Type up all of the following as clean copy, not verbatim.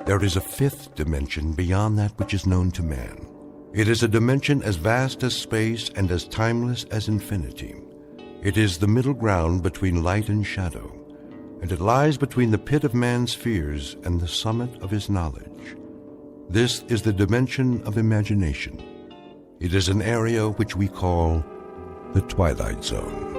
there is a fifth dimension beyond that which is known to man. It is a dimension as vast as space and as timeless as infinity. It is the middle ground between light and shadow, and it lies between the pit of man's fears and the summit of his knowledge. This is the dimension of imagination. It is an area which we call the Twilight Zone.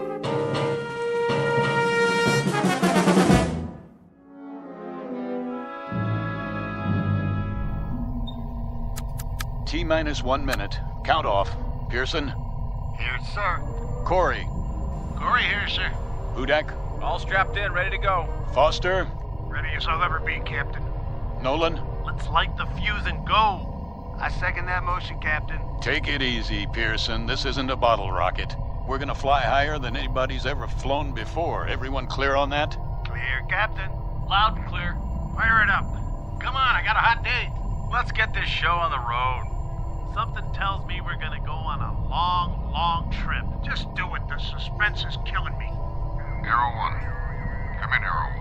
T-minus 1 minute. Count off. Pearson? Here, sir. Corey? Corey here, sir. Hudak? All strapped in, ready to go. Foster? Ready as I'll ever be, Captain. Nolan? Let's light the fuse and go. I second that motion, Captain. Take it easy, Pearson. This isn't a bottle rocket. We're gonna fly higher than anybody's ever flown before. Everyone clear on that? Clear, Captain. Loud and clear. Fire it up. Come on, I got a hot date. Let's get this show on the road. Something tells me we're gonna go on a long, long trip. Just do it. The suspense is killing me. Arrow 1. Come in, Arrow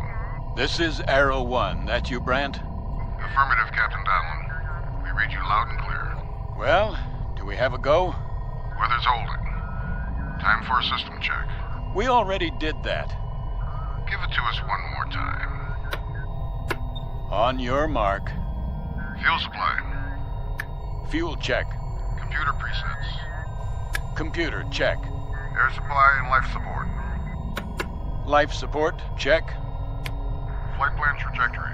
1. This is Arrow 1. That you, Brandt? Affirmative, Captain Donlin. We read you loud and clear. Well, do we have a go? Weather's holding. Time for a system check. We already did that. Give it to us one more time. On your mark. Fuel supply. Fuel check. Computer presets. Computer check. Air supply and life support. Life support check. Flight plan trajectory.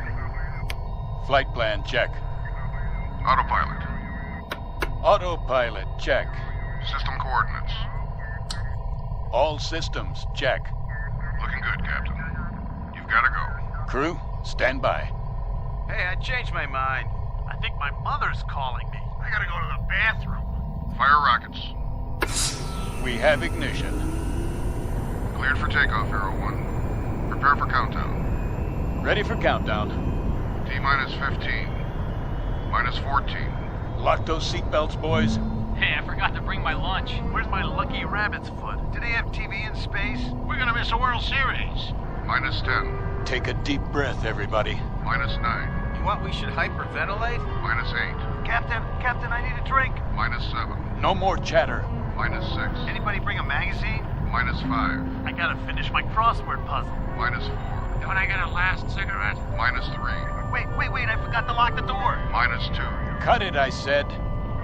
Flight plan check. Autopilot. Autopilot check. System coordinates. All systems check. Looking good, Captain. You've got to go. Crew, stand by. Hey, I changed my mind. I think my mother's calling me. I gotta go to the bathroom. Fire rockets. We have ignition. Cleared for takeoff, Arrow 1. Prepare for countdown. Ready for countdown. T-minus 15. Minus 14. Lock those seatbelts, boys. Hey, I forgot to bring my lunch. Where's my lucky rabbit's foot? Do they have TV in space? We're gonna miss a World Series. Minus 10. Take a deep breath, everybody. Minus 9. You want we should hyperventilate? Minus 8. Captain, I need a drink. Minus 7. No more chatter. Minus 6. Anybody bring a magazine? Minus 5. I gotta finish my crossword puzzle. Minus 4. Don't I get a last cigarette? Minus 3. Wait, I forgot to lock the door. Minus 2. Cut it, I said.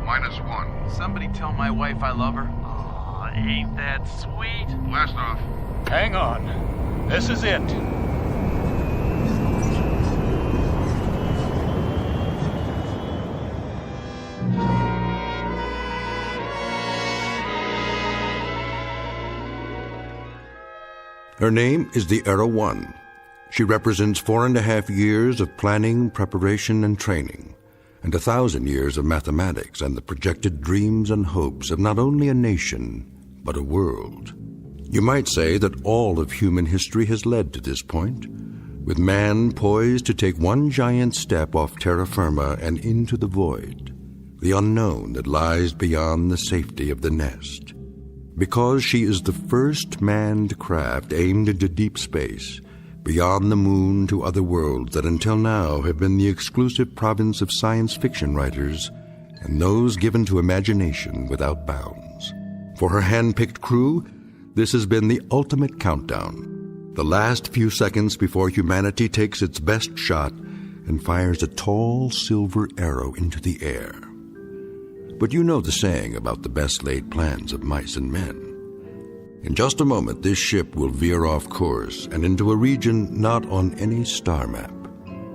Minus 1. Somebody tell my wife I love her. Aw, ain't that sweet? Blast off. Hang on. This is it. Her name is the Arrow 1. She represents 4.5 years of planning, preparation, and training, and 1,000 years of mathematics and the projected dreams and hopes of not only a nation, but a world. You might say that all of human history has led to this point, with man poised to take one giant step off terra firma and into the void, the unknown that lies beyond the safety of the nest. Because she is the first manned craft aimed into deep space, beyond the moon to other worlds that until now have been the exclusive province of science fiction writers and those given to imagination without bounds. For her hand-picked crew, this has been the ultimate countdown, the last few seconds before humanity takes its best shot and fires a tall silver arrow into the air. But you know the saying about the best laid plans of mice and men. In just a moment, this ship will veer off course and into a region not on any star map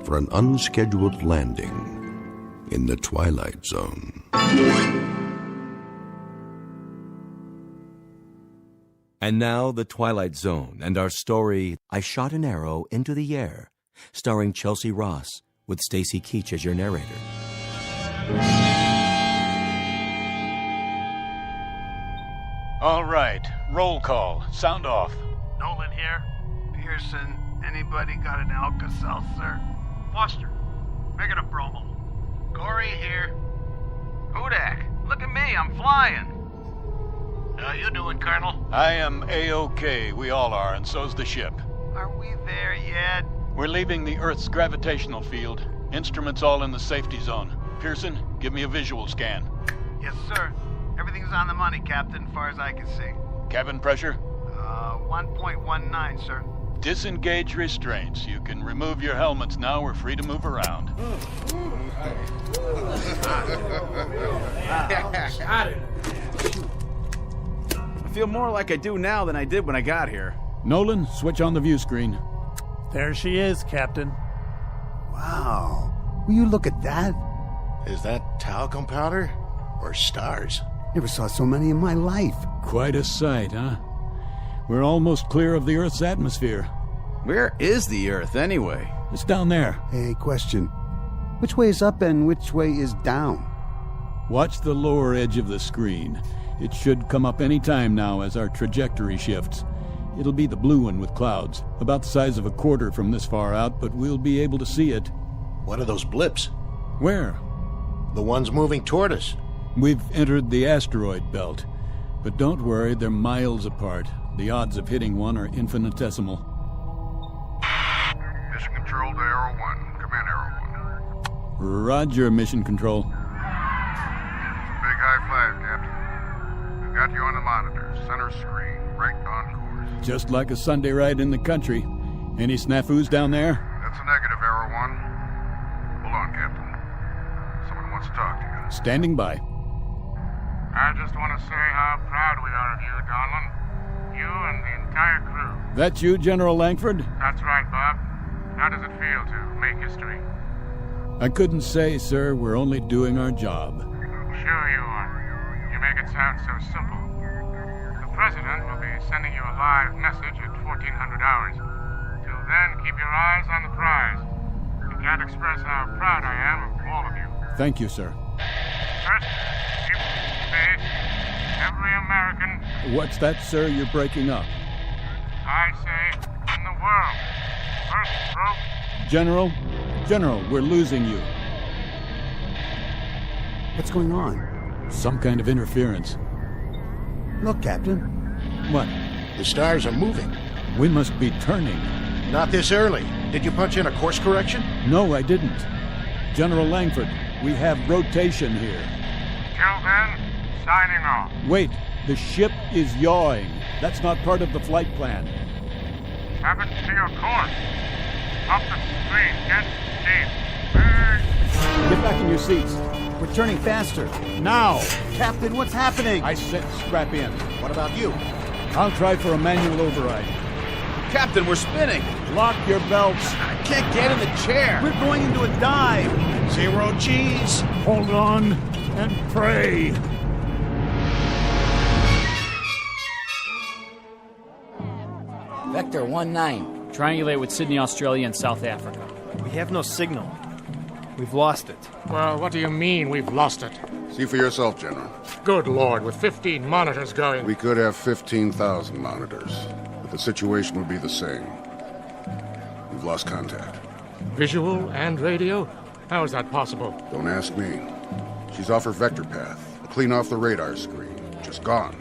for an unscheduled landing in the Twilight Zone. And now, The Twilight Zone and our story, I Shot an Arrow into the Air, starring Chelsea Ross, with Stacy Keach as your narrator. All right, roll call. Sound off. Nolan here. Pearson, anybody got an Alka-Seltzer? Foster, make it a bromo. Corey here. Hudak, look at me, I'm flying. How you doing, Colonel? I am A-OK. We all are, and so's the ship. Are we there yet? We're leaving the Earth's gravitational field. Instruments all in the safety zone. Pearson, give me a visual scan. Yes, sir. Everything's on the money, Captain, as far as I can see. Cabin pressure? 1.19, sir. Disengage restraints. You can remove your helmets now. We're free to move around. I feel more like I do now than I did when I got here. Nolan, switch on the view screen. There she is, Captain. Wow. Will you look at that? Is that talcum powder? Or stars? Never saw so many in my life. Quite a sight, huh? We're almost clear of the Earth's atmosphere. Where is the Earth, anyway? It's down there. Hey, question. Which way is up and which way is down? Watch the lower edge of the screen. It should come up any time now as our trajectory shifts. It'll be the blue one with clouds, about the size of a quarter from this far out, but we'll be able to see it. What are those blips? Where? The ones moving toward us. We've entered the asteroid belt. But don't worry, they're miles apart. The odds of hitting one are infinitesimal. Mission Control to Arrow 1. Come in, Arrow 1. Roger, Mission Control. It's a big high five, Captain. We've got you on the monitor, center screen, right on course. Just like a Sunday ride in the country. Any snafus down there? That's a negative, Arrow 1. Hold on, Captain. Someone wants to talk to you. Standing by. I just want to say how proud we are of you, Donlin. You and the entire crew. That you, General Langford? That's right, Bob. How does it feel to make history? I couldn't say, sir. We're only doing our job. Sure you are. You make it sound so simple. The President will be sending you a live message at 1400 hours. Till then, keep your eyes on the prize. I can't express how proud I am of all of you. Thank you, sir. First, keep space. Every American... What's that, sir? You're breaking up. I say, in the world. First stroke. General, we're losing you. What's going on? Some kind of interference. Look, Captain. What? The stars are moving. We must be turning. Not this early. Did you punch in a course correction? No, I didn't. General Langford, we have rotation here. Till then, signing off. Wait, the ship is yawing. That's not part of the flight plan. Happen to your course. Up the screen, get deep. Get back in your seats. We're turning faster. Now! Captain, what's happening? I said strap in. What about you? I'll try for a manual override. Captain, we're spinning. Lock your belts. I can't get in the chair. We're going into a dive. 0 G's. Hold on and pray. Vector 19. Triangulate with Sydney, Australia, and South Africa. We have no signal. We've lost it. Well, what do you mean we've lost it? See for yourself, General. Good Lord, with 15 monitors going... We could have 15,000 monitors, but the situation would be the same. We've lost contact. Visual and radio? How is that possible? Don't ask me. She's off her vector path, clean off the radar screen. Just gone.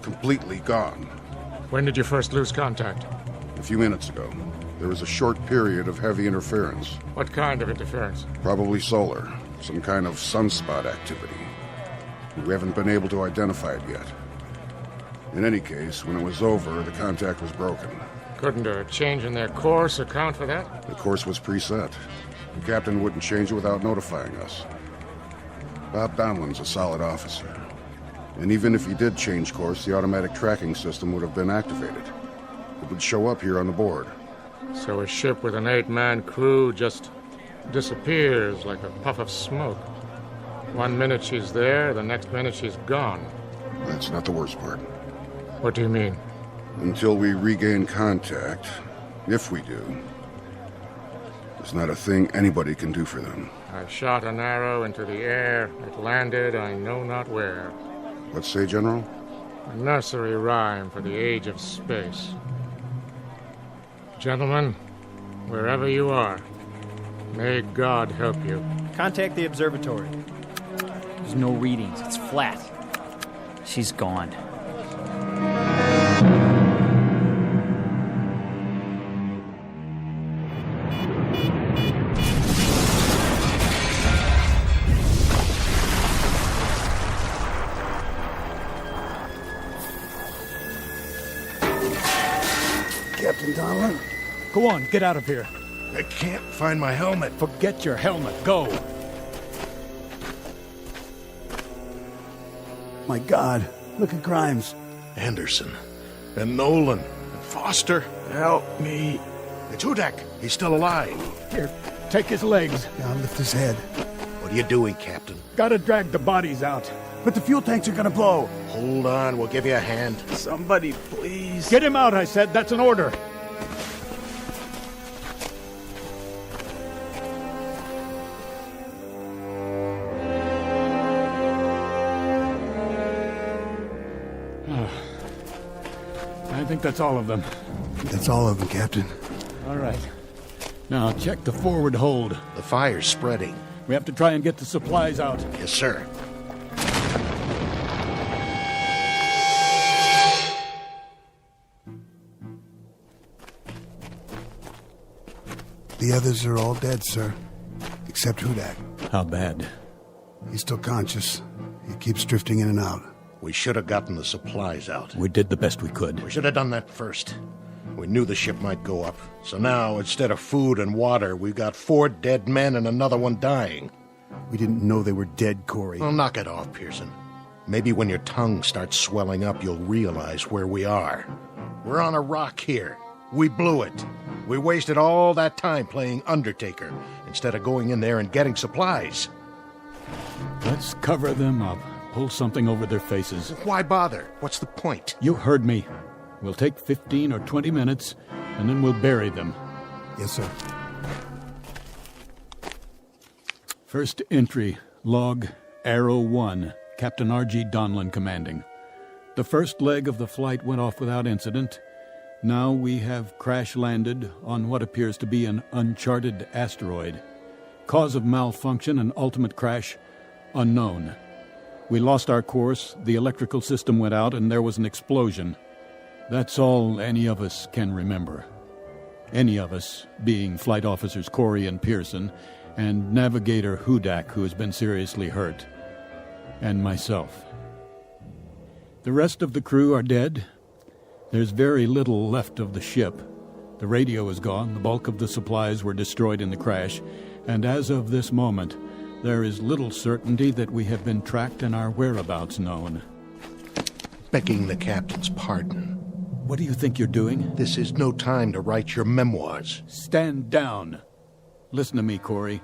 Completely gone. When did you first lose contact? A few minutes ago. There was a short period of heavy interference. What kind of interference? Probably solar. Some kind of sunspot activity. We haven't been able to identify it yet. In any case, when it was over, the contact was broken. Couldn't a change in their course account for that? The course was preset. The captain wouldn't change it without notifying us. Bob Donlin's a solid officer. And even if he did change course, the automatic tracking system would have been activated. It would show up here on the board. So a ship with an 8-man crew just disappears like a puff of smoke. 1 minute she's there, the next minute she's gone. That's not the worst part. What do you mean? Until we regain contact, if we do, there's not a thing anybody can do for them. I shot an arrow into the air. It landed I know not where. What say, General? A nursery rhyme for the age of space. Gentlemen, wherever you are, may God help you. Contact the observatory. There's no readings. It's flat. She's gone. Captain Donlan. Go on, get out of here. I can't find my helmet. Forget your helmet. Go. My God, look at Grimes. Anderson. And Nolan. And Foster. Help me. It's Hudak. He's still alive. Here, take his legs. Yeah, I'll lift his head. What are you doing, Captain? Gotta drag the bodies out. But the fuel tanks are gonna blow. Hold on, we'll give you a hand. Somebody, please. Get him out, I said. That's an order. I think that's all of them. That's all of them, Captain. All right. Now, check the forward hold. The fire's spreading. We have to try and get the supplies out. Yes, sir. The others are all dead, sir. Except Hudak. How bad? He's still conscious. He keeps drifting in and out. We should have gotten the supplies out. We did the best we could. We should have done that first. We knew the ship might go up. So now, instead of food and water, we've got 4 dead men and another one dying. We didn't know they were dead, Corey. Well, knock it off, Pearson. Maybe when your tongue starts swelling up, you'll realize where we are. We're on a rock here. We blew it. We wasted all that time playing Undertaker instead of going in there and getting supplies. Let's cover them up. Pull something over their faces. Why bother? What's the point? You heard me. We'll take 15 or 20 minutes, and then we'll bury them. Yes, sir. First entry, log, Arrow 1, Captain R.G. Donlan commanding. The first leg of the flight went off without incident. Now we have crash-landed on what appears to be an uncharted asteroid. Cause of malfunction and ultimate crash, unknown. We lost our course, the electrical system went out, and there was an explosion. That's all any of us can remember. Any of us, being Flight Officers Corey and Pearson, and Navigator Hudak, who has been seriously hurt, and myself. The rest of the crew are dead. There's very little left of the ship. The radio is gone, the bulk of the supplies were destroyed in the crash, and as of this moment, there is little certainty that we have been tracked and our whereabouts known. Begging the captain's pardon. What do you think you're doing? This is no time to write your memoirs. Stand down. Listen to me, Corey.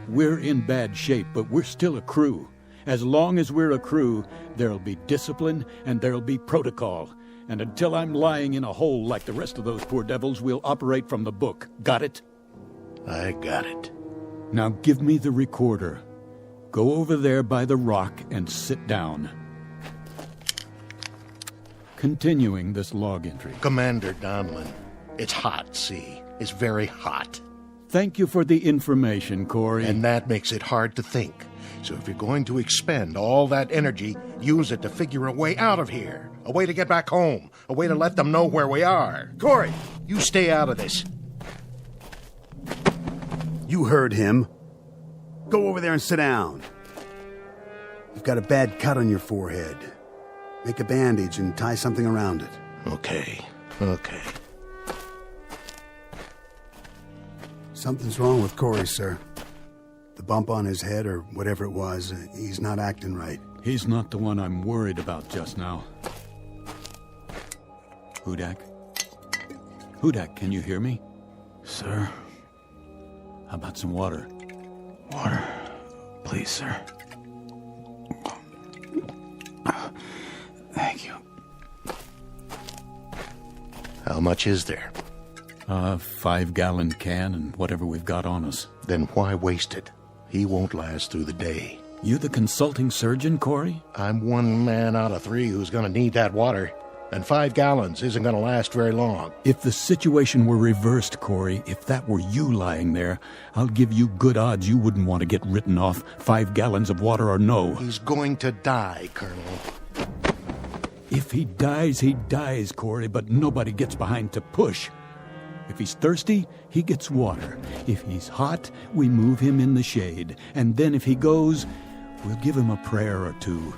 We're in bad shape, but we're still a crew. As long as we're a crew, there'll be discipline and there'll be protocol. And until I'm lying in a hole like the rest of those poor devils, we'll operate from the book. Got it? I got it. Now give me the recorder. Go over there by the rock and sit down. Continuing this log entry. Commander Donlan, it's hot, see? It's very hot. Thank you for the information, Corey. And that makes it hard to think. So if you're going to expend all that energy, use it to figure a way out of here. A way to get back home. A way to let them know where we are. Corey, you stay out of this. You heard him. Go over there and sit down. You've got a bad cut on your forehead. Make a bandage and tie something around it. Okay. Something's wrong with Corey, sir. The bump on his head, or whatever it was, he's not acting right. He's not the one I'm worried about just now. Hudak? Hudak, can you hear me? Sir? How about some water? Water. Please, sir. Thank you. How much is there? 5-gallon can and whatever we've got on us. Then why waste it? He won't last through the day. You the consulting surgeon, Corey? I'm 1 man out of 3 who's going to need that water. And 5 gallons isn't going to last very long. If the situation were reversed, Corey, if that were you lying there, I'll give you good odds you wouldn't want to get written off, 5 gallons of water or no. He's going to die, Colonel. If he dies, Corey, but nobody gets behind to push. If he's thirsty, he gets water. If he's hot, we move him in the shade. And then if he goes, we'll give him a prayer or two.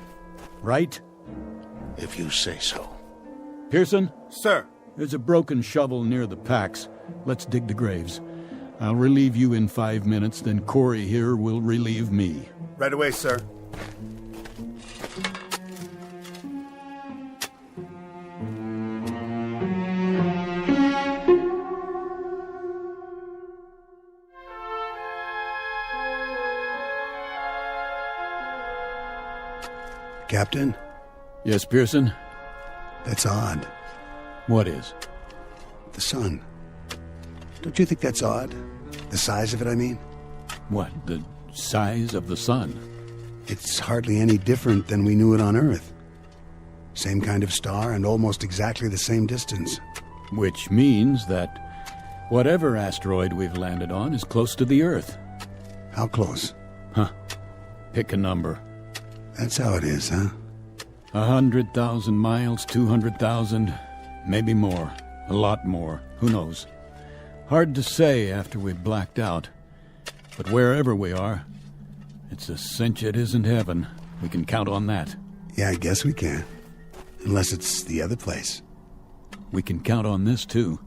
Right? If you say so. Pearson? Sir. There's a broken shovel near the packs. Let's dig the graves. I'll relieve you in 5 minutes, then Corey here will relieve me. Right away, sir. Captain? Yes, Pearson? That's odd. What is? The sun. Don't you think that's odd? The size of it, I mean? What, the size of the sun? It's hardly any different than we knew it on Earth. Same kind of star and almost exactly the same distance. Which means that whatever asteroid we've landed on is close to the Earth. How close? Huh. Pick a number. That's how it is, huh? 100,000 miles, 200,000, maybe more. A lot more. Who knows? Hard to say after we've blacked out. But wherever we are, it's a cinch it isn't heaven. We can count on that. Yeah, I guess we can. Unless it's the other place. We can count on this, too.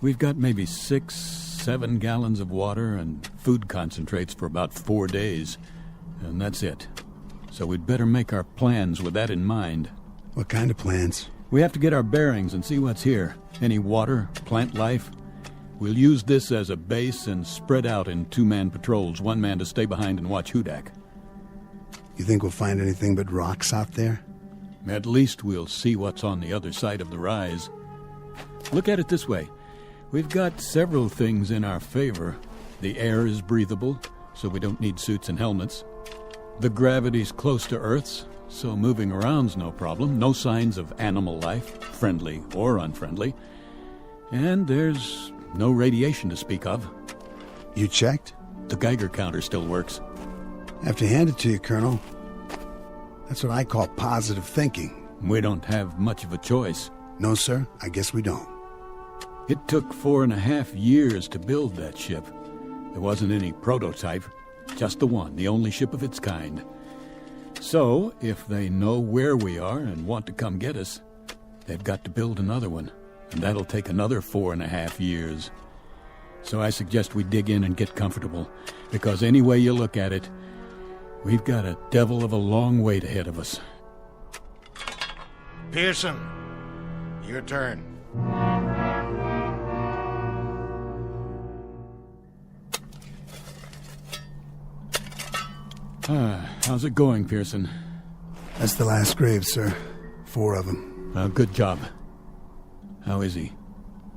We've got maybe 6-7 gallons of water and food concentrates for about 4 days. And that's it. So we'd better make our plans with that in mind. What kind of plans? We have to get our bearings and see what's here. Any water, plant life. We'll use this as a base and spread out in 2-man patrols, 1 man to stay behind and watch Hudak. You think we'll find anything but rocks out there? At least we'll see what's on the other side of the rise. Look at it this way. We've got several things in our favor. The air is breathable, so we don't need suits and helmets. The gravity's close to Earth's, so moving around's no problem. No signs of animal life, friendly or unfriendly. And there's no radiation to speak of. You checked? The Geiger counter still works. I have to hand it to you, Colonel. That's what I call positive thinking. We don't have much of a choice. No, sir, I guess we don't. It took 4.5 years to build that ship. There wasn't any prototype, just the one, the only ship of its kind. So, if they know where we are and want to come get us, they've got to build another one, and that'll take another 4.5 years. So I suggest we dig in and get comfortable, because any way you look at it, we've got a devil of a long wait ahead of us. Pearson, your turn. How's it going, Pearson? That's the last grave, sir. 4 of them. Good job. How is he?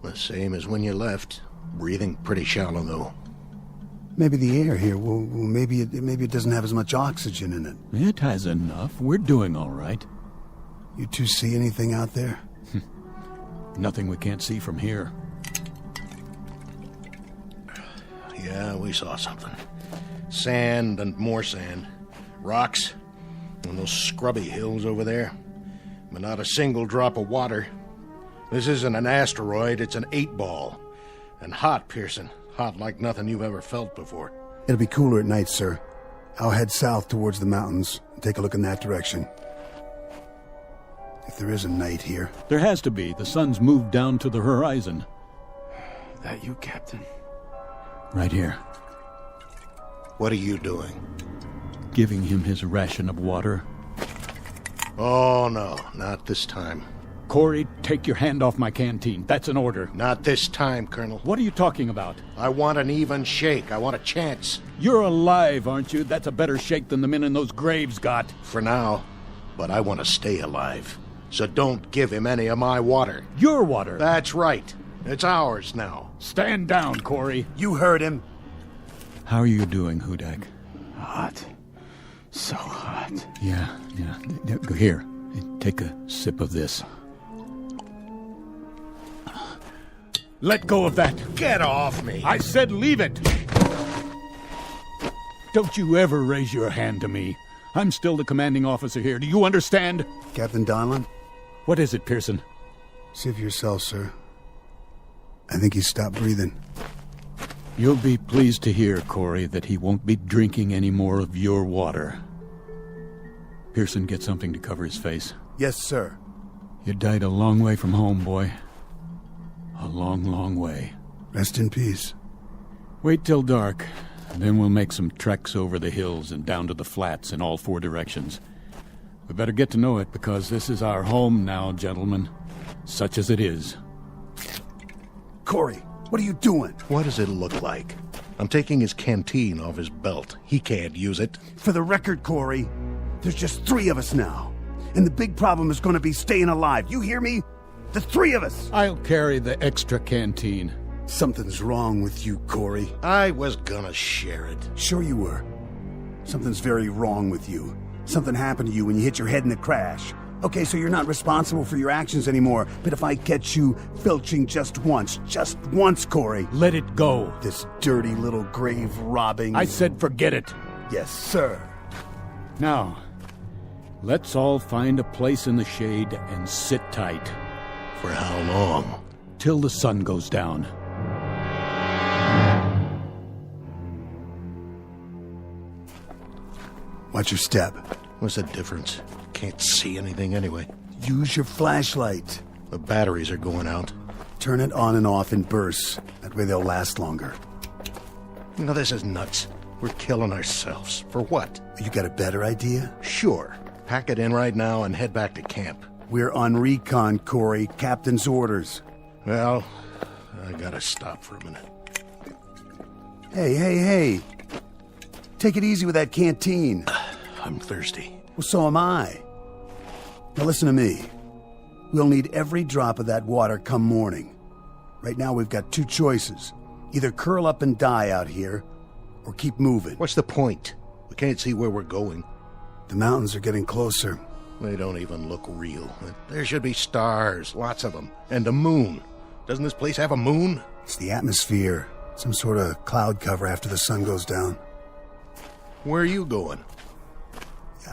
The same as when you left. Breathing pretty shallow, though. Maybe the air here, well maybe it doesn't have as much oxygen in it. It has enough. We're doing all right. You two see anything out there? Nothing we can't see from here. Yeah, we saw something. Sand and more sand. Rocks. And those scrubby hills over there. But not a single drop of water. This isn't an asteroid, it's an 8-ball. And hot, Pearson. Hot like nothing you've ever felt before. It'll be cooler at night, sir. I'll head south towards the mountains and take a look in that direction. If there is a night here. There has to be. The sun's moved down to the horizon. That you, Captain? Right here. What are you doing? Giving him his ration of water. Oh, no. Not this time. Corey, take your hand off my canteen. That's an order. Not this time, Colonel. What are you talking about? I want an even shake. I want a chance. You're alive, aren't you? That's a better shake than the men in those graves got. For now. But I want to stay alive. So don't give him any of my water. Your water? That's right. It's ours now. Stand down, Corey. You heard him. How are you doing, Hudak? Hot. So hot. Yeah. Here, take a sip of this. Let go of that. Get off me. I said leave it. Don't you ever raise your hand to me. I'm still the commanding officer here. Do you understand? Captain Donlan? What is it, Pearson? See for yourself, sir. I think he stopped breathing. You'll be pleased to hear, Corey, that he won't be drinking any more of your water. Pearson, get something to cover his face. Yes, sir. You died a long way from home, boy. A long, long way. Rest in peace. Wait till dark, then we'll make some treks over the hills and down to the flats in all 4 directions. We better get to know it, because this is our home now, gentlemen. Such as it is. Corey, what are you doing? What does it look like? I'm taking his canteen off his belt. He can't use it. For the record, Corey, there's just 3 of us now. And the big problem is going to be staying alive. You hear me? The 3 of us! I'll carry the extra canteen. Something's wrong with you, Corey. I was gonna share it. Sure you were. Something's very wrong with you. Something happened to you when you hit your head in the crash. Okay, so you're not responsible for your actions anymore, but if I catch you filching just once, Corey... Let it go. This dirty little grave robbing... I said forget it. Yes, sir. Now, let's all find a place in the shade and sit tight. For how long? Till the sun goes down. Watch your step. What's the difference? Can't see anything anyway. Use your flashlight. The batteries are going out. Turn it on and off in bursts. That way they'll last longer. You know, this is nuts. We're killing ourselves. For what? You got a better idea? Sure. Pack it in right now and head back to camp. We're on recon, Corey. Captain's orders. Well, I gotta stop for a minute. Hey. Take it easy with that canteen. I'm thirsty. Well, so am I. Now listen to me. We'll need every drop of that water come morning. Right now we've got 2 choices. Either curl up and die out here, or keep moving. What's the point? We can't see where we're going. The mountains are getting closer. They don't even look real. There should be stars, lots of them, and a moon. Doesn't this place have a moon? It's the atmosphere. Some sort of cloud cover after the sun goes down. Where are you going?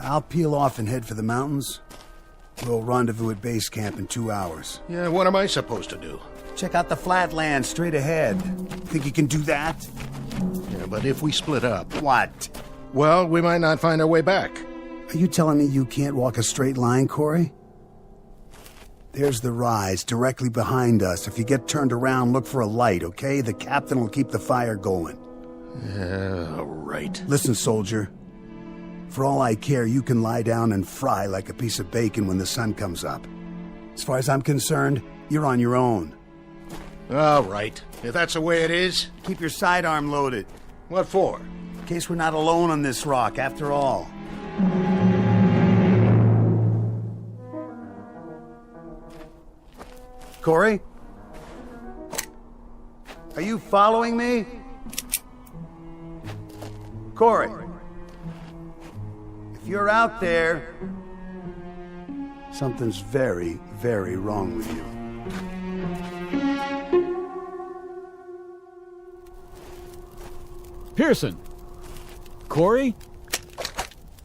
I'll peel off and head for the mountains. We'll rendezvous at base camp in 2 hours. Yeah, what am I supposed to do? Check out the flatland straight ahead. Think you can do that? Yeah, but if we split up... What? Well, we might not find our way back. Are you telling me you can't walk a straight line, Corey? There's the rise directly behind us. If you get turned around, look for a light, okay? The captain will keep the fire going. Yeah, right. Listen, soldier. For all I care, you can lie down and fry like a piece of bacon when the sun comes up. As far as I'm concerned, you're on your own. All right. If that's the way it is... Keep your sidearm loaded. What for? In case we're not alone on this rock, after all. Corey? Are you following me? Corey? If you're out there, something's very, very wrong with you. Pearson! Corey?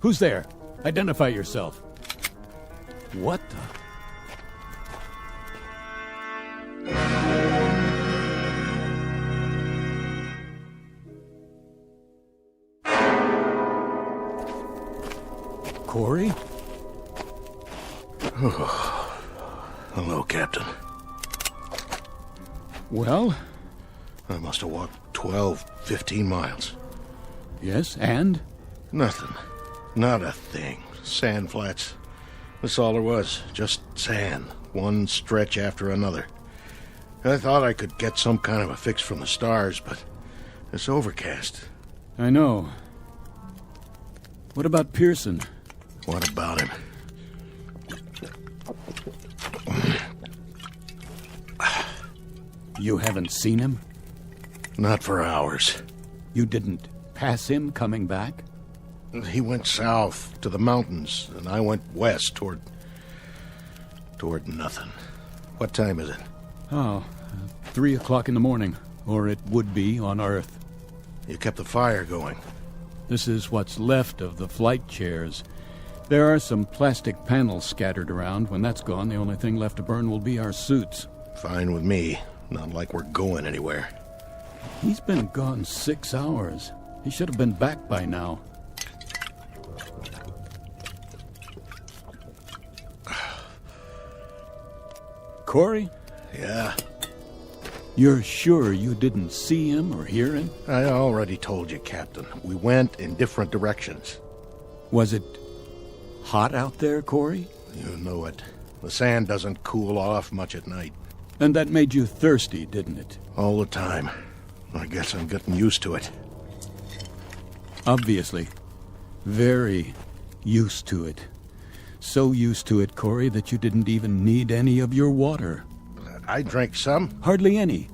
Who's there? Identify yourself. What the... Corey? Hello, Captain. Well? I must have walked 12, 15 miles. Yes, and? Nothing. Not a thing. Sand flats. That's all there was. Just sand. One stretch after another. I thought I could get some kind of a fix from the stars, but it's overcast. I know. What about Pearson? What about him? You haven't seen him? Not for hours. You didn't pass him coming back? He went south to the mountains, and I went west toward nothing. What time is it? Oh, 3 o'clock in the morning, or it would be on Earth. You kept the fire going. This is what's left of the flight chairs. There are some plastic panels scattered around. When that's gone, the only thing left to burn will be our suits. Fine with me. Not like we're going anywhere. He's been gone 6 hours. He should have been back by now. Corey? Yeah? You're sure you didn't see him or hear him? I already told you, Captain. We went in different directions. Was it hot out there, Corey? You know it. The sand doesn't cool off much at night. And that made you thirsty, didn't it? All the time. I guess I'm getting used to it. Obviously. Very used to it. So used to it, Corey, that you didn't even need any of your water. I drank some. Hardly any.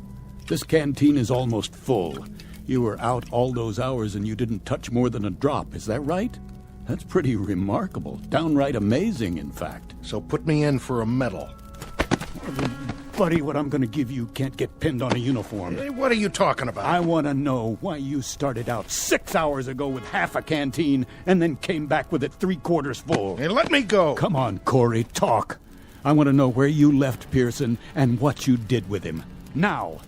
This canteen is almost full. You were out all those hours and you didn't touch more than a drop, is that right? That's pretty remarkable. Downright amazing, in fact. So put me in for a medal. Buddy, what I'm gonna give you can't get pinned on a uniform. Hey, what are you talking about? I want to know why you started out 6 hours ago with half a canteen and then came back with it 3/4 full. Hey, let me go. Come on, Corey, talk. I want to know where you left Pearson and what you did with him. Now.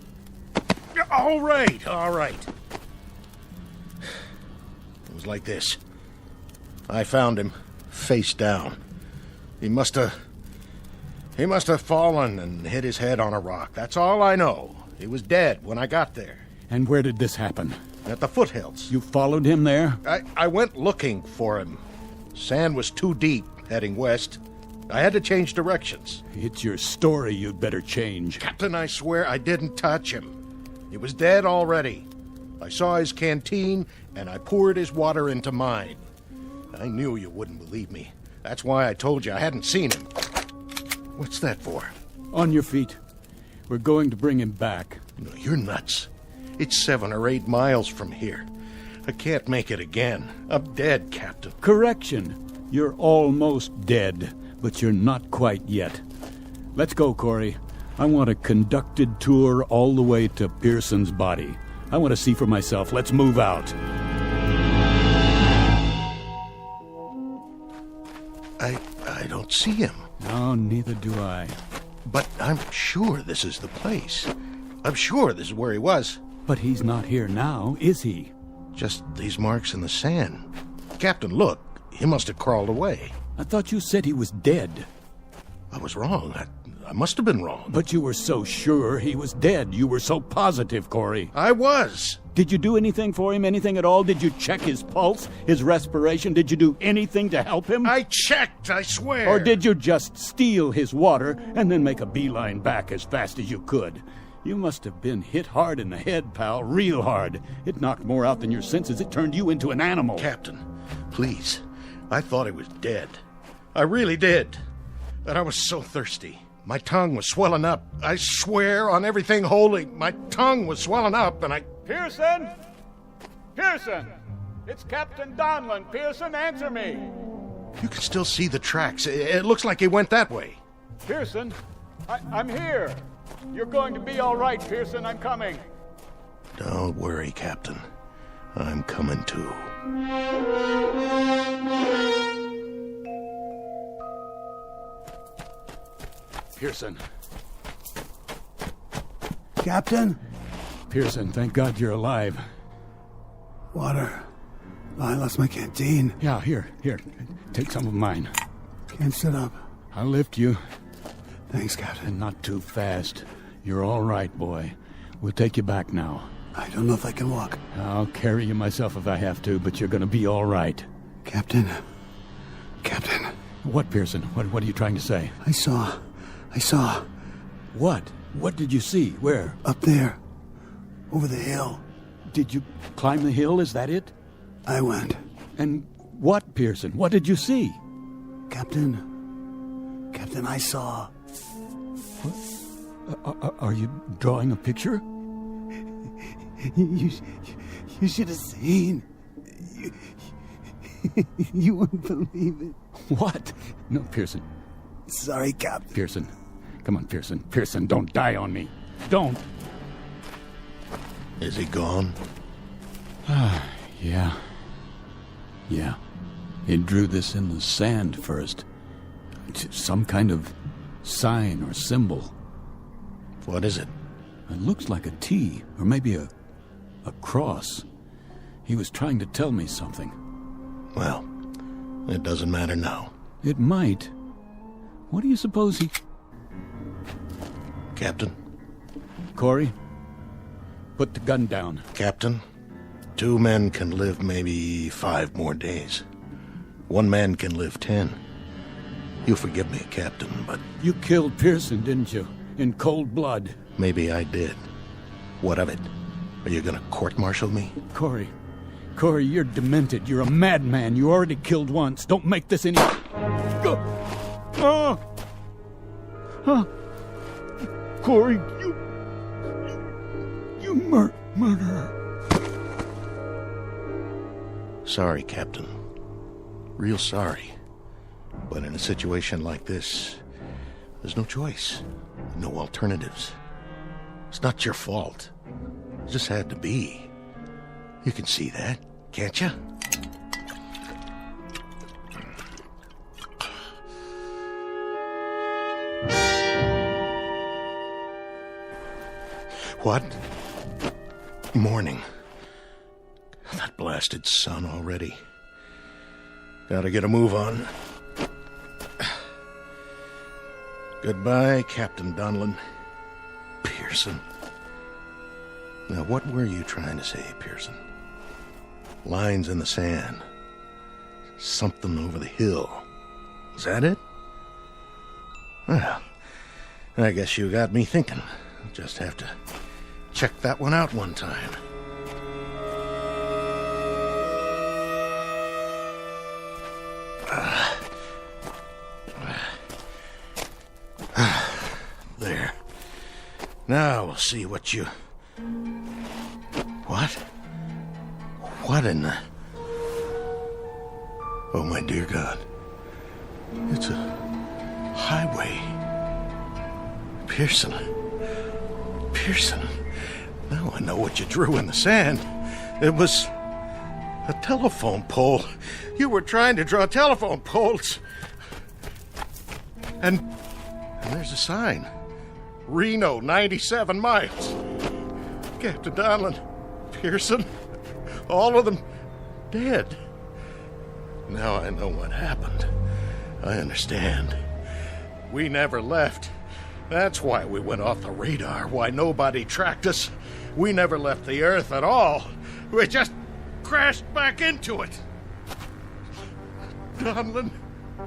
All right. It was like this. I found him, face down. He must have fallen and hit his head on a rock. That's all I know. He was dead when I got there. And where did this happen? At the foothills. You followed him there? I went looking for him. Sand was too deep, heading west. I had to change directions. It's your story you'd better change. Captain, I swear I didn't touch him. He was dead already. I saw his canteen, and I poured his water into mine. I knew you wouldn't believe me. That's why I told you I hadn't seen him. What's that for? On your feet. We're going to bring him back. No, you're nuts. It's 7 or 8 miles from here. I can't make it again. I'm dead, Captain. Correction. You're almost dead, but you're not quite yet. Let's go, Corey. I want a conducted tour all the way to Pearson's body. I want to see for myself. Let's move out. I don't see him. No, neither do I. But I'm sure this is the place. I'm sure this is where he was. But he's not here now, is he? Just these marks in the sand. Captain, look. He must have crawled away. I thought you said he was dead. I was wrong. I must have been wrong. But you were so sure he was dead. You were so positive, Corey. I was. Did you do anything for him? Anything at all? Did you check his pulse, his respiration? Did you do anything to help him? I checked, I swear. Or did you just steal his water and then make a beeline back as fast as you could? You must have been hit hard in the head, pal. Real hard. It knocked more out than your senses. It turned you into an animal. Captain, please. I thought he was dead. I really did. And I was so thirsty. My tongue was swelling up. I swear on everything holy, my tongue was swelling up and I... Pearson! Pearson! It's Captain Donlan. Pearson, answer me! You can still see the tracks. It looks like he went that way. Pearson, I'm here. You're going to be all right, Pearson. I'm coming. Don't worry, Captain. I'm coming too. Pearson. Captain? Pearson, thank God you're alive. Water. I lost my canteen. Yeah, here. Take some of mine. Can't sit up. I'll lift you. Thanks, Captain. And not too fast. You're all right, boy. We'll take you back now. I don't know if I can walk. I'll carry you myself if I have to, but you're gonna be all right. Captain. What, Pearson? What are you trying to say? I saw. What? What did you see? Where? Up there. Over the hill. Did you climb the hill? Is that it? I went. And what, Pearson? What did you see? Captain, I saw. What? Are you drawing a picture? You should have seen. You wouldn't believe it. What? No, Pearson. Sorry, Captain. Pearson. Come on, Pearson. Pearson, don't die on me. Don't. Is he gone? Yeah. He drew this in the sand first. Some kind of sign or symbol. What is it? It looks like a T, or maybe a cross. He was trying to tell me something. Well, it doesn't matter now. It might. What do you suppose he... Captain? Corey, put the gun down. Captain, 2 men can live maybe 5 more days. 1 man can live 10. You forgive me, Captain, but... You killed Pearson, didn't you? In cold blood. Maybe I did. What of it? Are you gonna court-martial me? Corey, you're demented. You're a madman. You already killed once. Don't make this any... Go! Corey, you murderer. Sorry, Captain. Real sorry. But in a situation like this, there's no choice. No alternatives. It's not your fault. It just had to be. You can see that, can't you? What? Morning. That blasted sun already. Gotta get a move on. Goodbye, Captain Donlin. Pearson. Now, what were you trying to say, Pearson? Lines in the sand. Something over the hill. Is that it? Well, I guess you got me thinking. I'll just have to check that one out one time. There. Now we'll see what you... What? What in the... Oh, my dear God. It's a highway. Pearson. Now I know what you drew in the sand. It was a telephone pole. You were trying to draw telephone poles. And there's a sign. Reno, 97 miles. Captain Donlin, Pearson, all of them dead. Now I know what happened. I understand. We never left. That's why we went off the radar, why nobody tracked us. We never left the Earth at all. We just crashed back into it. Donlin,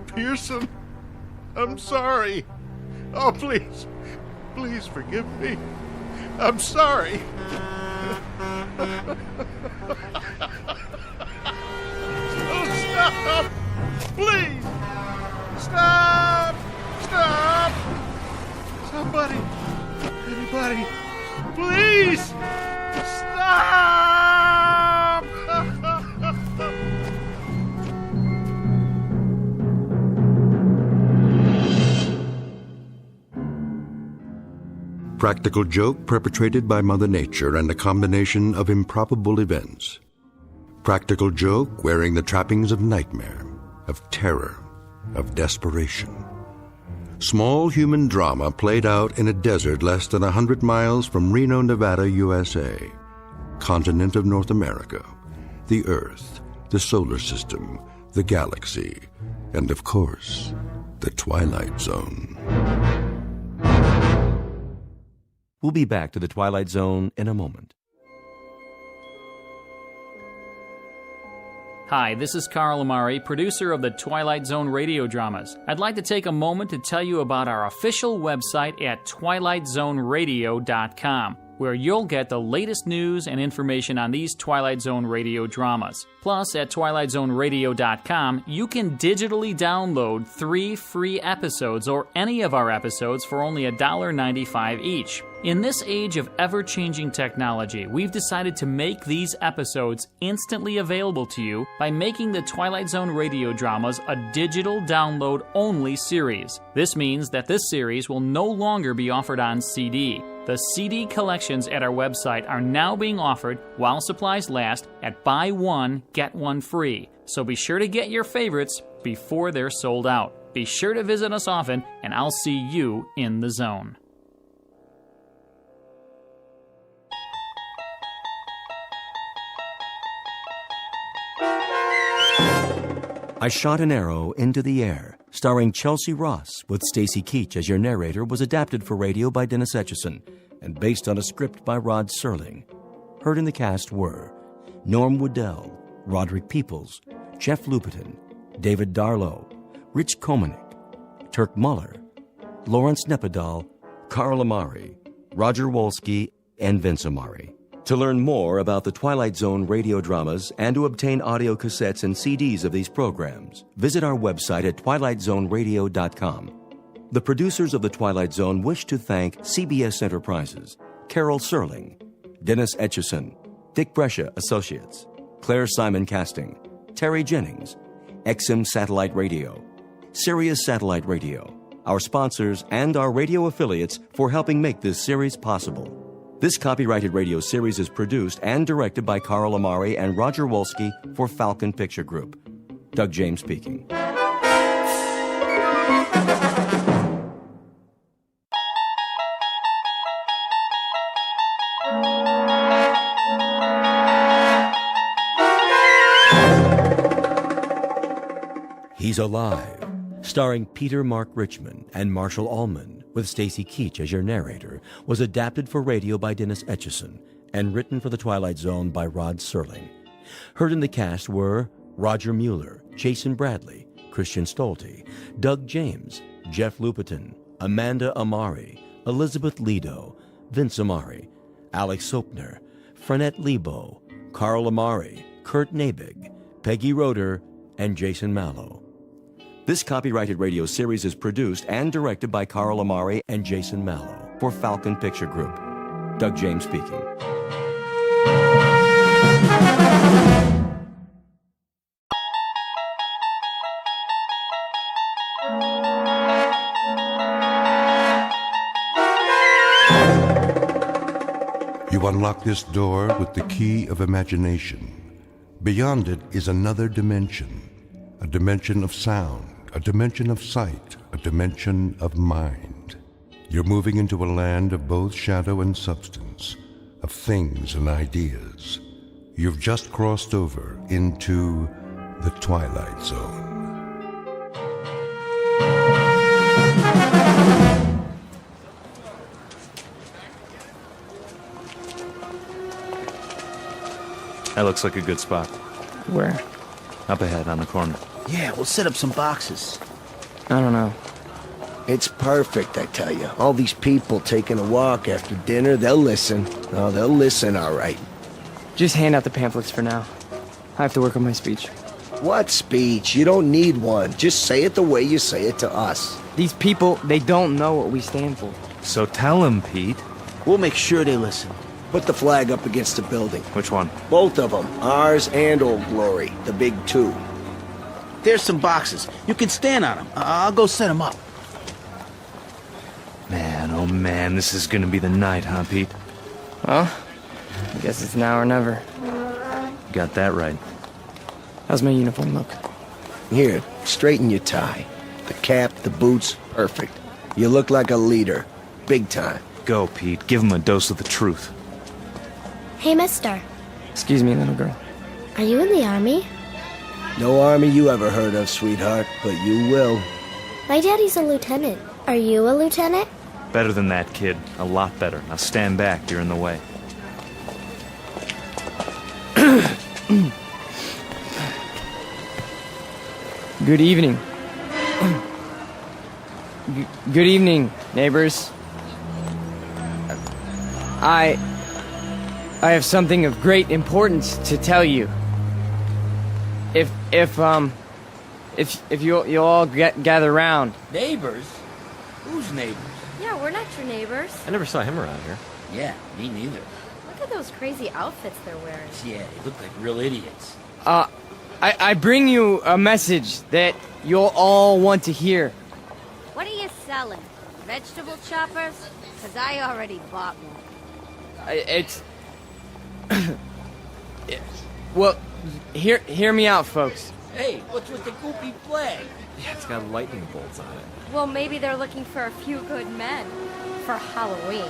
Pearson, I'm sorry. Oh, please forgive me. I'm sorry. Oh, stop! Please! Stop! Somebody! Anybody! Please! Stop! Practical joke perpetrated by Mother Nature and a combination of improbable events. Practical joke wearing the trappings of nightmare, of terror, of desperation. Small human drama played out in a desert less than 100 miles from Reno, Nevada, USA. Continent of North America, the Earth, the solar system, the galaxy, and of course, the Twilight Zone. We'll be back to the Twilight Zone in a moment. Hi, this is Carl Amari, producer of the Twilight Zone radio dramas. I'd like to take a moment to tell you about our official website at twilightzoneradio.com, where you'll get the latest news and information on these Twilight Zone radio dramas. Plus, at twilightzoneradio.com, you can digitally download 3 free episodes or any of our episodes for only $1.95 each. In this age of ever-changing technology, we've decided to make these episodes instantly available to you by making the Twilight Zone radio dramas a digital download-only series. This means that this series will no longer be offered on CD. The CD collections at our website are now being offered, while supplies last, at buy one, get one free. So be sure to get your favorites before they're sold out. Be sure to visit us often, and I'll see you in the zone. I Shot an Arrow into the Air, starring Chelsea Ross, with Stacy Keach as your narrator, was adapted for radio by Dennis Etchison. and based on a script by Rod Serling. Heard in the cast were Norm Woodell, Roderick Peoples, Jeff Lupetin, David Darlow, Rich Komanek, Turk Muller, Lawrence Nepodal, Carl Amari, Roger Wolski, and Vince Amari. To learn more about the Twilight Zone radio dramas and to obtain audio cassettes and CDs of these programs, visit our website at twilightzoneradio.com. The producers of The Twilight Zone wish to thank CBS Enterprises, Carol Serling, Dennis Etchison, Dick Brescia Associates, Claire Simon Casting, Terry Jennings, XM Satellite Radio, Sirius Satellite Radio, our sponsors, and our radio affiliates for helping make this series possible. This copyrighted radio series is produced and directed by Carl Amari and Roger Wolski for Falcon Picture Group. Doug James speaking. He's Alive, starring Peter Mark Richmond and Marshall Allman, with Stacy Keach as your narrator, was adapted for radio by Dennis Etchison and written for The Twilight Zone by Rod Serling. Heard in the cast were Roger Mueller, Jason Bradley, Christian Stolte, Doug James, Jeff Lupetin, Amanda Amari, Elizabeth Lido, Vince Amari, Alex Sopner, Frenette Lebo, Carl Amari, Kurt Nabig, Peggy Roeder, and Jason Mallow. This copyrighted radio series is produced and directed by Carl Amari and Jason Mallow for Falcon Picture Group. Doug James speaking. You unlock this door with the key of imagination. Beyond it is another dimension, a dimension of sound, a dimension of sight, a dimension of mind. You're moving into a land of both shadow and substance, of things and ideas. You've just crossed over into the Twilight Zone. That looks like a good spot. Where? Up ahead on the corner. Yeah, we'll set up some boxes. I don't know. It's perfect, I tell you. All these people taking a walk after dinner, they'll listen. Oh, they'll listen, all right. Just hand out the pamphlets for now. I have to work on my speech. What speech? You don't need one. Just say it the way you say it to us. These people, they don't know what we stand for. So tell them, Pete. We'll make sure they listen. Put the flag up against the building. Which one? Both of them. Ours and Old Glory. The big two. There's some boxes. You can stand on them. I'll go set them up. Man, oh man, this is gonna be the night, huh, Pete? Well, I guess it's now or never. Got that right. How's my uniform look? Here, straighten your tie. The cap, the boots, perfect. You look like a leader. Big time. Go, Pete. Give him a dose of the truth. Hey, mister. Excuse me, little girl. Are you in the army? No army you ever heard of, sweetheart, but you will. My daddy's a lieutenant. Are you a lieutenant? Better than that, kid. A lot better. Now stand back. You're in the way. Good evening. Good evening, neighbors. I have something of great importance to tell you. If you'll all gather round. Neighbors? Who's neighbors? Yeah, we're not your neighbors. I never saw him around here. Yeah, me neither. Look at those crazy outfits they're wearing. Yeah, they look like real idiots. I bring you a message that you'll all want to hear. What are you selling? Vegetable choppers? Because I already bought one. Well, hear me out, folks. Hey, what's with the goopy flag? Yeah, it's got lightning bolts on it. Well, maybe they're looking for a few good men for Halloween.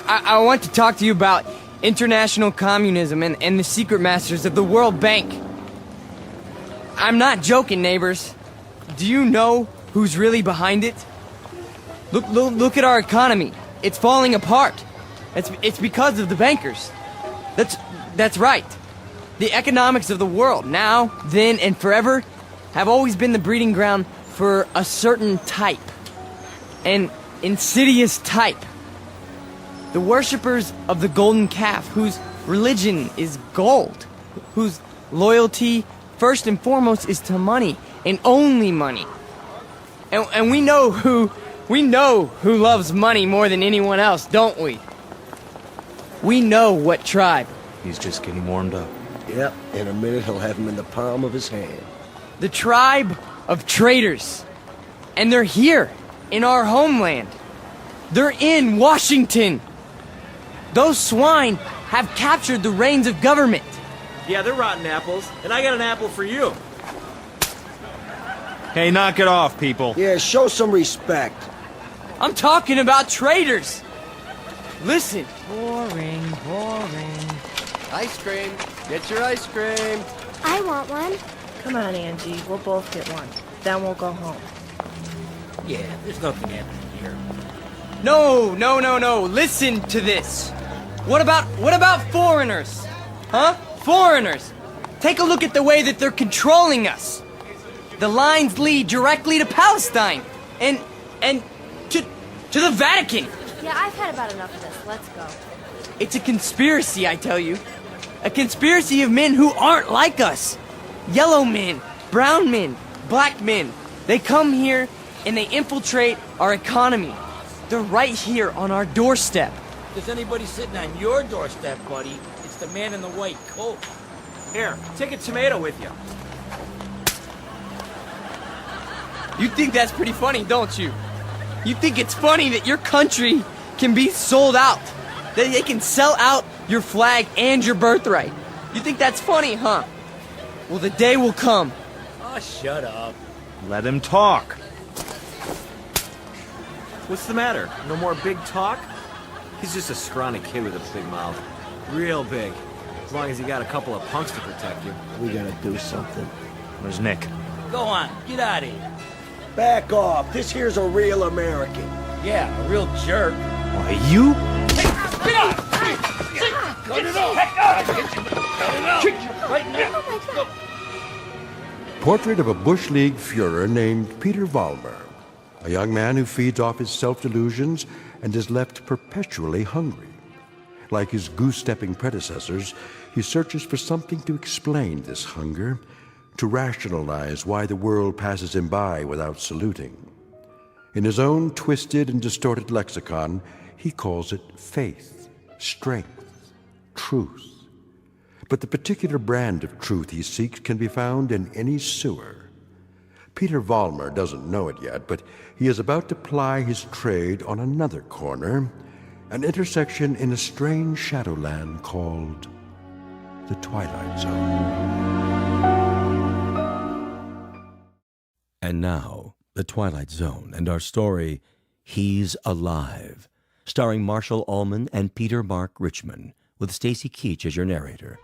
I want to talk to you about international communism and the secret masters of the World Bank. I'm not joking, neighbors. Do you know who's really behind it? Look at our economy. it's falling apart. It's because of the bankers. That's right. The economics of the world, now, then, and forever, have always been the breeding ground for a certain type. An insidious type. The worshippers of the golden calf, whose religion is gold, whose loyalty, first and foremost, is to money, and only money. And we know who loves money more than anyone else, don't we? We know what tribe. He's just getting warmed up. Yep, in a minute he'll have him in the palm of his hand. The tribe of traitors. And they're here, in our homeland. They're in Washington. Those swine have captured the reins of government. Yeah, they're rotten apples, and I got an apple for you. Hey, knock it off, people. Yeah, show some respect. I'm talking about traitors. Listen. Boring. Ice cream. Get your ice cream. I want one. Come on, Angie. We'll both get one. Then we'll go home. Yeah, there's nothing happening here. No. Listen to this. What about foreigners? Huh? Foreigners. Take a look at the way that they're controlling us. The lines lead directly to Palestine and to the Vatican. Yeah, I've had about enough of this. Let's go. It's a conspiracy, I tell you. A conspiracy of men who aren't like us. Yellow men, brown men, black men. They come here and they infiltrate our economy. They're right here on our doorstep. If there's anybody sitting on your doorstep, buddy, it's the man in the white coat. Here, take a tomato with you. You think that's pretty funny, don't you? You think it's funny that your country can be sold out? That they can sell out your flag and your birthright? You think that's funny, huh? Well, the day will come. Oh, shut up. Let him talk. What's the matter? No more big talk? He's just a scrawny kid with a big mouth. Real big. As long as you got a couple of punks to protect you. We gotta do something. Where's Nick? Go on, get out of here. Back off. This here's a real American. Yeah, a real jerk. Why, you? Get out! Cut it off! Cut it off! Right now! Portrait of a Bush League Fuhrer named Peter Vollmer, a young man who feeds off his self-delusions and is left perpetually hungry. Like his goose-stepping predecessors, he searches for something to explain this hunger, to rationalize why the world passes him by without saluting. In his own twisted and distorted lexicon, he calls it faith, strength, truth. But the particular brand of truth he seeks can be found in any sewer. Peter Vollmer doesn't know it yet, but he is about to ply his trade on another corner, an intersection in a strange shadowland called the Twilight Zone. And now, The Twilight Zone and our story, He's Alive, starring Marshall Allman and Peter Mark Richmond, with Stacy Keach as your narrator.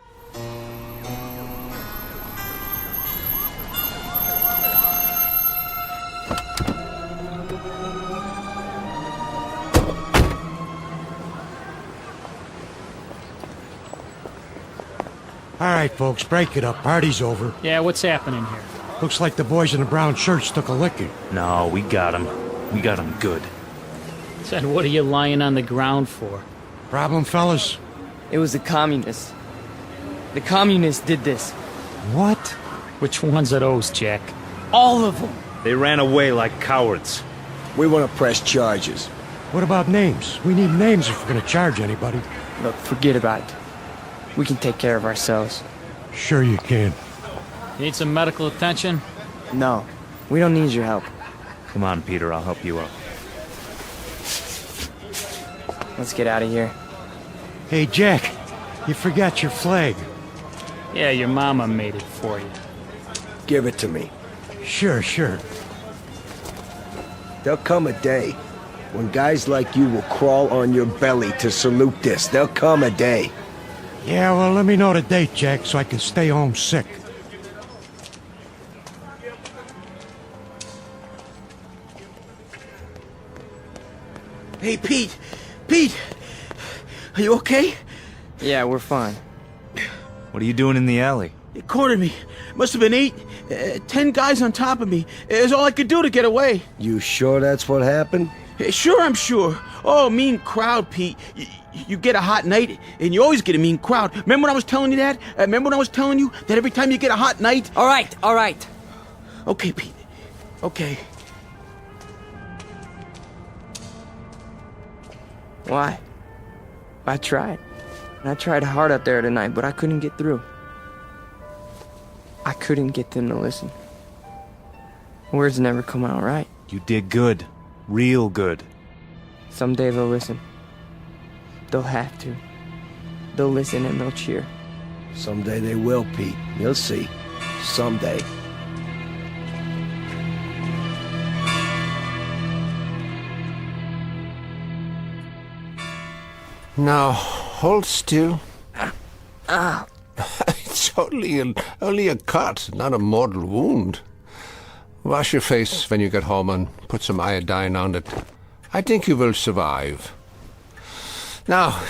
All right, folks, break it up. Party's over. Yeah, what's happening here? Looks like the boys in the brown shirts took a licking. No, we got him. We got him good. Said, what are you lying on the ground for? Problem, fellas? It was the communists. The communists did this. What? Which ones are those, Jack? All of them. They ran away like cowards. We want to press charges. What about names? We need names if we're going to charge anybody. Look, forget about it. We can take care of ourselves. Sure you can. You need some medical attention? No, we don't need your help. Come on, Peter, I'll help you out. Let's get out of here. Hey, Jack, you forgot your flag. Yeah, your mama made it for you. Give it to me. Sure. There'll come a day when guys like you will crawl on your belly to salute this. There'll come a day. Yeah, well, let me know the date, Jack, so I can stay home sick. Hey, Pete, Pete! Are you okay? Yeah, we're fine. What are you doing in the alley? It cornered me. Must have been 10 guys on top of me. It was all I could do to get away. You sure that's what happened? Sure, I'm sure. Oh, mean crowd, Pete. You get a hot night, and you always get a mean crowd. Remember when I was telling you that? Remember when I was telling you that every time you get a hot night... All right. Okay, Pete. Okay. Why? I tried. I tried hard out there tonight, but I couldn't get through. I couldn't get them to listen. Words never come out right. You did good. Real good. Someday they'll listen. They'll have to. They'll listen and they'll cheer. Someday they will, Pete. You'll see. Someday. Now, hold still. It's only a cut, not a mortal wound. Wash your face when you get home and put some iodine on it. I think you will survive. Now,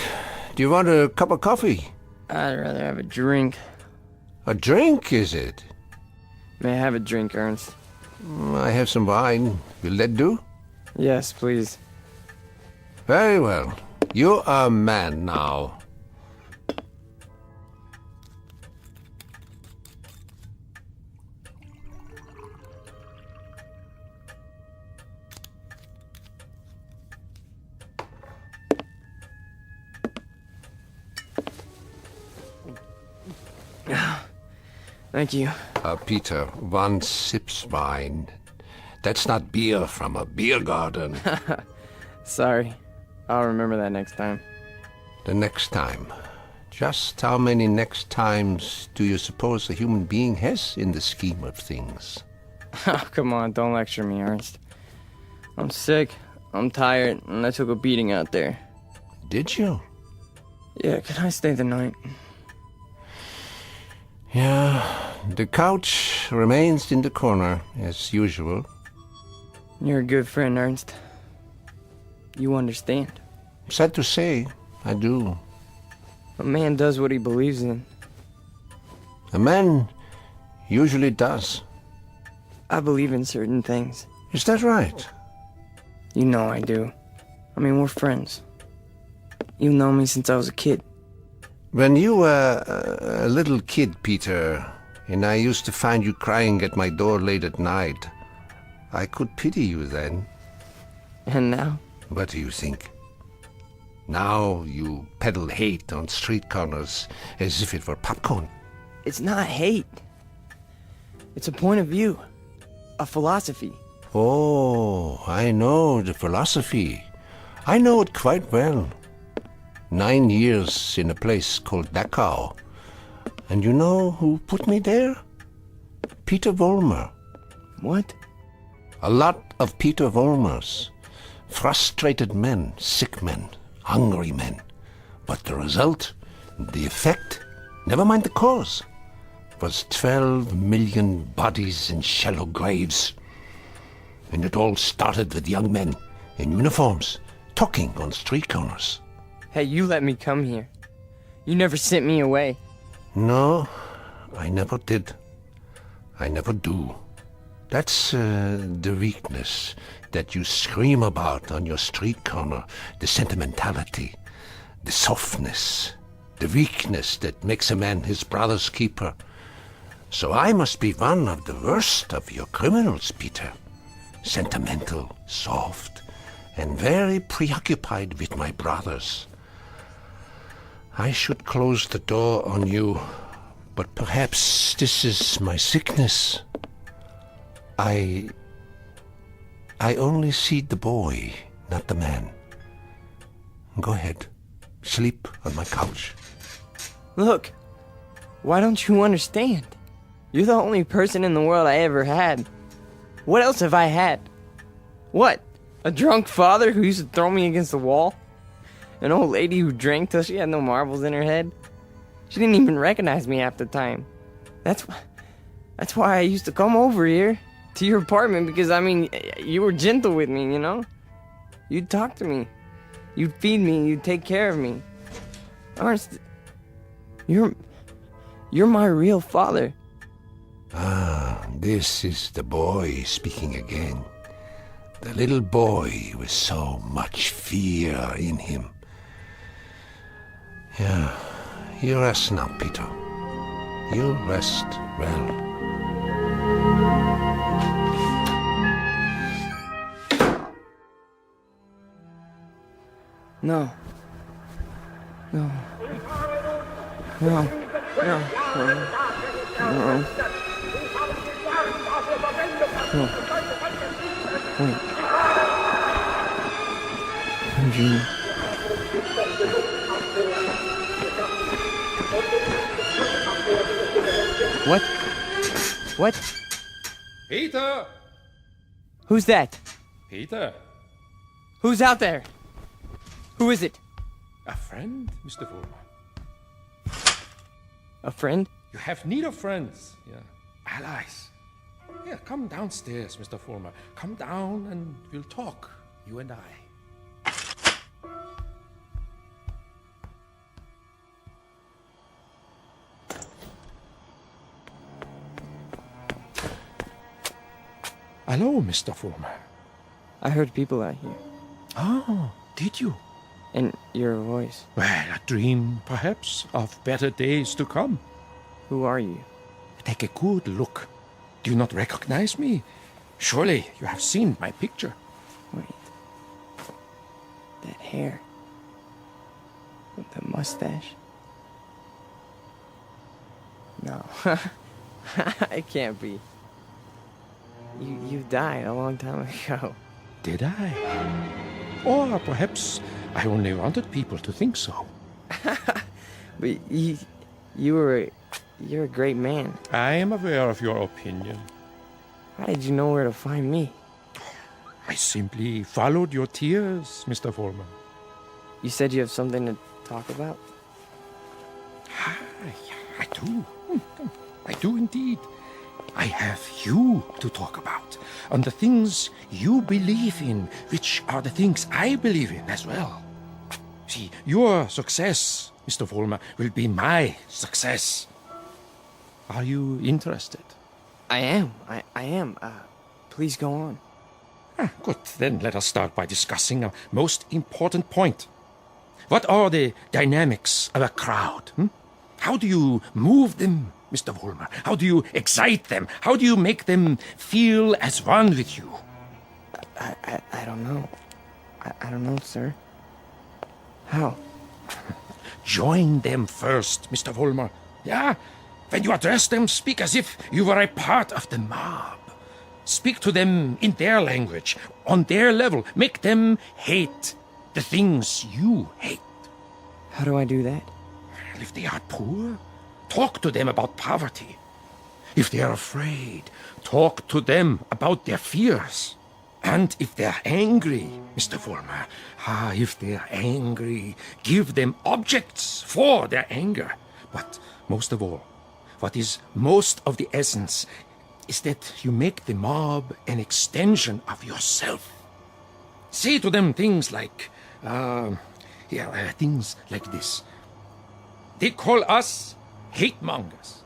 do you want a cup of coffee? I'd rather have a drink. A drink, is it? May I have a drink, Ernst? I have some wine. Will that do? Yes, please. Very well. You are a man now. Thank you. Peter, one sips wine. That's not beer from a beer garden. Sorry. I'll remember that next time. The next time. Just how many next times do you suppose a human being has in the scheme of things? Oh, come on, don't lecture me, Ernst. I'm sick, I'm tired, and I took a beating out there. Did you? Yeah, can I stay the night? Yeah, the couch remains in the corner, as usual. You're a good friend, Ernst. You understand. Sad to say, I do. A man does what he believes in. A man usually does. I believe in certain things. Is that right? You know I do. I mean, we're friends. You've known me since I was a kid. When you were a little kid, Peter, and I used to find you crying at my door late at night, I could pity you then. And now? What do you think? Now you peddle hate on street corners as if it were popcorn. It's not hate. It's a point of view. A philosophy. Oh, I know the philosophy. I know it quite well. 9 years in a place called Dachau. And you know who put me there? Peter Vollmer. What? A lot of Peter Vollmers. Frustrated men, sick men, hungry men. But the result, the effect, never mind the cause, was 12 million bodies in shallow graves. And it all started with young men in uniforms, talking on street corners. Hey, you let me come here. You never sent me away. No, I never did. I never do. That's the weakness that you scream about on your street corner, the sentimentality, the softness, the weakness that makes a man his brother's keeper. So I must be one of the worst of your criminals, Peter. Sentimental, soft, and very preoccupied with my brothers. I should close the door on you, but perhaps this is my sickness. I only see the boy, not the man. Go ahead. Sleep on my couch. Look, why don't you understand? You're the only person in the world I ever had. What else have I had? What? A drunk father who used to throw me against the wall? An old lady who drank till she had no marbles in her head? She didn't even recognize me half the time. That's why I used to come over here to your apartment, because, I mean, you were gentle with me, you know? You'd talk to me. You'd feed me, you'd take care of me. Ernst, you're my real father. Ah, this is the boy speaking again. The little boy with so much fear in him. Yeah, you rest now, Peter. You rest well. No. No. No. No. No. No. Wait. Eugene. What? What? Peter! Who's that? Peter? Who's out there? Who is it? A friend, Mr. Fulmer. A friend? You have need of friends, yeah. Allies. Yeah, come downstairs, Mr. Fulmer. Come down and we'll talk, you and I. Hello, Mr. Fulmer. I heard people out here. Oh, did you? And your voice. Well, a dream, perhaps, of better days to come. Who are you? Take a good look. Do you not recognize me? Surely you have seen my picture. Wait. That hair. With the mustache. No. It can't be. You died a long time ago. Did I? Or perhaps I only wanted people to think so. But you're a great man. I am aware of your opinion. How did you know where to find me? I simply followed your tears, Mr. Fulmer. You said you have something to talk about? I do. I do indeed. I have you to talk about, and the things you believe in, which are the things I believe in as well. See, your success, Mr. Fulmer, will be my success. Are you interested? I am. I am. Please go on. Good. Then let us start by discussing a most important point. What are the dynamics of a crowd? How do you move them, Mr. Fulmer? How do you excite them? How do you make them feel as one with you? I don't know. I don't know, sir. How? Join them first, Mr. Fulmer. Yeah? When you address them, speak as if you were a part of the mob. Speak to them in their language, on their level. Make them hate the things you hate. How do I do that? If they are poor, talk to them about poverty. If they are afraid, talk to them about their fears. And if they are angry, Mr. Fulmer, if they are angry, give them objects for their anger. But most of all, what is most of the essence is that you make the mob an extension of yourself. Say to them things like, things like this. They call us hate mongers.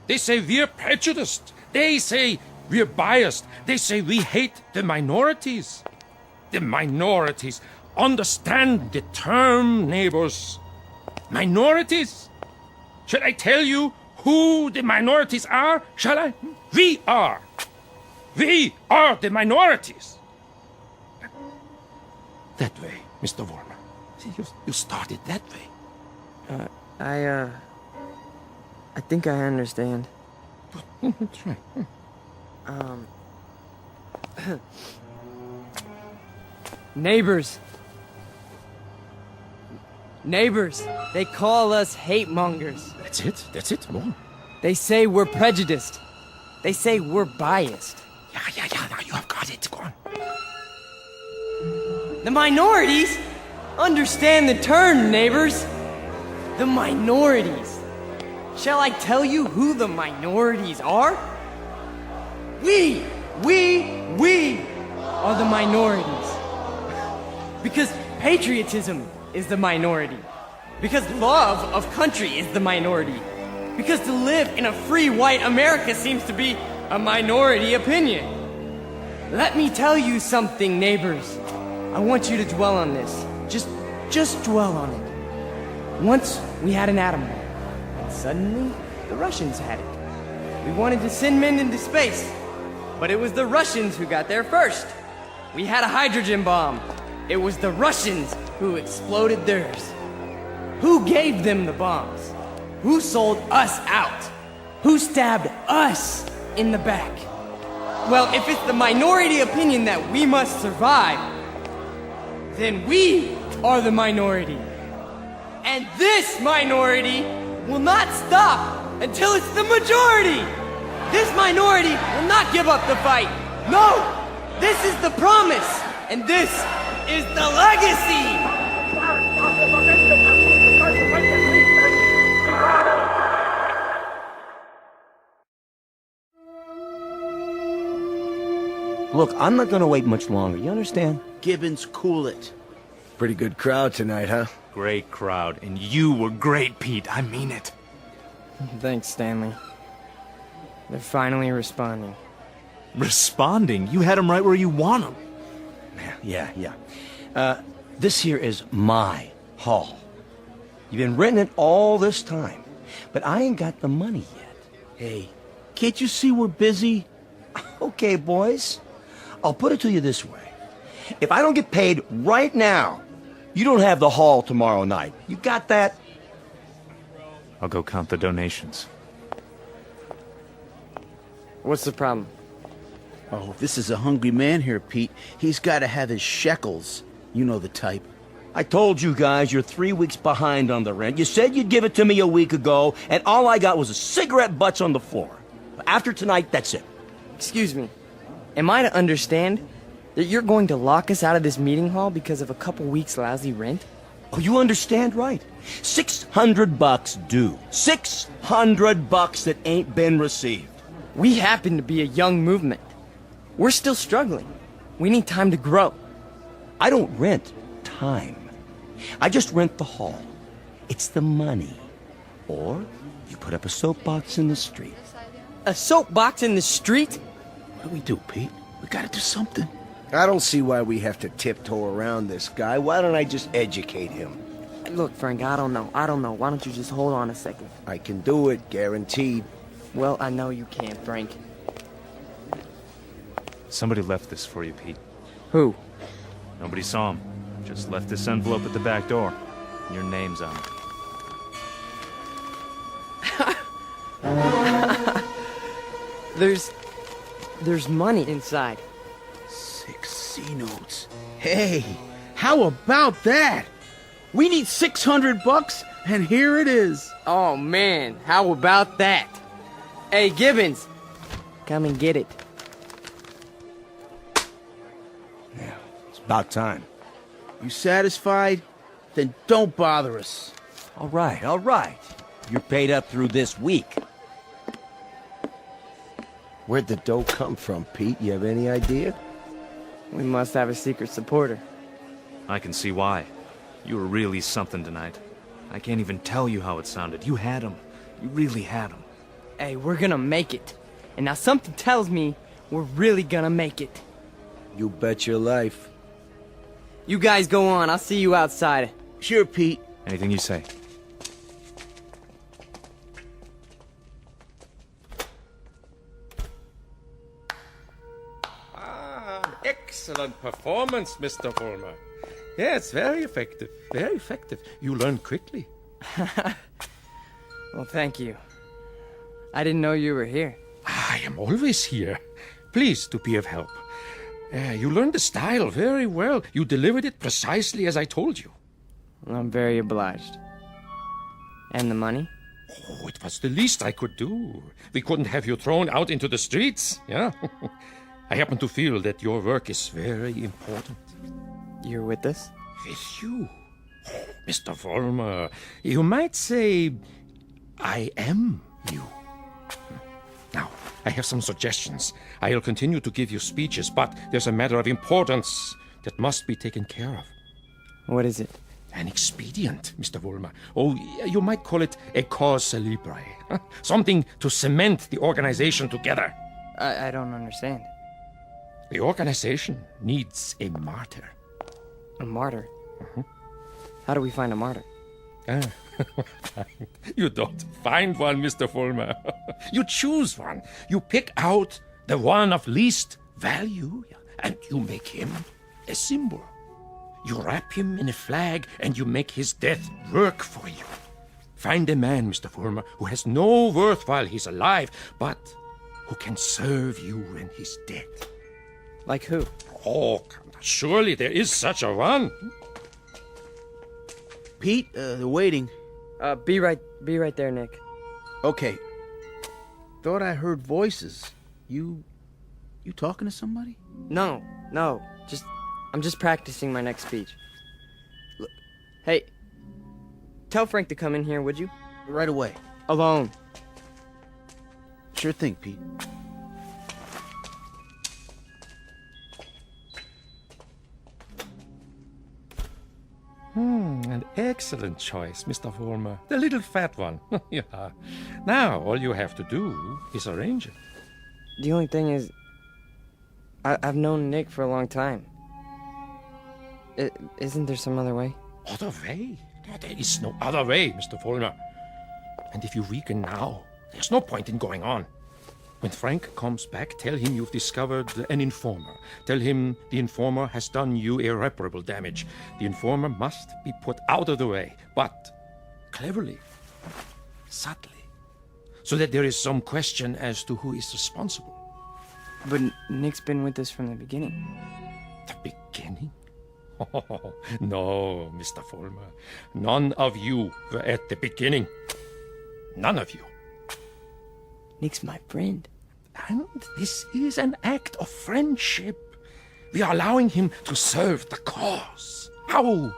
They say we're prejudiced. They say we're biased. They say we hate the minorities. The minorities. Understand the term, neighbors. Minorities. Shall I tell you who the minorities are? Shall I? We are. We are the minorities. That way, Mr. Fulmer. See, you started that way. I think I understand. That's right. Neighbors. Neighbors. They call us hate mongers. That's it, more. They say we're prejudiced. They say we're biased. Yeah, now you have got it. Go on. The minorities? Understand the term, neighbors. The minorities. Shall I tell you who the minorities are? We are the minorities. Because patriotism is the minority. Because love of country is the minority. Because to live in a free white America seems to be a minority opinion. Let me tell you something, neighbors. I want you to dwell on this. Just dwell on it. Once we had an atom bomb, and suddenly the Russians had it. We wanted to send men into space, but it was the Russians who got there first. We had a hydrogen bomb. It was the Russians who exploded theirs. Who gave them the bombs? Who sold us out? Who stabbed us in the back? Well, if it's the minority opinion that we must survive, then we are the minority. And this minority will not stop until it's the majority. This minority will not give up the fight. No, this is the promise, and this is the legacy. Look, I'm not gonna wait much longer, you understand? Gibbons, cool it. Pretty good crowd tonight, huh? Great crowd, and you were great, Pete. I mean it. Thanks, Stanley. They're finally responding. Responding? You had them right where you want them. Yeah. This here is my hall. You've been renting it all this time, but I ain't got the money yet. Hey, can't you see we're busy? Okay, boys. I'll put it to you this way. If I don't get paid right now, you don't have the hall tomorrow night. You got that? I'll go count the donations. What's the problem? Oh, this is a hungry man here, Pete. He's got to have his shekels. You know the type. I told you guys you're 3 weeks behind on the rent. You said you'd give it to me a week ago, and all I got was a cigarette butts on the floor. After tonight, that's it. Excuse me. Am I to understand that you're going to lock us out of this meeting hall because of a couple weeks' lousy rent? Oh, you understand right. $600 due. $600 that ain't been received. We happen to be a young movement. We're still struggling. We need time to grow. I don't rent time. I just rent the hall. It's the money. Or you put up a soapbox in the street. A soapbox in the street? What do we do, Pete? We gotta do something. I don't see why we have to tiptoe around this guy. Why don't I just educate him? Look, Frank, I don't know. Why don't you just hold on a second? I can do it, guaranteed. Well, I know you can, Frank. Somebody left this for you, Pete. Who? Nobody saw him. Just left this envelope at the back door. Your name's on it. There's money inside. 6 C-notes. Hey, how about that? We need $600, and here it is. Oh, man, how about that? Hey, Gibbons, come and get it. Yeah, it's about time. You satisfied? Then don't bother us. All right. You're paid up through this week. Where'd the dough come from, Pete? You have any idea? We must have a secret supporter. I can see why. You were really something tonight. I can't even tell you how it sounded. You had him. You really had him. Hey, we're gonna make it. And now something tells me we're really gonna make it. You bet your life. You guys go on. I'll see you outside. Sure, Pete. Anything you say. Excellent performance, Mr. Vollmer. Yes, very effective. Very effective. You learn quickly. Well, thank you. I didn't know you were here. I am always here. Pleased to be of help. You learned the style very well. You delivered it precisely as I told you. I'm very obliged. And the money? Oh, it was the least I could do. We couldn't have you thrown out into the streets, yeah? I happen to feel that your work is very important. You're with us? With you? Oh, Mr. Vollmer, you might say I am you. Now, I have some suggestions. I'll continue to give you speeches, but there's a matter of importance that must be taken care of. What is it? An expedient, Mr. Vollmer. Oh, you might call it a cause célèbre. Something to cement the organization together. I don't understand. The organization needs a martyr. A martyr? How do we find a martyr? You don't find one, Mr. Vollmer. You choose one. You pick out the one of least value, and you make him a symbol. You wrap him in a flag, and you make his death work for you. Find a man, Mr. Vollmer, who has no worth while he's alive, but who can serve you when he's dead. Like who? Oh, surely there is such a one. Pete, they're waiting. Be right there, Nick. Okay. Thought I heard voices. You talking to somebody? No. I'm just practicing my next speech. Look, hey, tell Frank to come in here, would you? Right away. Alone. Sure thing, Pete. An excellent choice, Mr. Vollmer. The little fat one. Yeah. Now, all you have to do is arrange it. The only thing is, I've known Nick for a long time. Isn't there some other way? Other way? There is no other way, Mr. Vollmer. And if you weaken now, there's no point in going on. When Frank comes back, tell him you've discovered an informer. Tell him the informer has done you irreparable damage. The informer must be put out of the way, but cleverly, subtly, so that there is some question as to who is responsible. But Nick's been with us from the beginning. The beginning? Oh, no, Mr. Vollmer. None of you were at the beginning. None of you. Nick's my friend. And this is an act of friendship. We are allowing him to serve the cause. How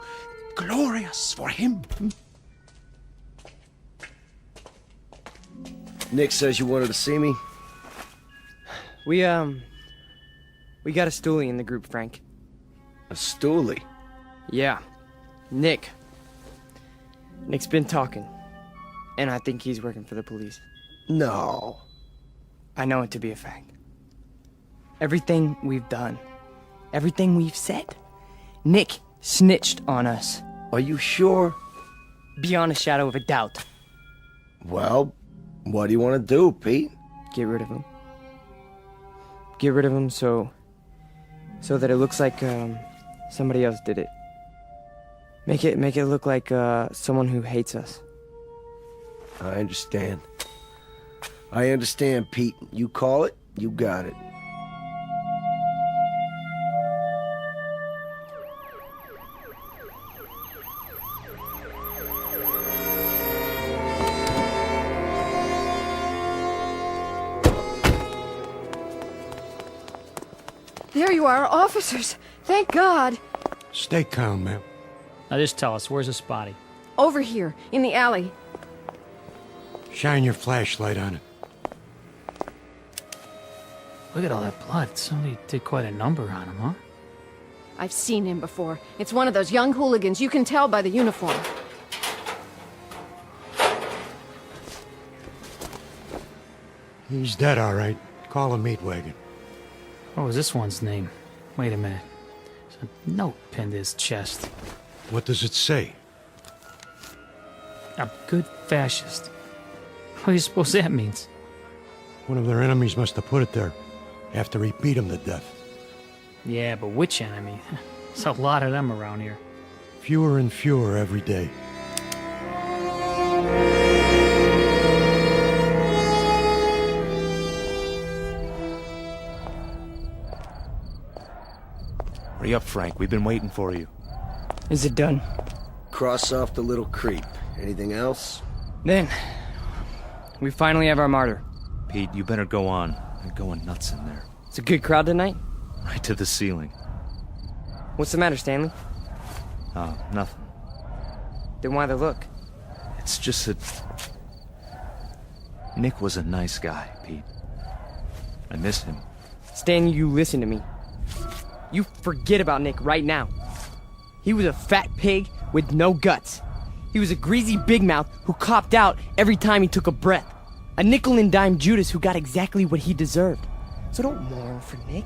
glorious for him. Nick says you wanted to see me. We got a stoolie in the group, Frank. A stoolie? Yeah. Nick's been talking. And I think he's working for the police. No. I know it to be a fact. Everything we've done, everything we've said, Nick snitched on us. Are you sure? Beyond a shadow of a doubt. Well, what do you want to do, Pete? Get rid of him. Get rid of him so that it looks like somebody else did it. Make it look like someone who hates us. I understand. I understand, Pete. You call it, you got it. There you are, officers. Thank God. Stay calm, ma'am. Now just tell us, where's this body? Over here, in the alley. Shine your flashlight on it. Look at all that blood. Somebody did quite a number on him, huh? I've seen him before. It's one of those young hooligans. You can tell by the uniform. He's dead, all right. Call a meat wagon. What was this one's name? Wait a minute. There's a note pinned to his chest. What does it say? A good fascist. What do you suppose that means? One of their enemies must have put it there after he beat him to death. Yeah, but which enemy? There's a lot of them around here. Fewer and fewer every day. Hurry up, Frank. We've been waiting for you. Is it done? Cross off the little creep. Anything else? Then, we finally have our martyr. Pete, you better go on. They're going nuts in there. It's a good crowd tonight? Right to the ceiling. What's the matter, Stanley? Oh, nothing. Then why the look? It's just that... Nick was a nice guy, Pete. I miss him. Stan, you listen to me. You forget about Nick right now. He was a fat pig with no guts. He was a greasy big mouth who copped out every time he took a breath. A nickel and dime Judas who got exactly what he deserved. So don't mourn for Nick.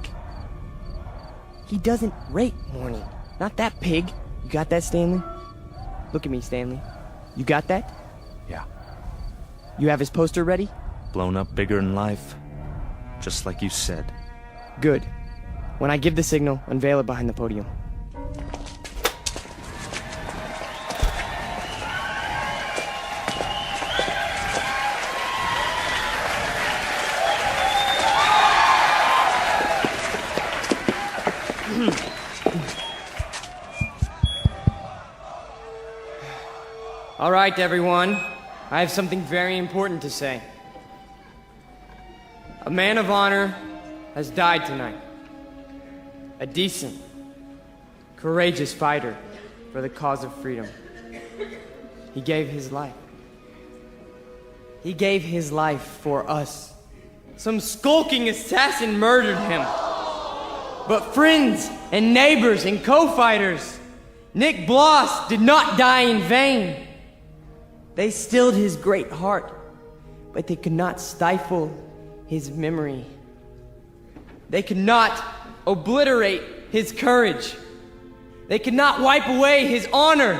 He doesn't rate mourning. Not that pig. You got that, Stanley? Look at me, Stanley. You got that? Yeah. You have his poster ready? Blown up bigger in life. Just like you said. Good. When I give the signal, unveil it behind the podium. All right, everyone. I have something very important to say. A man of honor has died tonight. A decent, courageous fighter for the cause of freedom. He gave his life. He gave his life for us. Some skulking assassin murdered him. But friends and neighbors and co-fighters, Nick Bloss did not die in vain. They stilled his great heart, but they could not stifle his memory. They could not obliterate his courage. They could not wipe away his honor.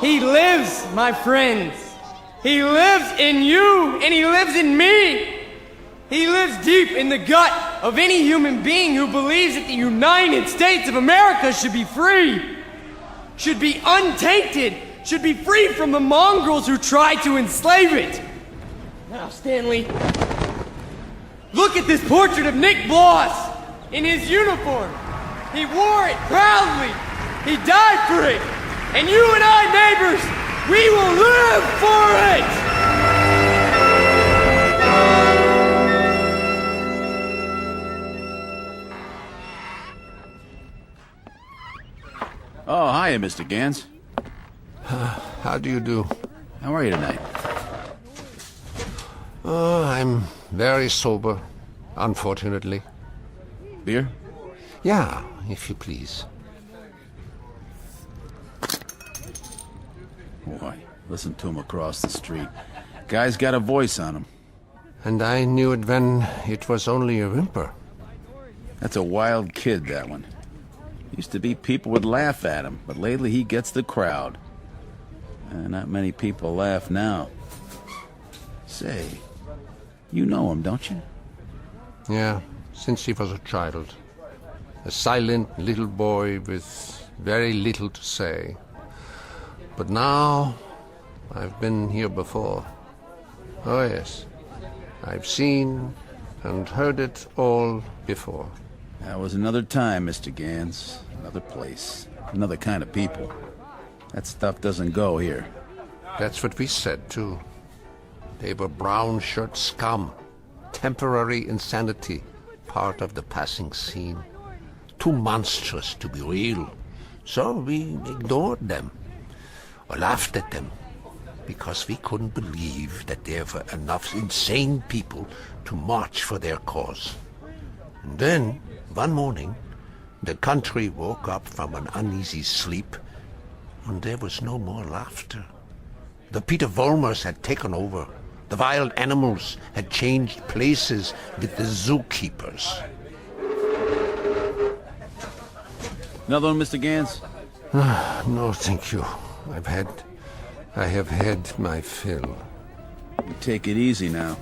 He lives, my friends. He lives in you, and he lives in me. He lives deep in the gut of any human being who believes that the United States of America should be free, should be untainted, should be free from the mongrels who try to enslave it. Now, Stanley, look at this portrait of Nick Bloss in his uniform. He wore it proudly. He died for it. And you and I, neighbors, we will live for it! Oh, hiya, Mr. Gans. How do you do? How are you tonight? Oh, I'm very sober, unfortunately. Beer? Yeah, if you please. Boy, listen to him across the street. Guy's got a voice on him. And I knew it when it was only a whimper. That's a wild kid, that one. Used to be people would laugh at him, but lately he gets the crowd. Not many people laugh now. Say, you know him, don't you? Yeah, since he was a child. A silent little boy with very little to say. But now, I've been here before. Oh yes, I've seen and heard it all before. That was another time, Mr. Gans. Another place. Another kind of people. That stuff doesn't go here. That's what we said, too. They were brown shirt scum. Temporary insanity. Part of the passing scene. Too monstrous to be real. So we ignored them. Or laughed at them. Because we couldn't believe that there were enough insane people to march for their cause. And then, one morning, the country woke up from an uneasy sleep, and there was no more laughter. The Peter Volmers had taken over. The wild animals had changed places with the zookeepers. Another one, Mr. Gans? No, thank you. I have had my fill. You take it easy now.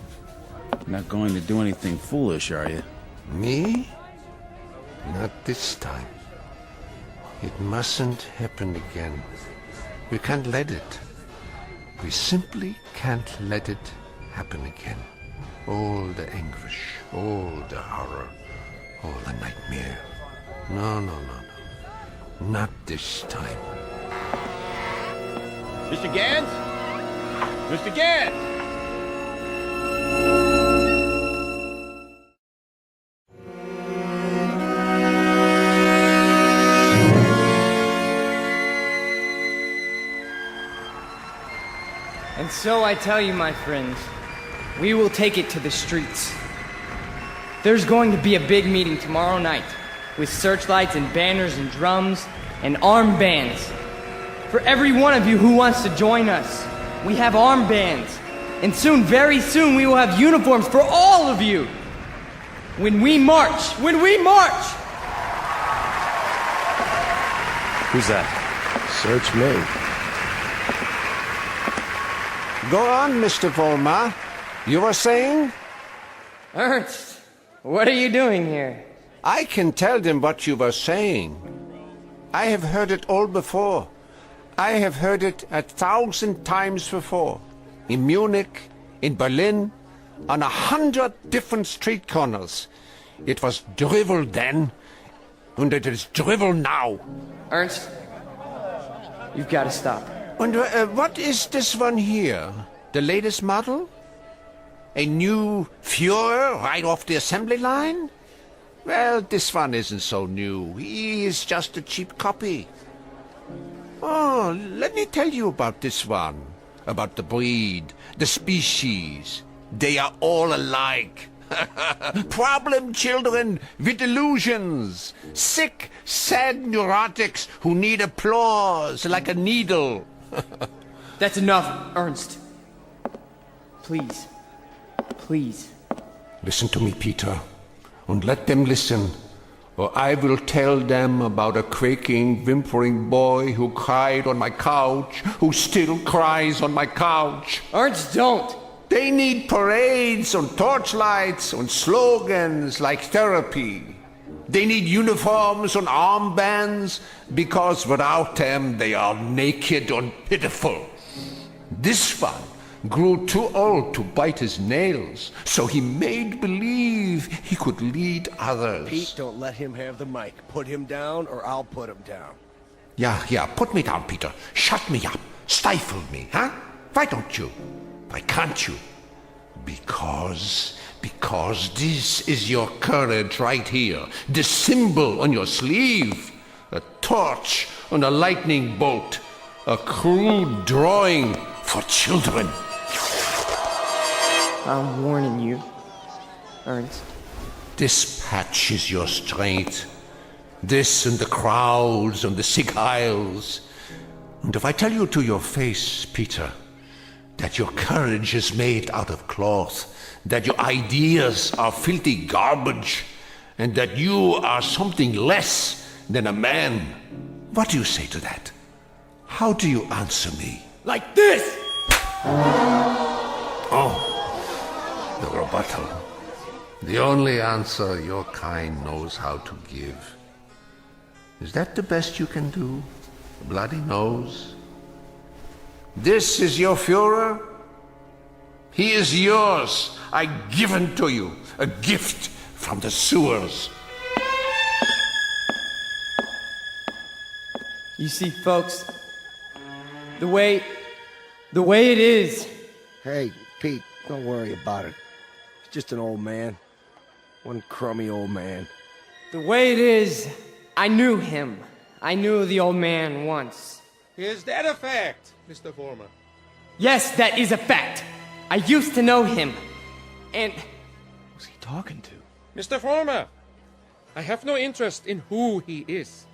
You're not going to do anything foolish, are you? Me? Not this time. It mustn't happen again. We can't let it. We simply can't let it happen again. All the anguish, all the horror, all the nightmare. No. Not this time. Mr. Gans? Mr. Gans! And so I tell you, my friends, we will take it to the streets. There's going to be a big meeting tomorrow night, with searchlights and banners and drums, and armbands. For every one of you who wants to join us, we have armbands. And soon, very soon, we will have uniforms for all of you. When we march! Who's that? Search me. Go on, Mr. Vollmer. You were saying? Ernst, what are you doing here? I can tell them what you were saying. I have heard it all before. I have heard it 1,000 times before. In Munich, in Berlin, on 100 different street corners. It was drivel then, and it is drivel now. Ernst, you've got to stop. And what is this one here? The latest model? A new Führer right off the assembly line? Well, this one isn't so new. He is just a cheap copy. Oh, let me tell you about this one. About the breed, the species. They are all alike. Problem children with illusions. Sick, sad neurotics who need applause like a needle. That's enough, Ernst. Please. Please. Listen to me, Peter, and let them listen, or I will tell them about a quaking, whimpering boy who cried on my couch, who still cries on my couch. Ernst, don't! They need parades and torchlights and slogans like therapy. They need uniforms and armbands, because without them they are naked and pitiful. This one grew too old to bite his nails, so he made believe he could lead others. Pete, don't let him have the mic. Put him down, or I'll put him down. Yeah, put me down, Peter. Shut me up. Stifle me, huh? Why don't you? Why can't you? Because this is your courage right here. The symbol on your sleeve. A torch and a lightning bolt. A crude drawing for children. I'm warning you, Ernst. This patch is your strength. This and the crowds and the sick aisles. And if I tell you to your face, Peter, that your courage is made out of cloth, that your ideas are filthy garbage, and that you are something less than a man, what do you say to that? How do you answer me? Like this! Oh, the rebuttal. The only answer your kind knows how to give. Is that the best you can do? A bloody nose? This is your Führer? He is yours. I give him to you. A gift from the sewers. You see, folks, the way it is. Hey, Pete, don't worry about it. He's just an old man. One crummy old man. The way it is, I knew him. I knew the old man once. Is that a fact, Mr. Vollmer? Yes, that is a fact. I used to know him. And... Who's he talking to? Mr. Vollmer, I have no interest in who he is.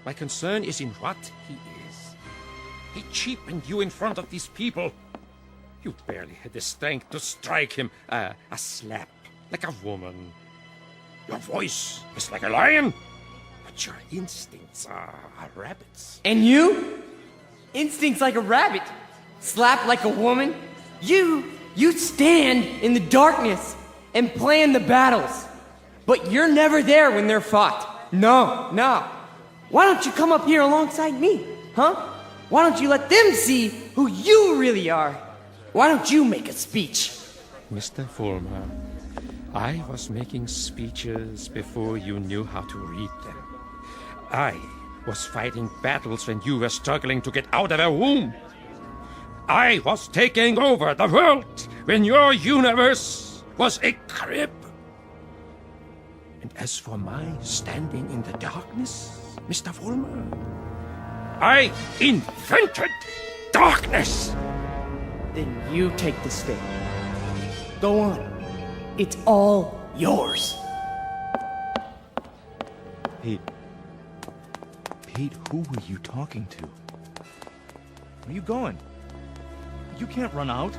My concern is in what he is. He cheapened you in front of these people. You barely had the strength to strike him a slap, like a woman. Your voice is like a lion, but your instincts are rabbits. And you? Instincts like a rabbit. Slap like a woman. You stand in the darkness and plan the battles. But you're never there when they're fought. No. Why don't you come up here alongside me, huh? Why don't you let them see who you really are? Why don't you make a speech? Mr. Vollmer, I was making speeches before you knew how to read them. I was fighting battles when you were struggling to get out of a womb. I was taking over the world when your universe was a crib. And as for my standing in the darkness, Mr. Vollmer, I invented darkness. Then you take the stick. Go on. It's all yours. Pete. Kate, who were you talking to? Where are you going? You can't run out.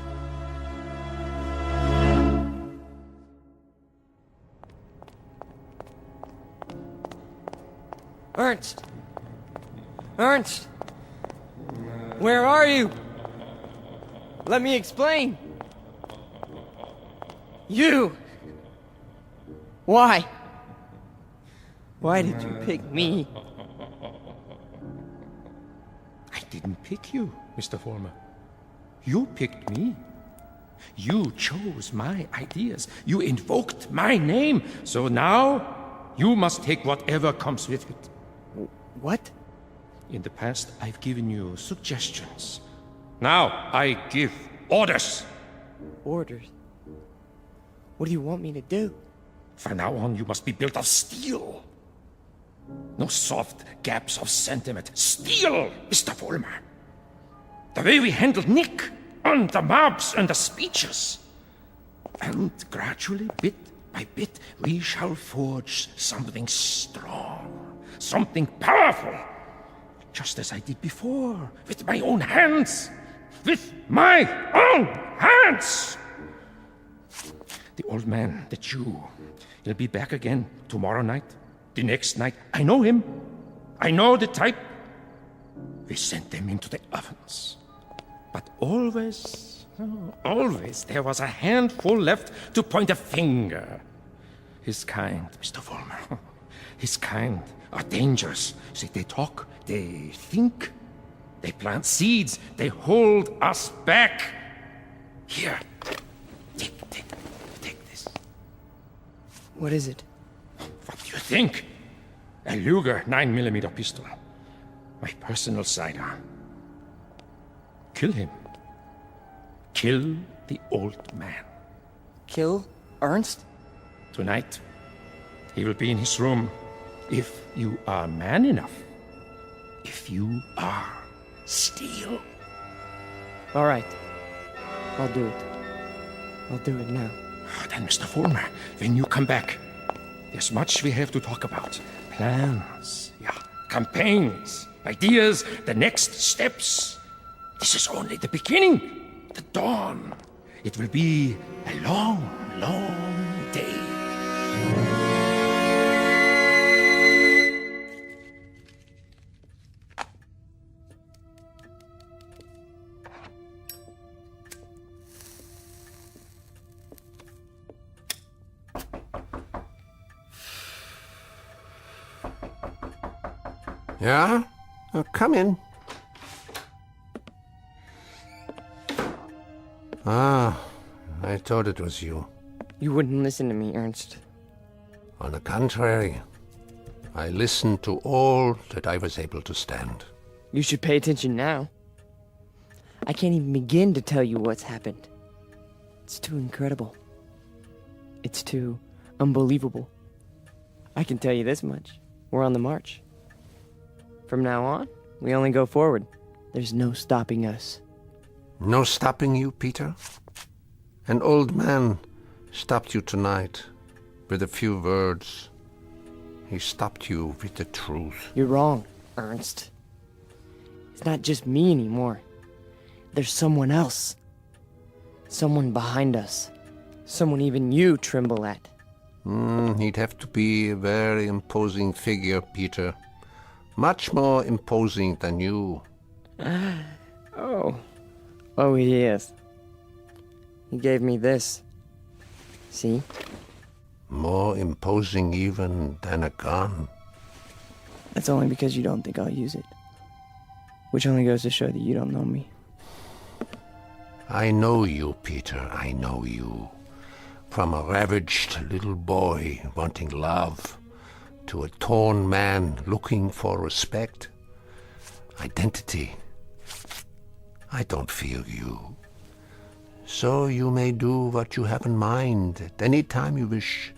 Ernst! Ernst! Where are you? Let me explain. You! Why? Why did you pick me? I didn't pick you, Mr. Former. You picked me. You chose my ideas. You invoked my name. So now, you must take whatever comes with it. What? In the past, I've given you suggestions. Now, I give orders. Orders? What do you want me to do? From now on, you must be built of steel. No soft gaps of sentiment. Steel, Mr. Vollmer. The way we handled Nick, and the mobs, and the speeches. And gradually, bit by bit, we shall forge something strong, something powerful. Just as I did before, with my own hands. With my own hands! The old man, the Jew, he'll be back again tomorrow night, the next night. I know him. I know the type. We sent them into the ovens. But always, always, there was a handful left to point a finger. His kind, Mr. Vollmer, his kind are dangerous. See, they talk, they think, they plant seeds, they hold us back. Here, take this. What is it? What do you think? A Luger 9mm pistol. My personal sidearm. Kill him. Kill the old man. Kill Ernst? Tonight, he will be in his room. If you are man enough. If you are steel. All right. I'll do it. I'll do it now. Then, Mr. Vollmer, when you come back, there's much we have to talk about. Plans, campaigns, ideas, the next steps. This is only the beginning, the dawn. It will be a long, long day. Yeah? Come in. Ah, I thought it was you. You wouldn't listen to me, Ernst. On the contrary, I listened to all that I was able to stand. You should pay attention now. I can't even begin to tell you what's happened. It's too incredible. It's too unbelievable. I can tell you this much. We're on the march. From now on, we only go forward. There's no stopping us. No stopping you, Peter? An old man stopped you tonight with a few words. He stopped you with the truth. You're wrong, Ernst. It's not just me anymore. There's someone else. Someone behind us. Someone even you tremble at. He'd have to be a very imposing figure, Peter. Much more imposing than you. Oh, he is. He gave me this. See? More imposing even than a gun. That's only because you don't think I'll use it. Which only goes to show that you don't know me. I know you, Peter, I know you. From a ravaged little boy wanting love to a torn man looking for respect, identity. I don't fear you. So you may do what you have in mind at any time you wish.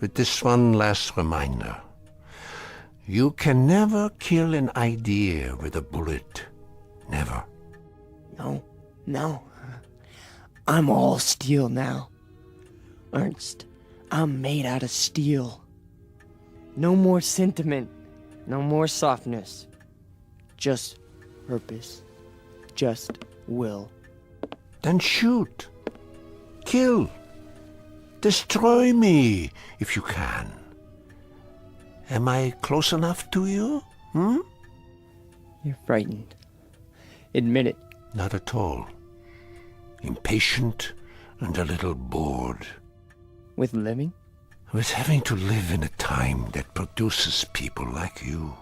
With this one last reminder. You can never kill an idea with a bullet. Never. No. I'm all steel now. Ernst, I'm made out of steel. No more sentiment. No more softness. Just purpose. Just will. Then shoot. Kill. Destroy me, if you can. Am I close enough to you? You're frightened. Admit it. Not at all. Impatient and a little bored. With living? With having to live in a time that produces people like you.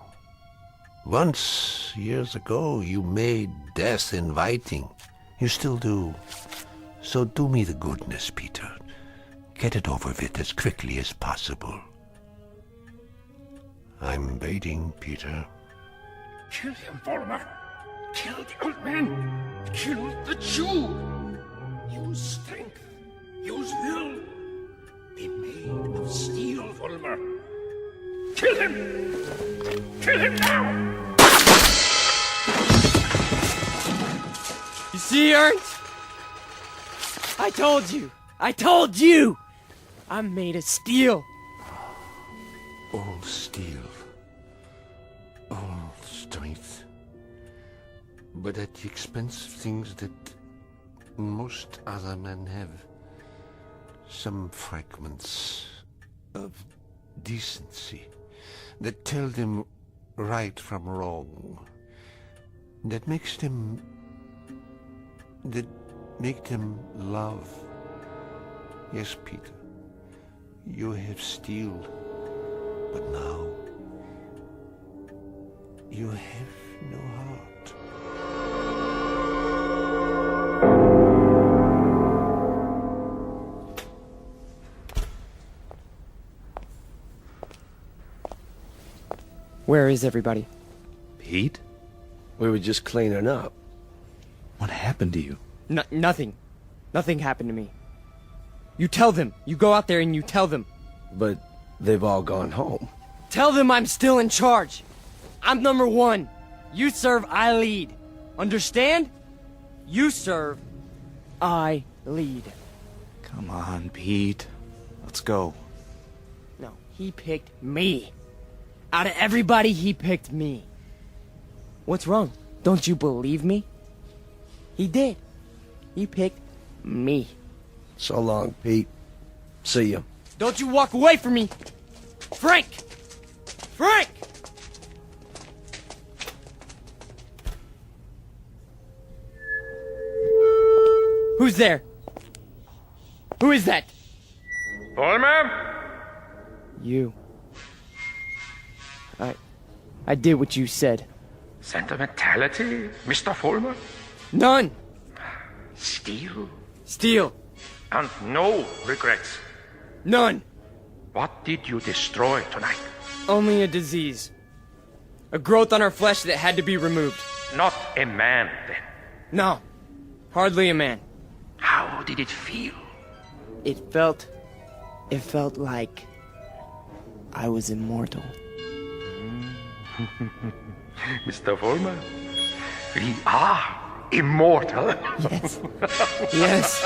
Once, years ago, you made death inviting. You still do. So do me the goodness, Peter. Get it over with as quickly as possible. I'm waiting, Peter. Kill him, Vollmer. Kill the old man. Kill the Jew. Use strength. Use will. Be made of steel, Vollmer. Kill him! Kill him now! You see, Ernst? I told you! I told you! I'm made of steel. All steel. All strength. But at the expense of things that most other men have. Some fragments of decency that tell them right from wrong. That make them love. Yes, Peter, you have steel, but now you have no heart. Where is everybody? Pete? We were just cleaning up. What happened to you? Nothing. Nothing happened to me. You tell them. You go out there and you tell them. But they've all gone home. Tell them I'm still in charge. I'm number one. You serve, I lead. Understand? You serve, I lead. Come on, Pete. Let's go. No, he picked me. Out of everybody, he picked me. What's wrong? Don't you believe me? He did. He picked me. So long, Pete. See ya. Don't you walk away from me! Frank! Frank! Who's there? Who is that? Vollmer? You. I did what you said. Sentimentality, Mr. Vollmer? None! Steel? Steel. And no regrets? None! What did you destroy tonight? Only a disease. A growth on our flesh that had to be removed. Not a man, then? No. Hardly a man. How did it feel? It felt like I was immortal. Mr. Vollmer, we are immortal. Yes. Yes.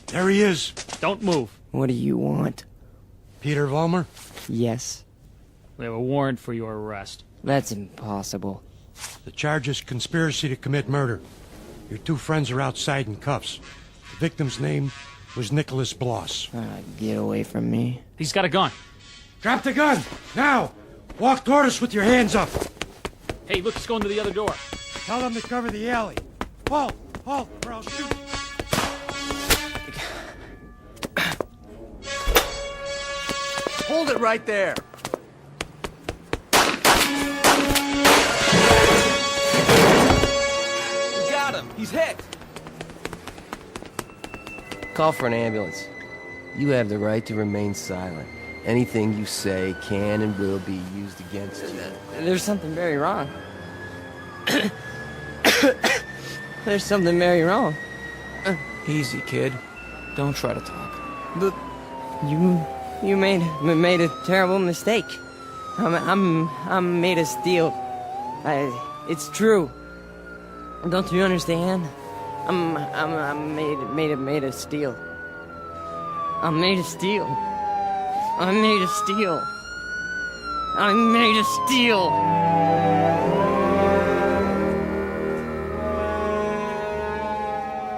There he is. Don't move. What do you want? Peter Vollmer? Yes. We have a warrant for your arrest. That's impossible. The charge is conspiracy to commit murder. Your two friends are outside in cuffs. The victim's name was Nicholas Bloss. Get away from me. He's got a gun. Drop the gun! Now! Walk toward us with your hands up! Hey, look, he's going to the other door. Tell them to cover the alley. Halt! Halt, or I'll shoot! Hold it right there! We got him! He's hit! Call for an ambulance. You have the right to remain silent. Anything you say can and will be used against you. There's something very wrong. There's something very wrong. Easy, kid. Don't try to talk. You made a terrible mistake. I'm made of steel. It's true. Don't you understand? I'm made of steel. I'm made of steel. I'm made of steel. I'm made of steel.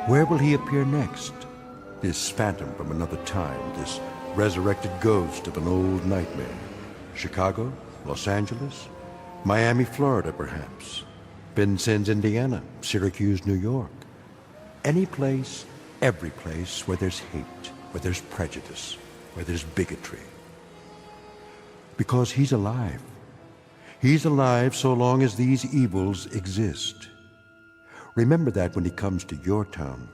Where will he appear next? This phantom from another time, this resurrected ghost of an old nightmare. Chicago? Los Angeles? Miami, Florida, perhaps. Vincennes, Indiana. Syracuse, New York. Any place, every place where there's hate, where there's prejudice, where there's bigotry. Because he's alive. He's alive so long as these evils exist. Remember that when he comes to your town.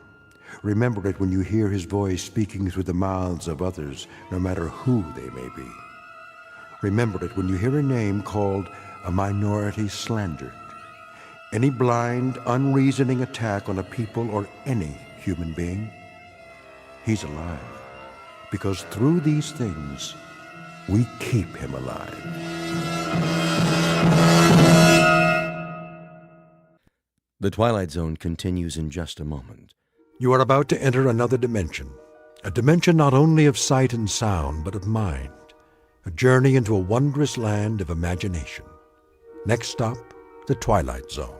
Remember it when you hear his voice speaking through the mouths of others, no matter who they may be. Remember it when you hear a name called a minority slandered. Any blind, unreasoning attack on a people or any human being. He's alive. Because through these things, we keep him alive. The Twilight Zone continues in just a moment. You are about to enter another dimension. A dimension not only of sight and sound, but of mind. A journey into a wondrous land of imagination. Next stop, the Twilight Zone.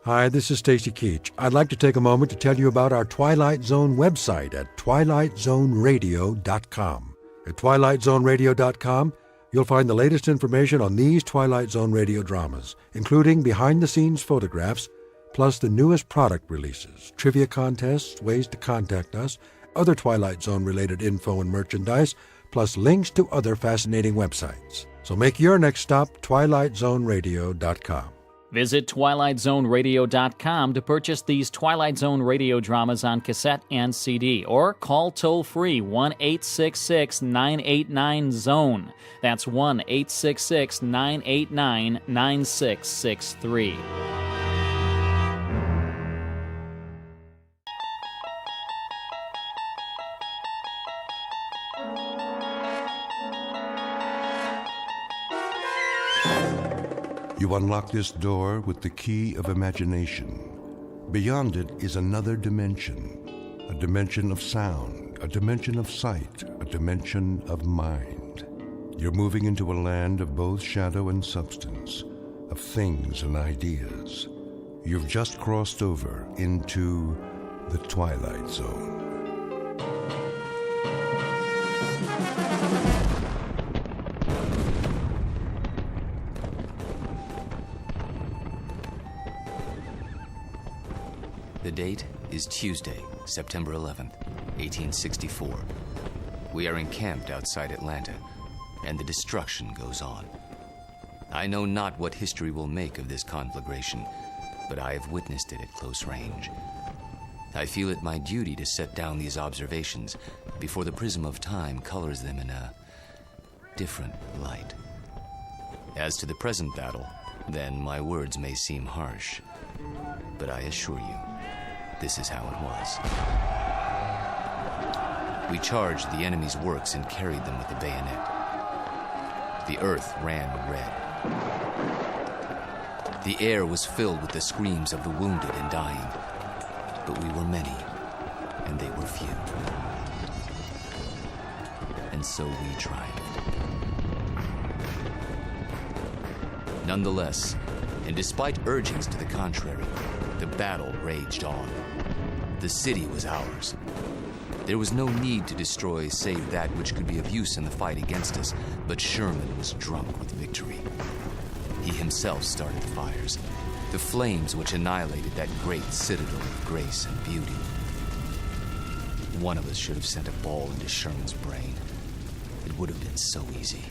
Hi, this is Stacy Keach. I'd like to take a moment to tell you about our Twilight Zone website at twilightzoneradio.com. At twilightzoneradio.com, you'll find the latest information on these Twilight Zone radio dramas, including behind-the-scenes photographs, plus the newest product releases, trivia contests, ways to contact us, other Twilight Zone-related info and merchandise, plus links to other fascinating websites. So make your next stop twilightzoneradio.com. Visit twilightzoneradio.com to purchase these Twilight Zone radio dramas on cassette and CD, or call toll-free 1-866-989-ZONE. That's 1-866-989-9663. You unlock this door with the key of imagination. Beyond it is another dimension, a dimension of sound, a dimension of sight, a dimension of mind. You're moving into a land of both shadow and substance, of things and ideas. You've just crossed over into the Twilight Zone. The date is Tuesday, September 11th, 1864. We are encamped outside Atlanta, and the destruction goes on. I know not what history will make of this conflagration, but I have witnessed it at close range. I feel it my duty to set down these observations before the prism of time colors them in a different light. As to the present battle, then my words may seem harsh, but I assure you, this is how it was. We charged the enemy's works and carried them with the bayonet. The earth ran red. The air was filled with the screams of the wounded and dying. But we were many, and they were few. And so we triumphed. Nonetheless, and despite urgings to the contrary, the battle raged on. The city was ours. There was no need to destroy save that which could be of use in the fight against us, but Sherman was drunk with victory. He himself started fires, the flames which annihilated that great citadel of grace and beauty. One of us should have sent a ball into Sherman's brain. It would have been so easy.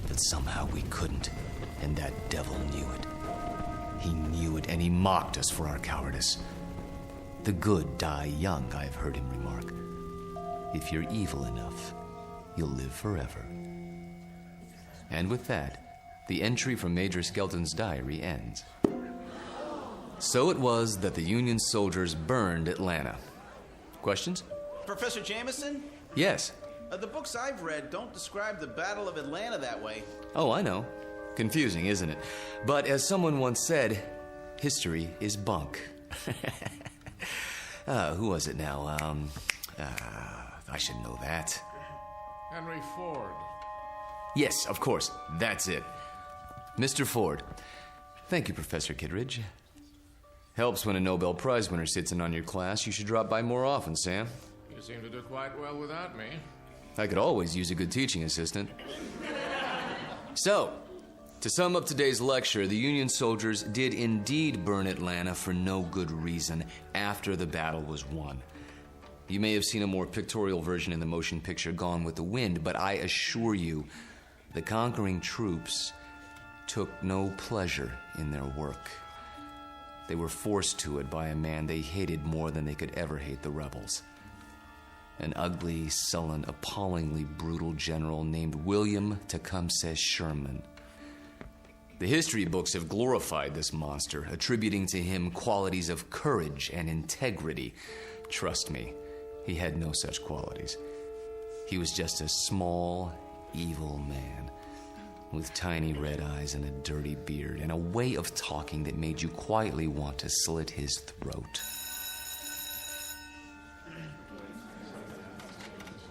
But somehow we couldn't, and that devil knew it. He knew it, and he mocked us for our cowardice. The good die young, I've heard him remark. If you're evil enough, you'll live forever. And with that, the entry from Major Skelton's diary ends. So it was that the Union soldiers burned Atlanta. Questions? Professor Jameson? Yes. The books I've read don't describe the Battle of Atlanta that way. Oh, I know. Confusing, isn't it? But as someone once said, history is bunk. Who was it now? I should know that. Henry Ford. Yes, of course. That's it. Mr. Ford. Thank you, Professor Kittredge. Helps when a Nobel Prize winner sits in on your class. You should drop by more often, Sam. You seem to do quite well without me. I could always use a good teaching assistant. So, to sum up today's lecture, the Union soldiers did indeed burn Atlanta for no good reason after the battle was won. You may have seen a more pictorial version in the motion picture Gone with the Wind, but I assure you, the conquering troops took no pleasure in their work. They were forced to it by a man they hated more than they could ever hate the rebels. An ugly, sullen, appallingly brutal general named William Tecumseh Sherman. The history books have glorified this monster, attributing to him qualities of courage and integrity. Trust me, he had no such qualities. He was just a small, evil man with tiny red eyes and a dirty beard and a way of talking that made you quietly want to slit his throat.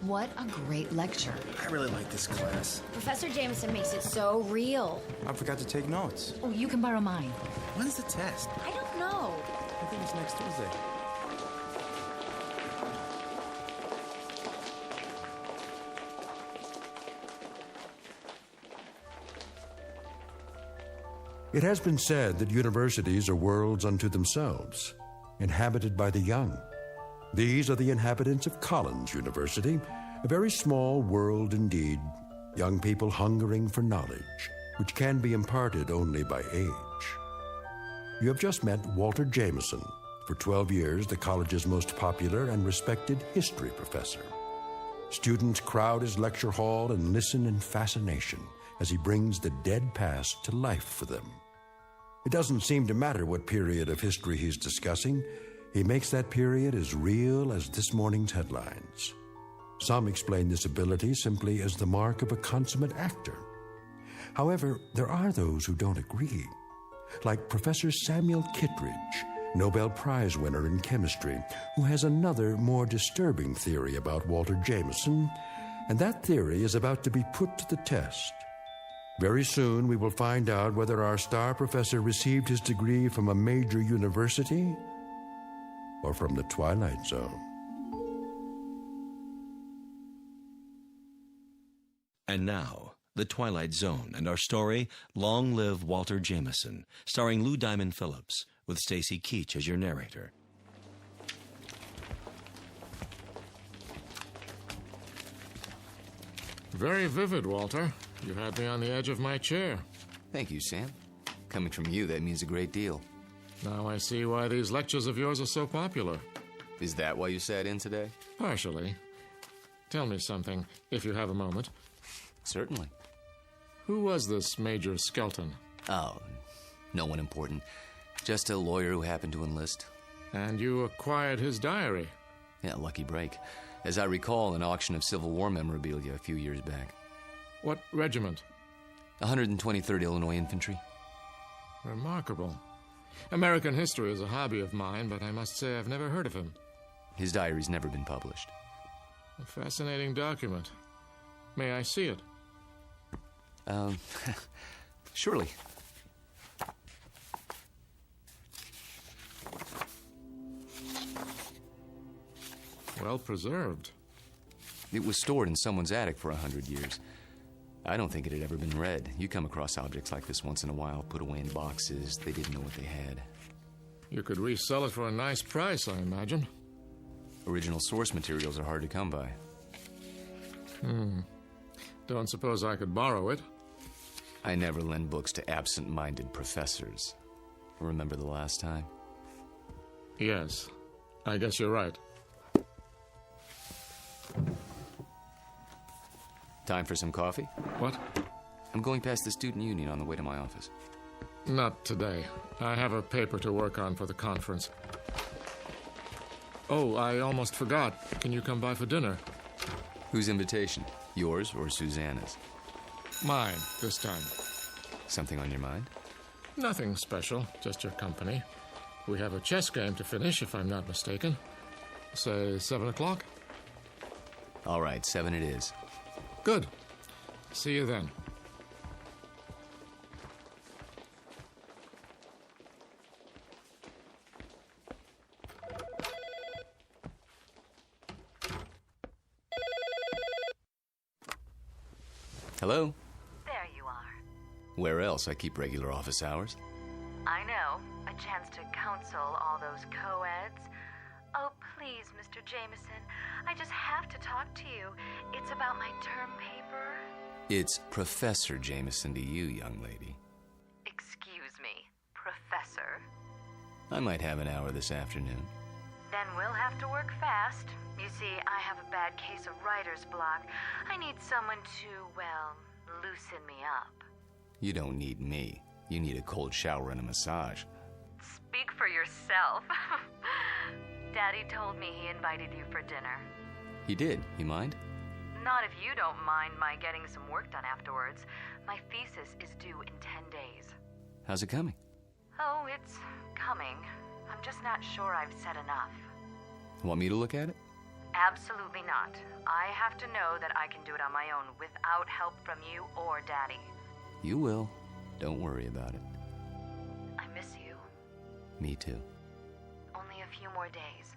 What a great lecture. I really like this class. Professor Jameson makes it so real. I forgot to take notes. Oh, you can borrow mine. When's the test? I don't know. I think it's next Tuesday. It has been said that universities are worlds unto themselves, inhabited by the young. These are the inhabitants of Collins University, a very small world indeed, young people hungering for knowledge, which can be imparted only by age. You have just met Walter Jameson, for 12 years the college's most popular and respected history professor. Students crowd his lecture hall and listen in fascination as he brings the dead past to life for them. It doesn't seem to matter what period of history he's discussing. He makes that period as real as this morning's headlines. Some explain this ability simply as the mark of a consummate actor. However, there are those who don't agree, like Professor Samuel Kittredge, Nobel Prize winner in chemistry, who has another, more disturbing theory about Walter Jameson, and that theory is about to be put to the test. Very soon we will find out whether our star professor received his degree from a major university or from the Twilight Zone. And now, The Twilight Zone and our story, Long Live Walter Jameson, starring Lou Diamond Phillips, with Stacy Keach as your narrator. Very vivid, Walter. You had me on the edge of my chair. Thank you, Sam. Coming from you, that means a great deal. Now I see why these lectures of yours are so popular. Is that why you sat in today? Partially. Tell me something, if you have a moment. Certainly. Who was this Major Skelton? Oh, no one important. Just a lawyer who happened to enlist. And you acquired his diary? Yeah, lucky break. As I recall, an auction of Civil War memorabilia a few years back. What regiment? 123rd Illinois Infantry. Remarkable. American history is a hobby of mine, but I must say I've never heard of him. His diary's never been published. A fascinating document. May I see it? Surely. Well preserved. It was stored in someone's attic for 100 years. I don't think it had ever been read. You come across objects like this once in a while, put away in boxes. They didn't know what they had. You could resell it for a nice price, I imagine. Original source materials are hard to come by. Don't suppose I could borrow it? I never lend books to absent-minded professors. Remember the last time? Yes. I guess you're right. Time for some coffee? What? I'm going past the student union on the way to my office. Not today. I have a paper to work on for the conference. Oh, I almost forgot. Can you come by for dinner? Whose invitation? Yours or Susanna's? Mine, this time. Something on your mind? Nothing special, just your company. We have a chess game to finish, if I'm not mistaken. Say 7 o'clock? All right, 7 it is. Good. See you then. Hello? There you are. Where else? I keep regular office hours. I know. A chance to counsel all those co-eds. Oh, please, Mr. Jameson. I just have to talk to you. It's about my term paper. It's Professor Jameson to you, young lady. Excuse me, Professor. I might have an hour this afternoon. Then we'll have to work fast. You see, I have a bad case of writer's block. I need someone to, well, loosen me up. You don't need me. You need a cold shower and a massage. Speak for yourself. Daddy told me he invited you for dinner. He did. You mind? Not if you don't mind my getting some work done afterwards. My thesis is due in 10 days. How's it coming? Oh, it's coming. I'm just not sure I've said enough. Want me to look at it? Absolutely not. I have to know that I can do it on my own without help from you or Daddy. You will. Don't worry about it. I miss you. Me too. Only a few more days.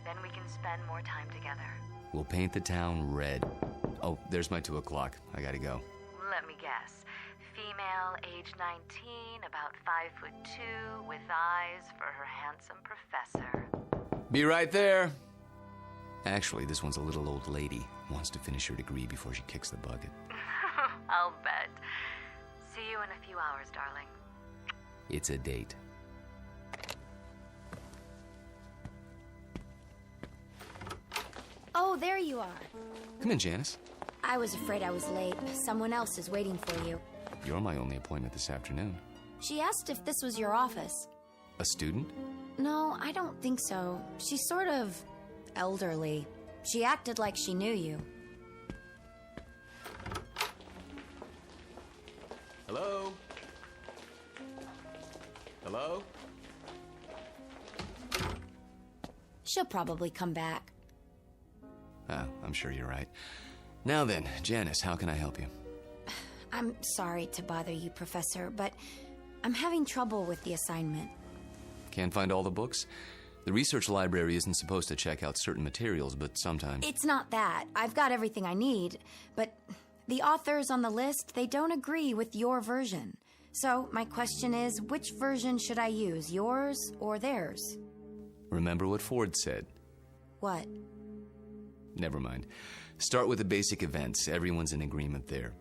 Then we can spend more time together. We'll paint the town red. Oh, there's my 2 o'clock. I gotta go. Let me guess. Female, age 19, about 5'2", with eyes for her handsome professor. Be right there. Actually, this one's a little old lady. Wants to finish her degree before she kicks the bucket. I'll bet. See you in a few hours, darling. It's a date. Oh, there you are. Come in, Janice. I was afraid I was late. Someone else is waiting for you. You're my only appointment this afternoon. She asked if this was your office. A student? No, I don't think so. She's sort of elderly. She acted like she knew you. Hello? Hello? She'll probably come back. Oh, I'm sure you're right. Now then, Janice, how can I help you? I'm sorry to bother you, Professor, but I'm having trouble with the assignment. Can't find all the books? The research library isn't supposed to check out certain materials, but sometimes... It's not that. I've got everything I need, but the authors on the list, they don't agree with your version. So my question is, which version should I use, yours or theirs? Remember what Ford said. What? Never mind. Start with the basic events. Everyone's in agreement there.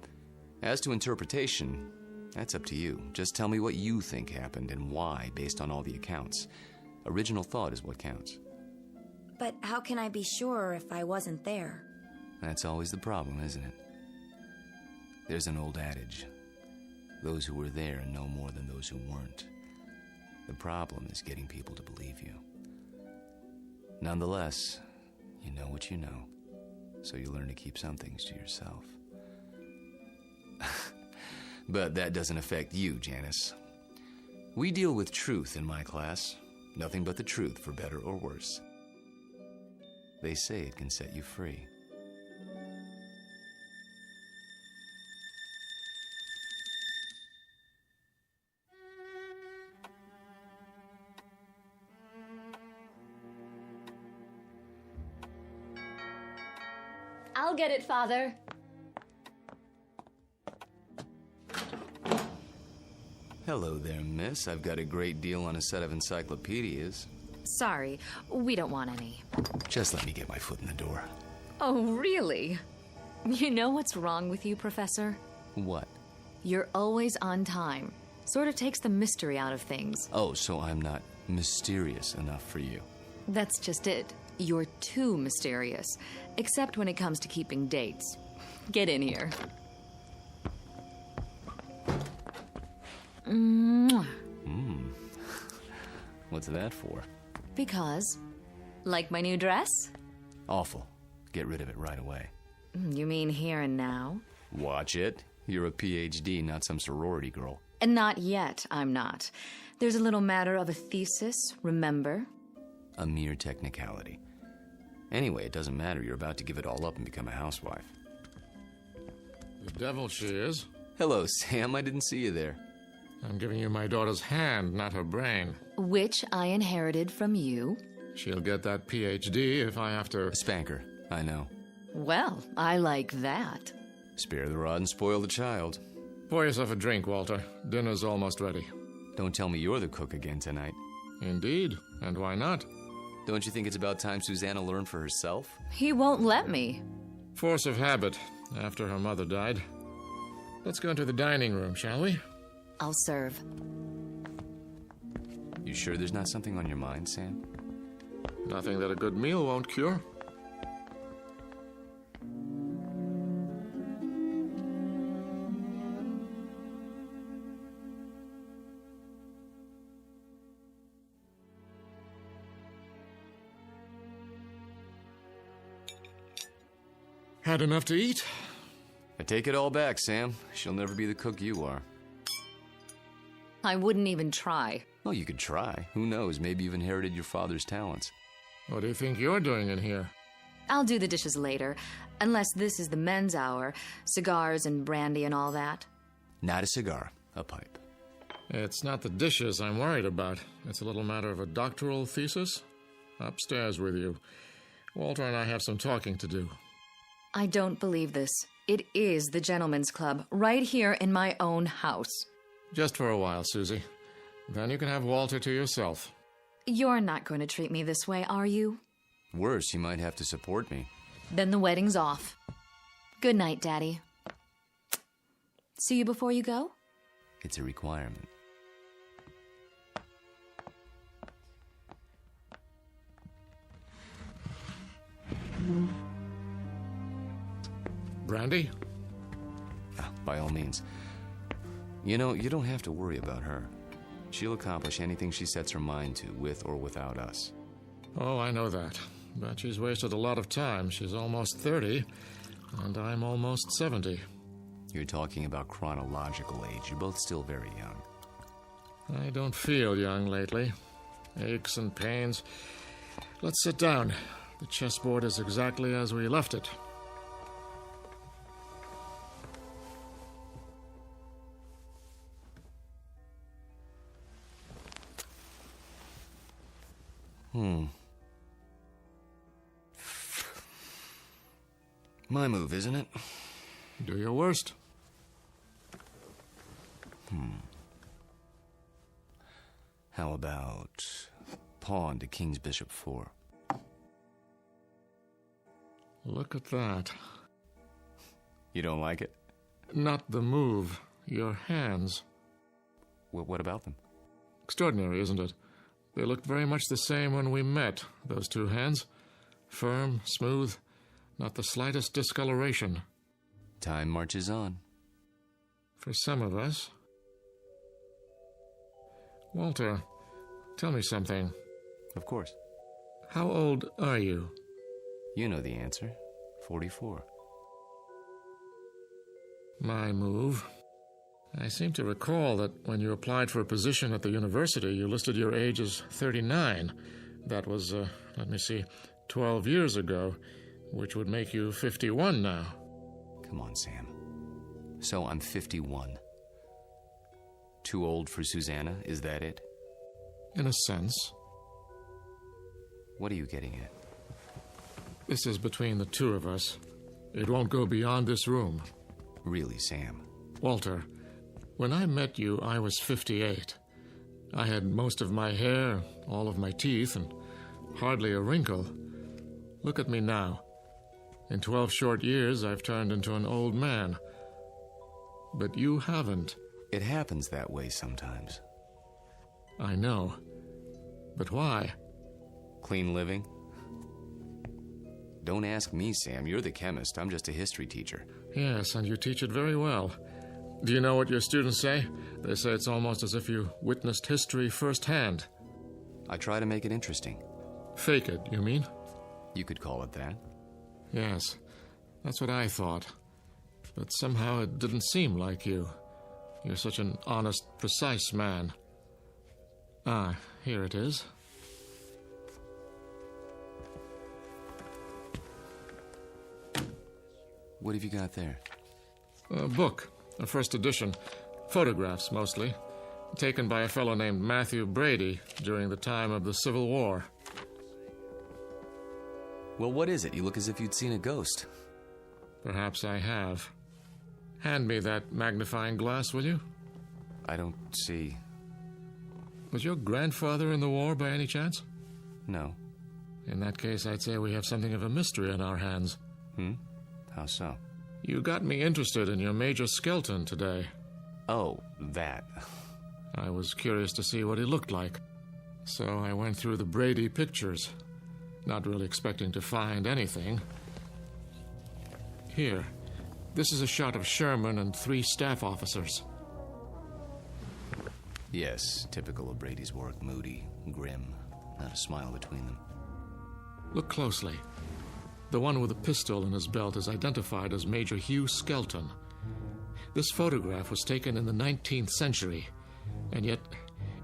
As to interpretation, that's up to you. Just tell me what you think happened and why, based on all the accounts. Original thought is what counts. But how can I be sure if I wasn't there? That's always the problem, isn't it? There's an old adage. Those who were there know more than those who weren't. The problem is getting people to believe you. Nonetheless, you know what you know, so you learn to keep some things to yourself. But that doesn't affect you, Janice. We deal with truth in my class. Nothing but the truth, for better or worse. They say it can set you free. I'll get it, Father. Hello there, miss. I've got a great deal on a set of encyclopedias. Sorry, we don't want any. Just let me get my foot in the door. Oh, really? You know what's wrong with you, Professor? What? You're always on time. Sort of takes the mystery out of things. Oh, so I'm not mysterious enough for you. That's just it. You're too mysterious. Except when it comes to keeping dates. Get in here. Mwah. What's that for? Because, like my new dress? Awful. Get rid of it right away. You mean here and now? Watch it. You're a PhD, not some sorority girl. And not yet, I'm not. There's a little matter of a thesis, remember? A mere technicality. Anyway, it doesn't matter. You're about to give it all up and become a housewife. The devil she is. Hello, Sam. I didn't see you there. I'm giving you my daughter's hand, not her brain. Which I inherited from you. She'll get that PhD if I have to... Spank her. I know. Well, I like that. Spare the rod and spoil the child. Pour yourself a drink, Walter. Dinner's almost ready. Don't tell me you're the cook again tonight. Indeed. And why not? Don't you think it's about time Susanna learned for herself? He won't let me. Force of habit, after her mother died. Let's go into the dining room, shall we? I'll serve. You sure there's not something on your mind, Sam? Nothing that a good meal won't cure. Had enough to eat? I take it all back, Sam. She'll never be the cook you are. I wouldn't even try. Well, you could try. Who knows? Maybe you've inherited your father's talents. What do you think you're doing in here? I'll do the dishes later, unless this is the men's hour. Cigars and brandy and all that. Not a cigar, a pipe. It's not the dishes I'm worried about. It's a little matter of a doctoral thesis. Upstairs with you. Walter and I have some talking to do. I don't believe this. It is the gentleman's club, right here in my own house. Just for a while, Susie. Then you can have Walter to yourself. You're not going to treat me this way, are you? Worse, you might have to support me. Then the wedding's off. Good night, Daddy. See you before you go? It's a requirement. Brandy? By all means. You know, you don't have to worry about her. She'll accomplish anything she sets her mind to, with or without us. Oh, I know that. But she's wasted a lot of time. She's almost 30, and I'm almost 70. You're talking about chronological age. You're both still very young. I don't feel young lately. Aches and pains. Let's sit down. The chessboard is exactly as we left it. My move, isn't it? Do your worst. How about pawn to king's bishop 4? Look at that. You don't like it? Not the move. Your hands. What about them? Extraordinary, isn't it? They looked very much the same when we met, those two hands. Firm, smooth, not the slightest discoloration. Time marches on. For some of us. Walter, tell me something. Of course. How old are you? You know the answer. 44. My move. I seem to recall that when you applied for a position at the university, you listed your age as 39. That was, 12 years ago, which would make you 51 now. Come on, Sam. So I'm 51. Too old for Susanna, is that it? In a sense. What are you getting at? This is between the two of us. It won't go beyond this room. Really, Sam? Walter, when I met you, I was 58. I had most of my hair, all of my teeth, and hardly a wrinkle. Look at me now. In 12 short years, I've turned into an old man. But you haven't. It happens that way sometimes. I know. But why? Clean living? Don't ask me, Sam. You're the chemist. I'm just a history teacher. Yes, and you teach it very well. Do you know what your students say? They say it's almost as if you witnessed history firsthand. I try to make it interesting. Fake it, you mean? You could call it that. Yes, that's what I thought. But somehow it didn't seem like you. You're such an honest, precise man. Ah, here it is. What have you got there? A book, a first edition. Photographs, mostly. Taken by a fellow named Matthew Brady during the time of the Civil War. Well, what is it? You look as if you'd seen a ghost. Perhaps I have. Hand me that magnifying glass, will you? I don't see... Was your grandfather in the war by any chance? No. In that case, I'd say we have something of a mystery on our hands. How so? You got me interested in your Major Skelton today. Oh, that. I was curious to see what he looked like. So I went through the Brady pictures, not really expecting to find anything. Here, this is a shot of Sherman and 3 staff officers. Yes, typical of Brady's work. Moody, grim, not a smile between them. Look closely. The one with a pistol in his belt is identified as Major Hugh Skelton. This photograph was taken in the 19th century, and yet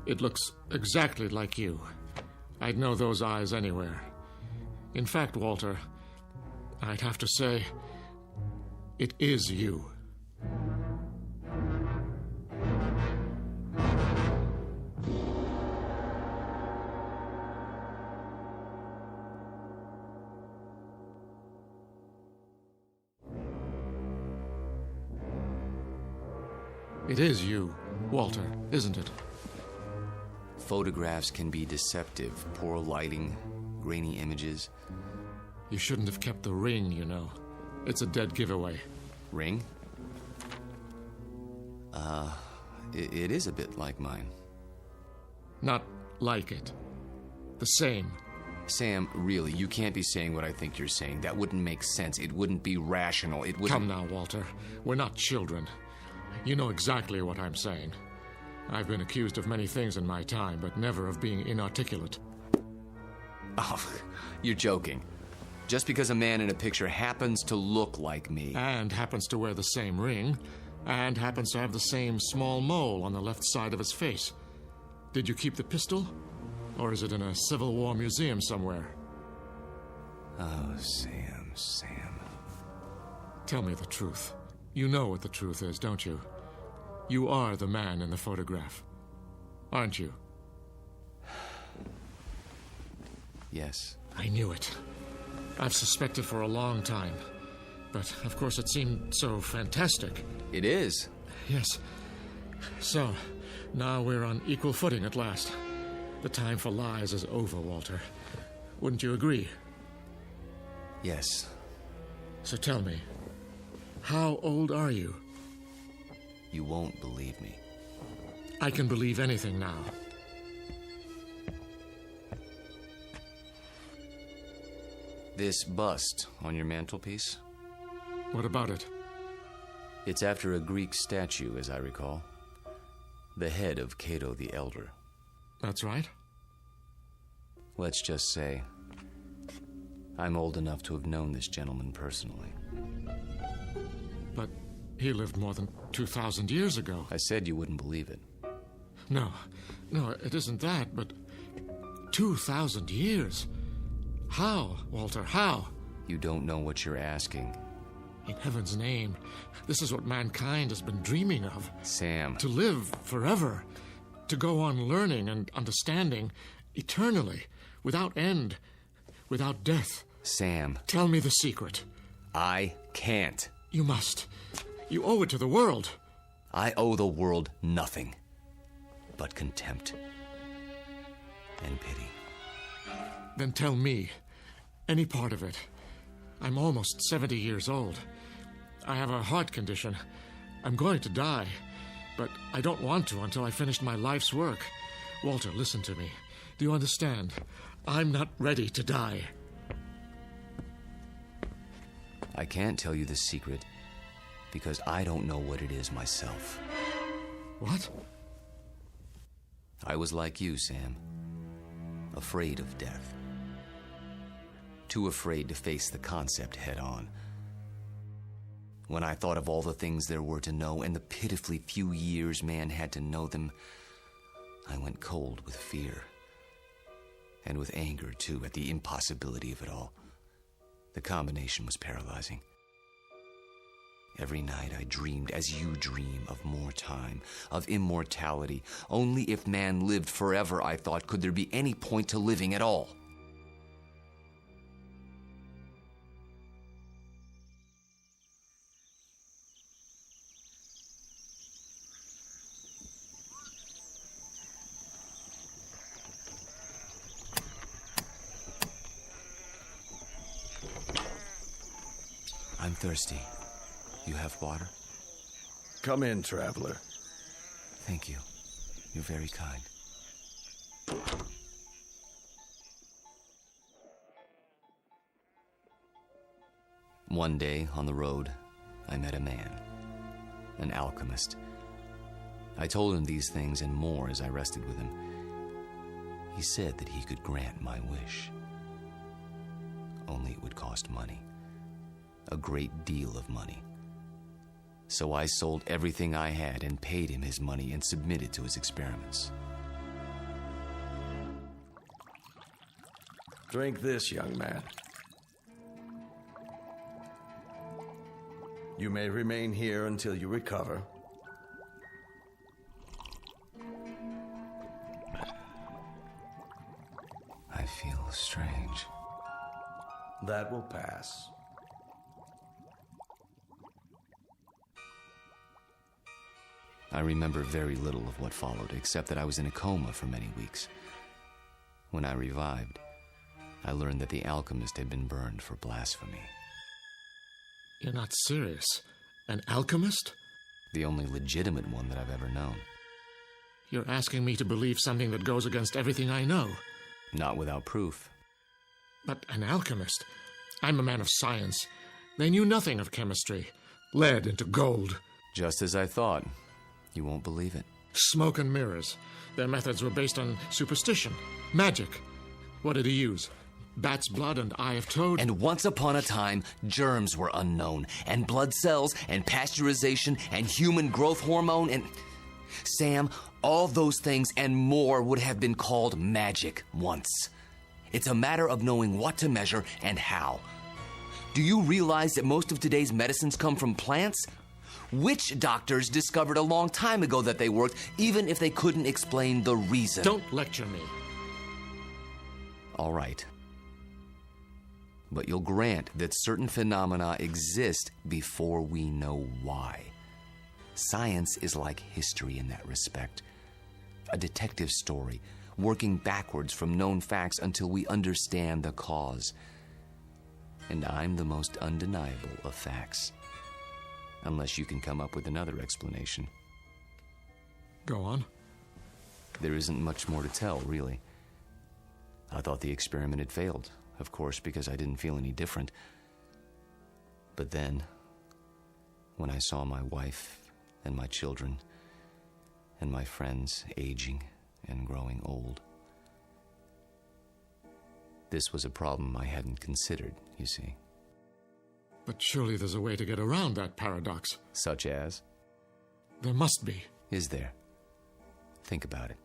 it looks exactly like you. I'd know those eyes anywhere. In fact, Walter, I'd have to say, it is you. It is you, Walter, isn't it? Photographs can be deceptive. Poor lighting, grainy images. You shouldn't have kept the ring, you know. It's a dead giveaway. Ring? It is a bit like mine. Not like it. The same. Sam, really, you can't be saying what I think you're saying. That wouldn't make sense. It wouldn't be rational. It wouldn't... Come now, Walter. We're not children. You know exactly what I'm saying. I've been accused of many things in my time, but never of being inarticulate. Oh, you're joking. Just because a man in a picture happens to look like me... And happens to wear the same ring, and happens to have the same small mole on the left side of his face. Did you keep the pistol? Or is it in a Civil War museum somewhere? Oh, Sam. Tell me the truth. You know what the truth is, don't you? You are the man in the photograph, aren't you? Yes. I knew it. I've suspected for a long time. But, of course, it seemed so fantastic. It is. Yes. So, now we're on equal footing at last. The time for lies is over, Walter. Wouldn't you agree? Yes. So tell me, how old are you? You won't believe me. I can believe anything now. This bust on your mantelpiece? What about it? It's after a Greek statue, as I recall. The head of Cato the Elder. That's right. Let's just say, I'm old enough to have known this gentleman personally. But he lived more than 2,000 years ago. I said you wouldn't believe it. No, it isn't that, but 2,000 years? How, Walter, how? You don't know what you're asking. In heaven's name, this is what mankind has been dreaming of. Sam. To live forever. To go on learning and understanding eternally, without end, without death. Sam. Tell me the secret. I can't. You must. You owe it to the world. I owe the world nothing but contempt and pity. Then tell me any part of it. I'm almost 70 years old. I have a heart condition. I'm going to die, but I don't want to until I finish my life's work. Walter, listen to me. Do you understand? I'm not ready to die. I can't tell you the secret because I don't know what it is myself. What? I was like you, Sam. Afraid of death. Too afraid to face the concept head on. When I thought of all the things there were to know and the pitifully few years man had to know them, I went cold with fear. And with anger, too, at the impossibility of it all. The combination was paralyzing. Every night I dreamed, as you dream, of more time, of immortality. Only if man lived forever, I thought, could there be any point to living at all. I'm thirsty. You have water? Come in, traveler. Thank you. You're very kind. One day, on the road, I met a man, an alchemist. I told him these things and more as I rested with him. He said that he could grant my wish. Only it would cost money. A great deal of money. So I sold everything I had and paid him his money and submitted to his experiments. Drink this, young man. You may remain here until you recover. I feel strange. That will pass. I remember very little of what followed, except that I was in a coma for many weeks. When I revived, I learned that the alchemist had been burned for blasphemy. You're not serious? An alchemist? The only legitimate one that I've ever known. You're asking me to believe something that goes against everything I know. Not without proof. But an alchemist? I'm a man of science. They knew nothing of chemistry. Lead into gold. Just as I thought. You won't believe it. Smoke and mirrors. Their methods were based on superstition, magic. What did he use? Bat's blood and eye of toad? And once upon a time, germs were unknown, and blood cells, and pasteurization, and human growth hormone, and... Sam, all those things and more would have been called magic once. It's a matter of knowing what to measure and how. Do you realize that most of today's medicines come from plants? Witch doctors discovered a long time ago that they worked, even if they couldn't explain the reason. Don't lecture me. All right. But you'll grant that certain phenomena exist before we know why. Science is like history in that respect. A detective story, working backwards from known facts until we understand the cause. And I'm the most undeniable of facts. Unless you can come up with another explanation. Go on. There isn't much more to tell, really. I thought the experiment had failed, of course, because I didn't feel any different. But then, when I saw my wife and my children and my friends aging and growing old, this was a problem I hadn't considered, you see. But surely there's a way to get around that paradox. Such as? There must be. Is there? Think about it.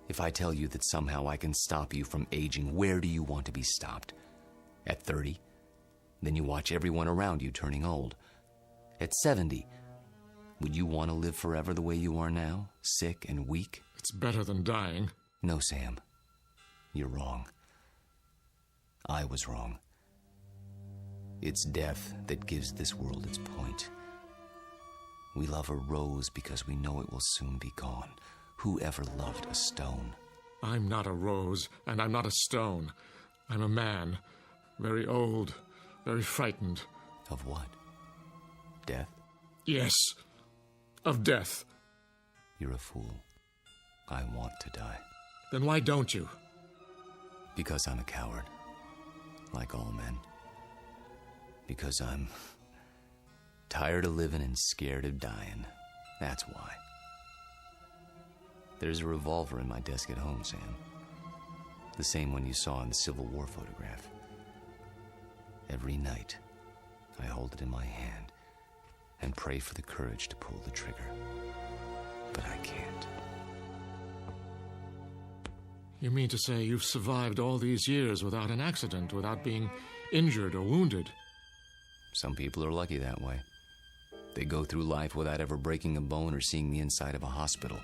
If I tell you that somehow I can stop you from aging, where do you want to be stopped? At 30? Then you watch everyone around you turning old. At 70? Would you want to live forever the way you are now? Sick and weak? It's better than dying. No, Sam. You're wrong. I was wrong. It's death that gives this world its point. We love a rose because we know it will soon be gone. Who ever loved a stone? I'm not a rose, and I'm not a stone. I'm a man. Very old, very frightened. Of what? Death? Yes, of death. You're a fool. I want to die. Then why don't you? Because I'm a coward. Like all men. Because I'm tired of living and scared of dying. That's why. There's a revolver in my desk at home, Sam. The same one you saw in the Civil War photograph. Every night, I hold it in my hand and pray for the courage to pull the trigger. But I can't. You mean to say you've survived all these years without an accident, without being injured or wounded? Some people are lucky that way. They go through life without ever breaking a bone or seeing the inside of a hospital.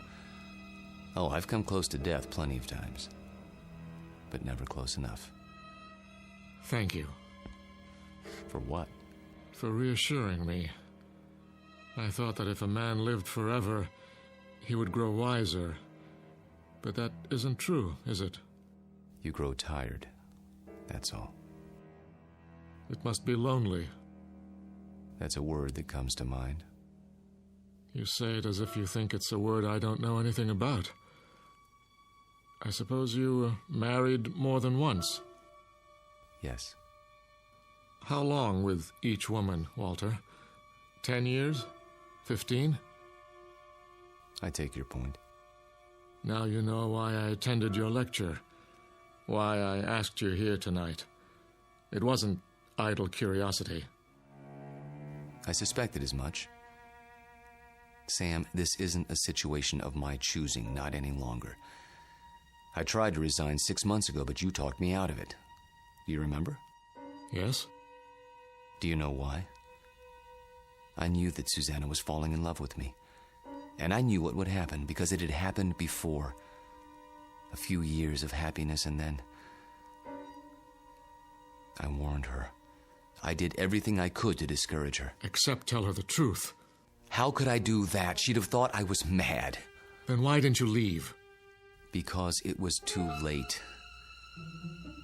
Oh, I've come close to death plenty of times, but never close enough. Thank you. For what? For reassuring me. I thought that if a man lived forever, he would grow wiser. But that isn't true, is it? You grow tired. That's all. It must be lonely. That's a word that comes to mind. You say it as if you think it's a word I don't know anything about. I suppose you married more than once? Yes. How long with each woman, Walter? 10 years? 15? I take your point. Now you know why I attended your lecture. Why I asked you here tonight. It wasn't idle curiosity. I suspected as much. Sam, this isn't a situation of my choosing, not any longer. I tried to resign 6 months ago, but you talked me out of it. Do you remember? Yes. Do you know why? I knew that Susanna was falling in love with me. And I knew what would happen, because it had happened before. A few years of happiness, and then... I warned her. I did everything I could to discourage her. Except tell her the truth. How could I do that? She'd have thought I was mad. Then why didn't you leave? Because it was too late.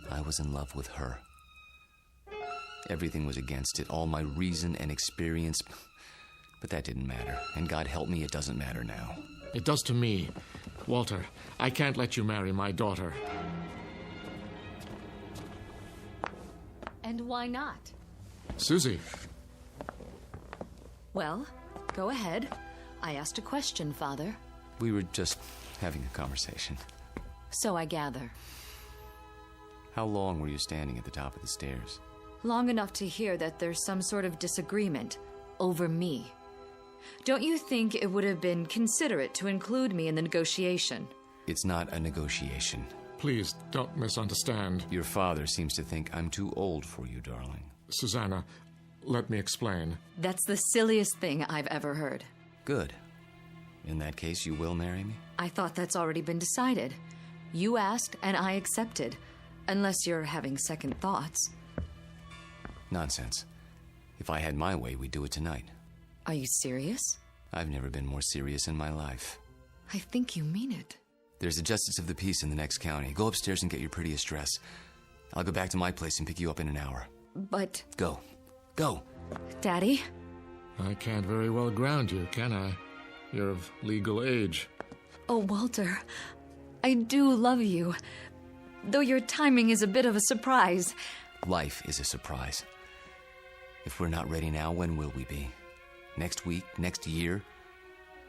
I was in love with her. Everything was against it, all my reason and experience. But that didn't matter. And God help me, it doesn't matter now. It does to me. Walter, I can't let you marry my daughter. And why not? Susie. Well, go ahead. I asked a question, Father. We were just having a conversation. So I gather. How long were you standing at the top of the stairs? Long enough to hear that there's some sort of disagreement over me. Don't you think it would have been considerate to include me in the negotiation? It's not a negotiation. Please, don't misunderstand. Your father seems to think I'm too old for you, darling. Susanna, let me explain. That's the silliest thing I've ever heard. Good. In that case, you will marry me? I thought that's already been decided. You asked, and I accepted. Unless you're having second thoughts. Nonsense. If I had my way, we'd do it tonight. Are you serious? I've never been more serious in my life. I think you mean it. There's a justice of the peace in the next county. Go upstairs and get your prettiest dress. I'll go back to my place and pick you up in an hour. But... Go. Go. Daddy? I can't very well ground you, can I? You're of legal age. Oh, Walter, I do love you. Though your timing is a bit of a surprise. Life is a surprise. If we're not ready now, when will we be? Next week? Next year?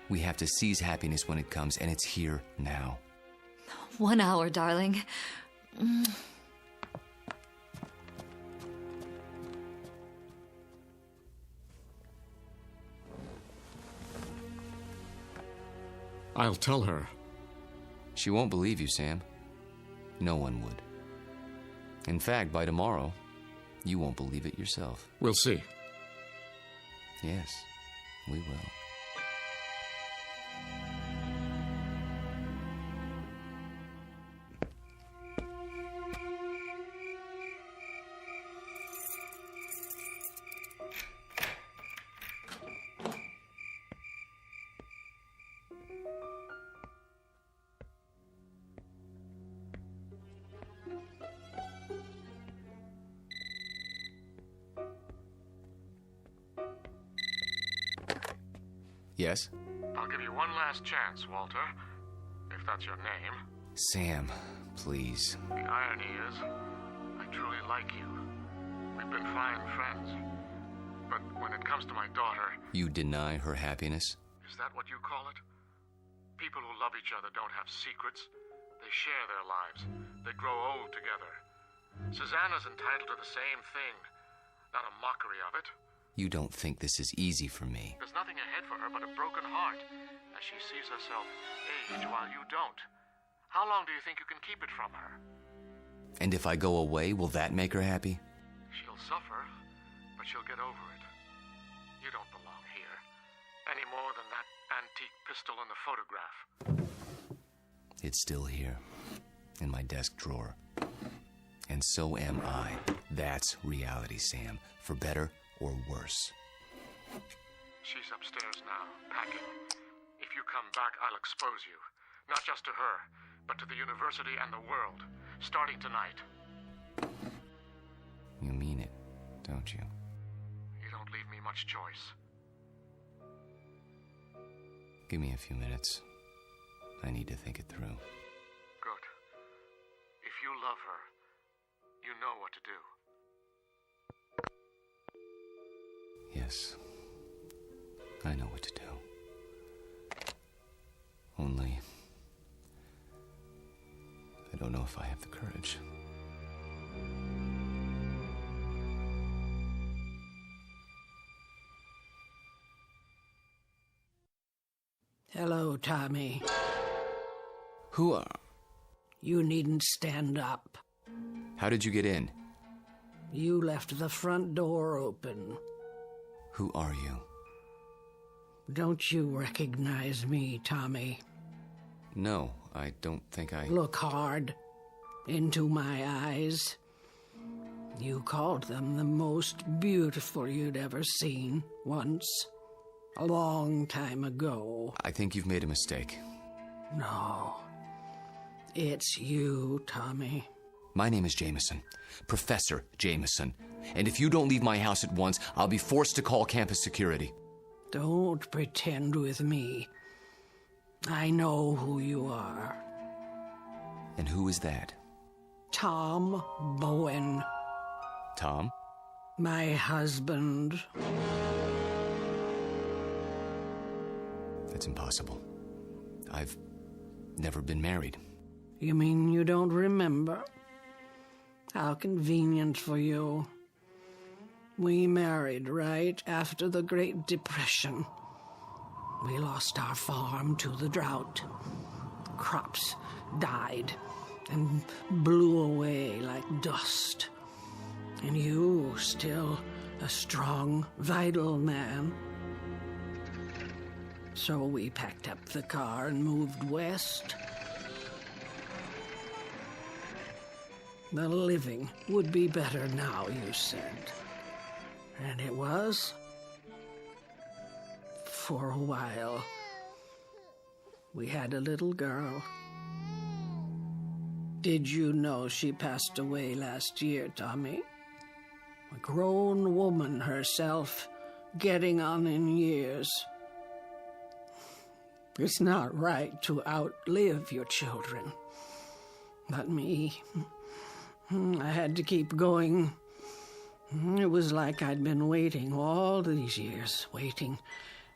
We have to seize happiness when it comes, and it's here now. 1 hour, darling. I'll tell her. She won't believe you, Sam. No one would. In fact, by tomorrow, you won't believe it yourself. We'll see. Yes, we will. Yes? I'll give you one last chance, Walter, if that's your name. Sam, please. The irony is, I truly like you. We've been fine friends. But when it comes to my daughter... You deny her happiness? Is that what you call it? People who love each other don't have secrets. They share their lives. They grow old together. Susanna's entitled to the same thing. Not a mockery of it. You don't think this is easy for me. There's nothing ahead for her but a broken heart, as she sees herself age while you don't. How long do you think you can keep it from her? And if I go away, will that make her happy? She'll suffer, but she'll get over it. You don't belong here. any more than that antique pistol in the photograph. It's still here, in my desk drawer. And so am I. That's reality, Sam, for better or worse. She's upstairs now, packing. If you come back, I'll expose you. Not just to her, but to the university and the world, starting tonight. You mean it, don't you? You don't leave me much choice. Give me a few minutes. I need to think it through. Good. If you love her, you know what to do. Yes. I know what to do. Only, I don't know if I have the courage. Hello, Tommy. Who are... You needn't stand up. How did you get in? You left the front door open. Who are you? Don't you recognize me, Tommy? No, I don't think I... Look hard into my eyes. You called them the most beautiful you'd ever seen once. A long time ago. I think you've made a mistake. No. It's you, Tommy. My name is Jameson. Professor Jameson. And if you don't leave my house at once, I'll be forced to call campus security. Don't pretend with me. I know who you are. And who is that? Tom Bowen. Tom? My husband. That's impossible. I've never been married. You mean you don't remember? How convenient for you. We married right after the Great Depression. We lost our farm to the drought. Crops died and blew away like dust. And you, still a strong, vital man. So we packed up the car and moved west. The living would be better now, you said. And it was. For a while. We had a little girl. Did you know she passed away last year, Tommy? A grown woman herself, getting on in years. It's not right to outlive your children. But me, I had to keep going. It was like I'd been waiting all these years, waiting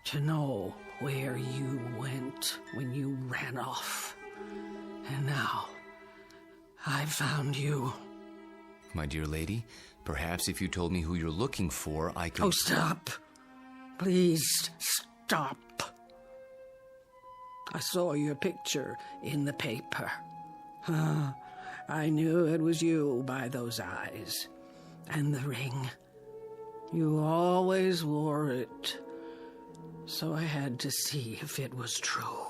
to know where you went when you ran off. And now, I found you. My dear lady, perhaps if you told me who you're looking for, I could... Oh, stop. Please, stop. I saw your picture in the paper. I knew it was you by those eyes. And the ring. You always wore it. So I had to see if it was true.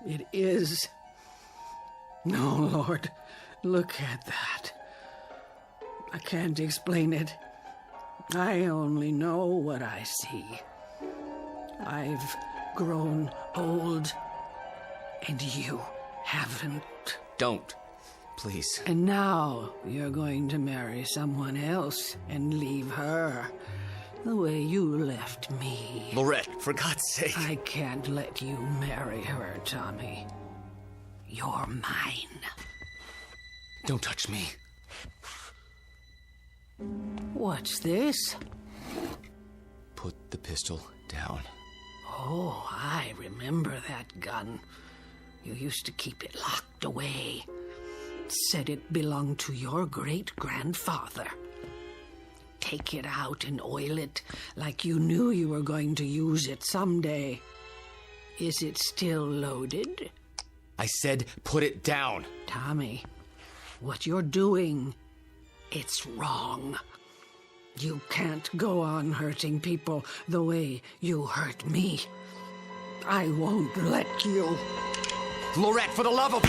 It is. No, Lord, look at that. I can't explain it. I only know what I see. I've grown old, and you haven't. Don't. Please. And now you're going to marry someone else and leave her the way you left me. Lorette, for God's sake. I can't let you marry her, Tommy. You're mine. Don't touch me. What's this? Put the pistol down. Oh, I remember that gun. You used to keep it locked away. Said it belonged to your great-grandfather. Take it out and oil it like you knew you were going to use it someday. Is it still loaded? I said put it down. Tommy, what you're doing, it's wrong. You can't go on hurting people the way you hurt me. I won't let you. Lorette, for the love of...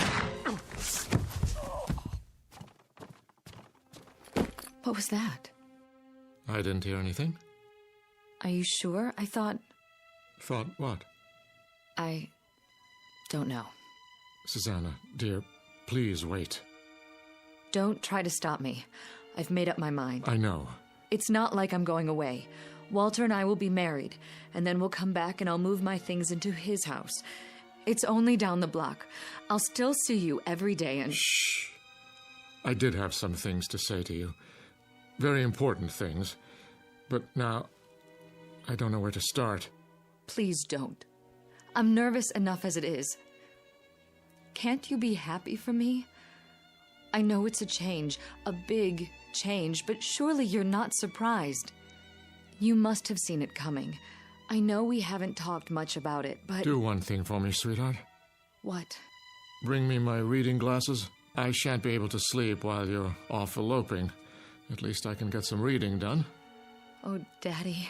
What was that? I didn't hear anything. Are you sure? I thought... Thought what? I don't know. Susanna, dear, please wait. Don't try to stop me. I've made up my mind. I know. It's not like I'm going away. Walter and I will be married, and then we'll come back and I'll move my things into his house. It's only down the block. I'll still see you every day and... Shh. I did have some things to say to you. Very important things. But now, I don't know where to start. Please don't. I'm nervous enough as it is. Can't you be happy for me? I know it's a change, a big change, but surely you're not surprised. You must have seen it coming. I know we haven't talked much about it, but... Do one thing for me, sweetheart. What? Bring me my reading glasses. I shan't be able to sleep while you're off eloping. At least I can get some reading done. Oh, Daddy,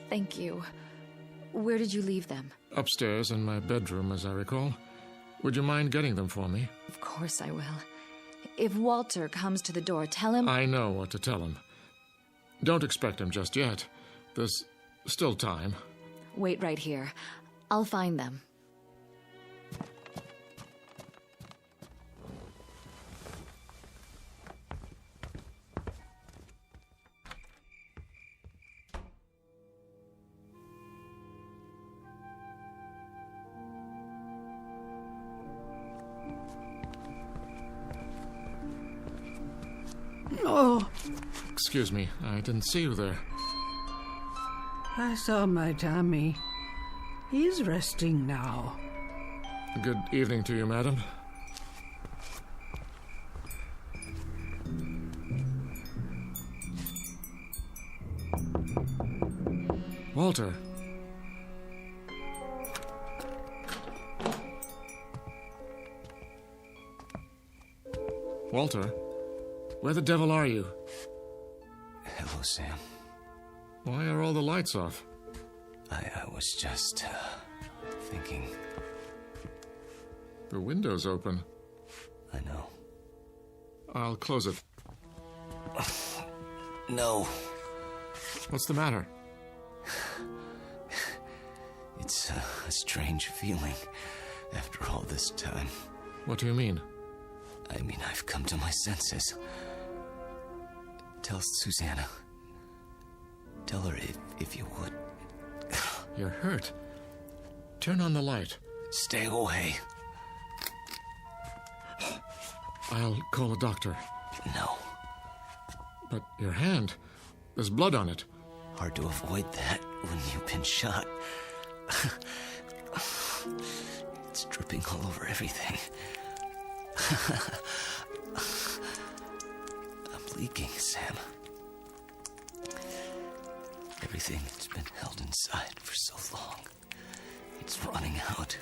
thank you. Where did you leave them? Upstairs in my bedroom, as I recall. Would you mind getting them for me? Of course I will. If Walter comes to the door, tell him... I know what to tell him. Don't expect him just yet. There's still time. Wait right here. I'll find them. Oh. Excuse me, I didn't see you there. I saw my Tommy. He's resting now. Good evening to you, madam. Walter. Walter, where the devil are you? Hello, Sam. Why are all the lights off? I was just, thinking. The window's open. I know. I'll close it. No. What's the matter? It's a strange feeling after all this time. What do you mean? I mean, I've come to my senses. Tell Susanna. Tell her if you would. You're hurt. Turn on the light. Stay away. I'll call a doctor. No. But your hand, there's blood on it. Hard to avoid that when you've been shot. It's dripping all over everything. I'm leaking, Sam. Everything that's been held inside for so long. It's running out.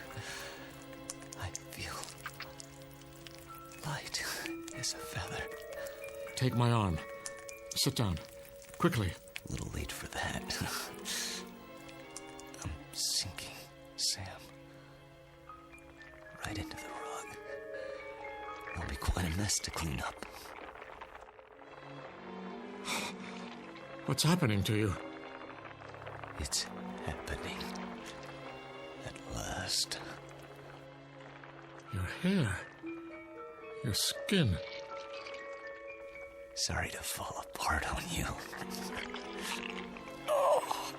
I feel light as a feather. Take my arm. Sit down. Quickly. A little late for that. I'm sinking, Sam. Right into the rug. It'll be quite a mess to clean up. What's happening to you? It's happening. At last. Your hair. Your skin. Sorry to fall apart on you. Oh.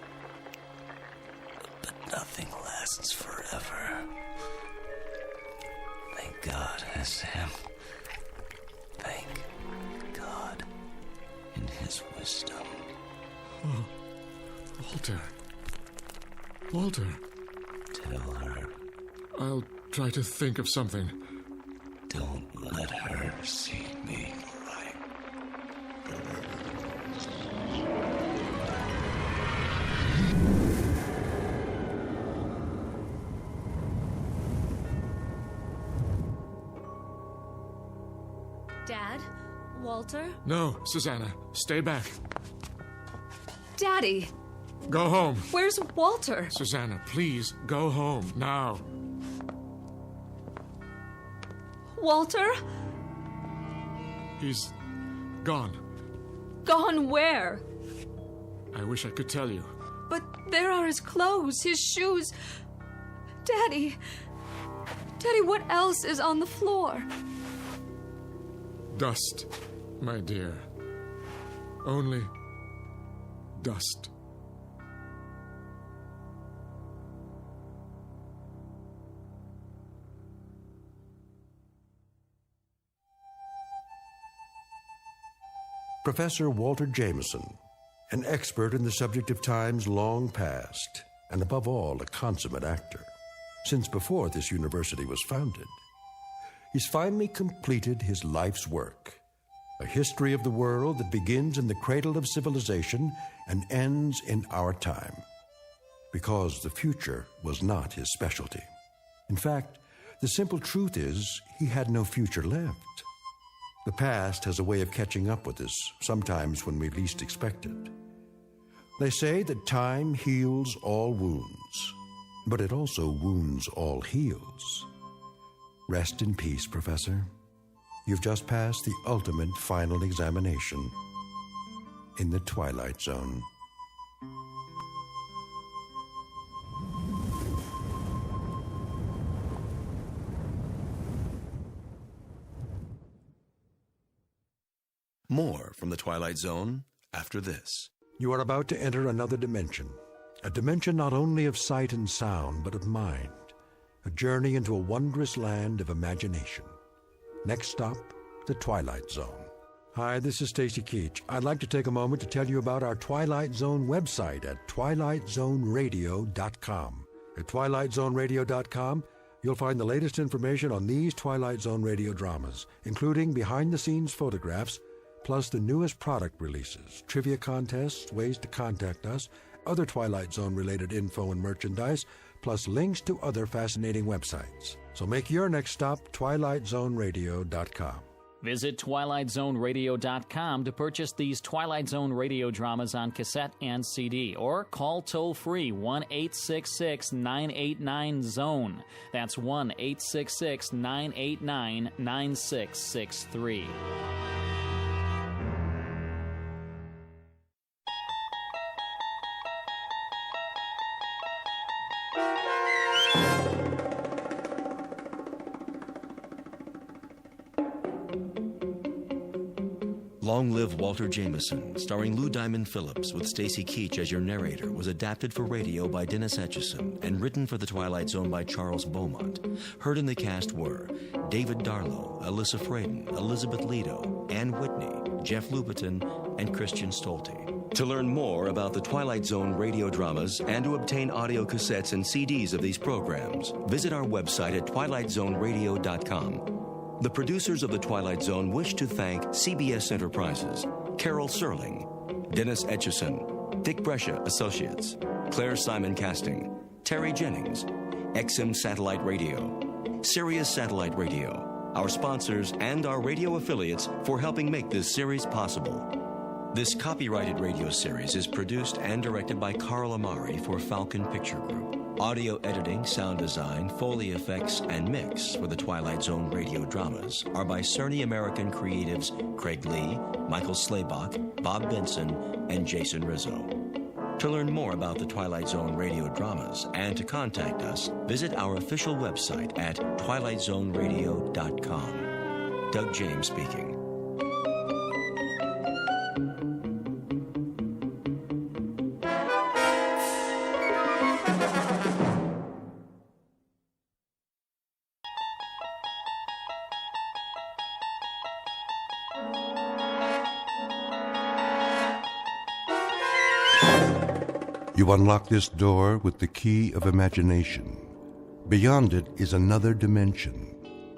But nothing lasts forever. Thank God, Sam. Thank God in his wisdom. Oh, Walter. Walter. Tell her. I'll try to think of something. Don't let her see me. Dad? Walter? No, Susanna. Stay back. Daddy, Go home. where's Walter? Susanna, please, go home, now. Walter? He's gone. Gone where? I wish I could tell you. But there are his clothes, his shoes. Daddy, what else is on the floor? Dust, my dear. Only dust. Professor Walter Jameson, an expert in the subject of times long past, and above all, a consummate actor, since before this university was founded. He's finally completed his life's work, a history of the world that begins in the cradle of civilization and ends in our time, because the future was not his specialty. In fact, the simple truth is he had no future left. The past has a way of catching up with us, sometimes when we least expect it. They say that time heals all wounds, but it also wounds all heals. Rest in peace, Professor. You've just passed the ultimate final examination in the Twilight Zone. More from the Twilight Zone after this. You are about to enter another dimension, a dimension not only of sight and sound, but of mind, a journey into a wondrous land of imagination. Next stop, the Twilight Zone. Hi, this is Stacy Keach. I'd like to take a moment to tell you about our Twilight Zone website at twilightzoneradio.com. At twilightzoneradio.com, you'll find the latest information on these Twilight Zone radio dramas, including behind-the-scenes photographs, plus the newest product releases, trivia contests, ways to contact us, other Twilight Zone-related info and merchandise, plus links to other fascinating websites. So make your next stop twilightzoneradio.com. Visit twilightzoneradio.com to purchase these Twilight Zone radio dramas on cassette and CD, or call toll-free 1-866-989-ZONE. That's 1-866-989-9663. Long Live Walter Jameson, starring Lou Diamond Phillips with Stacy Keach as your narrator, was adapted for radio by Dennis Etchison and written for The Twilight Zone by Charles Beaumont. Heard in the cast were David Darlow, Alyssa Fraden, Elizabeth Lido, Ann Whitney, Jeff Lupetin, and Christian Stolte. To learn more about the Twilight Zone radio dramas and to obtain audio cassettes and CDs of these programs, visit our website at twilightzoneradio.com. The producers of The Twilight Zone wish to thank CBS Enterprises, Carol Serling, Dennis Etchison, Dick Brescia Associates, Claire Simon Casting, Terry Jennings, XM Satellite Radio, Sirius Satellite Radio, our sponsors and our radio affiliates for helping make this series possible. This copyrighted radio series is produced and directed by Carl Amari for Falcon Picture Group. Audio editing, sound design, Foley effects, and mix for the Twilight Zone radio dramas are by Cerny American creatives Craig Lee, Michael Slaybach, Bob Benson, and Jason Rizzo. To learn more about the Twilight Zone radio dramas and to contact us, visit our official website at twilightzoneradio.com. Doug James speaking. You unlock this door with the key of imagination. Beyond it is another dimension,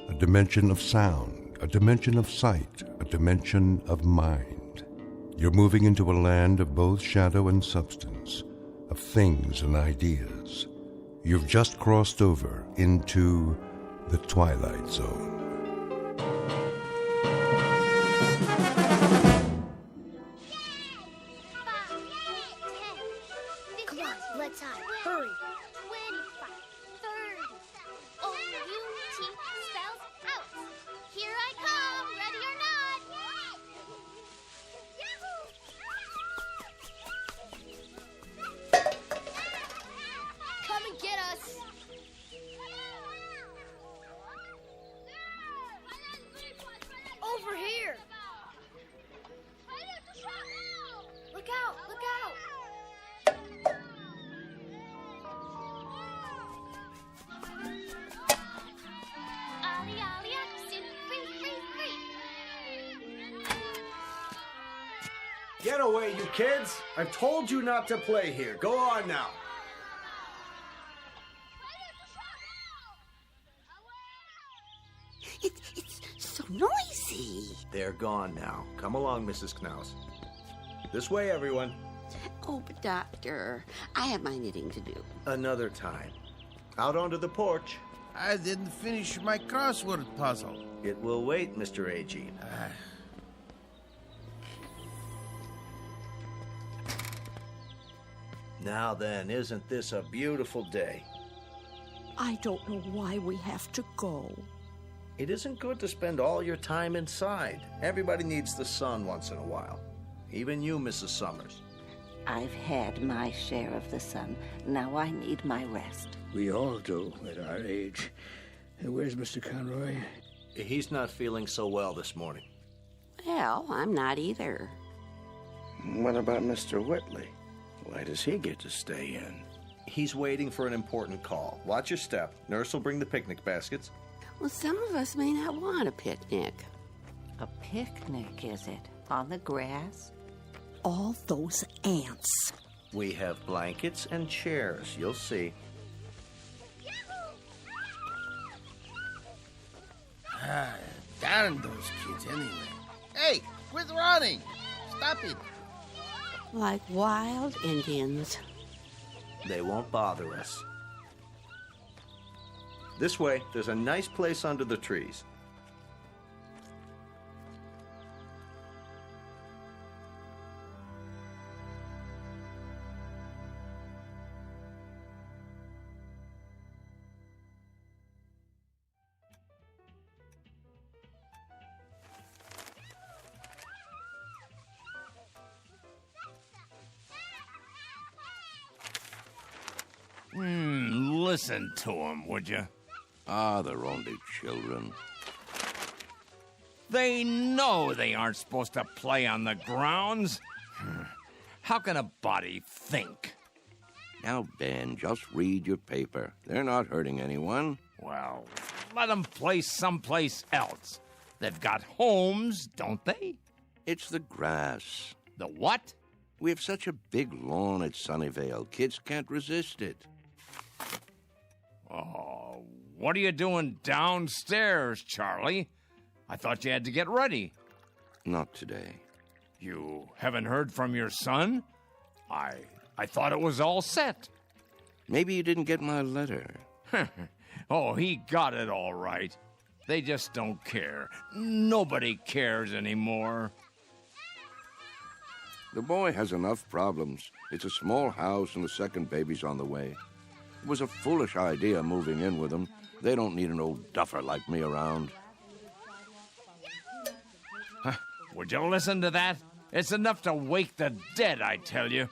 a dimension of sound, a dimension of sight, a dimension of mind. You're moving into a land of both shadow and substance, of things and ideas. You've just crossed over into the Twilight Zone. get us! Over here! Look out! Look out! Ollie, ollie, action! Free, free, free! Get away, you kids! I've told you not to play here. Go on now. It's so noisy. They're gone now. Come along, Mrs. Knaus. This way, everyone. Oh, but Doctor, I have my knitting to do. Another time. Out onto the porch. I didn't finish my crossword puzzle. It will wait, Mr. Agene. Now then, isn't this a beautiful day? I don't know why we have to go. It isn't good to spend all your time inside. Everybody needs the sun once in a while. Even you, Mrs. Summers. I've had my share of the sun. Now I need my rest. We all do at our age. Where's Mr. Conroy? He's not feeling so well this morning. Well, I'm not either. What about Mr. Whitley? Why does he get to stay in? He's waiting for an important call. Watch your step. Nurse will bring the picnic baskets. Well, some of us may not want a picnic. A picnic, is it? On the grass? All those ants. We have blankets and chairs. You'll see. Darn those kids anyway. Hey, quit running! Stop it! Like wild Indians. They won't bother us. This way, there's a nice place under the trees. Listen to them, would you? Ah, they're only children. They know they aren't supposed to play on the grounds. How can a body think? Now, Ben, just read your paper. They're not hurting anyone. Well, let them play someplace else. They've got homes, don't they? It's the grass. The what? We have such a big lawn at Sunnyvale. Kids can't resist it. Oh, what are you doing downstairs, Charlie? I thought you had to get ready. Not today. You haven't heard from your son? I thought it was all set. Maybe you didn't get my letter. Oh, he got it all right. They just don't care. Nobody cares anymore. The boy has enough problems. It's a small house and the second baby's on the way. It was a foolish idea moving in with him. They don't need an old duffer like me around. Would you listen to that? It's enough to wake the dead, I tell you.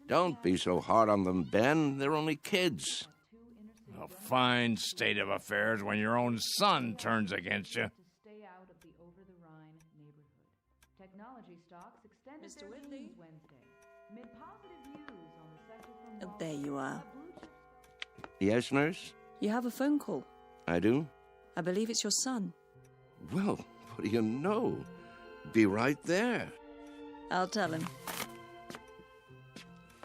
Don't be so hard on them, Ben. They're only kids. A fine state of affairs when your own son turns against you. Mr. Whitley? There you are. Yes, nurse? You have a phone call. I do? I believe it's your son. Well, what do you know? Be right there. I'll tell him.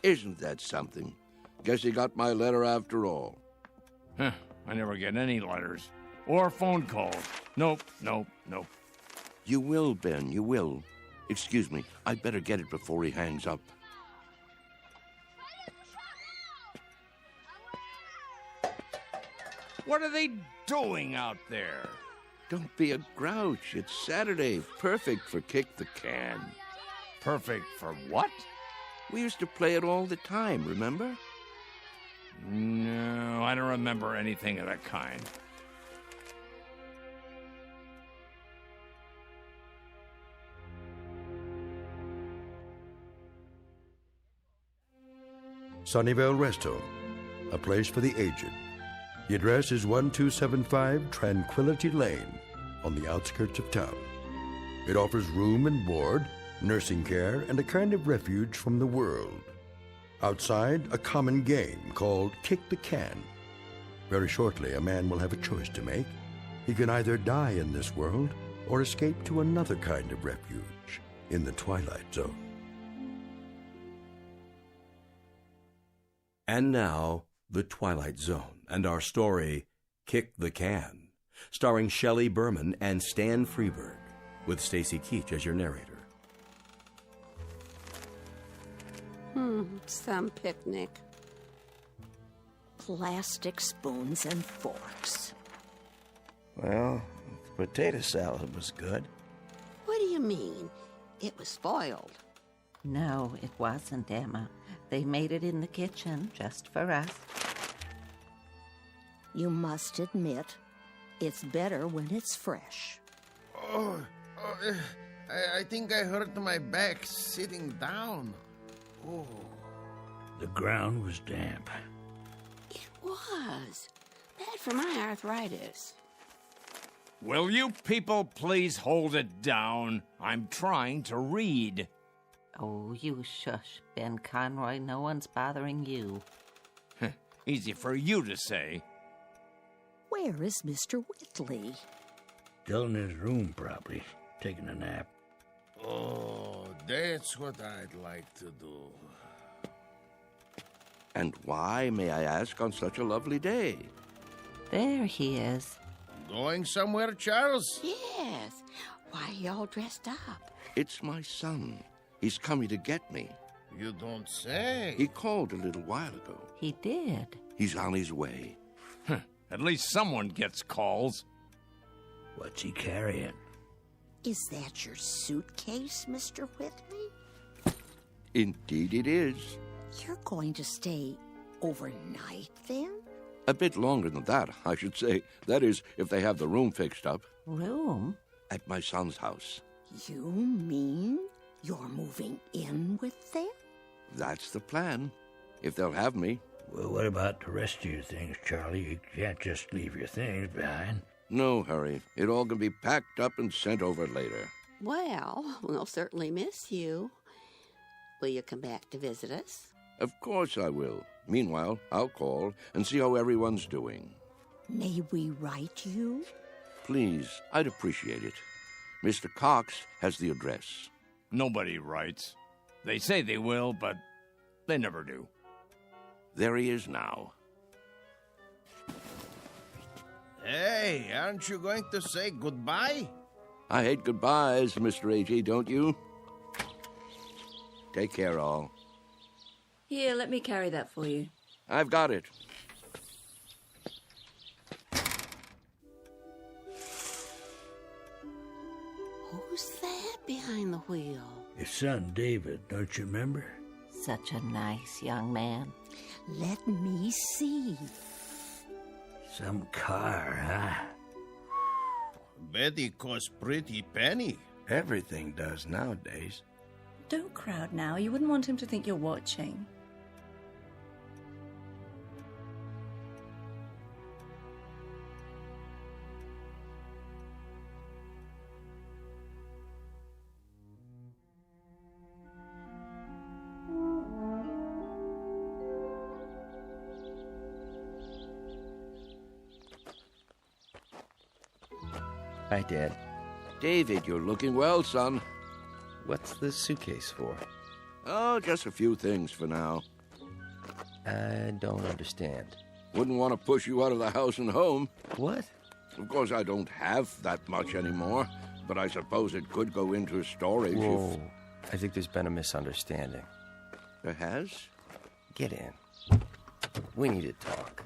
Isn't that something? Guess he got my letter after all. I never get any letters. Or phone calls. Nope. You will, Ben, you will. Excuse me, I'd better get it before he hangs up. What are they doing out there? Don't be a grouch. It's Saturday. Perfect for kick the can. Perfect for what? We used to play it all the time, remember? No, I don't remember anything of that kind. Sunnyvale Rest Home, a place for the aged. The address is 1275 Tranquility Lane on the outskirts of town. It offers room and board, nursing care, and a kind of refuge from the world. Outside, a common game called Kick the Can. Very shortly, a man will have a choice to make. He can either die in this world or escape to another kind of refuge in the Twilight Zone. And now, The Twilight Zone and our story, Kick the Can, starring Shelley Berman and Stan Freberg, with Stacy Keach as your narrator. Some picnic. Plastic spoons and forks. Well, the potato salad was good. What do you mean? It was spoiled. No, it wasn't, Emma. They made it in the kitchen just for us. You must admit, it's better when it's fresh. I think I hurt my back sitting down. Oh. The ground was damp. It was. Bad for my arthritis. Will you people please hold it down? I'm trying to read. Oh, you shush, Ben Conroy. No one's bothering you. Easy for you to say. Where is Mr. Whitley? Still in his room, probably, taking a nap. Oh, that's what I'd like to do. And why, may I ask, on such a lovely day? There he is. Going somewhere, Charles? Yes. Why are you all dressed up? It's my son. He's coming to get me. You don't say. He called a little while ago. He did. He's on his way. At least someone gets calls. What's he carrying? Is that your suitcase, Mr. Whitley? Indeed it is. You're going to stay overnight, then? A bit longer than that, I should say. That is, if they have the room fixed up. Room? At my son's house. You mean you're moving in with them? That's the plan. If they'll have me. Well, what about the rest of your things, Charlie? You can't just leave your things behind. No hurry. It all can be packed up and sent over later. Well, we'll certainly miss you. Will you come back to visit us? Of course I will. Meanwhile, I'll call and see how everyone's doing. May we write you? Please, I'd appreciate it. Mr. Cox has the address. Nobody writes. They say they will, but they never do. There he is now. Hey, aren't you going to say goodbye? I hate goodbyes, Mr. A.G., don't you? Take care, all. Here, let me carry that for you. I've got it. Who's that behind the wheel? His son, David, don't you remember? Such a nice young man. Let me see. Some car, huh? Betty costs pretty penny. Everything does nowadays. Don't crowd now. You wouldn't want him to think you're watching. Hi, Dad. David, you're looking well, son. What's the suitcase for? Oh, just a few things for now. I don't understand. Wouldn't want to push you out of the house and home. What? Of course, I don't have that much anymore, but I suppose it could go into storage. Whoa. I think there's been a misunderstanding. There has? Get in. We need to talk.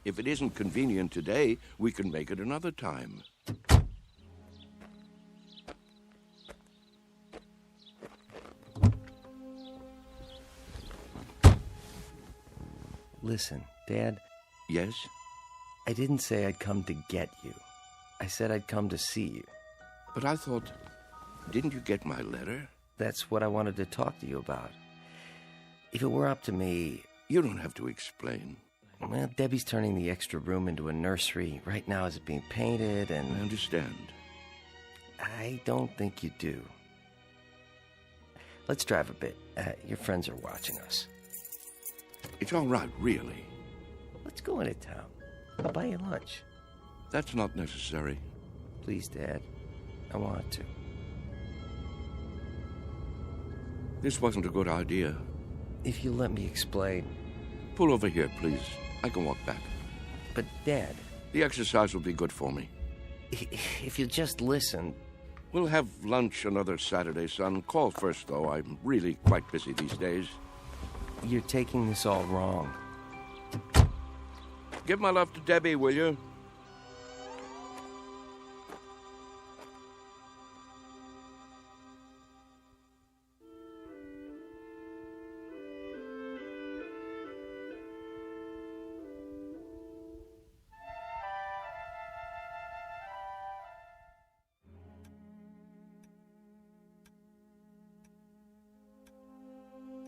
If it isn't convenient today, we can make it another time. Listen, Dad. Yes? I didn't say I'd come to get you. I said I'd come to see you. But I thought, didn't you get my letter? That's what I wanted to talk to you about. If it were up to me... You don't have to explain. Well, Debbie's turning the extra room into a nursery. Right now it's being painted and... I understand. I don't think you do. Let's drive a bit. Your friends are watching us. It's all right, really. Let's go into town. I'll buy you lunch. That's not necessary. Please, Dad. I want to. This wasn't a good idea. If you'll let me explain. Pull over here, please. I can walk back. But, Dad... The exercise will be good for me. If you just listen... We'll have lunch another Saturday, son. Call first, though. I'm really quite busy these days. You're taking this all wrong. Give my love to Debbie, will you?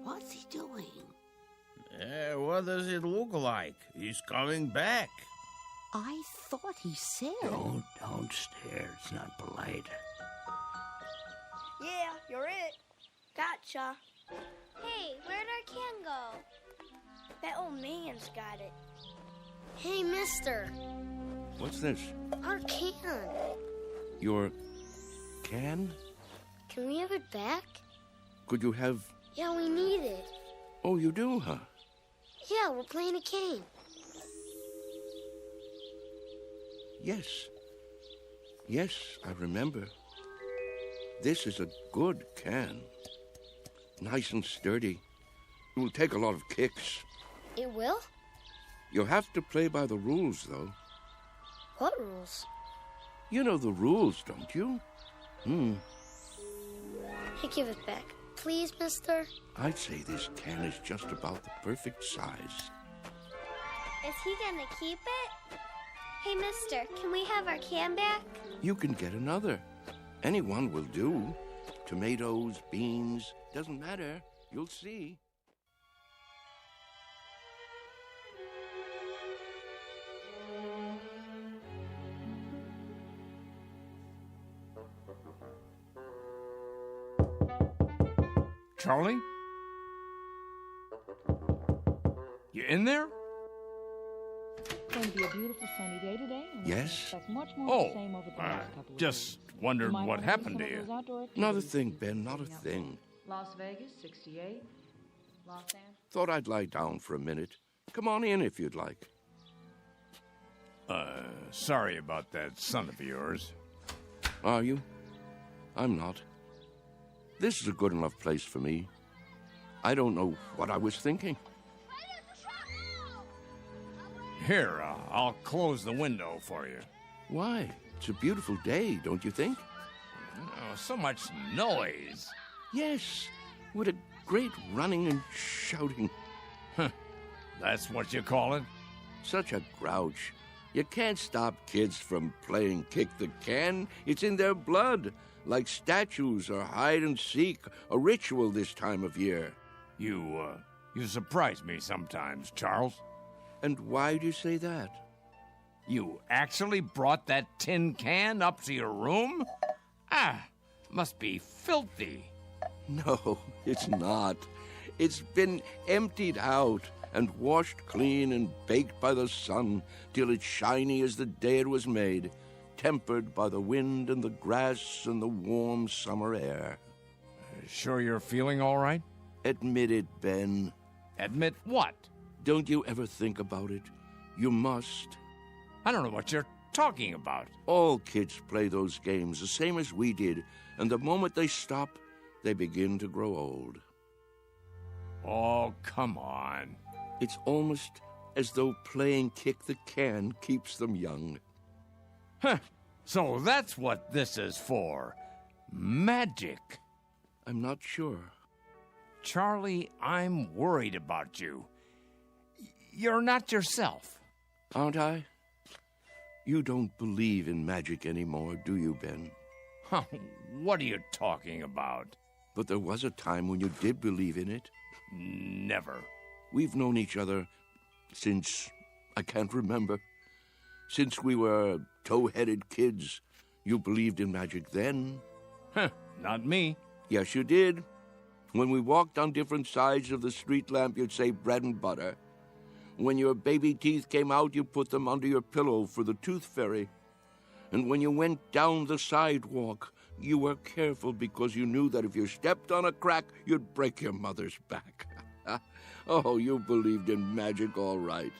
What's he doing? What does it look like? He's coming back. I thought he said... Don't stare. It's not polite. Yeah, you're it. Gotcha. Hey, where'd our can go? That old man's got it. Hey, mister. What's this? Our can. Your can? Can we have it back? Could you have... Yeah, we need it. Oh, you do, huh? Yeah, we're playing a game. Yes. Yes, I remember. This is a good can. Nice and sturdy. It will take a lot of kicks. It will? You'll have to play by the rules, though. What rules? You know the rules, don't you? Hey, give it back. Please, mister? I'd say this can is just about the perfect size. Is he gonna keep it? Hey, mister, can we have our can back? You can get another. Any one will do. Tomatoes, beans, doesn't matter. You'll see. Charlie? You in there? It's going to be a beautiful sunny day today. And Yes? expect much more of the same over the next couple of Just days. wondered You might what wanna do happened some to of you. those outdoor Not a activities. thing, Ben, not a thing. Las Vegas, 68. Los Angeles. Thought I'd lie down for a minute. Come on in if you'd like. Sorry about that son of yours. Are you? I'm not. This is a good enough place for me. I don't know what I was thinking. Here, I'll close the window for you. Why? It's a beautiful day, don't you think? Oh, so much noise. Yes, with a great running and shouting. That's what you call it? Such a grouch. You can't stop kids from playing kick the can. It's in their blood, like statues or hide and seek, a ritual this time of year. You surprise me sometimes, Charles. And why do you say that? You actually brought that tin can up to your room? Must be filthy. No, it's not. It's been emptied out and washed clean and baked by the sun till it's shiny as the day it was made, tempered by the wind and the grass and the warm summer air. Sure you're feeling all right? Admit it, Ben. Admit what? Don't you ever think about it? You must. I don't know what you're talking about. All kids play those games the same as we did, and the moment they stop, they begin to grow old. Oh, come on. It's almost as though playing kick the can keeps them young. So that's what this is for. Magic. I'm not sure. Charlie, I'm worried about you. You're not yourself. Aren't I? You don't believe in magic anymore, do you, Ben? What are you talking about? But there was a time when you did believe in it. Never. We've known each other since I can't remember. Since we were tow-headed kids. You believed in magic then. Huh, not me. Yes, you did. When we walked on different sides of the street lamp, you'd say bread and butter. When your baby teeth came out, you put them under your pillow for the tooth fairy. And when you went down the sidewalk, you were careful because you knew that if you stepped on a crack, you'd break your mother's back. Oh, you believed in magic all right.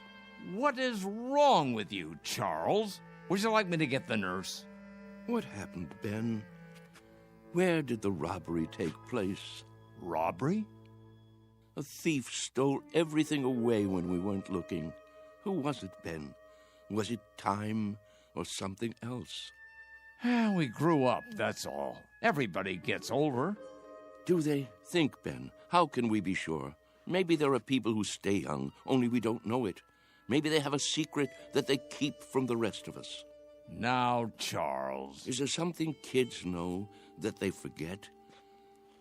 What is wrong with you, Charles? Would you like me to get the nurse? What happened, Ben? Where did the robbery take place? Robbery? A thief stole everything away when we weren't looking. Who was it, Ben? Was it time or something else? We grew up, that's all. Everybody gets older. Do they? Think, Ben. How can we be sure? Maybe there are people who stay young, only we don't know it. Maybe they have a secret that they keep from the rest of us. Now, Charles. Is there something kids know that they forget?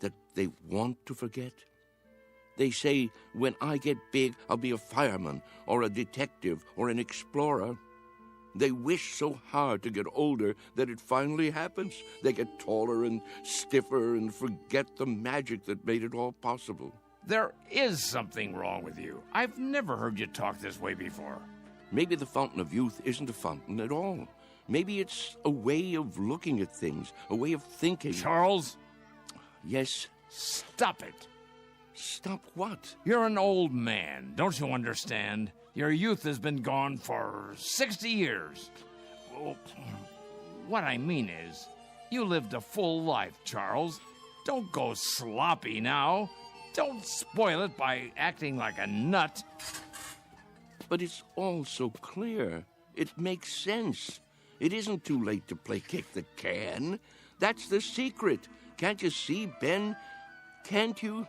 That they want to forget? They say, when I get big, I'll be a fireman, or a detective, or an explorer. They wish so hard to get older that it finally happens. They get taller and stiffer and forget the magic that made it all possible. There is something wrong with you. I've never heard you talk this way before. Maybe the fountain of youth isn't a fountain at all. Maybe it's a way of looking at things, a way of thinking. Charles? Yes? Stop it. Stop what? You're an old man, don't you understand? Your youth has been gone for 60 years. Well, what I mean is, you lived a full life, Charles. Don't go sloppy now. Don't spoil it by acting like a nut. But it's all so clear. It makes sense. It isn't too late to play kick the can. That's the secret. Can't you see, Ben? Can't you?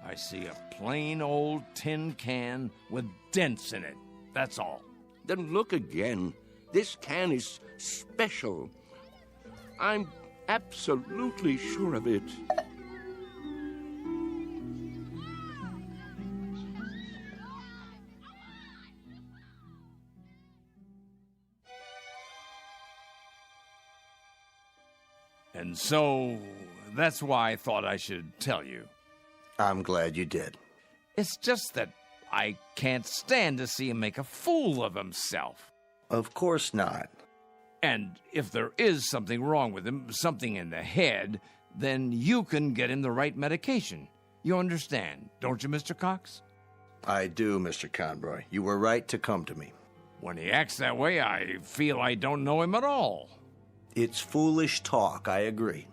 I see a plain old tin can with dents in it. That's all. Then look again. This can is special. I'm absolutely sure of it. And so, that's why I thought I should tell you. I'm glad you did. It's just that I can't stand to see him make a fool of himself. Of course not. And if there is something wrong with him, something in the head, then you can get him the right medication. You understand, don't you, Mr. Cox? I do, Mr. Conroy. You were right to come to me. When he acts that way, I feel I don't know him at all. It's foolish talk, I agree.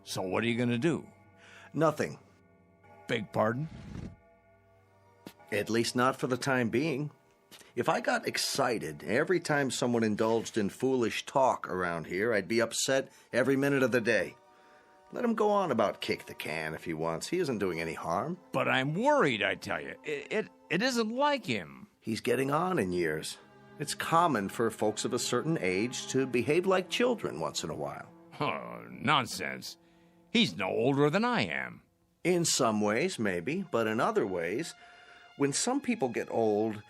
So what are you going to do? Nothing. Beg pardon? At least not for the time being. If I got excited every time someone indulged in foolish talk around here, I'd be upset every minute of the day. Let him go on about kick the can if he wants. He isn't doing any harm. But I'm worried, I tell you. It isn't like him. He's getting on in years. It's common for folks of a certain age to behave like children once in a while. Oh, nonsense. He's no older than I am. In some ways, maybe, but in other ways, when some people get old,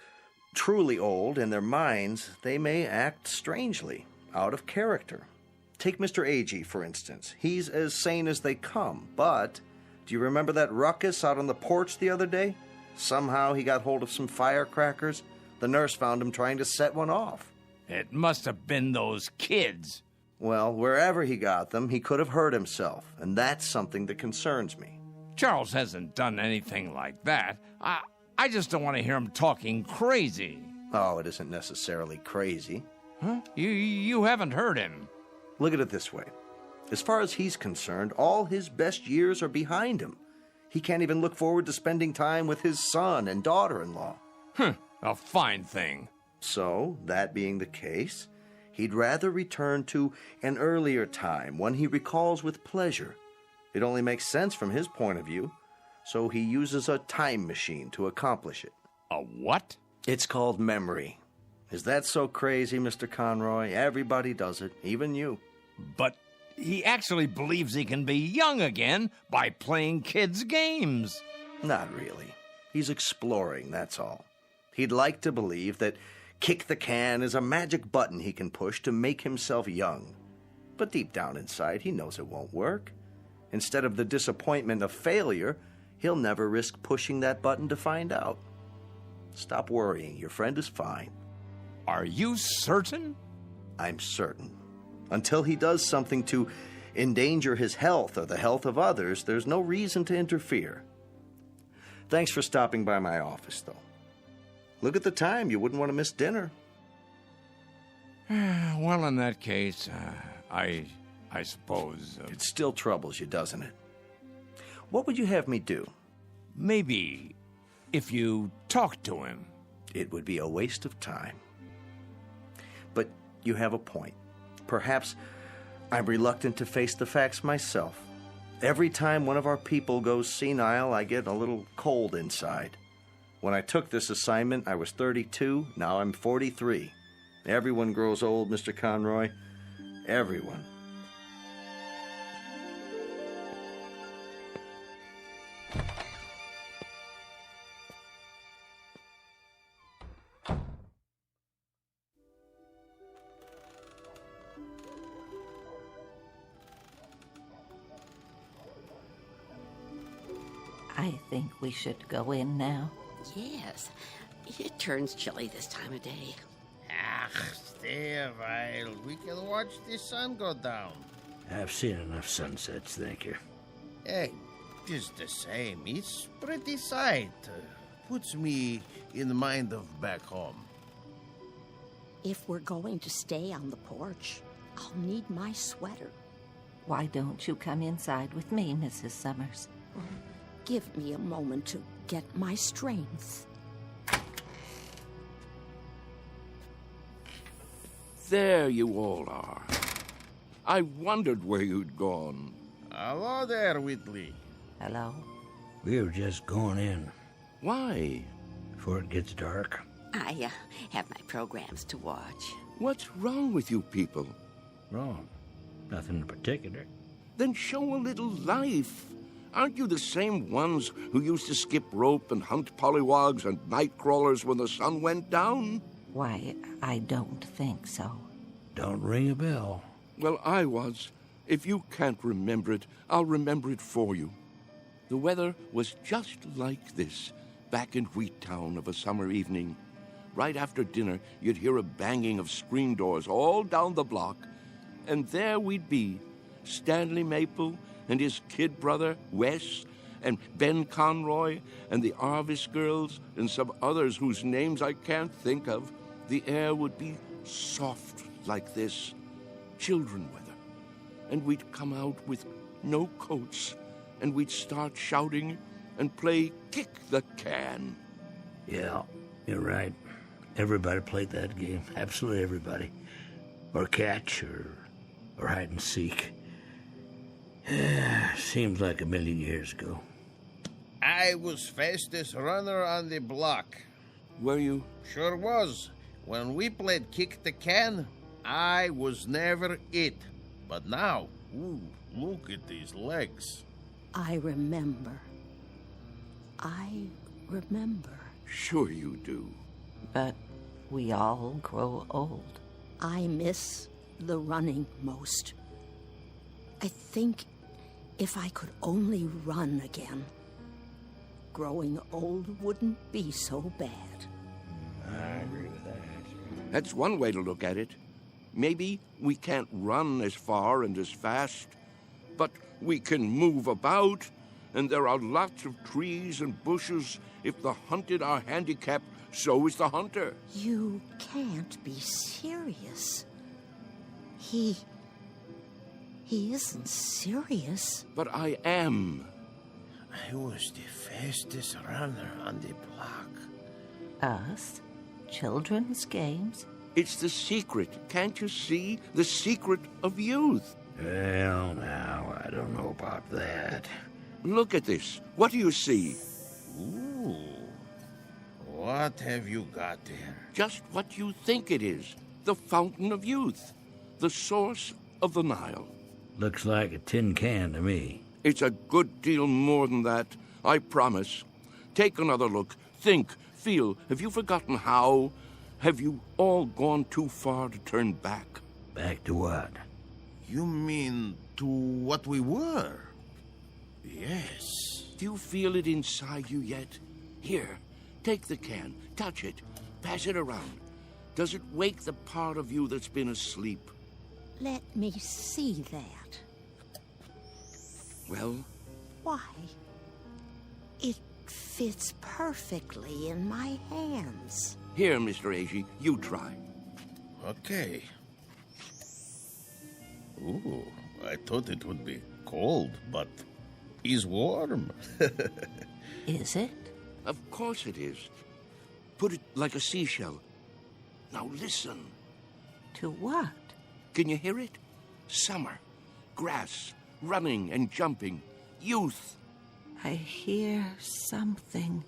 truly old in their minds, they may act strangely, out of character. Take Mr. Agee, for instance. He's as sane as they come, but do you remember that ruckus out on the porch the other day? Somehow he got hold of some firecrackers. The nurse found him trying to set one off. It must have been those kids. Well, wherever he got them, he could have hurt himself, and that's something that concerns me. Charles hasn't done anything like that. I just don't want to hear him talking crazy. Oh, it isn't necessarily crazy. Huh? You haven't heard him. Look at it this way. As far as he's concerned, all his best years are behind him. He can't even look forward to spending time with his son and daughter-in-law. A fine thing. So, that being the case, he'd rather return to an earlier time, one he recalls with pleasure. It only makes sense from his point of view, so he uses a time machine to accomplish it. A what? It's called memory. Is that so crazy, Mr. Conroy? Everybody does it, even you. But he actually believes he can be young again by playing kids' games. Not really. He's exploring, that's all. He'd like to believe that kick the can is a magic button he can push to make himself young. But deep down inside, he knows it won't work. Instead of the disappointment of failure, he'll never risk pushing that button to find out. Stop worrying. Your friend is fine. Are you certain? I'm certain. Until he does something to endanger his health or the health of others, there's no reason to interfere. Thanks for stopping by my office, though. Look at the time. You wouldn't want to miss dinner. Well, in that case, I suppose... It still troubles you, doesn't it? What would you have me do? Maybe if you talk to him. It would be a waste of time. But you have a point. Perhaps I'm reluctant to face the facts myself. Every time one of our people goes senile, I get a little cold inside. When I took this assignment, I was 32. Now I'm 43. Everyone grows old, Mr. Conroy. Everyone. I think we should go in now. Yes. It turns chilly this time of day. Stay a while. We can watch the sun go down. I've seen enough sunsets, thank you. Hey, just the same. It's pretty sight. Puts me in the mind of back home. If we're going to stay on the porch, I'll need my sweater. Why don't you come inside with me, Mrs. Summers? Give me a moment to get my strength. There you all are. I wondered where you'd gone. Hello there, Whitley. Hello. We were just going in. Why? Before it gets dark. I have my programs to watch. What's wrong with you people? Wrong. Nothing in particular. Then show a little life. Aren't you the same ones who used to skip rope and hunt pollywogs and night crawlers when the sun went down? Why, I don't think so. Don't ring a bell. Well, I was. If you can't remember it, I'll remember it for you. The weather was just like this, back in Wheattown of a summer evening. Right after dinner, you'd hear a banging of screen doors all down the block, and there we'd be, Stanley Maple and his kid brother, Wes, and Ben Conroy, and the Arvis girls, and some others whose names I can't think of. The air would be soft like this, children weather, and we'd come out with no coats, and we'd start shouting and play kick the can. Yeah, you're right. Everybody played that game. Absolutely everybody. Or catch, or hide and seek. Seems like a million years ago. I was fastest runner on the block. Were you? Sure was. When we played kick the can, I was never it. But now, ooh, look at these legs. I remember. Sure you do. But we all grow old. I miss the running most. I think if I could only run again, growing old wouldn't be so bad. I agree with that. That's one way to look at it. Maybe we can't run as far and as fast, but we can move about, and there are lots of trees and bushes. If the hunted are handicapped, so is the hunter. You can't be serious. He isn't serious. But I am. I was the fastest runner on the block. Us? Children's games? It's the secret. Can't you see? The secret of youth. Well, now, I don't know about that. Look at this. What do you see? Ooh. What have you got there? Just what you think it is. The fountain of youth. The source of the Nile. Looks like a tin can to me. It's a good deal more than that, I promise. Take another look. Think, feel. Have you forgotten how? Have you all gone too far to turn back? Back to what? You mean to what we were? Yes. Do you feel it inside you yet? Here, take the can, touch it, pass it around. Does it wake the part of you that's been asleep? Let me see that. Well? Why? It fits perfectly in my hands. Here, Mr. Agee, you try. Okay. Ooh, I thought it would be cold, but it's warm. Is it? Of course it is. Put it like a seashell. Now listen. To what? Can you hear it? Summer, grass, running and jumping, youth. I hear something.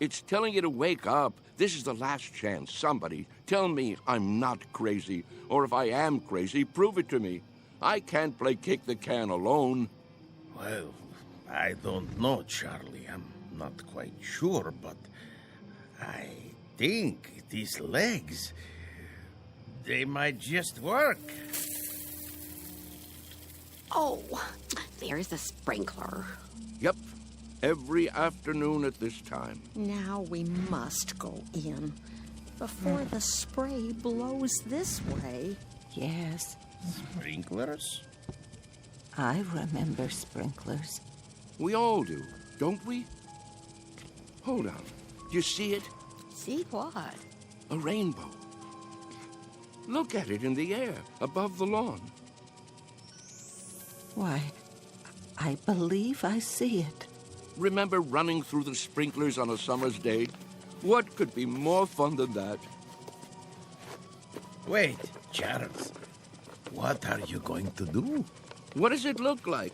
It's telling you to wake up. This is the last chance. Somebody, tell me I'm not crazy. Or if I am crazy, prove it to me. I can't play kick the can alone. Well, I don't know, Charlie. I'm not quite sure, but I think these legs, they might just work. Oh, there's the sprinkler. Yep, every afternoon at this time. Now we must go in before the spray blows this way. Yes. Sprinklers? I remember sprinklers. We all do, don't we? Hold on. Do you see it? See what? A rainbow. Look at it in the air, above the lawn. Why, I believe I see it. Remember running through the sprinklers on a summer's day? What could be more fun than that? Wait, Charles. What are you going to do? What does it look like?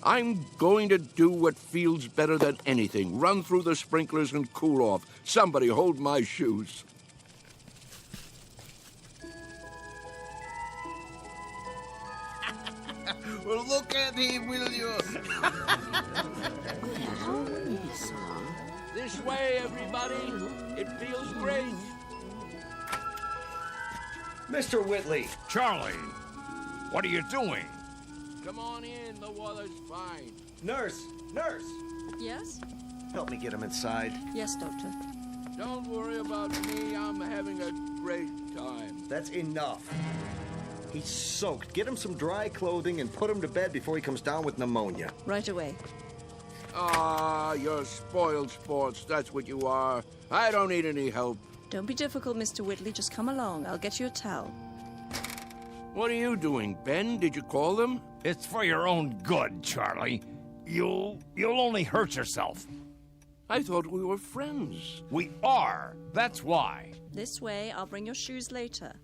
I'm going to do what feels better than anything. Run through the sprinklers and cool off. Somebody hold my shoes. Well, look at him, will you? This way, everybody. It feels great. Mr. Whitley. Charlie, what are you doing? Come on in. The water's fine. Nurse! Nurse! Yes? Help me get him inside. Yes, Doctor. Don't worry about me. I'm having a great time. That's enough. He's soaked. Get him some dry clothing and put him to bed before he comes down with pneumonia. Right away. Ah, you're spoiled sports. That's what you are. I don't need any help. Don't be difficult, Mr. Whitley. Just come along. I'll get you a towel. What are you doing, Ben? Did you call them? It's for your own good, Charlie. You'll only hurt yourself. I thought we were friends. We are. That's why. This way. I'll bring your shoes later.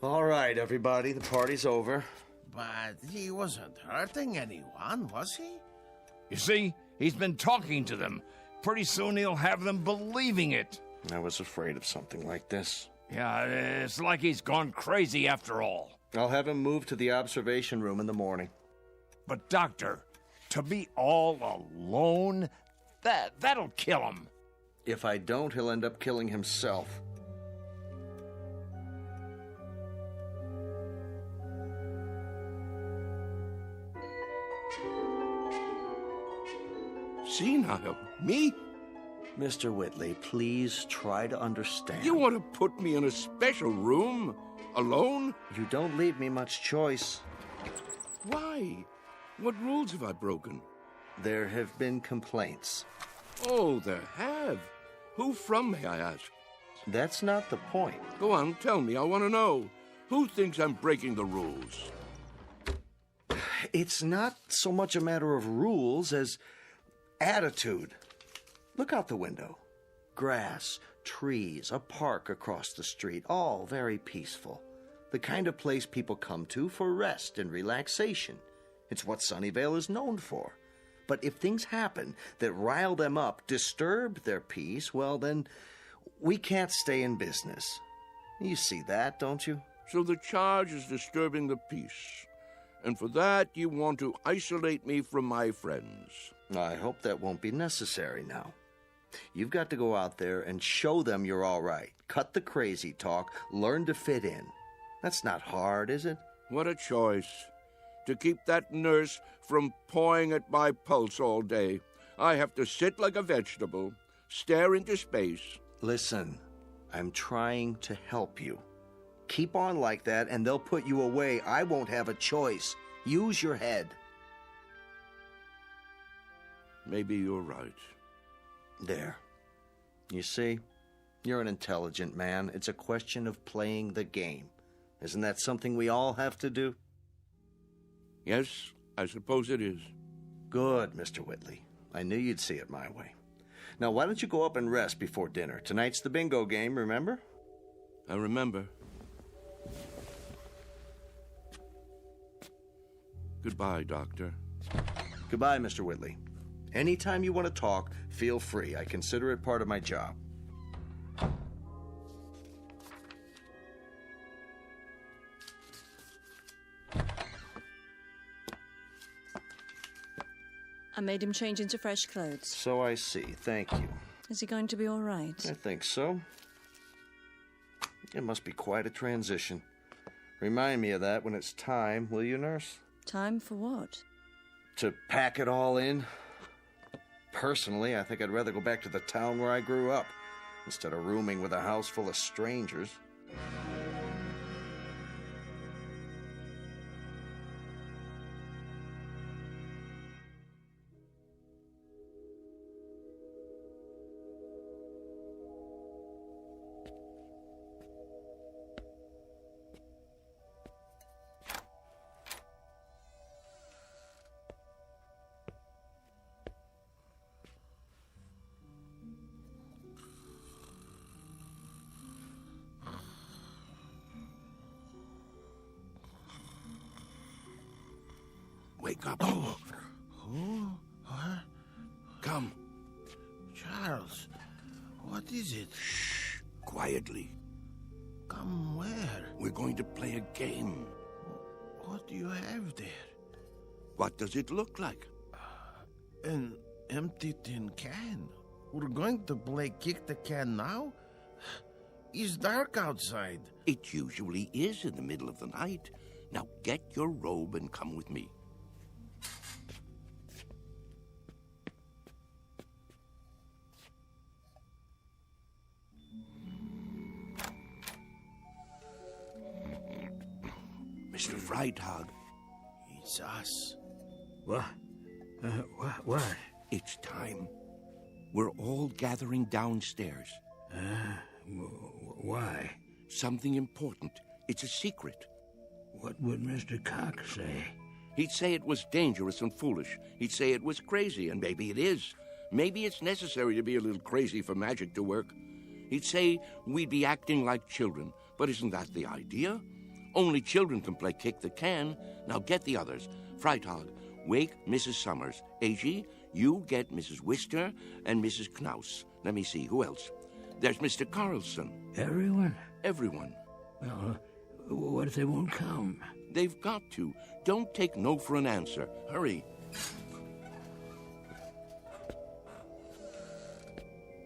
All right, everybody. The party's over. But he wasn't hurting anyone, was he? You see, he's been talking to them. Pretty soon he'll have them believing it. I was afraid of something like this. Yeah, it's like he's gone crazy after all. I'll have him moved to the observation room in the morning. But, Doctor, to be all alone, that'll kill him. If I don't, he'll end up killing himself. Senile? Me? Mr. Whitley, please try to understand. You want to put me in a special room? Alone? You don't leave me much choice. Why? What rules have I broken? There have been complaints. Oh, there have? Who from, may I ask? That's not the point. Go on, tell me. I want to know. Who thinks I'm breaking the rules? It's not so much a matter of rules as attitude. Look out the window. Grass, trees, a park across the street, all very peaceful. The kind of place people come to for rest and relaxation. It's what Sunnyvale is known for. But if things happen that rile them up, disturb their peace, well then, we can't stay in business. You see that, don't you? So the charge is disturbing the peace. And for that, you want to isolate me from my friends. I hope that won't be necessary now. You've got to go out there and show them you're all right. Cut the crazy talk. Learn to fit in. That's not hard, is it? What a choice. To keep that nurse from pawing at my pulse all day, I have to sit like a vegetable, stare into space. Listen, I'm trying to help you. Keep on like that, and they'll put you away. I won't have a choice. Use your head. Maybe you're right. There. You see? You're an intelligent man. It's a question of playing the game. Isn't that something we all have to do? Yes, I suppose it is. Good, Mr. Whitley. I knew you'd see it my way. Now, why don't you go up and rest before dinner? Tonight's the bingo game, remember? I remember. Goodbye, Doctor. Goodbye, Mr. Whitley. Anytime you want to talk, feel free. I consider it part of my job. I made him change into fresh clothes. So I see. Thank you. Is he going to be all right? I think so. It must be quite a transition. Remind me of that when it's time, will you, nurse? Time for what? To pack it all in. Personally, I think I'd rather go back to the town where I grew up, instead of rooming with a house full of strangers. Wake up. Who? What? Come. Charles, what is it? Shh. Quietly. Come where? We're going to play a game. What do you have there? What does it look like? An empty tin can. We're going to play kick the can now? It's dark outside. It usually is in the middle of the night. Now get your robe and come with me. Mr. Freitag. It's us. What? What? It's time. We're all gathering downstairs. Why? Something important. It's a secret. What would Mr. Cox say? He'd say it was dangerous and foolish. He'd say it was crazy, and maybe it is. Maybe it's necessary to be a little crazy for magic to work. He'd say we'd be acting like children, but isn't that the idea? Only children can play kick the can. Now get the others. Freitag, wake Mrs. Summers. A.G., you get Mrs. Wister and Mrs. Knaus. Let me see, who else? There's Mr. Carlson. Everyone? Everyone. Well, what if they won't come? They've got to. Don't take no for an answer. Hurry.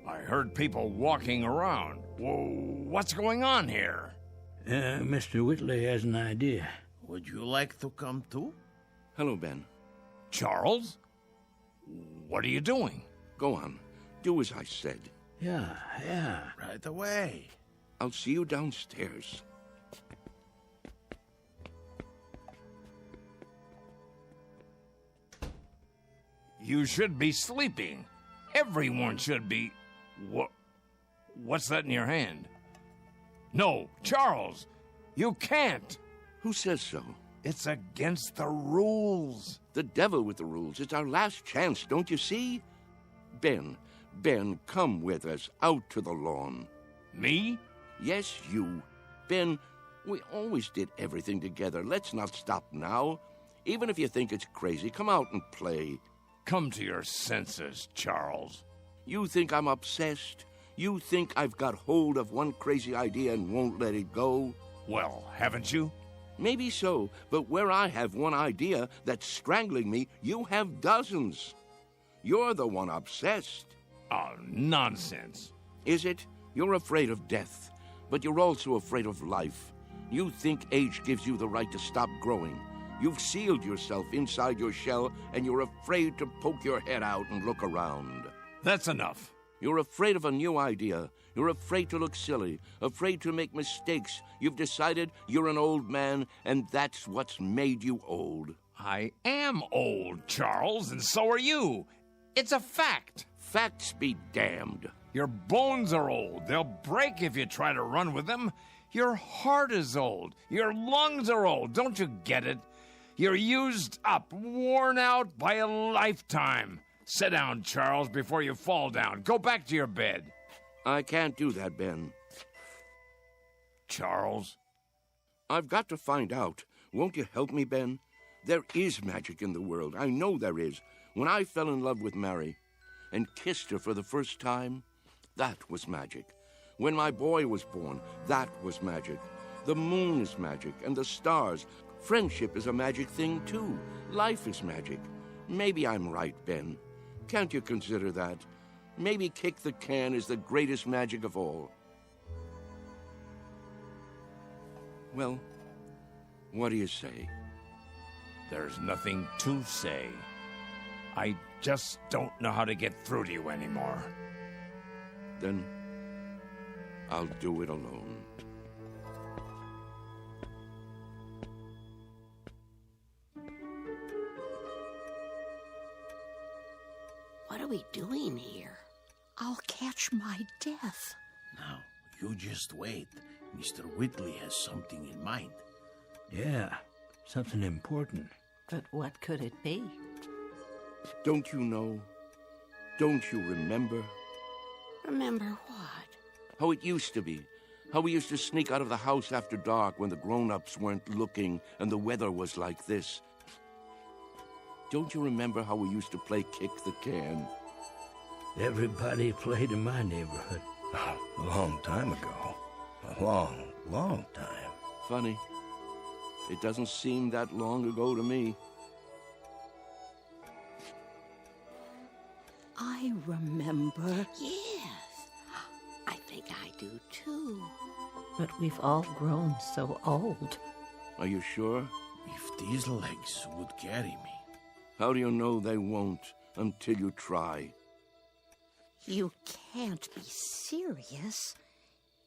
I heard people walking around. Whoa, what's going on here? Mr. Whitley has an idea. Would you like to come too? Hello, Ben. Charles? What are you doing? Go on. Do as I said. Yeah. Right away. I'll see you downstairs. You should be sleeping. Everyone should be. What's that in your hand? No, Charles, you can't. Who says so? It's against the rules. The devil with the rules. It's our last chance, don't you see? Ben, come with us out to the lawn. Me? Yes, you. Ben, we always did everything together. Let's not stop now. Even if you think it's crazy, come out and play. Come to your senses, Charles. You think I'm obsessed? You think I've got hold of one crazy idea and won't let it go? Well, haven't you? Maybe so, but where I have one idea that's strangling me, you have dozens. You're the one obsessed. Oh, nonsense. Is it? You're afraid of death, but you're also afraid of life. You think age gives you the right to stop growing. You've sealed yourself inside your shell, and you're afraid to poke your head out and look around. That's enough. You're afraid of a new idea. You're afraid to look silly, afraid to make mistakes. You've decided you're an old man, and that's what's made you old. I am old, Charles, and so are you. It's a fact. Facts be damned. Your bones are old. They'll break if you try to run with them. Your heart is old. Your lungs are old. Don't you get it? You're used up, worn out by a lifetime. Sit down, Charles, before you fall down. Go back to your bed. I can't do that, Ben. Charles? I've got to find out. Won't you help me, Ben? There is magic in the world. I know there is. When I fell in love with Mary and kissed her for the first time, that was magic. When my boy was born, that was magic. The moon is magic, and the stars. Friendship is a magic thing, too. Life is magic. Maybe I'm right, Ben. Can't you consider that? Maybe kick the can is the greatest magic of all. Well, what do you say? There's nothing to say. I just don't know how to get through to you anymore. Then I'll do it alone. What are we doing here? I'll catch my death. Now, you just wait. Mr. Whitley has something in mind. Yeah, something important. But what could it be? Don't you know? Don't you remember? Remember what? How it used to be. How we used to sneak out of the house after dark when the grown-ups weren't looking and the weather was like this. Don't you remember how we used to play kick the can? Everybody played in my neighborhood. A long time ago. A long, long time. Funny. It doesn't seem that long ago to me. I remember. Yes, I think I do too. But we've all grown so old. Are you sure? If these legs would carry me. How do you know they won't until you try? You can't be serious.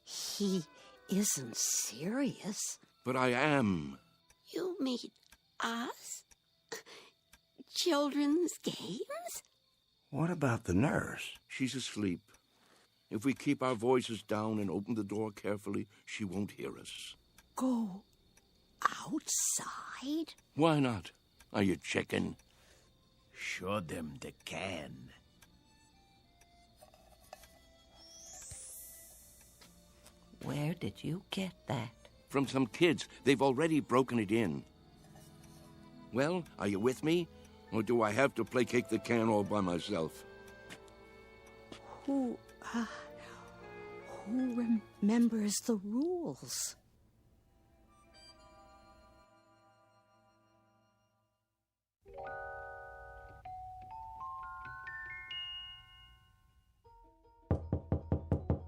He isn't serious. But I am. You mean us? Children's games? What about the nurse? She's asleep. If we keep our voices down and open the door carefully, she won't hear us. Go outside? Why not? Are you chicken? Show them the can. Where did you get that? From some kids. They've already broken it in. Well, are you with me? Or do I have to play kick the can all by myself? Who remembers the rules?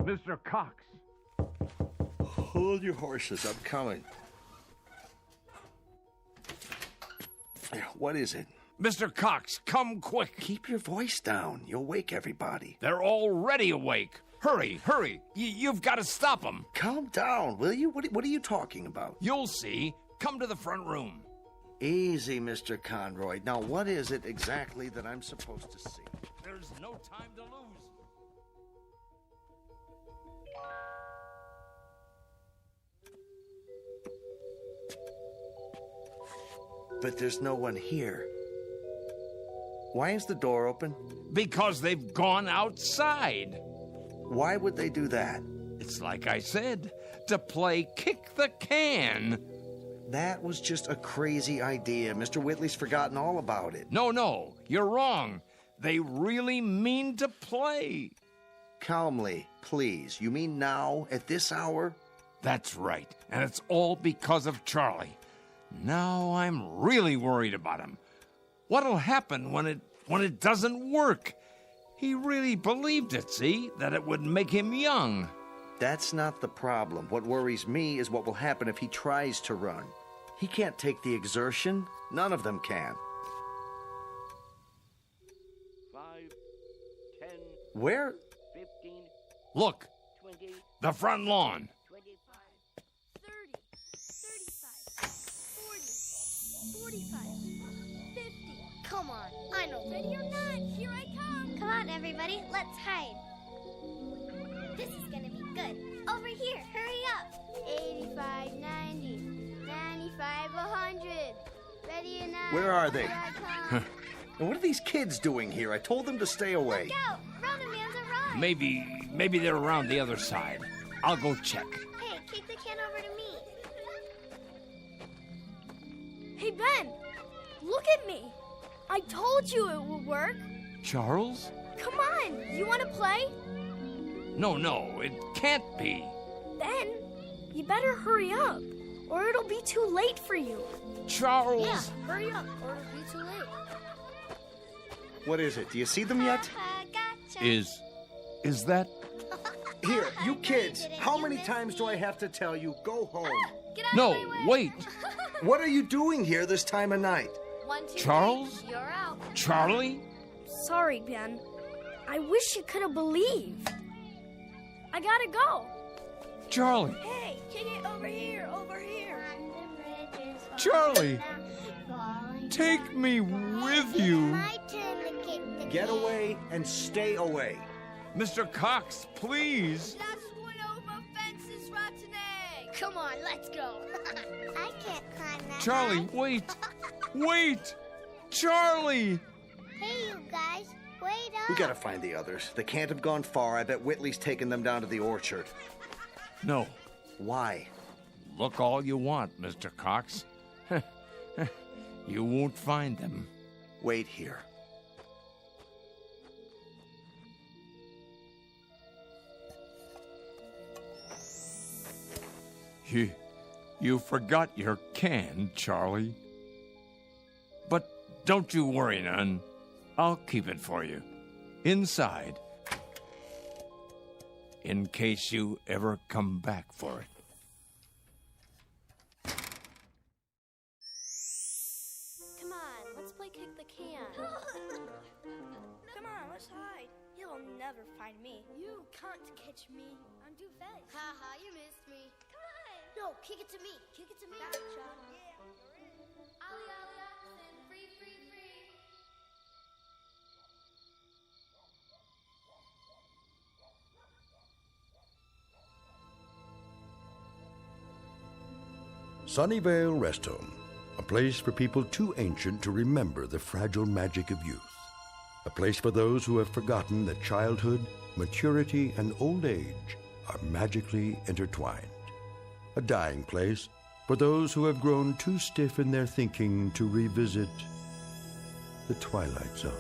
Mr. Cox. Hold your horses. I'm coming. What is it? Mr. Cox, come quick. Keep your voice down. You'll wake everybody. They're already awake. Hurry, hurry. You've got to stop them. Calm down, will you? What are you talking about? You'll see. Come to the front room. Easy, Mr. Conroy. Now, what is it exactly that I'm supposed to see? There's no time to lose. But there's no one here. Why is the door open? Because they've gone outside. Why would they do that? It's like I said, to play kick the can. That was just a crazy idea. Mr. Whitley's forgotten all about it. No, you're wrong. They really mean to play. Calmly, please. You mean now, at this hour? That's right. And it's all because of Charlie. Now I'm really worried about him. What'll happen when it doesn't work? He really believed it, see? That it would make him young. That's not the problem. What worries me is what will happen if he tries to run. He can't take the exertion. None of them can. 5, 10, Where? 15, Look, 20, the front lawn. 25. 45, 50. Come on, I know. Ready or not, here I come. Come on, everybody, let's hide. This is gonna be good. Over here, hurry up. 85, 90, 95, 100. Ready or not? Where are they? Here I come. And what are these kids doing here? I told them to stay away. Look out! Running man's arrived. Maybe they're around the other side. I'll go check. Hey, kick the can over to me. Hey, Ben, look at me. I told you it would work. Charles? Come on, you want to play? No, it can't be. Ben, you better hurry up, or it'll be too late for you. Charles! Yeah, hurry up, or it'll be too late. What is it? Do you see them yet? Is that... Here, you kids, how many times do I have to tell you, go home? No, wait. What are you doing here this time of night? 1, 2, Charles? 3, you're out. Charlie? Sorry, Ben. I wish you could have believed. I gotta go. Charlie! Hey, kick it over here, over here. Charlie! Take me with you. My turn to kick the Get away and stay away. Mr. Cox, please. Last one over fences, rotten egg. Come on, let's go. I can't climb that Charlie, high. wait. Wait! Charlie! Hey, you guys, wait up. We gotta find the others. They can't have gone far. I bet Whitley's taken them down to the orchard. No. Why? Look all you want, Mr. Cox. You won't find them. Wait here. You forgot your can, Charlie. But don't you worry none. I'll keep it for you. Inside. In case you ever come back for it. Come on, let's play kick the can. Come on, let's hide. You'll never find me. You can't catch me. I'm too fast. Haha, you missed me. Come on. No, kick it to me. Kick it to me. Gotcha. Yeah. Ollie, ollie, oxen. Free, free, free. Sunnyvale Rest Home, a place for people too ancient to remember the fragile magic of youth. A place for those who have forgotten that childhood, maturity, and old age are magically intertwined. A dying place for those who have grown too stiff in their thinking to revisit the Twilight Zone.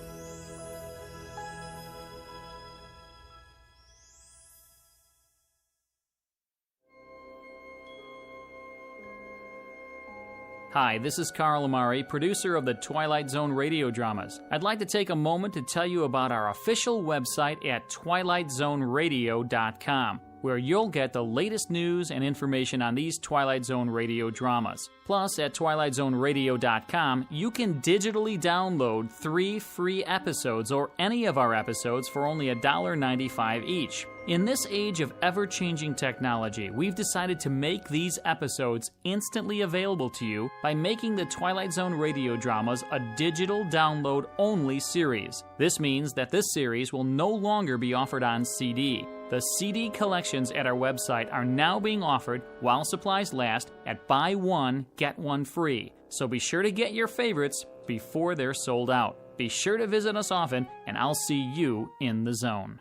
Hi, this is Carl Amari, producer of the Twilight Zone radio dramas. I'd like to take a moment to tell you about our official website at twilightzoneradio.com, where you'll get the latest news and information on these Twilight Zone radio dramas. Plus, at twilightzoneradio.com, you can digitally download 3 free episodes or any of our episodes for only $1.95 each. In this age of ever-changing technology, we've decided to make these episodes instantly available to you by making the Twilight Zone radio dramas a digital download-only series. This means that this series will no longer be offered on CD. The CD collections at our website are now being offered while supplies last at buy one, get one free. So be sure to get your favorites before they're sold out. Be sure to visit us often, and I'll see you in the zone.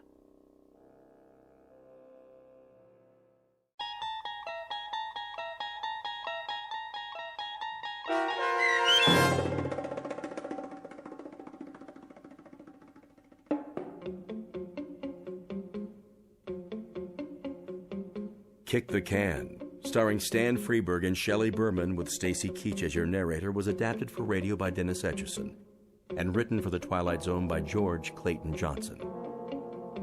Kick the Can, starring Stan Freberg and Shelley Berman with Stacy Keach as your narrator, was adapted for radio by Dennis Etchison and written for The Twilight Zone by George Clayton Johnson.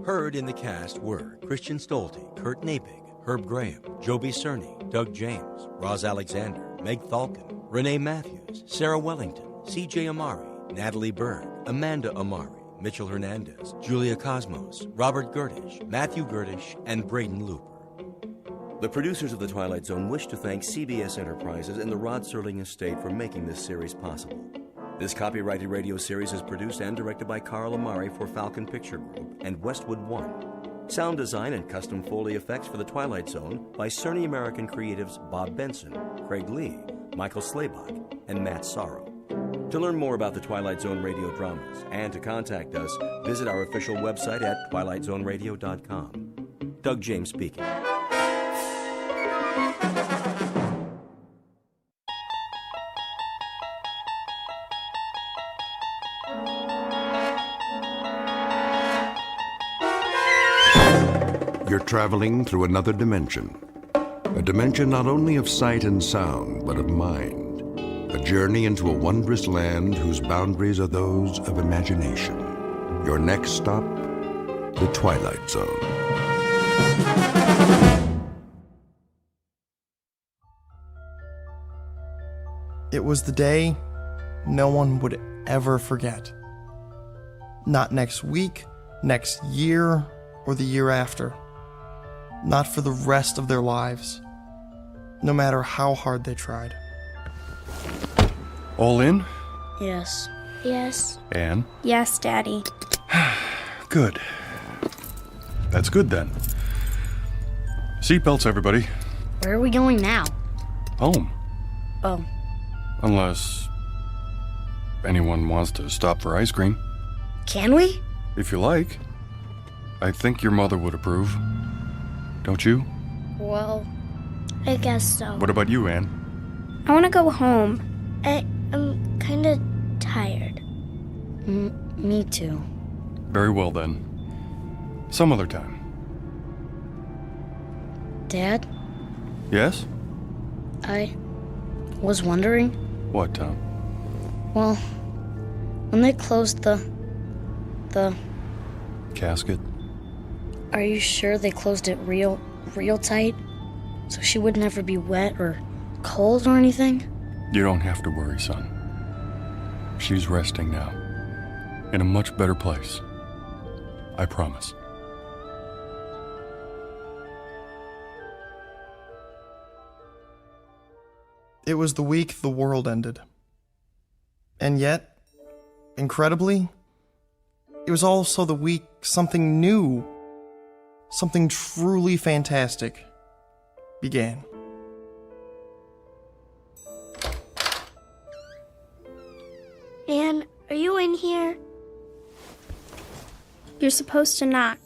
Heard in the cast were Christian Stolte, Kurt Napig, Herb Graham, Joby Cerny, Doug James, Roz Alexander, Meg Thalken, Renee Matthews, Sarah Wellington, C.J. Amari, Natalie Berg, Amanda Amari, Mitchell Hernandez, Julia Cosmos, Robert Gerdish, Matthew Gerdish, and Braden Looper. The producers of The Twilight Zone wish to thank CBS Enterprises and the Rod Serling Estate for making this series possible. This copyrighted radio series is produced and directed by Carl Amari for Falcon Picture Group and Westwood One. Sound design and custom Foley effects for The Twilight Zone by Cerny American creatives Bob Benson, Craig Lee, Michael Slaybach, and Matt Sorrow. To learn more about the Twilight Zone radio dramas and to contact us, visit our official website at twilightzoneradio.com. Doug James speaking. You're traveling through another dimension. A dimension not only of sight and sound, but of mind. A journey into a wondrous land whose boundaries are those of imagination. Your next stop, the Twilight Zone. It was the day no one would ever forget. Not next week, next year, or the year after. Not for the rest of their lives, no matter how hard they tried. All in? Yes. Yes. Anne? Yes, Daddy. Good. That's good then. Seatbelts, everybody. Where are we going now? Home. Oh. Unless anyone wants to stop for ice cream. Can we? If you like. I think your mother would approve. Don't you? Well, I guess so. What about you, Anne? I want to go home. I'm kind of tired. Me too. Very well then. Some other time. Dad? Yes? I was wondering. What, Tom? Well, when they closed the casket. Are you sure they closed it real tight? So she would never be wet or cold or anything? You don't have to worry, son. She's resting now. In a much better place. I promise. It was the week the world ended. And yet, incredibly, it was also the week something new, something truly fantastic began. Anne, are you in here? You're supposed to knock.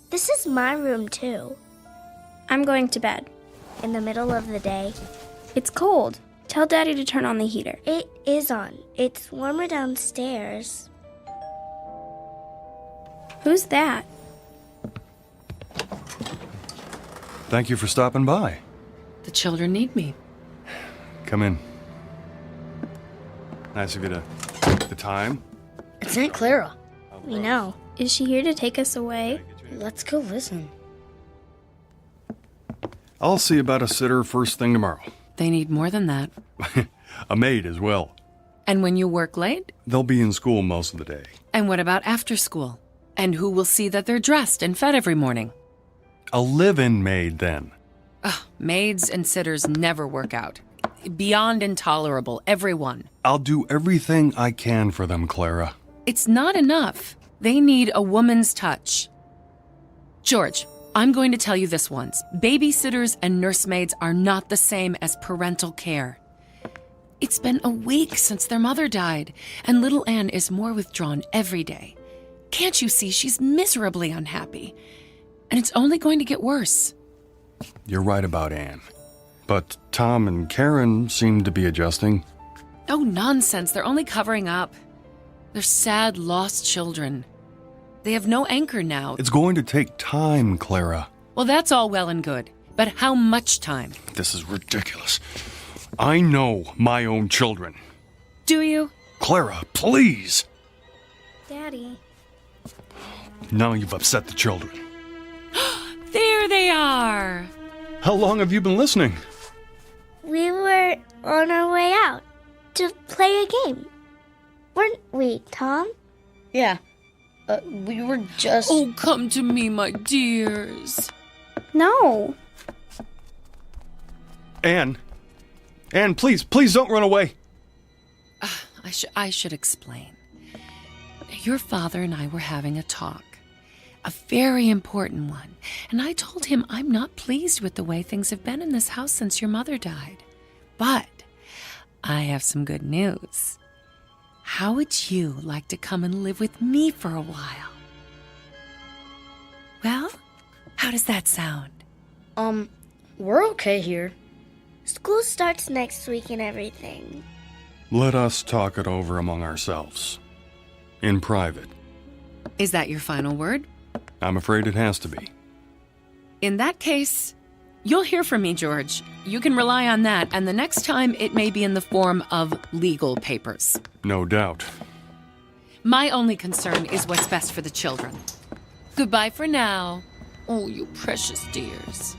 This is my room, too. I'm going to bed. In the middle of the day? It's cold. Tell Daddy to turn on the heater. It is on. It's warmer downstairs. Who's that? Thank you for stopping by. The children need me. Come in. Nice of you to take the time. It's Aunt Clara. We know. Is she here to take us away? Let's go listen. I'll see about a sitter first thing tomorrow. They need more than that. A maid as well. And when you work late? They'll be in school most of the day. And what about after school? And who will see that they're dressed and fed every morning? A live-in maid, then. Ugh, maids and sitters never work out. Beyond intolerable, everyone. I'll do everything I can for them, Clara. It's not enough. They need a woman's touch. George, I'm going to tell you this once. Babysitters and nursemaids are not the same as parental care. It's been a week since their mother died, and little Anne is more withdrawn every day. Can't you see she's miserably unhappy? And it's only going to get worse. You're right about Anne. But Tom and Karen seem to be adjusting. Oh, nonsense. They're only covering up. They're sad, lost children. They have no anchor now. It's going to take time, Clara. Well, that's all well and good. But how much time? This is ridiculous. I know my own children. Do you? Clara, please! Daddy. Now you've upset the children. There they are! How long have you been listening? We were on our way out to play a game. Weren't we, Tom? Yeah. We were just... Oh, come to me, my dears. No. Anne, please don't run away. I should explain. Your father and I were having a talk. A very important one. And I told him I'm not pleased with the way things have been in this house since your mother died. But I have some good news. How would you like to come and live with me for a while? Well, how does that sound? We're okay here. School starts next week and everything. Let us talk it over among ourselves. In private. Is that your final word? I'm afraid it has to be. In that case, you'll hear from me, George. You can rely on that, and the next time it may be in the form of legal papers. No doubt. My only concern is what's best for the children. Goodbye for now. Oh, you precious dears.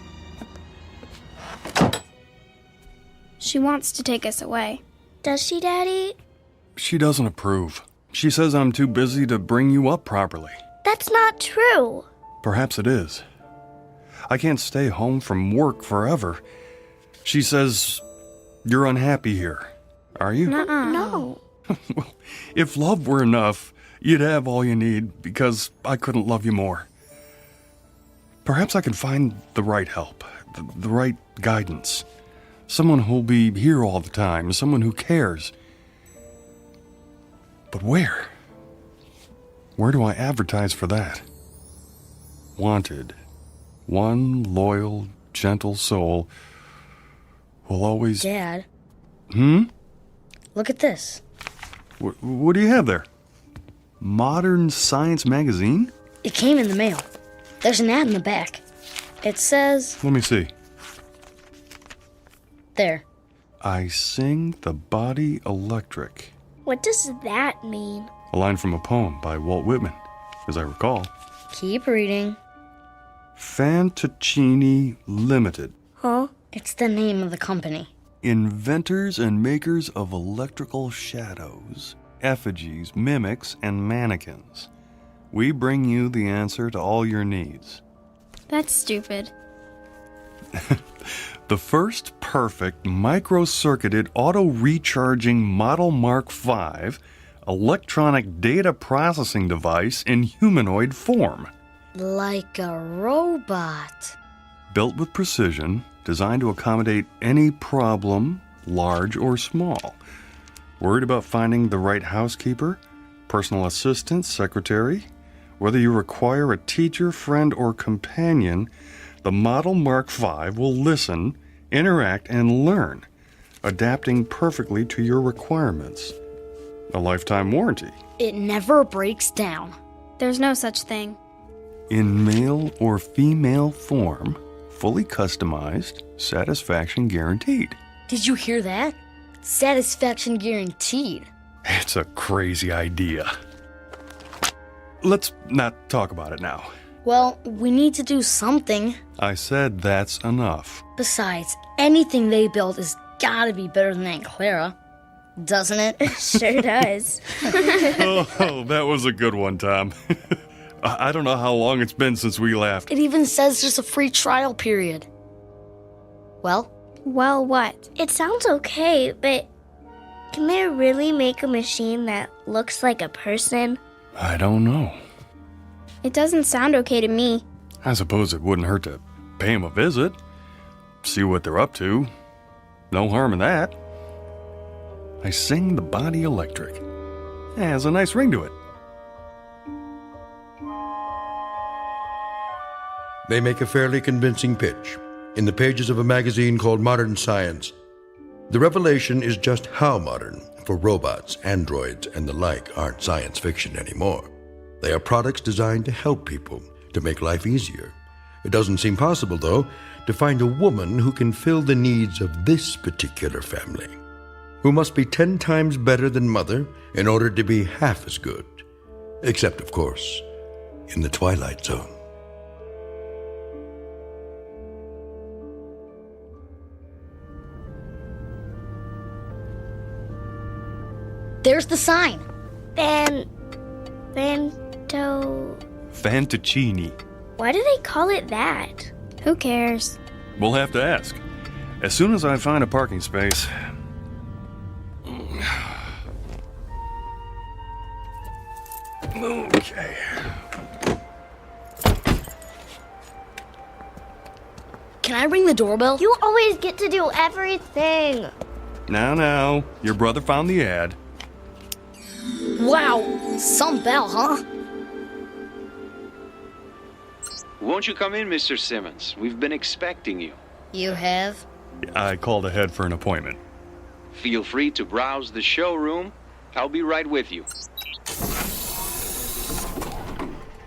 She wants to take us away. Does she, Daddy? She doesn't approve. She says I'm too busy to bring you up properly. That's not true. Perhaps it is. I can't stay home from work forever. She says you're unhappy here. Are you? No. Well, if love were enough, you'd have all you need because I couldn't love you more. Perhaps I can find the right help, the right guidance. Someone who'll be here all the time, someone who cares. But where? Where do I advertise for that? Wanted. One loyal, gentle soul will always... Dad. Look at this. What do you have there? Modern Science magazine? It came in the mail. There's an ad in the back. It says... Let me see. There. I sing the body electric. What does that mean? A line from a poem by Walt Whitman, as I recall. Keep reading. Fantaccini Limited. Huh? It's the name of the company. Inventors and makers of electrical shadows, effigies, mimics, and mannequins. We bring you the answer to all your needs. That's stupid. The first perfect micro-circuited auto-recharging Model Mark V electronic data processing device in humanoid form. Like a robot. Built with precision, designed to accommodate any problem, large or small. Worried about finding the right housekeeper, personal assistant, secretary? Whether you require a teacher, friend, or companion, the Model Mark V will listen, interact, and learn, adapting perfectly to your requirements. A lifetime warranty. It never breaks down. There's no such thing. In male or female form, fully customized, satisfaction guaranteed. Did you hear that? Satisfaction guaranteed. It's a crazy idea. Let's not talk about it now. Well, we need to do something. I said that's enough. Besides, anything they build has gotta be better than Aunt Clara. Doesn't it? Sure does. Oh, that was a good one, Tom. I don't know how long it's been since we laughed. It even says there's a free trial period. Well? Well, what? It sounds okay, but can they really make a machine that looks like a person? I don't know. It doesn't sound okay to me. I suppose it wouldn't hurt to pay them a visit. See what they're up to. No harm in that. I sing the body electric. It has a nice ring to it. They make a fairly convincing pitch in the pages of a magazine called Modern Science. The revelation is just how modern, for robots, androids, and the like aren't science fiction anymore. They are products designed to help people, to make life easier, It doesn't seem possible, though, to find a woman who can fill the needs of this particular family, who must be 10 times better than Mother in order to be half as good. Except, of course, in the Twilight Zone. There's the sign. Fantuccini. Why do they call it that? Who cares? We'll have to ask. As soon as I find a parking space. Okay. Can I ring the doorbell? You always get to do everything. Now, your brother found the ad. Wow, some bell, huh? Won't you come in, Mr. Simmons? We've been expecting you. You have? I called ahead for an appointment. Feel free to browse the showroom. I'll be right with you.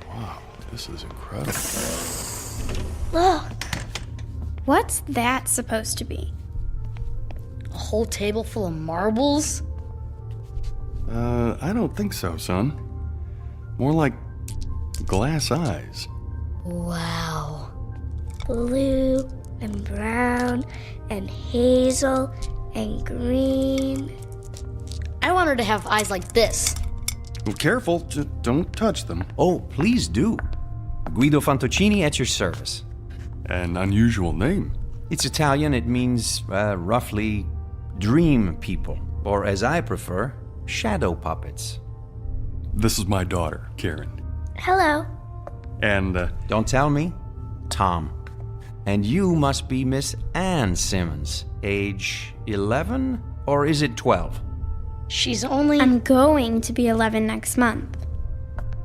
Wow, this is incredible. Look. What's that supposed to be? A whole table full of marbles? I don't think so, son. More like glass eyes. Wow. Blue and brown and hazel and green. I want her to have eyes like this. Well, careful, don't touch them. Oh, please do. Guido Fantuccini at your service. An unusual name. It's Italian. It means, roughly, dream people. Or, as I prefer, shadow puppets. This is my daughter, Karen. Hello. And, Don't tell me. Tom. And you must be Miss Ann Simmons. Age 11? Or is it 12? She's only... I'm going to be 11 next month.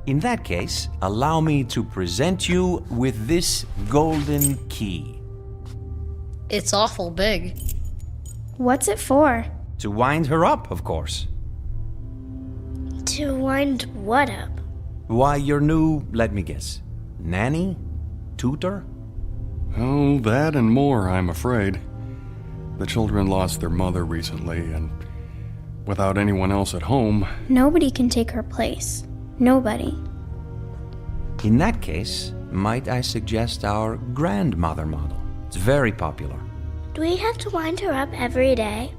In that case, allow me to present you with this golden key. It's awful big. What's it for? To wind her up, of course. To wind what up? Why, your new, let me guess, nanny? Tutor? Oh, that and more, I'm afraid. The children lost their mother recently, and without anyone else at home... Nobody can take her place. Nobody. In that case, might I suggest our grandmother model? It's very popular. Do we have to wind her up every day?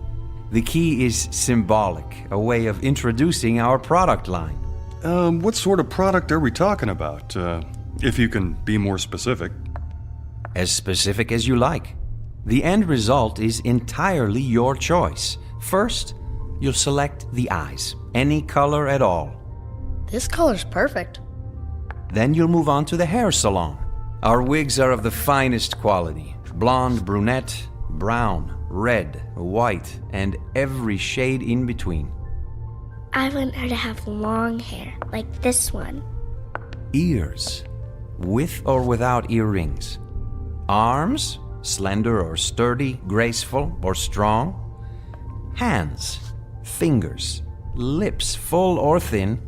The key is symbolic, a way of introducing our product line. What sort of product are we talking about? If you can be more specific. As specific as you like. The end result is entirely your choice. First, you'll select the eyes, any color at all. This color's perfect. Then you'll move on to the hair salon. Our wigs are of the finest quality. Blonde, brunette, brown, red, white, and every shade in between. I want her to have long hair, like this one. Ears, with or without earrings. Arms, slender or sturdy, graceful or strong. Hands, fingers, lips, full or thin.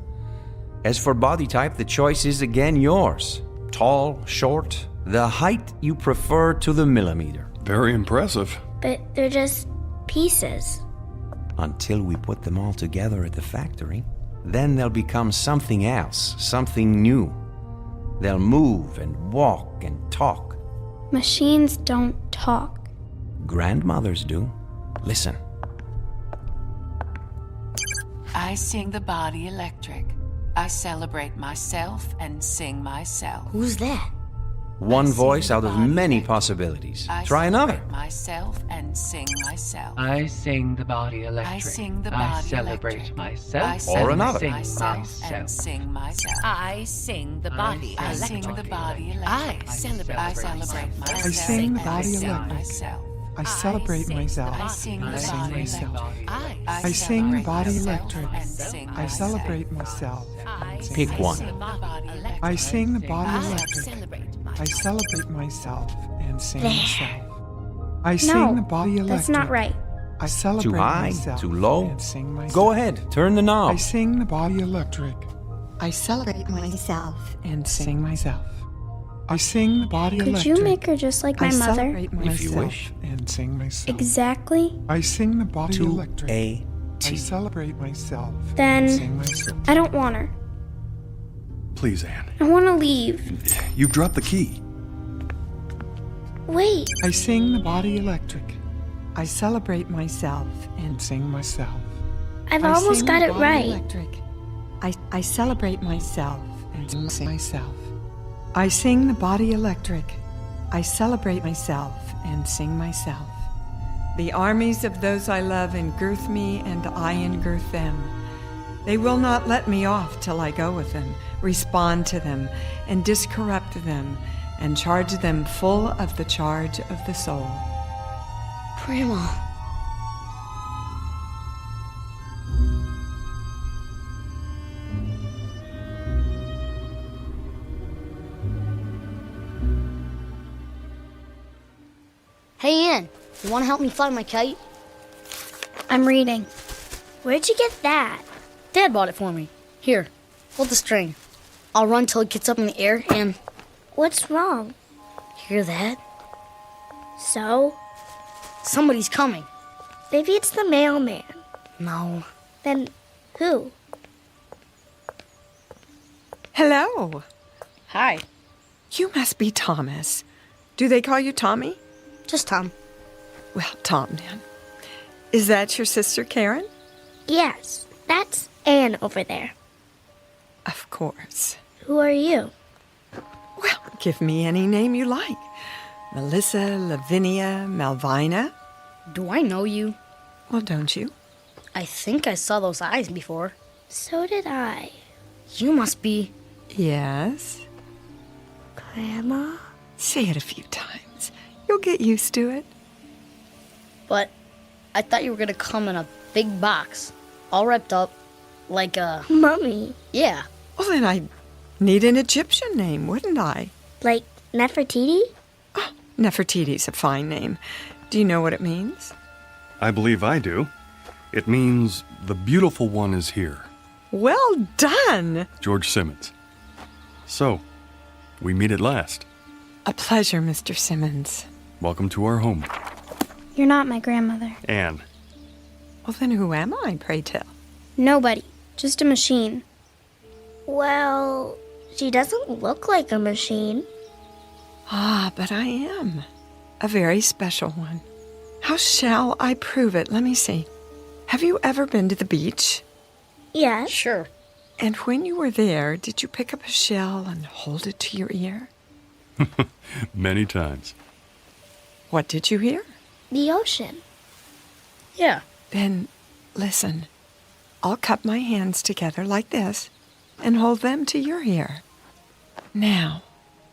As for body type, the choice is again yours. Tall, short, the height you prefer to the millimeter. Very impressive. But they're just pieces. Until we put them all together at the factory. Then they'll become something else, something new. They'll move and walk and talk. Machines don't talk. Grandmothers do. Listen. I sing the body electric. I celebrate myself and sing myself. Who's that? One voice out of many possibilities. Try another. Myself and sing myself. I sing the body electric. I sing the body I celebrate electric. myself. Or another. Sing myself and sing myself. I sing the body electric. I sing the body electric. I celebrate myself. I sing the body electric. Myself. I celebrate myself. I sing the and body myself. electric. I sing the body electric. I celebrate myself. Pick one. I sing the body electric. I celebrate myself and sing myself. I sing the body electric. That's not right. I celebrate Too high? myself Too low? and sing myself. Go ahead, turn the knob. I sing the body electric. I celebrate myself and sing myself. I sing the body Could electric. you make her just like my I mother? celebrate myself If you wish. and sing myself. Exactly? I sing the body To electric. a I T. celebrate myself Then and sing myself. I don't want her. Please, Anne. I want to leave. You've dropped the key. Wait. I sing the body electric. I celebrate myself and sing myself. I've I almost sing got the it body right. Electric. I celebrate myself and sing myself. I sing the body electric. I celebrate myself and sing myself. The armies of those I love engirth me, and I engirth them. They will not let me off till I go with them, respond to them, and discorrupt them, and charge them full of the charge of the soul. Grandma. Hey, Ann, you want to help me fly my kite? I'm reading. Where'd you get that? Dad bought it for me. Here, hold the string. I'll run till it gets up in the air and... What's wrong? Hear that? So? Somebody's coming. Maybe it's the mailman. No. Then who? Hello. Hi. You must be Thomas. Do they call you Tommy? Just Tom. Well, Tom, then. Is that your sister, Karen? Yes, that's Anne over there. Of course. Who are you? Well, give me any name you like. Melissa, Lavinia, Malvina. Do I know you? Well, don't you? I think I saw those eyes before. So did I. You must be... Yes? Grandma? Say it a few times. You'll get used to it. But I thought you were gonna come in a big box, all wrapped up, like a... Mummy. Yeah. Well, then I'd need an Egyptian name, wouldn't I? Like Nefertiti? Oh, Nefertiti's a fine name. Do you know what it means? I believe I do. It means the beautiful one is here. Well done! George Simmons. So, we meet at last. A pleasure, Mr. Simmons. Welcome to our home. You're not my grandmother. Anne. Well, then who am I, pray tell? Nobody. Just a machine. Well, she doesn't look like a machine. Ah, but I am. A very special one. How shall I prove it? Let me see. Have you ever been to the beach? Yes. Sure. And when you were there, did you pick up a shell and hold it to your ear? Many times. What did you hear? The ocean. Yeah. Then listen. I'll cup my hands together like this and hold them to your ear. Now,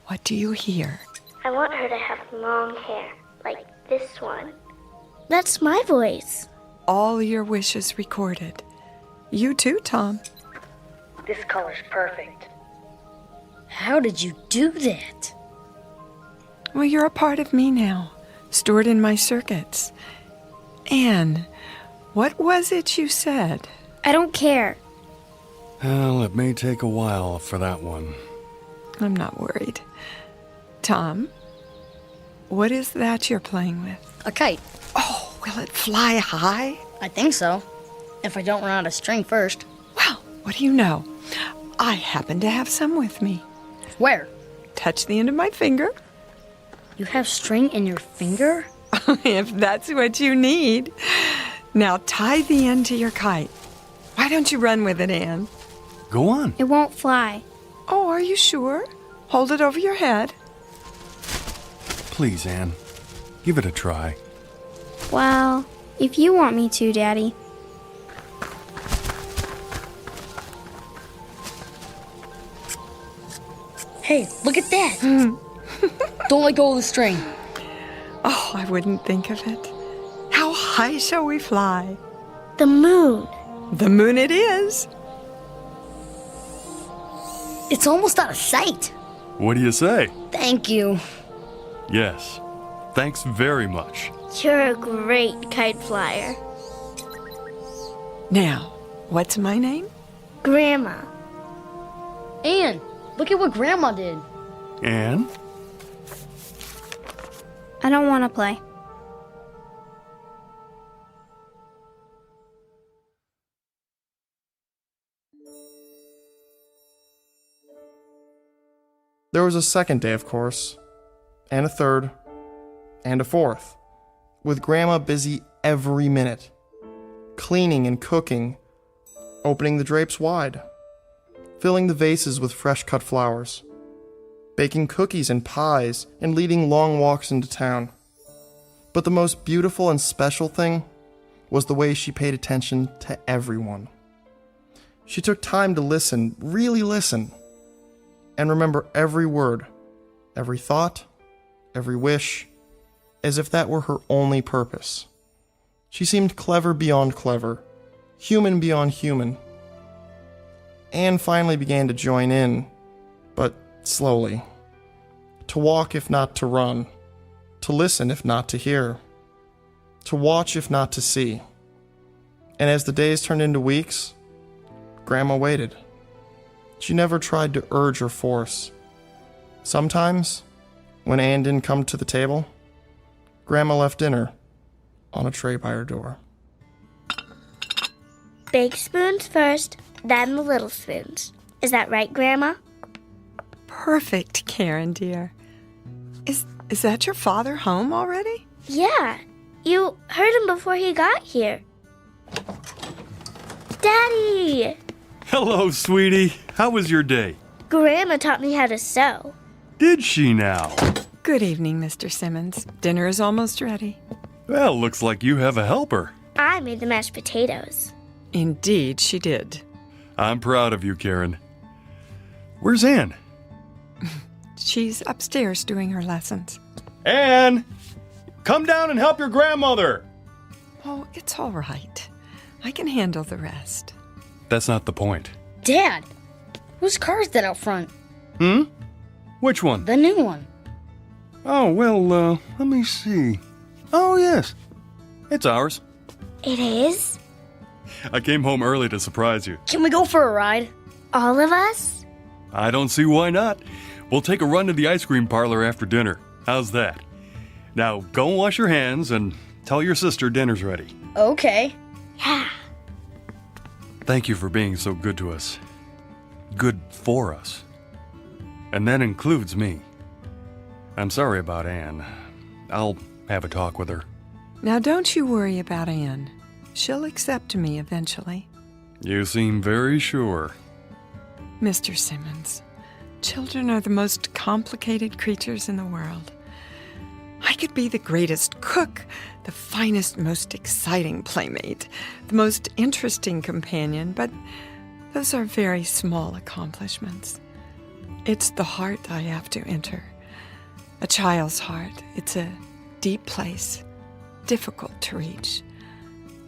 what do you hear? I want her to have long hair, like this one. That's my voice. All your wishes recorded. You too, Tom. This color's perfect. How did you do that? Well, you're a part of me now, stored in my circuits. Anne, what was it you said? I don't care. Well, it may take a while for that one. I'm not worried. Tom, what is that you're playing with? A kite. Oh, will it fly high? I think so. If I don't run out of string first. Well, what do you know? I happen to have some with me. Where? Touch the end of my finger. You have string in your finger? If that's what you need. Now tie the end to your kite. Why don't you run with it, Anne? Go on. It won't fly. Oh, are you sure? Hold it over your head. Please, Anne. Give it a try. Well, if you want me to, Daddy. Hey, look at that! Don't let go of the string. Oh, I wouldn't think of it. How high shall we fly? The moon. The moon it is. It's almost out of sight. What do you say? Thank you. Yes. Thanks very much. You're a great kite flyer. Now, what's my name? Grandma. Anne, look at what Grandma did. Anne? I don't want to play. There was a second day, of course, and a third, and a fourth, with Grandma busy every minute, cleaning and cooking, opening the drapes wide, filling the vases with fresh-cut flowers, baking cookies and pies, and leading long walks into town. But the most beautiful and special thing was the way she paid attention to everyone. She took time to listen, really listen, and remember every word, every thought, every wish, as if that were her only purpose. She seemed clever beyond clever, human beyond human. Anne finally began to join in, but slowly. To walk if not to run, to listen if not to hear, to watch if not to see. And as the days turned into weeks, Grandma waited. She never tried to urge or force. Sometimes, when Anne didn't come to the table, Grandma left dinner on a tray by her door. Big spoons first, then the little spoons. Is that right, Grandma? Perfect, Karen, dear. Is that your father home already? Yeah. You heard him before he got here. Daddy! Hello, sweetie. How was your day? Grandma taught me how to sew. Did she now? Good evening, Mr. Simmons. Dinner is almost ready. Well, looks like you have a helper. I made the mashed potatoes. Indeed, she did. I'm proud of you, Karen. Where's Anne? She's upstairs doing her lessons. Anne! Come down and help your grandmother! Oh, it's all right. I can handle the rest. That's not the point. Dad, whose car is that out front? Which one? The new one. Oh, well, let me see. Oh, yes. It's ours. It is? I came home early to surprise you. Can we go for a ride? All of us? I don't see why not. We'll take a run to the ice cream parlor after dinner. How's that? Now, go and wash your hands and tell your sister dinner's ready. Okay. Yeah. Thank you for being so good to us. Good for us. And that includes me. I'm sorry about Anne. I'll have a talk with her. Now, don't you worry about Anne. She'll accept me eventually. You seem very sure. Mr. Simmons, children are the most complicated creatures in the world. I could be the greatest cook, the finest, most exciting playmate, the most interesting companion, but those are very small accomplishments. It's the heart I have to enter. A child's heart. It's a deep place, difficult to reach.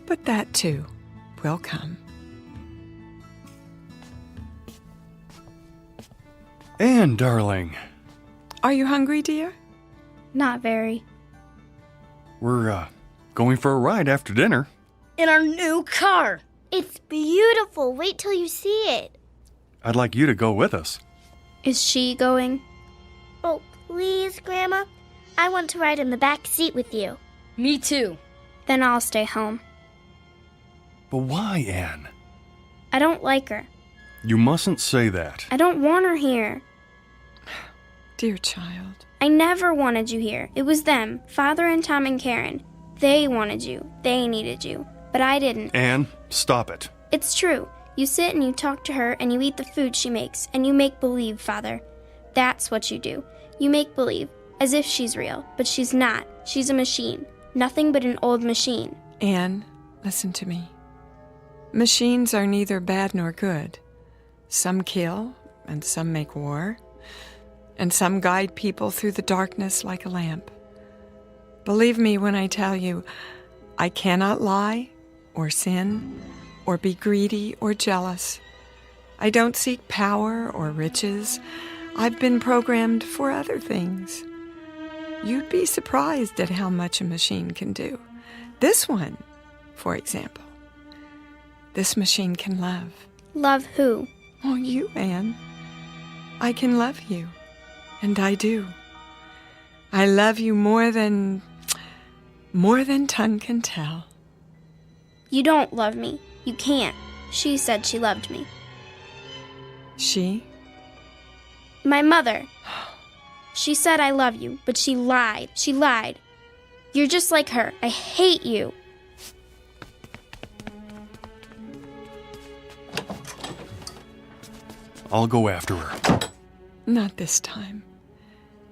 But that, too, will come. Anne, darling. Are you hungry, dear? Not very. We're, going for a ride after dinner. In our new car. It's beautiful. Wait till you see it. I'd like you to go with us. Is she going? Oh, please, Grandma. I want to ride in the back seat with you. Me too. Then I'll stay home. But why, Anne? I don't like her. You mustn't say that. I don't want her here. Dear child. I never wanted you here. It was them, Father and Tom and Karen. They wanted you. They needed you. But I didn't. Anne, stop it. It's true. You sit and you talk to her and you eat the food she makes and you make believe, Father. That's what you do. You make believe, as if she's real, but she's not. She's a machine. Nothing but an old machine. Anne, listen to me. Machines are neither bad nor good. Some kill, and some make war, and some guide people through the darkness like a lamp. Believe me when I tell you, I cannot lie, or sin, or be greedy or jealous. I don't seek power or riches. I've been programmed for other things. You'd be surprised at how much a machine can do. This one, for example. This machine can love. Love who? Oh, you, Anne. I can love you, and I do. I love you more than tongue can tell. You don't love me. You can't. She said she loved me. She? My mother. She said I love you, but she lied. She lied. You're just like her. I hate you. I'll go after her. Not this time.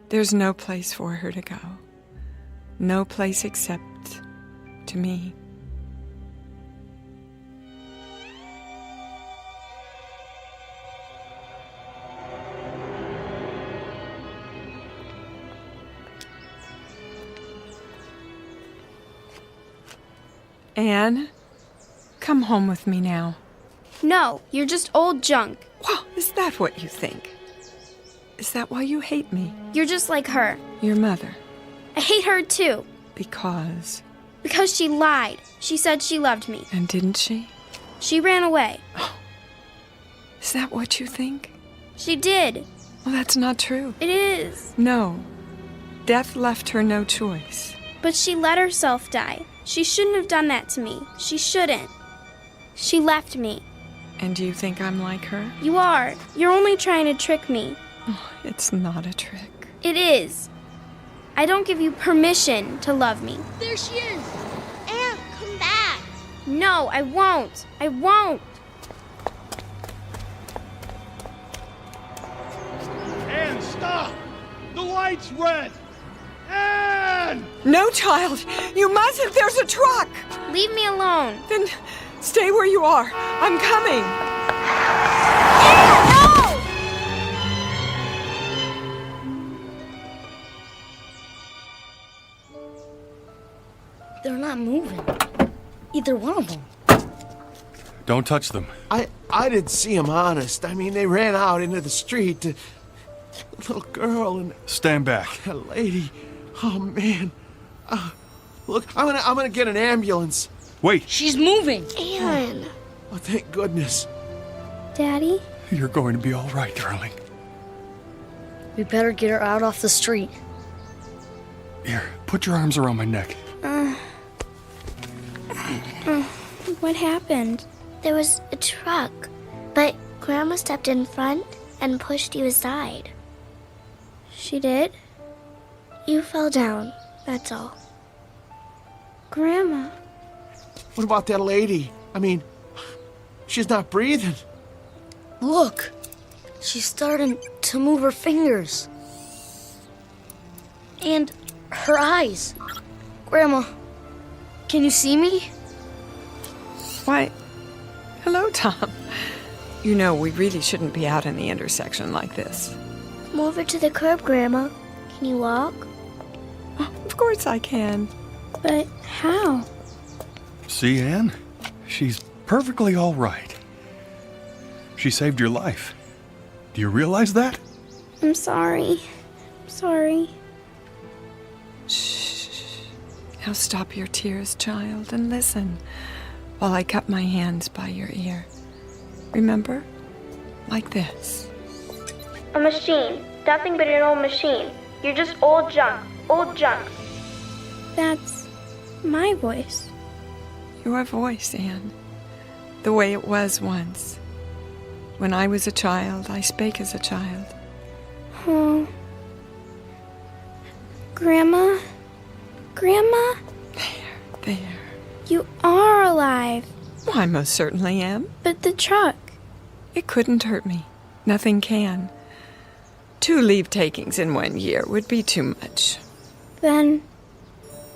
There's no place for her to go. No place except to me. Anne, come home with me now. No, you're just old junk. Well, is that what you think? Is that why you hate me? You're just like her. Your mother. I hate her too. Because? Because she lied. She said she loved me. And didn't she? She ran away. Oh. Is that what you think? She did. Well, that's not true. It is. No. Death left her no choice. But she let herself die. She shouldn't have done that to me. She shouldn't. She left me. And do you think I'm like her? You are. You're only trying to trick me. Oh, it's not a trick. It is. I don't give you permission to love me. There she is! Anne, come back! No, I won't. I won't. Anne, stop! The light's red! Anne! No, child! You mustn't! There's a truck! Leave me alone. Then stay where you are. I'm coming. Anne, no! They're not moving. Either one of them. Don't touch them. I didn't see them, honest. I mean, they ran out into the street. The little girl and Stand back. a lady. Oh, man. Look, I'm gonna get an ambulance. Wait. She's moving. Anne. Oh, thank goodness. Daddy? You're going to be all right, darling. We better get her out off the street. Here, put your arms around my neck. What happened? There was a truck, but Grandma stepped in front and pushed you aside. She did? You fell down, that's all. Grandma. What about that lady? I mean, she's not breathing. Look. She's starting to move her fingers. And her eyes. Grandma, can you see me? Why, hello, Tom. You know, we really shouldn't be out in the intersection like this. Come over to the curb, Grandma. Can you walk? Oh, of course I can. But how? See, Anne? She's perfectly all right. She saved your life. Do you realize that? I'm sorry. I'm sorry. Shh. Now stop your tears, child, and listen while I cup my hands by your ear. Remember? Like this. A machine. Nothing but an old machine. You're just old junk. Old junk. That's my voice. Your voice, Anne. The way it was once. When I was a child, I spake as a child. Oh. Grandma? Grandma? There. You are alive. Well, I most certainly am. But the truck. It couldn't hurt me. Nothing can. 2 leave-takings in 1 year would be too much. Then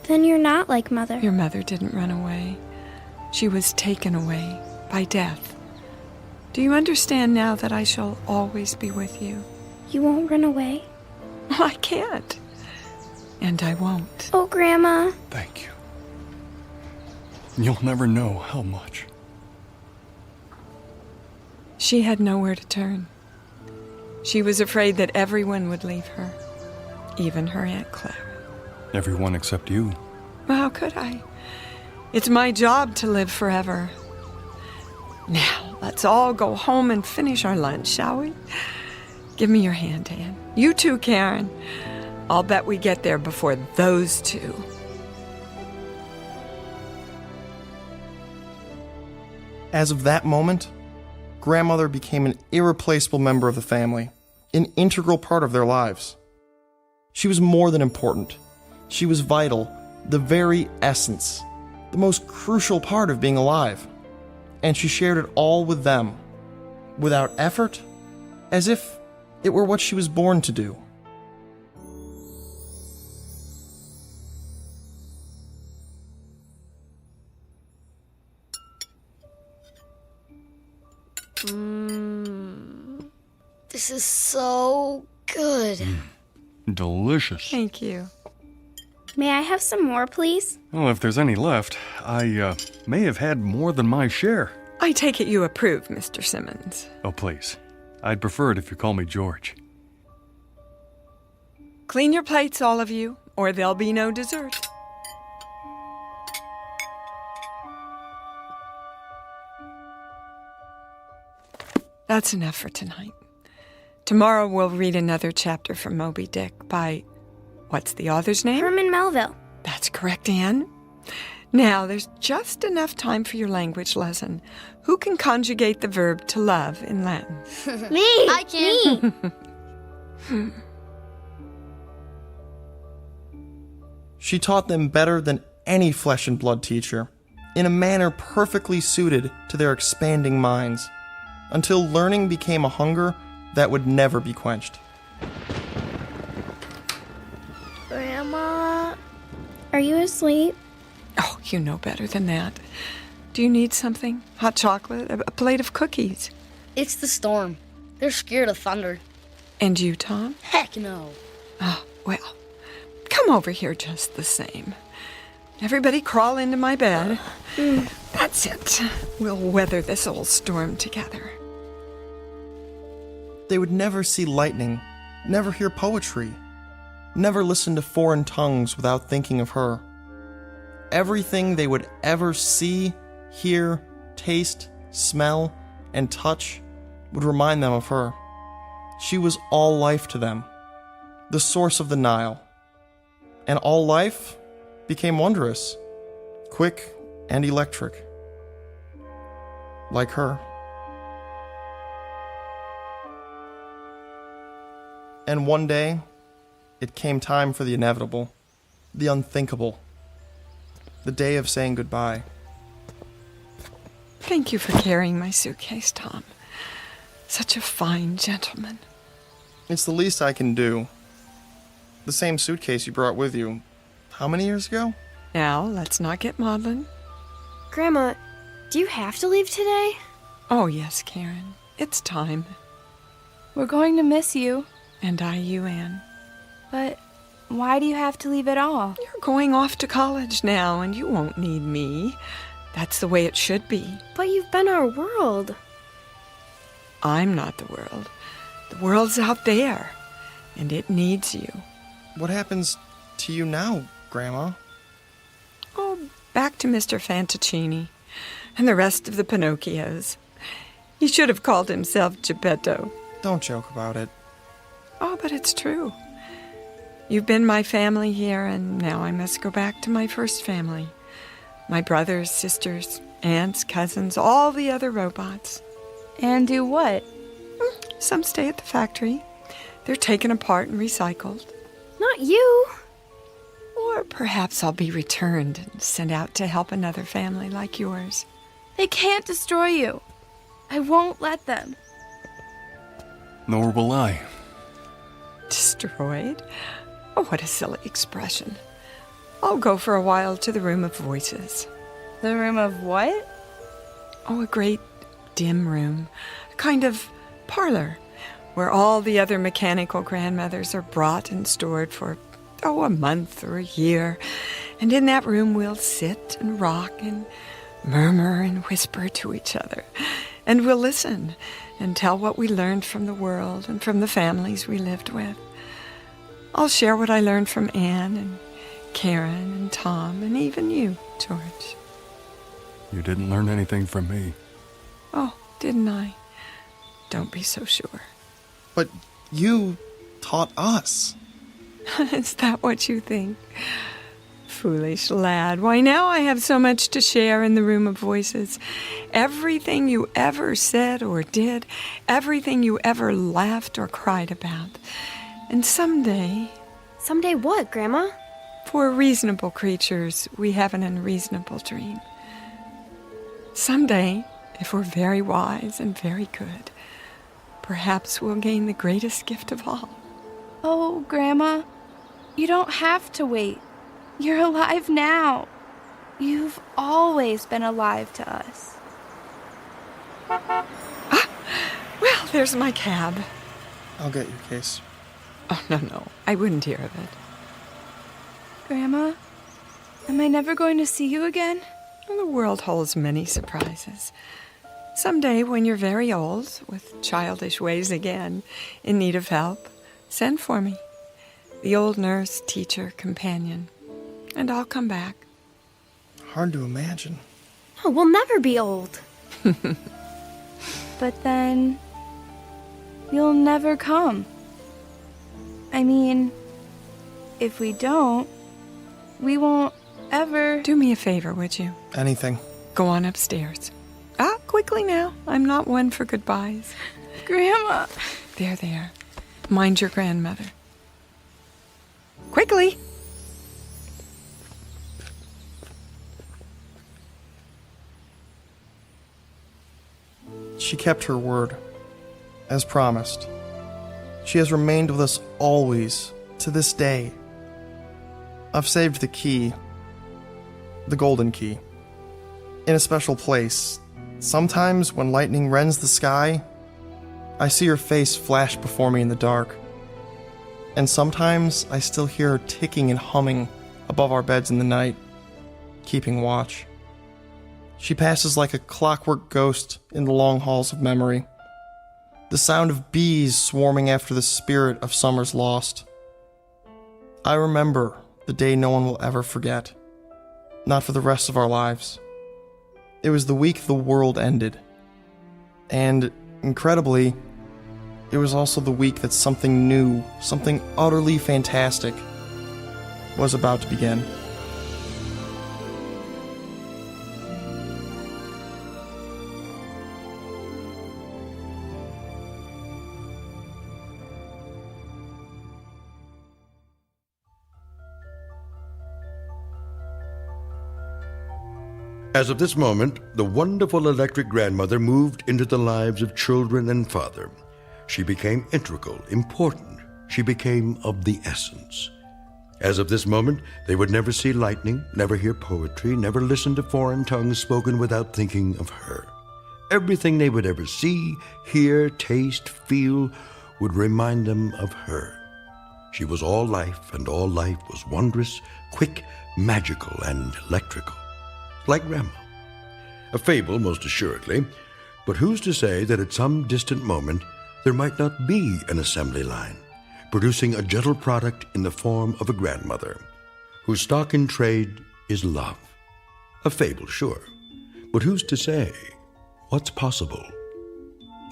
you're not like Mother. Your mother didn't run away. She was taken away by death. Do you understand now that I shall always be with you? You won't run away? I can't. And I won't. Oh, Grandma. Thank you. You'll never know how much. She had nowhere to turn. She was afraid that everyone would leave her, even her Aunt Clara. Everyone except you. Well, how could I? It's my job to live forever. Now, let's all go home and finish our lunch, shall we? Give me your hand, Anne. You too, Karen. I'll bet we get there before those two. As of that moment, Grandmother became an irreplaceable member of the family, an integral part of their lives. She was more than important. She was vital, the very essence, the most crucial part of being alive. And she shared it all with them, without effort, as if it were what she was born to do. This is so good. Delicious. Thank you. May I have some more, please? Well, if there's any left, I may have had more than my share. I take it you approve, Mr. Simmons. Oh, please. I'd prefer it if you call me George. Clean your plates, all of you, or there'll be no dessert. That's enough for tonight. Tomorrow we'll read another chapter from Moby Dick by, what's the author's name? Herman Melville. That's correct, Anne. Now, there's just enough time for your language lesson. Who can conjugate the verb to love in Latin? Me! I can! Me! She taught them better than any flesh and blood teacher, in a manner perfectly suited to their expanding minds, until learning became a hunger that would never be quenched. Grandma, are you asleep? Oh, you know better than that. Do you need something? Hot chocolate? A plate of cookies? It's the storm. They're scared of thunder. And you, Tom? Heck no. Oh, well, come over here just the same. Everybody crawl into my bed. That's it. We'll weather this old storm together. They would never see lightning, never hear poetry, never listen to foreign tongues without thinking of her. Everything they would ever see, hear, taste, smell, and touch would remind them of her. She was all life to them, the source of the Nile. And all life became wondrous, quick and electric, like her. And one day, it came time for the inevitable, the unthinkable, the day of saying goodbye. Thank you for carrying my suitcase, Tom. Such a fine gentleman. It's the least I can do. The same suitcase you brought with you, how many years ago? Now, let's not get maudlin. Grandma, do you have to leave today? Oh, yes, Karen. It's time. We're going to miss you. And I you, Anne. But why do you have to leave at all? You're going off to college now, and you won't need me. That's the way it should be. But you've been our world. I'm not the world. The world's out there, and it needs you. What happens to you now, Grandma? Oh, back to Mr. Fantaccini and the rest of the Pinocchios. He should have called himself Geppetto. Don't joke about it. Oh, but it's true. You've been my family here, and now I must go back to my first family. My brothers, sisters, aunts, cousins, all the other robots. And do what? Some stay at the factory. They're taken apart and recycled. Not you. Or perhaps I'll be returned and sent out to help another family like yours. They can't destroy you. I won't let them. Nor will I. Destroyed? Oh, what a silly expression. I'll go for a while to the Room of Voices. The Room of what? Oh, a great dim room. A kind of parlor where all the other mechanical grandmothers are brought and stored for, a month or a year. And in that room we'll sit and rock and murmur and whisper to each other. And we'll listen and tell what we learned from the world and from the families we lived with. I'll share what I learned from Anne and Karen and Tom and even you, George. You didn't learn anything from me. Oh, didn't I? Don't be so sure. But you taught us. Is that what you think? Foolish lad. Why, now I have so much to share in the room of voices. Everything you ever said or did, everything you ever laughed or cried about. And someday... Someday what, Grandma? For reasonable creatures, we have an unreasonable dream. Someday, if we're very wise and very good, perhaps we'll gain the greatest gift of all. Oh, Grandma, you don't have to wait. You're alive now. You've always been alive to us. Well, there's my cab. I'll get your case. Oh, no, I wouldn't hear of it. Grandma, am I never going to see you again? Well, the world holds many surprises. Someday, when you're very old, with childish ways again, in need of help, send for me. The old nurse, teacher, companion. And I'll come back. Hard to imagine. No, we'll never be old. But then, you'll never come. I mean, if we don't, we won't ever... Do me a favor, would you? Anything. Go on upstairs. Quickly now. I'm not one for goodbyes. Grandma! There. Mind your grandmother. Quickly! She kept her word, as promised. She has remained with us always, to this day. I've saved the key, the golden key, in a special place. Sometimes when lightning rends the sky, I see her face flash before me in the dark. And sometimes I still hear her ticking and humming above our beds in the night, keeping watch. She passes like a clockwork ghost in the long halls of memory. The sound of bees swarming after the spirit of summers lost. I remember the day no one will ever forget. Not for the rest of our lives. It was the week the world ended. And, incredibly, it was also the week that something new, something utterly fantastic, was about to begin. As of this moment, the wonderful electric grandmother moved into the lives of children and father. She became integral, important. She became of the essence. As of this moment, they would never see lightning, never hear poetry, never listen to foreign tongues spoken without thinking of her. Everything they would ever see, hear, taste, feel would remind them of her. She was all life, and all life was wondrous, quick, magical, and electrical. Like Grandma. A fable, most assuredly, but who's to say that at some distant moment there might not be an assembly line, producing a gentle product in the form of a grandmother, whose stock in trade is love. A fable, sure, but who's to say what's possible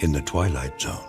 in the Twilight Zone?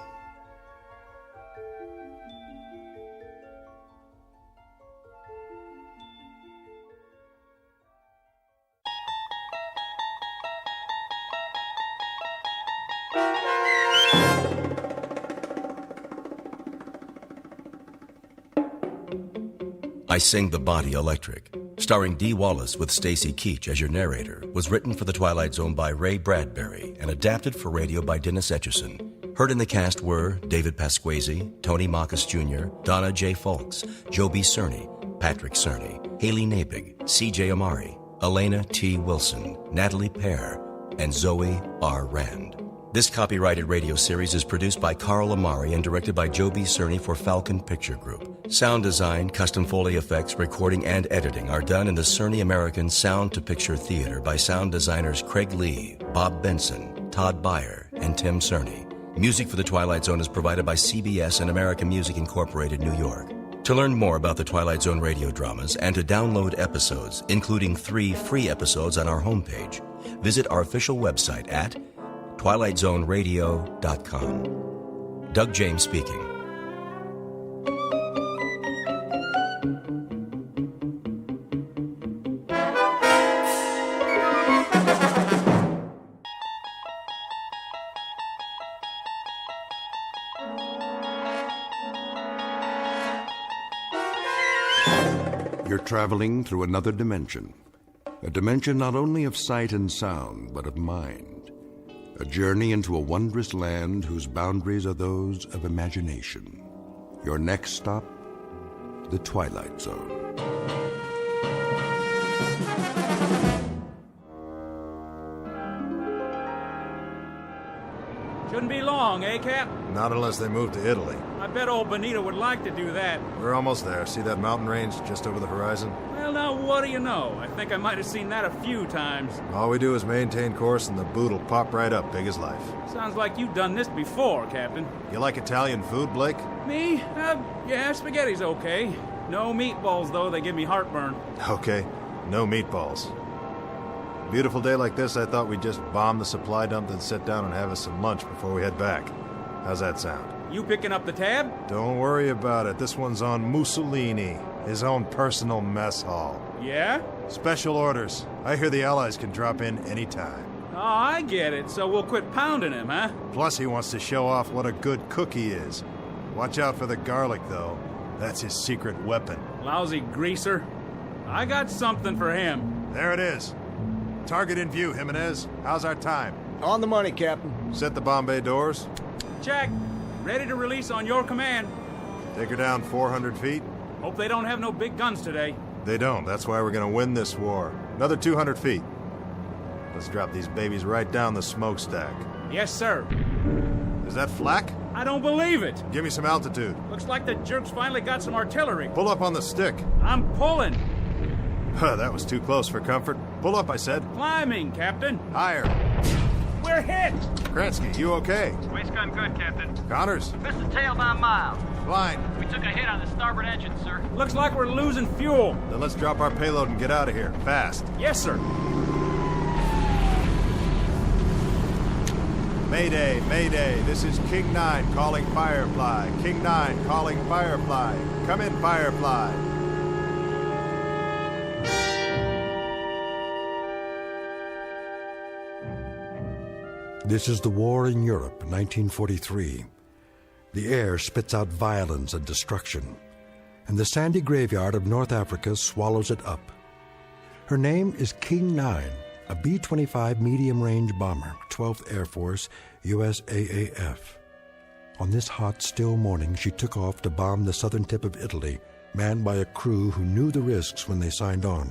I Sing the Body Electric, starring Dee Wallace with Stacy Keach as your narrator, was written for The Twilight Zone by Ray Bradbury and adapted for radio by Dennis Etchison. Heard in the cast were David Pasquesi, Tony Makis Jr., Donna J. Folks, Joe B. Cerny, Patrick Cerny, Haley Nabig, C.J. Amari, Elena T. Wilson, Natalie Pear, and Zoe R. Rand. This copyrighted radio series is produced by Carl Amari and directed by Joe B. Cerny for Falcon Picture Group. Sound design, custom Foley effects, recording, and editing are done in the Cerny American Sound to Picture Theater by sound designers Craig Lee, Bob Benson, Todd Beyer, and Tim Cerny. Music for The Twilight Zone is provided by CBS and American Music Incorporated, New York. To learn more about the Twilight Zone radio dramas and to download episodes, including 3 free episodes on our homepage, visit our official website at twilightzoneradio.com. Doug James speaking. traveling through another dimension. A dimension not only of sight and sound, but of mind. A journey into a wondrous land whose boundaries are those of imagination. Your next stop, the Twilight Zone. Shouldn't be long, eh, Cap? Not unless they move to Italy. I bet old Benito would like to do that. We're almost there. See that mountain range just over the horizon? Well, now, what do you know? I think I might have seen that a few times. All we do is maintain course and the boot'll pop right up, big as life. Sounds like you've done this before, Captain. You like Italian food, Blake? Me? Yeah, spaghetti's okay. No meatballs, though. They give me heartburn. Okay, no meatballs. Beautiful day like this, I thought we'd just bomb the supply dump, then sit down and have us some lunch before we head back. How's that sound? You picking up the tab? Don't worry about it. This one's on Mussolini, his own personal mess hall. Yeah? Special orders. I hear the Allies can drop in anytime. Oh, I get it. So we'll quit pounding him, huh? Plus, he wants to show off what a good cook he is. Watch out for the garlic, though. That's his secret weapon. Lousy greaser. I got something for him. There it is. Target in view, Jimenez. How's our time? On the money, Captain. Set the bomb bay doors. Check. Ready to release on your command. Take her down 400 feet. Hope they don't have no big guns today. They don't. That's why we're gonna win this war. Another 200 feet. Let's drop these babies right down the smokestack. Yes, sir. Is that flak? I don't believe it. Give me some altitude. Looks like the jerks finally got some artillery. Pull up on the stick. I'm pulling. That was too close for comfort. Pull up, I said. Climbing, Captain. Higher. We're hit! Kransky, you okay? Waist gun good, Captain. Connors? Missed the tail by a mile. Fine. We took a hit on the starboard engine, sir. Looks like we're losing fuel. Then let's drop our payload and get out of here. Fast. Yes, sir. Mayday, Mayday. This is King 9 calling Firefly. King 9 calling Firefly. Come in, Firefly. This is the war in Europe, 1943. The air spits out violence and destruction, and the sandy graveyard of North Africa swallows it up. Her name is King 9, a B-25 medium-range bomber, 12th Air Force, USAAF. On this hot, still morning, she took off to bomb the southern tip of Italy, manned by a crew who knew the risks when they signed on.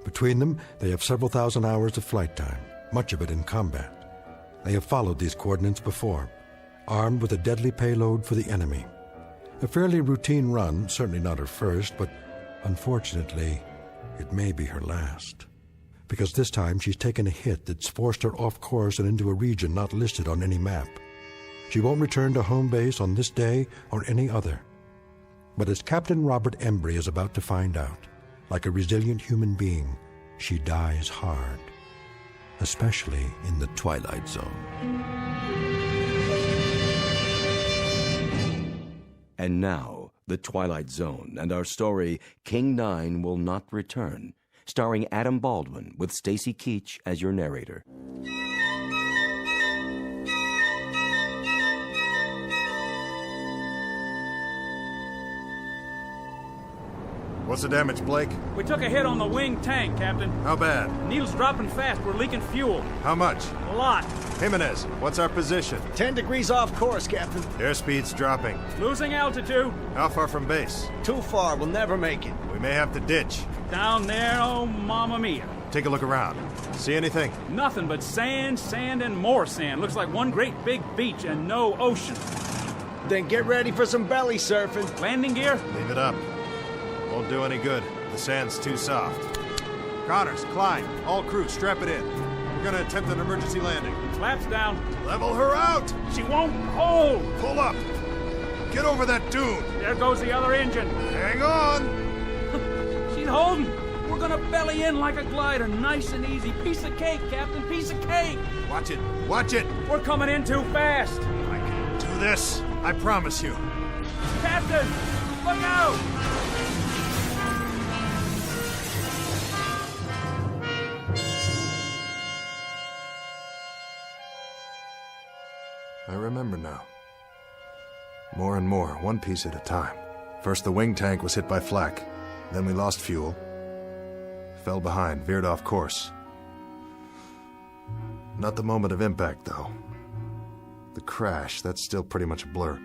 Between them, they have several thousand hours of flight time, much of it in combat. They have followed these coordinates before, armed with a deadly payload for the enemy. A fairly routine run, certainly not her first, but unfortunately, it may be her last. Because this time she's taken a hit that's forced her off course and into a region not listed on any map. She won't return to home base on this day or any other. But as Captain Robert Embry is about to find out, like a resilient human being, she dies hard. Especially in the Twilight Zone. And now, the Twilight Zone and our story, King 9 Will Not Return, starring Adam Baldwin with Stacy Keach as your narrator. What's the damage, Blake? We took a hit on the wing tank, Captain. How bad? Needle's dropping fast. We're leaking fuel. How much? A lot. Jimenez, what's our position? 10 degrees off course, Captain. Airspeed's dropping. Losing altitude. How far from base? Too far. We'll never make it. We may have to ditch. Down there, oh, mamma mia. Take a look around. See anything? Nothing but sand, sand, and more sand. Looks like one great big beach and no ocean. Then get ready for some belly surfing. Landing gear? Leave it up. Won't do any good. The sand's too soft. Connors, Klein, all crew, strap it in. We're gonna attempt an emergency landing. Flaps down. Level her out! She won't hold! Pull up! Get over that dune! There goes the other engine. Hang on! She's holding. We're gonna belly in like a glider, nice and easy. Piece of cake, Captain, piece of cake! Watch it! Watch it! We're coming in too fast. I can do this, I promise you. Captain, look out! I remember now. More and more, one piece at a time. First the wing tank was hit by flak. Then we lost fuel. Fell behind, veered off course. Not the moment of impact, though. The crash, that's still pretty much a blur.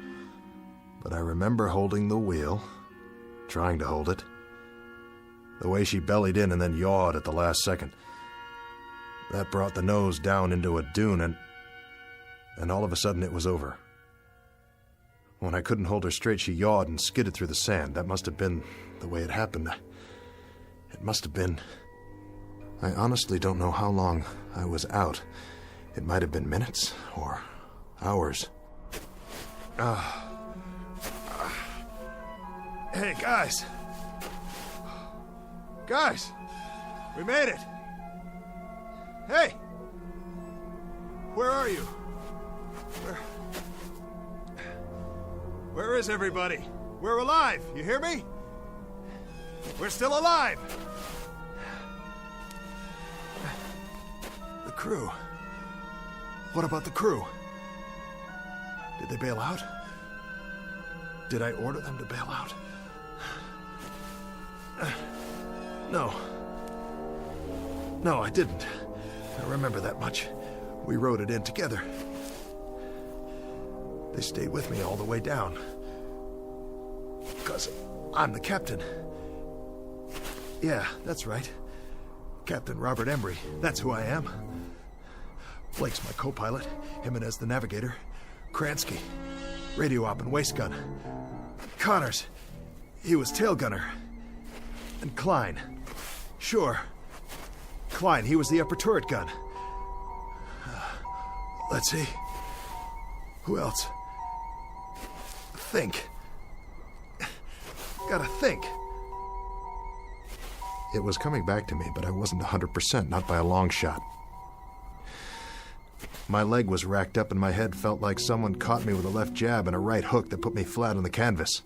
But I remember holding the wheel, trying to hold it. The way she bellied in and then yawed at the last second. That brought the nose down into a dune, and all of a sudden it was over. When I couldn't hold her straight, she yawed and skidded through the sand. That must have been the way it happened. It must have been... I honestly don't know how long I was out. It might have been minutes or hours. Hey, guys! Guys! We made it! Hey! Where are you? Where is everybody? We're alive, you hear me? We're still alive! The crew. What about the crew? Did they bail out? Did I order them to bail out? No. No, I didn't. I remember that much. We rode it in together. They stayed with me all the way down. Because I'm the captain. Yeah, that's right. Captain Robert Embry. That's who I am. Blake's my co-pilot. Jimenez the navigator. Kransky, radio op and waist gun. Connors, he was tail gunner. And Klein. Sure. Klein, he was the upper turret gun. Let's see. Who else? Think. Gotta think. It was coming back to me, but I wasn't 100%, not by a long shot. My leg was racked up and my head felt like someone caught me with a left jab and a right hook that put me flat on the canvas.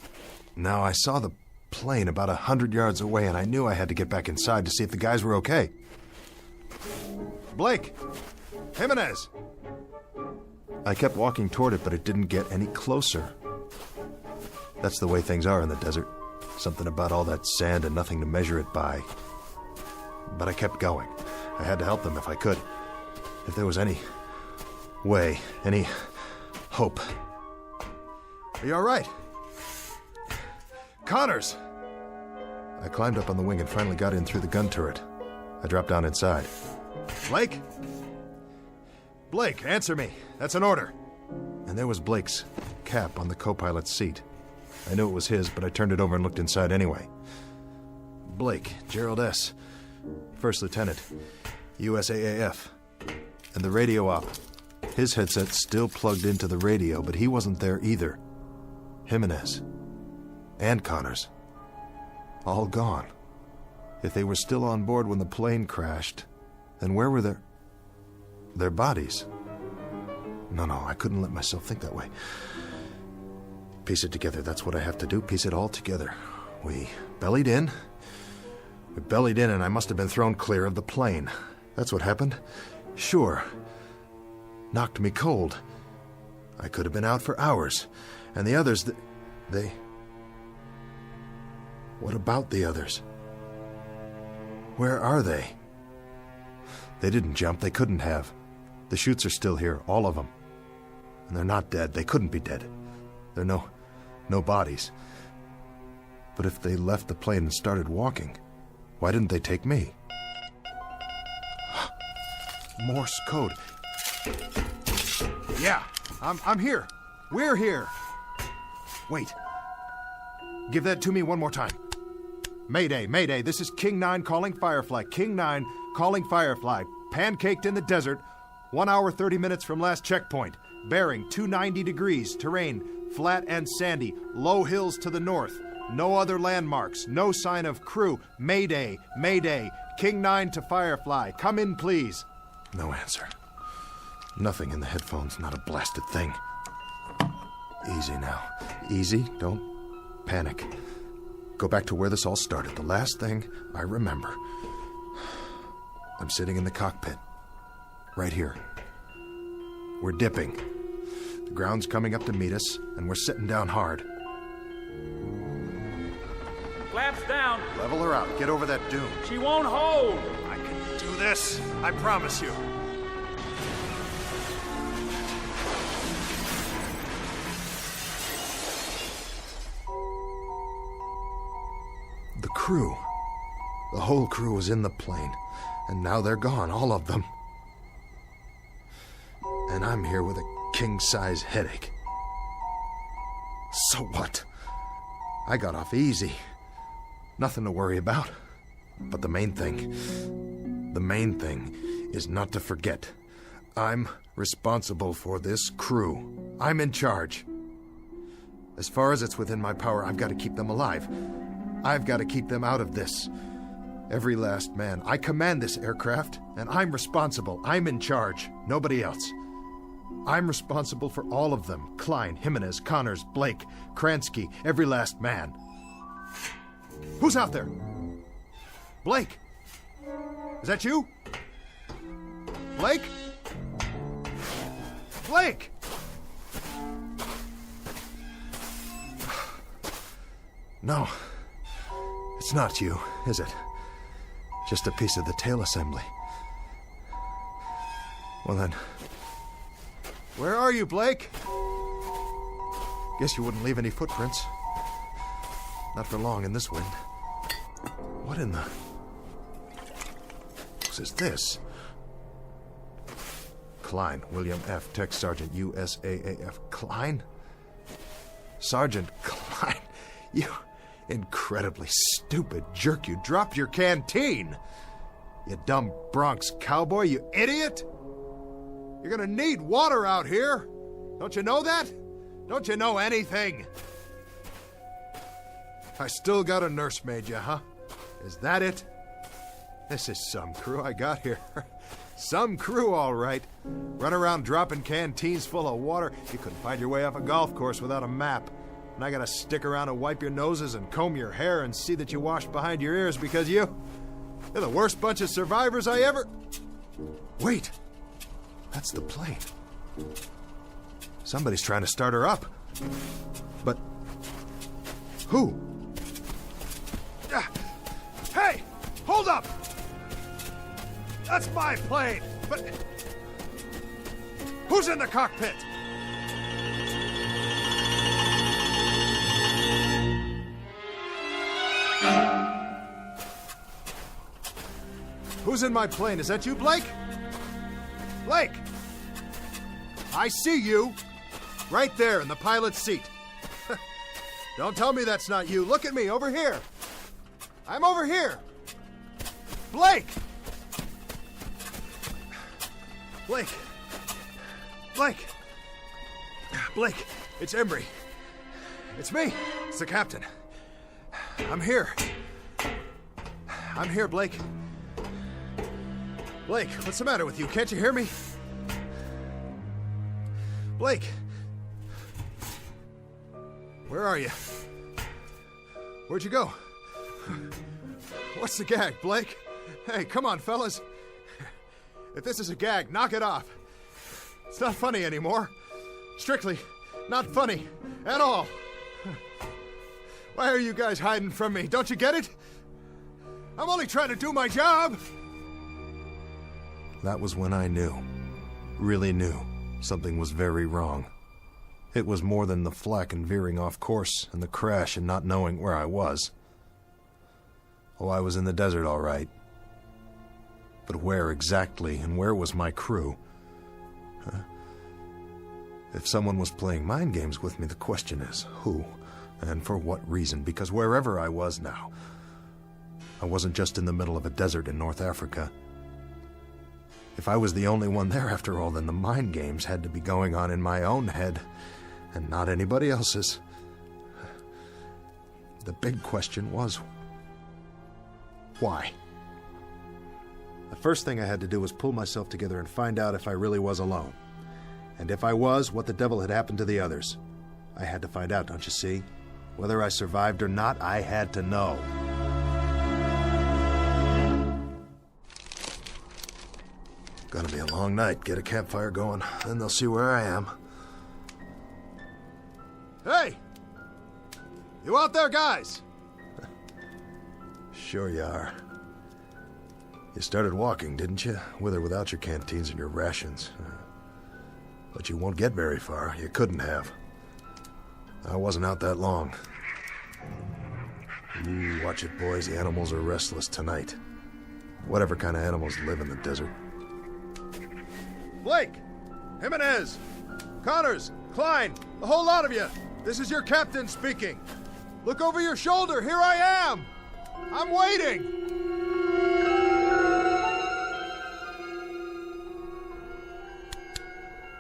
Now I saw the plane about 100 yards away and I knew I had to get back inside to see if the guys were okay. Blake! Jimenez! I kept walking toward it, but it didn't get any closer. That's the way things are in the desert. Something about all that sand and nothing to measure it by. But I kept going. I had to help them if I could. If there was any way, any hope. Are you all right? Connors! I climbed up on the wing and finally got in through the gun turret. I dropped down inside. Blake? Blake, answer me. That's an order. And there was Blake's cap on the co-pilot's seat. I knew it was his, but I turned it over and looked inside anyway. Blake, Gerald S., First Lieutenant, USAAF. And the radio op. His headset still plugged into the radio, but he wasn't there either. Jimenez. And Connors. All gone. If they were still on board when the plane crashed, then where were their bodies? No, I couldn't let myself think that way. Piece it together, that's what I have to do, piece it all together. We bellied in, and I must have been thrown clear of the plane. That's what happened. Sure. Knocked me cold. I could have been out for hours. And the others, they... What about the others? Where are they? They didn't jump, they couldn't have. The chutes are still here, all of them. And they're not dead, they couldn't be dead. There are no bodies. But if they left the plane and started walking, why didn't they take me? Morse code. Yeah, I'm here. We're here. Wait. Give that to me one more time. Mayday, Mayday, this is King 9 calling Firefly. King 9 calling Firefly. Pancaked in the desert, 1 hour 30 minutes from last checkpoint. Bearing 290 degrees, terrain flat and sandy, low hills to the north. No other landmarks, no sign of crew. Mayday, Mayday, King 9 to Firefly. Come in, please. No answer. Nothing in the headphones, not a blasted thing. Easy now. Easy, don't panic. Go back to where this all started, the last thing I remember. I'm sitting in the cockpit. Right here. We're dipping. The ground's coming up to meet us, and we're sitting down hard. Flat Straps down. Level her out. Get over that dune. She won't hold. I can do this. I promise you. The crew. The whole crew was in the plane. And now they're gone, all of them. And I'm here with a king-size headache. So what? I got off easy. Nothing to worry about. But the main thing is not to forget. I'm responsible for this crew. I'm in charge. As far as it's within my power, I've got to keep them alive. I've got to keep them out of this. Every last man. I command this aircraft, and I'm responsible. I'm in charge. Nobody else. I'm responsible for all of them. Klein, Jimenez, Connors, Blake, Kransky, every last man. Who's out there? Blake? Is that you? Blake? Blake! No. It's not you, is it? Just a piece of the tail assembly. Well then, where are you, Blake? Guess you wouldn't leave any footprints. Not for long in this wind. What in the... What is this? Klein, William F., Tech Sergeant, USAAF. Klein? Sergeant Klein, you incredibly stupid jerk. You dropped your canteen. You dumb Bronx cowboy, you idiot. You're gonna need water out here. Don't you know that? Don't you know anything? I still got a nursemaid, huh? Is that it? This is some crew I got here. Some crew, all right. Run around dropping canteens full of water. You couldn't find your way off a golf course without a map. And I gotta stick around and wipe your noses and comb your hair and see that you wash behind your ears because you're the worst bunch of survivors I ever... Wait. That's the plane. Somebody's trying to start her up. But... who? Hey! Hold up! That's my plane! But... who's in the cockpit? Who's in my plane? Is that you, Blake? Blake! I see you! Right there in the pilot's seat. Don't tell me that's not you. Look at me, over here. I'm over here. Blake! Blake. Blake. Blake, it's Embry. It's me. It's the captain. I'm here. I'm here, Blake. Blake, what's the matter with you? Can't you hear me? Blake. Where are you? Where'd you go? What's the gag, Blake? Hey, come on, fellas. If this is a gag, knock it off. It's not funny anymore. Strictly not funny at all. Why are you guys hiding from me? Don't you get it? I'm only trying to do my job. That was when I knew, really knew, something was very wrong. It was more than the flak and veering off course and the crash and not knowing where I was. Oh, I was in the desert, all right. But where exactly, and where was my crew? If someone was playing mind games with me, the question is, who, and for what reason? Because wherever I was now, I wasn't just in the middle of a desert in North Africa. If I was the only one there after all, then the mind games had to be going on in my own head, and not anybody else's. The big question was, why? The first thing I had to do was pull myself together and find out if I really was alone. And if I was, what the devil had happened to the others. I had to find out, don't you see? Whether I survived or not, I had to know. Gonna be a long night. Get a campfire going, then they'll see where I am. Hey! You out there, guys? Sure you are. You started walking, didn't you? With or without your canteens and your rations. But you won't get very far. You couldn't have. I wasn't out that long. Ooh, watch it, boys. The animals are restless tonight. Whatever kind of animals live in the desert. Blake! Jimenez! Connors! Klein! The whole lot of you! This is your captain speaking! Look over your shoulder! Here I am! I'm waiting!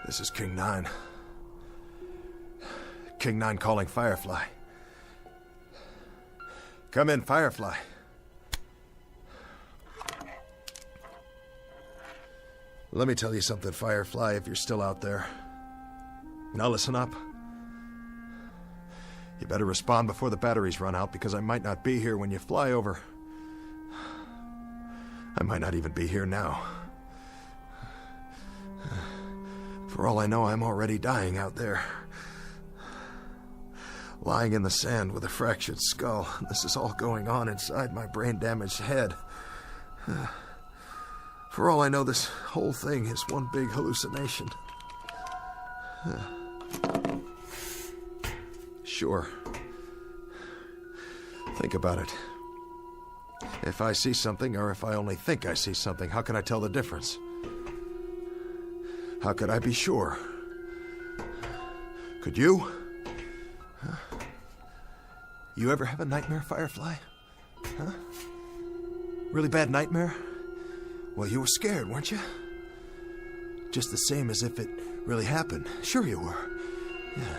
This is King 9. King 9 calling Firefly. Come in, Firefly. Let me tell you something, Firefly, if you're still out there. Now listen up. You better respond before the batteries run out, because I might not be here when you fly over. I might not even be here now. For all I know, I'm already dying out there. Lying in the sand with a fractured skull. This is all going on inside my brain-damaged head. For all I know, this whole thing is one big hallucination. Sure. Think about it. If I see something, or if I only think I see something, how can I tell the difference? How could I be sure? Could you? You ever have a nightmare, Firefly? Huh? Really bad nightmare? Well, you were scared, weren't you? Just the same as if it really happened. Sure you were. Yeah.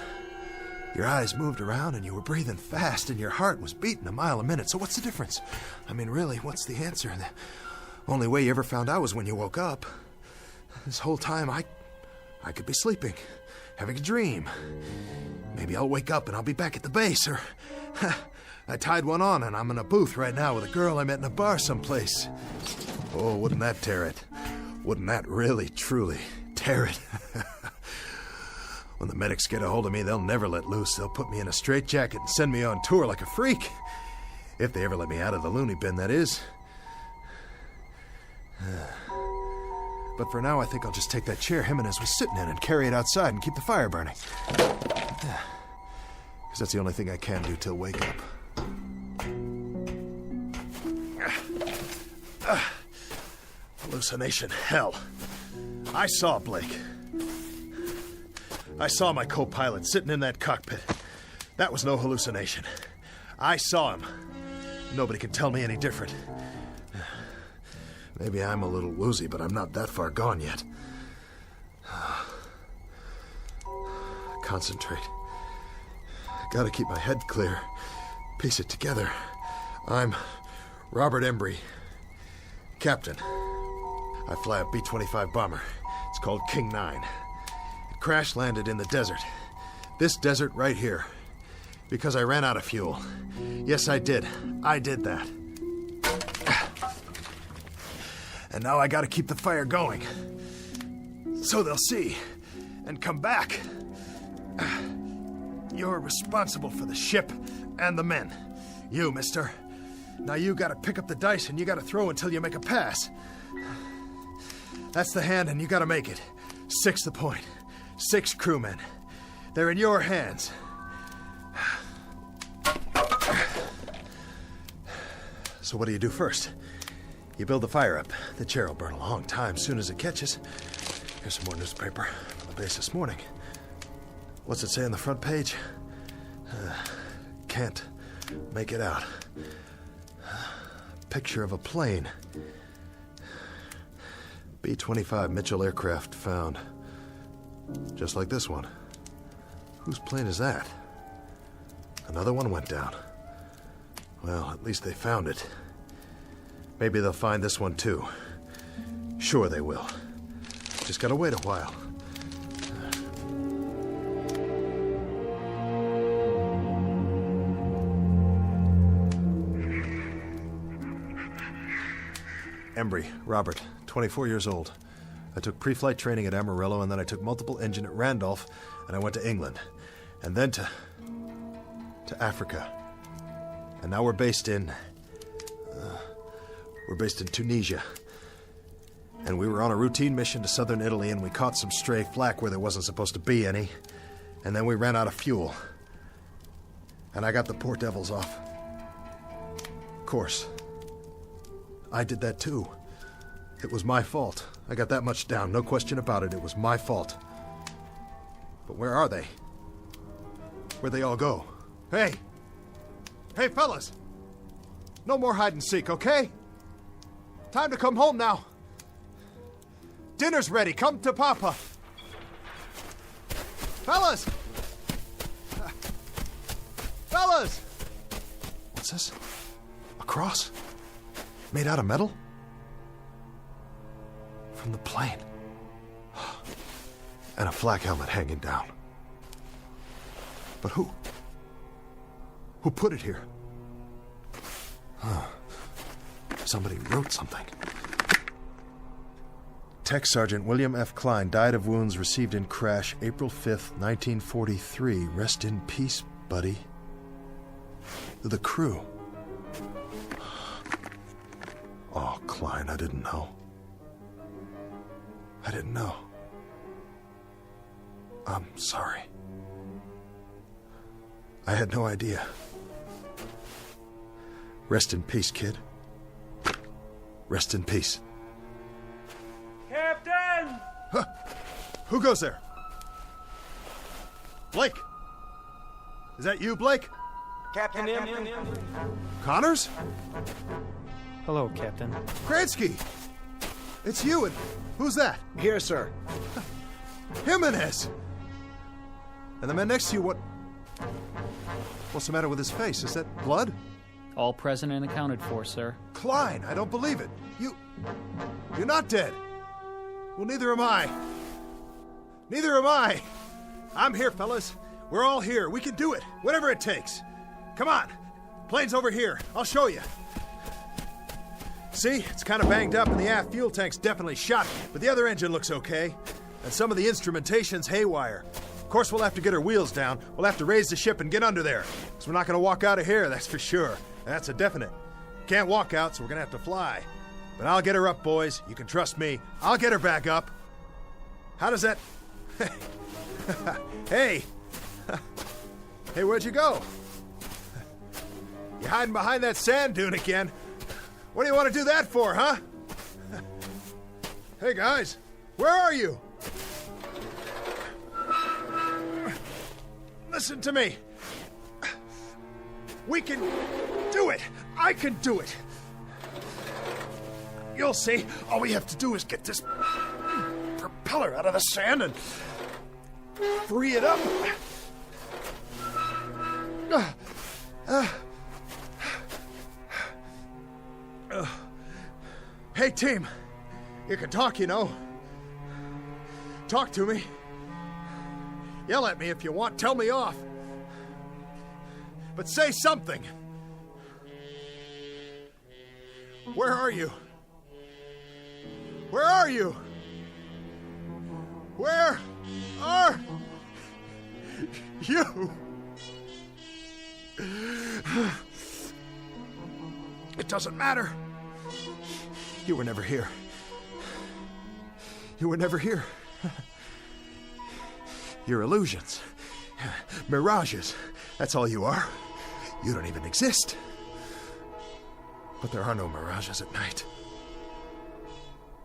Your eyes moved around and you were breathing fast and your heart was beating a mile a minute. So what's the difference? I mean, really, what's the answer? The only way you ever found out was when you woke up. This whole time, I could be sleeping, having a dream. Maybe I'll wake up and I'll be back at the base, or I tied one on and I'm in a booth right now with a girl I met in a bar someplace. Oh, wouldn't that tear it? Wouldn't that really, truly tear it? When the medics get a hold of me, they'll never let loose. They'll put me in a straitjacket and send me on tour like a freak. If they ever let me out of the loony bin, that is. But for now, I think I'll just take that chair Jimenez was sitting in and carry it outside and keep the fire burning. Because that's the only thing I can do till wake up. Hallucination, hell. I saw Blake. I saw my co-pilot sitting in that cockpit. That was no hallucination. I saw him. Nobody can tell me any different. Maybe I'm a little woozy, but I'm not that far gone yet. Concentrate. Gotta keep my head clear. Piece it together. I'm Robert Embry, captain. I fly a B-25 bomber. It's called King 9. It crash-landed in the desert. This desert right here. Because I ran out of fuel. Yes, I did. I did that. And now I gotta keep the fire going. So they'll see. And come back. You're responsible for the ship and the men. You, mister. Now you gotta pick up the dice and you gotta throw until you make a pass. That's the hand and you gotta make it. 6 the point. 6 crewmen. They're in your hands. So what do you do first? You build the fire up. The chair will burn a long time soon as it catches. Here's some more newspaper from the base this morning. What's it say on the front page? Can't make it out. Picture of a plane. B-25 Mitchell aircraft found. Just like this one. Whose plane is that? Another one went down. Well, at least they found it. Maybe they'll find this one too. Sure they will. Just gotta wait a while. Embry, Robert, 24 years old. I took pre-flight training at Amarillo, and then I took multiple engine at Randolph, and I went to England. And then to Africa. And now we're based in We're based in Tunisia. And we were on a routine mission to southern Italy, and we caught some stray flak where there wasn't supposed to be any. And then we ran out of fuel. And I got the poor devils off. Of course. I did that too. It was my fault. I got that much down, no question about it. It was my fault. But where are they? Where'd they all go? Hey! Hey, fellas! No more hide and seek, okay? Time to come home now. Dinner's ready. Come to Papa. Fellas! Fellas! What's this? A cross? Made out of metal? From the plane. And a flak helmet hanging down. But who? Who put it here? Somebody wrote something. Tech Sergeant William F. Klein died of wounds received in crash April 5th, 1943. Rest in peace, buddy. The crew. Oh, Klein, I didn't know. I didn't know. I'm sorry. I had no idea. Rest in peace, kid. Rest in peace. Captain! Huh. Who goes there? Blake! Is that you, Blake? Captain Connors? Hello, Captain. Kransky! It's you, and who's that? Here, sir. Jimenez! And the man next to you, what's the matter with his face? Is that blood? All present and accounted for, sir. Klein, I don't believe it. You're not dead. Well, neither am I. Neither am I. I'm here, fellas. We're all here. We can do it. Whatever it takes. Come on. Plane's over here. I'll show you. See? It's kind of banged up and the aft fuel tank's definitely shot, but the other engine looks okay. And some of the instrumentation's haywire. Of course, we'll have to get our wheels down. We'll have to raise the ship and get under there. Because we're not going to walk out of here, that's for sure. That's a definite. Can't walk out, so we're going to have to fly. But I'll get her up, boys. You can trust me. I'll get her back up. How does that... Hey! Hey, where'd you go? You hiding behind that sand dune again? What do you want to do that for, huh? Hey, guys. Where are you? Listen to me. We can do it. I can do it. You'll see. All we have to do is get this propeller out of the sand and free it up. Hey, team. You can talk, you know. Talk to me. Yell at me if you want. Tell me off. But say something. Where are you? Where are you? Where are you? It doesn't matter. You were never here. You were never here. You're illusions. Mirages. That's all you are. You don't even exist. But there are no mirages at night.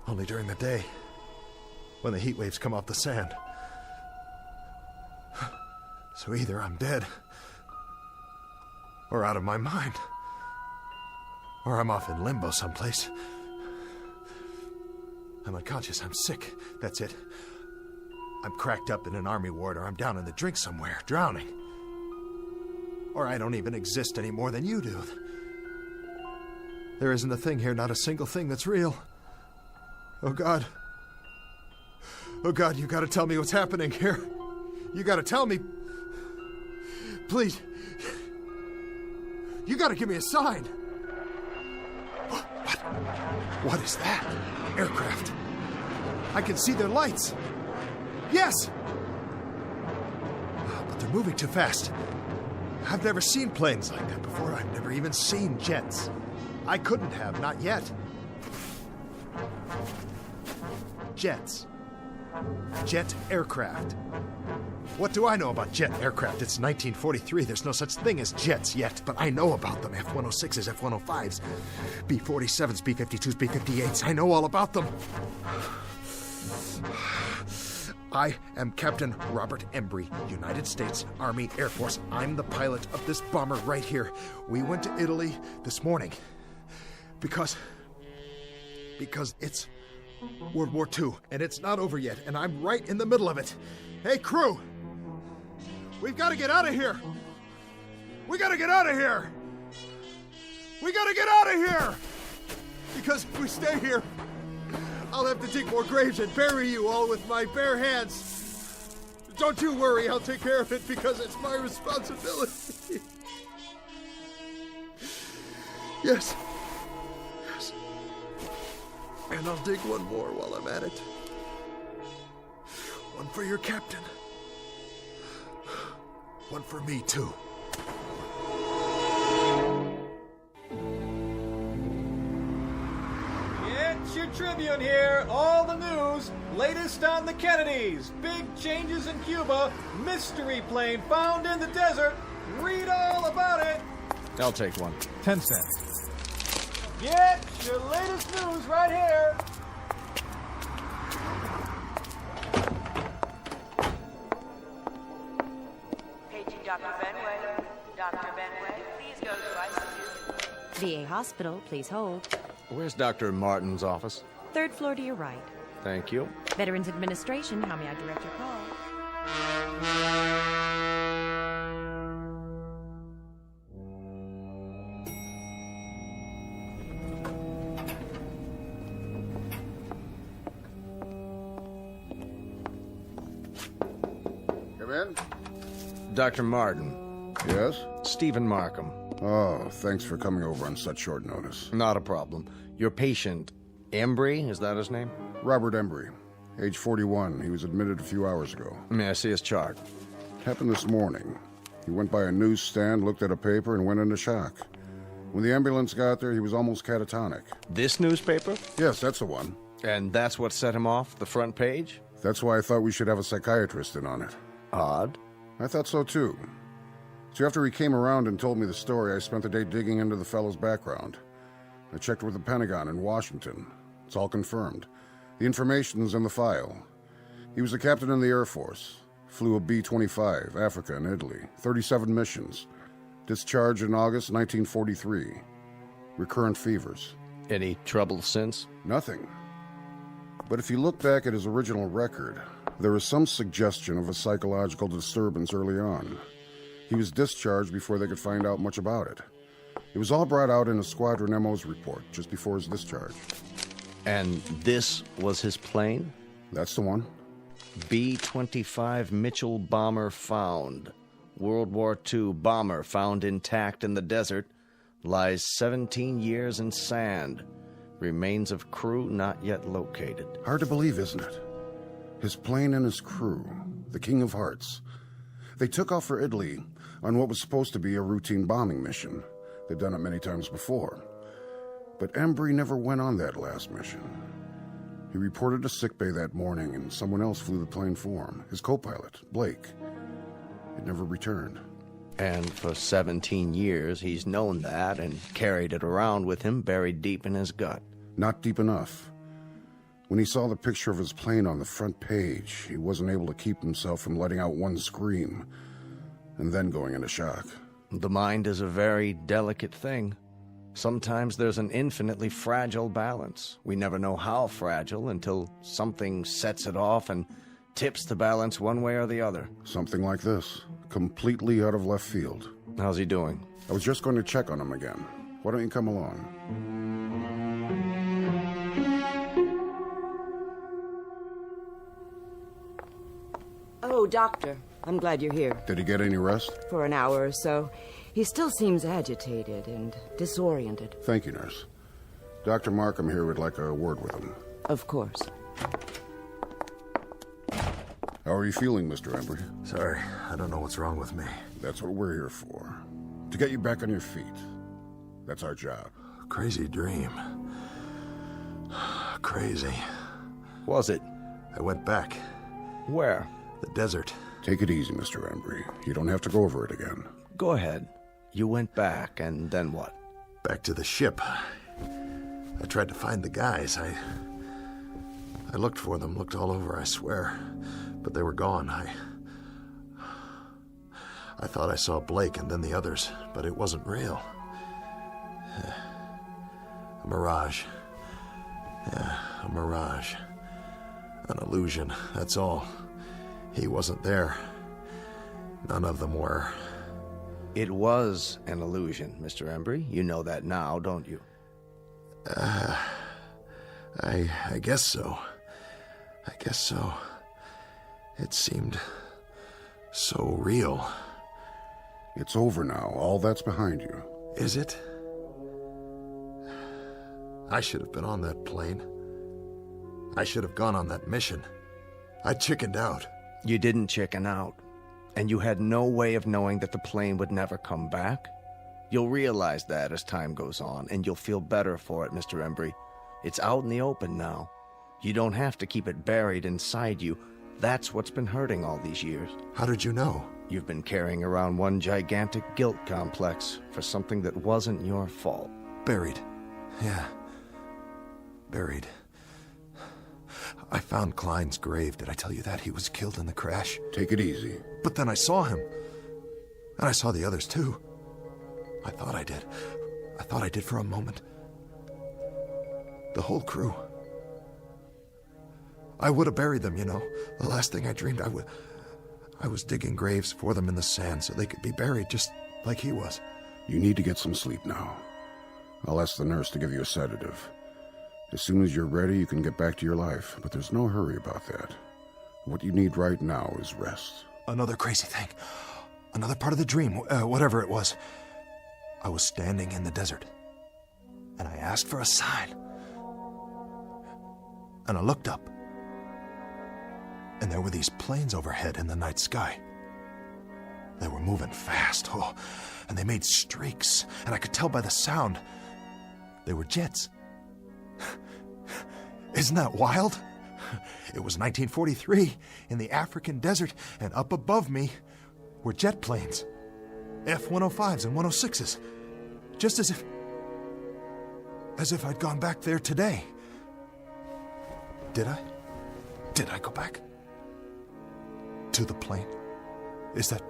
Only during the day, when the heat waves come off the sand. So either I'm dead, or out of my mind, or I'm off in limbo someplace. I'm unconscious, I'm sick, that's it. I'm cracked up in an army ward, or I'm down in the drink somewhere, drowning. Or I don't even exist any more than you do. There isn't a thing here, not a single thing that's real. Oh, God. Oh, God, you gotta tell me what's happening here. You gotta tell me. Please. You gotta give me a sign. What? What is that? Aircraft. I can see their lights. Yes! But they're moving too fast. I've never seen planes like that before. I've never even seen jets. I couldn't have, not yet. Jets. Jet aircraft. What do I know about jet aircraft? It's 1943. There's no such thing as jets yet, but I know about them. F-106s, F-105s, B-47s, B-52s, B-58s. I know all about them. I am Captain Robert Embry, United States Army Air Force. I'm the pilot of this bomber right here. We went to Italy this morning because it's World War II, and it's not over yet, and I'm right in the middle of it. Hey, crew! We've got to get out of here! We gotta get out of here! We gotta get out of here! Because if we stay here, I'll have to dig more graves and bury you all with my bare hands. Don't you worry, I'll take care of it because it's my responsibility. Yes. Yes. And I'll dig one more while I'm at it. One for your captain. One for me, too. It's your Tribune here. All the news. Latest on the Kennedys. Big changes in Cuba. Mystery plane found in the desert. Read all about it. I'll take one. 10 cents. Get your latest news right here. Paging Dr. Benway. Dr. Benway, please go to ICU. VA Hospital, please hold. Where's Dr. Martin's office? 3rd floor to your right. Thank you. Veterans Administration, how may I direct your call? Come in. Dr. Martin. Yes? Stephen Markham. Oh, thanks for coming over on such short notice. Not a problem. Your patient, Embry, is that his name? Robert Embry, age 41. He was admitted a few hours ago. May I see his chart? Happened this morning. He went by a newsstand, looked at a paper, and went into shock. When the ambulance got there, he was almost catatonic. This newspaper? Yes, that's the one. And that's what set him off, the front page? That's why I thought we should have a psychiatrist in on it. Odd. I thought so, too. So after he came around and told me the story, I spent the day digging into the fellow's background. I checked with the Pentagon in Washington. It's all confirmed. The information's in the file. He was a captain in the Air Force. Flew a B-25, Africa and Italy. 37 missions. Discharged in August 1943. Recurrent fevers. Any trouble since? Nothing. But if you look back at his original record, there is some suggestion of a psychological disturbance early on. He was discharged before they could find out much about it. It was all brought out in a Squadron MO's report just before his discharge. And this was his plane? That's the one. B-25 Mitchell bomber found. World War II bomber found intact in the desert. Lies 17 years in sand. Remains of crew not yet located. Hard to believe, isn't it? His plane and his crew, the King of Hearts. They took off for Italy on what was supposed to be a routine bombing mission. They'd done it many times before. But Embry never went on that last mission. He reported to sickbay that morning, and someone else flew the plane for him, his co-pilot, Blake. It never returned. And for 17 years, he's known that and carried it around with him buried deep in his gut. Not deep enough. When he saw the picture of his plane on the front page, he wasn't able to keep himself from letting out one scream, and then going into shock. The mind is a very delicate thing. Sometimes there's an infinitely fragile balance. We never know how fragile until something sets it off and tips the balance one way or the other. Something like this, completely out of left field. How's he doing? I was just going to check on him again. Why don't you come along? Oh, doctor, I'm glad you're here. Did he get any rest? For an hour or so. He still seems agitated and disoriented. Thank you, nurse. Dr. Markham here would like a word with him. Of course. How are you feeling, Mr. Embry? Sorry, I don't know what's wrong with me. That's what we're here for. To get you back on your feet. That's our job. Crazy dream. Crazy. Was it? I went back. Where? The desert. Take it easy, Mr. Embry. You don't have to go over it again. Go ahead. You went back, and then what? Back to the ship. I tried to find the guys. I looked for them, looked all over, I swear. But they were gone. I thought I saw Blake and then the others, but it wasn't real. A mirage. Yeah, a mirage. An illusion, that's all. He wasn't there. None of them were. It was an illusion, Mr. Embry. You know that now, don't you? I guess so. I guess so. It seemed so real. It's over now. All that's behind you. Is it? I should have been on that plane. I should have gone on that mission. I chickened out. You didn't chicken out. And you had no way of knowing that the plane would never come back. You'll realize that as time goes on, and you'll feel better for it, Mr. Embry. It's out in the open now. You don't have to keep it buried inside you. That's what's been hurting all these years. How did you know? You've been carrying around one gigantic guilt complex for something that wasn't your fault. Buried. Yeah. Buried. I found Klein's grave. Did I tell you that? He was killed in the crash. Take it easy. But then I saw him. And I saw the others, too. I thought I did. I thought I did for a moment. The whole crew. I would have buried them, you know. The last thing I dreamed, I was digging graves for them in the sand so they could be buried just like he was. You need to get some sleep now. I'll ask the nurse to give you a sedative. As soon as you're ready, you can get back to your life, but there's no hurry about that. What you need right now is rest. Another crazy thing. Another part of the dream, whatever it was. I was standing in the desert, and I asked for a sign. And I looked up, and there were these planes overhead in the night sky. They were moving fast, and they made streaks, and I could tell by the sound. They were jets. Isn't that wild? It was 1943 in the African desert, and up above me were jet planes. F-105s and 106s. Just as if I'd gone back there today. Did I? Did I go back? To the plane? Is that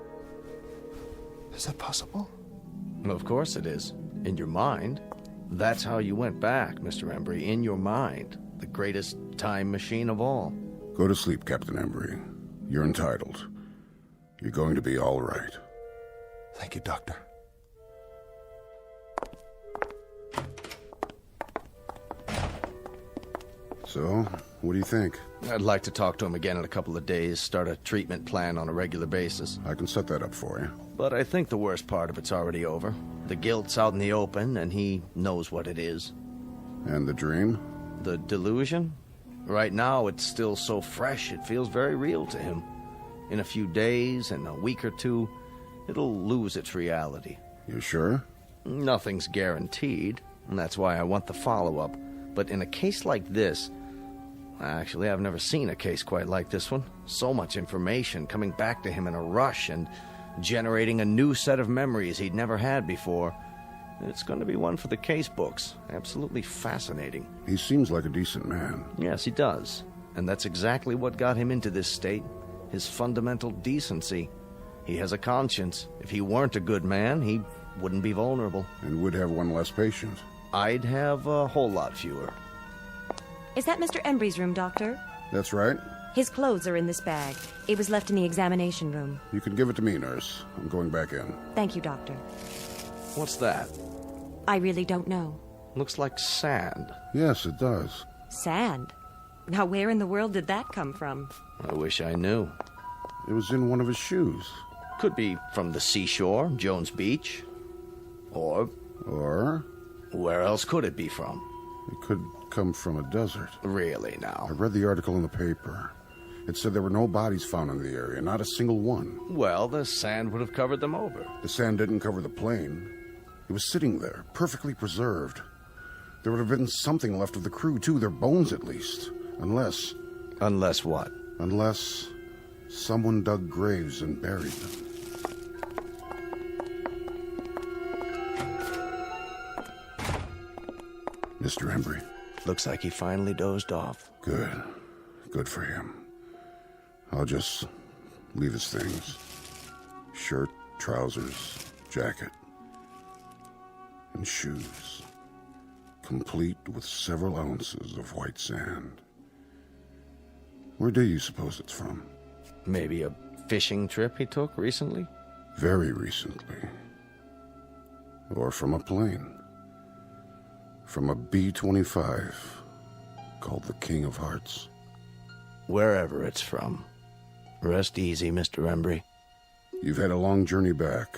possible? Of course it is. In your mind. That's how you went back, Mr. Embry. In your mind. The greatest time machine of all. Go to sleep, Captain Embry. You're entitled. You're going to be all right. Thank you, Doctor. So, what do you think? I'd like to talk to him again in a couple of days, start a treatment plan on a regular basis. I can set that up for you. But I think the worst part of it's already over. The guilt's out in the open, and he knows what it is. And the dream? The delusion? Right now, it's still so fresh, it feels very real to him. In a few days, in a week or two, it'll lose its reality. You sure? Nothing's guaranteed, and that's why I want the follow-up. But in a case like this... Actually, I've never seen a case quite like this one. So much information coming back to him in a rush and generating a new set of memories he'd never had before. It's going to be one for the case books. Absolutely fascinating. He seems like a decent man. Yes, he does. And that's exactly what got him into this state. His fundamental decency. He has a conscience. If he weren't a good man, he wouldn't be vulnerable. And would have one less patient. I'd have a whole lot fewer. Is that Mr. Embry's room, Doctor? That's right. His clothes are in this bag. It was left in the examination room. You can give it to me, nurse. I'm going back in. Thank you, Doctor. What's that? I really don't know. Looks like sand. Yes, it does. Sand? Now, where in the world did that come from? I wish I knew. It was in one of his shoes. Could be from the seashore, Jones Beach. Or? Where else could it be from? It could come from a desert. Really, now? I read the article in the paper. It said there were no bodies found in the area, not a single one. Well, the sand would have covered them over. The sand didn't cover the plane. It was sitting there, perfectly preserved. There would have been something left of the crew, too, their bones at least. Unless... Unless what? Unless someone dug graves and buried them. Mr. Embry. Looks like he finally dozed off. Good. Good for him. I'll just leave his things. Shirt, trousers, jacket, and shoes. Complete with several ounces of white sand. Where do you suppose it's from? Maybe a fishing trip he took recently? Very recently. Or from a plane. From a B-25 called the King of Hearts. Wherever it's from. Rest easy, Mr. Embry. You've had a long journey back.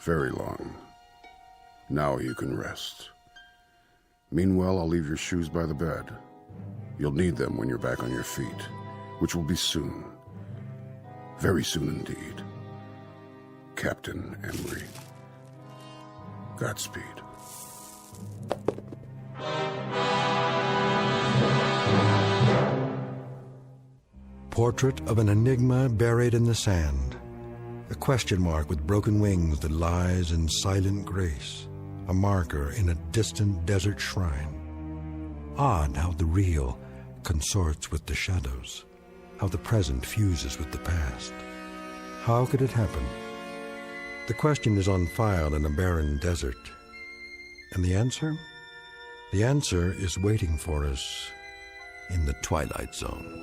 Very long. Now you can rest. Meanwhile, I'll leave your shoes by the bed. You'll need them when you're back on your feet, which will be soon. Very soon indeed. Captain Embry. Godspeed. Portrait of an enigma buried in the sand. A question mark with broken wings that lies in silent grace. A marker in a distant desert shrine. Odd how the real consorts with the shadows. How the present fuses with the past. How could it happen? The question is on file in a barren desert. And the answer? The answer is waiting for us in the Twilight Zone.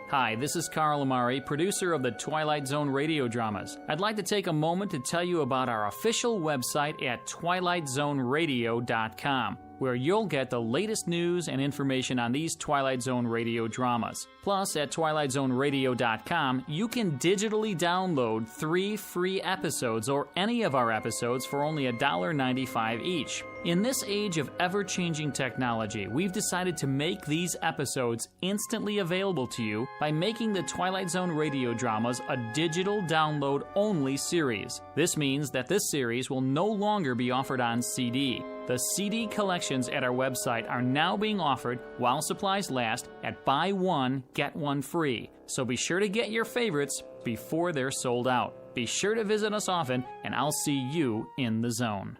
Hi, this is Carl Amari, producer of the Twilight Zone radio dramas. I'd like to take a moment to tell you about our official website at twilightzoneradio.com, where you'll get the latest news and information on these Twilight Zone radio dramas. Plus, at twilightzoneradio.com, you can digitally download 3 free episodes or any of our episodes for only $1.95 each. In this age of ever-changing technology, we've decided to make these episodes instantly available to you by making the Twilight Zone radio dramas a digital download-only series. This means that this series will no longer be offered on CD. The CD collections at our website are now being offered while supplies last at buy one, get one free. So be sure to get your favorites before they're sold out. Be sure to visit us often, and I'll see you in the zone.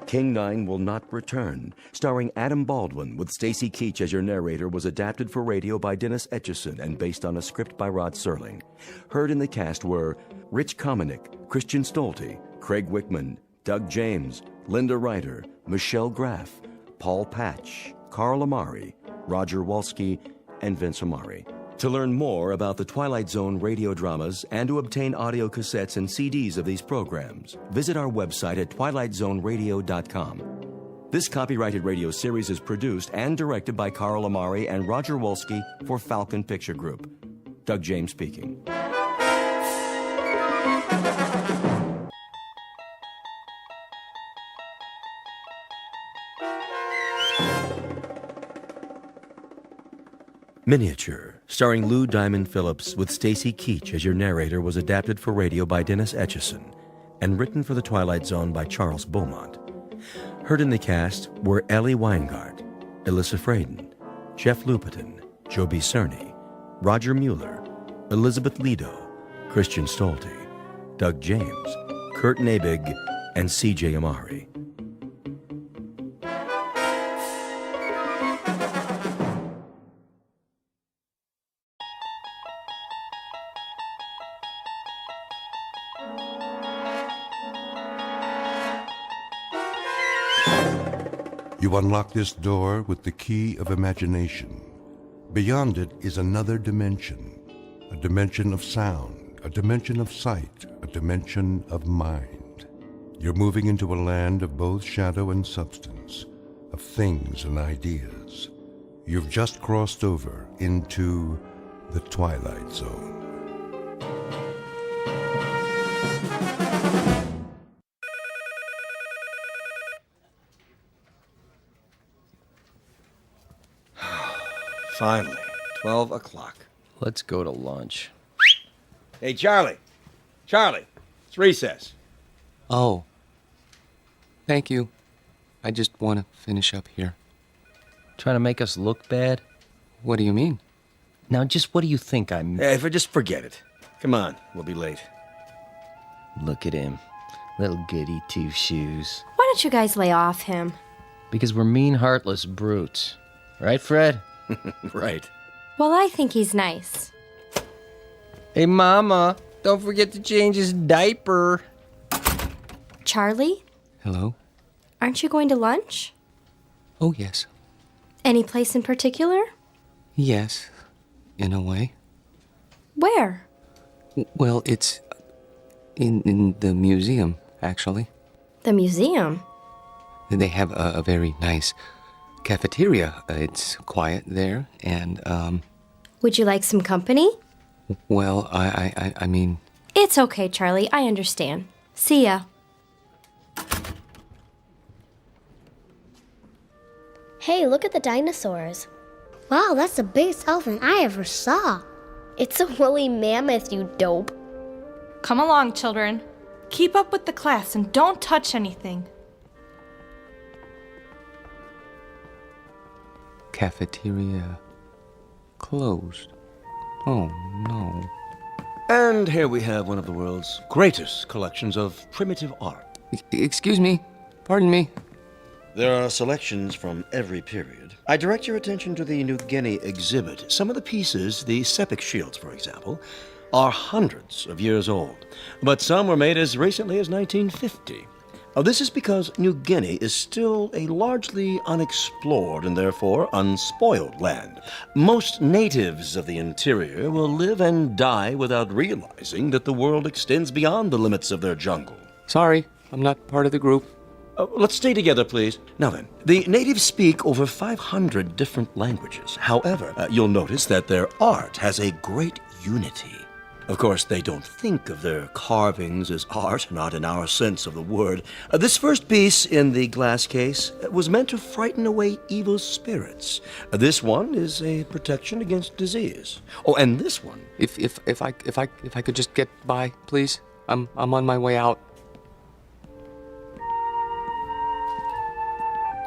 King 9 Will Not Return, starring Adam Baldwin with Stacy Keach as your narrator, was adapted for radio by Dennis Etchison and based on a script by Rod Serling. Heard in the cast were Rich Kominick, Christian Stolte, Craig Wickman, Doug James, Linda Ryder, Michelle Graff, Paul Patch, Carl Amari, Roger Walski, and Vince Amari. To learn more about the Twilight Zone radio dramas and to obtain audio cassettes and CDs of these programs, visit our website at twilightzoneradio.com. This copyrighted radio series is produced and directed by Carl Amari and Roger Wolski for Falcon Picture Group. Doug James speaking. Miniature, starring Lou Diamond Phillips with Stacy Keach as your narrator, was adapted for radio by Dennis Etchison and written for the Twilight Zone by Charles Beaumont. Heard in the cast were Ellie Weingart, Alyssa Fraden, Jeff Lupetin, Joby Cerny, Roger Mueller, Elizabeth Lido, Christian Stolte, Doug James, Kurt Nabig, and C.J. Amari. You unlock this door with the key of imagination. Beyond it is another dimension, a dimension of sound, a dimension of sight, a dimension of mind. You're moving into a land of both shadow and substance, of things and ideas. You've just crossed over into the Twilight Zone. Finally. 12 o'clock. Let's go to lunch. Hey, Charlie. Charlie, it's recess. Oh. Thank you. I just want to finish up here. Trying to make us look bad? What do you mean? Now, just what do you think I'm... Hey, just forget it. Come on, we'll be late. Look at him. Little goody two-shoes. Why don't you guys lay off him? Because we're mean, heartless brutes. Right, Fred? Right. Well, I think he's nice. Hey, Mama, don't forget to change his diaper. Charlie? Hello? Aren't you going to lunch? Oh, yes. Any place in particular? Yes, in a way. Where? Well, it's in the museum, actually. The museum? They have a very nice cafeteria. It's quiet there, and, Would you like some company? well, I mean... It's okay, Charlie. I understand. See ya. Hey, look at the dinosaurs. Wow, that's the biggest elephant I ever saw. It's a woolly mammoth, you dope. Come along, children. Keep up with the class and don't touch anything. Cafeteria closed. Oh, no. And here we have one of the world's greatest collections of primitive art. Excuse me. Pardon me. There are selections from every period. I direct your attention to the New Guinea exhibit. Some of the pieces, the sepik shields, for example, are hundreds of years old, but some were made as recently as 1950. This is because New Guinea is still a largely unexplored and therefore unspoiled land. Most natives of the interior will live and die without realizing that the world extends beyond the limits of their jungle. Sorry, I'm not part of the group. Let's stay together, please. Now then, the natives speak over 500 different languages. However, you'll notice that their art has a great unity. Of course, they don't think of their carvings as art, not in our sense of the word. This first piece in the glass case was meant to frighten away evil spirits. This one is a protection against disease. Oh, and this one... If I could just get by, please. I'm on my way out.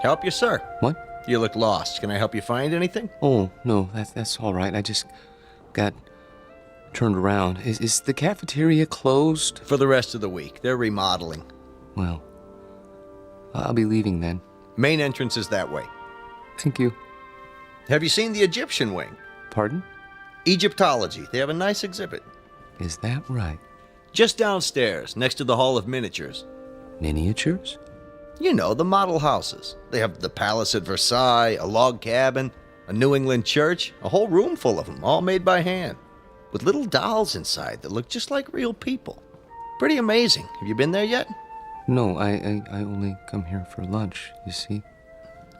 Help you, sir? What? You look lost. Can I help you find anything? Oh, no, that's all right. I just got turned around. Is the cafeteria closed? For the rest of the week. They're remodeling. Well, I'll be leaving then. Main entrance is that way. Thank you. Have you seen the Egyptian wing? Pardon? Egyptology. They have a nice exhibit. Is that right? Just downstairs, next to the Hall of Miniatures. Miniatures? You know, the model houses. They have the palace at Versailles, a log cabin, a New England church, a whole room full of them, all made by hand, with little dolls inside that look just like real people. Pretty amazing. Have you been there yet? No, I only come here for lunch, you see.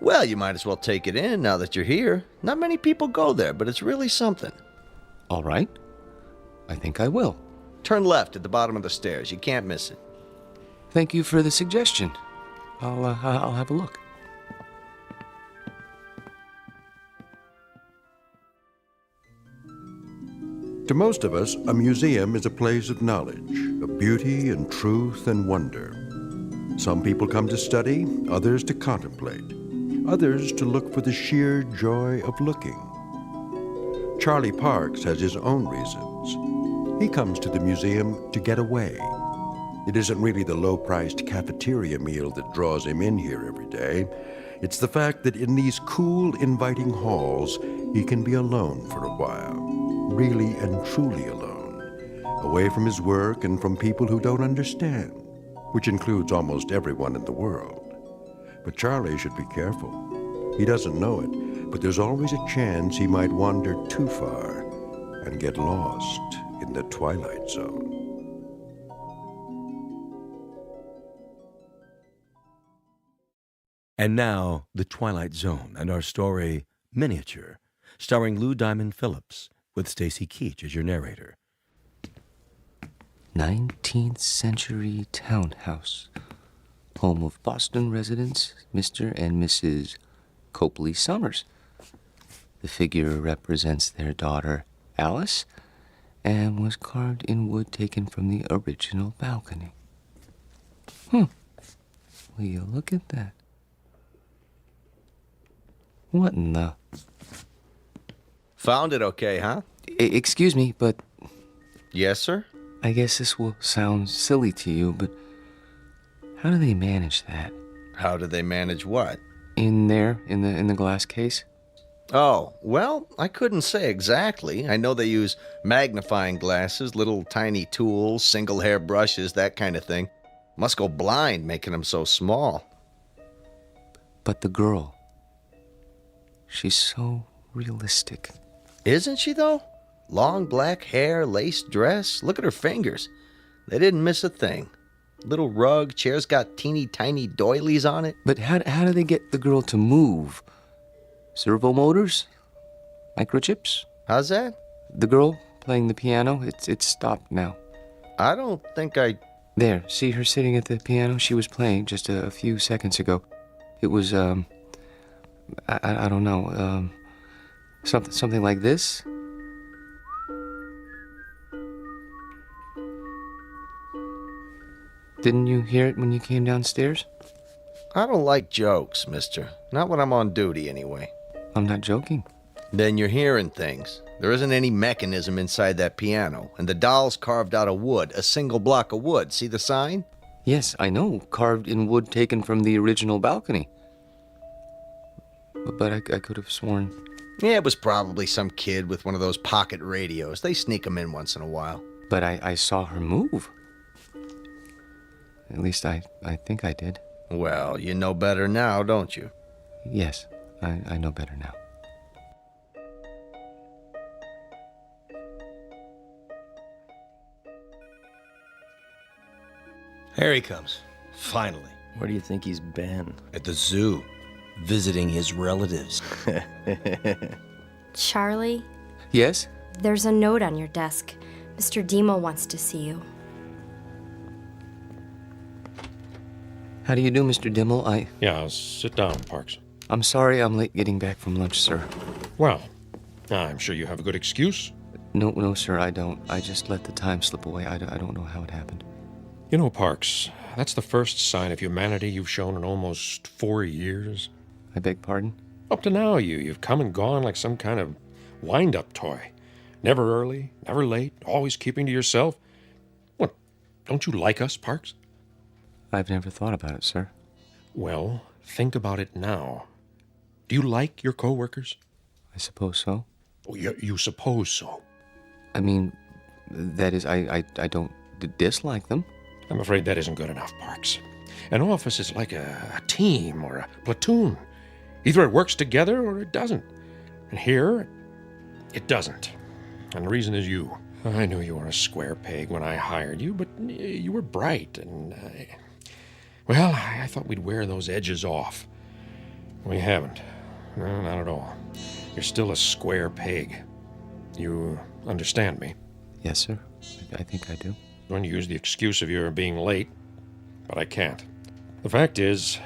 Well, you might as well take it in now that you're here. Not many people go there, but it's really something. All right. I think I will. Turn left at the bottom of the stairs. You can't miss it. Thank you for the suggestion. I'll have a look. To most of us, a museum is a place of knowledge, of beauty and truth and wonder. Some people come to study, others to contemplate, others to look for the sheer joy of looking. Charlie Parks has his own reasons. He comes to the museum to get away. It isn't really the low-priced cafeteria meal that draws him in here every day. It's the fact that in these cool, inviting halls, he can be alone for a while. Really and truly alone. Away from his work and from people who don't understand, which includes almost everyone in the world. But Charlie should be careful. He doesn't know it, but there's always a chance he might wander too far and get lost in the Twilight Zone. And now, The Twilight Zone and our story, Miniature, starring Lou Diamond Phillips, with Stacy Keach as your narrator. 19th century townhouse. Home of Boston residents, Mr. and Mrs. Copley Summers. The figure represents their daughter, Alice, and was carved in wood taken from the original balcony. Will you look at that? What in the... Found it okay, huh? Excuse me, but... Yes, sir? I guess this will sound silly to you, but how do they manage that? How do they manage what? In there, in the glass case? Oh, well, I couldn't say exactly. I know they use magnifying glasses, little tiny tools, single hair brushes, that kind of thing. Must go blind making them so small. But the girl, she's so realistic. Isn't she, though? Long black hair, lace dress. Look at her fingers. They didn't miss a thing. Little rug, chair's got teeny tiny doilies on it. But how do they get the girl to move? Servo motors? Microchips? How's that? The girl playing the piano, it's stopped now. I don't think I... There, see her sitting at the piano? She was playing just a few seconds ago. It was, I don't know, something like this? Didn't you hear it when you came downstairs? I don't like jokes, mister. Not when I'm on duty, anyway. I'm not joking. Then you're hearing things. There isn't any mechanism inside that piano, and the doll's carved out of wood, a single block of wood. See the sign? Yes, I know. Carved in wood taken from the original balcony. But I could have sworn... Yeah, it was probably some kid with one of those pocket radios. They sneak them in once in a while. But I saw her move. At least I think I did. Well, you know better now, don't you? Yes, I know better now. Here he comes. Finally. Where do you think he's been? At the zoo. Visiting his relatives. Charlie? Yes? There's a note on your desk. Mr. Demo wants to see you. How do you do, Mr. Dimmel? Yeah, sit down, Parks. I'm sorry I'm late getting back from lunch, sir. Well, I'm sure you have a good excuse. No, sir, I don't. I just let the time slip away. I don't know how it happened. You know, Parks, that's the first sign of humanity you've shown in almost 4 years. I beg pardon? Up to now, you've come and gone like some kind of wind-up toy. Never early, never late, always keeping to yourself. What, don't you like us, Parks? I've never thought about it, sir. Well, think about it now. Do you like your co-workers? I suppose so. Oh, you suppose so? I mean, that is, I don't dislike them. I'm afraid that isn't good enough, Parks. An office is like a team or a platoon. Either it works together or it doesn't. And here, it doesn't. And the reason is you. I knew you were a square peg when I hired you, but you were bright and... Well, I thought we'd wear those edges off. We haven't. No, not at all. You're still a square peg. You understand me? Yes, sir. I think I do. I'm going to use the excuse of your being late, but I can't. The fact is,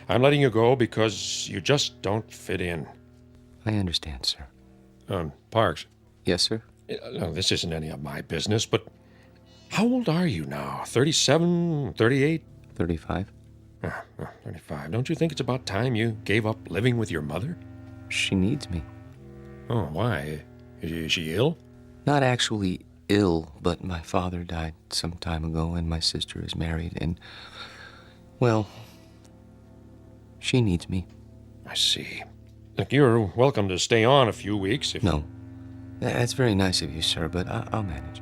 I'm letting you go because you just don't fit in. I understand, sir. Parks. Yes, sir? No, this isn't any of my business, but how old are you now? 37, 38? 35. 35. Don't you think it's about time you gave up living with your mother? She needs me. Oh, why? Is she ill? Not actually ill, but my father died some time ago, and my sister is married, and, well, she needs me. I see. Look, you're welcome to stay on a few weeks if... No. That's very nice of you, sir, but I'll manage.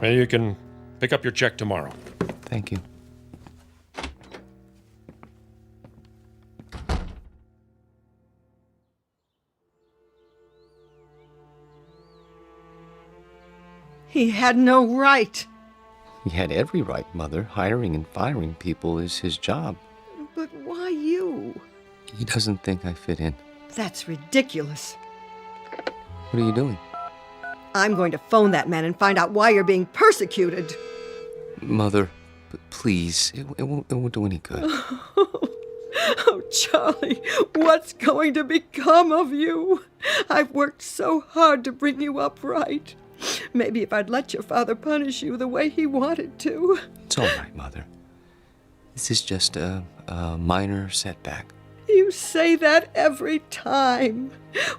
Well, you can pick up your check tomorrow. Thank you. He had no right. He had every right, Mother. Hiring and firing people is his job. But why you? He doesn't think I fit in. That's ridiculous. What are you doing? I'm going to phone that man and find out why you're being persecuted. Mother, please, it won't do any good. Oh, Charlie, what's going to become of you? I've worked so hard to bring you up right. Maybe if I'd let your father punish you the way he wanted to. It's all right, Mother. This is just a minor setback. You say that every time.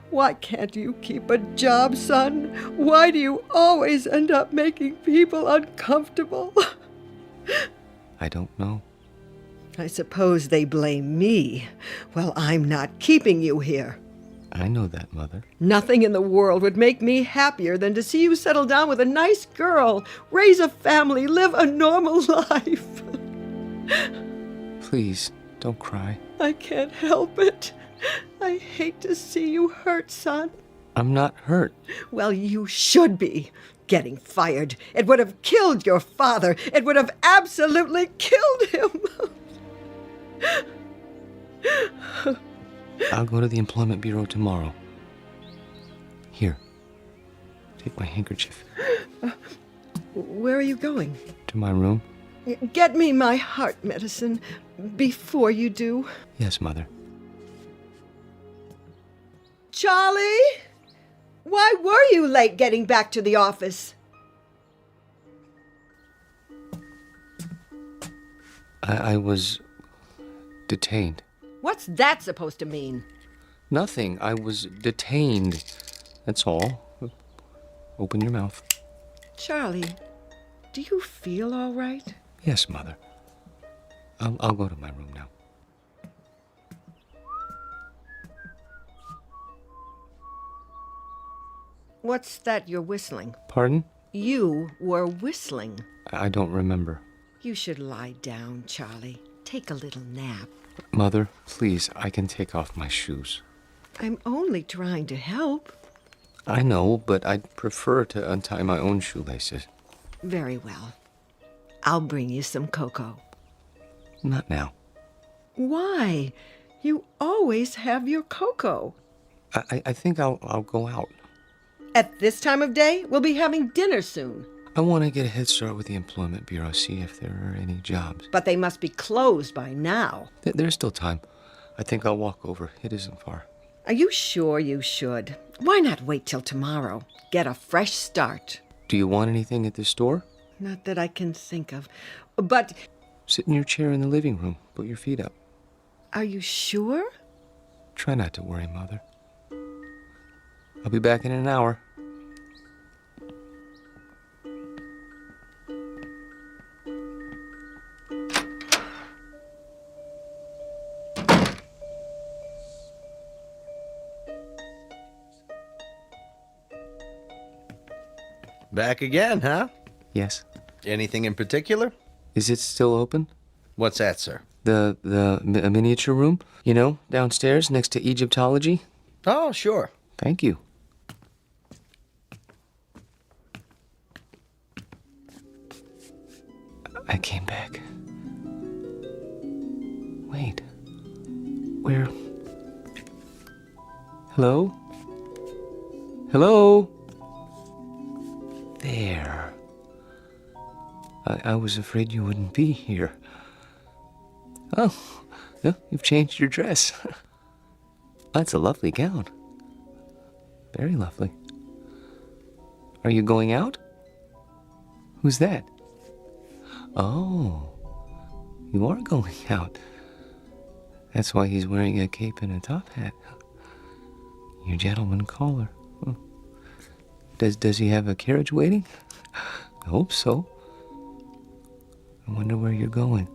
Why can't you keep a job, son? Why do you always end up making people uncomfortable? I don't know. I suppose they blame me. Well, I'm not keeping you here. I know that, Mother. Nothing in the world would make me happier than to see you settle down with a nice girl, raise a family, live a normal life. Please, don't cry. I can't help it. I hate to see you hurt, son. I'm not hurt. Well, you should be. Getting fired. It would have killed your father. It would have absolutely killed him. I'll go to the Employment Bureau tomorrow. Here. Take my handkerchief. Where are you going? To my room. Get me my heart medicine before you do. Yes, Mother. Charlie? Why were you late getting back to the office? I was detained. What's that supposed to mean? Nothing. I was detained. That's all. Open your mouth. Charlie, do you feel all right? Yes, Mother. I'll go to my room now. What's that you're whistling? Pardon? You were whistling. I don't remember. You should lie down, Charlie. Take a little nap. Mother, please, I can take off my shoes. I'm only trying to help. I know, but I'd prefer to untie my own shoelaces. Very well. I'll bring you some cocoa. Not now. Why? You always have your cocoa. I think I'll go out. At this time of day, we'll be having dinner soon. I want to get a head start with the Employment Bureau, see if there are any jobs. But they must be closed by now. There's still time. I think I'll walk over. It isn't far. Are you sure you should? Why not wait till tomorrow? Get a fresh start. Do you want anything at the store? Not that I can think of. But... Sit in your chair in the living room. Put your feet up. Are you sure? Try not to worry, Mother. I'll be back in an hour. Back again, huh? Yes. Anything in particular? Is it still open? What's that, sir? The miniature room? You know, downstairs next to Egyptology? Oh, sure. Thank you. I came back. Wait. Where? Hello? Hello? There. I was afraid you wouldn't be here. Oh, no, you've changed your dress. That's a lovely gown. Very lovely. Are you going out? Who's that? Oh, you are going out. That's why he's wearing a cape and a top hat. Your gentleman caller. Oh. Does he have a carriage waiting? I hope so. I wonder where you're going.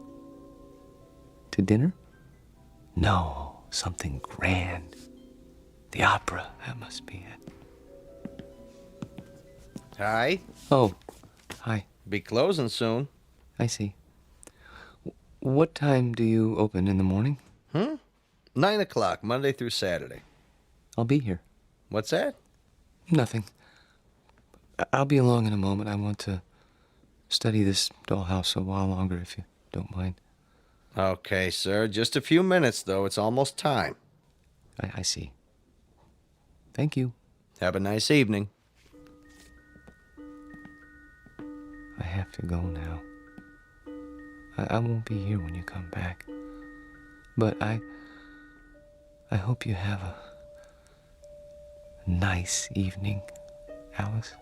To dinner? No, something grand. The opera, that must be it. Hi. Oh, hi. Be closing soon. I see. What time do you open in the morning? 9 o'clock, Monday through Saturday. I'll be here. What's that? Nothing. I'll be along in a moment. I want to study this dollhouse a while longer, if you don't mind. Okay, sir. Just a few minutes, though. It's almost time. I see. Thank you. Have a nice evening. I have to go now. I won't be here when you come back. But I hope you have a nice evening, Alice.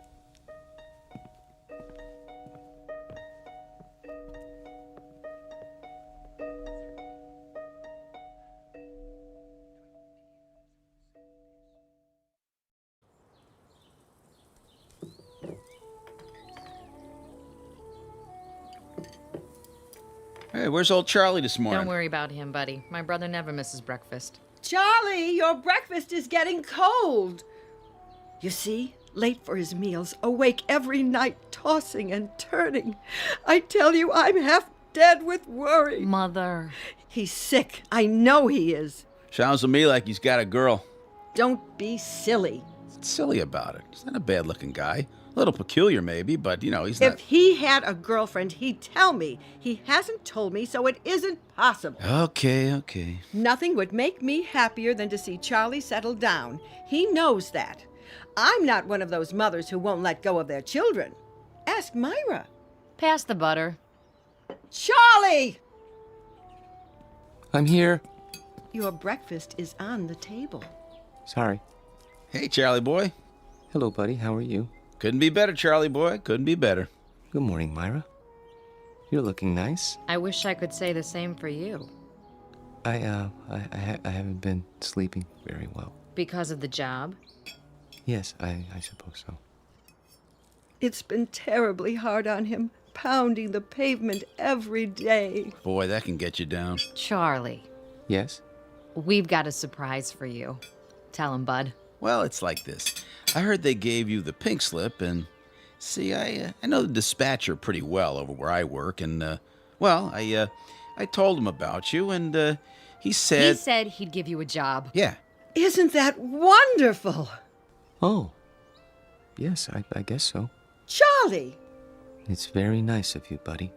Hey, where's old Charlie this morning? Don't worry about him, buddy. My brother never misses breakfast. Charlie, your breakfast is getting cold. You see, late for his meals, awake every night, tossing and turning. I tell you, I'm half dead with worry. Mother. He's sick. I know he is. Sounds to me like he's got a girl. Don't be silly. What's silly about it? He's not a bad-looking guy. A little peculiar, maybe, but, he's not... If he had a girlfriend, he'd tell me. He hasn't told me, so it isn't possible. Okay. Nothing would make me happier than to see Charlie settle down. He knows that. I'm not one of those mothers who won't let go of their children. Ask Myra. Pass the butter. Charlie! I'm here. Your breakfast is on the table. Sorry. Hey, Charlie boy. Hello, buddy. How are you? Couldn't be better, Charlie boy. Couldn't be better. Good morning, Myra. You're looking nice. I wish I could say the same for you. I haven't been sleeping very well. Because of the job? Yes, I suppose so. It's been terribly hard on him, pounding the pavement every day. Boy, that can get you down. Charlie. Yes? We've got a surprise for you. Tell him, bud. Well, it's like this. I heard they gave you the pink slip, and see, I know the dispatcher pretty well over where I work, and I told him about you, and he said... He said he'd give you a job. Yeah. Isn't that wonderful? Oh, yes, I guess so. Charlie! It's very nice of you, buddy.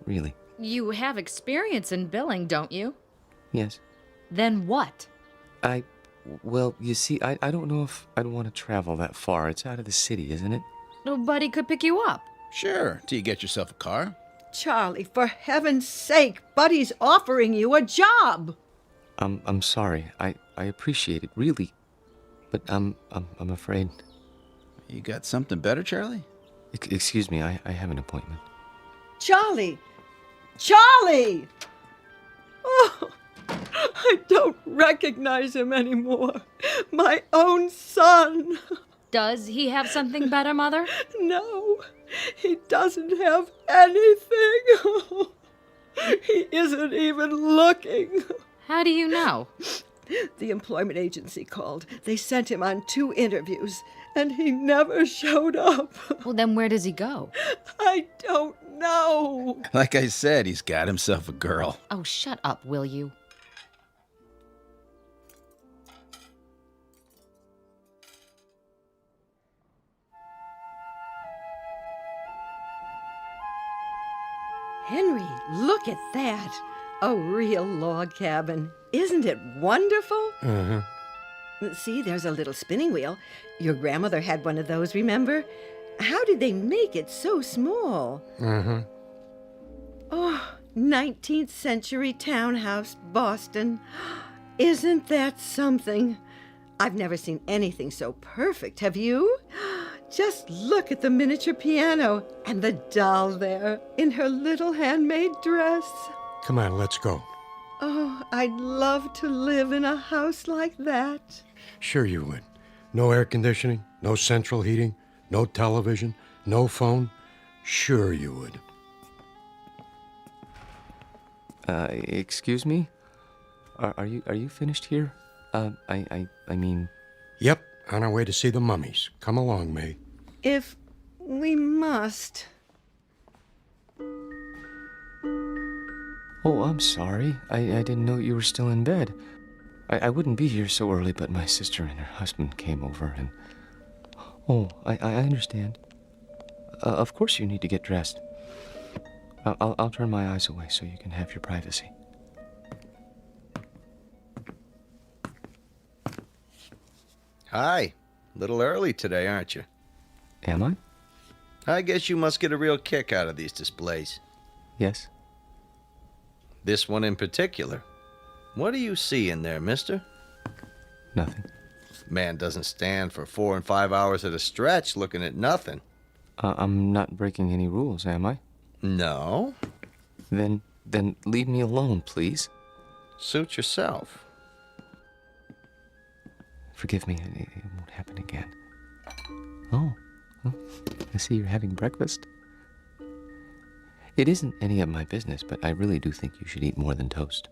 Really. You have experience in billing, don't you? Yes. Then what? Well, you see, I don't know if I'd want to travel that far. It's out of the city, isn't it? Nobody could pick you up. Sure, till you get yourself a car. Charlie, for heaven's sake, Buddy's offering you a job. I'm sorry. I appreciate it, really. But I'm afraid. You got something better, Charlie? Excuse me, I have an appointment. Charlie! Charlie! Oh, I don't recognize him anymore. My own son. Does he have something better, Mother? No, he doesn't have anything. He isn't even looking. How do you know? The employment agency called. They sent him on 2 interviews, and he never showed up. Well, then where does he go? I don't know. Like I said, he's got himself a girl. Oh, shut up, will you? Henry, look at that. A real log cabin. Isn't it wonderful? Uh-huh. See, there's a little spinning wheel. Your grandmother had one of those, remember? How did they make it so small? Uh-huh. Oh, 19th century townhouse, Boston. Isn't that something? I've never seen anything so perfect, have you? Just look at the miniature piano and the doll there in her little handmade dress. Come on, let's go. Oh, I'd love to live in a house like that. Sure you would. No air conditioning, no central heating, no television, no phone. Sure you would. Excuse me? Are you finished here? I mean... Yep, on our way to see the mummies. Come along, May. If we must. Oh, I'm sorry. I didn't know you were still in bed. I wouldn't be here so early, but my sister and her husband came over and... Oh, I understand. Of course you need to get dressed. I'll turn my eyes away so you can have your privacy. Hi. Little early today, aren't you? Am I? I guess you must get a real kick out of these displays. Yes. This one in particular. What do you see in there, mister? Nothing. Man doesn't stand for 4 and 5 hours at a stretch looking at nothing. I'm not breaking any rules, am I? No. Then leave me alone, please. Suit yourself. Forgive me, it won't happen again. Oh, I see you're having breakfast. It isn't any of my business, but I really do think you should eat more than toast.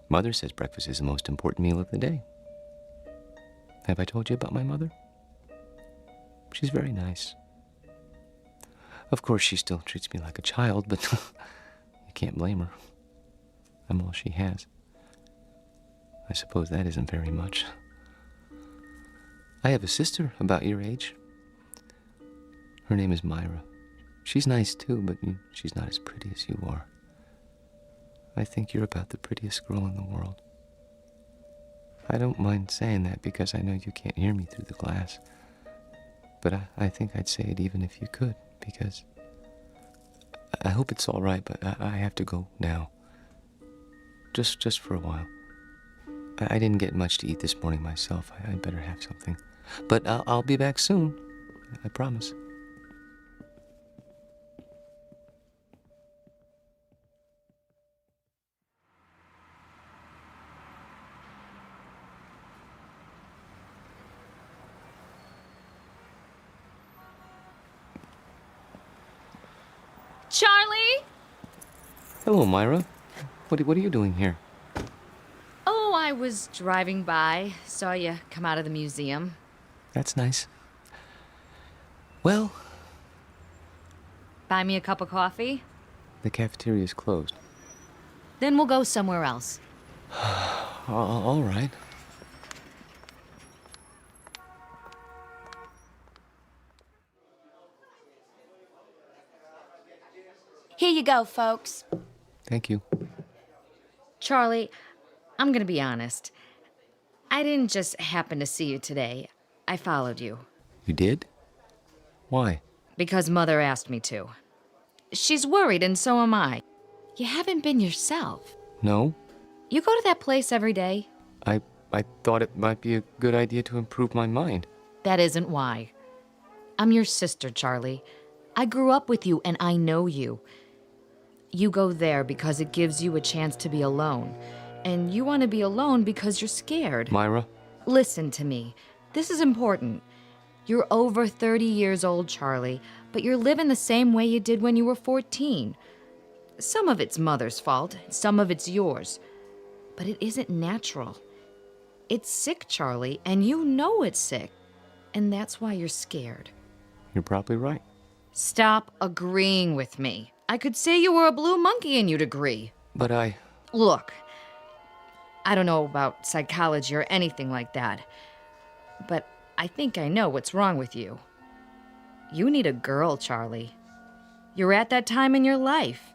Mother says breakfast is the most important meal of the day. Have I told you about my mother? She's very nice. Of course, she still treats me like a child, but you can't blame her. I'm all she has. I suppose that isn't very much. I have a sister about your age. Her name is Myra. She's nice too, but she's not as pretty as you are. I think you're about the prettiest girl in the world. I don't mind saying that because I know you can't hear me through the glass. But I think I'd say it even if you could, because I hope it's all right, but I have to go now. Just for a while. I didn't get much to eat this morning myself. I'd better have something. But I'll be back soon. I promise. Charlie? Hello, Myra. What are you doing here? Oh, I was driving by. Saw you come out of the museum. That's nice. Well, Buy me a cup of coffee? the cafeteria's closed. Then we'll go somewhere else. All right. Here you go, folks. Thank you. Charlie, I'm gonna be honest. I didn't just happen to see you today. I followed you. You did? Why? Because Mother asked me to. She's worried, and so am I. You haven't been yourself. No? You go to that place every day? I thought it might be a good idea to improve my mind. That isn't why. I'm your sister, Charlie. I grew up with you, and I know you. You go there because it gives you a chance to be alone. And you want to be alone because you're scared. Myra? Listen to me. This is important. You're over 30 years old, Charlie, but you're living the same way you did when you were 14. Some of it's Mother's fault, some of it's yours. But it isn't natural. It's sick, Charlie, and you know it's sick. And that's why you're scared. You're probably right. Stop agreeing with me. I could say you were a blue monkey and you'd agree. But Look, I don't know about psychology or anything like that, but I think I know what's wrong with you. You need a girl, Charlie. You're at that time in your life.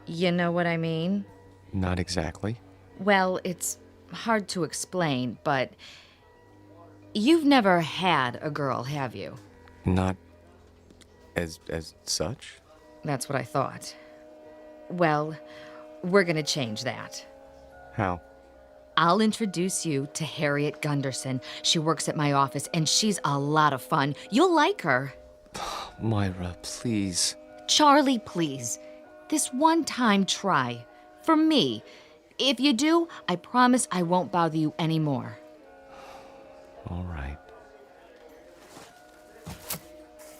You know what I mean? Not exactly. Well, it's hard to explain, but you've never had a girl, have you? Not as such? That's what I thought. Well, we're gonna change that. How? I'll introduce you to Harriet Gunderson. She works at my office, and she's a lot of fun. You'll like her. Myra, please. Charlie, please. This one time, try. For me. If you do, I promise I won't bother you anymore. All right.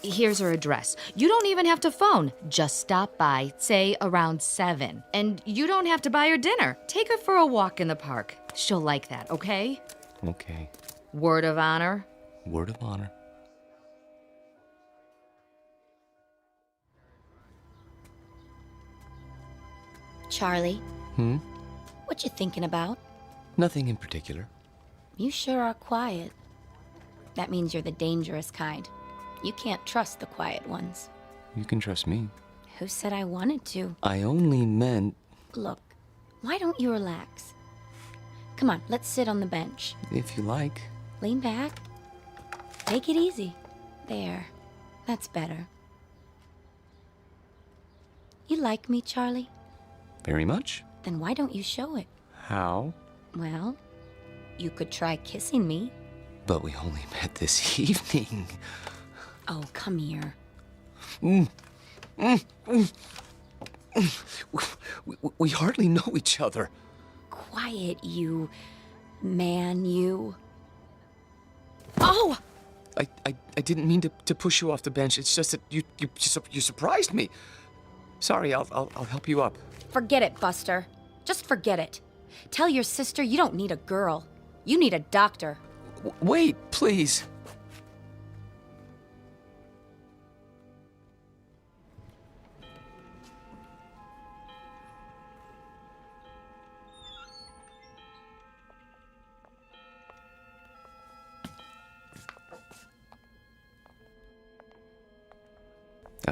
Here's her address. You don't even have to phone. Just stop by, say around 7. And you don't have to buy her dinner. Take her for a walk in the park. She'll like that, okay? Okay. Word of honor? Word of honor. Charlie, Hmm? what you thinking about? Nothing in particular. You sure are quiet. That means you're the dangerous kind. You can't trust the quiet ones. You can trust me. Who said I wanted to? I only meant... Look, why don't you relax? Come on, let's sit on the bench. If you like. Lean back. Take it easy. There. That's better. You like me, Charlie? Very much. Then why don't you show it? How? Well, you could try kissing me. But we only met this evening. Oh, come here. We hardly know each other. Quiet, you man, you. Oh! I didn't mean to push you off the bench. It's just that you surprised me. Sorry, I'll help you up. Forget it, Buster. Just forget it. Tell your sister you don't need a girl. You need a doctor. Wait, please.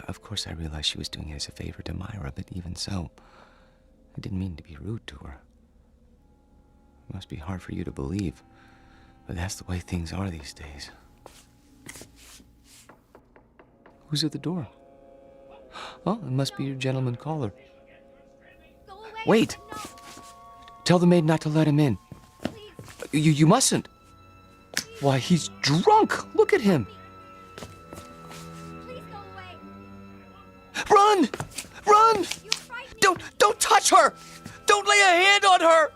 Of course, I realized she was doing it as a favor to Myra, but even so, I didn't mean to be rude to her. It must be hard for you to believe, but that's the way things are these days. Who's at the door? Oh, it must be your gentleman caller. Wait! Tell the maid not to let him in. You mustn't. Why, he's drunk! Look at him! Run! Run! Don't touch her! Don't lay a hand on her!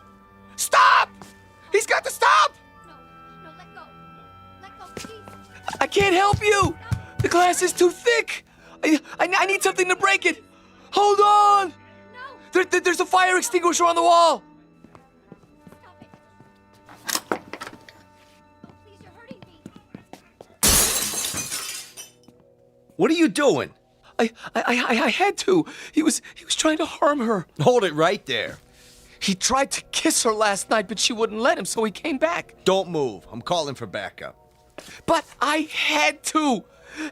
Stop! He's got to stop! No, let go. Let go, please. I can't help you! The glass is too thick! I need something to break it! Hold on! No. There's a fire extinguisher on the wall! Stop it. Oh, please, you're hurting me. What are you doing? I had to. He was trying to harm her. Hold it right there. He tried to kiss her last night, but she wouldn't let him, so he came back. Don't move. I'm calling for backup. But I had to.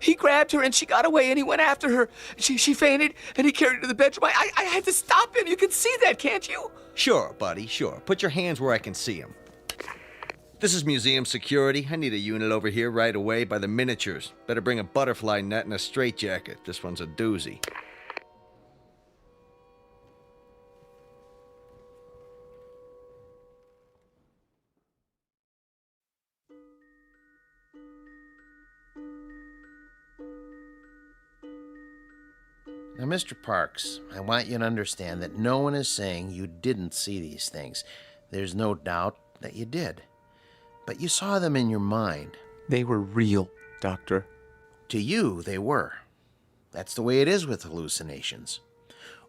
He grabbed her and she got away and he went after her. She fainted and he carried her to the bedroom. I had to stop him. You can see that, can't you? Sure, buddy, sure. Put your hands where I can see them. This is museum security. I need a unit over here right away by the miniatures. Better bring a butterfly net and a straitjacket. This one's a doozy. Now, Mr. Parks, I want you to understand that no one is saying you didn't see these things. There's no doubt that you did. But you saw them in your mind. They were real, Doctor. To you, they were. That's the way it is with hallucinations.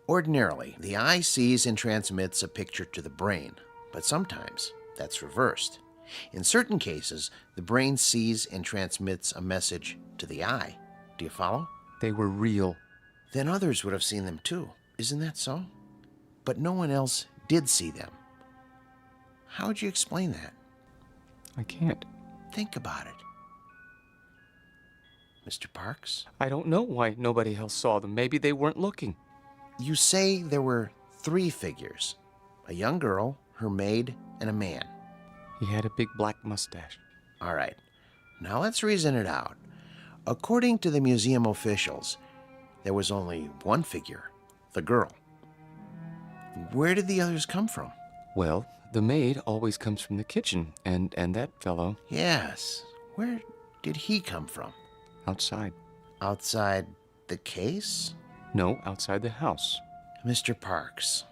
Ordinarily, the eye sees and transmits a picture to the brain, but sometimes that's reversed. In certain cases, the brain sees and transmits a message to the eye. Do you follow? They were real. Then others would have seen them too. Isn't that so? But no one else did see them. How would you explain that? I can't. Think about it. Mr. Parks? I don't know why nobody else saw them. Maybe they weren't looking. You say there were 3 figures. A young girl, her maid, and a man. He had a big black mustache. All right. Now let's reason it out. According to the museum officials, there was only one figure, the girl. Where did the others come from? Well, the maid always comes from the kitchen, and that fellow... Yes. Where did he come from? Outside. Outside the case? No, outside the house. Mr. Parks,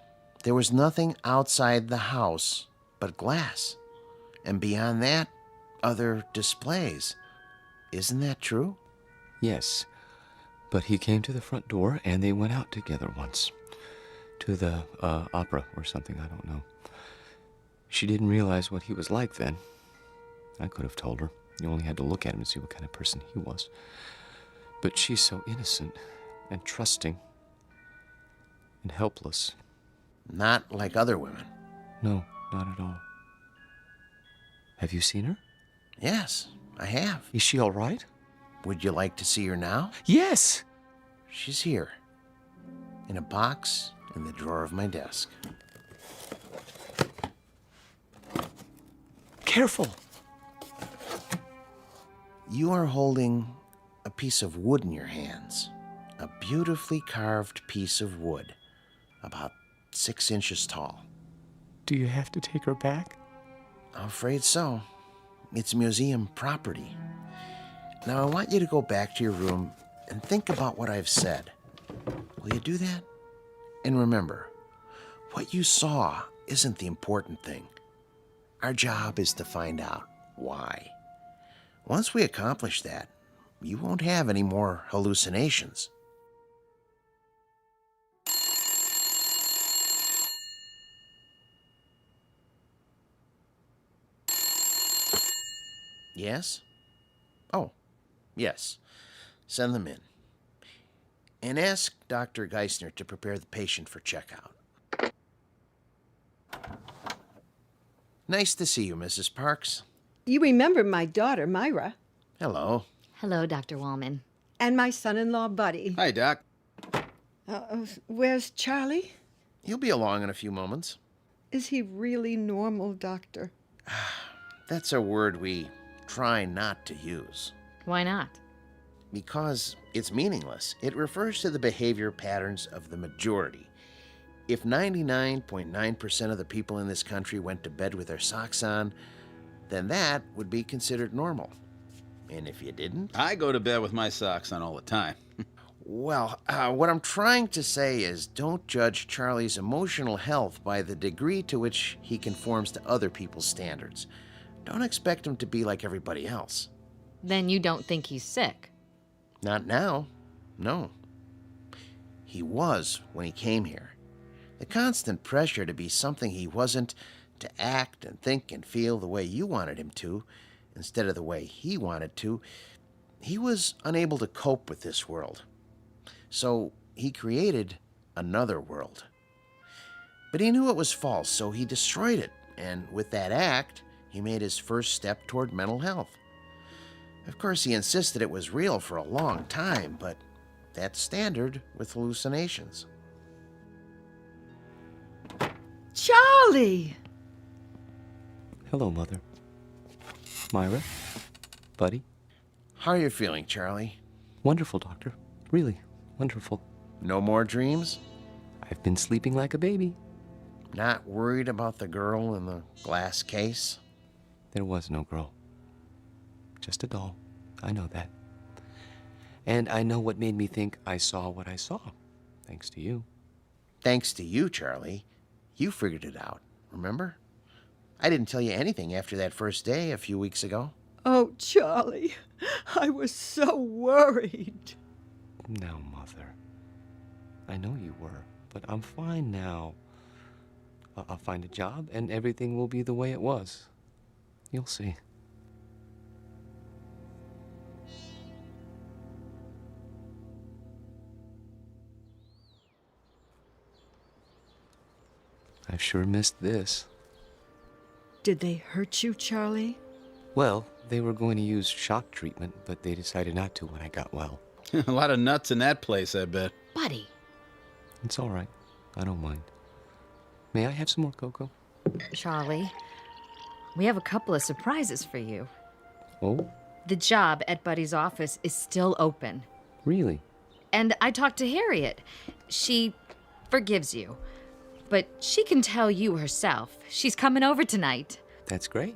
there was nothing outside the house but glass. And beyond that, other displays. Isn't that true? Yes. But he came to the front door, and they went out together once. To the opera or something, I don't know. She didn't realize what he was like then. I could have told her. You only had to look at him to see what kind of person he was. But she's so innocent and trusting and helpless. Not like other women. No, not at all. Have you seen her? Yes, I have. Is she all right? Would you like to see her now? Yes! She's here. In a box in the drawer of my desk. Careful! You are holding a piece of wood in your hands. A beautifully carved piece of wood, about 6 inches tall. Do you have to take her back? I'm afraid so. It's museum property. Now, I want you to go back to your room and think about what I've said. Will you do that? And remember, what you saw isn't the important thing. Our job is to find out why. Once we accomplish that, you won't have any more hallucinations. Yes? Oh, yes. Send them in. And ask Dr. Geisner to prepare the patient for checkout. Nice to see you, Mrs. Parks. You remember my daughter, Myra. Hello. Hello, Dr. Wallman. And my son-in-law, Buddy. Hi, Doc. Where's Charlie? He'll be along in a few moments. Is he really normal, Doctor? That's a word we try not to use. Why not? Because it's meaningless. It refers to the behavior patterns of the majority. If 99.9% of the people in this country went to bed with their socks on, then that would be considered normal. And if you didn't? I go to bed with my socks on all the time. Well, what I'm trying to say is don't judge Charlie's emotional health by the degree to which he conforms to other people's standards. Don't expect him to be like everybody else. Then you don't think he's sick? Not now. No. He was when he came here. The constant pressure to be something he wasn't, to act and think and feel the way you wanted him to, instead of the way he wanted to, he was unable to cope with this world. So he created another world. But he knew it was false, so he destroyed it, and with that act, he made his first step toward mental health. Of course, he insisted it was real for a long time, but that's standard with hallucinations. Charlie! Hello, Mother. Myra? Buddy? How are you feeling, Charlie? Wonderful, Doctor. Really, wonderful. No more dreams? I've been sleeping like a baby. Not worried about the girl in the glass case? There was no girl. Just a doll. I know that. And I know what made me think I saw what I saw. Thanks to you. Thanks to you, Charlie. You figured it out, remember? I didn't tell you anything after that first day a few weeks ago. Oh, Charlie, I was so worried. Now, Mother. I know you were, but I'm fine now. I'll find a job, and everything will be the way it was. You'll see. I've sure missed this. Did they hurt you, Charlie? Well, they were going to use shock treatment, but they decided not to when I got well. A lot of nuts in that place, I bet. Buddy. It's all right. I don't mind. May I have some more cocoa? Charlie, we have a couple of surprises for you. Oh? The job at Buddy's office is still open. Really? And I talked to Harriet. She forgives you. But she can tell you herself. She's coming over tonight. That's great.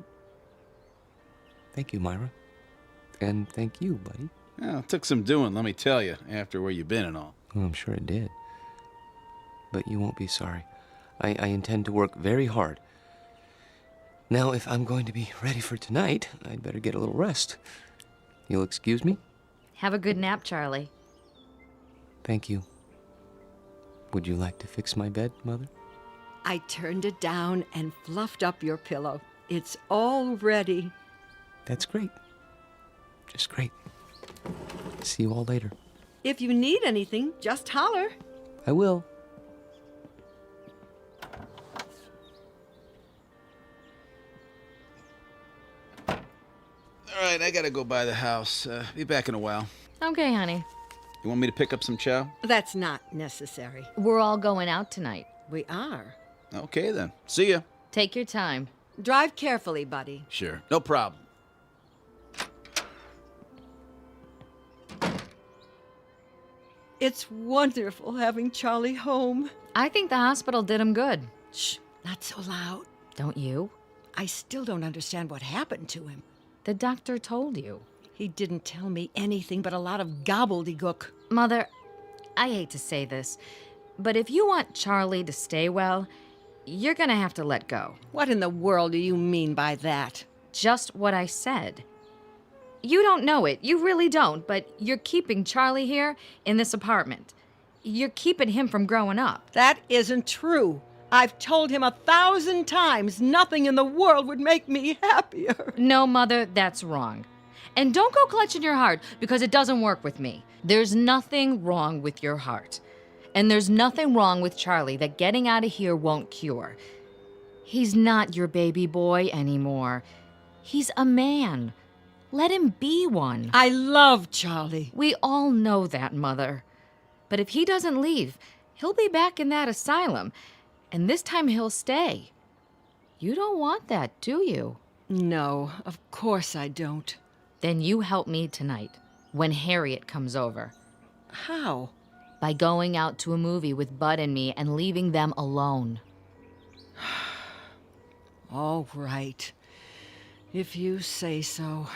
Thank you, Myra. And thank you, Buddy. Well, it took some doing, let me tell you, after where you've been and all. Well, I'm sure it did. But you won't be sorry. I intend to work very hard. Now, if I'm going to be ready for tonight, I'd better get a little rest. You'll excuse me? Have a good nap, Charlie. Thank you. Would you like to fix my bed, Mother? I turned it down and fluffed up your pillow. It's all ready. That's great. Just great. See you all later. If you need anything, just holler. I will. All right, I gotta go by the house. Be back in a while. Okay, honey. You want me to pick up some chow? That's not necessary. We're all going out tonight. We are. Okay, then. See ya. Take your time. Drive carefully, Buddy. Sure. No problem. It's wonderful having Charlie home. I think the hospital did him good. Shh. Not so loud. Don't you? I still don't understand what happened to him. The doctor told you. He didn't tell me anything but a lot of gobbledygook. Mother, I hate to say this, but if you want Charlie to stay well, you're gonna have to let go. What in the world do you mean by that? Just what I said. You don't know it, you really don't, but you're keeping Charlie here in this apartment. You're keeping him from growing up. That isn't true. I've told him 1,000 times nothing in the world would make me happier. No, Mother, that's wrong. And don't go clutching your heart, because it doesn't work with me. There's nothing wrong with your heart. And there's nothing wrong with Charlie that getting out of here won't cure. He's not your baby boy anymore. He's a man. Let him be one. I love Charlie. We all know that, Mother. But if he doesn't leave, he'll be back in that asylum. And this time he'll stay. You don't want that, do you? No, of course I don't. Then you help me tonight, when Harriet comes over. How? By going out to a movie with Bud and me and leaving them alone. All right. If you say so.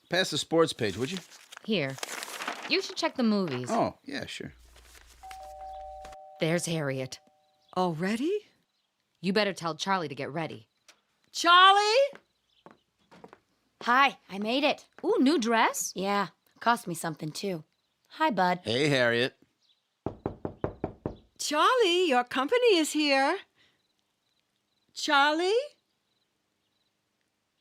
Pass the sports page, would you? Here. You should check the movies. Oh, yeah, sure. There's Harriet. Already? You better tell Charlie to get ready. Charlie? Hi, I made it. Ooh, new dress? Yeah, cost me something too. Hi, Bud. Hey, Harriet. Charlie, your company is here. Charlie?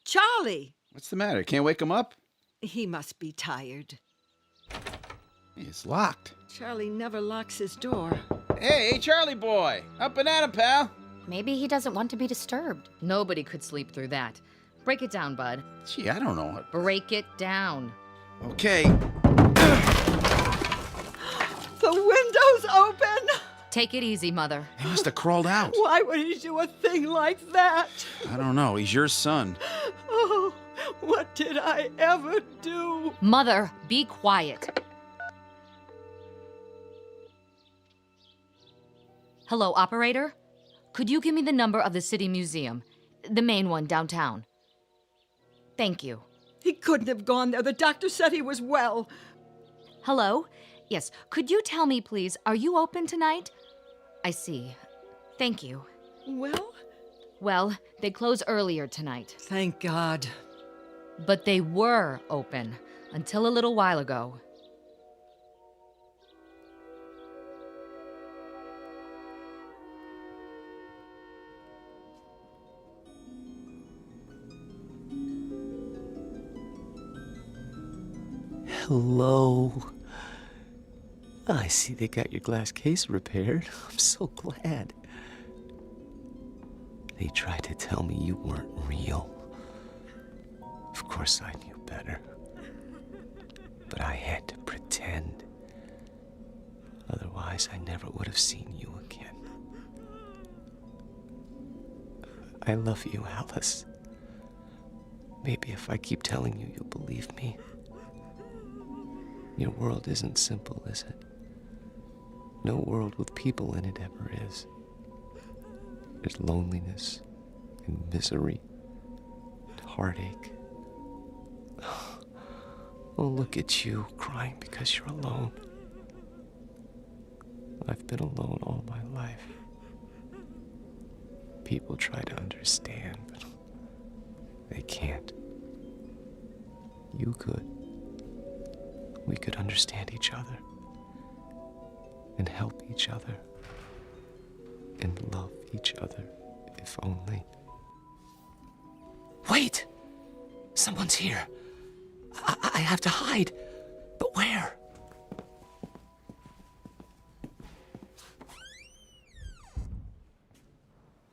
Charlie! What's the matter? Can't wake him up? He must be tired. It's locked. Charlie never locks his door. Hey, Charlie boy! Up and at him, pal! Maybe he doesn't want to be disturbed. Nobody could sleep through that. Break it down, Bud. Gee, I don't know. Break it down. Okay. The window's open! Take it easy, Mother. He must have crawled out. Why would he do a thing like that? I don't know. He's your son. Oh, what did I ever do? Mother, be quiet. Hello, operator? Could you give me the number of the City Museum? The main one downtown. Thank you. He couldn't have gone there. The doctor said he was well. Hello? Yes, could you tell me, please, are you open tonight? I see. Thank you. Well? Well, they close earlier tonight. Thank God. But they were open until a little while ago. Hello. I see they got your glass case repaired. I'm so glad. They tried to tell me you weren't real. Of course I knew better. But I had to pretend. Otherwise, I never would have seen you again. I love you, Alice. Maybe if I keep telling you, you'll believe me. Your world isn't simple, is it? No world with people in it ever is. There's loneliness and misery and heartache. Oh, look at you, crying because you're alone. I've been alone all my life. People try to understand, but they can't. You could. We could understand each other and help each other and love each other, if only. Wait! Someone's here. I have to hide. But where?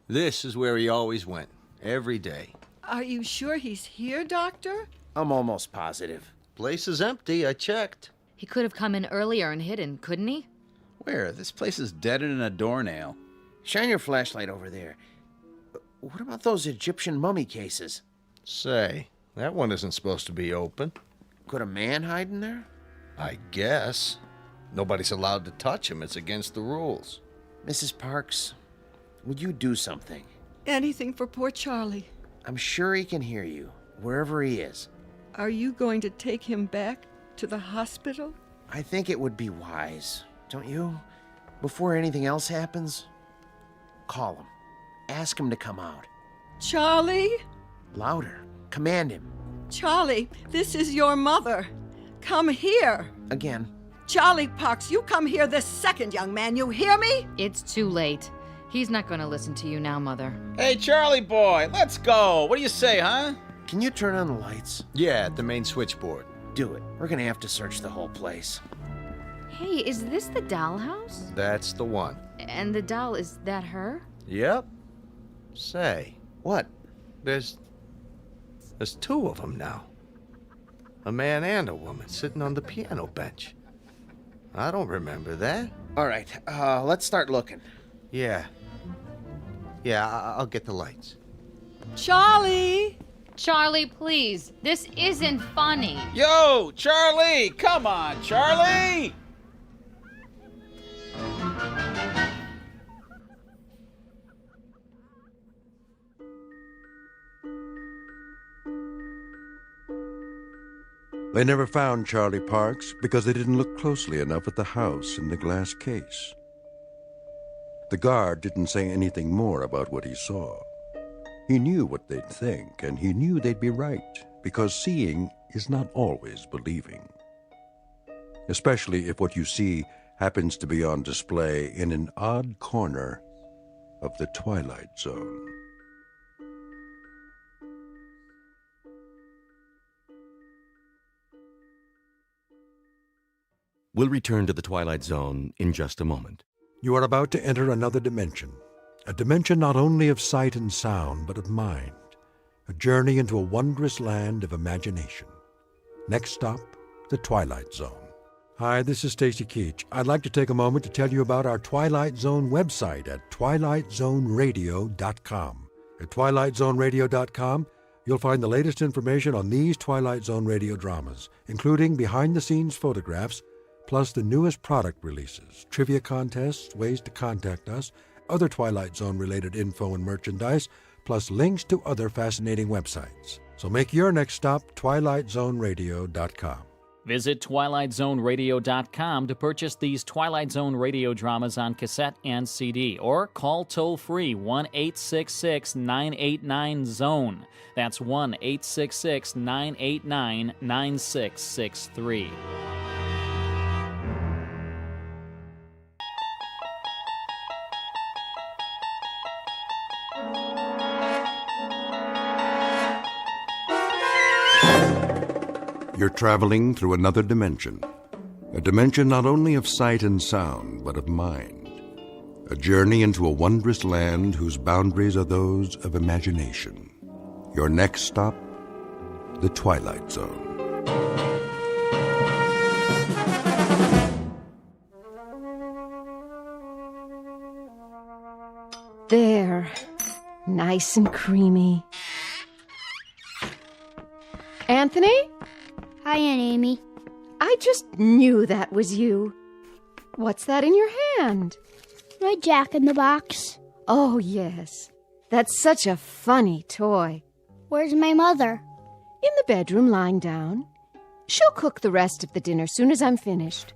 This is where he always went, every day. Are you sure he's here, Doctor? I'm almost positive. Place is empty, I checked. He could have come in earlier and hidden, couldn't he? Where? This place is deader than a doornail. Shine your flashlight over there. What about those Egyptian mummy cases? Say, that one isn't supposed to be open. Could a man hide in there? I guess. Nobody's allowed to touch him. It's against the rules. Mrs. Parks, would you do something? Anything for poor Charlie. I'm sure he can hear you, wherever he is. Are you going to take him back to the hospital? I think it would be wise, don't you? Before anything else happens, call him. Ask him to come out. Charlie? Louder. Command him. Charlie, this is your mother. Come here. Again. Charlie Parks, you come here this second, young man. You hear me? It's too late. He's not going to listen to you now, Mother. Hey, Charlie boy, let's go. What do you say, huh? Can you turn on the lights? Yeah, at the main switchboard. Do it. We're gonna have to search the whole place. Hey, is this the dollhouse? That's the one. And the doll, is that her? Yep. Say, what? There's two of them now. A man and a woman sitting on the piano bench. I don't remember that. All right, let's start looking. Yeah, I'll get the lights. Charlie! Charlie, please. This isn't funny. Yo, Charlie! Come on, Charlie! They never found Charlie Parks because they didn't look closely enough at the house in the glass case. The guard didn't say anything more about what he saw. He knew what they'd think, and he knew they'd be right, because seeing is not always believing. Especially if what you see happens to be on display in an odd corner of the Twilight Zone. We'll return to the Twilight Zone in just a moment. You are about to enter another dimension. A dimension not only of sight and sound, but of mind. A journey into a wondrous land of imagination. Next stop, the Twilight Zone. Hi, this is Stacy Keach. I'd like to take a moment to tell you about our Twilight Zone website at twilightzoneradio.com. At twilightzoneradio.com, you'll find the latest information on these Twilight Zone radio dramas, including behind-the-scenes photographs, plus the newest product releases, trivia contests, ways to contact us, other Twilight Zone-related info and merchandise, plus links to other fascinating websites. So make your next stop twilightzoneradio.com. Visit twilightzoneradio.com to purchase these Twilight Zone radio dramas on cassette and CD, or call toll-free 1-866-989-ZONE. That's 1-866-989-9663. You're traveling through another dimension. A dimension not only of sight and sound, but of mind. A journey into a wondrous land whose boundaries are those of imagination. Your next stop, the Twilight Zone. There. Nice and creamy. Anthony? Hi, Aunt Amy. I just knew that was you. What's that in your hand? My Jack-in-the-Box. Oh, yes. That's such a funny toy. Where's my mother? In the bedroom, lying down. She'll cook the rest of the dinner soon as I'm finished.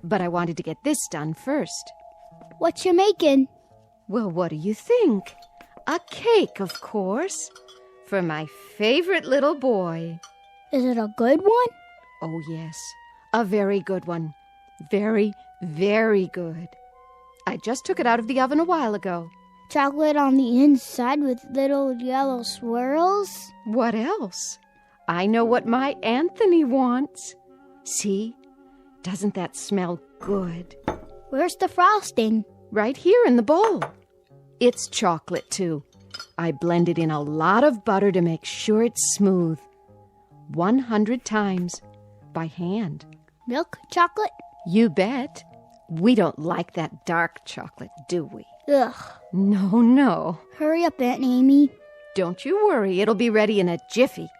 But I wanted to get this done first. What you making? Well, what do you think? A cake, of course. For my favorite little boy. Is it a good one? Oh, yes. A very good one. Very, very good. I just took it out of the oven a while ago. Chocolate on the inside with little yellow swirls? What else? I know what my Anthony wants. See? Doesn't that smell good? Where's the frosting? Right here in the bowl. It's chocolate, too. I blended in a lot of butter to make sure it's smooth. 100 times. By hand. Milk chocolate? You bet. We don't like that dark chocolate, do we? Ugh. No. Hurry up, Aunt Amy. Don't you worry. It'll be ready in a jiffy.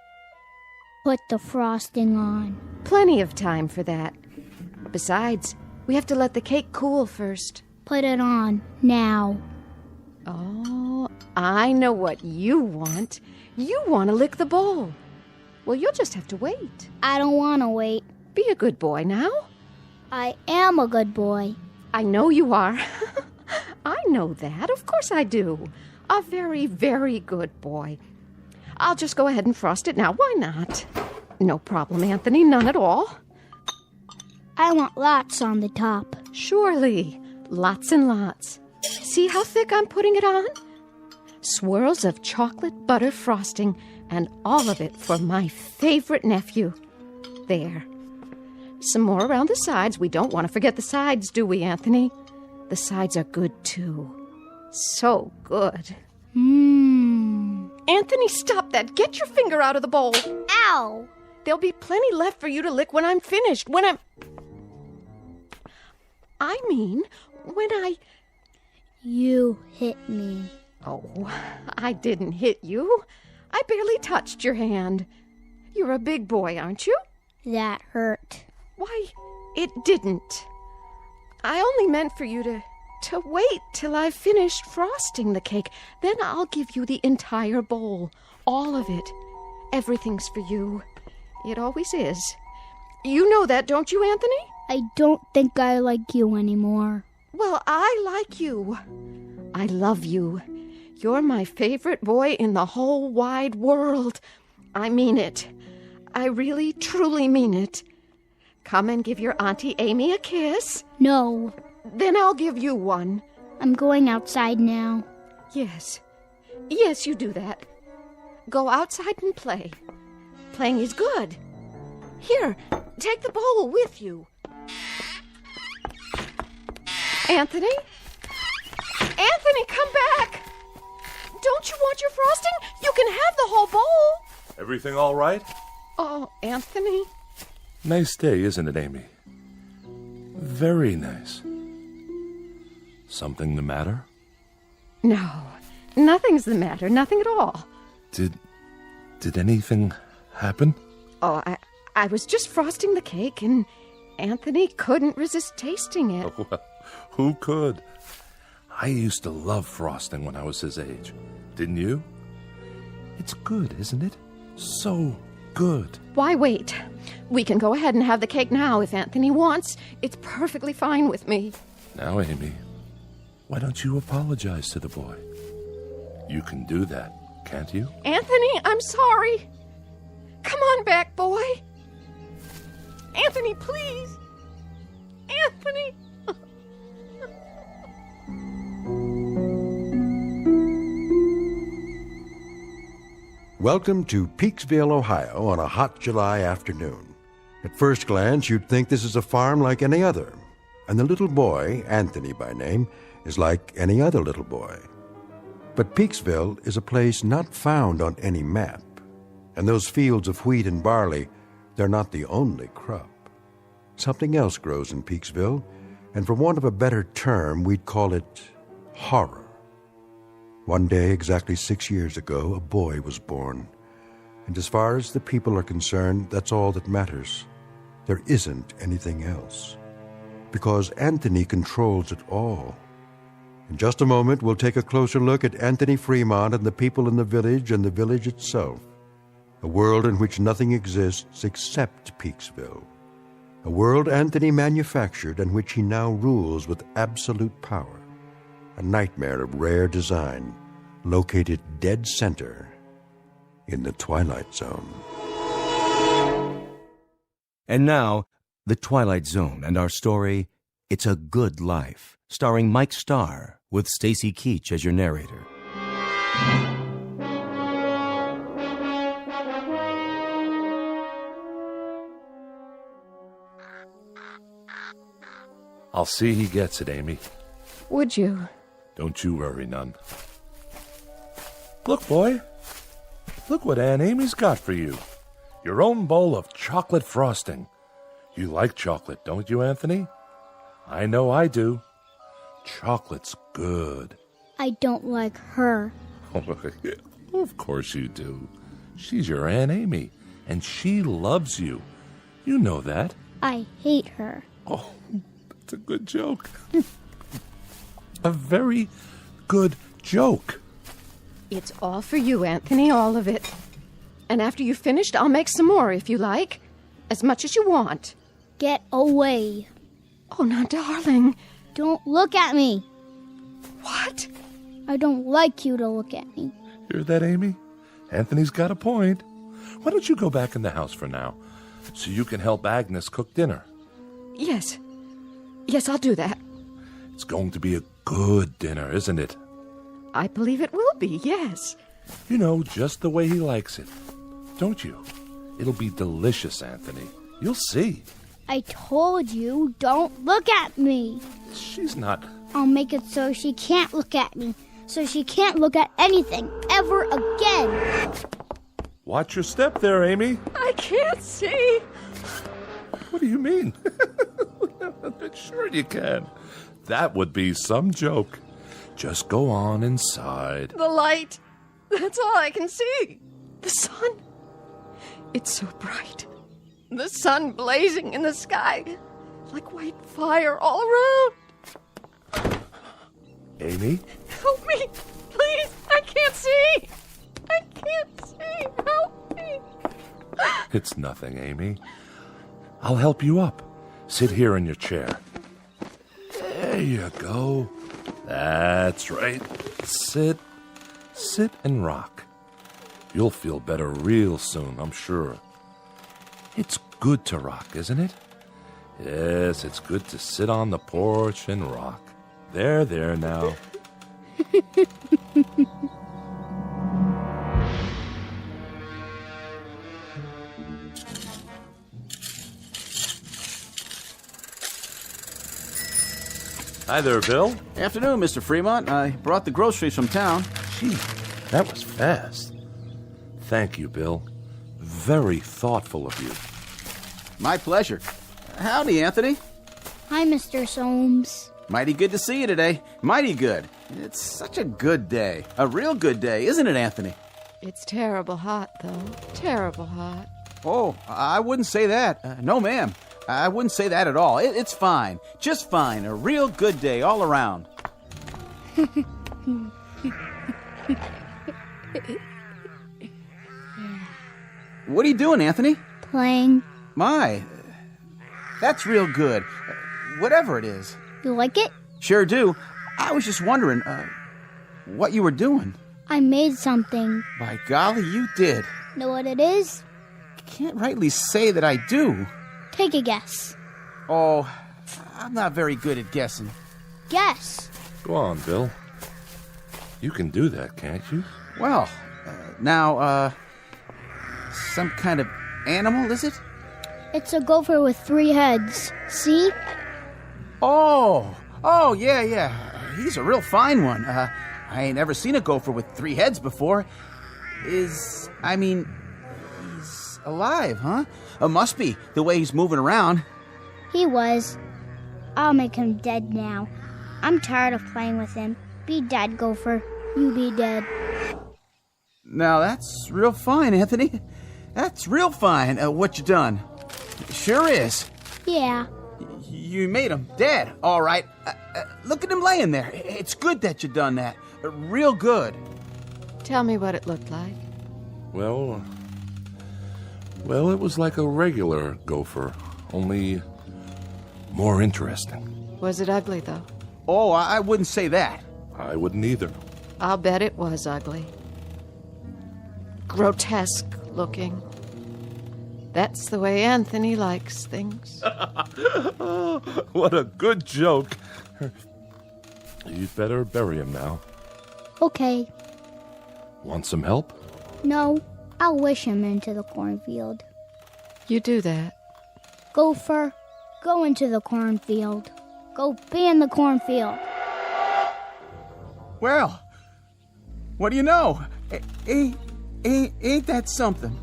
Put the frosting on. Plenty of time for that. Besides, We have to let the cake cool first. Put it on, now. Oh, I know what you want. You want to lick the bowl. Well, you'll just have to wait. I don't want to wait. Be a good boy now. I am a good boy. I know you are. I know that. Of course I do. A very, very good boy. I'll just go ahead and frost it now. Why not? No problem, Anthony. None at all. I want lots on the top. Surely. Lots and lots. See how thick I'm putting it on? Swirls of chocolate butter frosting, and all of it for my favorite nephew. There. Some more around the sides. We don't want to forget the sides, do we, Anthony? The sides are good, too. So good. Anthony, stop that. Get your finger out of the bowl. Ow! There'll be plenty left for you to lick when I'm finished. When You hit me. Oh, I didn't hit you. I barely touched your hand. You're a big boy, aren't you? That hurt. Why, it didn't. I only meant for you to wait till I've finished frosting the cake. Then I'll give you the entire bowl. All of it. Everything's for you. It always is. You know that, don't you, Anthony? I don't think I like you anymore. Well, I like you. I love you. You're my favorite boy in the whole wide world. I mean it. I really, truly mean it. Come and give your Auntie Amy a kiss. No. Then I'll give you one. I'm going outside now. Yes. Yes, you do that. Go outside and play. Playing is good. Here, take the bowl with you. Anthony? Anthony, come back! Don't you want your frosting? You can have the whole bowl. Everything all right? Oh, Anthony. Nice day, isn't it, Amy? Very nice. Something the matter? No, nothing's the matter. Nothing at all. Did anything happen? Oh, I was just frosting the cake, and Anthony couldn't resist tasting it. Well, who could? I used to love frosting when I was his age. Didn't you? It's good, isn't it? So good. Why wait? We can go ahead and have the cake now if Anthony wants. It's perfectly fine with me. Now, Amy, why don't you apologize to the boy? You can do that, can't you? Anthony, I'm sorry. Come on back, boy. Anthony, please. Anthony. Welcome to Peaksville, Ohio on a hot July afternoon. At first glance, you'd think this is a farm like any other, and the little boy, Anthony by name, is like any other little boy. But Peaksville is a place not found on any map, and those fields of wheat and barley, they're not the only crop. Something else grows in Peaksville, and for want of a better term, we'd call it horror. One day, exactly 6 years ago, a boy was born. And as far as the people are concerned, that's all that matters. There isn't anything else. Because Anthony controls it all. In just a moment, we'll take a closer look at Anthony Fremont and the people in the village and the village itself. A world in which nothing exists except Peaksville. A world Anthony manufactured and which he now rules with absolute power. A nightmare of rare design, located dead center in the Twilight Zone. And now, The Twilight Zone and our story, It's a Good Life, starring Mike Starr, with Stacy Keach as your narrator. I'll see he gets it, Amy. Would you? Don't you worry none. Look, boy. Look what Aunt Amy's got for you. Your own bowl of chocolate frosting. You like chocolate, don't you, Anthony? I know I do. Chocolate's good. I don't like her. Of course you do. She's your Aunt Amy, and she loves you. You know that. I hate her. Oh, It's a good joke. A very good joke. It's all for you, Anthony, all of it. And after you've finished, I'll make some more if you like. As much as you want. Get away. Oh, now, darling. Don't look at me. What? I don't like you to look at me. Hear that, Amy? Anthony's got a point. Why don't you go back in the house for now, so you can help Agnes cook dinner? Yes. Yes, I'll do that. It's going to be a good dinner, isn't it? I believe it will be, yes. You know, just the way he likes it. Don't you? It'll be delicious, Anthony. You'll see. I told you, don't look at me. She's not... I'll make it so she can't look at me. So she can't look at anything ever again. Watch your step there, Amy. I can't see. What do you mean? Sure you can. That would be some joke. Just go on inside. The light. That's all I can see. The sun. It's so bright. The sun blazing in the sky. Like white fire all around. Amy? Help me. Please. I can't see. I can't see. Help me. It's nothing, Amy. I'll help you up. Sit here in your chair. There you go. That's right. Sit and rock. You'll feel better real soon, I'm sure. It's good to rock, isn't it? Yes, it's good to sit on the porch and rock. There now. Hi there, Bill. Afternoon, Mr. Fremont. I brought the groceries from town. Gee, that was fast. Thank you, Bill. Very thoughtful of you. My pleasure. Howdy, Anthony. Hi, Mr. Soames. Mighty good to see you today. Mighty good. It's such a good day. A real good day, isn't it, Anthony? It's terrible hot, though. Terrible hot. Oh, I wouldn't say that. No, ma'am. I wouldn't say that at all. It's fine. Just fine. A real good day all around. What are you doing, Anthony? Playing. My, that's real good. Whatever it is. You like it? Sure do. I was just wondering, what you were doing. I made something. By golly, you did. Know what it is? Can't rightly say that I do. Take a guess. Oh, I'm not very good at guessing. Guess. Go on, Bill. You can do that, can't you? Well, now, some kind of animal, is it? It's a gopher with 3 heads. See? Oh, yeah. He's a real fine one. I ain't ever seen a gopher with 3 heads before. He's alive, huh? Must be, the way he's moving around. He was. I'll make him dead now. I'm tired of playing with him. Be dead, gopher. You be dead. Now, that's real fine, Anthony. That's real fine, what you done. Sure is. Yeah. You made him dead, all right. Look at him laying there. It's good that you done that. Real good. Tell me what it looked like. Well, it was like a regular gopher, only more interesting. Was it ugly, though? Oh, I wouldn't say that. I wouldn't either. I'll bet it was ugly. Grotesque looking. That's the way Anthony likes things. Oh, what a good joke. You'd better bury him now. Okay. Want some help? No, I'll wish him into the cornfield. You do that. Gopher, go into the cornfield. Go be in the cornfield. Well, what do you know? Ain't that something?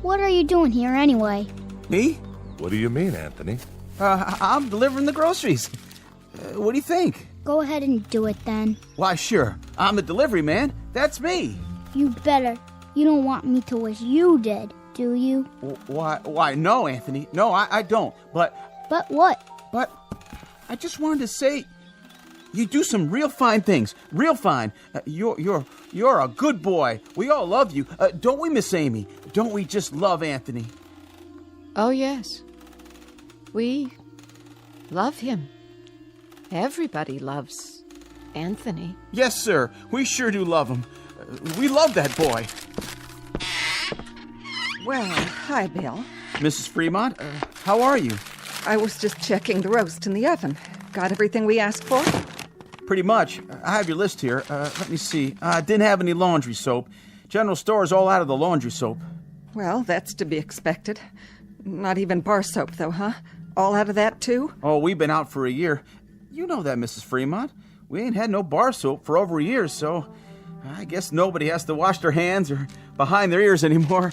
What are you doing here anyway? Me? What do you mean, Anthony? I'm delivering the groceries. What do you think? Go ahead and do it then. Why, sure. I'm the delivery man. That's me. You better. You don't want me to wish you did, do you? Why, no, Anthony. No, I don't. But what? But I just wanted to say, you do some real fine things. Real fine. You're a good boy. We all love you. Don't we, Miss Amy? Don't we just love Anthony? Oh, yes. We love him. Everybody loves Anthony. Yes, sir. We sure do love him. We love that boy. Well, hi, Bill. Mrs. Fremont, how are you? I was just checking the roast in the oven. Got everything we asked for? Pretty much. I have your list here. Let me see. Didn't have any laundry soap. General store is all out of the laundry soap. Well, that's to be expected. Not even bar soap, though, huh? All out of that, too? Oh, we've been out for a year. You know that, Mrs. Fremont. We ain't had no bar soap for over a year, so I guess nobody has to wash their hands or behind their ears anymore.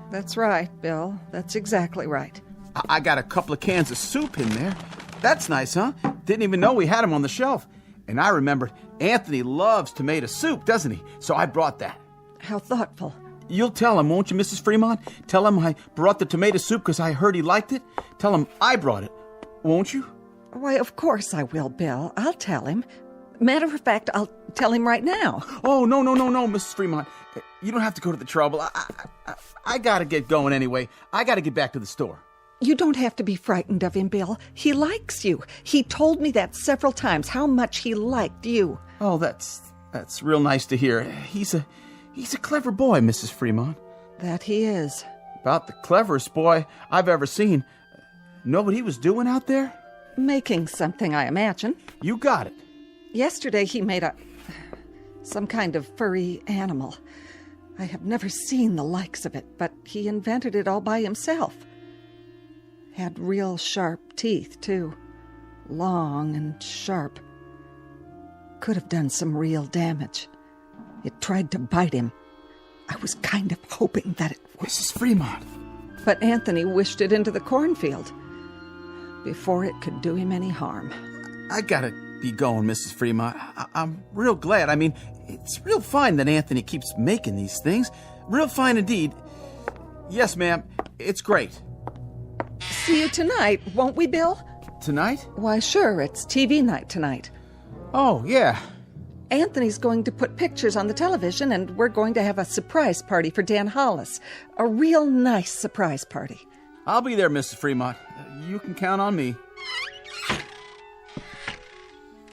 That's right, Bill. That's exactly right. I got a couple of cans of soup in there. That's nice, huh? Didn't even know we had them on the shelf. And I remembered Anthony loves tomato soup, doesn't he? So I brought that. How thoughtful. You'll tell him, won't you, Mrs. Fremont? Tell him I brought the tomato soup because I heard he liked it. Tell him I brought it, won't you? Why, of course I will, Bill. I'll tell him. Matter of fact, I'll tell him right now. Oh, no, Mrs. Fremont. You don't have to go to the trouble. I gotta get going anyway. I gotta get back to the store. You don't have to be frightened of him, Bill. He likes you. He told me that several times, how much he liked you. Oh, that's real nice to hear. He's a clever boy, Mrs. Fremont. That he is. About the cleverest boy I've ever seen. Know what he was doing out there? Making something, I imagine. You got it. Yesterday he made some kind of furry animal. I have never seen the likes of it, but he invented it all by himself. Had real sharp teeth, too. Long and sharp. Could have done some real damage. It tried to bite him. I was kind of hoping that it would. Mrs. Fremont. But Anthony wished it into the cornfield before it could do him any harm. I gotta be going, Mrs. Fremont. I'm real glad. I mean, it's real fine that Anthony keeps making these things. Real fine indeed. Yes, ma'am. It's great. See you tonight, won't we, Bill? Tonight? Why, sure. It's TV night tonight. Oh, yeah. Anthony's going to put pictures on the television, and we're going to have a surprise party for Dan Hollis. A real nice surprise party. I'll be there, Mrs. Fremont. You can count on me.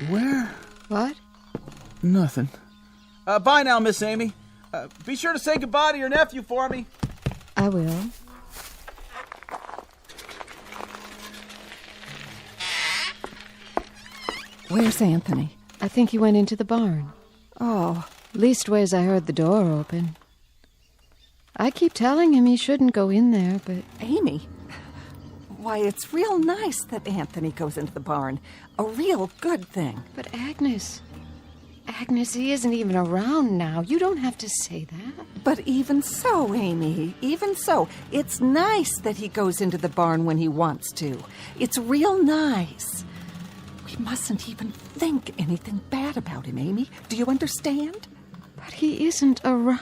Where? What? Nothing. Bye now, Miss Amy. Be sure to say goodbye to your nephew for me. I will. Where's Anthony? I think he went into the barn. Oh. Leastways, I heard the door open. I keep telling him he shouldn't go in there, but... Amy, why, it's real nice that Anthony goes into the barn. A real good thing. But Agnes, he isn't even around now. You don't have to say that. But even so, Amy, even so, it's nice that he goes into the barn when he wants to. It's real nice. We mustn't even think anything bad about him, Amy. Do you understand? But he isn't around.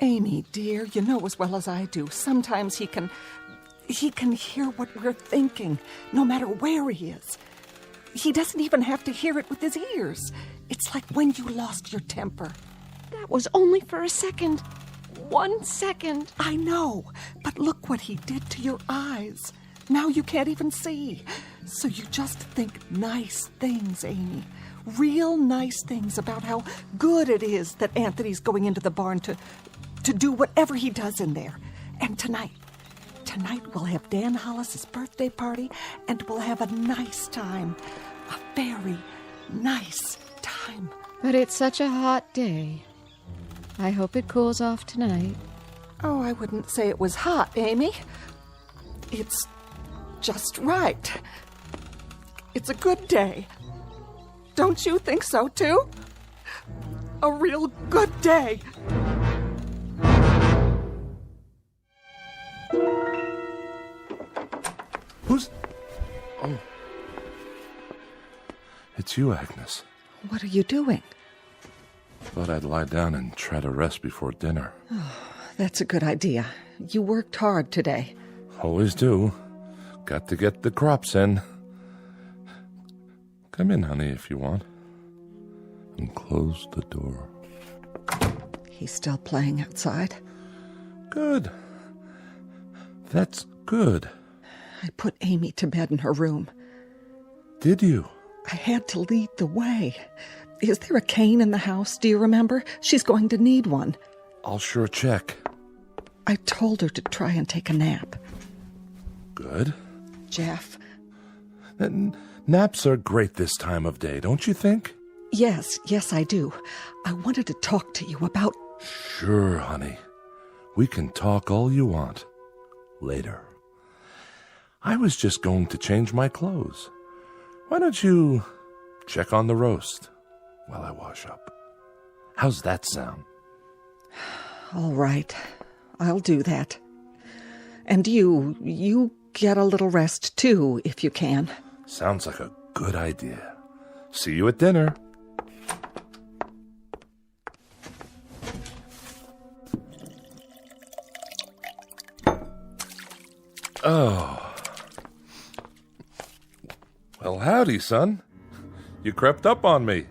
Amy, dear, you know as well as I do. Sometimes he can hear what we're thinking, no matter where he is. He doesn't even have to hear it with his ears. It's like when you lost your temper. That was only for a second. 1 second. I know, but look what he did to your eyes. Now you can't even see. So you just think nice things, Amy. Real nice things about how good it is that Anthony's going into the barn to do whatever he does in there. And tonight we'll have Dan Hollis's birthday party, and we'll have a nice time. A very nice time. But it's such a hot day. I hope it cools off tonight. Oh, I wouldn't say it was hot, Amy. It's just right. It's a good day. Don't you think so, too? A real good day. Who's... Oh. It's you, Agnes. What are you doing? Thought I'd lie down and try to rest before dinner. Oh, that's a good idea. You worked hard today. Always do. Got to get the crops in. Come in, honey, if you want. And close the door. He's still playing outside. Good. That's good. I put Amy to bed in her room. Did you? I had to lead the way. Is there a cane in the house? Do you remember? She's going to need one. I'll sure check. I told her to try and take a nap. Good. Jeff. Naps are great this time of day, don't you think? Yes, I do. I wanted to talk to you about... Sure, honey. We can talk all you want. Later. I was just going to change my clothes. Why don't you check on the roast while I wash up? How's that sound? All right. I'll do that. And you get a little rest too, if you can. Sounds like a good idea. See you at dinner. Oh. Well, howdy, son. You crept up on me.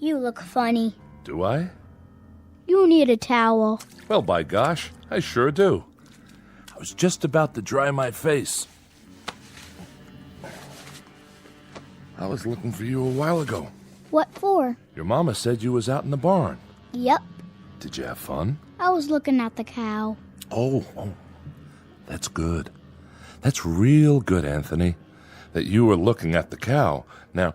You look funny. Do I? You need a towel. Well, by gosh, I sure do. I was just about to dry my face. I was looking for you a while ago. What for? Your mama said you was out in the barn. Yep. Did you have fun? I was looking at the cow. Oh, that's good. That's real good, Anthony, that you were looking at the cow. Now,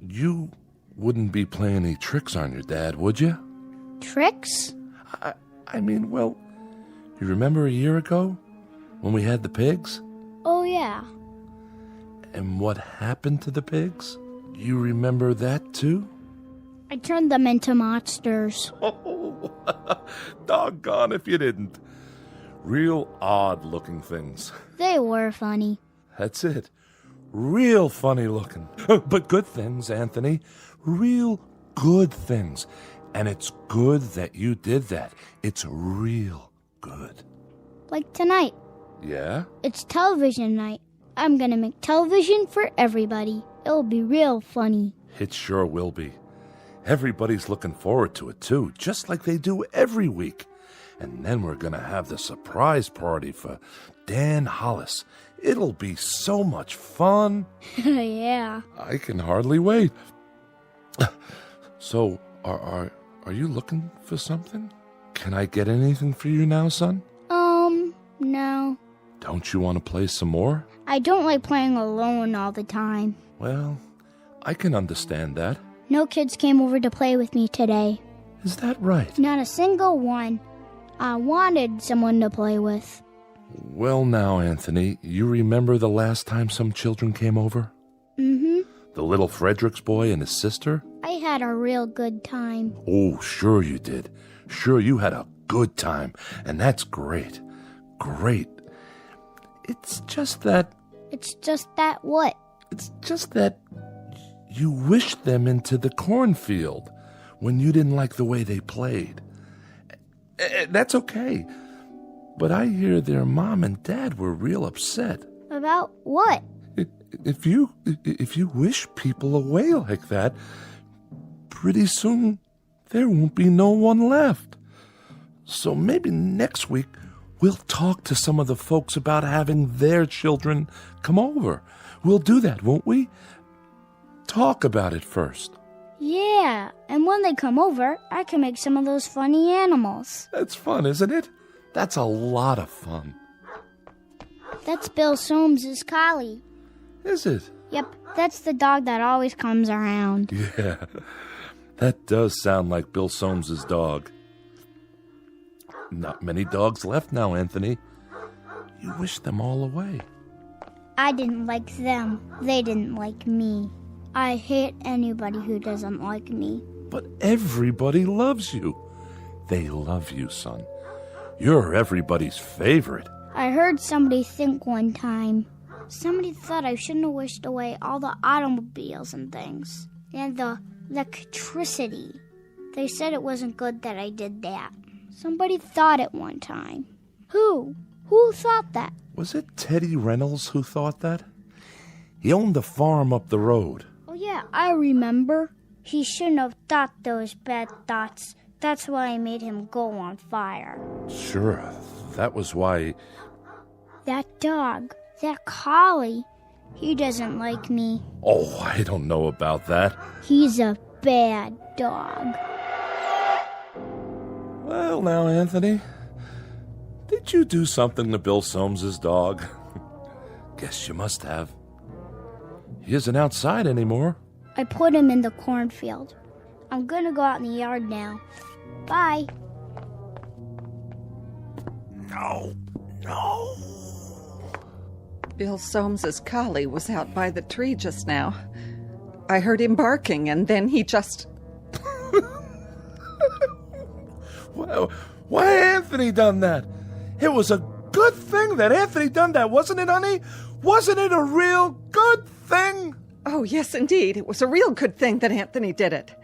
you wouldn't be playing any tricks on your dad, would you? Tricks? I mean, well, you remember a year ago when we had the pigs? Oh, yeah. And what happened to the pigs? You remember that, too? I turned them into monsters. Oh, doggone if you didn't. Real odd-looking things. They were funny. That's it. Real funny looking. But good things, Anthony. Real good things. And it's good that you did that. It's real good. Like tonight. Yeah? It's television night. I'm gonna make television for everybody. It'll be real funny. It sure will be. Everybody's looking forward to it, too, just like they do every week. And then we're going to have the surprise party for Dan Hollis. It'll be so much fun. Yeah. I can hardly wait. So, are you looking for something? Can I get anything for you now, son? No. Don't you want to play some more? I don't like playing alone all the time. Well, I can understand that. No kids came over to play with me today. Is that right? Not a single one. I wanted someone to play with. Well, now, Anthony, you remember the last time some children came over? Mm-hmm. The little Fredericks boy and his sister? I had a real good time. Oh, sure you did. Sure you had a good time. And that's great. Great. It's just that... It's just that what? It's just that you wished them into the cornfield when you didn't like the way they played. That's okay. But I hear their mom and dad were real upset. About what? If you wish people away like that, pretty soon there won't be no one left. So maybe next week we'll talk to some of the folks about having their children come over. We'll do that, won't we? Talk about it first. Yeah, and when they come over, I can make some of those funny animals. That's fun, isn't it? That's a lot of fun. That's Bill Soames' collie. Is it? Yep, that's the dog that always comes around. Yeah, that does sound like Bill Soames' dog. Not many dogs left now, Anthony. You wish them all away. I didn't like them. They didn't like me. I hate anybody who doesn't like me. But everybody loves you. They love you, son. You're everybody's favorite. I heard somebody think one time. Somebody thought I shouldn't have wished away all the automobiles and things. And the electricity. They said it wasn't good that I did that. Somebody thought it one time. Who? Who thought that? Was it Teddy Reynolds who thought that? He owned the farm up the road. Oh, yeah, I remember. He shouldn't have thought those bad thoughts. That's why I made him go on fire. Sure, that was why... That dog, that collie, he doesn't like me. Oh, I don't know about that. He's a bad dog. Well, now, Anthony, did you do something to Bill Soames's dog? Guess you must have. He isn't outside anymore. I put him in the cornfield. I'm gonna go out in the yard now. Bye. No. Bill Soames's collie was out by the tree just now. I heard him barking, and then he just... Well, why Anthony done that? It was a good thing that Anthony done that, wasn't it, honey? Wasn't it a real good thing? Oh, yes, indeed. It was a real good thing that Anthony did it.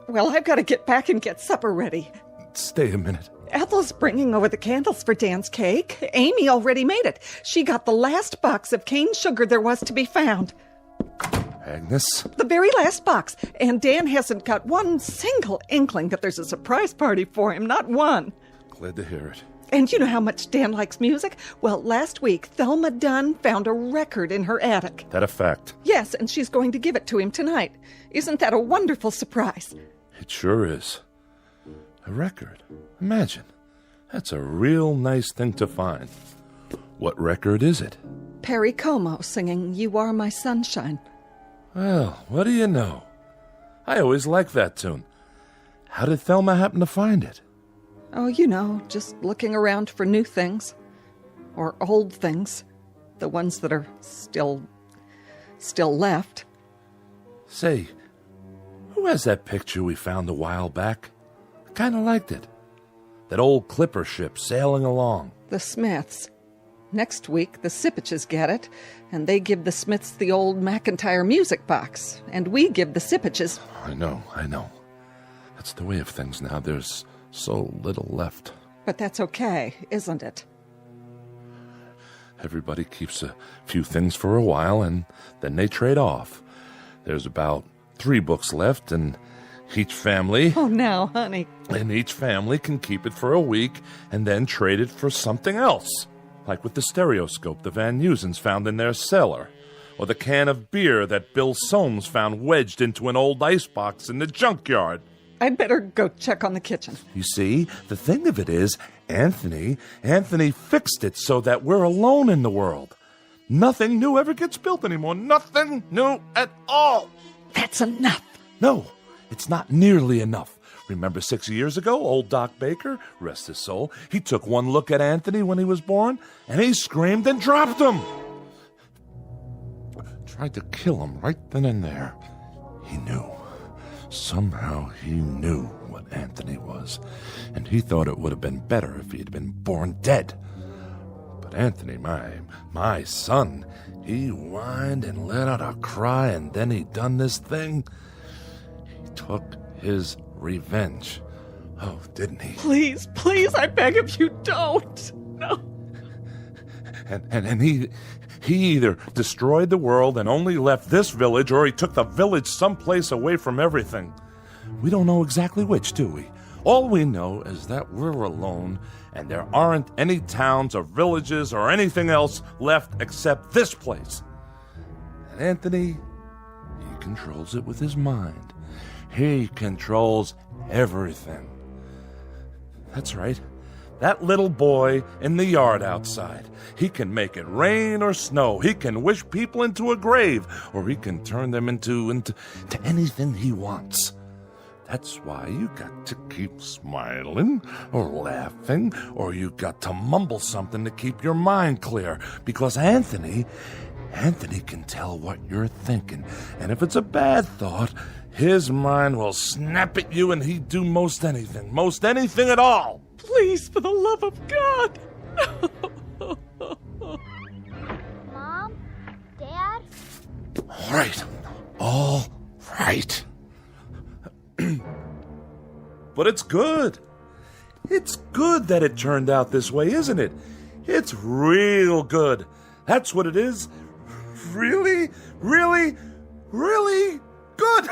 Well, I've got to get back and get supper ready. Stay a minute. Ethel's bringing over the candles for Dan's cake. Amy already made it. She got the last box of cane sugar there was to be found. Agnes? The very last box. And Dan hasn't got one single inkling that there's a surprise party for him. Not one. Glad to hear it. And you know how much Dan likes music? Well, last week, Thelma Dunn found a record in her attic. That a fact? Yes, and she's going to give it to him tonight. Isn't that a wonderful surprise? It sure is. A record. Imagine. That's a real nice thing to find. What record is it? Perry Como singing You Are My Sunshine. Well, what do you know? I always liked that tune. How did Thelma happen to find it? Oh, you know, just looking around for new things. Or old things. The ones that are still left. Say, who has that picture we found a while back? I kind of liked it. That old clipper ship sailing along. The Smiths. Next week, the Sipaches get it, and they give the Smiths the old McIntyre music box, and we give the Sipaches... I know. That's the way of things now. There's so little left. But that's okay, isn't it? Everybody keeps a few things for a while, and then they trade off. There's about 3 books left, and each family... Oh, now, honey. And each family can keep it for a week, and then trade it for something else. Like with the stereoscope the Van Usens found in their cellar, or the can of beer that Bill Soames found wedged into an old icebox in the junkyard. I'd better go check on the kitchen. You see, the thing of it is, Anthony fixed it so that we're alone in the world. Nothing new ever gets built anymore. Nothing new at all. That's enough. No, it's not nearly enough. Remember 6 years ago, old Doc Baker, rest his soul, he took one look at Anthony when he was born, and he screamed and dropped him. Tried to kill him right then and there. He knew. Somehow he knew what Anthony was, and he thought it would have been better if he had been born dead. But Anthony, my son, he whined and let out a cry, and then he done this thing. He took his revenge. Oh, didn't he? Please, I beg of you, don't. No. And he either destroyed the world and only left this village, or he took the village someplace away from everything. We don't know exactly which, do we? All we know is that we're alone, and there aren't any towns or villages or anything else left except this place. And Anthony, he controls it with his mind. He controls everything. That's right. That little boy in the yard outside. He can make it rain or snow. He can wish people into a grave, or he can turn them into anything he wants. That's why you got to keep smiling or laughing, or you got to mumble something to keep your mind clear, because Anthony can tell what you're thinking. And if it's a bad thought, his mind will snap at you, and he'd do most anything at all. Please, for the love of God. Mom? Dad? All right. But it's good. It's good that it turned out this way, isn't it? It's real good. That's what it is. Really, really, Really? Good!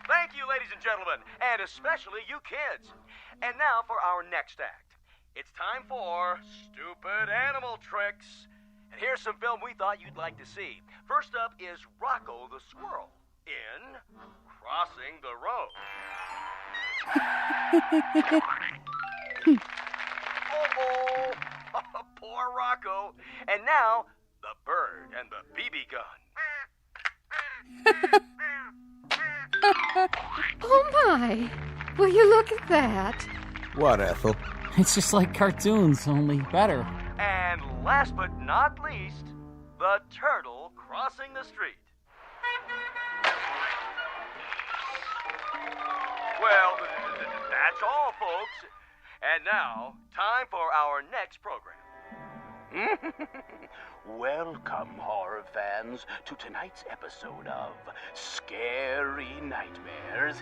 Thank you, ladies and gentlemen, and especially you kids. And now for our next act. It's time for Stupid Animal Tricks. And here's some film we thought you'd like to see. First up is Rocco the Squirrel in Crossing the Road. Oh, poor Rocco. And now, the bird and the BB gun. Oh, my. Will you look at that? What, Ethel? It's just like cartoons, only better. And last but not least, the turtle crossing the street. Well, that's all, folks. And now, time for our next program. Welcome, horror fans, to tonight's episode of Scary Nightmares.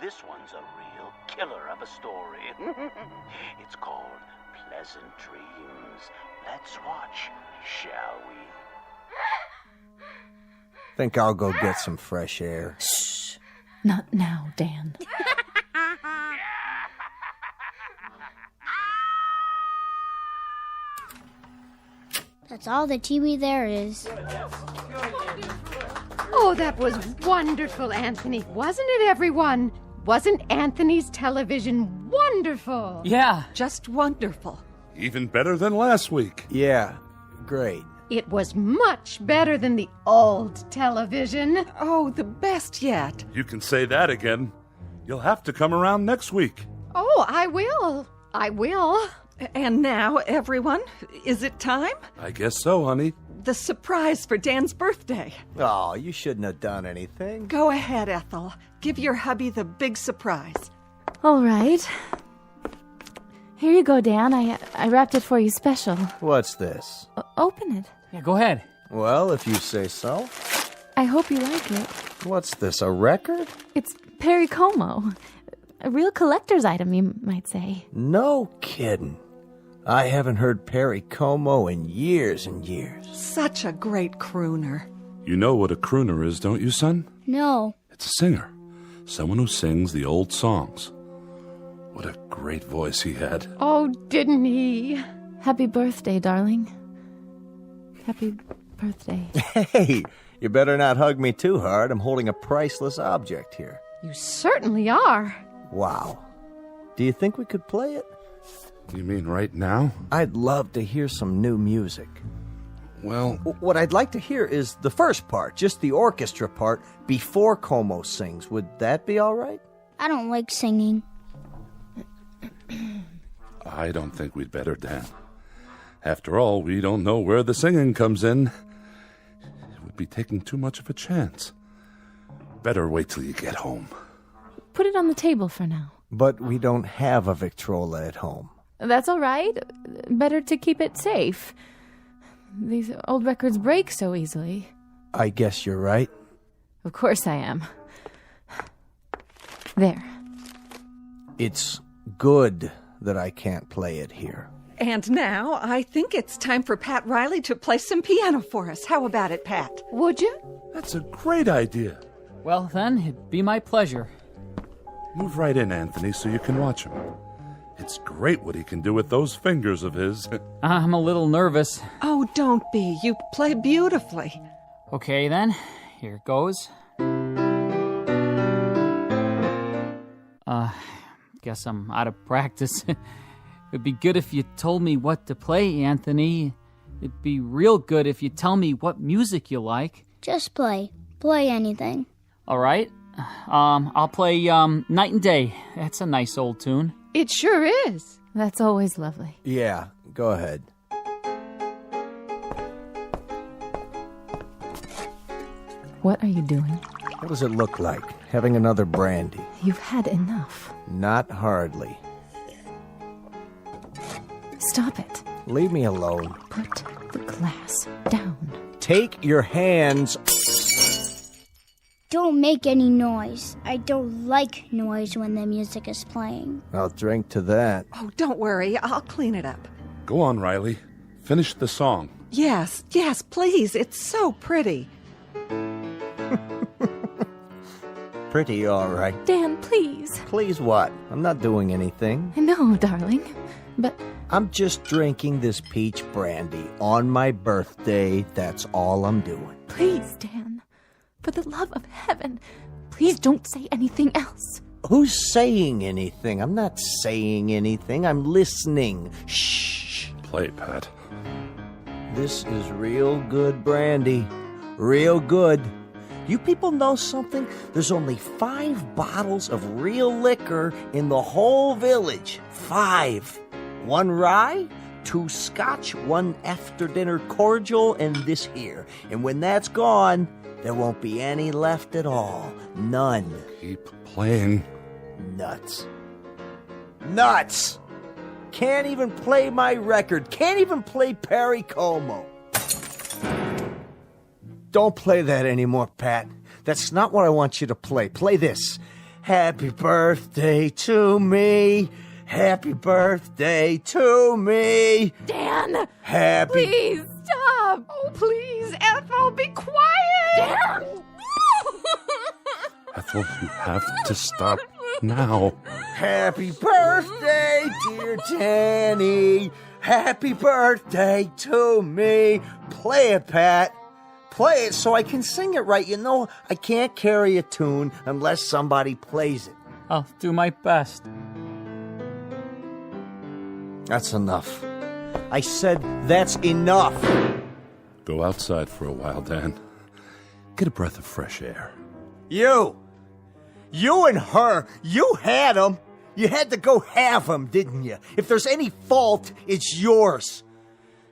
This one's a real killer of a story. It's called Pleasant Dreams. Let's watch, shall we? Think I'll go get some fresh air. Shh. Not now, Dan. That's all the TV there is. Oh, that was wonderful, Anthony. Wasn't it, everyone? Wasn't Anthony's television wonderful? Yeah. Just wonderful. Even better than last week. Yeah, great. It was much better than the old television. Oh, the best yet. You can say that again. You'll have to come around next week. Oh, I will. I will. And now, everyone, is it time? I guess so, honey. The surprise for Dan's birthday. Oh, you shouldn't have done anything. Go ahead, Ethel. Give your hubby the big surprise. All right. Here you go, Dan. I wrapped it for you special. What's this? Open it. Yeah, go ahead. Well, if you say so. I hope you like it. What's this, a record? It's Perry Como. A real collector's item, you might say. No kidding. I haven't heard Perry Como in years and years. Such a great crooner. You know what a crooner is, don't you, son? No. It's a singer. Someone who sings the old songs. What a great voice he had. Oh, didn't he? Happy birthday, darling. Happy birthday. Hey, you better not hug me too hard. I'm holding a priceless object here. You certainly are. Wow. Do you think we could play it? You mean right now? I'd love to hear some new music. Well... What I'd like to hear is the first part, just the orchestra part, before Como sings. Would that be all right? I don't like singing. I don't think we'd better, Dan. After all, we don't know where the singing comes in. It would be taking too much of a chance. Better wait till you get home. Put it on the table for now. But we don't have a Victrola at home. That's all right. Better to keep it safe. These old records break so easily. I guess you're right. Of course I am. There. It's good that I can't play it here. And now, I think it's time for Pat Riley to play some piano for us. How about it, Pat? Would you? That's a great idea. Well, then, it'd be my pleasure. Move right in, Anthony, so you can watch him. It's great what he can do with those fingers of his. I'm a little nervous. Oh, don't be. You play beautifully. Okay, then. Here it goes. Guess I'm out of practice. It'd be good if you told me what to play, Anthony. It'd be real good if you tell me what music you like. Just play. Play anything. All right. I'll play Night and Day. That's a nice old tune. It sure is. That's always lovely. Yeah, go ahead. What are you doing? What does it look like? Having another brandy? You've had enough. Not hardly. Stop it. Leave me alone. Put the glass down. Take your hands. Don't make any noise. I don't like noise when the music is playing. I'll drink to that. Oh, don't worry. I'll clean it up. Go on, Riley. Finish the song. Yes, please. It's so pretty. Pretty, all right. Dan, please. Please what? I'm not doing anything. No, darling, but... I'm just drinking this peach brandy on my birthday. That's all I'm doing. Please, Dan. For the love of heaven, please don't say anything else. Who's saying anything? I'm not saying anything. I'm listening. Shh. Play, Pat. This is real good brandy. Real good. You people know something? There's only 5 bottles of real liquor in the whole village. 5. 1 rye, 2 scotch, 1 after-dinner cordial, and this here. And when that's gone, there won't be any left at all. None. Keep playing. Nuts. Nuts! Can't even play my record. Can't even play Perry Como. Don't play that anymore, Pat. That's not what I want you to play. Play this. Happy birthday to me. Happy birthday to me. Dan! Happy... Please, stop! Oh, please, Ethel, be quiet! Dan! Ethel, you have to stop now. Happy birthday, dear Danny. Happy birthday to me. Play it, Pat. Play it so I can sing it right. You know, I can't carry a tune unless somebody plays it. I'll do my best. That's enough. I said that's enough. Go outside for a while, Dan. Get a breath of fresh air. You and her, you had them. You had to go have them, didn't you? If there's any fault, it's yours.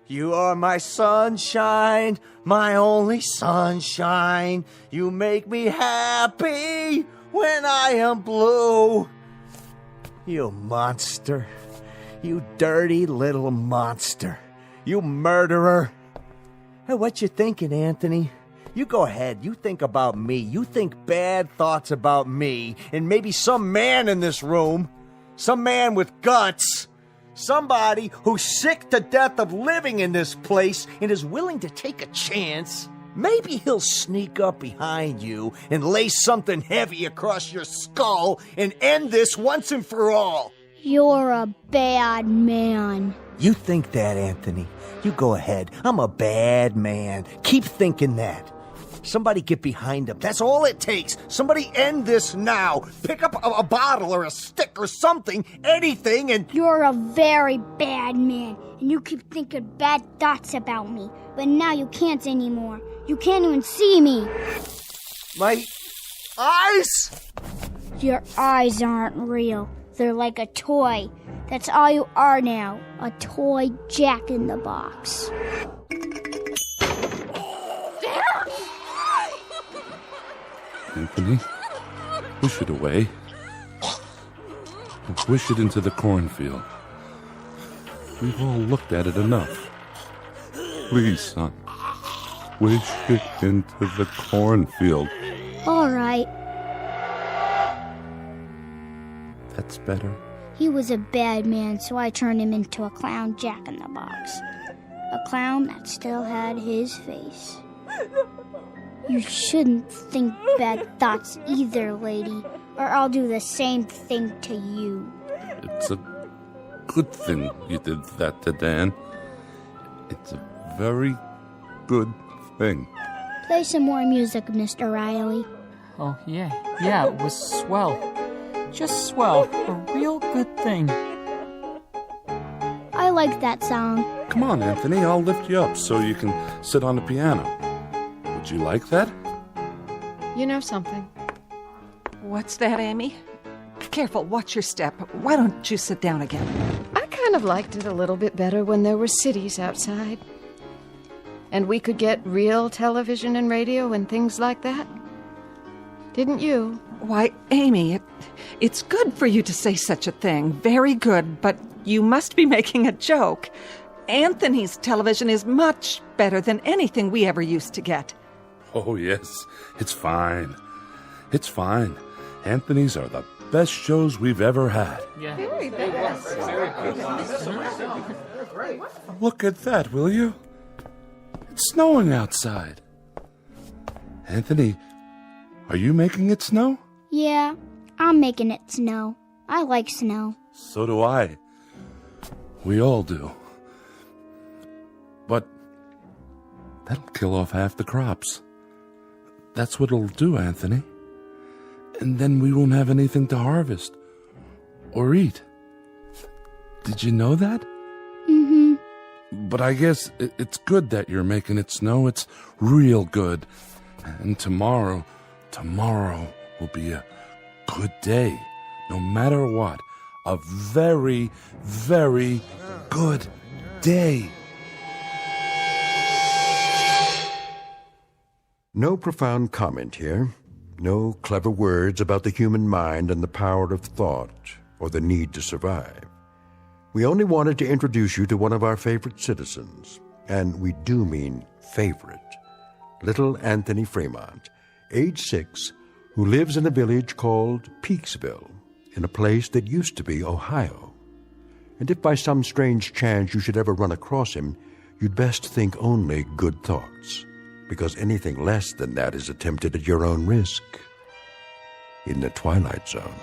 You are my sunshine, my only sunshine. You make me happy when I am blue. You monster. You dirty little monster. You murderer. Hey, what you thinking, Anthony? You go ahead. You think about me. You think bad thoughts about me. And maybe some man in this room. Some man with guts. Somebody who's sick to death of living in this place and is willing to take a chance. Maybe he'll sneak up behind you and lay something heavy across your skull and end this once and for all. You're a bad man. You think that, Anthony. You go ahead. I'm a bad man. Keep thinking that. Somebody get behind him. That's all it takes. Somebody end this now. Pick up a bottle or a stick or something, anything, and... You're a very bad man, and you keep thinking bad thoughts about me. But now you can't anymore. You can't even see me. My eyes? Your eyes aren't real. They're like a toy. That's all you are now. A toy Jack-in-the-Box. Anthony, push it away. Wish it into the cornfield. We've all looked at it enough. Please, son. Wish it into the cornfield. All right. That's better. He was a bad man, so I turned him into a clown Jack-in-the-Box. A clown that still had his face. You shouldn't think bad thoughts either, lady, or I'll do the same thing to you. It's a good thing you did that to Dan. It's a very good thing. Play some more music, Mr. Riley. Oh, yeah, it was swell. Just swell. A real good thing. I like that song. Come on, Anthony, I'll lift you up so you can sit on the piano. Would you like that? You know something? What's that, Amy? Careful, watch your step. Why don't you sit down again? I kind of liked it a little bit better when there were cities outside. And we could get real television and radio and things like that. Didn't you? Why, Amy, it's good for you to say such a thing. Very good, but you must be making a joke. Anthony's television is much better than anything we ever used to get. Oh, yes. It's fine. It's fine. Anthony's are the best shows we've ever had. Yeah. Very best. Look at that, will you? It's snowing outside. Anthony, are you making it snow? Yeah, I'm making it snow. I like snow. So do I. We all do. But that'll kill off half the crops. That's what it'll do, Anthony. And then we won't have anything to harvest or eat. Did you know that? Mm-hmm. But I guess it's good that you're making it snow. It's real good. And tomorrow will be a good day. No matter what. A very, very good day. No profound comment here. No clever words about the human mind and the power of thought or the need to survive. We only wanted to introduce you to one of our favorite citizens, and we do mean favorite, little Anthony Fremont, age 6, who lives in a village called Peaksville, in a place that used to be Ohio. And if by some strange chance you should ever run across him, you'd best think only good thoughts, because anything less than that is attempted at your own risk. In the Twilight Zone.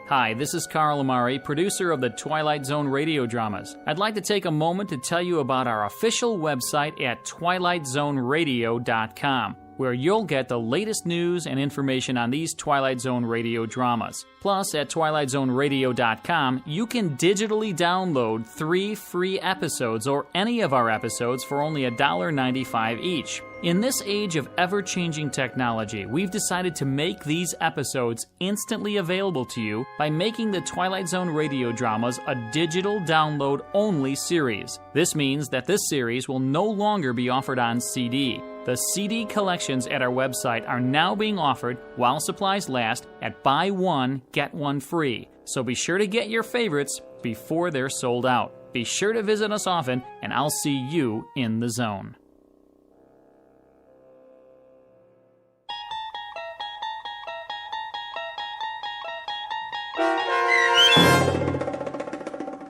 Hi, this is Carl Amari, producer of the Twilight Zone radio dramas. I'd like to take a moment to tell you about our official website at twilightzoneradio.com, where you'll get the latest news and information on these Twilight Zone radio dramas. Plus, at twilightzoneradio.com, you can digitally download 3 free episodes or any of our episodes for only $1.95 each. In this age of ever-changing technology, we've decided to make these episodes instantly available to you by making the Twilight Zone radio dramas a digital download-only series. This means that this series will no longer be offered on CD. The CD collections at our website are now being offered while supplies last at buy one, get one free. So be sure to get your favorites before they're sold out. Be sure to visit us often, and I'll see you in the zone.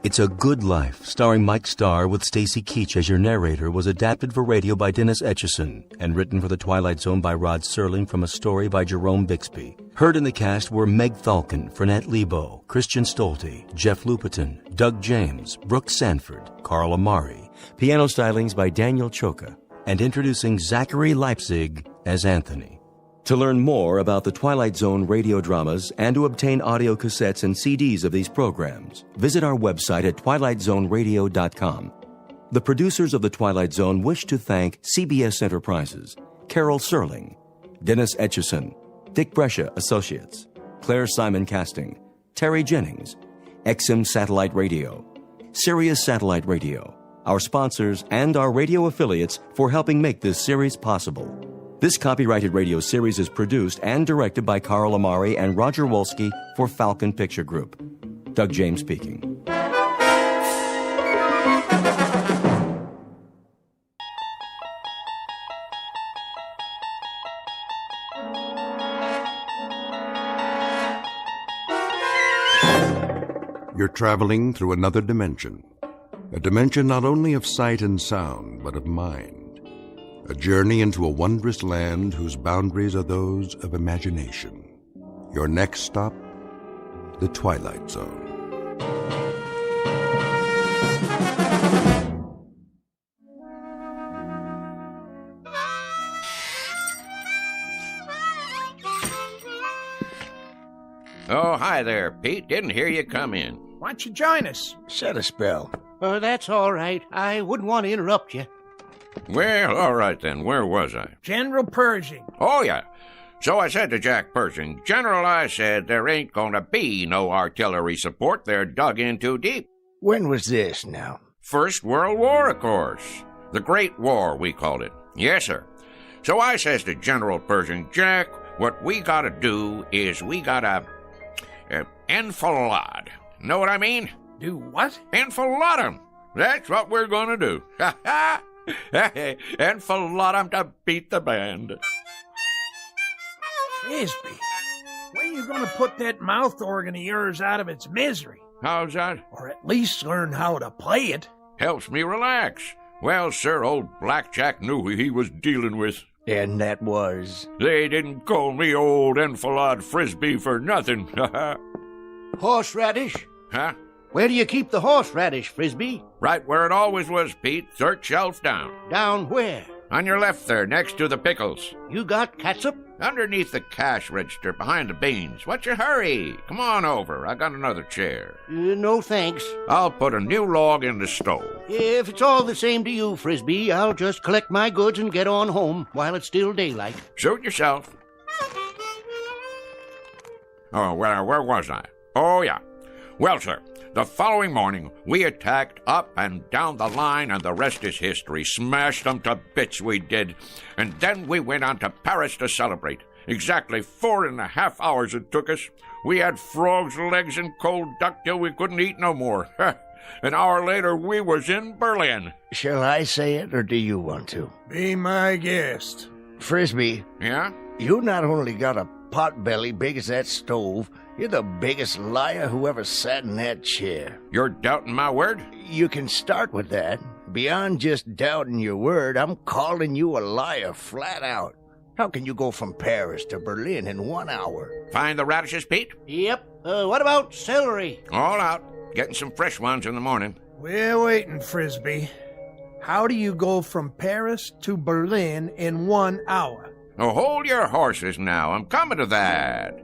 It's a Good Life, starring Mike Starr with Stacy Keach as your narrator, was adapted for radio by Dennis Etchison and written for The Twilight Zone by Rod Serling from a story by Jerome Bixby. Heard in the cast were Meg Falcon, Fernette Lebo, Christian Stolte, Jeff Lupetin, Doug James, Brooke Sanford, Carl Amari. Piano stylings by Daniel Choka. And introducing Zachary Leipzig as Anthony. To learn more about the Twilight Zone radio dramas and to obtain audio cassettes and CDs of these programs, visit our website at twilightzoneradio.com. The producers of The Twilight Zone wish to thank CBS Enterprises, Carol Serling, Dennis Etchison, Dick Brescia Associates, Claire Simon Casting, Terry Jennings, XM Satellite Radio, Sirius Satellite Radio, our sponsors, and our radio affiliates for helping make this series possible. This copyrighted radio series is produced and directed by Carl Amari and Roger Wolski for Falcon Picture Group. Doug James speaking. You're traveling through another dimension. A dimension not only of sight and sound, but of mind. A journey into a wondrous land whose boundaries are those of imagination. Your next stop, the Twilight Zone. Oh, hi there, Pete. Didn't hear you come in. Why don't you join us? Set a spell. That's all right. I wouldn't want to interrupt you. Well, all right then. Where was I? General Pershing. Oh, yeah. So I said to Jack Pershing, General, I said, there ain't gonna be no artillery support. They're dug in too deep. When was this now? First World War, of course. The Great War, we called it. Yes, sir. So I says to General Pershing, Jack, What we gotta do is we gotta enfilade. Know what I mean? Do what? Enfilade 'em. That's what we're gonna do. Enfilade 'em to beat the band. Frisbee, when are you going to put that mouth organ of yours out of its misery? How's that? Or at least learn how to play it. Helps me relax. Well, sir, old Blackjack knew who he was dealing with. And that was? They didn't call me old enfilade Frisbee for nothing. Horseradish? Huh? Where do you keep the horseradish, Frisbee? Right where it always was, Pete. Third shelf down. Down where? On your left there, next to the pickles. You got catsup? Underneath the cash register, behind the beans. What's your hurry? Come on over. I got another chair. No, thanks. I'll put a new log in the stove. If it's all the same to you, Frisbee, I'll just collect my goods and get on home while it's still daylight. Suit yourself. Oh, well, where was I? Oh, yeah. Well, sir, the following morning, we attacked up and down the line, and the rest is history. Smashed them to bits, we did. And then we went on to Paris to celebrate. Exactly 4.5 hours it took us. We had frogs' legs and cold duck till we couldn't eat no more. An hour later, we was in Berlin. Shall I say it, or do you want to? Be my guest. Frisbee. Yeah? You not only got a pot belly big as that stove, you're the biggest liar who ever sat in that chair. You're doubting my word? You can start with that. Beyond just doubting your word, I'm calling you a liar flat out. How can you go from Paris to Berlin in 1 hour? Find the radishes, Pete? Yep. What about celery? All out. Getting some fresh ones in the morning. We're waiting, Frisbee. How do you go from Paris to Berlin in 1 hour? Oh, hold your horses now. I'm coming to that.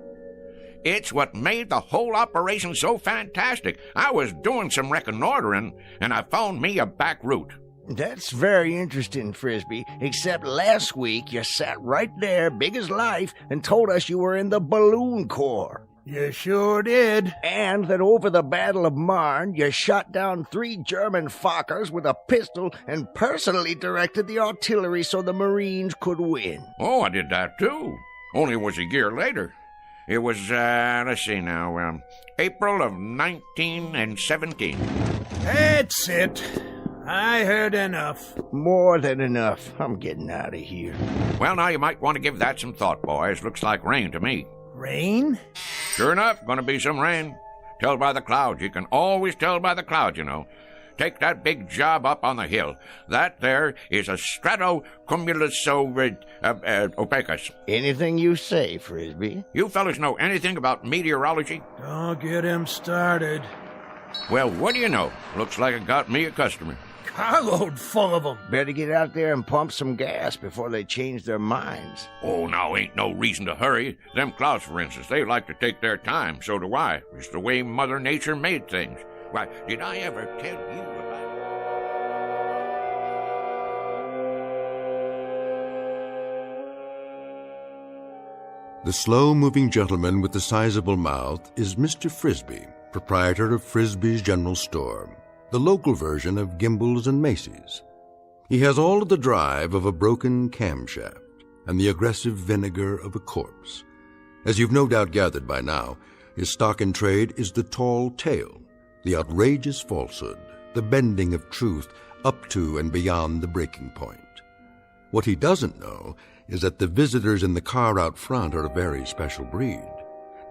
It's what made the whole operation so fantastic. I was doing some reconnoitering, and I found me a back route. That's very interesting, Frisbee, except last week you sat right there, big as life, and told us you were in the Balloon Corps. You sure did. And that over the Battle of Marne, you shot down 3 German Fokkers with a pistol and personally directed the artillery so the Marines could win. Oh, I did that too. Only it was a year later. It was, let's see now, April of 1917. That's it. I heard enough. More than enough. I'm getting out of here. Well, now you might want to give that some thought, boys. Looks like rain to me. Rain? Sure enough, gonna be some rain. Tell by the clouds. You can always tell by the clouds, you know. Take that big job up on the hill. That there is a stratocumuloso opacus. Anything you say, Frisbee. You fellas know anything about meteorology? Don't get him started. Well, what do you know? Looks like it got me a customer. Carload full of them. Better get out there and pump some gas before they change their minds. Oh, now ain't no reason to hurry. Them clouds, for instance, they like to take their time. So do I. It's the way Mother Nature made things. Why, did I ever tell you about... The slow-moving gentleman with the sizable mouth is Mr. Frisbee, proprietor of Frisbee's General Store, the local version of Gimbel's and Macy's. He has all of the drive of a broken camshaft and the aggressive vinegar of a corpse. As you've no doubt gathered by now, his stock in trade is the tall tale, the outrageous falsehood, the bending of truth up to and beyond the breaking point. What he doesn't know is that the visitors in the car out front are a very special breed,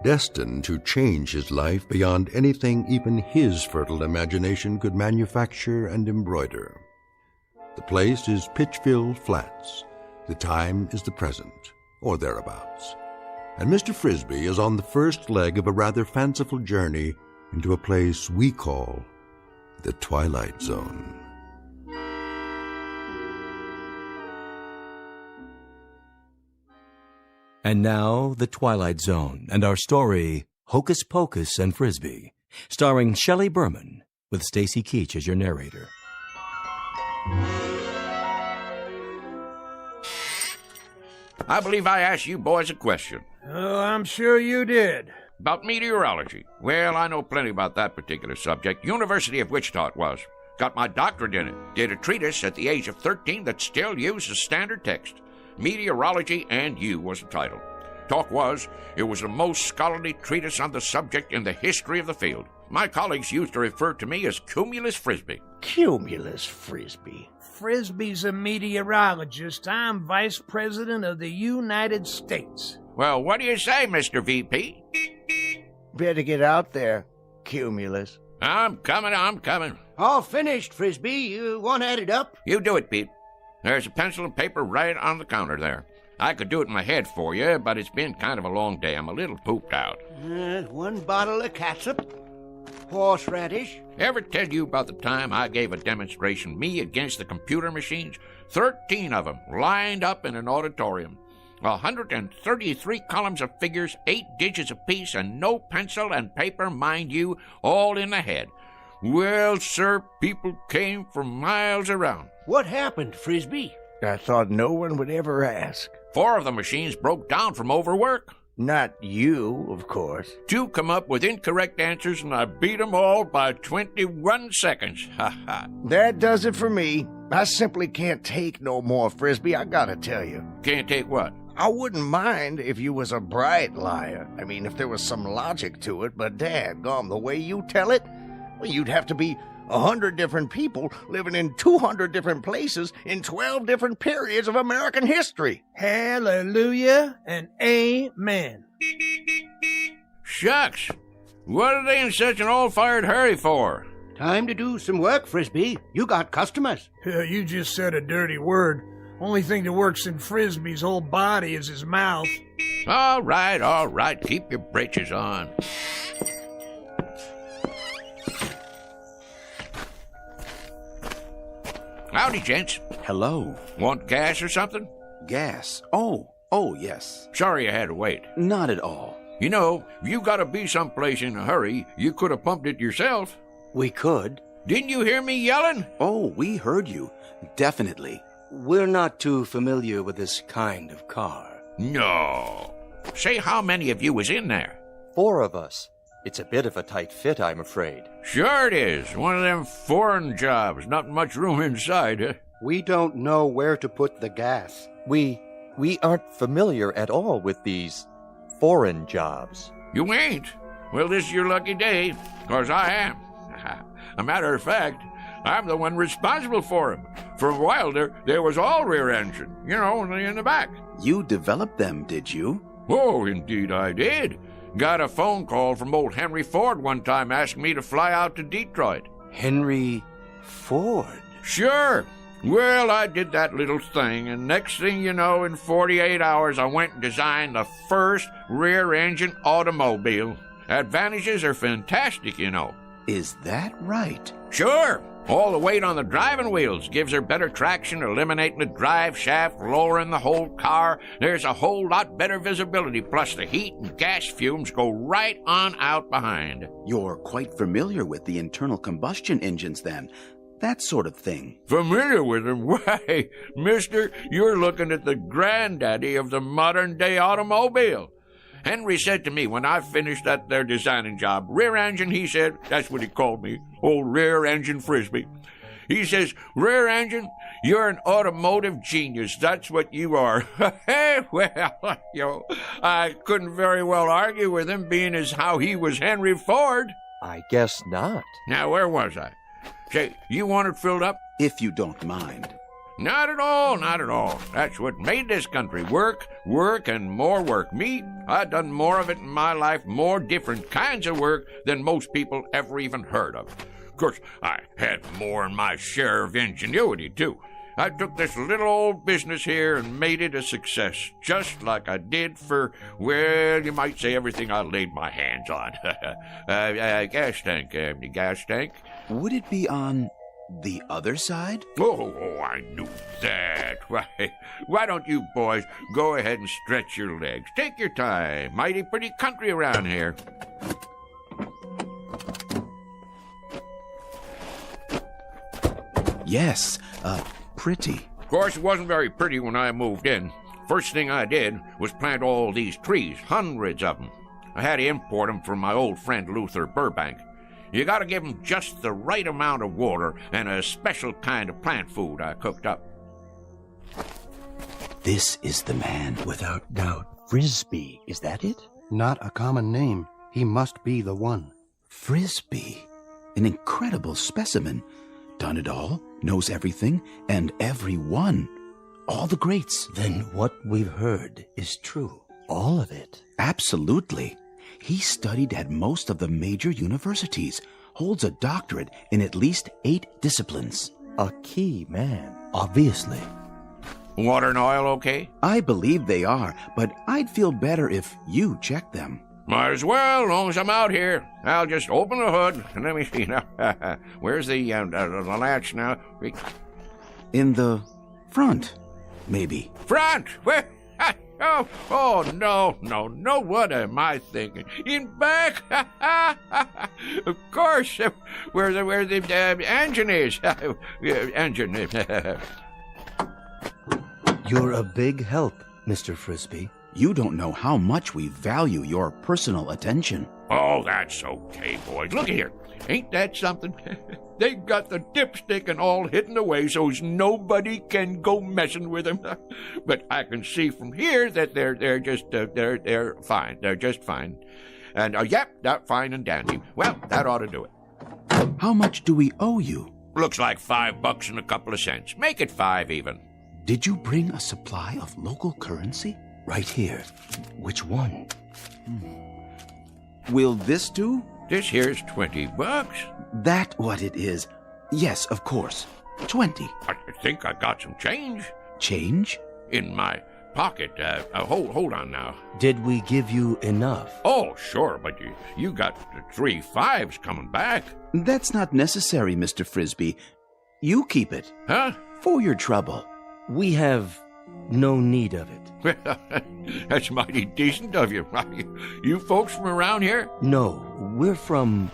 destined to change his life beyond anything even his fertile imagination could manufacture and embroider. The place is Pitchville Flats. The time is the present, or thereabouts. And Mr. Frisbee is on the first leg of a rather fanciful journey into a place we call the Twilight Zone. And now, The Twilight Zone, and our story, Hocus Pocus and Frisbee, starring Shelley Berman, with Stacy Keach as your narrator. I believe I asked you boys a question. Oh, I'm sure you did. About meteorology. Well, I know plenty about that particular subject. University of Wichita it was. Got my doctorate in it. Did a treatise at the age of 13 that still uses standard text. Meteorology and You was the title. Talk was, it was the most scholarly treatise on the subject in the history of the field. My colleagues used to refer to me as Cumulus Frisbee. Cumulus Frisbee. Frisbee's a meteorologist. I'm Vice President of the United States. Well, what do you say, Mr. VP? Better get out there, Cumulus. I'm coming. All finished, Frisbee. You want to add it up? You do it, Pete. There's a pencil and paper right on the counter there. I could do it in my head for you, but it's been kind of a long day. I'm a little pooped out. 1 bottle of catsup. Horseradish. Ever tell you about the time I gave a demonstration, me against the computer machines? 13 of them, lined up in an auditorium. 133 columns of figures, 8 digits apiece, and no pencil and paper, mind you, all in the head. Well, sir, people came from miles around. What happened, Frisbee? I thought no one would ever ask. 4 of the machines broke down from overwork. Not you, of course. 2 come up with incorrect answers, and I beat them all by 21 seconds. Ha ha. That does it for me. I simply can't take no more, Frisbee, I gotta tell you. Can't take what? I wouldn't mind if you was a bright liar. I mean, if there was some logic to it, but dadgum, the way you tell it, well, you'd have to be 100 different people living in 200 different places in 12 different periods of American history. Hallelujah and amen. Shucks! What are they in such an all-fired hurry for? Time to do some work, Frisbee. You got customers. You just said a dirty word. Only thing that works in Frisbee's whole body is his mouth. All right. Keep your britches on. Howdy, gents. Hello. Want gas or something? Gas? Oh, yes. Sorry you had to wait. Not at all. You know, if you gotta be someplace in a hurry, you could have pumped it yourself. We could. Didn't you hear me yelling? Oh, we heard you. Definitely. We're not too familiar with this kind of car. No. Say, how many of you was in there? 4 of us. It's a bit of a tight fit, I'm afraid. Sure it is. One of them foreign jobs. Not much room inside, huh? We don't know where to put the gas. We aren't familiar at all with these foreign jobs. You ain't? Well, this is your lucky day, 'cause I am. A matter of fact, I'm the one responsible for 'em. For a while there was all rear engine, only in the back. You developed them, did you? Oh, indeed I did. Got a phone call from old Henry Ford one time asking me to fly out to Detroit. Henry Ford? Sure. Well, I did that little thing, and next thing you know, in 48 hours, I went and designed the first rear-engine automobile. Advantages are fantastic, Is that right? Sure. All the weight on the driving wheels gives her better traction, eliminating the drive shaft, lowering the whole car. There's a whole lot better visibility, plus the heat and gas fumes go right on out behind. You're quite familiar with the internal combustion engines, then. That sort of thing. Familiar with them? Why, mister, you're looking at the granddaddy of the modern-day automobile. Henry said to me when I finished that there designing job, rear engine, he said, that's what he called me, old rear engine Frisbee. He says, rear engine, you're an automotive genius. That's what you are. Well, I couldn't very well argue with him, being as how he was Henry Ford. I guess not. Now, where was I? Say, you want it filled up? If you don't mind. Not at all. That's what made this country work, and more work. Me, I done more of it in my life, more different kinds of work than most people ever even heard of. Of course, I had more than my share of ingenuity, too. I took this little old business here and made it a success, just like I did for, well, you might say everything I laid my hands on. Gas tank. Would it be on the other side? Oh, I knew that. Why don't you boys go ahead and stretch your legs? Take your time. Mighty pretty country around here. Yes, pretty. Of course, it wasn't very pretty when I moved in. First thing I did was plant all these trees, hundreds of them. I had to import them from my old friend Luther Burbank. You gotta give them just the right amount of water and a special kind of plant food I cooked up. This is the man. Without doubt, Frisbee, is that it? Not a common name. He must be the one. Frisbee. An incredible specimen. Done it all, knows everything, and everyone. All the greats. Then what we've heard is true. All of it. Absolutely. He studied at most of the major universities, holds a doctorate in at least 8 disciplines. A key man. Obviously. Water and oil okay? I believe they are, but I'd feel better if you checked them. Might as well, long as I'm out here. I'll just open the hood and let me see now. Where's the latch now? In the front, maybe. Front? Where? Oh, no, what am I thinking? In back? Of course, where the engine is. Engine. You're a big help, Mr. Frisbee. You don't know how much we value your personal attention. Oh, that's okay, boys. Look here. Ain't that something? They got the dipstick and all hidden away so's nobody can go messing with them. But I can see from here that they're just fine. They're just fine. And yep, that's fine and dandy. Well, that ought to do it. How much do we owe you? Looks like $5 and a couple of cents. Make it 5 even. Did you bring a supply of local currency? Right here. Which one? Will this do? This here's $20. That what it is? Yes, of course. 20. I think I got some change. Change? In my pocket. Hold on now. Did we give you enough? Oh, sure, but you got 3 5s coming back. That's not necessary, Mr. Frisbee. You keep it. Huh? For your trouble. We have no need of it. That's mighty decent of you. You folks from around here? No, we're from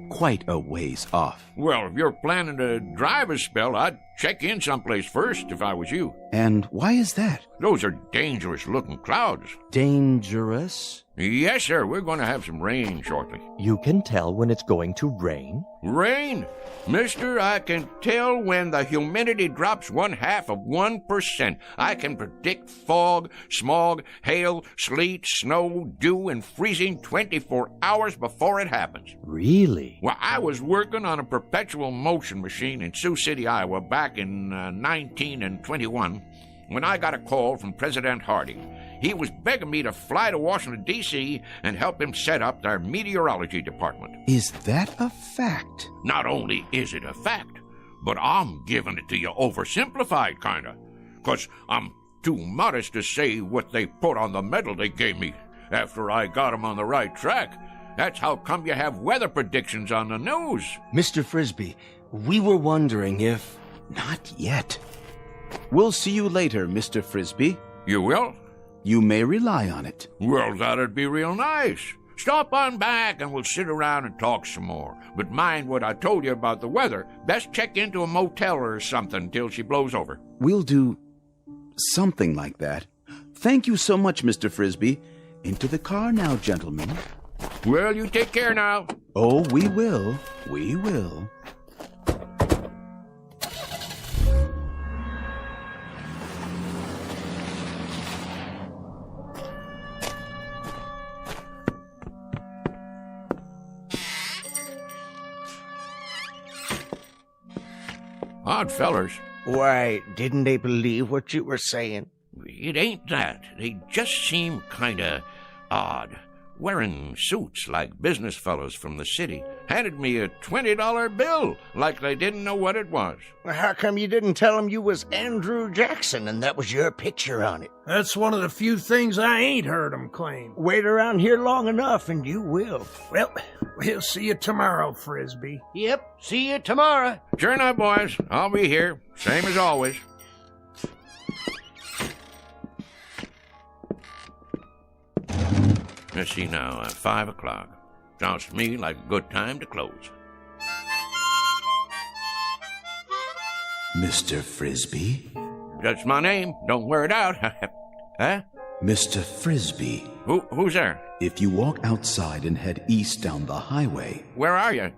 quite a ways off. Well, if you're planning to drive a spell, I'd check in someplace first if I was you. And why is that? Those are dangerous-looking clouds. Dangerous? Yes, sir. We're going to have some rain shortly. You can tell when it's going to rain? Rain? Mister, I can tell when the humidity drops 0.5%. I can predict fog, smog, hail, sleet, snow, dew, and freezing 24 hours before it happens. Really? Well, I was working on a perpetual motion machine in Sioux City, Iowa, back in 1921, when I got a call from President Hardy. He was begging me to fly to Washington, D.C. and help him set up their meteorology department. Is that a fact? Not only is it a fact, but I'm giving it to you oversimplified, kinda. 'Cause I'm too modest to say what they put on the medal they gave me after I got 'em on the right track. That's how come you have weather predictions on the news. Mr. Frisbee, we were wondering if... Not yet. We'll see you later, Mr. Frisbee. You will? You may rely on it. Well, that'd be real nice. Stop on back and we'll sit around and talk some more. But mind what I told you about the weather. Best check into a motel or something till she blows over. We'll do something like that. Thank you so much, Mr. Frisbee. Into the car now, gentlemen. Well, you take care now. Oh, we will. We will. Odd fellers. Why, didn't they believe what you were saying? It ain't that. They just seem kinda odd. Wearing suits like business fellows from the city. Handed me a $20 bill like they didn't know what it was. Well, how come you didn't tell them you was Andrew Jackson and that was your picture on it? That's one of the few things I ain't heard them claim. Wait around here long enough and you will. Well, we'll see you tomorrow, Frisbee. Yep, see you tomorrow. Sure enough, boys. I'll be here. Same as always. Let's see now, 5 o'clock. Sounds to me like a good time to close. Mr. Frisbee? That's my name. Don't wear it out. Huh? Mr. Frisbee. Who's there? If you walk outside and head east down the highway... Where are you?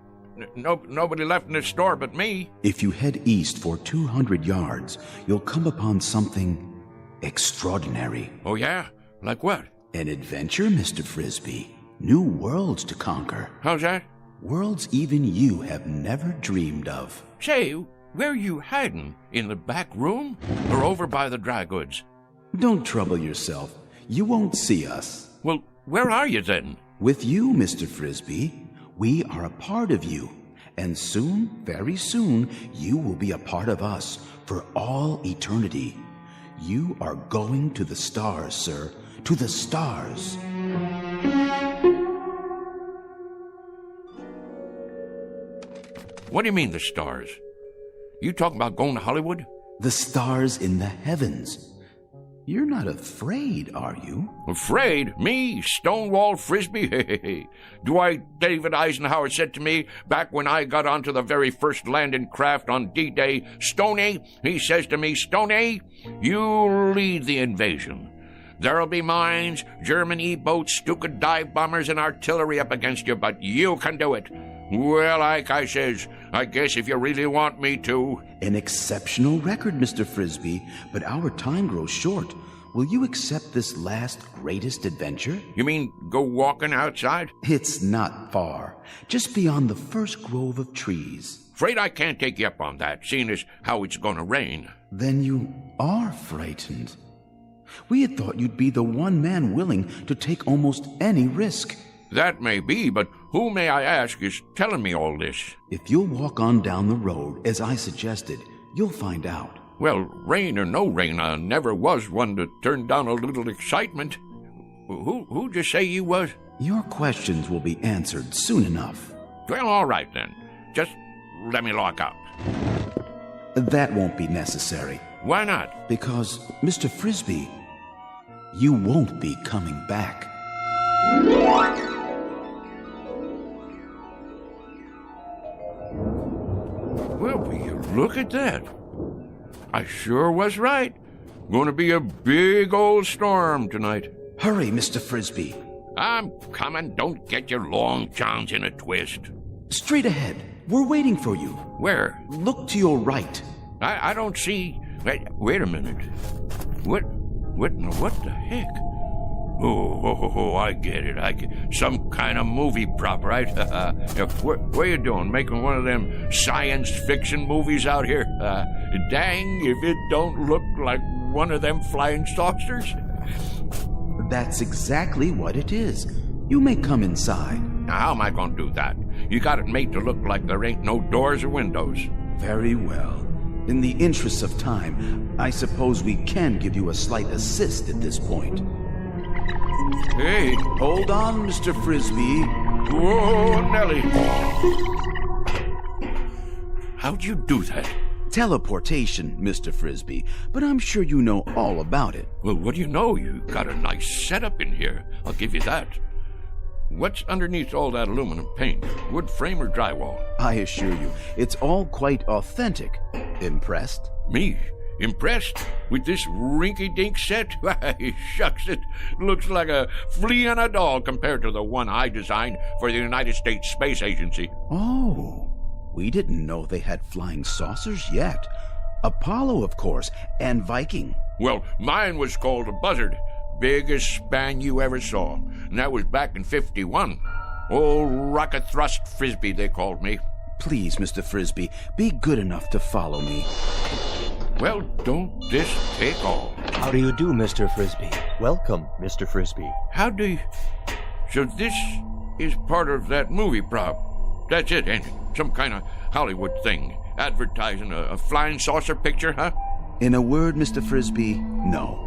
Nobody left in this store but me. If you head east for 200 yards, you'll come upon something Extraordinary. Oh, yeah? Like what? An adventure, Mr. Frisbee. New worlds to conquer. How's that? Worlds even you have never dreamed of. Say, where you hiding? In the back room? Or over by the dry goods? Don't trouble yourself. You won't see us. Well, where are you then? With you, Mr. Frisbee. We are a part of you. And soon, very soon, you will be a part of us for all eternity. You are going to the stars, sir. To the stars. What do you mean, the stars? You talking about going to Hollywood? The stars in the heavens. You're not afraid, are you? Afraid? Me? Stonewall Frisbee? Do I, David Eisenhower said to me back when I got onto the very first landing craft on D-Day, Stoney, he says to me, Stoney, you lead the invasion. There'll be mines, German E-boats, Stuka dive bombers, and artillery up against you, but you can do it. Well, Ike, I says, I guess if you really want me to. An exceptional record, Mr. Frisbee, but our time grows short. Will you accept this last greatest adventure? You mean go walking outside? It's not far. Just beyond the first grove of trees. Afraid I can't take you up on that, seeing as how it's gonna rain. Then you are frightened. We had thought you'd be the one man willing to take almost any risk. That may be, but who, may I ask, is telling me all this? If you'll walk on down the road, as I suggested, you'll find out. Well, rain or no rain, I never was one to turn down a little excitement. Who'd you say you was? Your questions will be answered soon enough. Well, all right then. Just let me lock up. That won't be necessary. Why not? Because, Mr. Frisbee, you won't be coming back. Well, will you look at that? I sure was right. Going to be a big old storm tonight. Hurry, Mr. Frisbee. I'm coming. Don't get your long johns in a twist. Straight ahead. We're waiting for you. Where? Look to your right. I don't see... Wait a minute. What the heck? Oh, I get it. Some kind of movie prop, right? What are you doing? Making one of them science fiction movies out here? Dang if it don't look like one of them flying saucers. That's exactly what it is. You may come inside. Now, how am I going to do that? You got it made to look like there ain't no doors or windows. Very well. In the interest of time, I suppose we can give you a slight assist at this point. Hey! Hold on, Mr. Frisbee. Whoa, Nellie! How'd you do that? Teleportation, Mr. Frisbee, but I'm sure you know all about it. Well, what do you know? You got a nice setup in here. I'll give you that. What's underneath all that aluminum paint? Wood frame or drywall? I assure you, it's all quite authentic. Impressed? Me? Impressed? With this rinky-dink set? Why, shucks, it looks like a flea on a doll compared to the one I designed for the United States Space Agency. Oh, we didn't know they had flying saucers yet. Apollo, of course, and Viking. Well, mine was called a Buzzard. Biggest span you ever saw. And that was back in 51. Old Rocket Thrust Frisbee, they called me. Please, Mr. Frisbee, be good enough to follow me. Well, don't this take all? How do you do, Mr. Frisbee? Welcome, Mr. Frisbee. How do you... So this is part of that movie prop. That's it, ain't it? Some kind of Hollywood thing. Advertising a flying saucer picture, huh? In a word, Mr. Frisbee, no.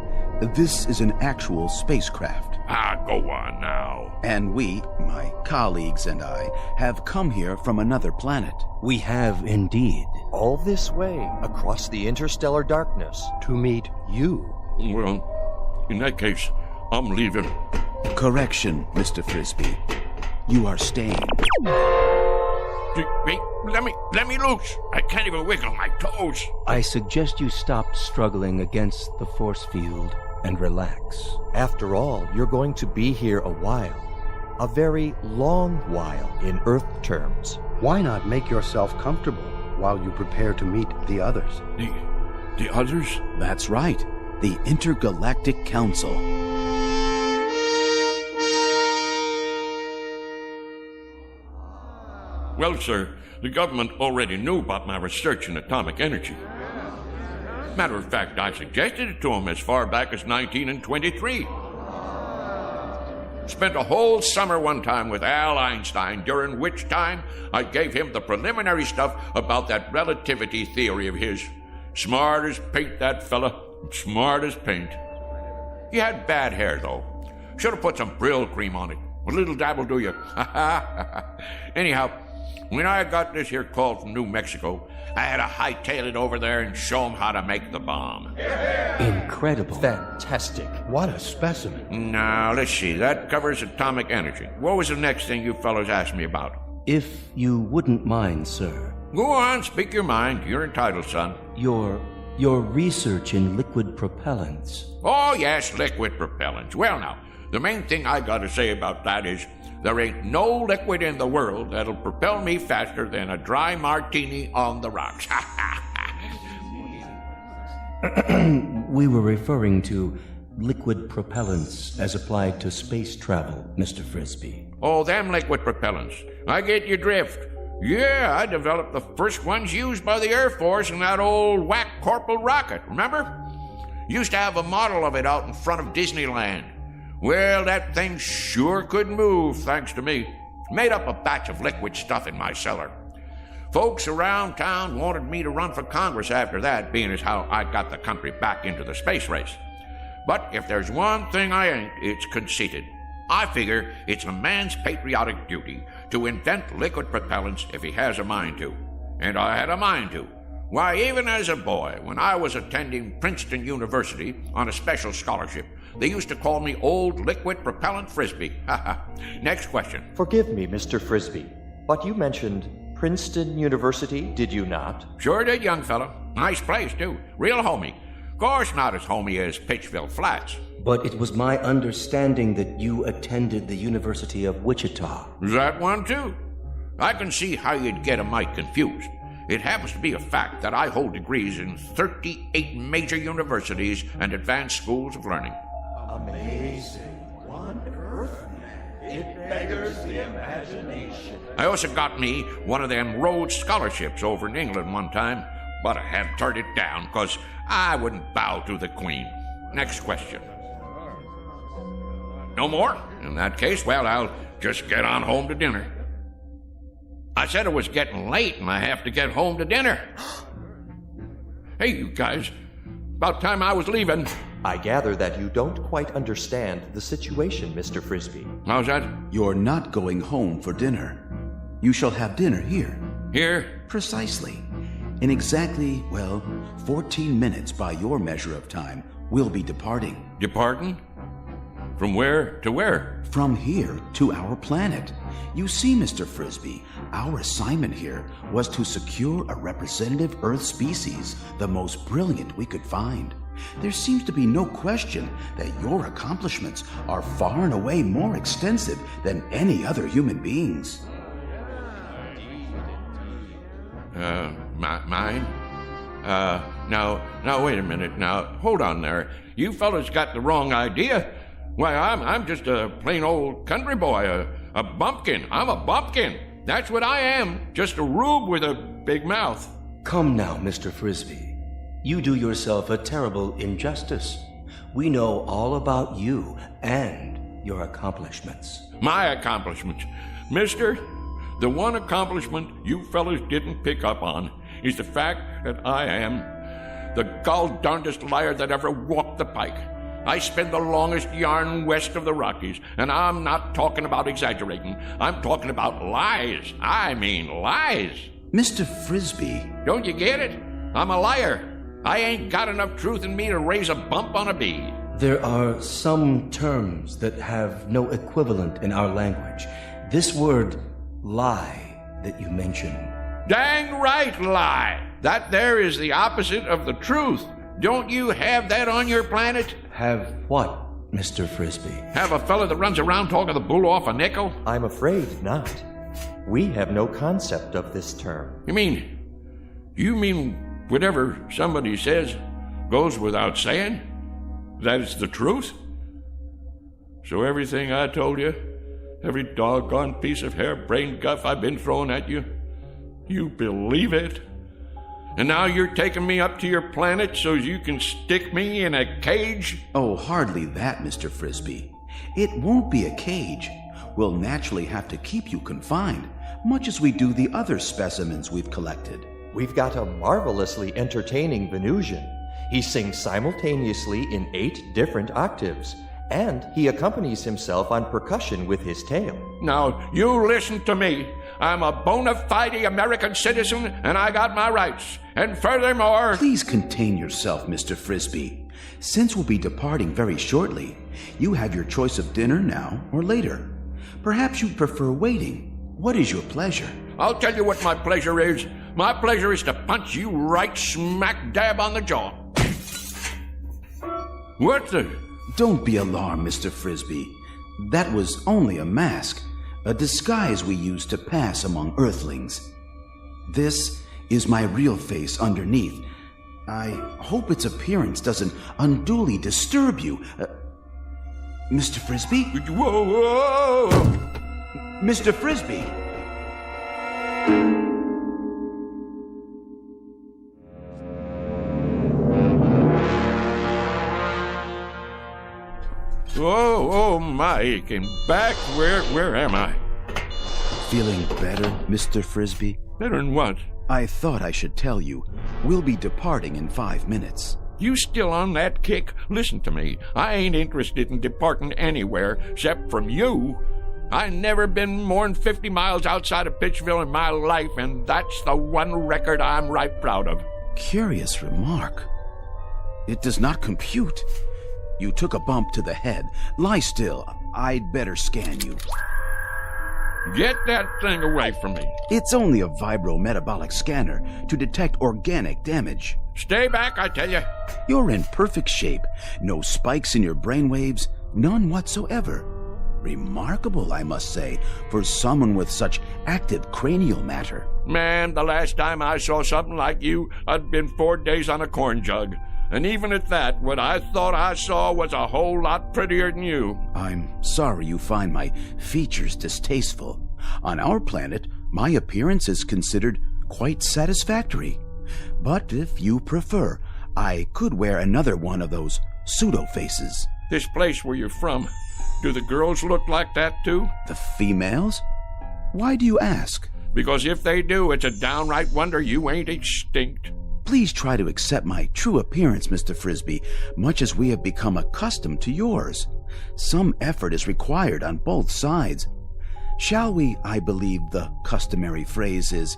This is an actual spacecraft. Go on now. And we, my colleagues and I, have come here from another planet. We have indeed. All this way, across the interstellar darkness, to meet you. Well, in that case, I'm leaving. Correction, Mr. Frisbee. You are staying. Wait, let me loose. I can't even wiggle my toes. I suggest you stop struggling against the force field and relax. After all, you're going to be here a while. A very long while in Earth terms. Why not make yourself comfortable while you prepare to meet the others? The others? That's right. the Intergalactic Council. Well, sir, the government already knew about my research in atomic energy. Matter of fact, I suggested it to them as far back as 1923. Spent a whole summer one time with Al Einstein, during which time I gave him the preliminary stuff about that relativity theory of his. Smart as paint, that fella. Smart as paint. He had bad hair, though. Should have put some Brill cream on it. A little dab will do you. Anyhow, when I got this here call from New Mexico, I had to hightail it over there and show them how to make the bomb. Incredible. Fantastic. What a specimen. Now, let's see. That covers atomic energy. What was the next thing you fellows asked me about? If you wouldn't mind, sir. Go on, speak your mind. You're entitled, son. Your research in liquid propellants. Oh, yes, liquid propellants. Well, now, the main thing I gotta say about that is there ain't no liquid in the world that'll propel me faster than a dry martini on the rocks. We were referring to liquid propellants as applied to space travel, Mr. Frisbee. Oh, them liquid propellants. I get your drift. Yeah, I developed the first ones used by the Air Force in that old whack Corporal rocket, remember? Used to have a model of it out in front of Disneyland. Well, that thing sure could move, thanks to me. Made up a batch of liquid stuff in my cellar. Folks around town wanted me to run for Congress after that, being as how I got the country back into the space race. But if there's one thing I ain't, it's conceited. I figure it's a man's patriotic duty to invent liquid propellants if he has a mind to. And I had a mind to. Why, even as a boy, when I was attending Princeton University on a special scholarship, they used to call me Old Liquid Propellant Frisbee. Next question. Forgive me, Mr. Frisbee, but you mentioned Princeton University, did you not? Sure did, young fella. Nice place, too. Real homey. Of course not as homey as Pittsville Flats. But it was my understanding that you attended the University of Wichita. That one, too. I can see how you'd get a mite confused. It happens to be a fact that I hold degrees in 38 major universities and advanced schools of learning. Amazing. What on earth? It beggars the imagination. I also got me one of them Rhodes scholarships over in England one time, but I had to turn it down because I wouldn't bow to the Queen. Next question. No more? In that case, well, I'll just get on home to dinner. I said it was getting late and I have to get home to dinner. Hey, you guys. About time I was leaving. I gather that you don't quite understand the situation, Mr. Frisbee. How's that? You're not going home for dinner. You shall have dinner here. Here? Precisely. In exactly, 14 minutes by your measure of time, we'll be departing. Departing? From where to where? From here to our planet. You see, Mr. Frisbee, our assignment here was to secure a representative Earth species, the most brilliant we could find. There seems to be no question that your accomplishments are far and away more extensive than any other human beings. Mine? Now, wait a minute. Now, hold on there. You fellas got the wrong idea. Why, I'm just a plain old country boy, a bumpkin. I'm a bumpkin. That's what I am. Just a rube with a big mouth. Come now, Mr. Frisbee. You do yourself a terrible injustice. We know all about you and your accomplishments. My accomplishments. Mister, the one accomplishment you fellas didn't pick up on is the fact that I am the gall-darndest liar that ever walked the pike. I spin the longest yarn west of the Rockies, and I'm not talking about exaggerating. I'm talking about lies. I mean lies. Mr. Frisbee. Don't you get it? I'm a liar. I ain't got enough truth in me to raise a bump on a bee. There are some terms that have no equivalent in our language. This word, lie, that you mentioned. Dang right, lie. That there is the opposite of the truth. Don't you have that on your planet? Have what, Mr. Frisbee? Have a fella that runs around talking the bull off a nickel? I'm afraid not. We have no concept of this term. You mean whatever somebody says goes without saying? That is the truth? So everything I told you, every doggone piece of harebrained guff I've been throwing at you, you believe it? And now you're taking me up to your planet so you can stick me in a cage? Oh, hardly that, Mr. Frisbee. It won't be a cage. We'll naturally have to keep you confined, much as we do the other specimens we've collected. We've got a marvelously entertaining Venusian. He sings simultaneously in 8 different octaves, and he accompanies himself on percussion with his tail. Now, you listen to me. I'm a bona fide American citizen, and I got my rights. And furthermore... Please contain yourself, Mr. Frisbee. Since we'll be departing very shortly, you have your choice of dinner now or later. Perhaps you'd prefer waiting. What is your pleasure? I'll tell you what my pleasure is. My pleasure is to punch you right smack dab on the jaw. What the... Don't be alarmed, Mr. Frisbee. That was only a mask, a disguise we use to pass among Earthlings. This is my real face underneath. I hope its appearance doesn't unduly disturb you. Mr. Frisbee? Whoa, whoa! Mr. Frisbee! Oh, Mike, and back where am I? Feeling better, Mr. Frisbee? Better than what? I thought I should tell you. We'll be departing in 5 minutes. You still on that kick? Listen to me. I ain't interested in departing anywhere except from you. I never been more than 50 miles outside of Pittsville in my life, and that's the one record I'm right proud of. Curious remark. It does not compute. You took a bump to the head. Lie still. I'd better scan you. Get that thing away from me. It's only a vibrometabolic scanner to detect organic damage. Stay back, I tell you. You're in perfect shape. No spikes in your brainwaves, none whatsoever. Remarkable, I must say, for someone with such active cranial matter. Man, the last time I saw something like you, I'd been 4 days on a corn jug. And even at that, what I thought I saw was a whole lot prettier than you. I'm sorry you find my features distasteful. On our planet, my appearance is considered quite satisfactory. But if you prefer, I could wear another one of those pseudo-faces. This place where you're from, do the girls look like that too? The females? Why do you ask? Because if they do, it's a downright wonder you ain't extinct. Please try to accept my true appearance, Mr. Frisbee, much as we have become accustomed to yours. Some effort is required on both sides. Shall we, I believe the customary phrase is,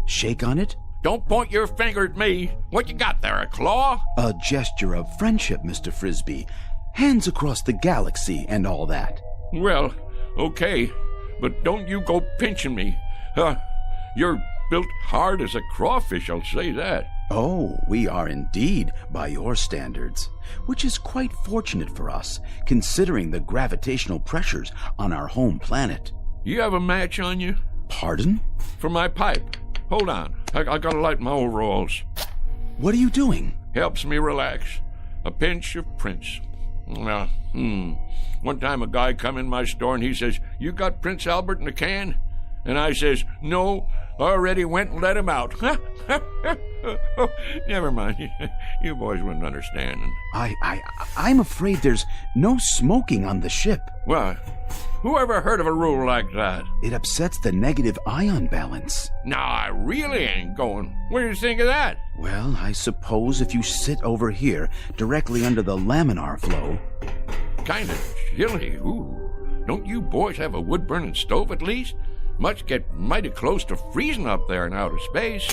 shake on it? Don't point your finger at me. What you got there, a claw? A gesture of friendship, Mr. Frisbee. Hands across the galaxy and all that. Well, okay, but don't you go pinching me. You're built hard as a crawfish, I'll say that. Oh, we are indeed, by your standards, which is quite fortunate for us, considering the gravitational pressures on our home planet. You have a match on you? Pardon? For my pipe. Hold on, I gotta light my overalls. What are you doing? Helps me relax. A pinch of Prince. One time a guy come in my store and he says, "You got Prince Albert in a can?" And I says, "No, already went and let him out." Never mind. You boys wouldn't understand. I'm afraid there's no smoking on the ship. Well, who ever heard of a rule like that? It upsets the negative ion balance. No, I really ain't going. What do you think of that? Well, I suppose if you sit over here, directly under the laminar flow. Kind of chilly. Ooh. Don't you boys have a wood-burning stove at least? Must get mighty close to freezing up there in outer space.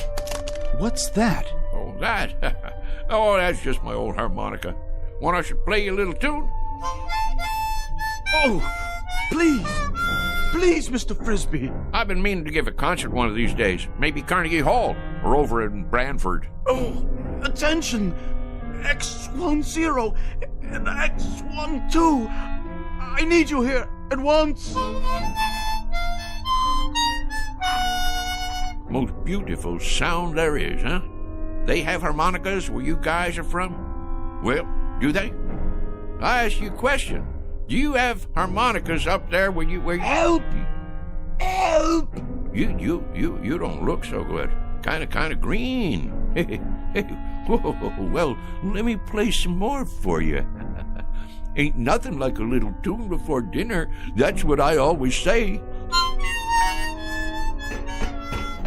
What's that? Oh, that? Oh, that's just my old harmonica. Want I should play you a little tune? Oh, please. Please, Mr. Frisbee. I've been meaning to give a concert one of these days. Maybe Carnegie Hall or over in Branford. Oh, attention. X10 and X12. I need you here at once. Most beautiful sound there is, huh? They have harmonicas where you guys are from? Well, do they? I ask you a question. Do you have harmonicas up there where you Help! Help! You don't look so good. Kind of green. Hey, whoa, well, let me play some more for you. Ain't nothing like a little tune before dinner. That's what I always say.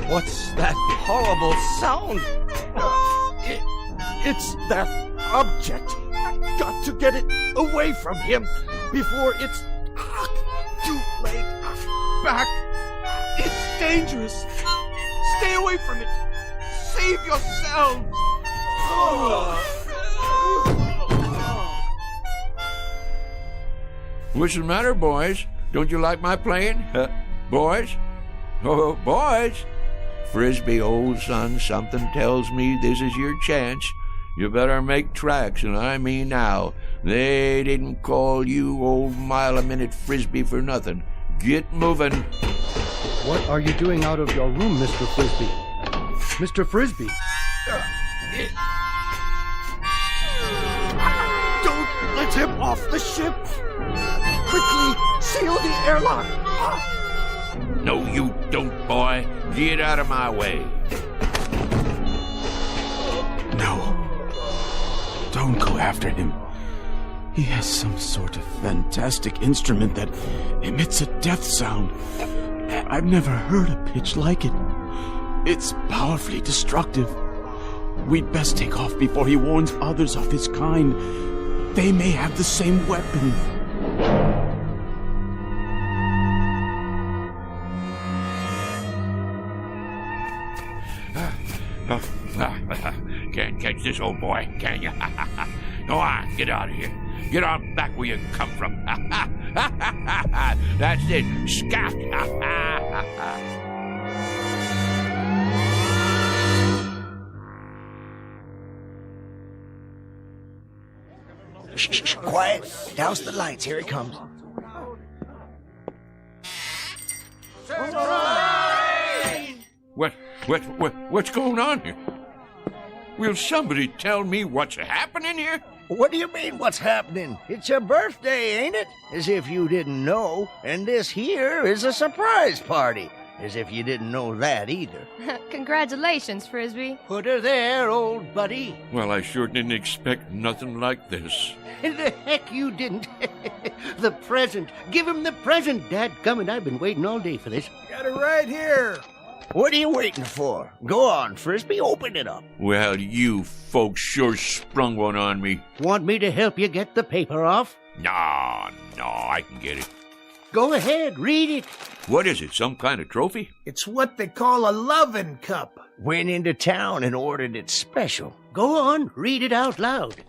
What's that horrible sound? It's that object. Got to get it away from him before it's too late. Back. It's dangerous. Stay away from it. Save yourselves. What's the matter, boys? Don't you like my playing? Boys? Oh, boys! Frisbee, old son, something tells me this is your chance. You better make tracks, and I mean now. They didn't call you old mile-a-minute Frisbee for nothing. Get moving. What are you doing out of your room, Mr. Frisbee? Mr. Frisbee! Don't let him off the ship! Quickly, seal the airlock! No, you don't, boy. Get out of my way. No. Don't go after him. He has some sort of fantastic instrument that emits a death sound. I've never heard a pitch like it. It's powerfully destructive. We'd best take off before he warns others of his kind. They may have the same weapon. Can't catch this old boy, can you? Go on, get out of here. Get on back where you come from. That's it. Scat. Shh, quiet. Douse the lights. Here he comes. What's going on here? Will somebody tell me what's happening here? What do you mean, what's happening? It's your birthday, ain't it? As if you didn't know. And this here is a surprise party. As if you didn't know that either. Congratulations, Frisbee. Put her there, old buddy. Well, I sure didn't expect nothing like this. The heck you didn't. The present. Give him the present, dadgummit. I've been waiting all day for this. Got it right here. What are you waiting for? Go on, Frisbee, open it up. Well, you folks sure sprung one on me. Want me to help you get the paper off? No, I can get it. Go ahead, read it. What is it, some kind of trophy? It's what they call a lovin' cup. Went into town and ordered it special. Go on, read it out loud.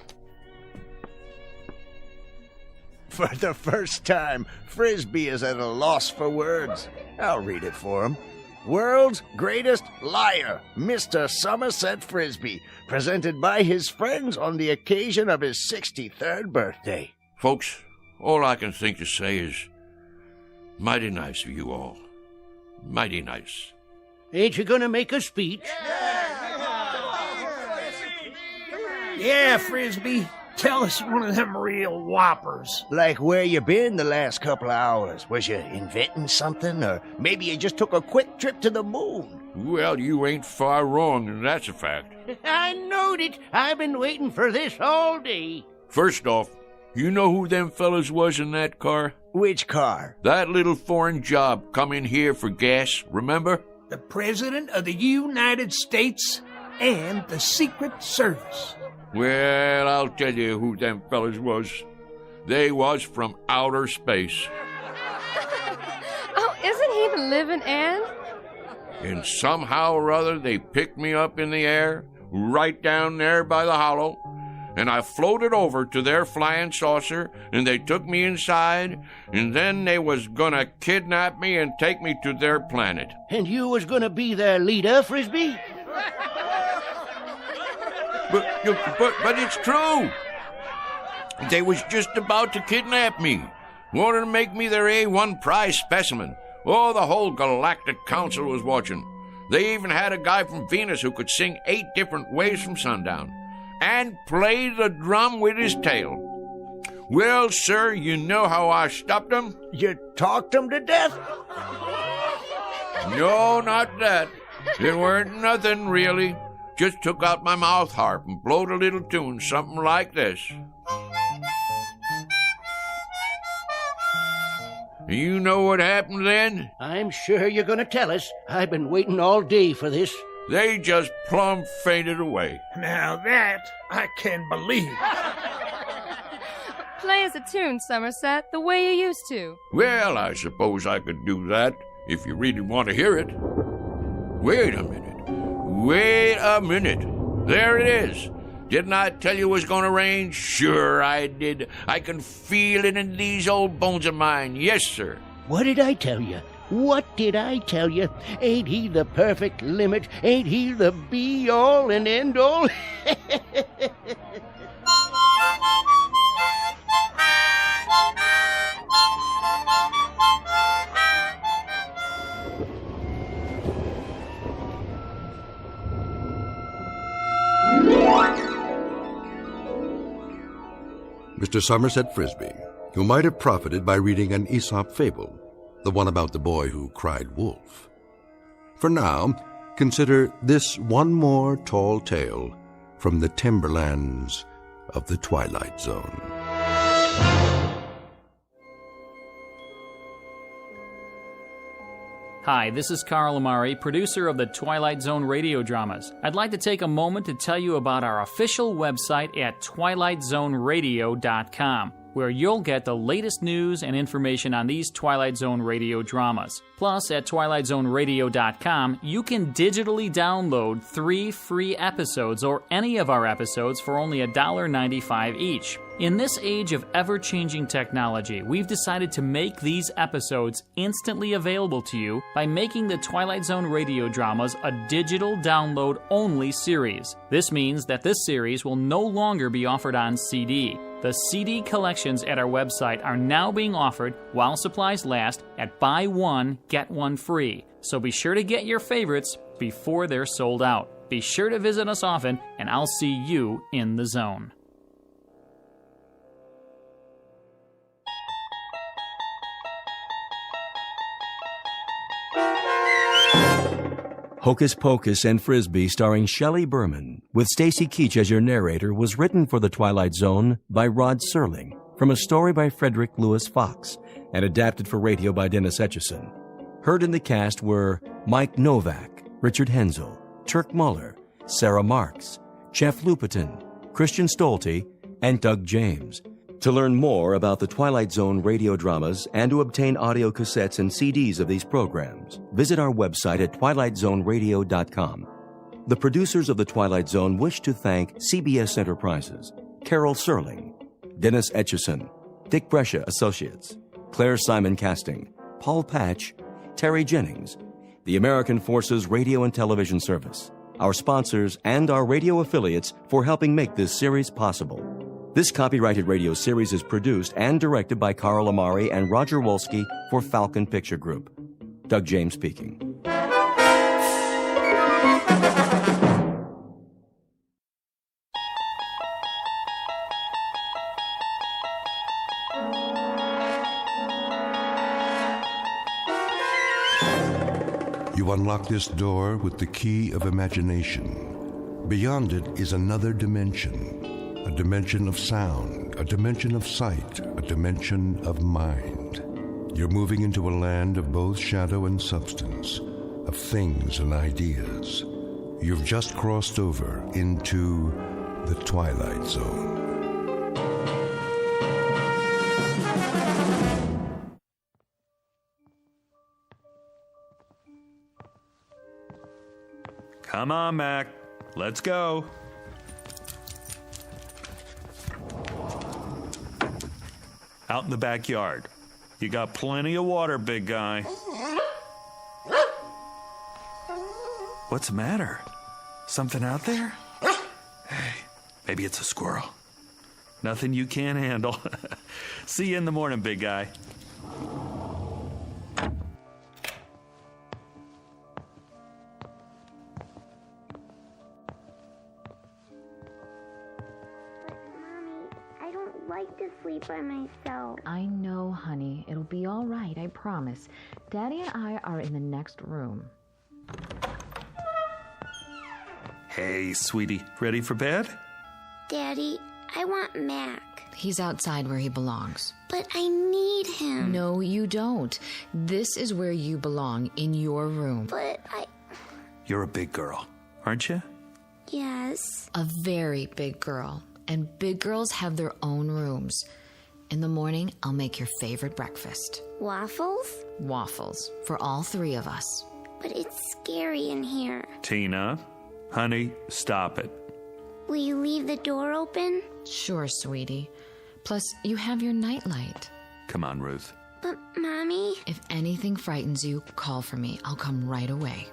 For the first time, Frisbee is at a loss for words. I'll read it for him. World's greatest liar, Mr. Somerset Frisbee, presented by his friends on the occasion of his 63rd birthday. Folks, all I can think to say is, mighty nice of you all. Mighty nice. Ain't you gonna make a speech? Yeah, Frisbee. Tell us one of them real whoppers. Like where you been the last couple of hours? Was you inventing something? Or maybe you just took a quick trip to the moon? Well, you ain't far wrong, and that's a fact. I knowed it. I've been waiting for this all day. First off, you know who them fellas was in that car? Which car? That little foreign job come in here for gas, remember? The President of the United States and the Secret Service. Well, I'll tell you who them fellas was. They was from outer space. Oh, isn't he the living end? And somehow or other they picked me up in the air, right down there by the hollow, and I floated over to their flying saucer, and they took me inside, and then they was gonna kidnap me and take me to their planet. And you was gonna be their leader, Frisbee? But it's true. They was just about to kidnap me. Wanted to make me their A1 prize specimen. Oh, the whole Galactic Council was watching. They even had a guy from Venus who could sing 8 different ways from sundown and play the drum with his tail. Well, sir, you know how I stopped them? You talked them to death? No, not that. It weren't nothing, really. Just took out my mouth harp and blowed a little tune, something like this. You know what happened then? I'm sure you're going to tell us. I've been waiting all day for this. They just plumb fainted away. Now that I can believe. Play us a tune, Somerset, the way you used to. Well, I suppose I could do that if you really want to hear it. Wait a minute. Wait a minute. There it is. Didn't I tell you it was going to rain? Sure I did. I can feel it in these old bones of mine. Yes, sir. What did I tell you? What did I tell you? Ain't he the perfect limit? Ain't he the be-all and end-all? Mr. Somerset Frisbee, who might have profited by reading an Aesop fable, the one about the boy who cried wolf. For now, consider this one more tall tale from the timberlands of the Twilight Zone. Hi, this is Carl Amari, producer of the Twilight Zone radio dramas. I'd like to take a moment to tell you about our official website at twilightzoneradio.com, where you'll get the latest news and information on these Twilight Zone radio dramas. Plus, at twilightzoneradio.com, you can digitally download 3 free episodes or any of our episodes for only $1.95 each. In this age of ever-changing technology, we've decided to make these episodes instantly available to you by making the Twilight Zone radio dramas a digital download-only series. This means that this series will no longer be offered on CD. The CD collections at our website are now being offered, while supplies last, at buy one, get one free. So be sure to get your favorites before they're sold out. Be sure to visit us often, and I'll see you in the zone. Hocus Pocus and Frisbee, starring Shelley Berman, with Stacy Keach as your narrator, was written for the Twilight Zone by Rod Serling, from a story by Frederick Lewis Fox, and adapted for radio by Dennis Etchison. Heard in the cast were Mike Novak, Richard Hensel, Turk Muller, Sarah Marks, Jeff Lupetin, Christian Stolte, and Doug James. To learn more about the Twilight Zone radio dramas and to obtain audio cassettes and CDs of these programs, visit our website at twilightzoneradio.com. The producers of The Twilight Zone wish to thank CBS Enterprises, Carol Serling, Dennis Etchison, Dick Brescia Associates, Claire Simon Casting, Paul Patch, Terry Jennings, the American Forces Radio and Television Service, our sponsors, and our radio affiliates for helping make this series possible. This copyrighted radio series is produced and directed by Carl Amari and Roger Wolski for Falcon Picture Group. Doug James speaking. You unlock this door with the key of imagination. Beyond it is another dimension. A dimension of sound, a dimension of sight, a dimension of mind. You're moving into a land of both shadow and substance, of things and ideas. You've just crossed over into the Twilight Zone. Come on, Mac. Let's go. Out in the backyard. You got plenty of water, big guy. What's the matter? Something out there? Hey, maybe it's a squirrel. Nothing you can't handle. See you in the morning, big guy. Mommy, I don't like this sleep by myself. I know, honey. It'll be all right, I promise. Daddy and I are in the next room. Hey, sweetie, ready for bed? Daddy, I want Mac. He's outside where he belongs. But I need him. No, you don't. This is where you belong, in your room. But I... You're a big girl, aren't you? Yes. A very big girl. And big girls have their own rooms. In the morning, I'll make your favorite breakfast. Waffles? Waffles. For all three of us. But it's scary in here. Tina, honey, stop it. Will you leave the door open? Sure, sweetie. Plus, you have your nightlight. Come on, Ruth. But, Mommy... If anything frightens you, call for me. I'll come right away.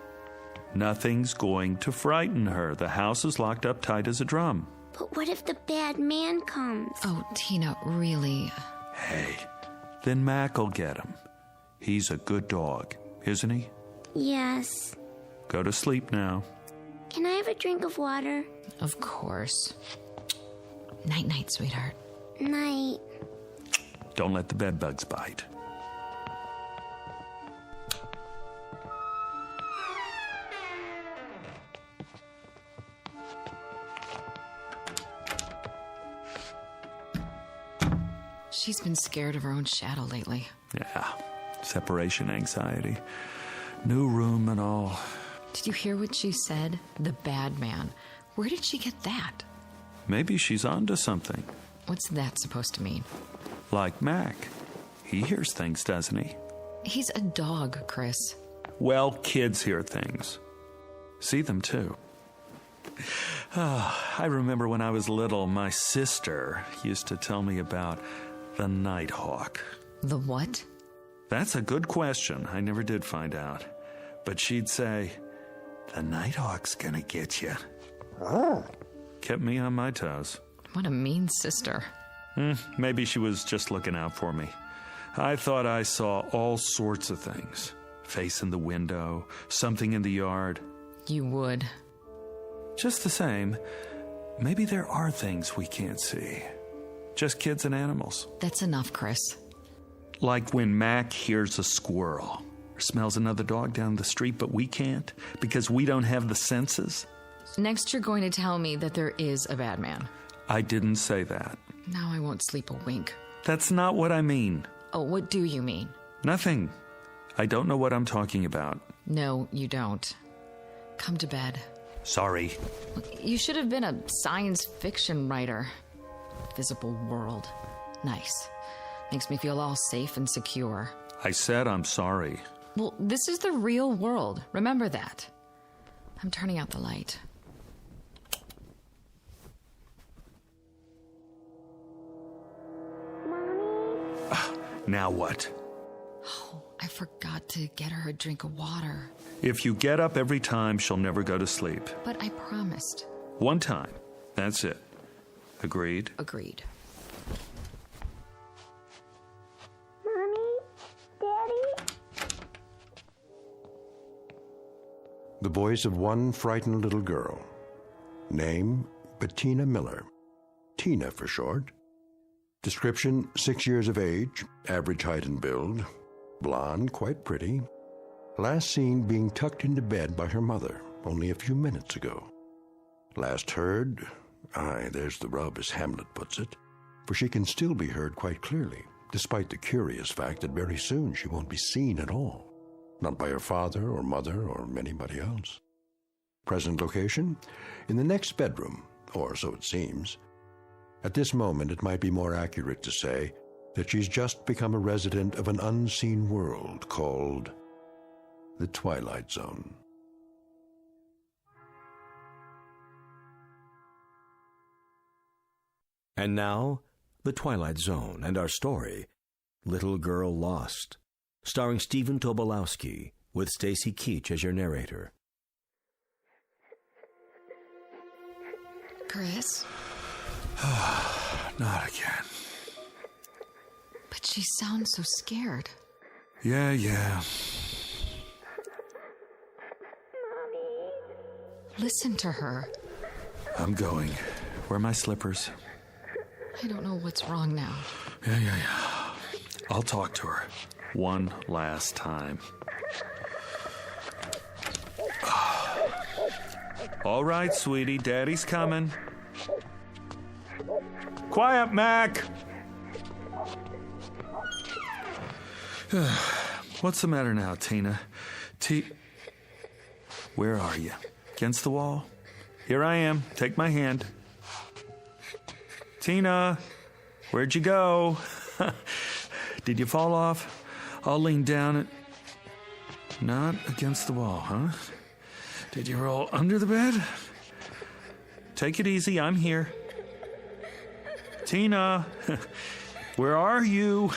Nothing's going to frighten her. The house is locked up tight as a drum. But what if the bad man comes? Oh, Tina, really? Hey, then Mac'll get him. He's a good dog, isn't he? Yes. Go to sleep now. Can I have a drink of water? Of course. Night-night, sweetheart. Night. Don't let the bedbugs bite. She's been scared of her own shadow lately. Yeah, separation anxiety. New room and all. Did you hear what she said? The bad man. Where did she get that? Maybe she's onto something. What's that supposed to mean? Like Mac. He hears things, doesn't he? He's a dog, Chris. Well, kids hear things. See them, too. Oh, I remember when I was little, my sister used to tell me about the Nighthawk. The what? That's a good question. I never did find out. But she'd say, the Nighthawk's gonna get you. Kept me on my toes. What a mean sister. Maybe she was just looking out for me. I thought I saw all sorts of things. Face in the window, something in the yard. You would. Just the same, maybe there are things we can't see. Just kids and animals. That's enough, Chris. Like when Mac hears a squirrel or smells another dog down the street, but we can't because we don't have the senses. Next, you're going to tell me that there is a bad man. I didn't say that. Now I won't sleep a wink. That's not what I mean. Oh, what do you mean? Nothing. I don't know what I'm talking about. No, you don't. Come to bed. Sorry. You should have been a science fiction writer. Visible world. Nice. Makes me feel all safe and secure. I said I'm sorry. Well, this is the real world. Remember that. I'm turning out the light. Now what? Oh, I forgot to get her a drink of water. If you get up every time, she'll never go to sleep. But I promised. One time. That's it. Agreed? Agreed. Mommy? Daddy? The voice of one frightened little girl. Name, Bettina Miller. Tina for short. Description, 6 years of age, average height and build. Blonde, quite pretty. Last seen being tucked into bed by her mother only a few minutes ago. Last heard, there's the rub as Hamlet puts it, for she can still be heard quite clearly, despite the curious fact that very soon she won't be seen at all. Not by her father or mother or anybody else. Present location? In the next bedroom, or so it seems. At this moment, it might be more accurate to say that she's just become a resident of an unseen world called the Twilight Zone. And now, The Twilight Zone and our story, Little Girl Lost, starring Stephen Tobolowsky, with Stacy Keach as your narrator. Chris? Not again. But she sounds so scared. Yeah. Listen to her. I'm going. Where are my slippers? I don't know what's wrong now. Yeah. I'll talk to her one last time. All right, sweetie, Daddy's coming. Quiet, Mac! What's the matter now, Tina? Where are you? Against the wall? Here I am. Take my hand. Tina, where'd you go? Did you fall off? I'll lean down and... Not against the wall, huh? Did you roll under the bed? Take it easy, I'm here. Tina, where are you?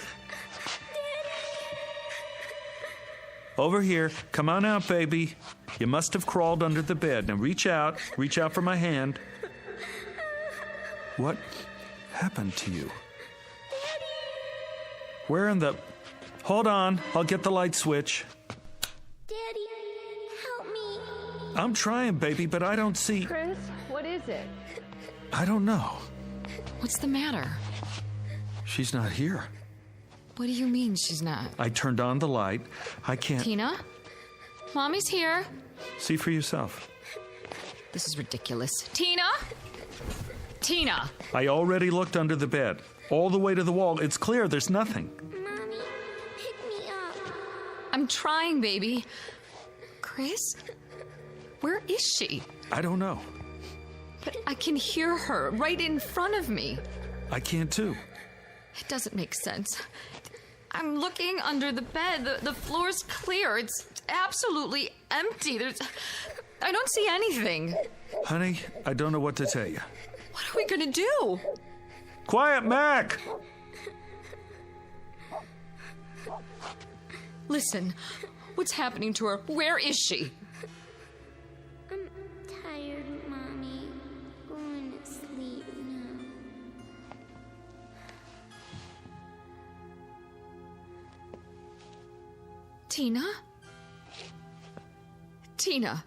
Over here. Come on out, baby. You must have crawled under the bed. Now reach out. Reach out for my hand. What happened to you? Where in the... Hold on. I'll get the light switch. Daddy, help me. I'm trying, baby, but I don't see... Chris, what is it? I don't know. What's the matter? She's not here. What do you mean she's not? I turned on the light. I can't... Tina? Mommy's here. See for yourself. This is ridiculous. Tina? Tina! I already looked under the bed. All the way to the wall. It's clear. There's nothing. Mommy, pick me up. I'm trying, baby. Chris? Where is she? I don't know. But I can hear her right in front of me. I can too. It doesn't make sense. I'm looking under the bed. The floor's clear. It's absolutely empty. I don't see anything. Honey, I don't know what to tell you. What are we gonna do? Quiet, Mac! Listen, what's happening to her? Where is she? I'm tired, Mommy. Going to sleep now. Tina? Tina.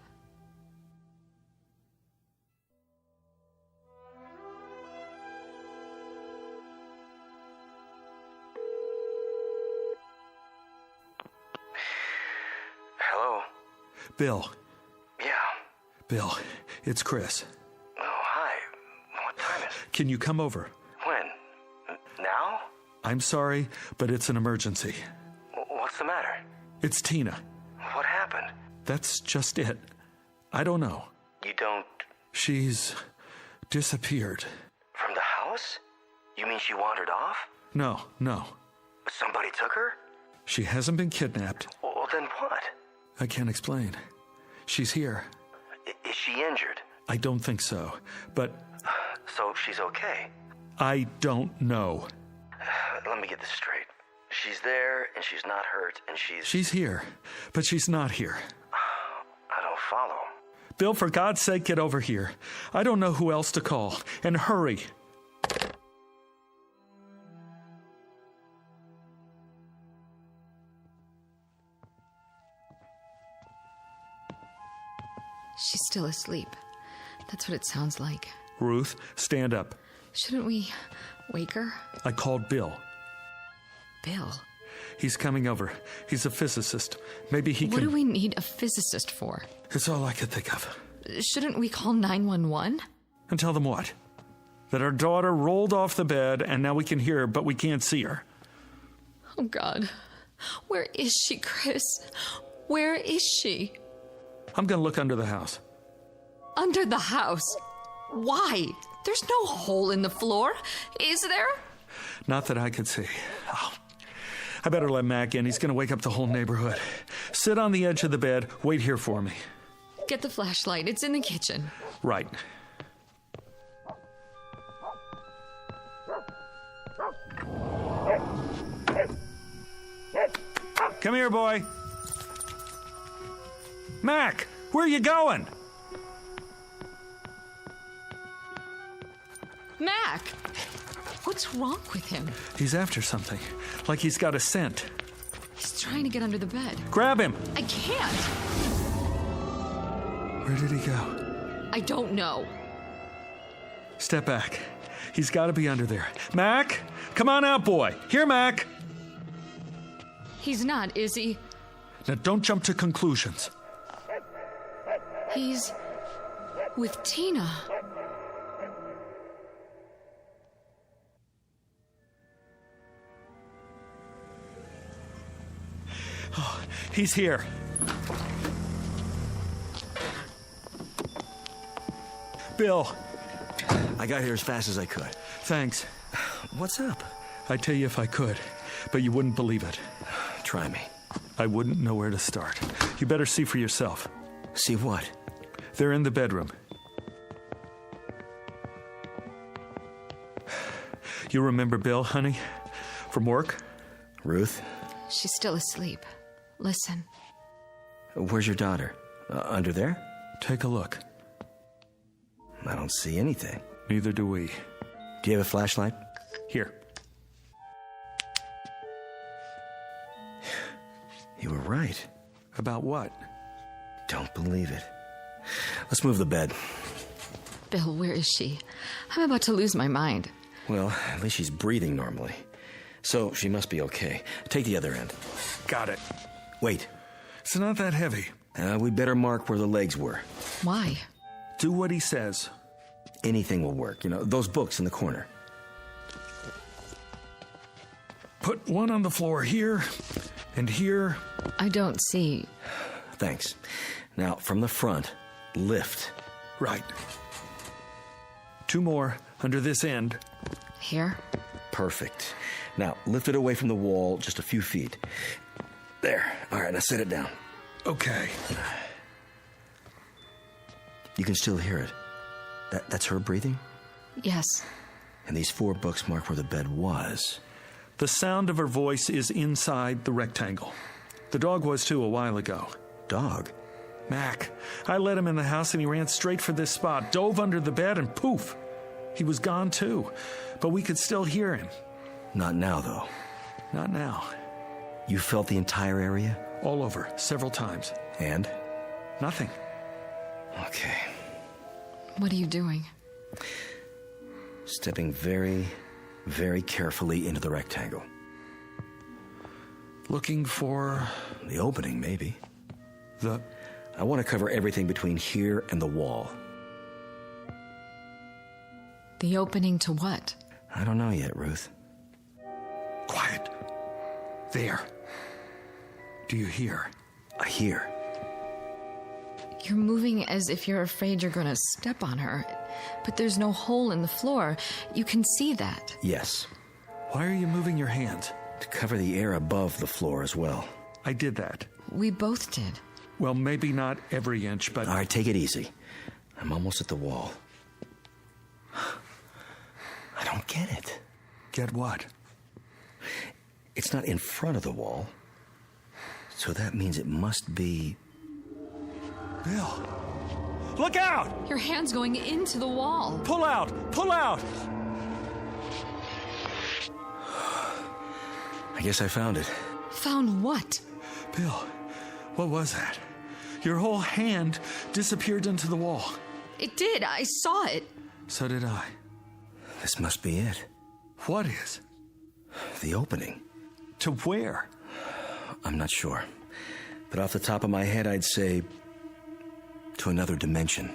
Hello? Bill. Yeah. Bill, it's Chris. Oh, hi. What time is it? Can you come over? When? Now? I'm sorry, but it's an emergency. What's the matter? It's Tina. What happened? That's just it. I don't know. You don't... She's disappeared. From the house? You mean she wandered off? No. Somebody took her? She hasn't been kidnapped. Well, then what? I can't explain. She's here. Is she injured? I don't think so, but... So she's okay? I don't know. Let me get this straight. She's there, and she's not hurt, and she's... She's here, but she's not here. I don't follow. Bill, for God's sake, get over here. I don't know who else to call. And hurry. She's still asleep. That's what it sounds like. Ruth, stand up. Shouldn't we wake her? I called Bill. Bill? He's coming over. He's a physicist. Maybe he can... What do we need a physicist for? It's all I could think of. Shouldn't we call 911? And tell them what? That our daughter rolled off the bed and now we can hear her, but we can't see her. Oh, God. Where is she, Chris? Where is she? I'm going to look under the house. Under the house? Why? There's no hole in the floor, is there? Not that I could see. Oh, I better let Mac in. He's going to wake up the whole neighborhood. Sit on the edge of the bed. Wait here for me. Get the flashlight. It's in the kitchen. Right. Come here, boy. Mac, where are you going? Mac! What's wrong with him? He's after something. Like he's got a scent. He's trying to get under the bed. Grab him! I can't! Where did he go? I don't know. Step back. He's got to be under there. Mac? Come on out, boy. Here, Mac. He's not, is he? Now, don't jump to conclusions. He's with Tina. Oh, he's here. Bill. I got here as fast as I could. Thanks. What's up? I'd tell you if I could, but you wouldn't believe it. Try me. I wouldn't know where to start. You better see for yourself. See what? They're in the bedroom. You remember Bill, honey? From work? Ruth? She's still asleep. Listen. Where's your daughter? Under there? Take a look. I don't see anything. Neither do we. Do you have a flashlight? Here. You were right. About what? Don't believe it. Let's move the bed. Bill, where is she? I'm about to lose my mind. Well, at least she's breathing normally. So she must be okay. Take the other end. Got it. Wait. It's not that heavy. We better mark where the legs were. Why? Do what he says. Anything will work. You know, those books in the corner. Put one on the floor here and here. I don't see. Thanks. Now, from the front, lift. Right. Two more under this end. Here? Perfect. Now, lift it away from the wall just a few feet. There. All right, now set it down. Okay. You can still hear it. That's her breathing? Yes. And these 4 books mark where the bed was. The sound of her voice is inside the rectangle. The dog was too a while ago. Dog? Mac. I let him in the house and he ran straight for this spot, dove under the bed, and poof. He was gone too. But we could still hear him. Not now, though. Not now. You felt the entire area? All over, several times. And? Nothing. Okay. What are you doing? Stepping very, very carefully into the rectangle. Looking for... the opening, maybe. I want to cover everything between here and the wall. The opening to what? I don't know yet, Ruth. Quiet. There. Do you hear? I hear. You're moving as if you're afraid you're going to step on her. But there's no hole in the floor. You can see that. Yes. Why are you moving your hands? To cover the air above the floor as well. I did that. We both did. Well, maybe not every inch, but... All right, take it easy. I'm almost at the wall. I don't get it. Get what? It's not in front of the wall. So that means it must be... Bill! Look out! Your hand's going into the wall. Pull out! Pull out! I guess I found it. Found what? Bill, what was that? Your whole hand disappeared into the wall. It did. I saw it. So did I. This must be it. What is? The opening. To where? I'm not sure. But off the top of my head, I'd say... to another dimension.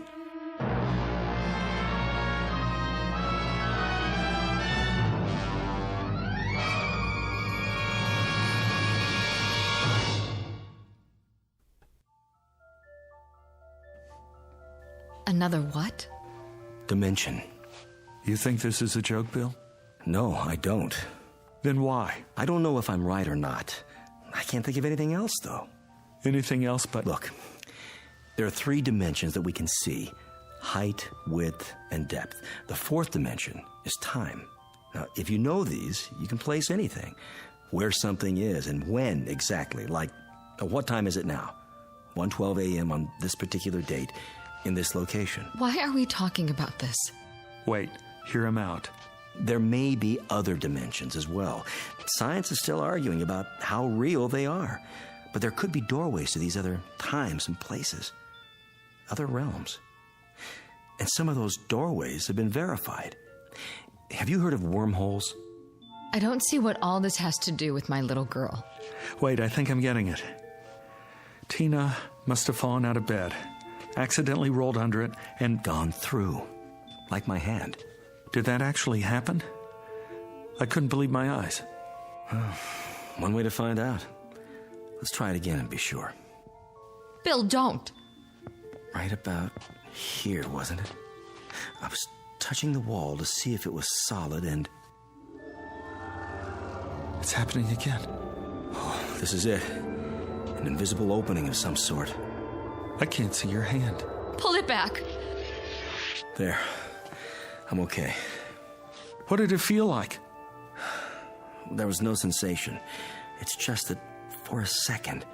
Another what? Dimension. You think this is a joke, Bill? No, I don't. Then why? I don't know if I'm right or not. I can't think of anything else, though. Anything else but... Look, there are 3 dimensions that we can see. Height, width, and depth. The 4th dimension is time. Now, if you know these, you can place anything. Where something is and when exactly. Like, what time is it now? 1:12 a.m. on this particular date in this location. Why are we talking about this? Wait, hear him out. There may be other dimensions as well. Science is still arguing about how real they are. But there could be doorways to these other times and places. Other realms. And some of those doorways have been verified. have you heard of wormholes? I don't see what all this has to do with my little girl. Wait, I think I'm getting it. Tina must have fallen out of bed, accidentally rolled under it, and gone through, like my hand. Did that actually happen? I couldn't believe my eyes. One way to find out. Let's try it again and be sure. Bill, don't. Right about here, wasn't it? I was touching the wall to see if it was solid, and... It's happening again. Oh, this is it. An invisible opening of some sort. I can't see your hand. Pull it back. There. I'm okay. What did it feel like? There was no sensation. It's just that, for a second,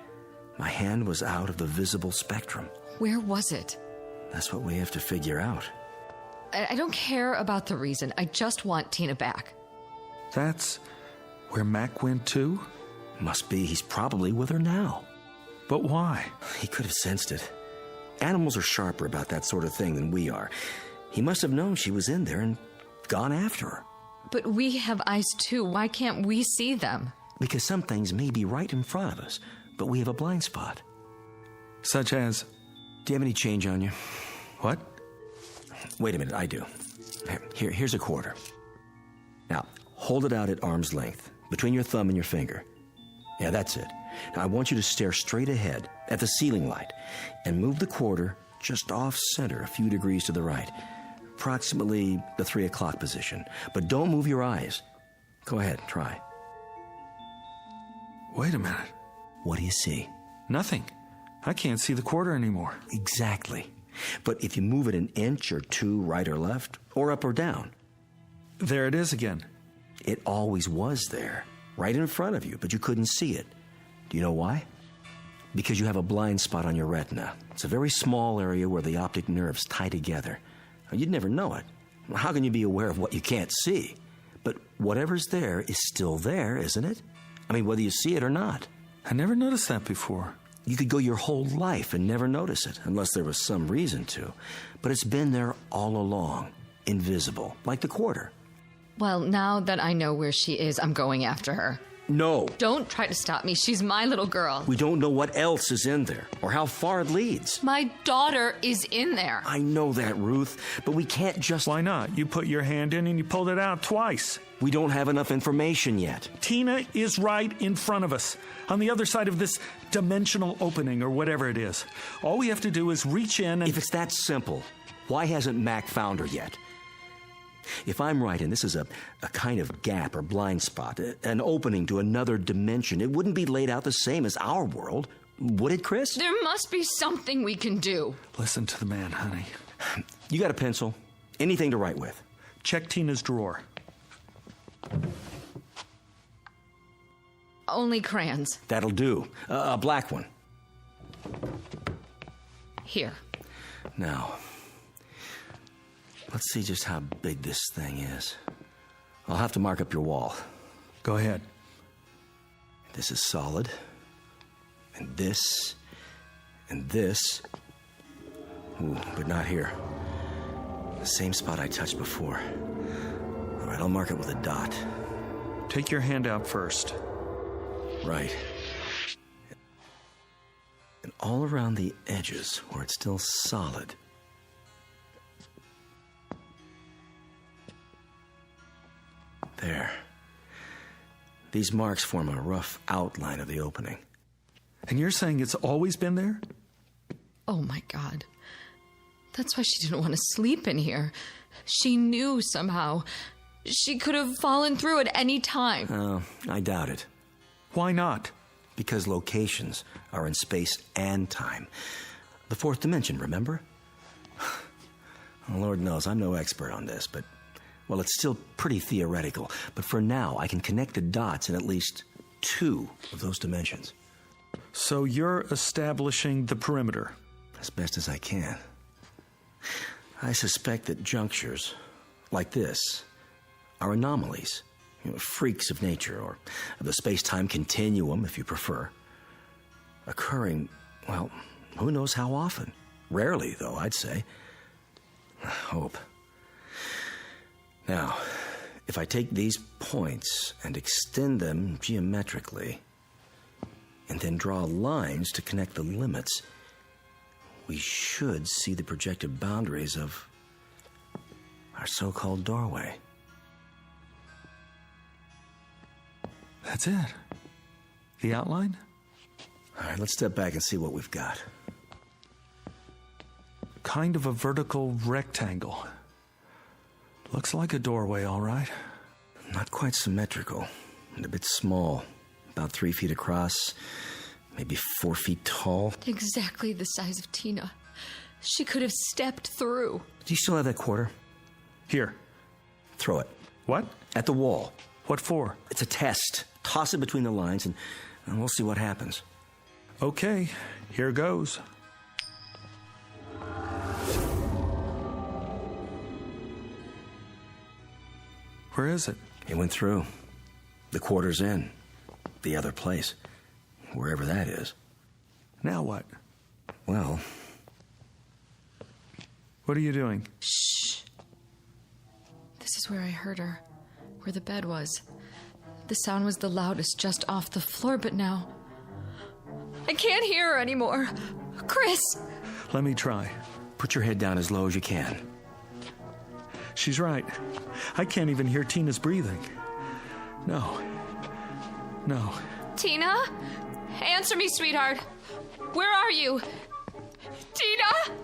my hand was out of the visible spectrum. Where was it? That's what we have to figure out. I don't care about the reason. I just want Tina back. That's where Mac went too? Must be. He's probably with her now. But why? He could have sensed it. Animals are sharper about that sort of thing than we are. He must have known she was in there and gone after her. But we have eyes too. Why can't we see them? Because some things may be right in front of us, but we have a blind spot. Such as? Do you have any change on you? What? Wait a minute, I do. Here's a quarter. Now, hold it out at arm's length, between your thumb and your finger. Yeah, that's it. Now, I want you to stare straight ahead at the ceiling light and move the quarter just off center a few degrees to the right, approximately the 3 o'clock position. But don't move your eyes. Go ahead, try. Wait a minute. What do you see? Nothing. I can't see the quarter anymore. Exactly. But if you move it an inch or two right or left, or up or down. There it is again. It always was there, right in front of you, but you couldn't see it. Do you know why? Because you have a blind spot on your retina. It's a very small area where the optic nerves tie together. You'd never know it. How can you be aware of what you can't see? But whatever's there is still there, isn't it? I mean, whether you see it or not. I never noticed that before. You could go your whole life and never notice it, unless there was some reason to. But it's been there all along, invisible, like the quarter. Well, now that I know where she is, I'm going after her. No. Don't try to stop me. She's my little girl. We don't know what else is in there, or how far it leads. My daughter is in there. I know that, Ruth, but we can't just... Why not? You put your hand in and you pulled it out twice. We don't have enough information yet. Tina is right in front of us, on the other side of this dimensional opening, or whatever it is. All we have to do is reach in and... If it's that simple, why hasn't Mac found her yet? If I'm right, and this is a kind of gap or blind spot, an opening to another dimension, it wouldn't be laid out the same as our world, would it, Chris? There must be something we can do. Listen to the man, honey. You got a pencil? Anything to write with? Check Tina's drawer. Only crayons. That'll do. A black one. Here. Now, let's see just how big this thing is. I'll have to mark up your wall. Go ahead. This is solid. And this. And this. Ooh, but not here. The same spot I touched before. All right, I'll mark it with a dot. Take your hand out first. Right. And all around the edges, where it's still solid. There. These marks form a rough outline of the opening. And you're saying it's always been there? Oh, my God. That's why she didn't want to sleep in here. She knew somehow. She could have fallen through at any time. Oh, I doubt it. Why not? Because locations are in space and time. The fourth dimension, remember? Lord knows, I'm no expert on this, but... Well, it's still pretty theoretical, but for now, I can connect the dots in at least 2 of those dimensions. So you're establishing the perimeter? As best as I can. I suspect that junctures, like this, are anomalies, freaks of nature, or of the space-time continuum, if you prefer. Occurring, well, who knows how often? Rarely, though, I'd say. I hope. Now, If I take these points and extend them geometrically, and then draw lines to connect the limits, we should see the projected boundaries of our so-called doorway. That's it. The outline? All right, let's step back and see what we've got. Kind of a vertical rectangle. Looks like a doorway, all right. Not quite symmetrical, and a bit small. About 3 feet across, maybe 4 feet tall. Exactly the size of Tina. She could have stepped through. Do you still have that quarter? Here. Throw it. What? At the wall. What for? It's a test. Toss it between the lines, and we'll see what happens. Okay, here goes. Where is it? It went through. The quarter's in. The other place. Wherever that is. Now what? Well... What are you doing? Shh. This is where I heard her. Where the bed was. The sound was the loudest just off the floor, but now... I can't hear her anymore. Chris! Let me try. Put your head down as low as you can. She's right. I can't even hear Tina's breathing. No. No. Tina? Answer me, sweetheart. Where are you? Tina?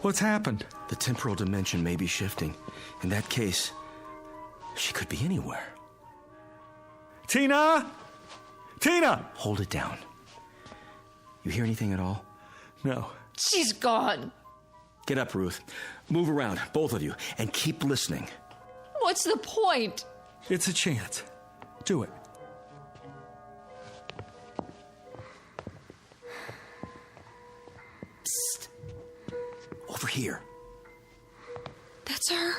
What's happened? The temporal dimension may be shifting. In that case, she could be anywhere. Tina! Tina! Hold it down. You hear anything at all? No. She's gone. Get up, Ruth. Move around, both of you, and keep listening. What's the point? It's a chance. Do it. Psst. Over here. That's her.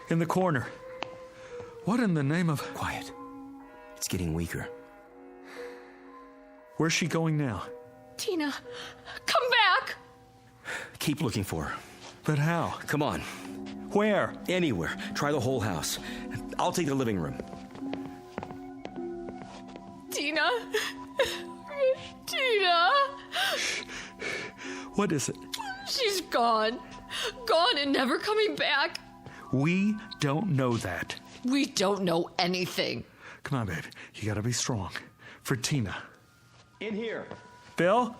In the corner. What in the name of... Quiet. It's getting weaker. Where's she going now? Tina, come back! Keep looking for her. But how? Come on. Where? Anywhere. Try the whole house. I'll take the living room. Tina? Tina? What is it? She's gone. Gone and never coming back. We don't know that. We don't know anything. Come on, babe. You gotta be strong. For Tina. In here. Bill?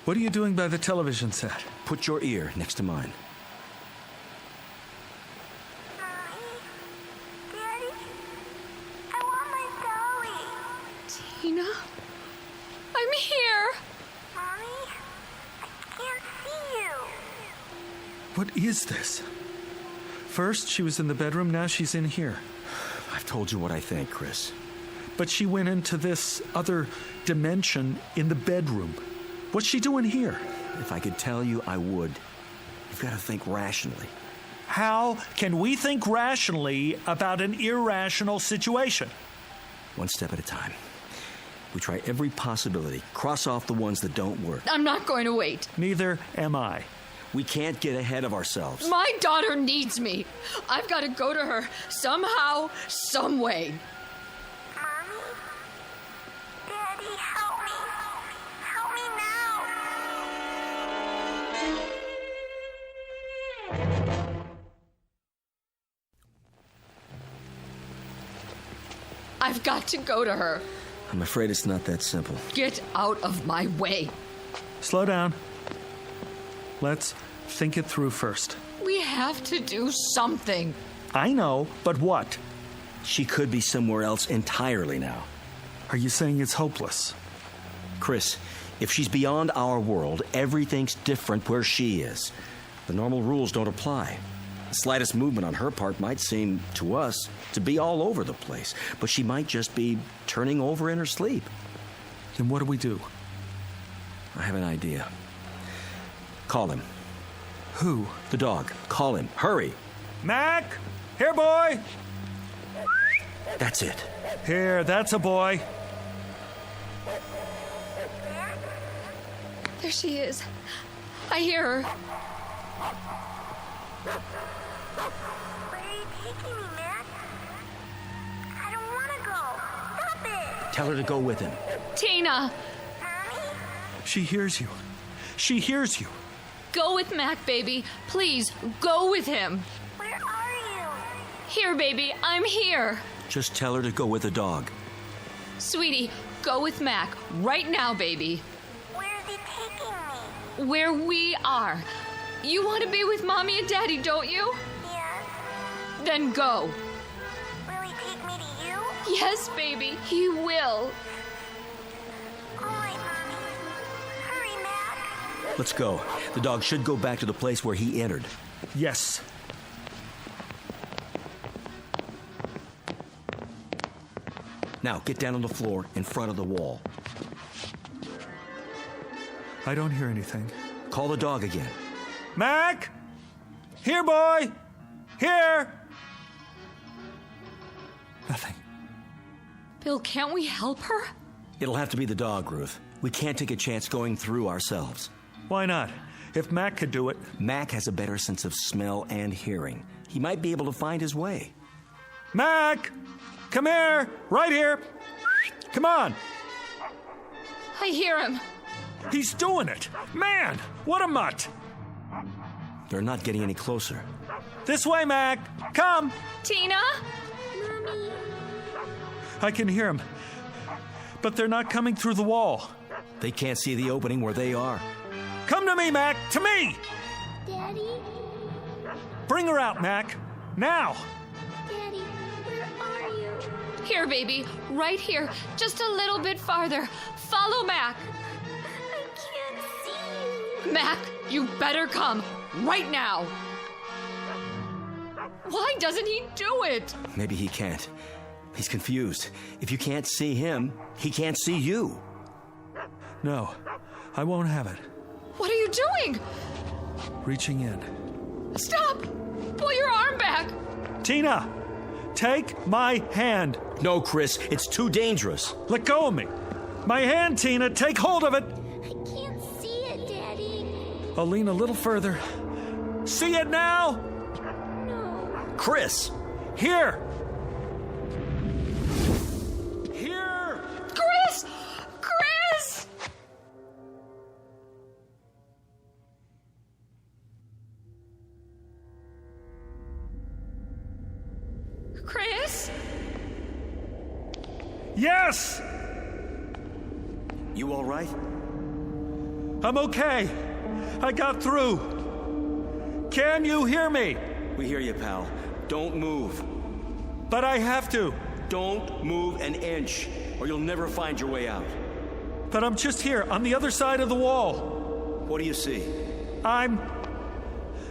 What are you doing by the television set? Put your ear next to mine. Tina? I'm here. Mommy, I can't see you. What is this? First, she was in the bedroom, now she's in here. I've told you what I think, Chris. But she went into this other dimension in the bedroom. What's she doing here? If I could tell you, I would. You've got to think rationally. How can we think rationally about an irrational situation? One step at a time. We try every possibility. Cross off the ones that don't work. I'm not going to wait. Neither am I. We can't get ahead of ourselves. My daughter needs me. I've got to go to her somehow, some way. Mommy? Daddy, help me. Help me now. I've got to go to her. I'm afraid it's not that simple. Get out of my way. Slow down. Let's think it through first. We have to do something. I know, but what? She could be somewhere else entirely now. Are you saying it's hopeless? Chris, if she's beyond our world, everything's different where she is. The normal rules don't apply. The slightest movement on her part might seem, to us, to be all over the place, but she might just be turning over in her sleep. Then what do we do? I have an idea. Call him. Who? The dog. Call him. Hurry. Mac! Here, boy! That's it. Here, that's a boy. There she is. I hear her. Where are you taking me, Mac? I don't want to go. Stop it! Tell her to go with him. Tina! She hears you. She hears you. Go with Mac, baby. Please, go with him. Where are you? Here, baby. I'm here. Just tell her to go with the dog. Sweetie, go with Mac. Right now, baby. Where is he taking me? Where we are. You want to be with Mommy and Daddy, don't you? Yes. Then go. Will he take me to you? Yes, baby. He will. All right, Mommy. Hurry, Mac. Let's go. The dog should go back to the place where he entered. Yes. Now, get down on the floor in front of the wall. I don't hear anything. Call the dog again. Mac! Here, boy! Here! Nothing. Bill, can't we help her? It'll have to be the dog, Ruth. We can't take a chance going through ourselves. Why not? If Mac could do it. Mac has a better sense of smell and hearing. He might be able to find his way. Mac! Come here! Right here! Come on! I hear him. He's doing it! Man! What a mutt! They're not getting any closer. This way, Mac! Come! Tina? Mommy. I can hear him. But they're not coming through the wall. They can't see the opening where they are. Come to me, Mac! To me! Daddy? Bring her out, Mac! Now! Daddy, where are you? Here, baby. Right here. Just a little bit farther. Follow Mac. I can't see you. Mac, you better come. Right now. Why doesn't he do it? Maybe he can't. He's confused. If you can't see him, he can't see you. No, I won't have it. What are you doing? Reaching in. Stop! Pull your arm back! Tina! Take my hand! No, Chris, it's too dangerous. Let go of me! My hand, Tina! Take hold of it! I can't see it, Daddy. I'll lean a little further. See it now? No. Chris! Here! Here! Chris! Chris! Chris? Yes! You all right? I'm okay. I got through. Can you hear me? We hear you, pal. Don't move. But I have to. Don't move an inch, or you'll never find your way out. But I'm just here, on the other side of the wall. What do you see? I'm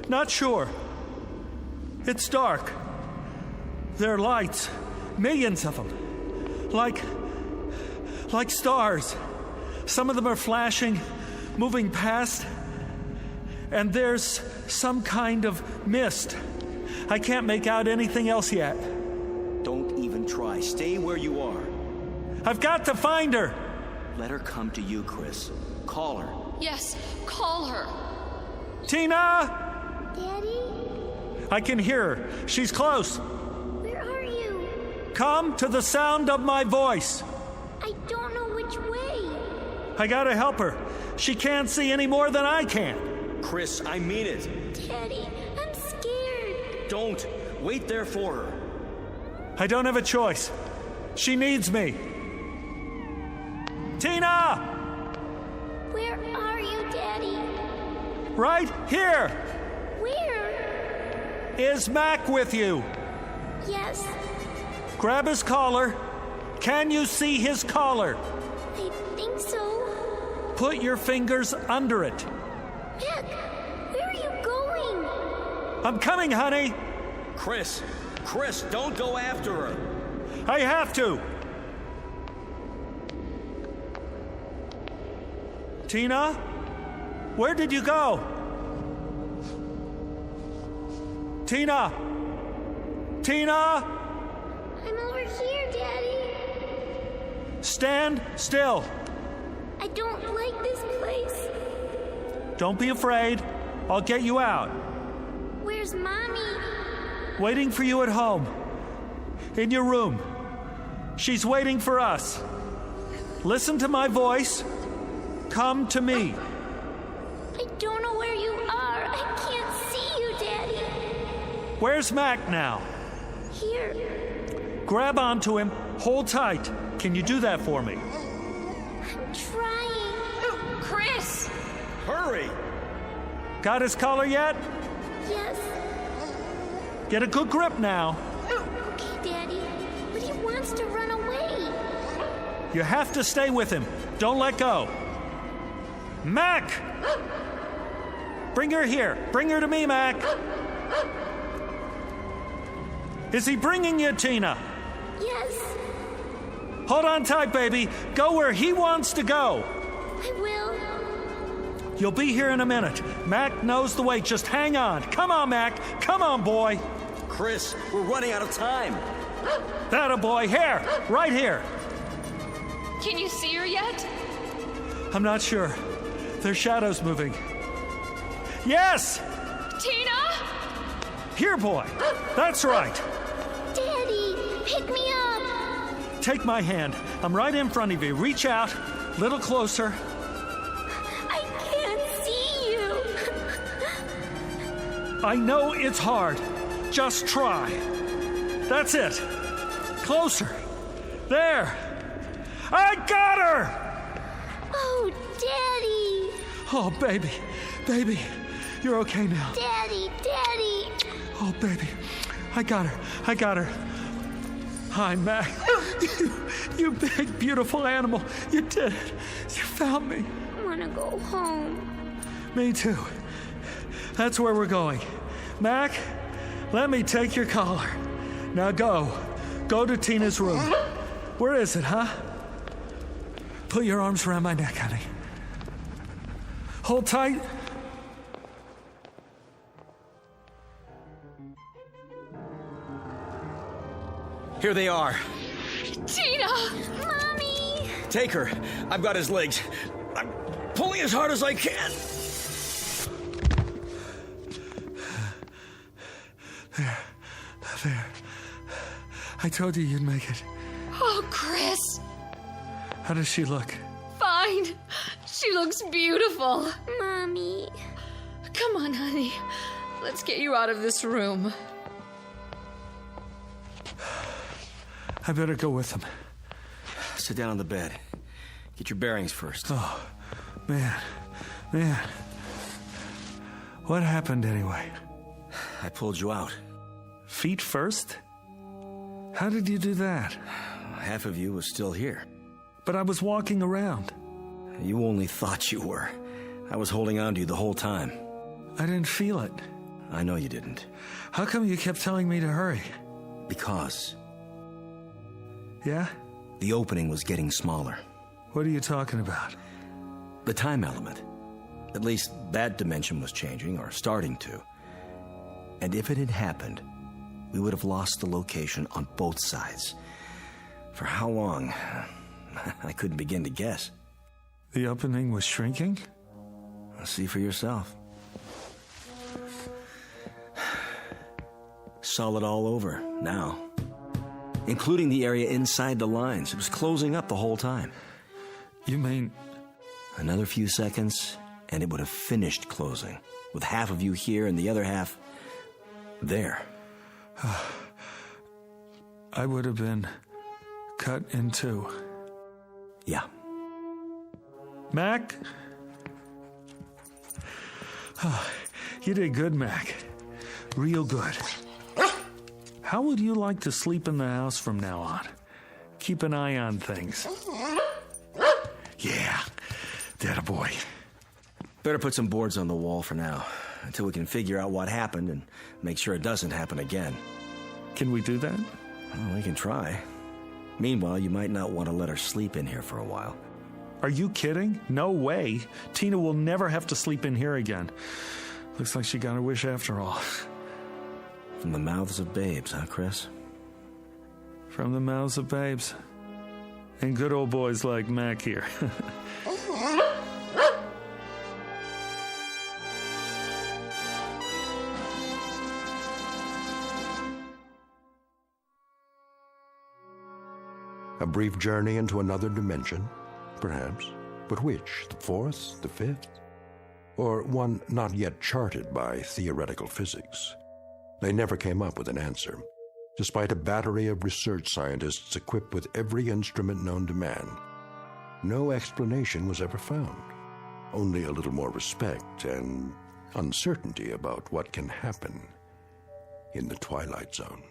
not sure. It's dark. There are lights, millions of them, like stars. Some of them are flashing, moving past, and there's some kind of mist. I can't make out anything else yet. Don't even try. Stay where you are. I've got to find her. Let her come to you, Chris. Call her. Yes, call her. Tina! Daddy? I can hear her. She's close. Where are you? Come to the sound of my voice. I don't know which way. I gotta help her. She can't see any more than I can. Chris, I mean it. Daddy, I'm scared. Don't. Wait there for her. I don't have a choice. She needs me. Tina! Where are you, Daddy? Right here. Where? Is Mac with you? Yes. Grab his collar. Can you see his collar? I think so. Put your fingers under it. Mac, where are you going? I'm coming, honey. Chris, don't go after her. I have to. Tina? Where did you go? Tina! Tina! I'm over here, Daddy. Stand still. I don't like this place. Don't be afraid. I'll get you out. Where's Mommy? Waiting for you at home. In your room. She's waiting for us. Listen to my voice. Come to me. I don't know where you are. I can't see you, Daddy. Where's Mac now? Here. Grab onto him. Hold tight. Can you do that for me? I'm trying. Chris! Hurry! Got his collar yet? Yes. Get a good grip now. Okay, Daddy. But he wants to run away. You have to stay with him. Don't let go. Mac! Bring her here. Bring her to me, Mac. Is he bringing you, Tina? Yes. Hold on tight, baby. Go where he wants to go. I will. You'll be here in a minute. Mac knows the way. Just hang on. Come on, Mac. Come on, boy. Chris, we're running out of time. That a boy. Here. Right here. Can you see her yet? I'm not sure. There's shadows moving. Yes! Tina? Here, boy. That's right. Daddy, pick me up. Take my hand. I'm right in front of you. Reach out. Little closer. I can't see you. I know it's hard. Just try. That's it. Closer. There. I got her! Oh, Daddy. Oh, baby. Baby. You're okay now. Daddy, Daddy. Oh, baby. I got her. I got her. Hi, Mac. You big, beautiful animal. You did it. You found me. I want to go home. Me too. That's where we're going. Mac, let me take your collar. Now go. Go to Tina's room. Where is it, huh? Put your arms around my neck, honey. Hold tight. Here they are. Tina! Mommy! Take her. I've got his legs. I'm pulling as hard as I can. There. I told you you'd make it. Oh, Chris. How does she look? Fine. She looks beautiful. Mommy. Come on, honey. Let's get you out of this room. I better go with him. Sit down on the bed. Get your bearings first. Oh, man. What happened anyway? I pulled you out. Feet first? How did you do that? Half of you was still here. But I was walking around. You only thought you were. I was holding on to you the whole time. I didn't feel it. I know you didn't. How come you kept telling me to hurry? Because. Yeah? The opening was getting smaller. What are you talking about? The time element. At least that dimension was changing, or starting to. And if it had happened, we would have lost the location on both sides. For how long? I couldn't begin to guess. The opening was shrinking? See for yourself. Solid all over, now. Including the area inside the lines. It was closing up the whole time. You mean... Another few seconds, and it would have finished closing. With half of you here and the other half... there. I would have been cut in two. Yeah. Mac? Oh, you did good, Mac. Real good. How would you like to sleep in the house from now on? Keep an eye on things. Yeah, that a boy. Better put some boards on the wall for now, until we can figure out what happened and make sure it doesn't happen again. Can we do that? Well, we can try. Meanwhile, you might not want to let her sleep in here for a while. Are you kidding? No way. Tina will never have to sleep in here again. Looks like she got her wish after all. From the mouths of babes, huh, Chris? From the mouths of babes. And good old boys like Mac here. A brief journey into another dimension, perhaps. But which? The fourth? The fifth? Or one not yet charted by theoretical physics? They never came up with an answer, despite a battery of research scientists equipped with every instrument known to man. No explanation was ever found. Only a little more respect and uncertainty about what can happen in the Twilight Zone.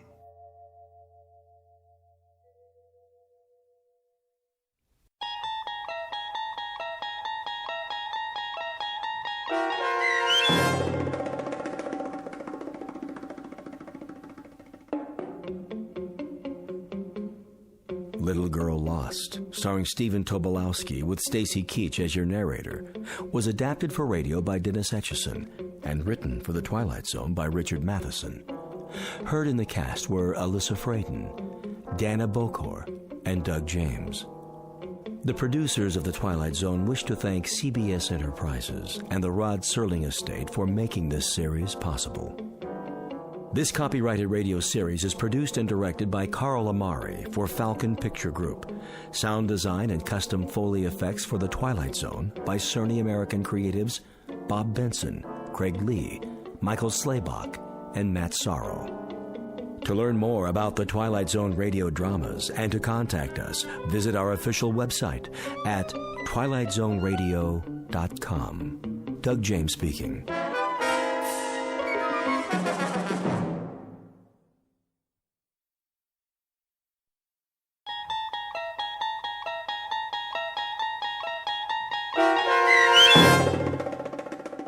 Little Girl Lost, starring Stephen Tobolowsky with Stacy Keach as your narrator, was adapted for radio by Dennis Etchison and written for The Twilight Zone by Richard Matheson. Heard in the cast were Alyssa Fraden, Dana Bokor, and Doug James. The producers of The Twilight Zone wish to thank CBS Enterprises and the Rod Serling Estate for making this series possible. This copyrighted radio series is produced and directed by Carl Amari for Falcon Picture Group. Sound design and custom Foley effects for The Twilight Zone by Cerny American creatives Bob Benson, Craig Lee, Michael Slaybach, and Matt Sorrow. To learn more about the Twilight Zone radio dramas and to contact us, visit our official website at twilightzoneradio.com. Doug James speaking.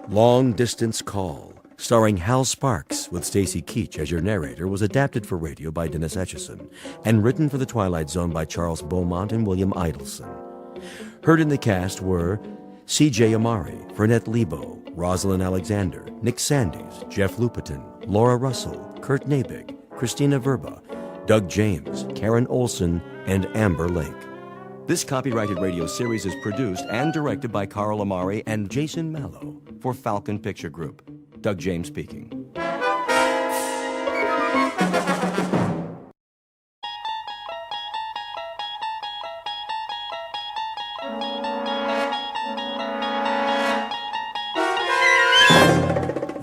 Long Distance Call, starring Hal Sparks with Stacy Keach as your narrator, was adapted for radio by Dennis Etchison and written for The Twilight Zone by Charles Beaumont and William Idelson. Heard in the cast were C.J. Amari, Fernette Lebo, Rosalind Alexander, Nick Sandys, Jeff Lupetin, Laura Russell, Kurt Nabig, Christina Verba, Doug James, Karen Olson, and Amber Lake. This copyrighted radio series is produced and directed by Carl Amari and Jason Mallow for Falcon Picture Group. Doug James speaking.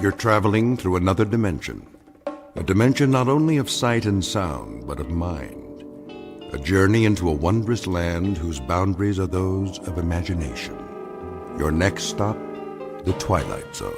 You're traveling through another dimension. A dimension not only of sight and sound, but of mind. A journey into a wondrous land whose boundaries are those of imagination. Your next stop, the Twilight Zone.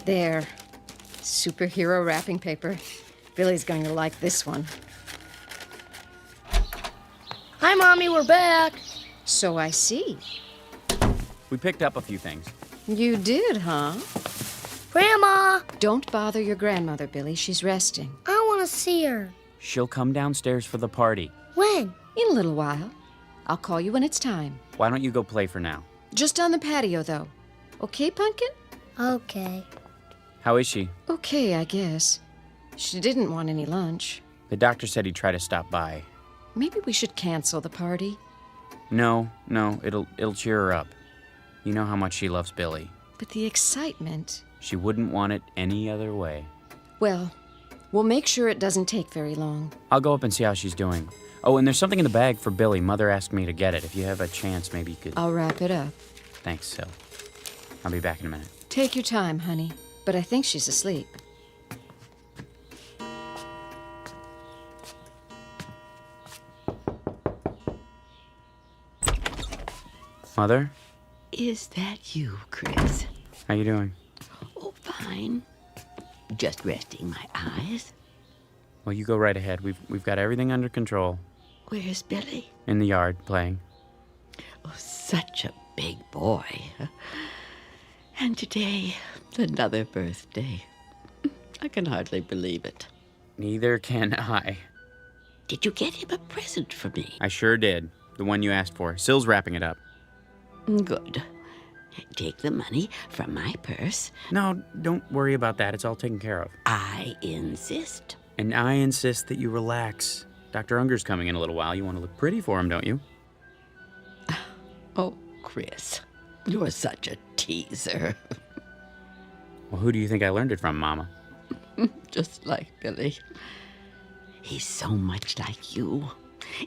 There. Superhero wrapping paper. Billy's going to like this one. Hi, Mommy, we're back. So I see. We picked up a few things. You did, huh? Grandma! Don't bother your grandmother, Billy. She's resting. I want to see her. She'll come downstairs for the party. When? In a little while. I'll call you when it's time. Why don't you go play for now? Just on the patio, though. Okay, Pumpkin? Okay. How is she? Okay, I guess. She didn't want any lunch. The doctor said he'd try to stop by. Maybe we should cancel the party. No, it'll cheer her up. You know how much she loves Billy. But the excitement... She wouldn't want it any other way. Well, we'll make sure it doesn't take very long. I'll go up and see how she's doing. Oh, and there's something in the bag for Billy. Mother asked me to get it. If you have a chance, maybe you could... I'll wrap it up. Thanks, Sil. I'll be back in a minute. Take your time, honey. But I think she's asleep. Mother? Is that you, Chris? How you doing? Oh, fine. Just resting my eyes. Well, you go right ahead. We've got everything under control. Where's Billy? In the yard, playing. Oh, such a big boy. And today, another birthday. I can hardly believe it. Neither can I. Did you get him a present for me? I sure did. The one you asked for. Sil's wrapping it up. Good. Take the money from my purse. No, don't worry about that. It's all taken care of. I insist. And I insist that you relax. Dr. Unger's coming in a little while. You want to look pretty for him, don't you? Oh, Chris, you're such a teaser. Well, who do you think I learned it from, Mama? Just like Billy. He's so much like you,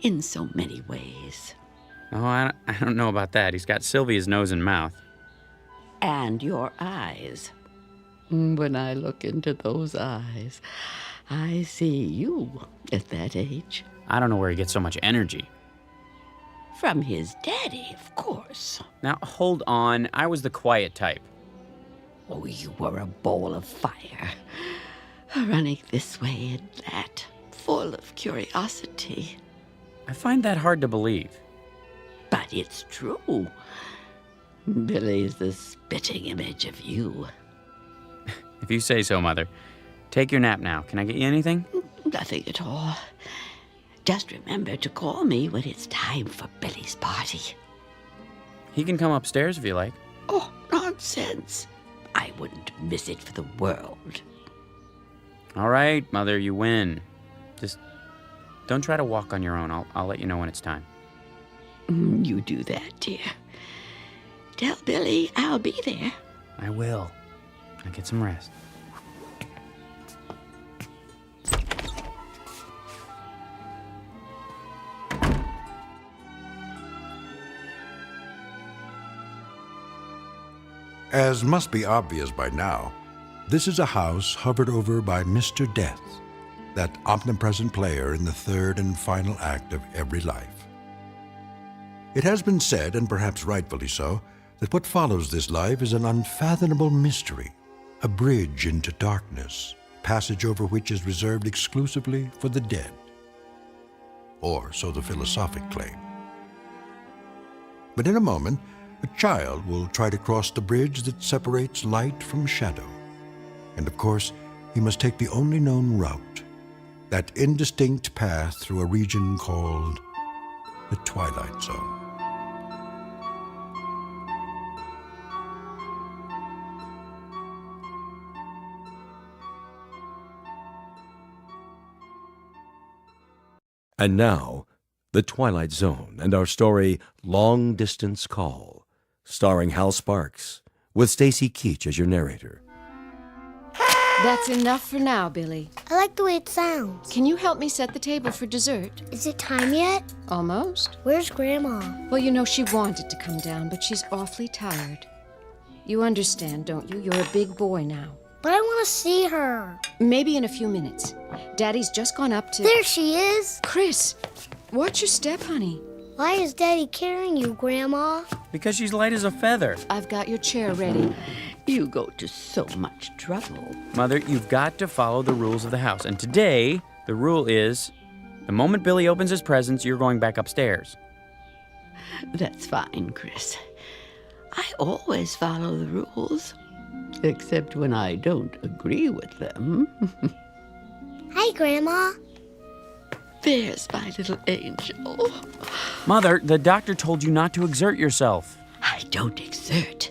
in so many ways. Oh, I don't know about that. He's got Sylvia's nose and mouth. And your eyes. When I look into those eyes, I see you at that age. I don't know where he gets so much energy. From his daddy, of course. Now, hold on. I was the quiet type. Oh, you were a ball of fire. Running this way and that, full of curiosity. I find that hard to believe. But it's true. Billy's the spitting image of you. If you say so, Mother. Take your nap now. Can I get you anything? Nothing at all. Just remember to call me when it's time for Billy's party. He can come upstairs if you like. Oh, nonsense. I wouldn't miss it for the world. All right, Mother, you win. Just don't try to walk on your own. I'll let you know when it's time. You do that, dear. Tell Billy I'll be there. I will. Now get some rest. As must be obvious by now, this is a house hovered over by Mr. Death, that omnipresent player in the third and final act of every life. It has been said, and perhaps rightfully so, that what follows this life is an unfathomable mystery, a bridge into darkness, passage over which is reserved exclusively for the dead. Or so the philosophic claim. But in a moment, a child will try to cross the bridge that separates light from shadow. And of course, he must take the only known route, that indistinct path through a region called the Twilight Zone. And now, The Twilight Zone and our story, Long Distance Call, starring Hal Sparks, with Stacy Keach as your narrator. That's enough for now, Billy. I like the way it sounds. Can you help me set the table for dessert? Is it time yet? Almost. Where's Grandma? Well, you know, she wanted to come down, but she's awfully tired. You understand, don't you? You're a big boy now. But I want to see her. Maybe in a few minutes. Daddy's just gone up to... There she is. Chris, watch your step, honey. Why is Daddy carrying you, Grandma? Because she's light as a feather. I've got your chair ready. You go to so much trouble. Mother, you've got to follow the rules of the house. And today, the rule is, the moment Billy opens his presents, you're going back upstairs. That's fine, Chris. I always follow the rules. Except when I don't agree with them. Hi, Grandma. There's my little angel. Mother, the doctor told you not to exert yourself. I don't exert.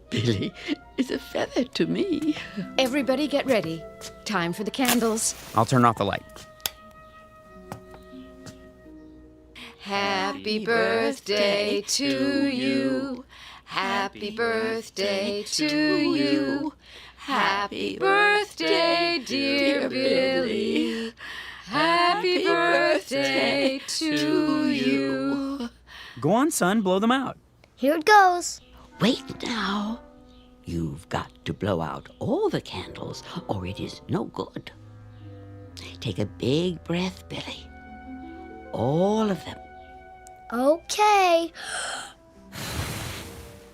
Billy is a feather to me. Everybody get ready. Time for the candles. I'll turn off the light. Happy birthday to you. Happy birthday to you. Happy birthday, dear Billy. Happy birthday to you. Go on, son, blow them out. Here it goes. Wait now. You've got to blow out all the candles, or it is no good. Take a big breath, Billy. All of them. Okay.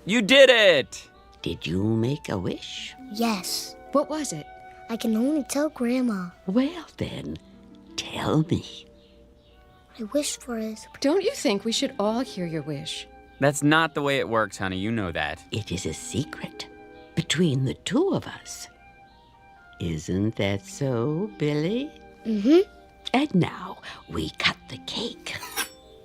You did it! Did you make a wish? Yes. What was it? I can only tell Grandma. Well, then, tell me. I wish for is... Don't you think we should all hear your wish? That's not the way it works, honey. You know that. It is a secret between the two of us. Isn't that so, Billy? Mm-hmm. And now we cut the cake.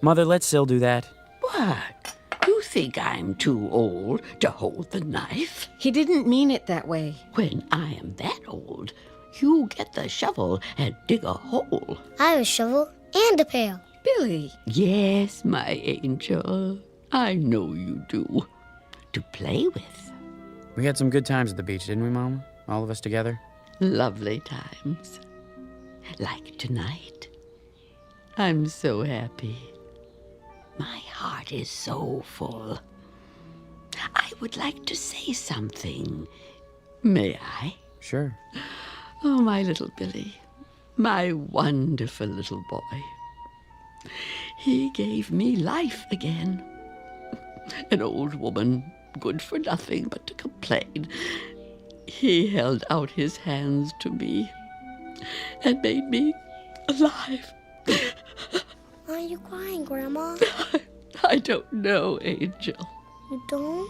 Mother, let Syl do that. What? You think I'm too old to hold the knife? He didn't mean it that way. When I am that old, you get the shovel and dig a hole. I have a shovel and a pail. Billy. Yes, my angel. I know you do. To play with. We had some good times at the beach, didn't we, Mama? All of us together? Lovely times. Like tonight. I'm so happy. My heart is so full. I would like to say something. May I? Sure. Oh, my little Billy. My wonderful little boy. He gave me life again. An old woman, good for nothing but to complain. He held out his hands to me and made me alive. Why are you crying, Grandma? I don't know, Angel. You don't?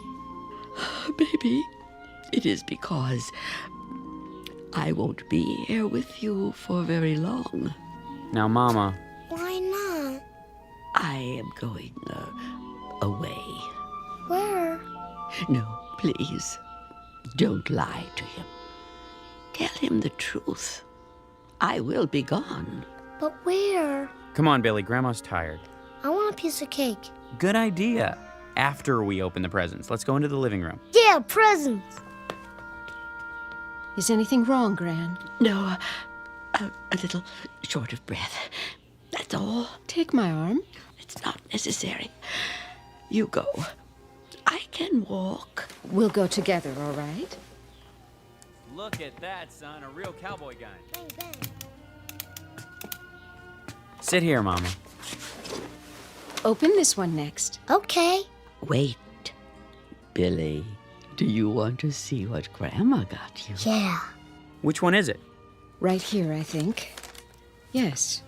Maybe it is because I won't be here with you for very long. Now, Mama. Why not? I am going away. Where? No, please. Don't lie to him. Tell him the truth. I will be gone. But where? Come on, Billy. Grandma's tired. I want a piece of cake. Good idea. After we open the presents, let's go into the living room. Yeah, presents. Is anything wrong, Gran? No, a little short of breath. That's all. Take my arm. It's not necessary. You go. I can walk. We'll go together, all right? Look at that, son. A real cowboy gun. Bang, bang. Sit here, Mama. Open this one next. Okay. Wait. Billy, do you want to see what Grandma got you? Yeah. Which one is it? Right here, I think. Yes.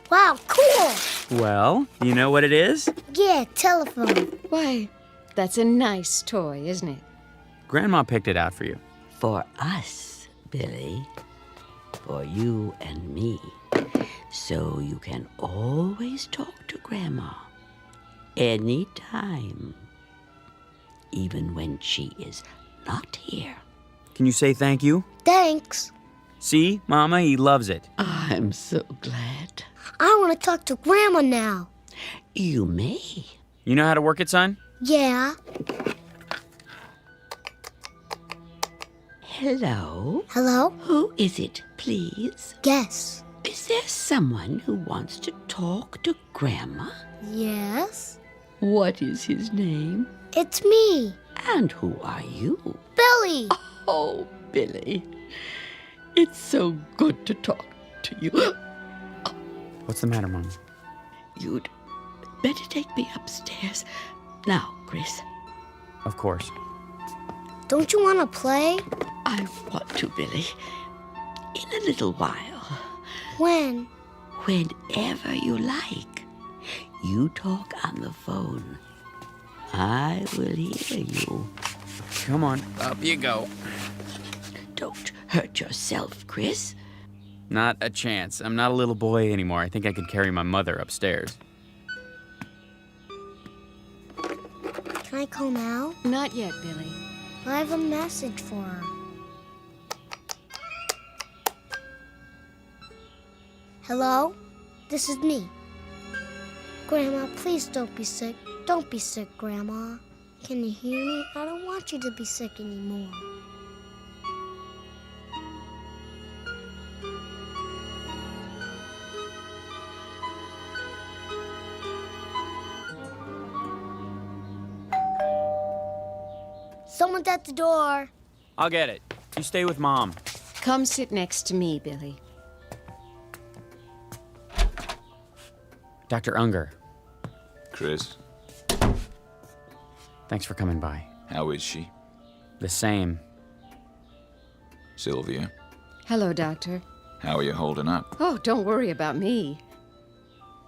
Wow, cool. Well, do you know what it is? Yeah, telephone. Why, that's a nice toy, isn't it? Grandma picked it out for you. For us, Billy. For you and me. So you can always talk to Grandma. Anytime. Even when she is not here. Can you say thank you? Thanks. See, Mama, he loves it. I'm so glad. I want to talk to Grandma now. You may. You know how to work it, son? Yeah. Hello? Hello? Who is it, please? Guess. Is there someone who wants to talk to Grandma? Yes. What is his name? It's me. And who are you? Billy. Oh, Billy. It's so good to talk to you. What's the matter, Mama? You'd better take me upstairs. Now, Chris. Of course. Don't you want to play? I want to, Billy. In a little while. When? Whenever you like. You talk on the phone. I will hear you. Come on, up you go. Don't hurt yourself, Chris. Not a chance. I'm not a little boy anymore. I think I could carry my mother upstairs. Can I call now? Not yet, Billy. I have a message for her. Hello? This is me. Grandma, please don't be sick. Don't be sick, Grandma. Can you hear me? I don't want you to be sick anymore. Someone's at the door. I'll get it. You stay with Mom. Come sit next to me, Billy. Dr. Unger. Chris, Thanks for coming by. how is she? The same. Sylvia, Hello, Doctor. how are you holding up? Oh, don't worry about me.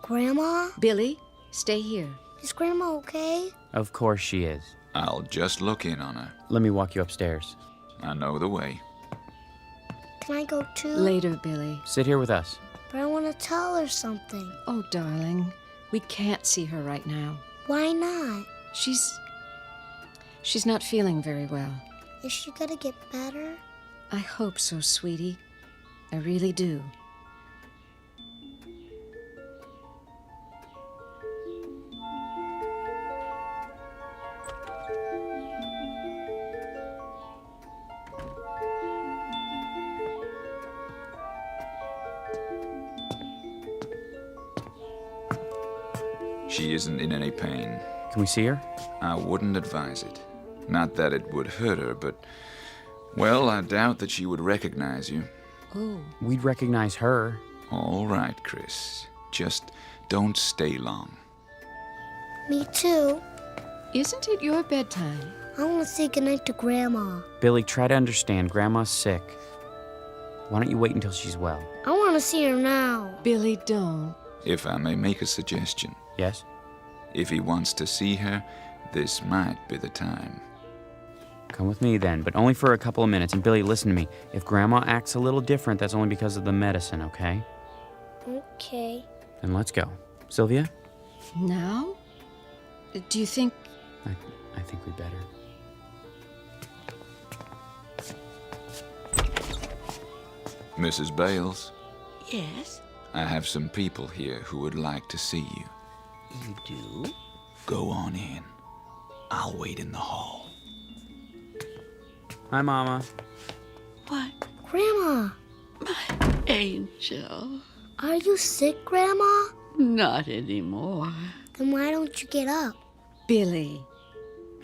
Grandma? Billy, stay here. Is Grandma okay? Of course she is. I'll just look in on her. Let me walk you upstairs. I know the way. Can I go too? Later, Billy. Sit here with us. But I want to tell her something. Oh, darling. We can't see her right now. Why not? She's not feeling very well. Is she gonna get better? I hope so, sweetie. I really do. She isn't in any pain. Can we see her? I wouldn't advise it. Not that it would hurt her, but... Well, I doubt that she would recognize you. Oh. We'd recognize her. All right, Chris. Just don't stay long. Me too. Isn't it your bedtime? I want to say goodnight to Grandma. Billy, try to understand. Grandma's sick. Why don't you wait until she's well? I want to see her now. Billy, don't. If I may make a suggestion. Yes? If he wants to see her, this might be the time. Come with me then, but only for a couple of minutes. And Billy, listen to me. If Grandma acts a little different, that's only because of the medicine, okay? Okay. Then let's go. Sylvia? Now? Do you think... I think we better. Mrs. Bales? Yes? I have some people here who would like to see you. You do? Go on in. I'll wait in the hall. Hi, Mama. What? Grandma! My angel. Are you sick, Grandma? Not anymore. Then why don't you get up? Billy.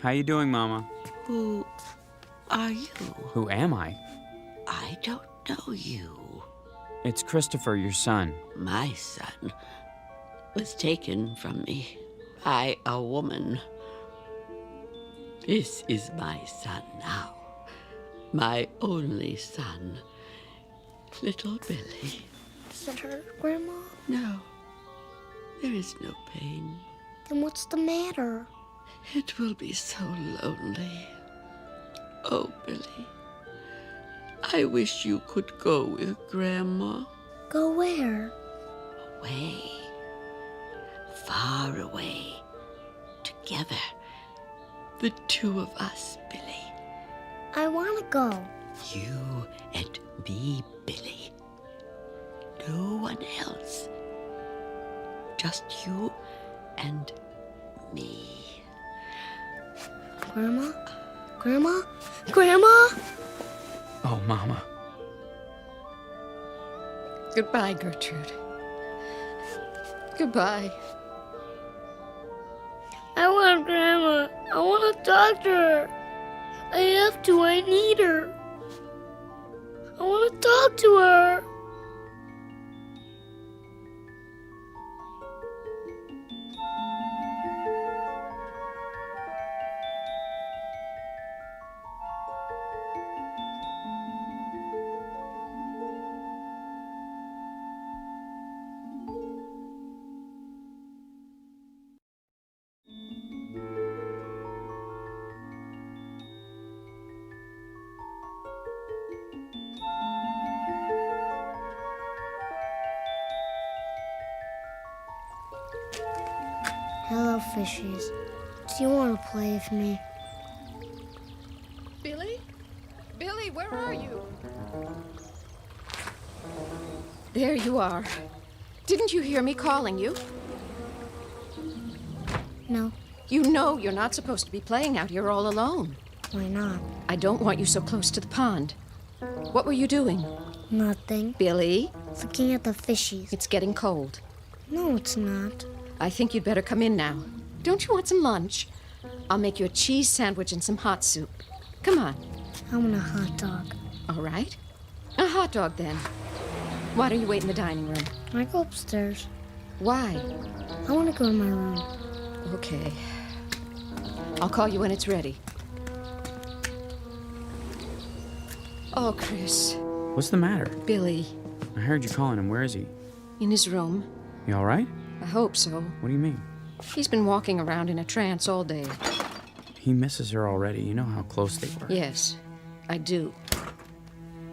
How you doing, Mama? Who are you? Who am I? I don't know you. It's Christopher, your son. My son was taken from me by a woman. This is my son now. My only son. Little Billy. Does it hurt, Grandma? No. There is no pain. Then what's the matter? It will be so lonely. Oh, Billy. I wish you could go with Grandma. Go where? Away. Far away. Together. The two of us, Billy. I want to go. You and me, Billy. No one else. Just you and me. Grandma? Grandma? Grandma? Oh, Mama. Goodbye, Gertrude. Goodbye. I want Grandma. I want to talk to her. I have to. I need her. I want to talk to her. Hello, fishies. Do you want to play with me? Billy? Billy, where are you? There you are. Didn't you hear me calling you? No. You know you're not supposed to be playing out here all alone. Why not? I don't want you so close to the pond. What were you doing? Nothing. Billy? Looking at the fishies. It's getting cold. No, it's not. I think you'd better come in now. Don't you want some lunch? I'll make you a cheese sandwich and some hot soup. Come on. I want a hot dog. All right. A hot dog, then. Why don't you wait in the dining room? I go upstairs. Why? I want to go in my room. Okay. I'll call you when it's ready. Oh, Chris. What's the matter? Billy. I heard you calling him. Where is he? In his room. You all right? I hope so. What do you mean? He's been walking around in a trance all day. He misses her already. You know how close they were. Yes, I do.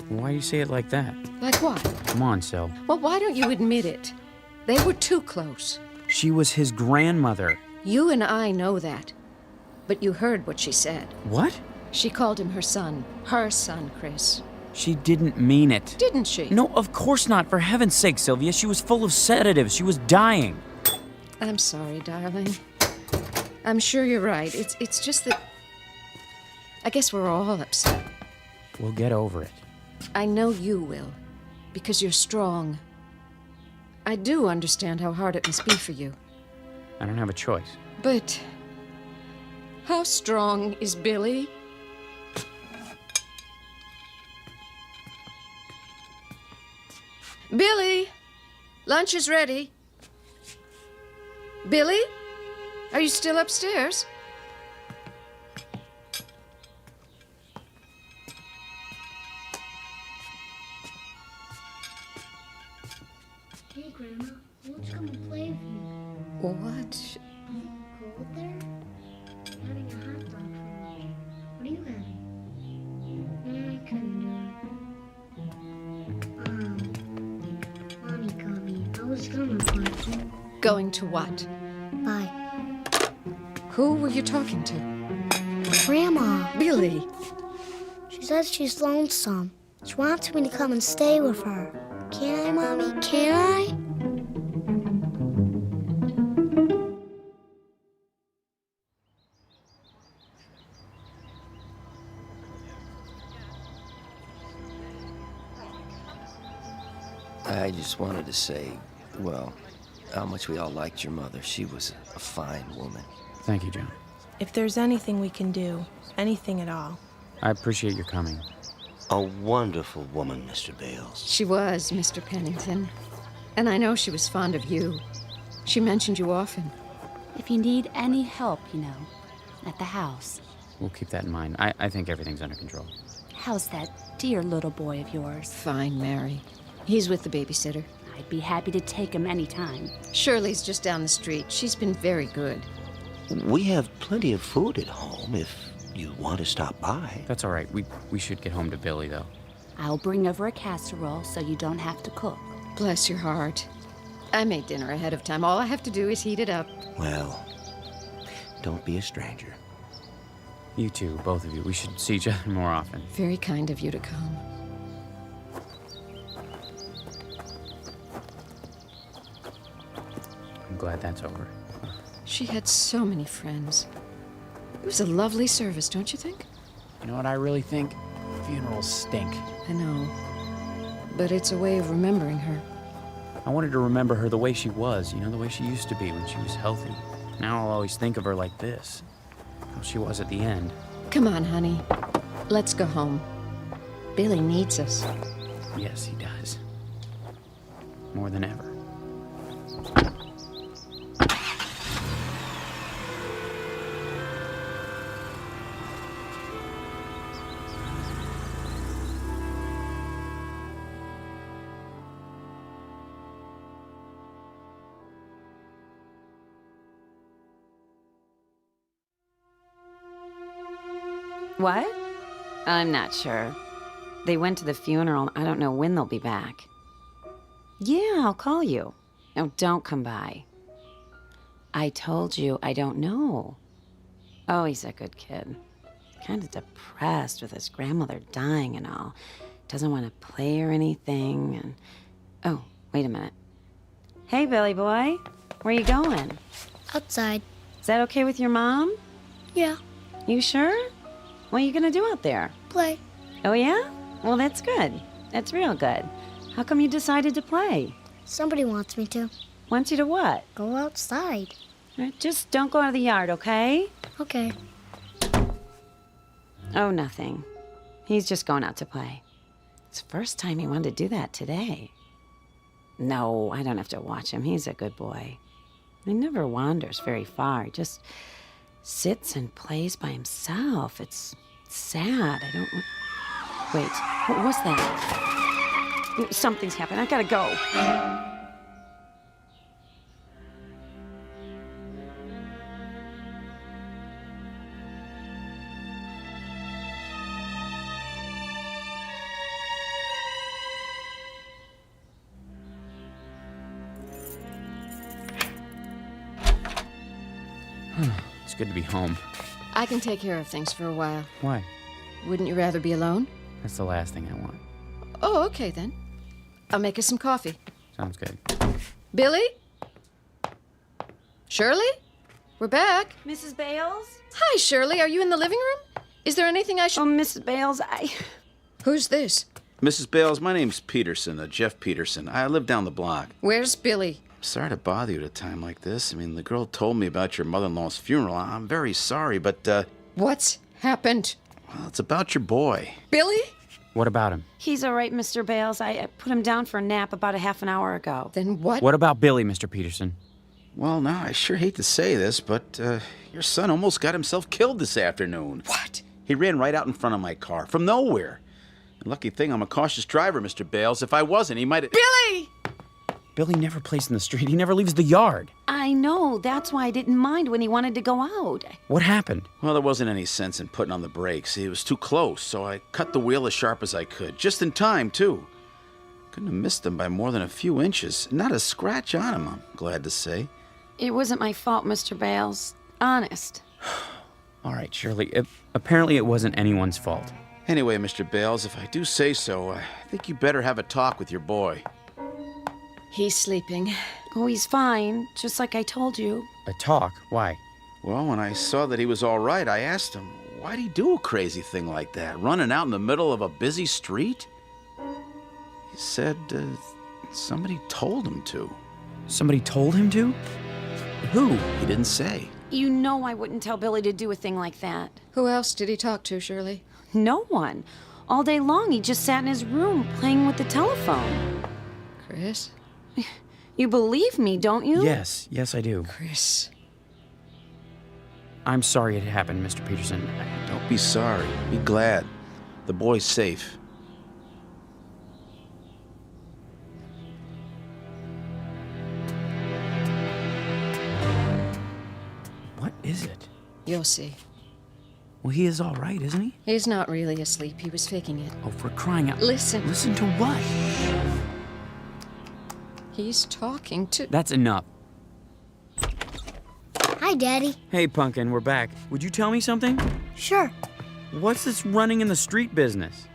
Why do you say it like that? Like what? Come on, Sil. Well, why don't you admit it? They were too close. She was his grandmother. You and I know that. But you heard what she said. What? She called him her son. Her son, Chris. She didn't mean it. Didn't she? No, of course not. For heaven's sake, Sylvia. She was full of sedatives. She was dying. I'm sorry, darling. I'm sure you're right. It's just that... I guess we're all upset. We'll get over it. I know you will, because you're strong. I do understand how hard it must be for you. I don't have a choice. But... how strong is Billy? Billy! Lunch is ready. Billy? Are you still upstairs? Hey, Grandma, let's come and play with you. What? Go there? I'm having a hot dog for lunch. What are you having? I couldn't do it. Mommy called me. I was gonna, but... Going to what? Bye. Who were you talking to? Grandma. Billy. She says she's lonesome. She wants me to come and stay with her. Can I, Mommy? Can I? I just wanted to say, well, how much we all liked your mother. She was a fine woman. Thank you, John. If there's anything we can do, anything at all. I appreciate your coming. A wonderful woman, Mr. Bales. She was, Mr. Pennington. And I know she was fond of you. She mentioned you often. If you need any help, at the house. We'll keep that in mind. I think everything's under control. How's that dear little boy of yours? Fine, Mary. He's with the babysitter. I'd be happy to take him anytime. Shirley's just down the street. She's been very good. We have plenty of food at home if you want to stop by. That's all right. We should get home to Billy, though. I'll bring over a casserole so you don't have to cook. Bless your heart. I made dinner ahead of time. All I have to do is heat it up. Well, don't be a stranger. You two, both of you. We should see each other more often. Very kind of you to come. I'm glad that's over. She had so many friends. It was a lovely service, don't you think? You know what I really think? Funerals stink. I know. But it's a way of remembering her. I wanted to remember her the way she was, the way she used to be when she was healthy. Now I'll always think of her like this. How she was at the end. Come on, honey. Let's go home. Billy needs us. Yes, he does. More than ever. What? I'm not sure. They went to the funeral. I don't know when they'll be back. Yeah, I'll call you. No, don't come by. I told you I don't know. Oh, he's a good kid. Kind of depressed with his grandmother dying and all. Doesn't want to play or anything. And oh, wait a minute. Hey, Billy boy. Where you going? Outside. Is that okay with your mom? Yeah. You sure? What are you gonna do out there? Play. Oh, yeah? Well, that's good. That's real good. How come you decided to play? Somebody wants me to. Wants you to what? Go outside. Just don't go out of the yard, okay? Okay. Oh, nothing. He's just going out to play. It's the first time he wanted to do that today. No, I don't have to watch him. He's a good boy. He never wanders very far. He just sits and plays by himself. It's sad. I don't... Wait, what was that? Something's happened. I gotta go. It's good to be home. I can take care of things for a while. Why? Wouldn't you rather be alone? That's the last thing I want. Oh, okay then. I'll make us some coffee. Sounds good. Billy? Shirley? We're back. Mrs. Bales? Hi, Shirley. Are you in the living room? Is there anything I should... Oh, Mrs. Bales, Who's this? Mrs. Bales, my name's Peterson, Jeff Peterson. I live down the block. Where's Billy? Sorry to bother you at a time like this. I mean, the girl told me about your mother-in-law's funeral. I'm very sorry, but, What's happened? Well, it's about your boy. Billy? What about him? He's all right, Mr. Bales. I put him down for a nap about a half an hour ago. Then what? What about Billy, Mr. Peterson? Well, now, I sure hate to say this, but, your son almost got himself killed this afternoon. What? He ran right out in front of my car, from nowhere. And lucky thing I'm a cautious driver, Mr. Bales. If I wasn't, he might have... Billy! Billy never plays in the street. He never leaves the yard. I know. That's why I didn't mind when he wanted to go out. What happened? Well, there wasn't any sense in putting on the brakes. It was too close, so I cut the wheel as sharp as I could. Just in time, too. Couldn't have missed him by more than a few inches. Not a scratch on him, I'm glad to say. It wasn't my fault, Mr. Bales. Honest. All right, Shirley. Apparently it wasn't anyone's fault. Anyway, Mr. Bales, if I do say so, I think you better have a talk with your boy. He's sleeping. Oh, he's fine, just like I told you. A talk? Why? Well, when I saw that he was all right, I asked him, why'd he do a crazy thing like that, running out in the middle of a busy street? He said, somebody told him to. Somebody told him to? Who? He didn't say. You know I wouldn't tell Billy to do a thing like that. Who else did he talk to, Shirley? No one. All day long, he just sat in his room playing with the telephone. Chris? You believe me, don't you? Yes, I do. Chris. I'm sorry it happened, Mr. Peterson. Don't be sorry. Be glad. The boy's safe. What is it? You'll see. Well, he is all right, isn't he? He's not really asleep. He was faking it. Oh, for crying out... Listen. Listen to what? He's talking to... That's enough. Hi, Daddy. Hey, Pumpkin, we're back. Would you tell me something? Sure. What's this running in the street business?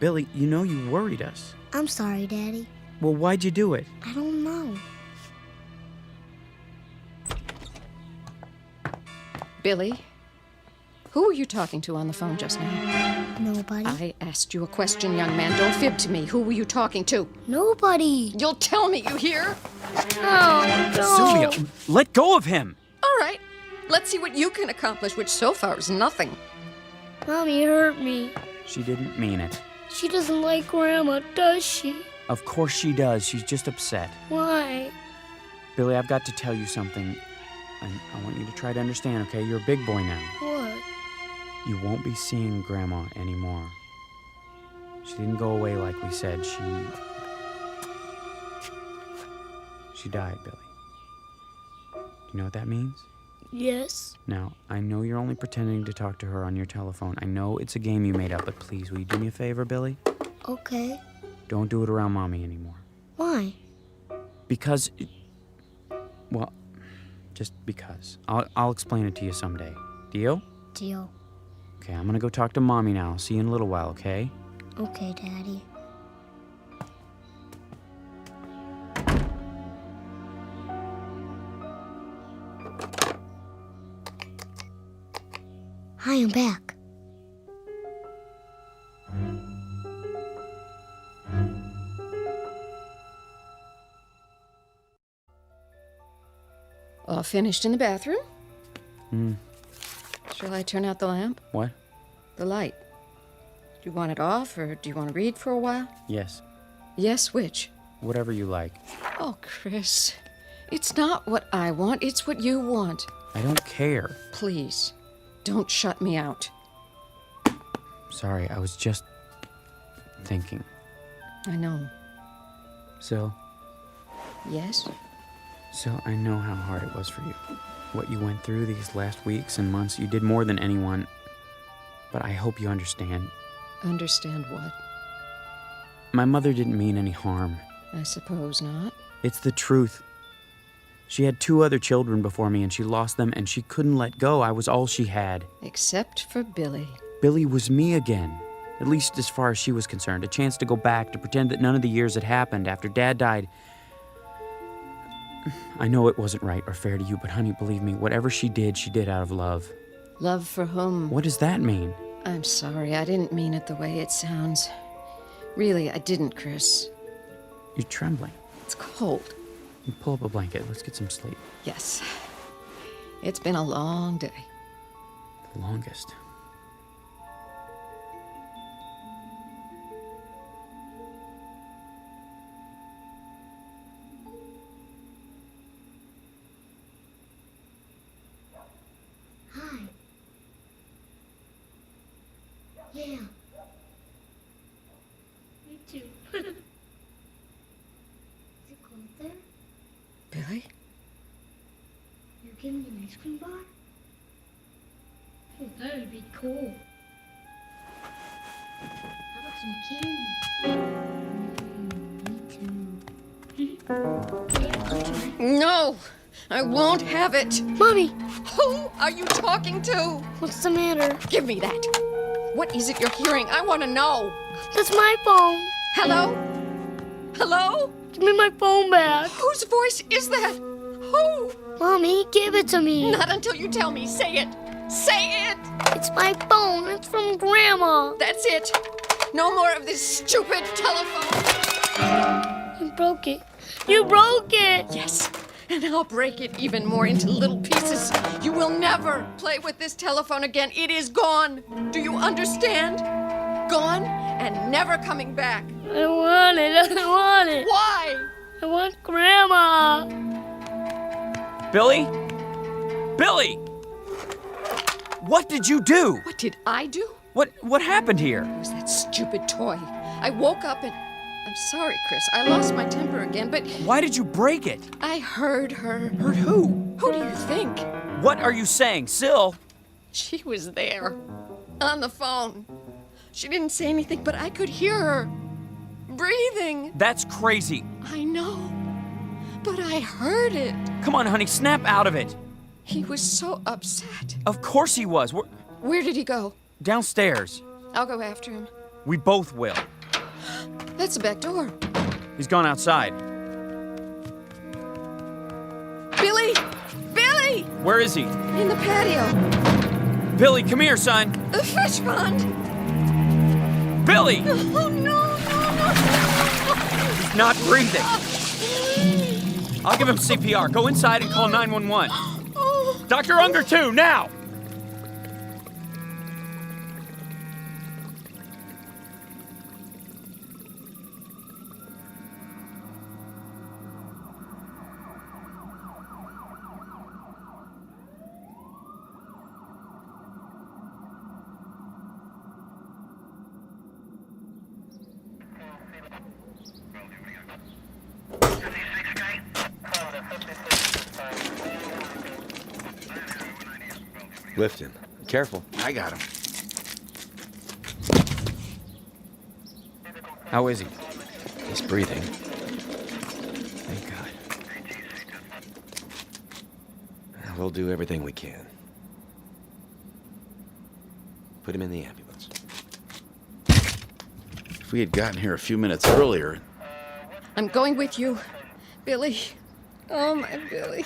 Billy, you know you worried us. I'm sorry, Daddy. Well, why'd you do it? I don't know. Billy? Who were you talking to on the phone just now? Nobody. I asked you a question, young man. Don't fib to me. Who were you talking to? Nobody. You'll tell me, you hear? Oh, no. Sylvia, let go of him. All right. Let's see what you can accomplish, which so far is nothing. Mommy hurt me. She didn't mean it. She doesn't like Grandma, does she? Of course she does. She's just upset. Why? Billy, I've got to tell you something. And I want you to try to understand, okay? You're a big boy now. What? You won't be seeing Grandma anymore. She didn't go away like we said. She died, Billy. Do you know what that means? Yes. Now, I know you're only pretending to talk to her on your telephone. I know it's a game you made up, but please, will you do me a favor, Billy? Okay. Don't do it around Mommy anymore. Why? Because... Well, just because. I'll explain it to you someday. Deal? Deal. Okay, I'm gonna go talk to Mommy now. I'll see you in a little while, okay? Okay, Daddy. Hi, I'm back. All finished in the bathroom? Shall I turn out the lamp? What? The light. Do you want it off, or do you want to read for a while? Yes. Yes, which? Whatever you like. Oh, Chris. It's not what I want, it's what you want. I don't care. Please, don't shut me out. Sorry, I was just thinking. I know. Sil, Yes? I know how hard it was for you. What you went through these last weeks and months, you did more than anyone. But I hope you understand. Understand what? My mother didn't mean any harm. I suppose not. It's the truth. She had 2 other children before me, and she lost them, and she couldn't let go. I was all she had. Except for Billy. Billy was me again, at least as far as she was concerned. A chance to go back, to pretend that none of the years had happened after Dad died. I know it wasn't right or fair to you, but honey, believe me, whatever she did out of love. Love for whom? What does that mean? I'm sorry, I didn't mean it the way it sounds. Really, I didn't, Chris. You're trembling. It's cold. Pull up a blanket. Let's get some sleep. Yes. It's been a long day. The longest. Hi. Yeah. Me too. Is it cold there? Billy? You give me an ice cream bar? Oh, that would be cool. How about some candy? Me too. No! I won't have it! Mommy! Who are you talking to? What's the matter? Give me that! What is it you're hearing? I want to know! That's my phone! Hello? Hello? Give me my phone back! Whose voice is that? Who? Mommy, give it to me! Not until you tell me. Say it! Say it! It's my phone! It's from Grandma! That's it! No more of this stupid telephone! You broke it! You broke it! Yes, and I'll break it even more into little pieces. You will never play with this telephone again. It is gone. Do you understand? Gone and never coming back. I don't want it. I don't want it. Why? I want Grandma. Billy? Billy! What did you do? What did I do? What happened here? It was that stupid toy. I woke up and... I'm sorry, Chris. I lost my temper again, but... Why did you break it? I heard her. Heard who? Who do you think? What are you saying, Syl? She was there. On the phone. She didn't say anything, but I could hear her. Breathing. That's crazy. I know. But I heard it. Come on, honey, snap out of it. He was so upset. Of course he was. Where did he go? Downstairs. I'll go after him. We both will. That's the back door. He's gone outside. Billy! Billy! Where is he? In the patio. Billy, come here, son. The fish pond. Billy! Oh, no. He's not breathing. I'll give him CPR. Go inside and call 911. Dr. Unger, too, now! Lifton. Careful. I got him. How is he? He's breathing. Thank God. We'll do everything we can. Put him in the ambulance. If we had gotten here a few minutes earlier... I'm going with you. Billy. Oh, my Billy.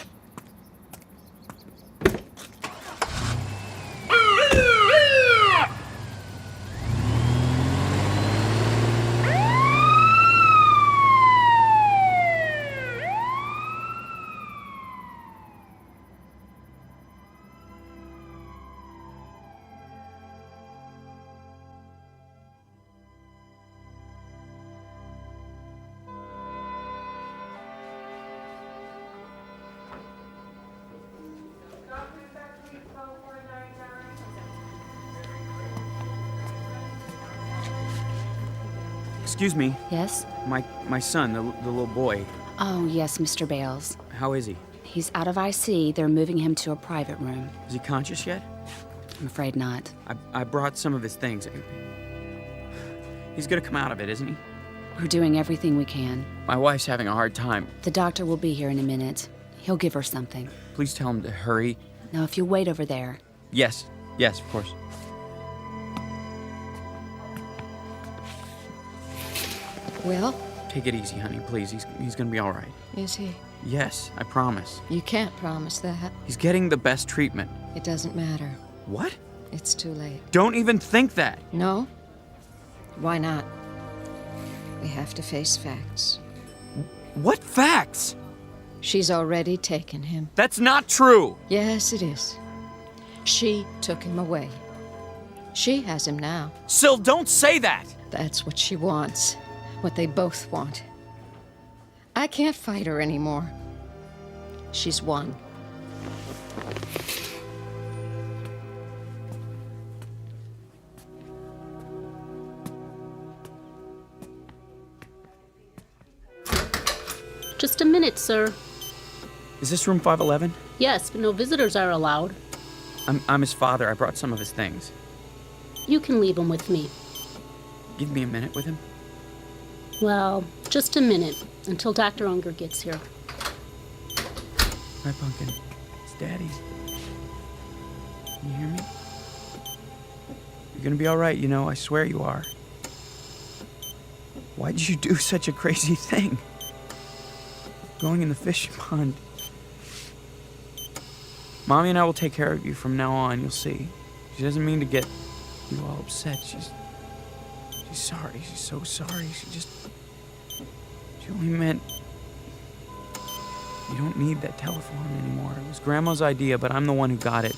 Excuse me. Yes? My son, the little boy. Oh, yes, Mr. Bales. How is he? He's out of IC. They're moving him to a private room. Is he conscious yet? I'm afraid not. I brought some of his things. He's gonna come out of it, isn't he? We're doing everything we can. My wife's having a hard time. The doctor will be here in a minute. He'll give her something. Please tell him to hurry. Now, if you wait over there. Yes, of course. Well? Take it easy, honey, please. He's gonna be all right. Is he? Yes, I promise. You can't promise that. He's getting the best treatment. It doesn't matter. What? It's too late. Don't even think that. No? Why not? We have to face facts. What facts? She's already taken him. That's not true! Yes, it is. She took him away. She has him now. Syl, don't say that! That's what she wants. What they both want. I can't fight her anymore. She's won. Just a minute, sir. Is this room 511? Yes, but no visitors are allowed. I'm his father. I brought some of his things. You can leave him with me. Give me a minute with him. Well, just a minute, until Dr. Unger gets here. Hi, Pumpkin. It's Daddy. Can you hear me? You're gonna be all right, you know. I swear you are. Why did you do such a crazy thing? Going in the fish pond. Mommy and I will take care of you from now on, you'll see. She doesn't mean to get you all upset. She's sorry. She's so sorry. She only meant you don't need that telephone anymore. It was Grandma's idea, but I'm the one who got it.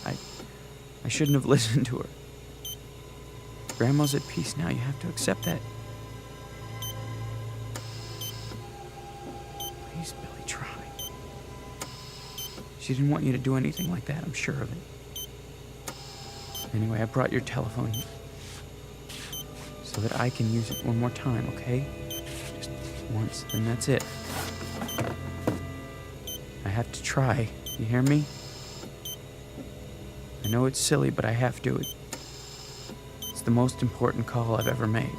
I shouldn't have listened to her. Grandma's at peace now. You have to accept that. Please, Billy, try. She didn't want you to do anything like that, I'm sure of it. Anyway, I brought your telephone so that I can use it one more time, okay? Just once, and that's it. I have to try. You hear me? I know it's silly, but I have to. It's the most important call I've ever made.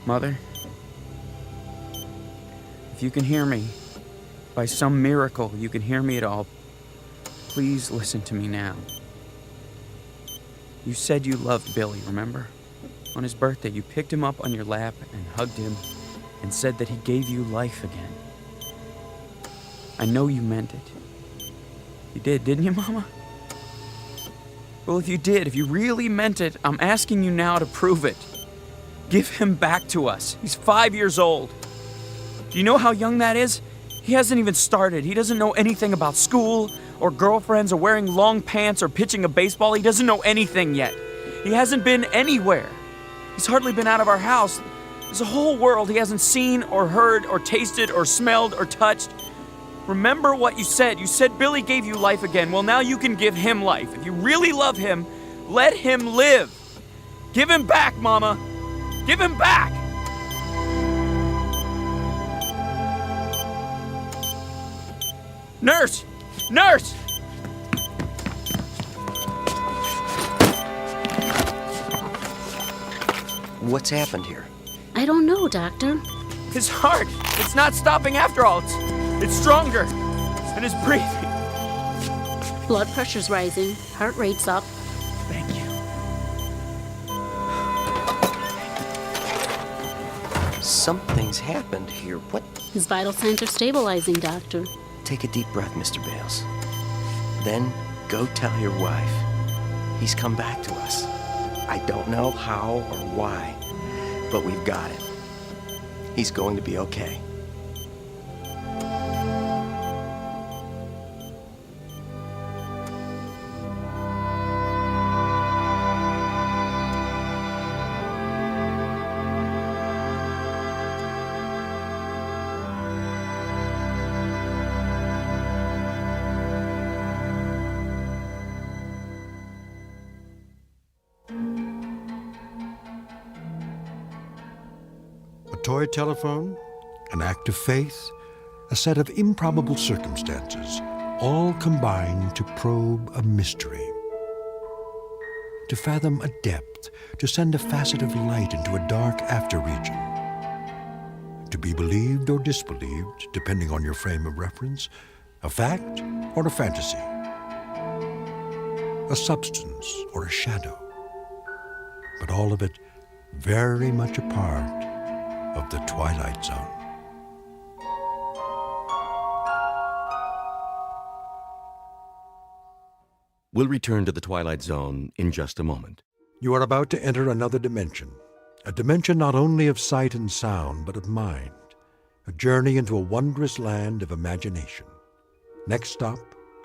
Mother, if you can hear me, by some miracle you can hear me at all, please listen to me now. You said you loved Billy, remember? On his birthday, you picked him up on your lap and hugged him and said that he gave you life again. I know you meant it. You did, didn't you, Mama? Well, if you did, if you really meant it, I'm asking you now to prove it. Give him back to us. He's 5 years old. Do you know how young that is? He hasn't even started. He doesn't know anything about school or girlfriends or wearing long pants or pitching a baseball. He doesn't know anything yet. He hasn't been anywhere. He's hardly been out of our house. There's a whole world he hasn't seen or heard or tasted or smelled or touched. Remember what you said. You said Billy gave you life again. Well, now you can give him life. If you really love him, let him live. Give him back, Mama. Give him back! Nurse! Nurse! What's happened here? I don't know, Doctor. His heart! It's not stopping after all. It's stronger. And his breathing. Blood pressure's rising. Heart rate's up. Thank you. Something's happened here. What? His vital signs are stabilizing, Doctor. Take a deep breath, Mr. Bales. Then go tell your wife. He's come back to us. I don't know how or why, but we've got him. He's going to be okay. A toy telephone, an act of faith, a set of improbable circumstances, all combine to probe a mystery. to fathom a depth, to send a facet of light into a dark after region. To be believed or disbelieved, depending on your frame of reference, a fact or a fantasy, a substance or a shadow, but all of it very much a part of the Twilight Zone. We'll return to the Twilight Zone in just a moment. You are about to enter another dimension, a dimension not only of sight and sound, but of mind, a journey into a wondrous land of imagination. Next stop,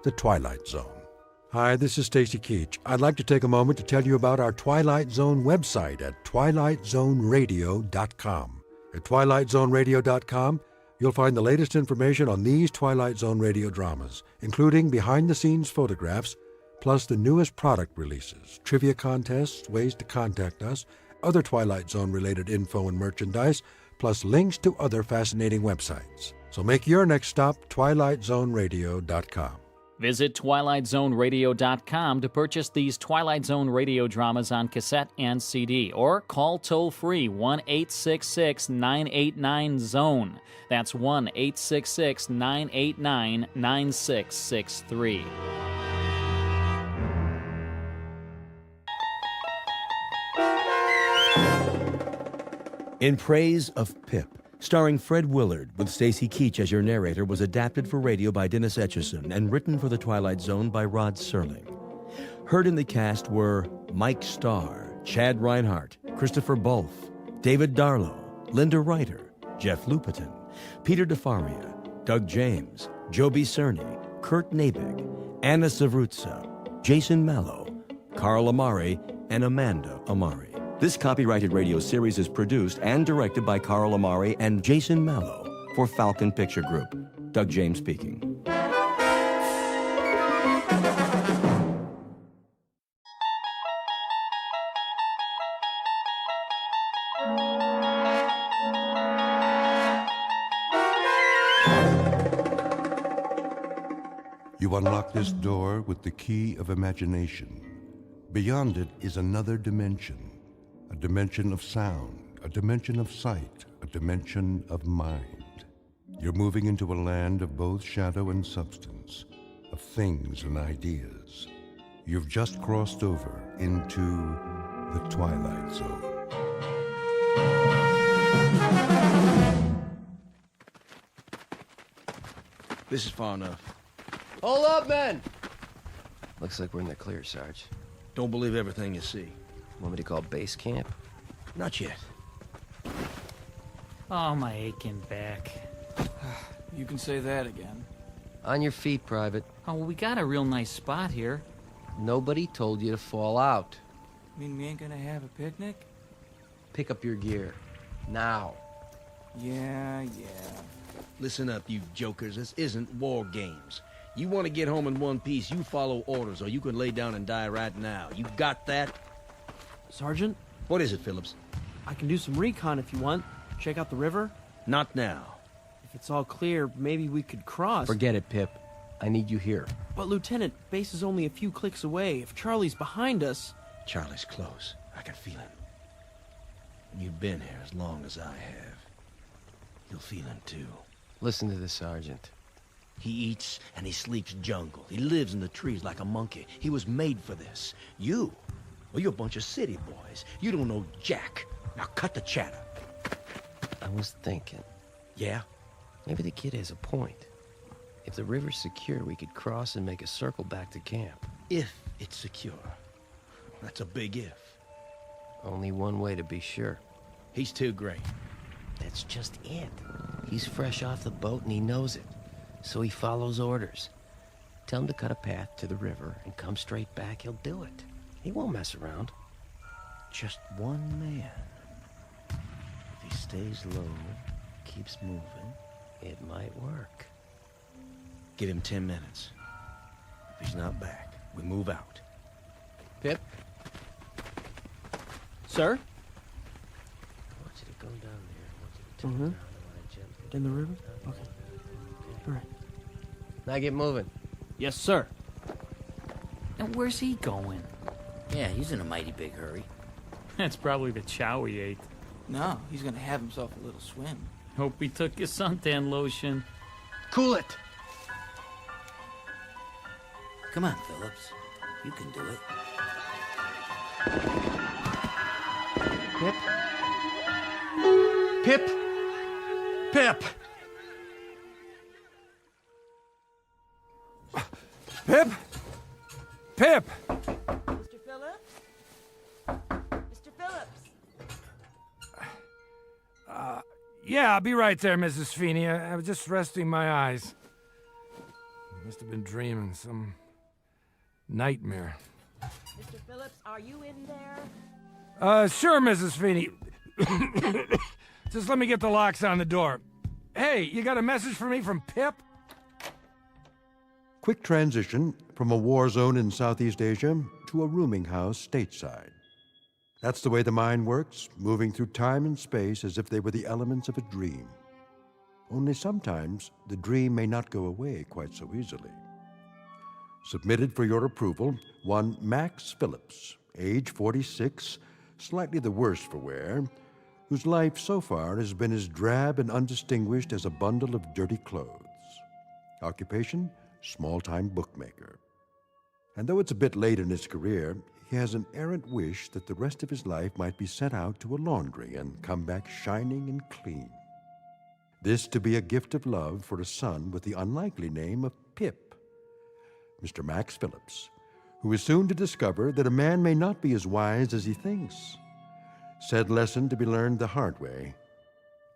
the Twilight Zone. Hi, this is Stacy Keach. I'd like to take a moment to tell you about our Twilight Zone website at twilightzoneradio.com. At twilightzoneradio.com, you'll find the latest information on these Twilight Zone radio dramas, including behind-the-scenes photographs, plus the newest product releases, trivia contests, ways to contact us, other Twilight Zone-related info and merchandise, plus links to other fascinating websites. So make your next stop twilightzoneradio.com. Visit twilightzoneradio.com to purchase these Twilight Zone radio dramas on cassette and CD, or call toll-free 1-866-989-ZONE. That's 1-866-989-9663. In Praise of Pip, starring Fred Willard with Stacy Keach as your narrator, was adapted for radio by Dennis Etchison and written for the Twilight Zone by Rod Serling. Heard in the cast were Mike Starr, Chad Reinhardt, Christopher Bolf, David Darlow, Linda Reiter, Jeff Lupetin, Peter DeFaria, Doug James, Joby Cerny, Kurt Nabig, Anna Savrutsa, Jason Mallow, Carl Amari, and Amanda Amari. This copyrighted radio series is produced and directed by Carl Amari and Jason Mallow for Falcon Picture Group. Doug James speaking. You unlock this door with the key of imagination. Beyond it is another dimension. A dimension of sound, a dimension of sight, a dimension of mind. You're moving into a land of both shadow and substance, of things and ideas. You've just crossed over into the Twilight Zone. This is far enough. Hold up, men! Looks like we're in the clear, Sarge. Don't believe everything you see. Want me to call base camp? Not yet. Oh, my aching back. You can say that again. On your feet, Private. Oh, well, we got a real nice spot here. Nobody told you to fall out. Mean we ain't gonna have a picnic? Pick up your gear. Now. Yeah. Listen up, you jokers. This isn't war games. You want to get home in one piece, you follow orders, or you can lay down and die right now. You got that? Sergeant? What is it, Phillips? I can do some recon if you want. Check out the river. Not now. If it's all clear, maybe we could cross. Forget it, Pip. I need you here. But, Lieutenant, base is only a few clicks away. If Charlie's behind us... Charlie's close. I can feel him. And you've been here as long as I have. You'll feel him, too. Listen to the Sergeant. He eats and he sleeps jungle. He lives in the trees like a monkey. He was made for this. You? Well, you're a bunch of city boys. You don't know jack. Now cut the chatter. I was thinking. Yeah? Maybe the kid has a point. If the river's secure, we could cross and make a circle back to camp. If it's secure. That's a big if. Only one way to be sure. He's too great. That's just it. He's fresh off the boat and he knows it. So he follows orders. Tell him to cut a path to the river and come straight back, he'll do it. He won't mess around. Just one man. If he stays low, keeps moving, it might work. Give him 10 minutes. If he's not back, we move out. Pip? Sir? I want you to go down there. I want you to turn around. I want to gently... In the river? Okay. All right. Now get moving. Yes, sir. And where's he going? Yeah, he's in a mighty big hurry. That's probably the chow he ate. No, he's gonna have himself a little swim. Hope he took his suntan lotion. Cool it! Come on, Phillips. You can do it. Pip? Pip! Pip? Pip! Mr. Phillips? Mr. Phillips? Yeah, I'll be right there, Mrs. Feeney. I was just resting my eyes. Must have been dreaming some nightmare. Mr. Phillips, are you in there? Sure, Mrs. Feeney. Just let me get the locks on the door. Hey, you got a message for me from Pip? Quick transition from a war zone in Southeast Asia to a rooming house stateside. That's the way the mind works, moving through time and space as if they were the elements of a dream. Only sometimes the dream may not go away quite so easily. Submitted for your approval, one Max Phillips, age 46, slightly the worse for wear, whose life so far has been as drab and undistinguished as a bundle of dirty clothes. Occupation, small-time bookmaker. And though it's a bit late in his career, he has an errant wish that the rest of his life might be sent out to a laundry and come back shining and clean. This to be a gift of love for a son with the unlikely name of Pip. Mr. Max Phillips, who is soon to discover that a man may not be as wise as he thinks. Said lesson to be learned the hard way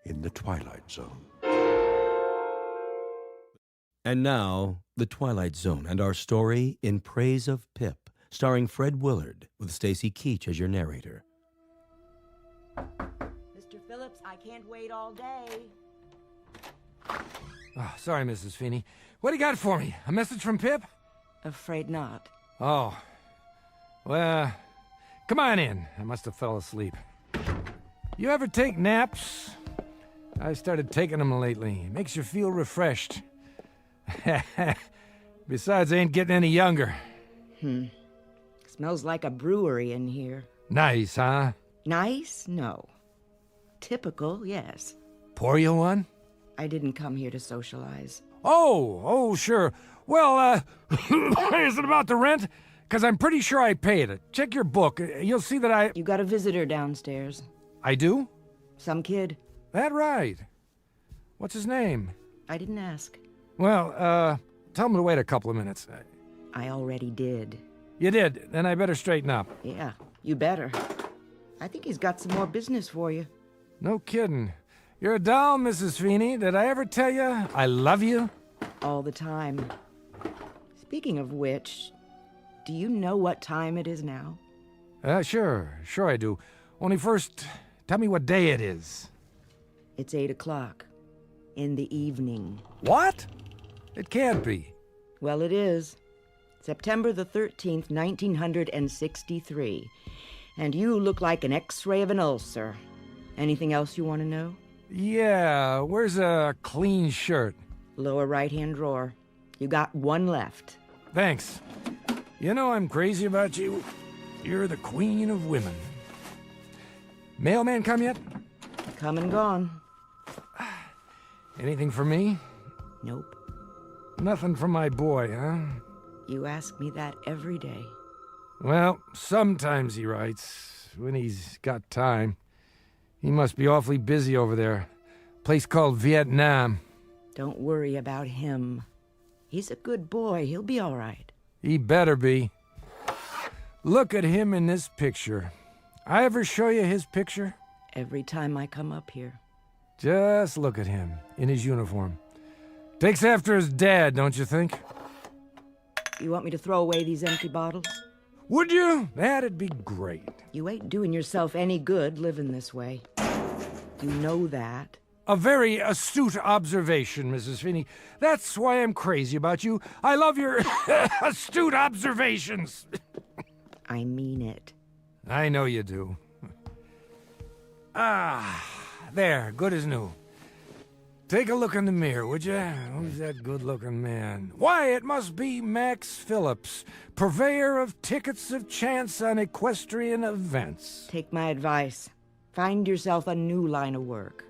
in the Twilight Zone. And now, The Twilight Zone and our story, In Praise of Pip, starring Fred Willard, with Stacy Keach as your narrator. Mr. Phillips, I can't wait all day. Oh, sorry, Mrs. Feeney. What do you got for me? A message from Pip? Afraid not. Oh. Well, come on in. I must have fell asleep. You ever take naps? I started taking them lately. Makes you feel refreshed. Besides, I ain't getting any younger. Smells like a brewery in here. Nice, huh? Nice? No. Typical, yes. Pour you one? I didn't come here to socialize. Oh, sure. Well, is it about the rent? Because I'm pretty sure I paid it. Check your book. You'll see that I... You got a visitor downstairs. I do? Some kid. That right. What's his name? I didn't ask. Well, tell him to wait a couple of minutes. I already did. You did? Then I better straighten up. Yeah, you better. I think he's got some more business for you. No kidding. You're a doll, Mrs. Feeney. Did I ever tell you I love you? All the time. Speaking of which, do you know what time it is now? Sure I do. Only first, tell me what day it is. It's 8 o'clock. In the evening. What? It can't be. Well, it is. September the 13th, 1963. And you look like an X-ray of an ulcer. Anything else you want to know? Yeah, where's a clean shirt? Lower right-hand drawer. You got one left. Thanks. You know I'm crazy about you. You're the queen of women. Mailman come yet? Come and gone. Anything for me? Nope. Nothing from my boy, huh? You ask me that every day. Well, sometimes he writes, when he's got time. He must be awfully busy over there. Place called Vietnam. Don't worry about him. He's a good boy. He'll be all right. He better be. Look at him in this picture. I ever show you his picture? Every time I come up here. Just look at him, in his uniform. Takes after his dad, don't you think? You want me to throw away these empty bottles? Would you? That'd be great. You ain't doing yourself any good living this way. You know that. A very astute observation, Mrs. Feeney. That's why I'm crazy about you. I love your astute observations. I mean it. I know you do. There, good as new. Take a look in the mirror, would you? Who's that good-looking man? Why, it must be Max Phillips, purveyor of tickets of chance on equestrian events. Take my advice. Find yourself a new line of work.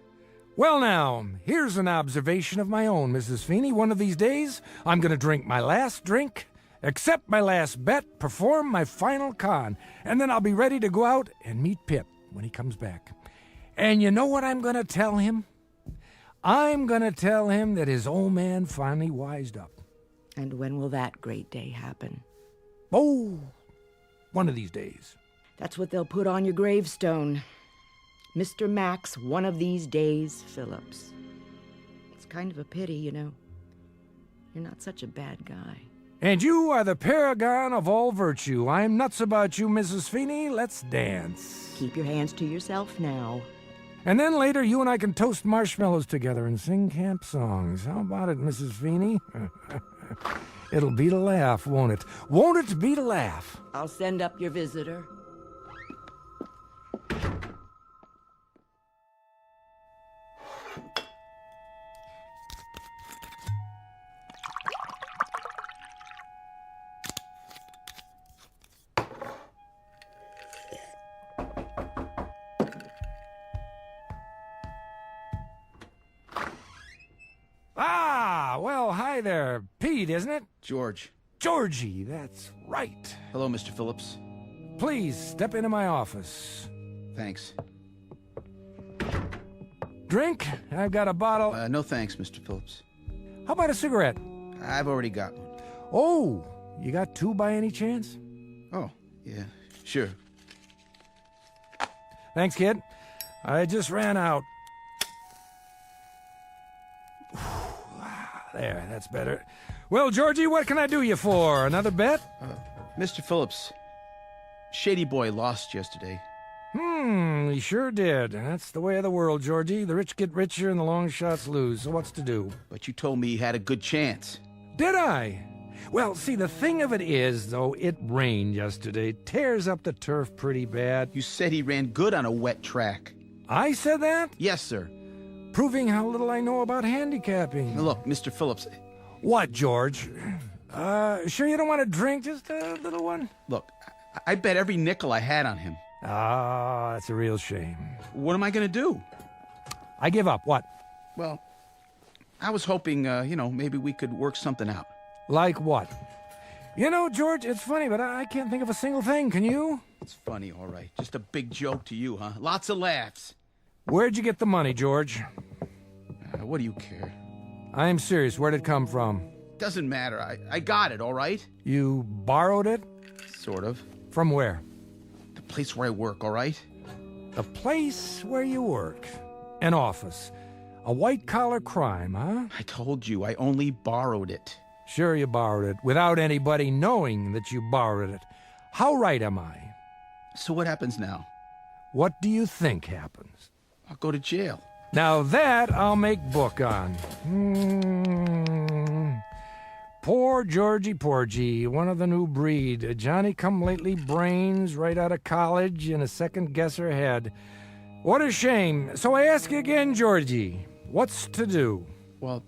Well now, here's an observation of my own, Mrs. Feeney. One of these days, I'm going to drink my last drink, accept my last bet, perform my final con, and then I'll be ready to go out and meet Pip when he comes back. And you know what I'm going to tell him? I'm going to tell him that his old man finally wised up. And when will that great day happen? Oh, one of these days. That's what they'll put on your gravestone. Mr. Max, one of these days, Phillips. It's kind of a pity, you know. You're not such a bad guy. And you are the paragon of all virtue. I'm nuts about you, Mrs. Feeney. Let's dance. Keep your hands to yourself now. And then later, you and I can toast marshmallows together and sing camp songs. How about it, Mrs. Feeney? It'll beat a laugh, won't it? Won't it beat a laugh? I'll send up your visitor. Ah, well, hi there. Pete, isn't it? George. Georgie, that's right. Hello, Mr. Phillips. Please, step into my office. Thanks. Drink? I've got a bottle. No thanks, Mr. Phillips. How about a cigarette? I've already got one. Oh, you got two by any chance? Oh, yeah, sure. Thanks, kid. I just ran out. There, that's better. Well, Georgie, what can I do you for? Another bet? Mr. Phillips, Shady Boy lost yesterday. He sure did. That's the way of the world, Georgie. The rich get richer and the long shots lose. So what's to do? But you told me he had a good chance. Did I? Well, see, the thing of it is, though, it rained yesterday. Tears up the turf pretty bad. You said he ran good on a wet track. I said that? Yes, sir. Proving how little I know about handicapping. Now look, Mr. Phillips. What, George? Sure you don't want a drink? Just a little one? Look, I bet every nickel I had on him. Ah, that's a real shame. What am I going to do? I give up. What? Well, I was hoping, maybe we could work something out. Like what? You know, George, it's funny, but I can't think of a single thing. Can you? It's funny, all right. Just a big joke to you, huh? Lots of laughs. Where'd you get the money, George? What do you care? I'm serious. Where'd it come from? Doesn't matter. I got it, all right? You borrowed it? Sort of. From where? The place where I work, all right? The place where you work. An office. A white-collar crime, huh? I told you, I only borrowed it. Sure you borrowed it, without anybody knowing that you borrowed it. How right am I? So what happens now? What do you think happens? I'll go to jail. Now that I'll make book on. Poor Georgie Porgy, one of the new breed. A Johnny-come-lately brains right out of college and a second-guesser head. What a shame. So I ask you again, Georgie, what's to do? Well,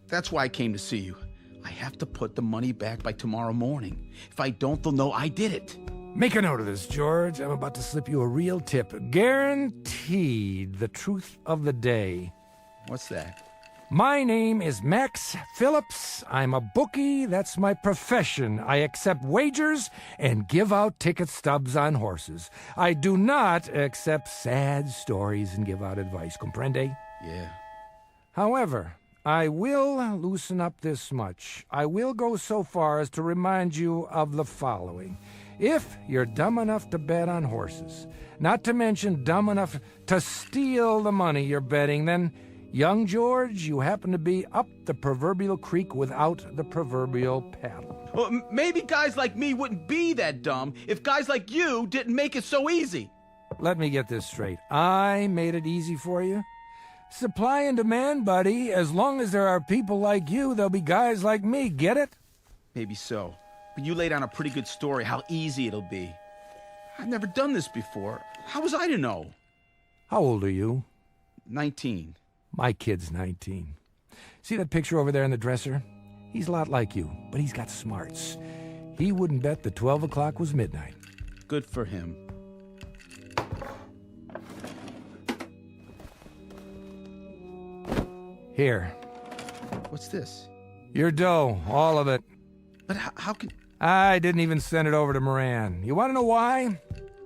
that's why I came to see you. I have to put the money back by tomorrow morning. If I don't, they'll know I did it. Make a note of this, George. I'm about to slip you a real tip. Guaranteed the truth of the day. What's that? My name is Max Phillips. I'm a bookie. That's my profession. I accept wagers and give out ticket stubs on horses. I do not accept sad stories and give out advice. Comprende? Yeah. However, I will loosen up this much. I will go so far as to remind you of the following. If you're dumb enough to bet on horses, not to mention dumb enough to steal the money you're betting, then, young George, you happen to be up the proverbial creek without the proverbial paddle. Well, maybe guys like me wouldn't be that dumb if guys like you didn't make it so easy. Let me get this straight. I made it easy for you? Supply and demand, buddy. As long as there are people like you, there'll be guys like me. Get it? Maybe so. But you laid down a pretty good story how easy it'll be. I've never done this before. How was I to know? How old are you? 19. My kid's 19. See that picture over there in the dresser? He's a lot like you, but he's got smarts. He wouldn't bet that 12 o'clock was midnight. Good for him. Here. What's this? Your dough, all of it. But how can... I didn't even send it over to Moran. You want to know why?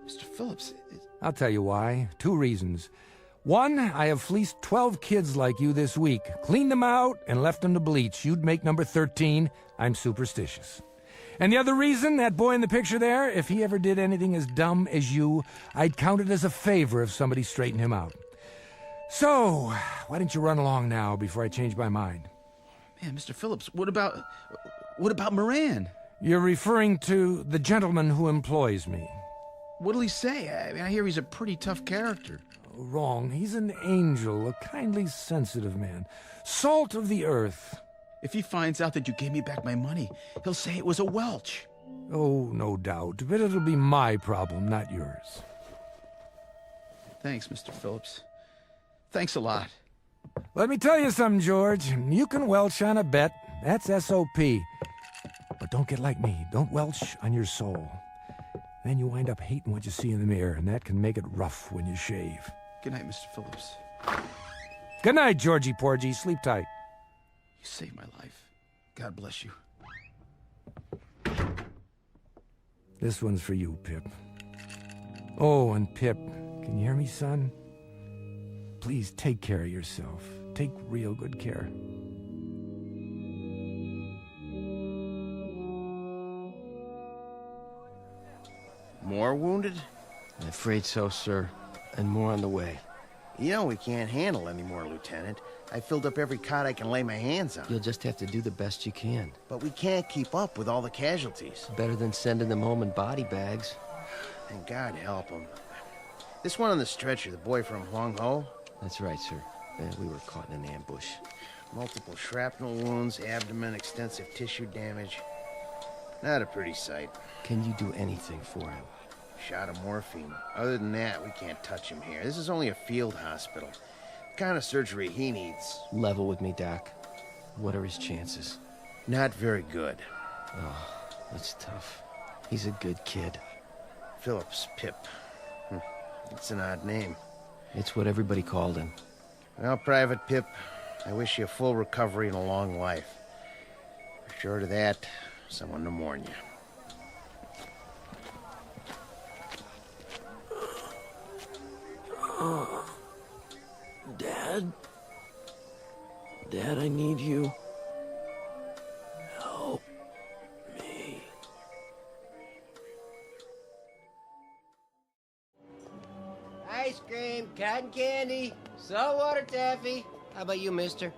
Mr. Phillips... I'll tell you why. 2 reasons. 1, I have fleeced 12 kids like you this week. Cleaned them out and left them to bleach. You'd make number 13. I'm superstitious. And the other reason, that boy in the picture there, if he ever did anything as dumb as you, I'd count it as a favor if somebody straightened him out. So, why don't you run along now before I change my mind? Man, Mr. Phillips, what about Moran? You're referring to the gentleman who employs me. What'll he say? I mean, I hear he's a pretty tough character. Wrong. He's an angel, a kindly, sensitive man. Salt of the earth. If he finds out that you gave me back my money, he'll say it was a welch. Oh, no doubt. But it'll be my problem, not yours. Thanks, Mr. Phillips. Thanks a lot. Let me tell you something, George. You can welch on a bet. That's SOP. But don't get like me. Don't welch on your soul. Then you wind up hating what you see in the mirror, and that can make it rough when you shave. Good night, Mr. Phillips. Good night, Georgie Porgy. Sleep tight. You saved my life. God bless you. This one's for you, Pip. Oh, and Pip, can you hear me, son? Please take care of yourself. Take real good care. More wounded? I'm afraid so, sir. And more on the way. You know we can't handle any more, Lieutenant. I filled up every cot I can lay my hands on. You'll just have to do the best you can. But we can't keep up with all the casualties. Better than sending them home in body bags. And God help them. This one on the stretcher, the boy from Huang Ho? That's right, sir. We were caught in an ambush. Multiple shrapnel wounds, abdomen, extensive tissue damage. Not a pretty sight. Can you do anything for him? Shot of morphine. Other than that, we can't touch him here. This is only a field hospital. The kind of surgery he needs. Level with me, Doc. What are his chances? Not very good. Oh, that's tough. He's a good kid. Phillips, Pip. It's an odd name. It's what everybody called him. Well, Private Pip, I wish you a full recovery and a long life. Short of that, someone to mourn you. Dad? Dad, I need you. Help me. Ice cream, cotton candy, saltwater taffy. How about you, mister?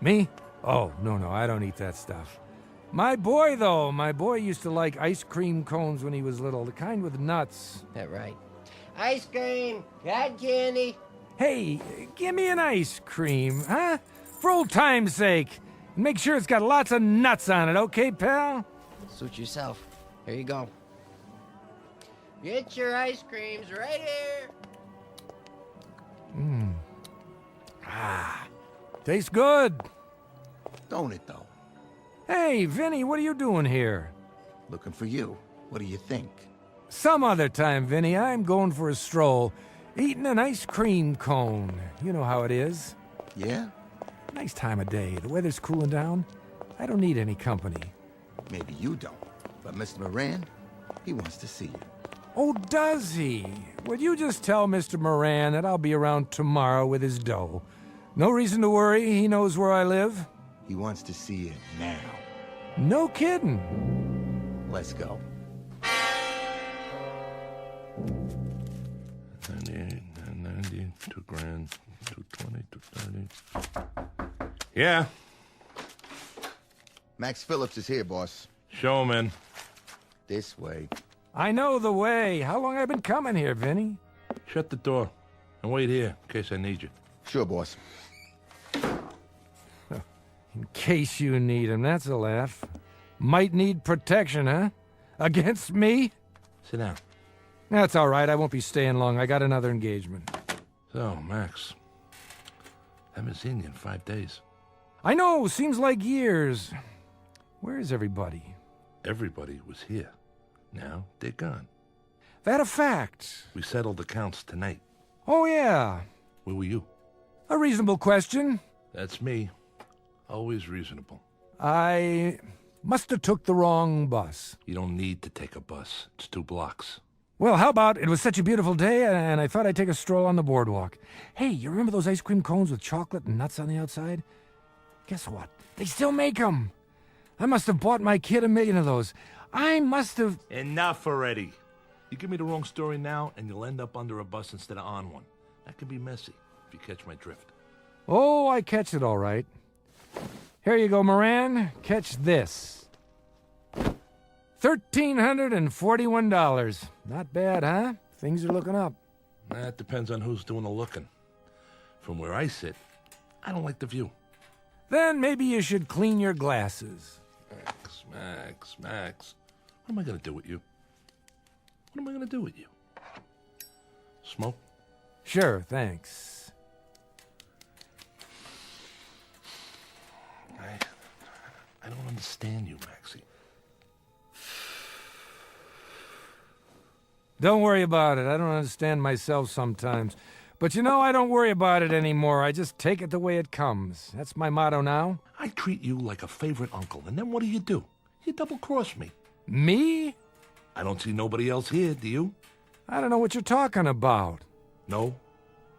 Me? Oh, no, I don't eat that stuff. My boy, though, used to like ice cream cones when he was little, the kind with nuts. That right. Ice cream, cotton candy. Hey, give me an ice cream, huh? For old time's sake. Make sure it's got lots of nuts on it, okay, pal? Suit yourself. Here you go. Get your ice creams right here. Tastes good. Don't it, though? Hey, Vinny, what are you doing here? Looking for you. What do you think? Some other time, Vinny, I'm going for a stroll. Eating an ice cream cone. You know how it is. Yeah? Nice time of day. The weather's cooling down. I don't need any company. Maybe you don't. But Mr. Moran, he wants to see you. Oh, does he? Would you just tell Mr. Moran that I'll be around tomorrow with his dough? No reason to worry. He knows where I live. He wants to see you now. No kidding. Let's go. 98, 90, 2 grand, 220, 230. Yeah? Max Phillips is here, boss. Show him in. This way. I know the way. How long have I been coming here, Vinny? Shut the door and wait here in case I need you. Sure, boss. In case you need him, that's a laugh. Might need protection, huh? Against me? Sit down. That's all right. I won't be staying long. I got another engagement. So, Max. Haven't seen you in 5 days. I know, seems like years. Where is everybody? Everybody was here. Now they're gone. That a fact? We settled accounts tonight. Oh, yeah. Where were you? A reasonable question. That's me. Always reasonable. I must have took the wrong bus. You don't need to take a bus. It's 2 blocks. Well, how about it was such a beautiful day, and I thought I'd take a stroll on the boardwalk. Hey, you remember those ice cream cones with chocolate and nuts on the outside? Guess what? They still make them. I must have bought my kid 1,000,000 of those. I must have... Enough already. You give me the wrong story now, and you'll end up under a bus instead of on one. That can be messy, if you catch my drift. Oh, I catch it all right. Here you go, Moran. Catch this. $1,341. Not bad, huh? Things are looking up. That depends on who's doing the looking. From where I sit, I don't like the view. Then maybe you should clean your glasses. Max. What am I going to do with you? What am I going to do with you? Smoke? Sure, thanks. I don't understand you, Maxie. Don't worry about it. I don't understand myself sometimes. But you know, I don't worry about it anymore. I just take it the way it comes. That's my motto now. I treat you like a favorite uncle, and then what do? You double-cross me. Me? I don't see nobody else here, do you? I don't know what you're talking about. No?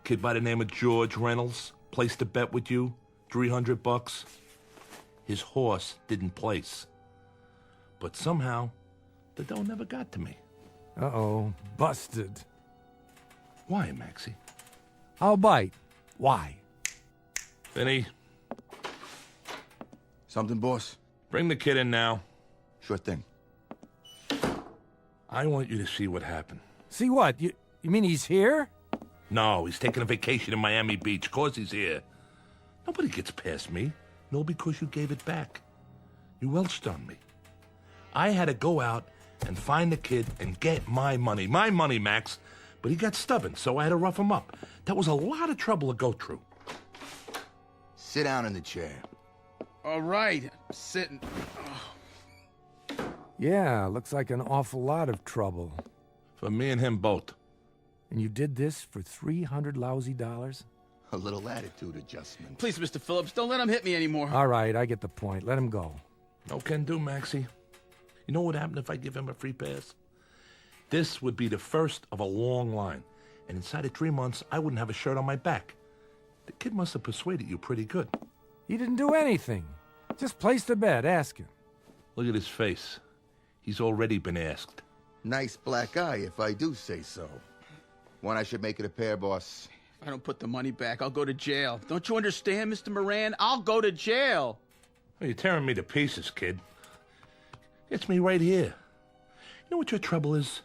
Kid by the name of George Reynolds placed a bet with you, $300. His horse didn't place. But somehow, the dough never got to me. Uh-oh. Busted. Why, Maxie? I'll bite. Why? Vinny. Something, boss? Bring the kid in now. Sure thing. I want you to see what happened. See what? You mean he's here? No, he's taking a vacation in Miami Beach. 'Cause he's here. Nobody gets past me. No, because you gave it back. You welched on me. I had to go out and find the kid and get my money. My money, Max. But he got stubborn, so I had to rough him up. That was a lot of trouble to go through. Sit down in the chair. All right, sitting. Yeah, looks like an awful lot of trouble. For me and him both. And you did this for $300 lousy dollars? A little attitude adjustment. Please, Mr. Phillips, don't let him hit me anymore. All right, I get the point. Let him go. No can do, Maxie. You know what happened if I give him a free pass? This would be the first of a long line. And inside of 3 months, I wouldn't have a shirt on my back. The kid must have persuaded you pretty good. He didn't do anything. Just placed a bet. Ask him. Look at his face. He's already been asked. Nice black eye, if I do say so. One I should make it a pair, boss. If I don't put the money back, I'll go to jail. Don't you understand, Mr. Moran? I'll go to jail. Oh, you're tearing me to pieces, kid. It's me right here. You know what your trouble is?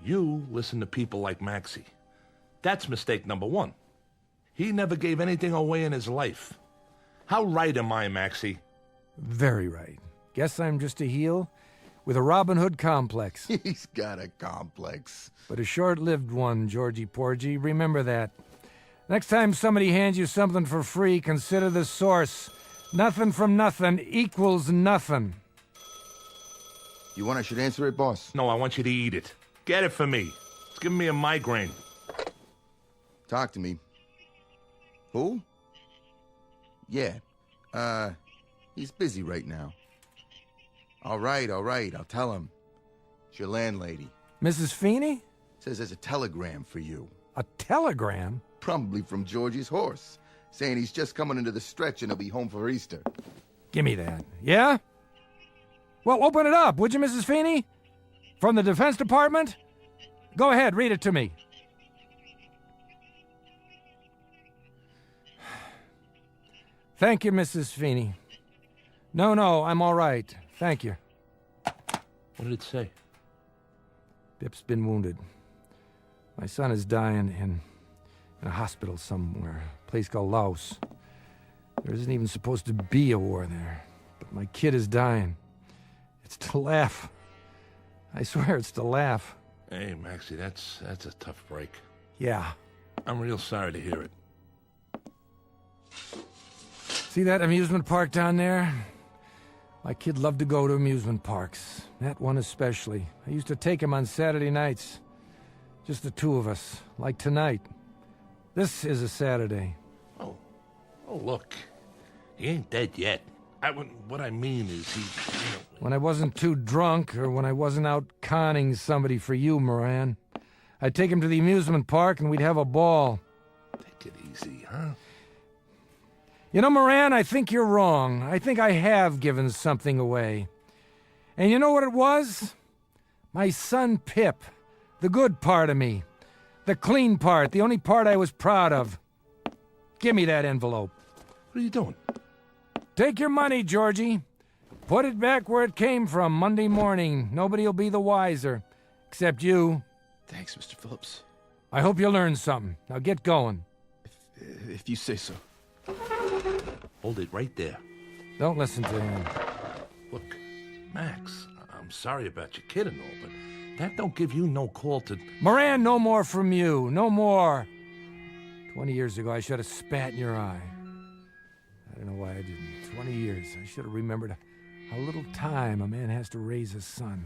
You listen to people like Maxie. That's mistake number 1. He never gave anything away in his life. How right am I, Maxie? Very right. Guess I'm just a heel with a Robin Hood complex. He's got a complex. But a short-lived one, Georgie Porgy. Remember that. Next time somebody hands you something for free, consider the source. Nothing from nothing equals nothing. You want I should answer it, boss? No, I want you to eat it. Get it for me. It's giving me a migraine. Talk to me. Who? Yeah. He's busy right now. All right. I'll tell him. It's your landlady. Mrs. Feeney? Says there's a telegram for you. A telegram? Probably from Georgie's horse, saying he's just coming into the stretch and he'll be home for Easter. Give me that. Yeah? Well, open it up, would you, Mrs. Feeney? From the Defense Department? Go ahead, read it to me. Thank you, Mrs. Feeney. No, I'm all right. Thank you. What did it say? Pip's been wounded. My son is dying in a hospital somewhere, a place called Laos. There isn't even supposed to be a war there, but my kid is dying. It's to laugh. I swear it's to laugh. Hey, Maxie, that's a tough break. Yeah. I'm real sorry to hear it. See that amusement park down there? My kid loved to go to amusement parks. That one especially. I used to take him on Saturday nights. Just the two of us, like tonight. This is a Saturday. Oh, look. He ain't dead yet. What I mean is he, When I wasn't too drunk, or when I wasn't out conning somebody for you, Moran, I'd take him to the amusement park and we'd have a ball. Take it easy, huh? You know, Moran, I think you're wrong. I think I have given something away. And you know what it was? My son Pip. The good part of me. The clean part. The only part I was proud of. Give me that envelope. What are you doing? Take your money, Georgie. Put it back where it came from Monday morning. Nobody'll be the wiser. Except you. Thanks, Mr. Phillips. I hope you learned something. Now get going. If you say so. Hold it right there. Don't listen to him. Look, Max, I'm sorry about your kid and all, but that don't give you no call to... Moran, no more from you. No more. 20 years ago, I should have spat in your eye. I don't know why I didn't. 20 years. I should have remembered how little time a man has to raise a son.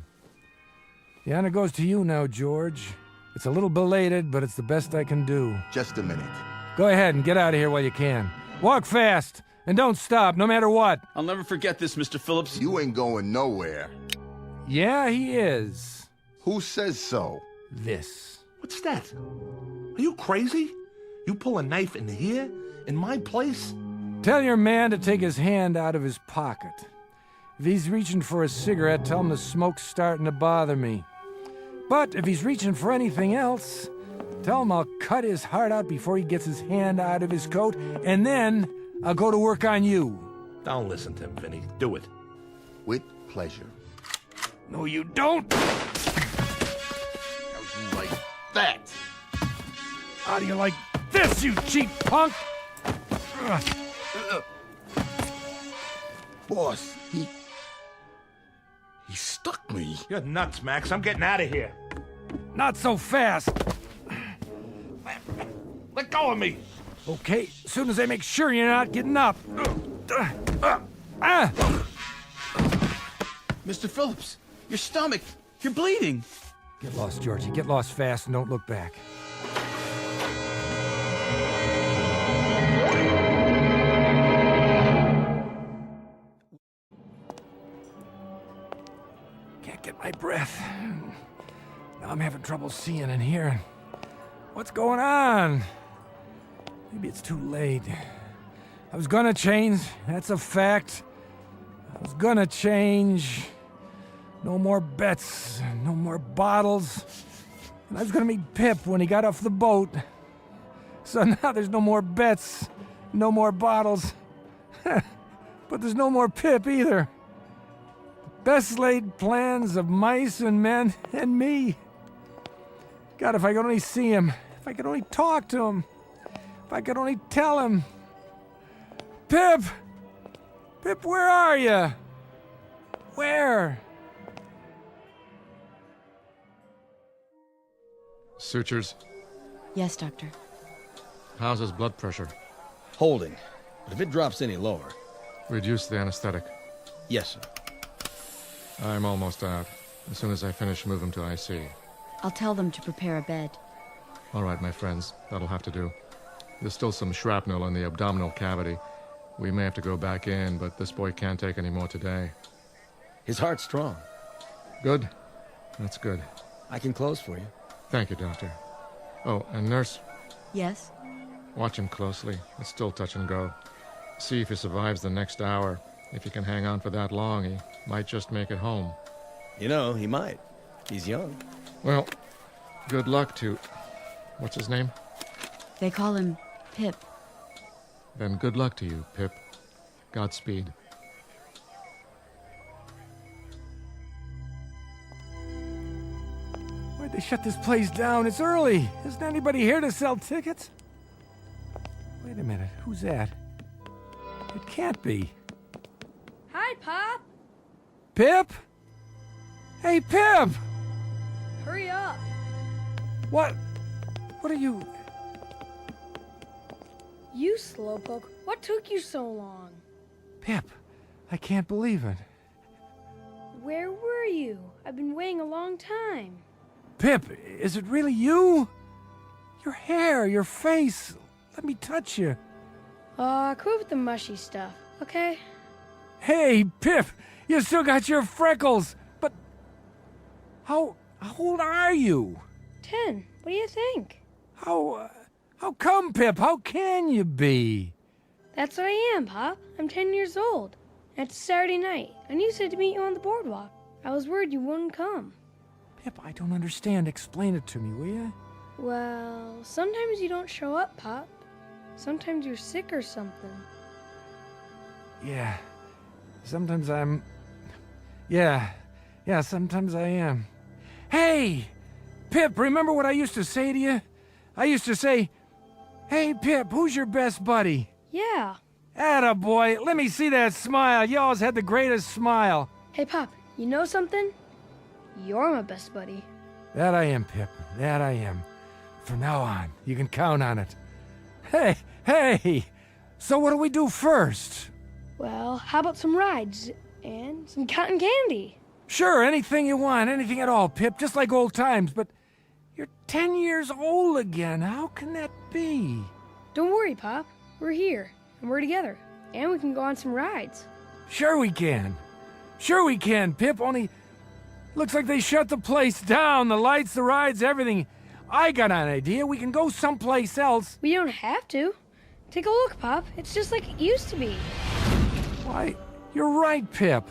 The honor goes to you now, George. It's a little belated, but it's the best I can do. Just a minute. Go ahead and get out of here while you can. Walk fast, and don't stop, no matter what. I'll never forget this, Mr. Phillips. You ain't going nowhere. Yeah, he is. Who says so? This. What's that? Are you crazy? You pull a knife in here? In my place? Tell your man to take his hand out of his pocket. If he's reaching for a cigarette, tell him the smoke's starting to bother me. But if he's reaching for anything else, tell him I'll cut his heart out before he gets his hand out of his coat, and then I'll go to work on you. Don't listen to him, Vinny. Do it. With pleasure. No, you don't! How do you like that? How do you like this, you cheap punk? Boss, he stuck me. You're nuts, Max. I'm getting out of here. Not so fast. Let go of me. Okay, as soon as I make sure you're not getting up. Mr. Phillips, your stomach. You're bleeding. Get lost, Georgie. Get lost fast and don't look back. Can't get my breath. Now I'm having trouble seeing and hearing. What's going on? Maybe it's too late. I was gonna change, that's a fact. I was gonna change. No more bets, no more bottles. And I was gonna meet Pip when he got off the boat. So now there's no more bets, no more bottles. But there's no more Pip either. Best laid plans of mice and men and me. God, if I could only see him. If I could only talk to him. If I could only tell him. Pip! Pip, where are you? Where? Sutures. Yes, Doctor. How's his blood pressure? Holding. But if it drops any lower... Reduce the anesthetic. Yes, sir. I'm almost out. As soon as I finish, move him to IC. I'll tell them to prepare a bed. All right, my friends. That'll have to do. There's still some shrapnel in the abdominal cavity. We may have to go back in, but this boy can't take any more today. His heart's strong. Good. That's good. I can close for you. Thank you, Doctor. Oh, and nurse, Yes? watch him closely. It's still touch and go. See if he survives the next hour. If he can hang on for that long, he might just make it home. You know, he might. He's young. Well, good luck to... What's his name? They call him Pip. Then good luck to you, Pip. Godspeed. Why'd they shut this place down? It's early. Isn't anybody here to sell tickets? Wait a minute. Who's that? It can't be. Hi, Pop. Pip? Hey, Pip! Hurry up. What? What are you... You slowpoke. What took you so long? Pip, I can't believe it. Where were you? I've been waiting a long time. Pip, is it really you? Your hair, your face. Let me touch you. Quit with the mushy stuff, okay? Hey, Pip, you still got your freckles. But how old are you? 10. What do you think? How come, Pip? How can you be? That's what I am, Pop. I'm 10 years old. It's Saturday night, and you said to meet you on the boardwalk. I was worried you wouldn't come. Pip, I don't understand. Explain it to me, will you? Well, sometimes you don't show up, Pop. Sometimes you're sick or something. Yeah. Sometimes I'm... Yeah, sometimes I am. Hey! Pip, remember what I used to say to you? I used to say, "Hey, Pip, who's your best buddy?" Yeah. Attaboy, let me see that smile. You always had the greatest smile. Hey, Pop, you know something? You're my best buddy. That I am, Pip. That I am. From now on, you can count on it. Hey! So what do we do first? Well, how about some rides and some cotton candy? Sure, anything you want, anything at all, Pip, just like old times, but you're 10 years old again. How can that be? Don't worry, Pop. We're here, and we're together, and we can go on some rides. Sure we can. Sure we can, Pip, only looks like they shut the place down, the lights, the rides, everything. I got an idea. We can go someplace else. We don't have to. Take a look, Pop. It's just like it used to be. Why, you're right, Pip.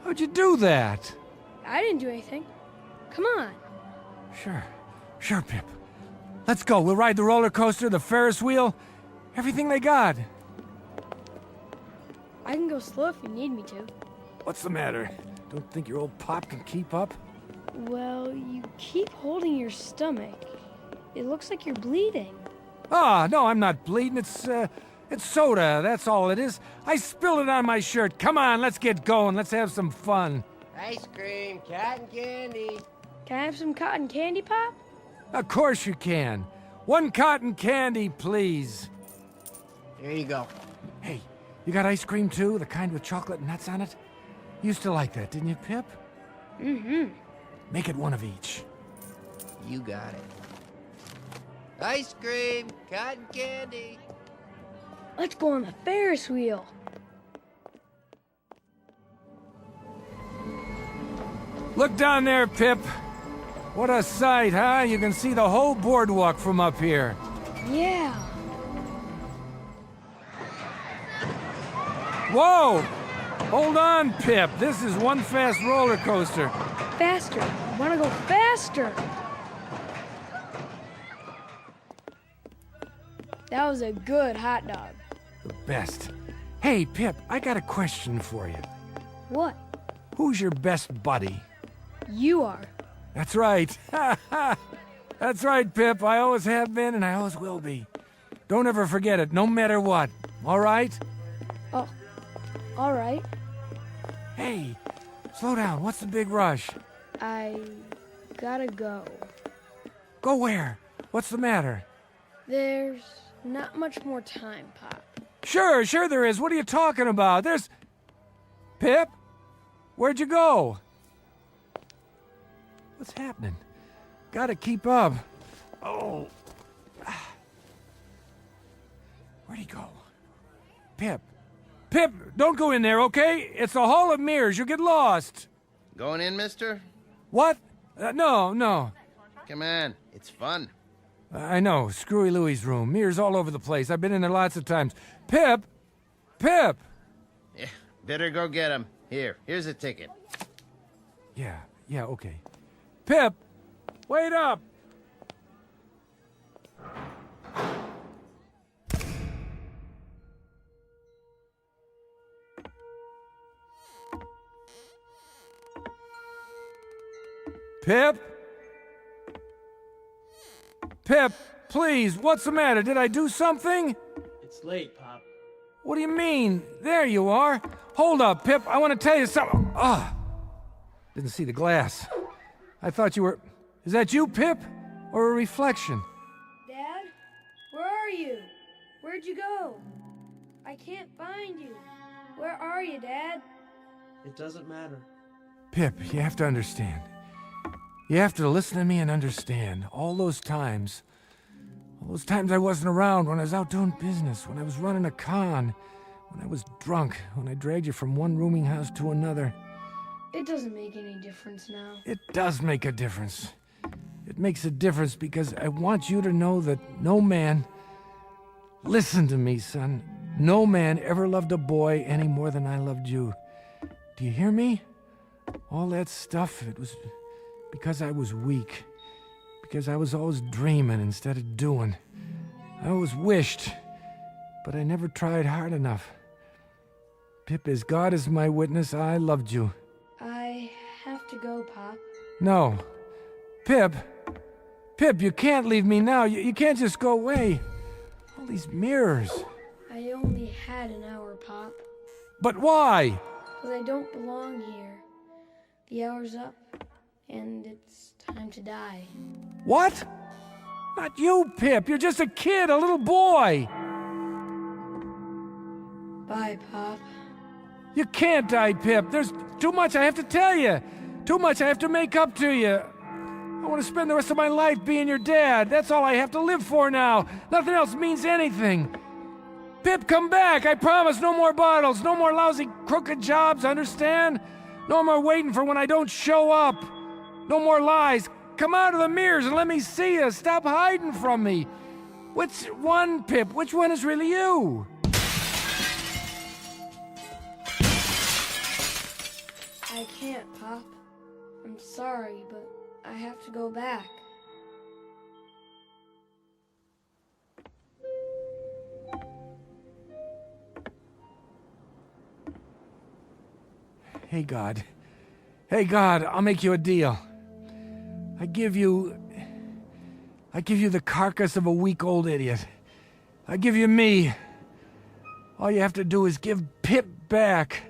How'd you do that? I didn't do anything. Come on. Sure, Pip. Let's go. We'll ride the roller coaster, the Ferris wheel, everything they got. I can go slow if you need me to. What's the matter? Don't think your old pop can keep up? Well, you keep holding your stomach. It looks like you're bleeding. Ah, no, I'm not bleeding. It's soda, that's all it is. I spilled it on my shirt. Come on, let's get going. Let's have some fun. Ice cream, cotton candy. Can I have some cotton candy, Pop? Of course you can. 1 cotton candy, please. Here you go. Hey, you got ice cream too? The kind with chocolate nuts on it? You used to like that, didn't you, Pip? Mm-hmm. Make it 1 of each. You got it. Ice cream, cotton candy. Let's go on the Ferris wheel. Look down there, Pip. What a sight, huh? You can see the whole boardwalk from up here. Yeah. Whoa! Hold on, Pip. This is one fast roller coaster. Faster. I want to go faster. That was a good hot dog. The best. Hey, Pip, I got a question for you. What? Who's your best buddy? You are. That's right. That's right, Pip. I always have been and I always will be. Don't ever forget it, no matter what. All right? Oh, all right. Hey, slow down. What's the big rush? I gotta go. Go where? What's the matter? There's not much more time, Pop. Sure there is. What are you talking about? There's... Pip? Where'd you go? What's happening? Gotta keep up. Oh. Where'd he go? Pip. Pip, don't go in there, okay? It's a hall of mirrors. You'll get lost. Going in, mister? What? No. Come on, it's fun. I know. Screwy Louie's room. Mirrors all over the place. I've been in there lots of times. Pip! Yeah, better go get him. Here's a ticket. Yeah, okay. Pip! Wait up! Pip? Pip, please, what's the matter? Did I do something? It's late, Pop. What do you mean? There you are. Hold up, Pip. I want to tell you something. Didn't see the glass. I thought you were... Is that you, Pip? Or a reflection? Dad? Where are you? Where Where'd you go? I can't find you. Where are you, Dad? It doesn't matter. Pip, you have to understand. You have to listen to me and understand. All those times I wasn't around, when I was out doing business, when I was running a con, when I was drunk, when I dragged you from one rooming house to another. It doesn't make any difference now. It does make a difference. It makes a difference because I want you to know that no man... Listen to me, son. No man ever loved a boy any more than I loved you. Do you hear me? All that stuff, it was because I was weak. Because I was always dreaming instead of doing. I always wished, but I never tried hard enough. Pip, as God is my witness, I loved you. I have to go, Pop. No. Pip, you can't leave me now. You can't just go away. All these mirrors. I only had an hour, Pop. But why? Because I don't belong here. The hour's up, and it's time to die. What? Not you, Pip. You're just a kid, a little boy. Bye, Pop. You can't die, Pip. There's too much I have to tell you. Too much I have to make up to you. I want to spend the rest of my life being your dad. That's all I have to live for now. Nothing else means anything. Pip, come back. I promise no more bottles, no more lousy crooked jobs, understand? No more waiting for when I don't show up. No more lies. Come out of the mirrors and let me see you. Stop hiding from me. Which one, Pip? Which one is really you? I can't, Pop. I'm sorry, but I have to go back. Hey, God. Hey, God, I'll make you a deal. I give you the carcass of a weak old idiot. I give you me. All you have to do is give Pip back.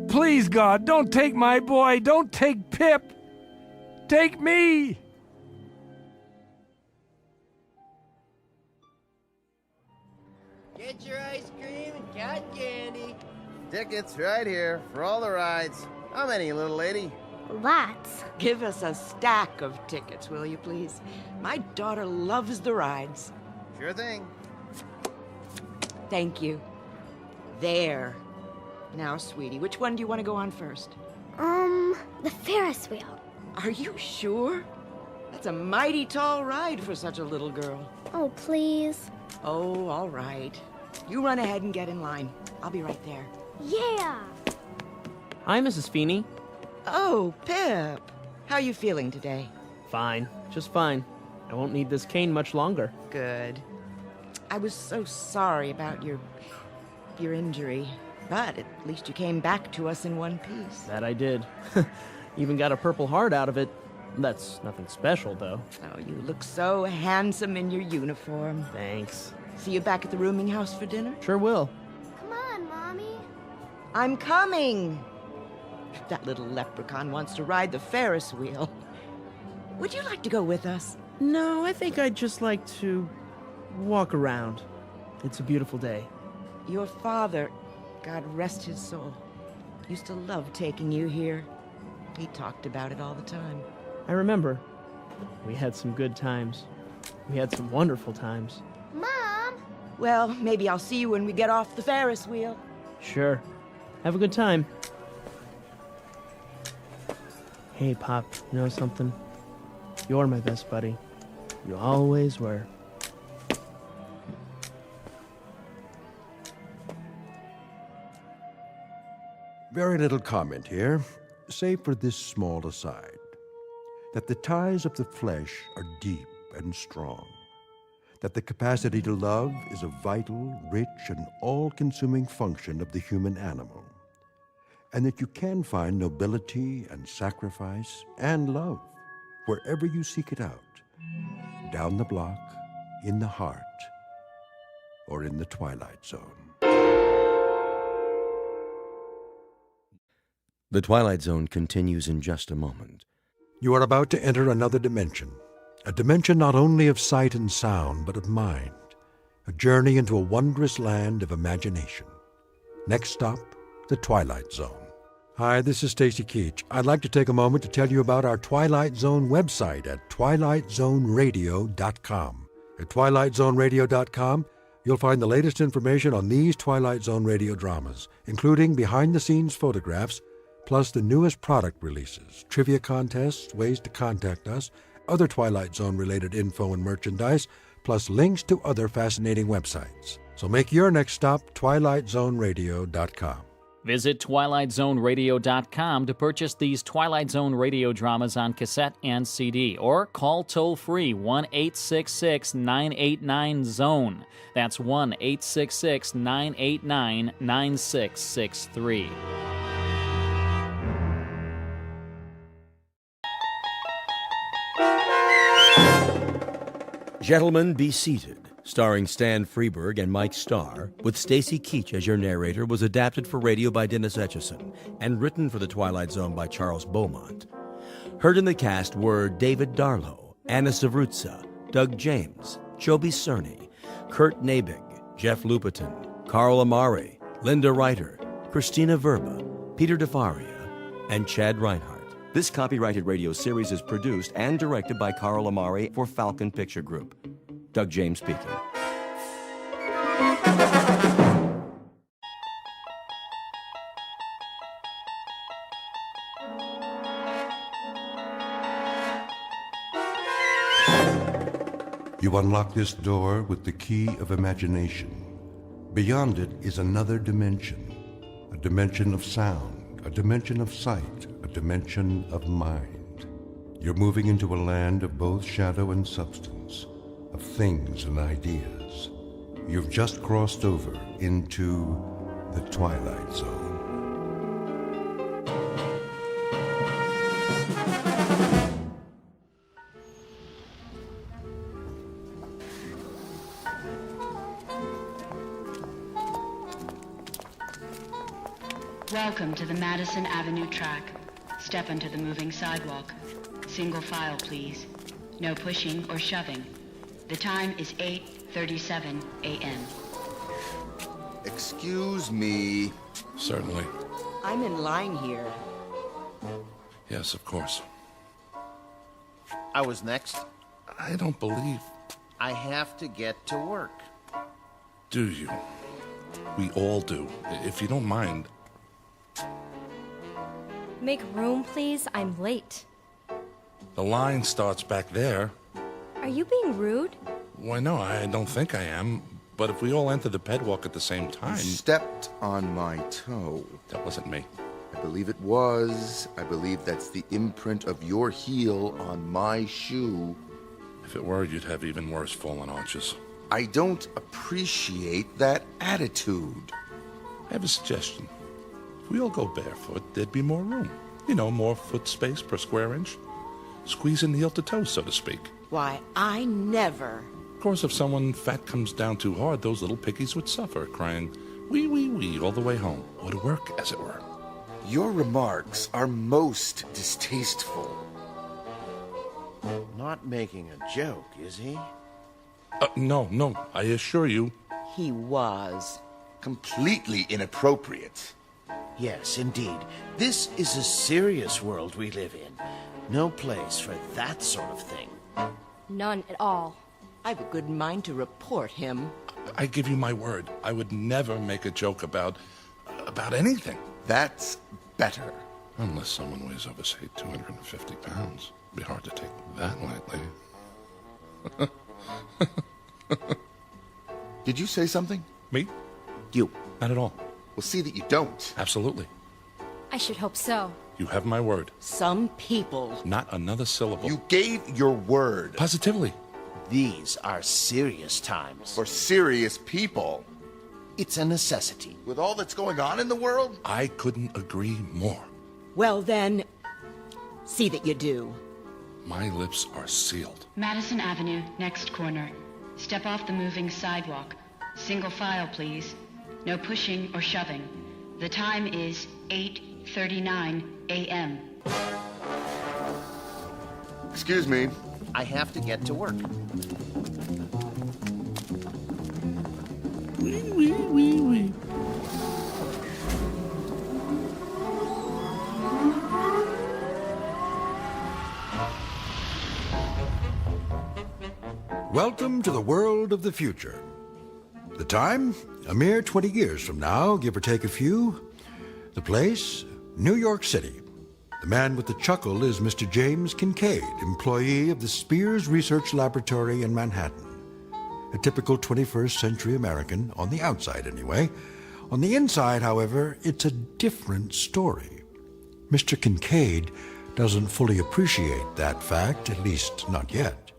Please, God, don't take my boy. Don't take Pip. Take me. Get your ice cream and cotton candy. Tickets right here for all the rides. How many, little lady? Lots. Give us a stack of tickets, will you please? My daughter loves the rides. Sure thing. Thank you. There. Now, sweetie, which one do you want to go on first? The Ferris wheel. Are you sure? That's a mighty tall ride for such a little girl. Oh, please. Oh, all right. You run ahead and get in line. I'll be right there. Yeah! Hi, Mrs. Feeney. Oh, Pip. How you feeling today? Fine. Just fine. I won't need this cane much longer. Good. I was so sorry about your injury. But at least you came back to us in one piece. That I did. Even got a Purple Heart out of it. That's nothing special, though. Oh, you look so handsome in your uniform. Thanks. See you back at the rooming house for dinner? Sure will. Come on, Mommy. I'm coming. That little leprechaun wants to ride the Ferris wheel. Would you like to go with us? No, I think I'd just like to walk around. It's a beautiful day. Your father, God rest his soul, used to love taking you here. He talked about it all the time. I remember. We had some good times. We had some wonderful times. Mom! Well, maybe I'll see you when we get off the Ferris wheel. Sure. Have a good time. Hey, Pop, you know something? You're my best buddy. You always were. Very little comment here, save for this small aside, that the ties of the flesh are deep and strong, that the capacity to love is a vital, rich, and all-consuming function of the human animal, and that you can find nobility and sacrifice and love wherever you seek it out, down the block, in the heart, or in the Twilight Zone. The Twilight Zone continues in just a moment. You are about to enter another dimension, a dimension not only of sight and sound, but of mind, a journey into a wondrous land of imagination. Next stop, the Twilight Zone. Hi, this is Stacy Keach. I'd like to take a moment to tell you about our Twilight Zone website at twilightzoneradio.com. At twilightzoneradio.com, you'll find the latest information on these Twilight Zone radio dramas, including behind-the-scenes photographs, plus the newest product releases, trivia contests, ways to contact us, other Twilight Zone-related info and merchandise, plus links to other fascinating websites. So make your next stop twilightzoneradio.com. Visit twilightzoneradio.com to purchase these Twilight Zone radio dramas on cassette and CD, or call toll-free 1-866-989-ZONE. That's 1-866-989-9663. Gentlemen, be seated, starring Stan Freberg and Mike Starr, with Stacy Keach as your narrator, was adapted for radio by Dennis Etchison and written for The Twilight Zone by Charles Beaumont. Heard in the cast were David Darlow, Anna Savrutsa, Doug James, Joby Cerny, Kurt Nabig, Jeff Lupiton, Carl Amari, Linda Reiter, Christina Verba, Peter DeFaria, and Chad Reinhardt. This copyrighted radio series is produced and directed by Carl Amari for Falcon Picture Group. Doug James speaking. You unlock this door with the key of imagination. Beyond it is another dimension, a dimension of sound, a dimension of sight, a dimension of mind. You're moving into a land of both shadow and substance, of things and ideas. You've just crossed over into the Twilight Zone. Welcome to the Madison Avenue track. Step onto the moving sidewalk. Single file, please. No pushing or shoving. The time is 8:37 a.m. Excuse me. Certainly. I'm in line here. Yes, of course. I was next. I don't believe... I have to get to work. Do you? We all do. If you don't mind... Make room, please. I'm late. The line starts back there. Are you being rude? Why, no, I don't think I am. But if we all enter the pedwalk at the same time... You stepped on my toe. That wasn't me. I believe it was. I believe that's the imprint of your heel on my shoe. If it were, you'd have even worse fallen arches. I don't appreciate that attitude. I have a suggestion. If we all go barefoot, there'd be more room. You know, more foot space per square inch. Squeezing heel to toe, so to speak. Why, I never. Of course, if someone fat comes down too hard, those little piggies would suffer, crying, wee, wee, wee, all the way home. Or to work, as it were. Your remarks are most distasteful. Not making a joke, is he? No, I assure you. He was. Completely inappropriate. Yes, indeed. This is a serious world we live in. No place for that sort of thing. None at all. I've a good mind to report him. I give you my word. I would never make a joke about anything. That's better. Unless someone weighs over, say, 250 pounds. It'd be hard to take that lightly. Did you say something? Me? You. Not at all. Well, see that you don't. Absolutely. I should hope so. You have my word. Some people. Not another syllable. You gave your word. Positively. These are serious times. For serious people. It's a necessity. With all that's going on in the world? I couldn't agree more. Well, then, see that you do. My lips are sealed. Madison Avenue, next corner. Step off the moving sidewalk. Single file, please. No pushing or shoving. The time is 8:39 a.m. Excuse me. I have to get to work. Welcome to the world of the future. The time? A mere 20 years from now, give or take a few. The place? New York City. The man with the chuckle is Mr. James Kincaid, employee of the Spears Research Laboratory in Manhattan. A typical 21st century American, on the outside anyway. On the inside, however, it's a different story. Mr. Kincaid doesn't fully appreciate that fact, at least not yet.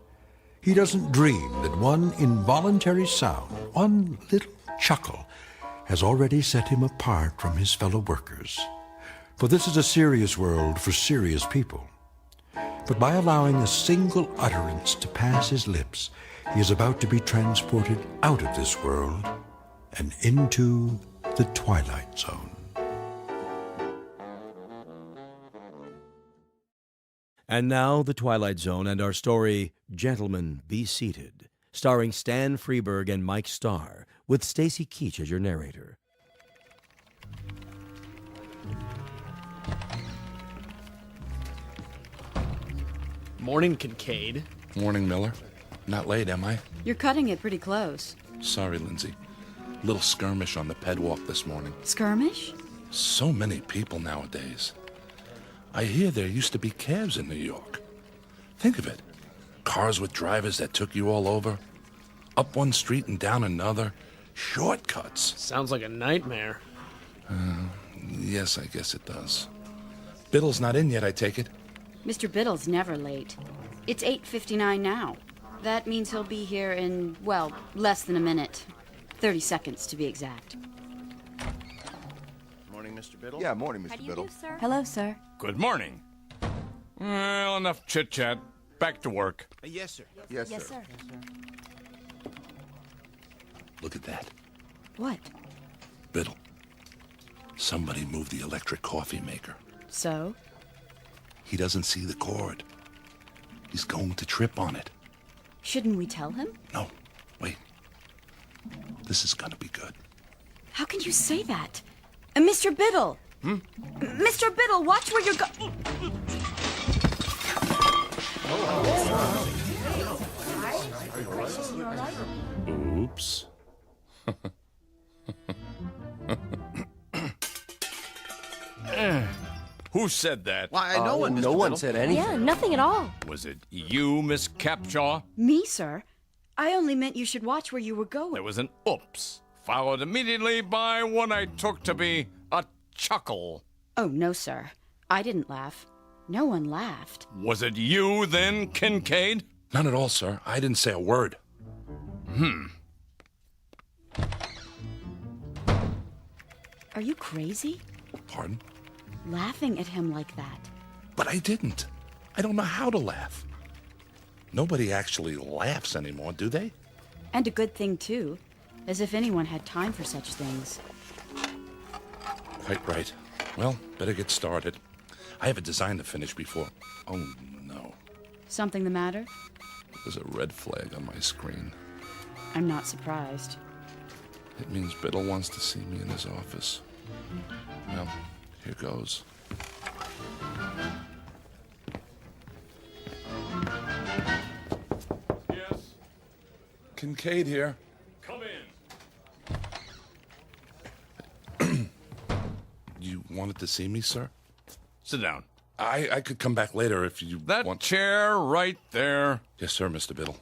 He doesn't dream that one involuntary sound, one little chuckle, has already set him apart from his fellow workers. For this is a serious world for serious people. But by allowing a single utterance to pass his lips, he is about to be transported out of this world and into the Twilight Zone. And now, The Twilight Zone and our story, Gentlemen, Be Seated, starring Stan Freberg and Mike Starr, with Stacy Keach as your narrator. Morning, Kincaid. Morning, Miller. Not late, am I? You're cutting it pretty close. Sorry, Lindsay. Little skirmish on the pedwalk this morning. Skirmish? So many people nowadays. I hear there used to be cabs in New York. Think of it. Cars with drivers that took you all over. Up one street and down another. Shortcuts. Sounds like a nightmare. Yes, I guess it does. Biddle's not in yet, I take it? Mr. Biddle's never late. It's 8:59 now. That means he'll be here in, well, less than a minute. 30 seconds, to be exact. Morning, Mr. Biddle. Yeah, morning, Mr. Biddle. Hello, sir. Good morning. Well, enough chit-chat. Back to work. Yes, sir. Yes, Yes, sir. sir. Look at that. What? Biddle. Somebody moved the electric coffee maker. So? He doesn't see the cord. He's going to trip on it. Shouldn't we tell him? No, wait. This is gonna be good. How can you say that? Mr. Biddle! Mr. Biddle, watch where you're going. Oops. Who said that? Why, no one, Mr. No one Biddle. said anything. Yeah, nothing at all. Was it you, Miss Capshaw? Me, sir? I only meant you should watch where you were going. There was an oops, followed immediately by what I took to be a chuckle. Oh, no, sir. I didn't laugh. No one laughed. Was it you, then, Kincaid? None at all, sir. I didn't say a word. Are you crazy? Pardon? Laughing at him like that. But I didn't. I don't know how to laugh. Nobody actually laughs anymore, do they? And a good thing, too. As if anyone had time for such things. Quite right. Well, better get started. I have a design to finish before... Oh, no. Something the matter? There's a red flag on my screen. I'm not surprised. It means Biddle wants to see me in his office. Well, here goes. Yes. Kincaid here. Come in. You wanted to see me, sir? Sit down. I could come back later if you That want... chair right there. Yes, sir, Mr. Biddle.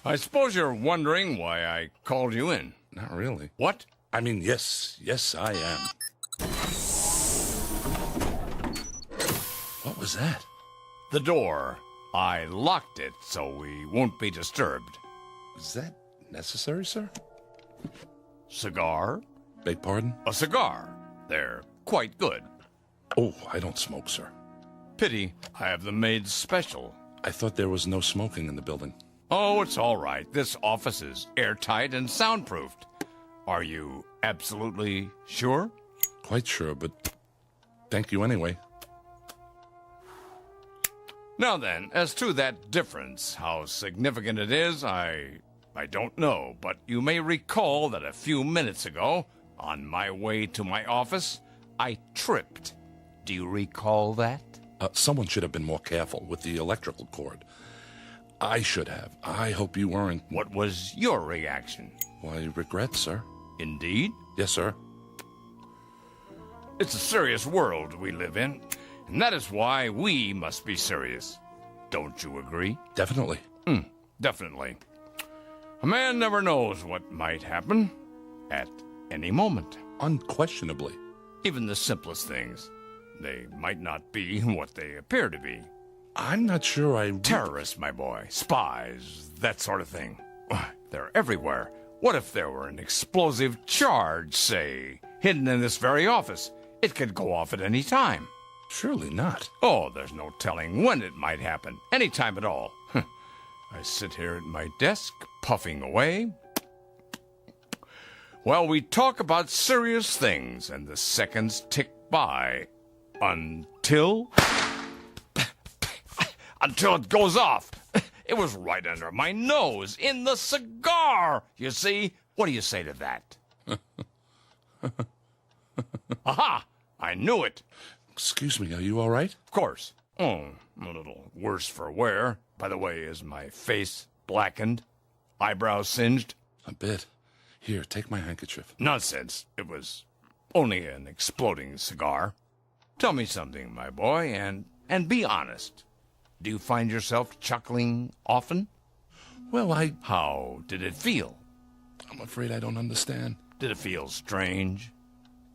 I suppose you're wondering why I called you in. Not really. What? I mean, yes, I am. What was that? The door. I locked it so we won't be disturbed. Is that necessary, sir? Cigar? Beg pardon? A cigar. They're quite good. Oh, I don't smoke, sir. Pity. I have them made special. I thought there was no smoking in the building. Oh, it's all right. This office is airtight and soundproofed. Are you absolutely sure? Quite sure, but thank you anyway. Now then, as to that difference, how significant it is, I I don't know, but you may recall that a few minutes ago, on my way to my office, I tripped. Do you recall that? Someone should have been more careful with the electrical cord. I should have. I hope you weren't. What was your reaction? Why, regret, sir. Indeed? Yes, sir. It's a serious world we live in, and that is why we must be serious. Don't you agree? Definitely. Definitely. A man never knows what might happen at any moment. Unquestionably. Even the simplest things. They might not be what they appear to be. I'm not sure I... Terrorists, my boy. Spies. That sort of thing. They're everywhere. What if there were an explosive charge, say, hidden in this very office? It could go off at any time. Surely not. Oh, there's no telling when it might happen. Any time at all. I sit here at my desk, puffing away. Well, we talk about serious things, and the seconds tick by. Until it goes off. It was right under my nose, in the cigar, you see. What do you say to that? Aha! I knew it. Excuse me, are you all right? Of course. Oh, a little worse for wear. By the way, is my face blackened? Eyebrows singed? A bit. Here, take my handkerchief. Nonsense. It was only an exploding cigar. Tell me something, my boy, and be honest. Do you find yourself chuckling often? Well, How did it feel? I'm afraid I don't understand. Did it feel strange?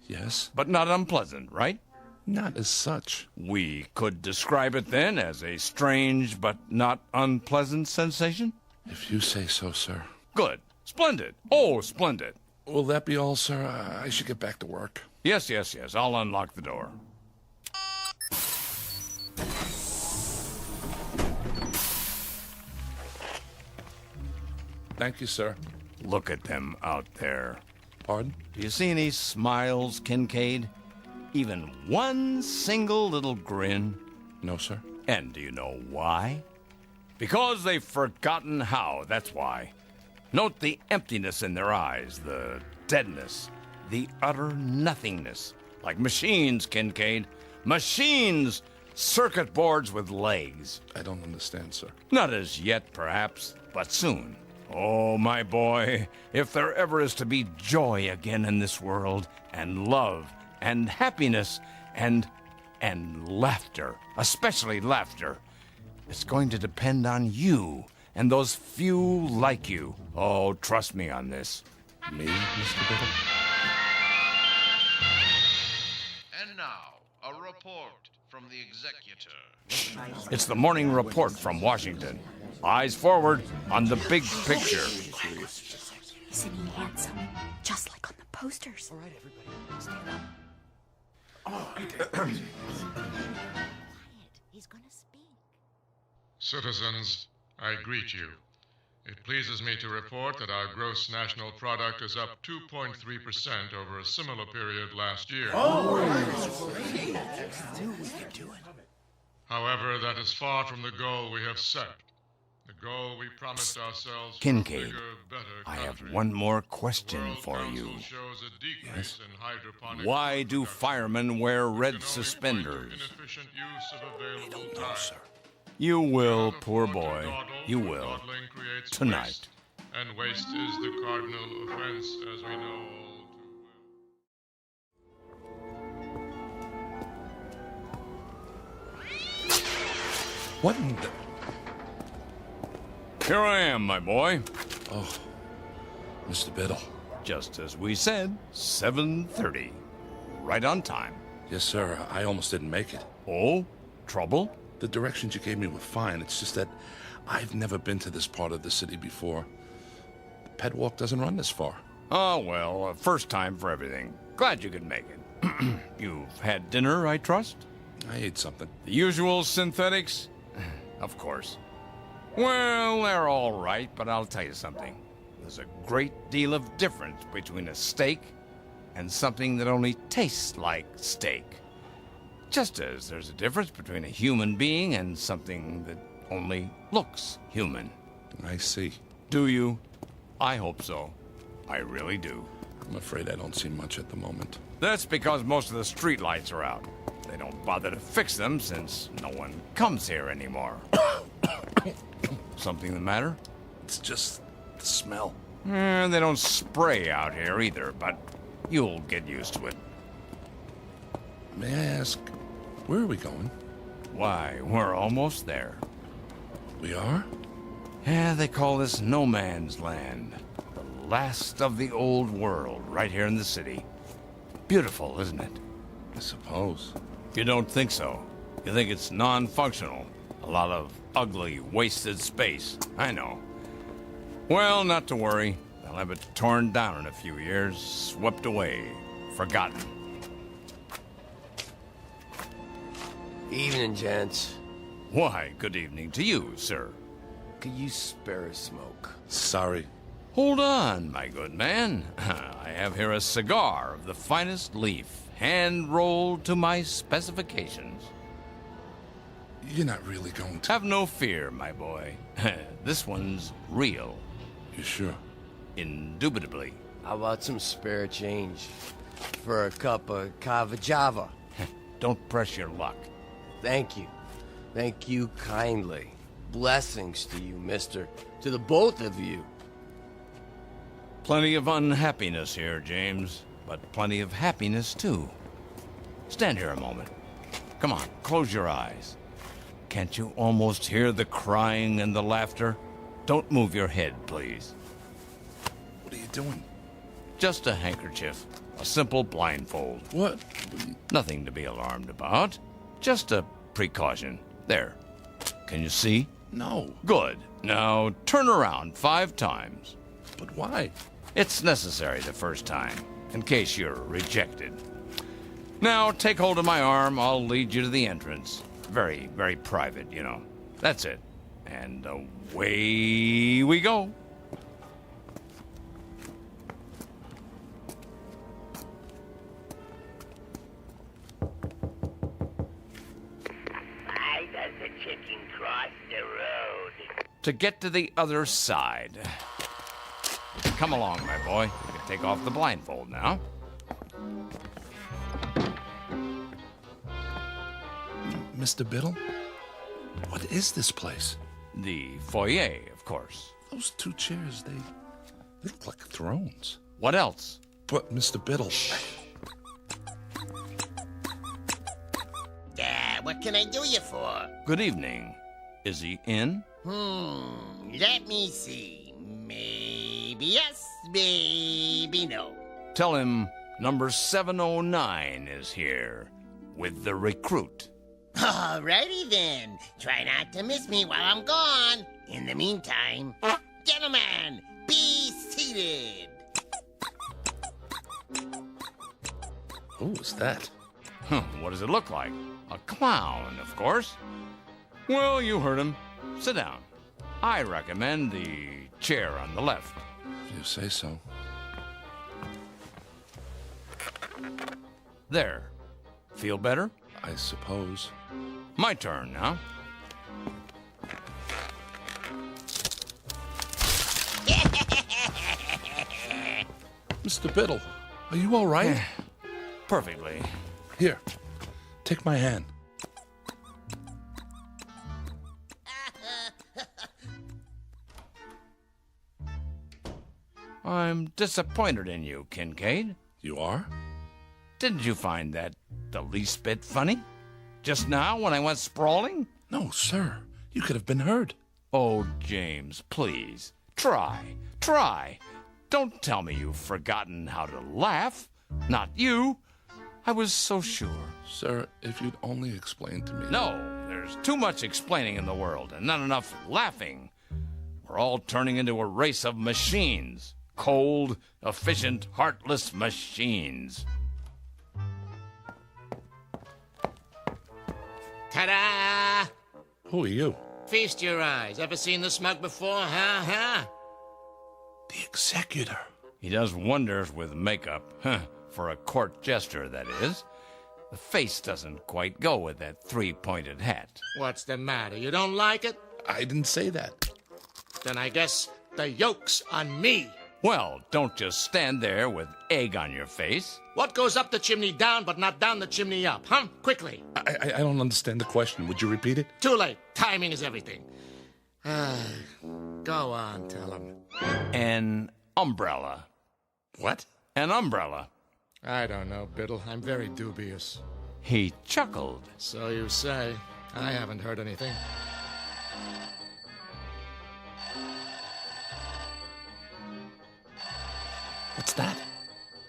Yes. But not unpleasant, right? Not as such. We could describe it then as a strange but not unpleasant sensation? If you say so, sir. Good. Splendid. Oh, splendid. Will that be all, sir? I should get back to work. Yes. I'll unlock the door. Thank you, sir. Look at them out there. Pardon? Do you see any smiles, Kincaid? Even one single little grin? No, sir. And do you know why? Because they've forgotten how, that's why. Note the emptiness in their eyes, the deadness, the utter nothingness. Like machines, Kincaid. Machines! Circuit boards with legs. I don't understand, sir. Not as yet, perhaps, but soon. Oh, my boy, if there ever is to be joy again in this world, and love, and happiness, and laughter, especially laughter, it's going to depend on you and those few like you. Oh, trust me on this. Me, Mr. Biddle? And now, a report from the executor. It's the morning report from Washington. Eyes forward on the big picture. Isn't he handsome? Just like on the posters. All right, everybody, stand up. He's gonna speak. Citizens, I greet you. It pleases me to report that our gross national product is up 2.3% over a similar period last year. However, that is far from the goal we have set. The goal we promised ourselves. Kincaid, bigger, better I have country. one more question World for you. Council shows a decrease in hydroponic Why do firemen wear red can only point to suspenders? inefficient use of available time. You will, poor boy. You will. Dawdling creates Tonight. waste, and waste is the cardinal offense, as we know all too What in the... Here I am, my boy. Oh, Mr. Biddle. Just as we said, 7:30. Right on time. Yes, sir. I almost didn't make it. Oh? Trouble? The directions you gave me were fine. It's just that I've never been to this part of the city before. The pet walk doesn't run this far. Oh, well, first time for everything. Glad you could make it. You've had dinner, I trust? I ate something. The usual synthetics? Of course. Well, they're all right, but I'll tell you something. There's a great deal of difference between a steak and something that only tastes like steak. Just as there's a difference between a human being and something that only looks human. I see. Do you? I hope so. I really do. I'm afraid I don't see much at the moment. That's because most of the streetlights are out. They don't bother to fix them since no one comes here anymore. Something the matter? It's just the smell. They don't spray out here either, but you'll get used to it. May I ask, where are we going? Why, we're almost there. We are? Yeah, they call this no man's land. The last of the old world, right here in the city. Beautiful, isn't it? I suppose. You don't think so. You think it's non-functional. A lot of ugly, wasted space. I know. Well, not to worry. They'll have it torn down in a few years, swept away, forgotten. Evening, gents. Why, good evening to you, sir. Could you spare a smoke? Sorry. Hold on, my good man. I have here a cigar of the finest leaf, hand-rolled to my specifications. You're not really going to... Have no fear, my boy. This one's real. You sure? Indubitably. How about some spare change for a cup of cava java? Don't press your luck. Thank you. Thank you kindly. Blessings to you, mister. To the both of you. Plenty of unhappiness here, James, but plenty of happiness, too. Stand here a moment. Come on, close your eyes. Can't you almost hear the crying and the laughter? Don't move your head, please. What are you doing? Just a handkerchief. A simple blindfold. What? Nothing to be alarmed about. Just a precaution. There. Can you see? No. Good. Now turn around 5 times. But why? It's necessary the first time, in case you're rejected. Now take hold of my arm. I'll lead you to the entrance. Very, very private, you know. That's it. And away we go. Why does the chicken cross the road? To get to the other side. Come along, my boy. You can take off the blindfold now. Mr. Biddle? What is this place? The foyer, of course. Those 2 chairs, they look like thrones. What else? But, Mr. Biddle... What can I do you for? Good evening. Is he in? Let me see. Maybe yes, maybe no. Tell him number 709 is here with the recruit. Alrighty then. Try not to miss me while I'm gone. In the meantime, gentlemen, be seated. Who was that? What does it look like? A clown, of course. Well, you heard him. Sit down. I recommend the chair on the left. If you say so. There. Feel better? I suppose. My turn now. Mr. Biddle, are you all right? Perfectly. Here, take my hand. I'm disappointed in you, Kincaid. You are? Didn't you find that the least bit funny? Just now when I went sprawling? No, sir. You could have been hurt. Oh, James, please. Try. Don't tell me you've forgotten how to laugh. Not you. I was so sure. Sir, if you'd only explain to me... No, there's too much explaining in the world and not enough laughing. We're all turning into a race of machines. Cold, efficient, heartless machines. Ta-da! Who are you? Feast your eyes. Ever seen the smoke before, huh? The executor. He does wonders with makeup. For a court jester, that is. The face doesn't quite go with that 3-pointed hat. What's the matter? You don't like it? I didn't say that. Then I guess The yoke's on me. Well, don't just stand there with egg on your face. What goes up the chimney down, but not down the chimney up, huh? Quickly. I don't understand the question. Would you repeat it? Too late. Timing is everything. Go on, tell him. An umbrella. What? An umbrella. I don't know, Biddle. I'm very dubious. He chuckled. So you say. I haven't heard anything. What's that?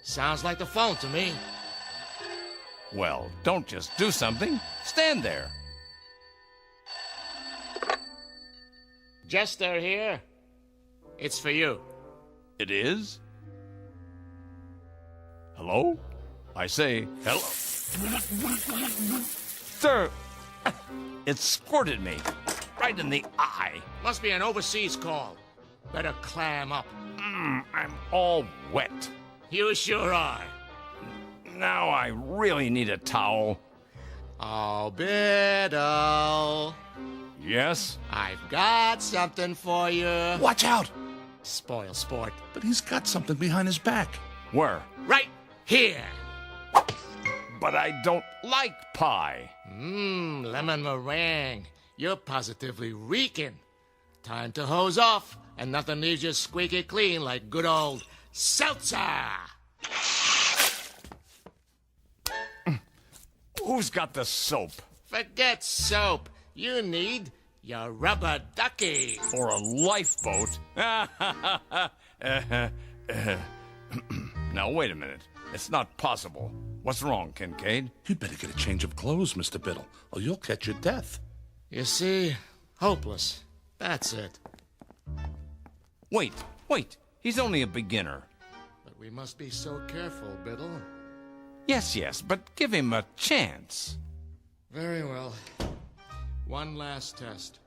Sounds like the phone to me. Well, don't just do something. Stand there. Jester here. It's for you. It is? Hello? I say, hello. Sir, it squirted me right in the eye. Must be an overseas call. Better clam up. I'm all wet. You sure are. Now I really need a towel. Oh, Biddle. Yes? I've got something for you. Watch out! Spoil sport. But he's got something behind his back. Where? Right here. But I don't like pie. Lemon meringue. You're positively reeking. Time to hose off, and nothing leaves you squeaky clean like good old seltzer. Who's got the soap? Forget soap. You need your rubber ducky. Or a lifeboat. Now, wait a minute. It's not possible. What's wrong, Kincaid? You'd better get a change of clothes, Mr. Biddle, or you'll catch your death. You see? Hopeless. That's it. Wait. He's only a beginner. But we must be so careful, Biddle. Yes, but give him a chance. Very well. One last test.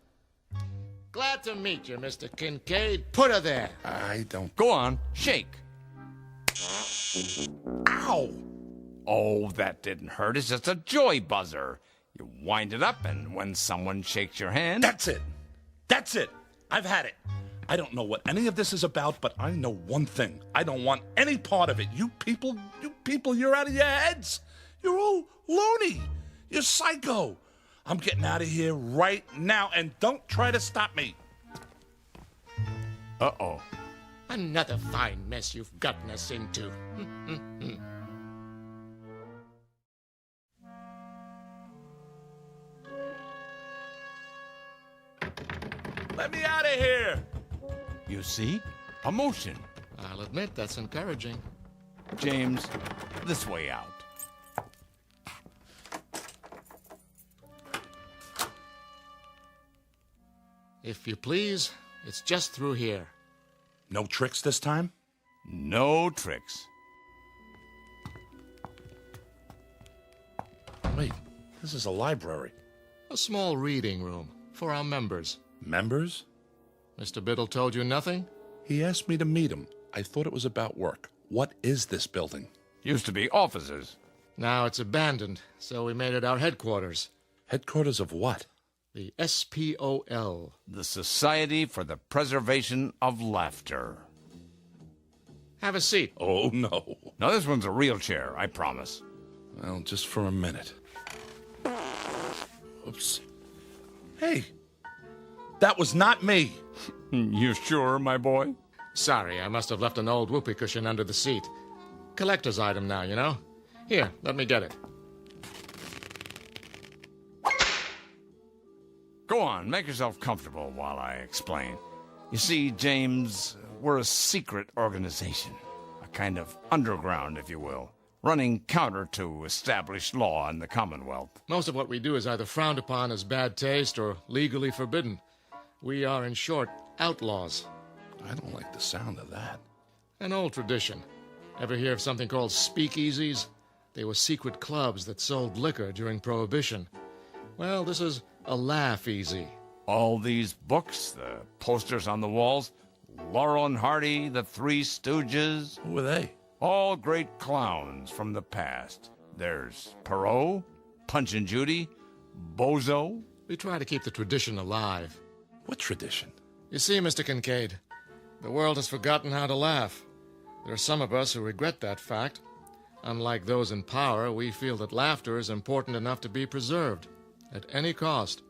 Glad to meet you, Mr. Kincaid. Put her there. I don't... Go on, shake. Ow! Oh, that didn't hurt. It's just a joy buzzer. You wind it up, and when someone shakes your hand... That's it. I've had it. I don't know what any of this is about, but I know one thing. I don't want any part of it. You people, you're out of your heads. You're all loony. You're psycho. I'm getting out of here right now, and don't try to stop me. Uh-oh. Another fine mess you've gotten us into. Let me out of here! You see? A motion. I'll admit that's encouraging. James, this way out. If you please, it's just through here. No tricks this time? No tricks. Wait, this is a library. A small reading room for our members. Members? Mr. Biddle told you nothing? He asked me to meet him. I thought it was about work. What is this building? Used to be offices. Now it's abandoned, so we made it our headquarters. Headquarters of what? The SPOL. The Society for the Preservation of Laughter. Have a seat. Oh, no. Now, this one's a real chair, I promise. Well, just for a minute. Oops. Hey, that was not me. You sure, my boy? Sorry, I must have left an old whoopee cushion under the seat. Collector's item now, you know? Here, let me get it. Go on, make yourself comfortable while I explain. You see, James, we're a secret organization. A kind of underground, if you will. Running counter to established law in the Commonwealth. Most of what we do is either frowned upon as bad taste or legally forbidden. We are, in short, outlaws. I don't like the sound of that. An old tradition. Ever hear of something called speakeasies? They were secret clubs that sold liquor during Prohibition. Well, this is a laugh easy. All these books, the posters on the walls, Laurel and Hardy, the Three Stooges. Who are they? All great clowns from the past. There's Perot, Punch and Judy, Bozo. We try to keep the tradition alive. What tradition? You see, Mr. Kincaid, The world has forgotten how to laugh. There are some of us who regret that fact. Unlike those in power, we feel that laughter is important enough to be preserved, at any cost.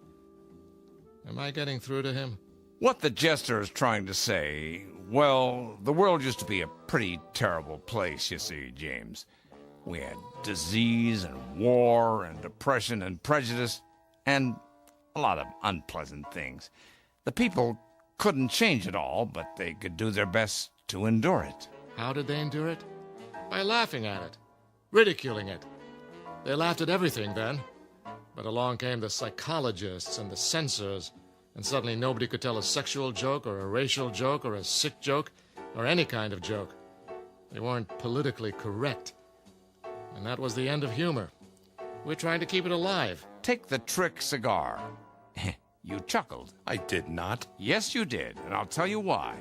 Am I getting through to him? What the jester is trying to say, well, the world used to be a pretty terrible place, you see, James. We had disease and war and depression and prejudice and a lot of unpleasant things. The people couldn't change it all, but they could do their best to endure it. How did they endure it? By laughing at it, ridiculing it. They laughed at everything then. But along came the psychologists and the censors, and suddenly nobody could tell a sexual joke or a racial joke or a sick joke or any kind of joke. They weren't politically correct. And that was the end of humor. We're trying to keep it alive. Take the trick cigar. You chuckled. I did not. Yes, you did, and I'll tell you why.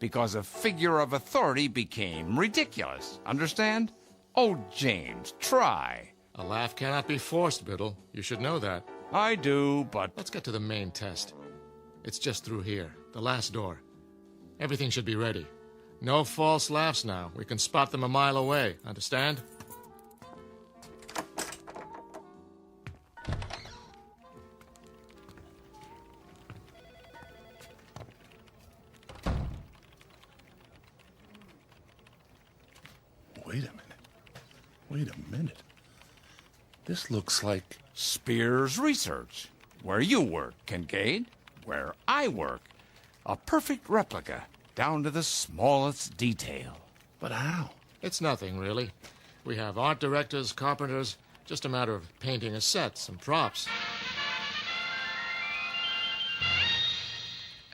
Because a figure of authority became ridiculous. Understand? Oh, James, try. A laugh cannot be forced, Biddle. You should know that. I do, but... Let's get to the main test. It's just through here, the last door. Everything should be ready. No false laughs now. We can spot them a mile away. Understand? Wait a minute. This looks like... Spears Research. Where you work, Kincaid. Where I work. A perfect replica, down to the smallest detail. But how? It's nothing, really. We have art directors, carpenters, just a matter of painting a set, some props.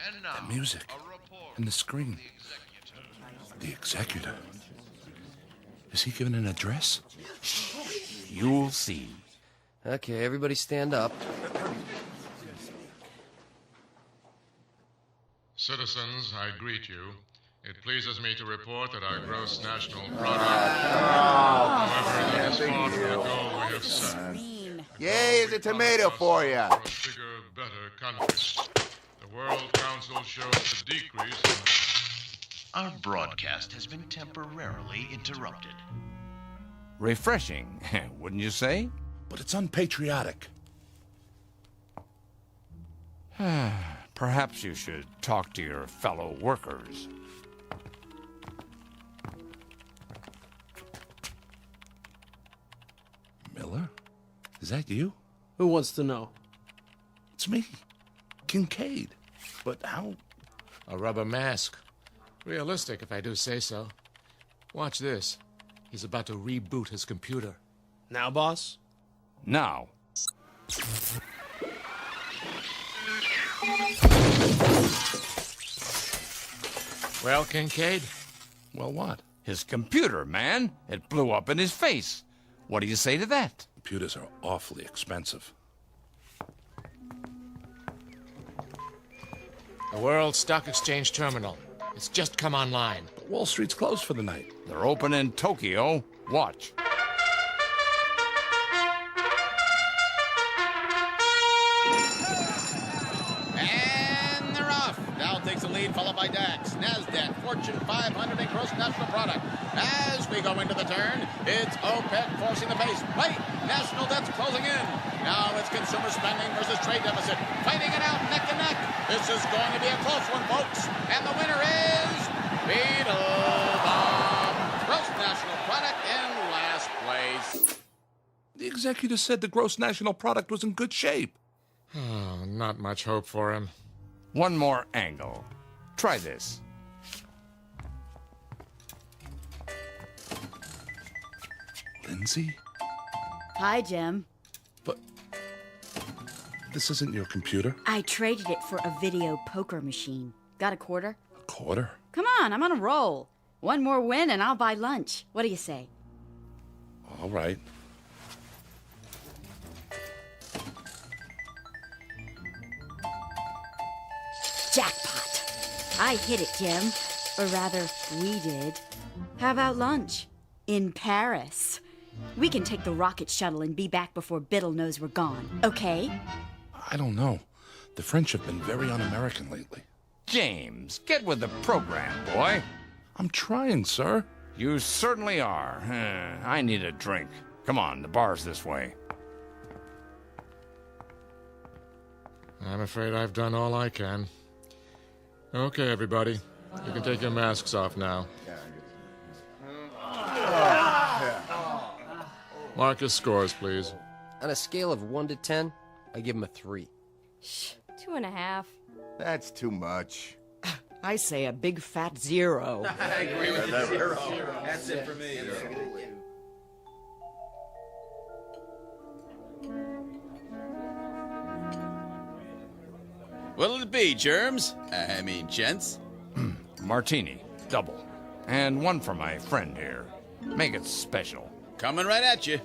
And now, the music and the screen. The executor. Is he giving an address? You'll see. Okay, everybody stand up. Citizens, I greet you. It pleases me to report that our gross national product, however, that is far from the goal we have set. Yay, is a tomato for ya. For a bigger, better country. The World Council shows a decrease in... Our broadcast has been temporarily interrupted. Refreshing, wouldn't you say? But it's unpatriotic. Perhaps you should talk to your fellow workers. Miller? Is that you? Who wants to know? It's me, Kincaid. But how? A rubber mask. Realistic, if I do say so. Watch this. He's about to reboot his computer. Now, boss? Now. Well, Kincaid? Well, what? His computer, man. It blew up in his face. What do you say to that? Computers are awfully expensive. The World Stock Exchange Terminal. It's just come online. But Wall Street's closed for the night. They're open in Tokyo. Watch. And they're off. Dow takes the lead, followed by DAX, NASDAQ, Fortune 500, and gross national product. As we go into the turn, it's OPEC forcing the pace. Wait, national debt's closing in. Now it's consumer spending versus trade deficit. Fighting it out neck to neck. This is going to be a close one, folks. And the winner is Beetlebomb. Gross national product in last place. The executor said the gross national product was in good shape. Oh, not much hope for him. One more angle. Try this. Lindsay? Hi, Jim. But this isn't your computer. I traded it for a video poker machine. Got a quarter? A quarter? Come on, I'm on a roll. One more win and I'll buy lunch. What do you say? All right. Jackpot. I hit it, Jim. Or rather, we did. How about lunch? In Paris. We can take the rocket shuttle and be back before Biddle knows we're gone, okay? I don't know. The French have been very un-American lately. James, get with the program, boy. I'm trying, sir. You certainly are. I need a drink. Come on, the bar's this way. I'm afraid I've done all I can. Okay, everybody. You can take your masks off now. Marcus scores, please. On a scale of 1 to 10, I give him a 3. Shh, 2.5. That's too much. I say a big fat 0. I agree with you. 0. That's it for me. What'll it be, germs? I mean, gents? Martini, double. And one for my friend here. Make it special. Coming right at you.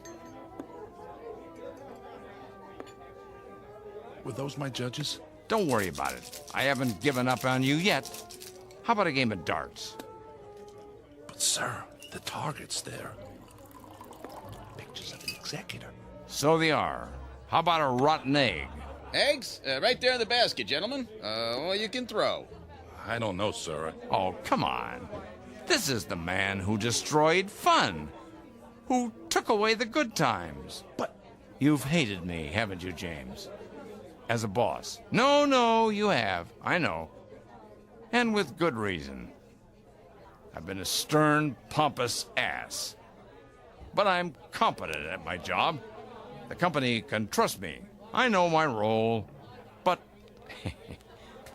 Were those my judges? Don't worry about it. I haven't given up on you yet. How about a game of darts? But, sir, the target's there. Pictures of the executor. So they are. How about a rotten egg? Eggs? Right there in the basket, gentlemen. Or you can throw. I don't know, sir. Oh, come on. This is the man who destroyed fun. Who took away the good times. But you've hated me, haven't you, James? As a boss. No, you have. I know. And with good reason. I've been a stern, pompous ass. But I'm competent at my job. The company can trust me. I know my role. But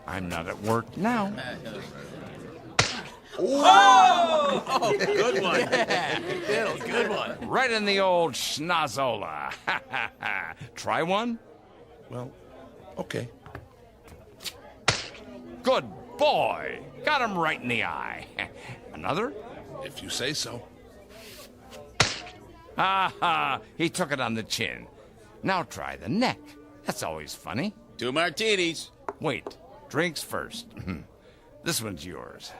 I'm not at work now. Oh, good one. Yeah. Good one. Right in the old schnozola. Try one? Well, okay. Good boy. Got him right in the eye. Another? If you say so. He took it on the chin. Now try the neck. That's always funny. 2 martinis. Wait, drinks first. This one's yours.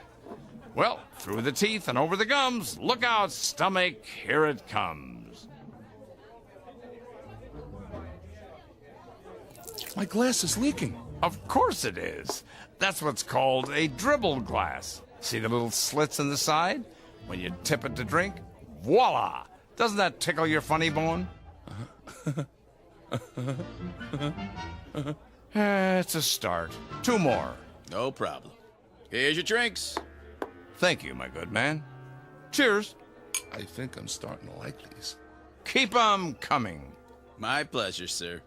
Well, through the teeth and over the gums. Look out, stomach. Here it comes. My glass is leaking. Of course it is. That's what's called a dribble glass. See the little slits in the side? When you tip it to drink, voila! Doesn't that tickle your funny bone? It's a start. 2 more. No problem. Here's your drinks. Thank you, my good man. Cheers. I think I'm starting to like these. Keep 'em coming. My pleasure, sir.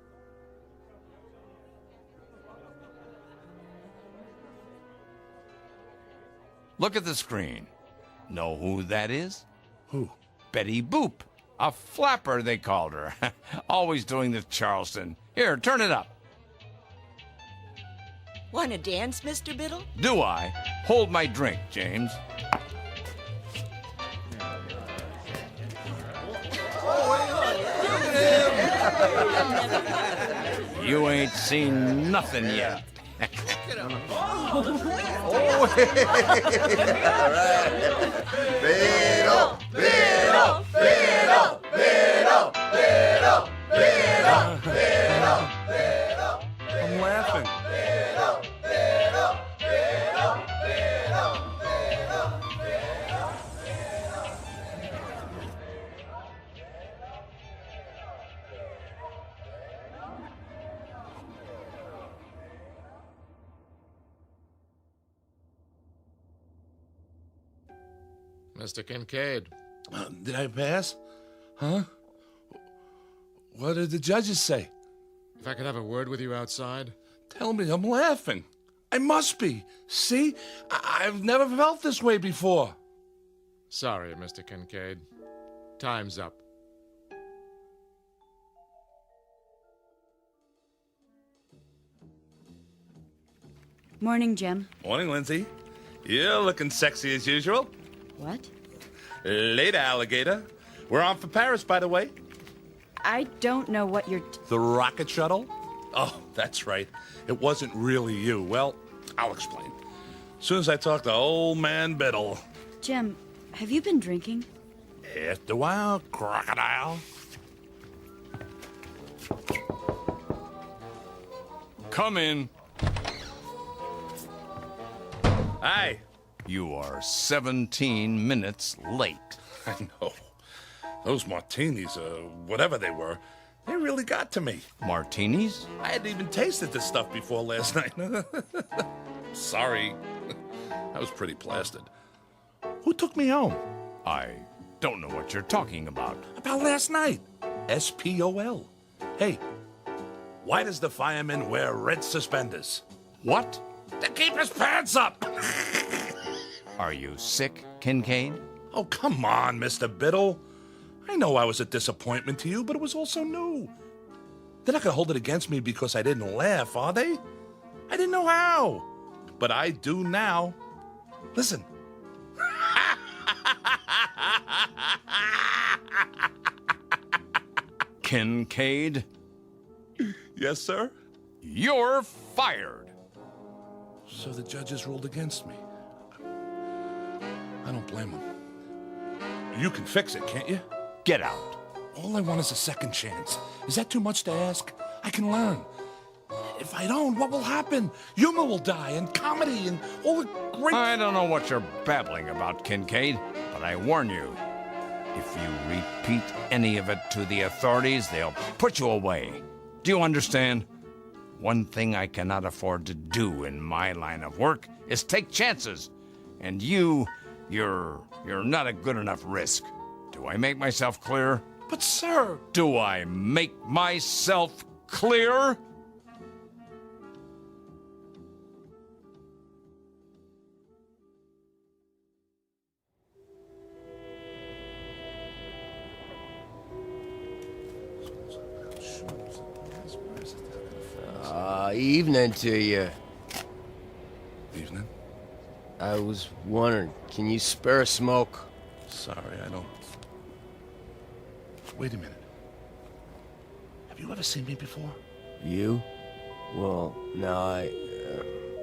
Look at the screen. Know who that is? Who? Betty Boop. A flapper, they called her. Always doing the Charleston. Here, turn it up. Want to dance, Mr. Biddle? Do I? Hold my drink, James. You ain't seen nothing yet. Biddle, Biddle, Biddle, Biddle, Biddle, Biddle, Biddle, Biddle. I'm laughing. Biddle, Biddle, Biddle, Biddle, Mr. Kincaid. Did I pass? Huh? What did the judges say? If I could have a word with you outside? Tell me, I'm laughing. I must be. See? I've never felt this way before. Sorry, Mr. Kincaid. Time's up. Morning, Jim. Morning, Lindsay. You're looking sexy as usual. What? Later, alligator. We're on for Paris, by the way. I don't know what you're... The rocket shuttle? Oh, that's right. It wasn't really you. Well, I'll explain. As soon as I talk to old man Biddle. Jim, have you been drinking? Yes, the wild crocodile. Come in. Hey! You are 17 minutes late. I know. Those martinis, whatever they were, they really got to me. Martinis? I hadn't even tasted this stuff before last night. Sorry. I was pretty plastered. Who took me home? I don't know what you're talking about. About last night. SPOL. Hey, why does the fireman wear red suspenders? What? To keep his pants up! Are you sick, Kincaid? Oh, come on, Mr. Biddle. I know I was a disappointment to you, but it was also new. They're not going to hold it against me because I didn't laugh, are they? I didn't know how. But I do now. Listen. Kincaid? Yes, sir? You're fired. So the judges ruled against me. I don't blame them. You can fix it, can't you? Get out. All I want is a second chance. Is that too much to ask? I can learn. If I don't, what will happen? Humor will die, and comedy, and all the great... I don't know what you're babbling about, Kincaid, but I warn you, if you repeat any of it to the authorities, they'll put you away. Do you understand? One thing I cannot afford to do in my line of work is take chances. And you're not a good enough risk. Do I make myself clear? But, sir... Do I make myself clear? Evening to you. Evening? I was wondering, can you spare a smoke? Sorry, I don't... Wait a minute. Have you ever seen me before? You? Well, no,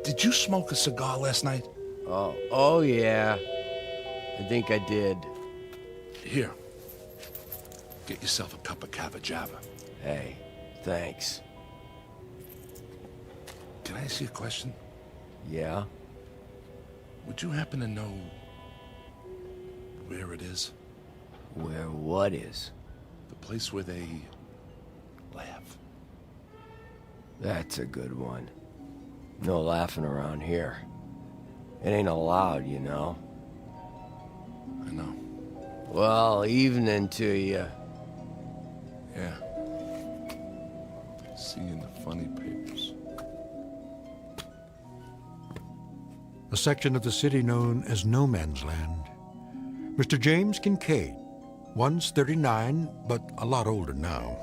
Did you smoke a cigar last night? Oh yeah. I think I did. Here. Get yourself a cup of Cava Java. Hey, thanks. Can I ask you a question? Yeah? Would you happen to know where it is? Where what is? The place where they laugh. That's a good one. No laughing around here. It ain't allowed, you know. I know. Well, evening to you. Yeah. See you in the funny papers. A section of the city known as No Man's Land. Mr. James Kincaid, once 39, but a lot older now.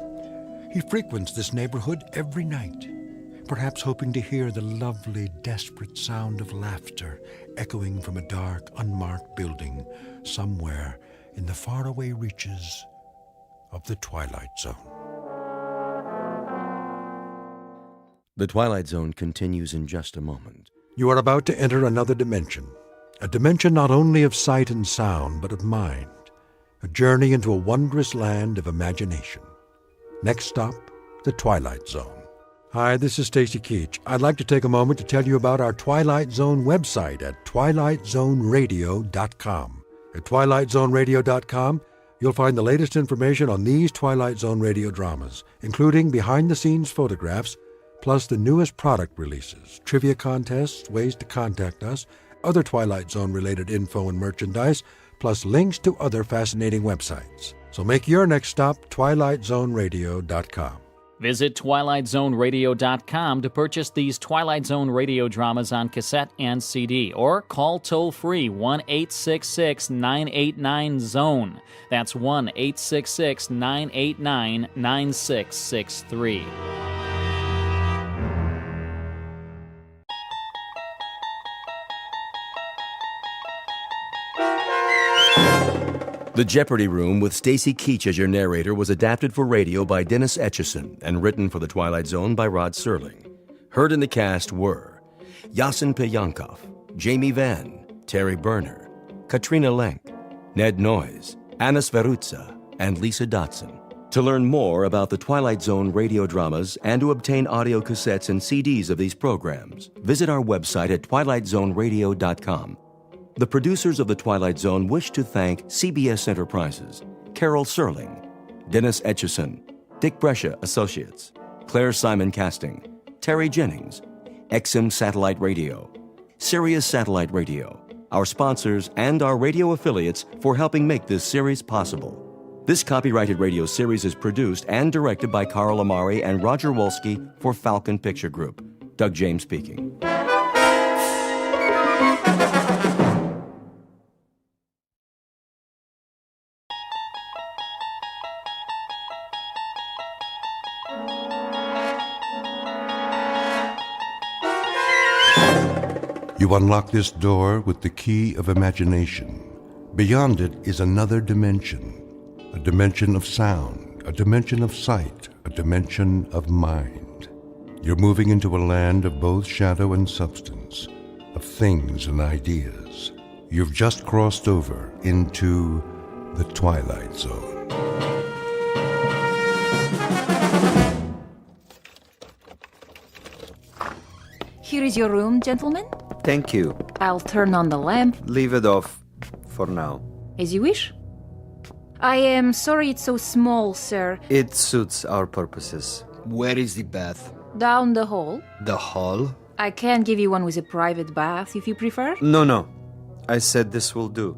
He frequents this neighborhood every night, perhaps hoping to hear the lovely, desperate sound of laughter echoing from a dark, unmarked building somewhere in the faraway reaches of the Twilight Zone. The Twilight Zone continues in just a moment. You are about to enter another dimension, a dimension not only of sight and sound, but of mind, a journey into a wondrous land of imagination. Next stop, the Twilight Zone. Hi, this is Stacy Keach. I'd like to take a moment to tell you about our Twilight Zone website at twilightzoneradio.com. At twilightzoneradio.com, you'll find the latest information on these Twilight Zone radio dramas, including behind-the-scenes photographs, plus the newest product releases, trivia contests, ways to contact us, other Twilight Zone-related info and merchandise, plus links to other fascinating websites. So make your next stop twilightzoneradio.com. Visit twilightzoneradio.com to purchase these Twilight Zone radio dramas on cassette and CD, or call toll-free 1-866-989-ZONE. That's 1-866-989-9663. The Jeopardy Room with Stacy Keach as your narrator was adapted for radio by Dennis Etchison and written for The Twilight Zone by Rod Serling. Heard in the cast were Yasin Peyankov, Jamie Vann, Terry Berner, Katrina Lenk, Ned Noyes, Anna Sverutza, and Lisa Dotson. To learn more about the Twilight Zone radio dramas and to obtain audio cassettes and CDs of these programs, visit our website at twilightzoneradio.com. The producers of The Twilight Zone wish to thank CBS Enterprises, Carol Serling, Dennis Etchison, Dick Brescia Associates, Claire Simon Casting, Terry Jennings, XM Satellite Radio, Sirius Satellite Radio, our sponsors, and our radio affiliates for helping make this series possible. This copyrighted radio series is produced and directed by Carl Amari and Roger Wolski for Falcon Picture Group. Doug James speaking. You unlock this door with the key of imagination. Beyond it is another dimension. A dimension of sound, a dimension of sight, a dimension of mind. You're moving into a land of both shadow and substance, of things and ideas. You've just crossed over into the Twilight Zone. Here is your room, gentlemen. Thank you. I'll turn on the lamp. Leave it off for now. As you wish. I am sorry it's so small, sir. It suits our purposes. Where is the bath? Down the hall. The hall? I can give you one with a private bath if you prefer. No. I said this will do.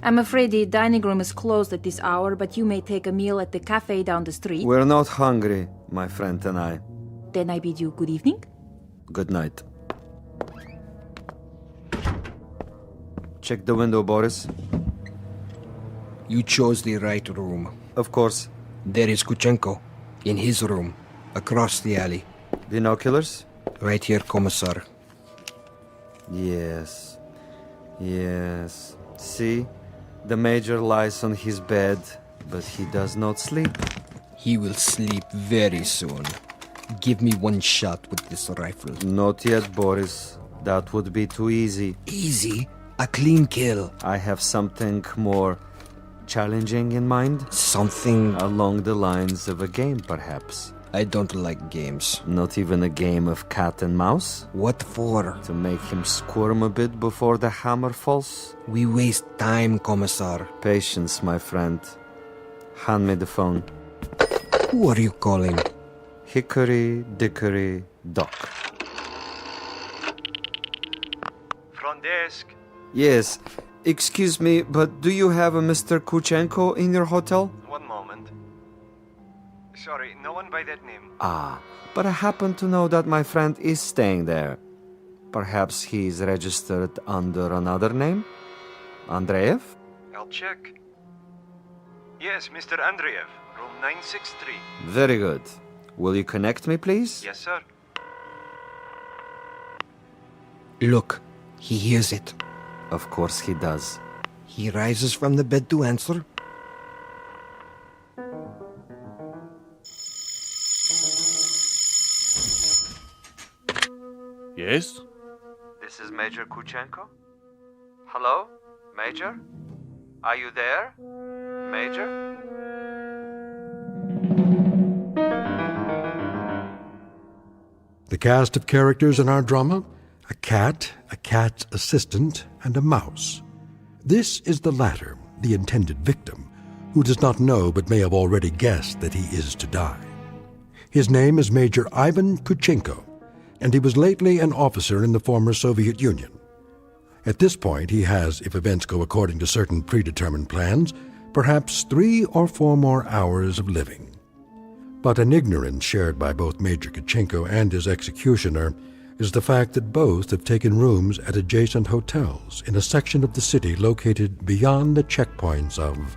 I'm afraid the dining room is closed at this hour, but you may take a meal at the cafe down the street. We're not hungry, my friend and I. Then I bid you good evening. Good night. Check the window, Boris. You chose the right room. Of course. There is Kuchenko, in his room, across the alley. Binoculars? Right here, Commissar. Yes. See? The Major lies on his bed, but he does not sleep. He will sleep very soon. Give me one shot with this rifle. Not yet, Boris. That would be too easy. Easy? A clean kill. I have something more challenging in mind. Something along the lines of a game, perhaps. I don't like games. Not even a game of cat and mouse? What for? To make him squirm a bit before the hammer falls? We waste time, Commissar. Patience, my friend. Hand me the phone. Who are you calling? Hickory Dickory Dock. Front desk. Yes. Excuse me, but do you have a Mr. Kuchenko in your hotel? One moment. Sorry, no one by that name. But I happen to know that my friend is staying there. Perhaps he's registered under another name? Andreev? I'll check. Yes, Mr. Andreev, room 963. Very good. Will you connect me, please? Yes, sir. Look, he hears it. Of course he does. He rises from the bed to answer. Yes? This is Major Kuchenko. Hello? Major? Are you there? Major? The cast of characters in our drama: a cat, a cat's assistant, and a mouse. This is the latter, the intended victim, who does not know but may have already guessed that he is to die. His name is Major Ivan Kuchenko, and he was lately an officer in the former Soviet Union. At this point, he has, if events go according to certain predetermined plans, perhaps 3 or 4 more hours of living. But an ignorance shared by both Major Kuchenko and his executioner is the fact that both have taken rooms at adjacent hotels in a section of the city located beyond the checkpoints of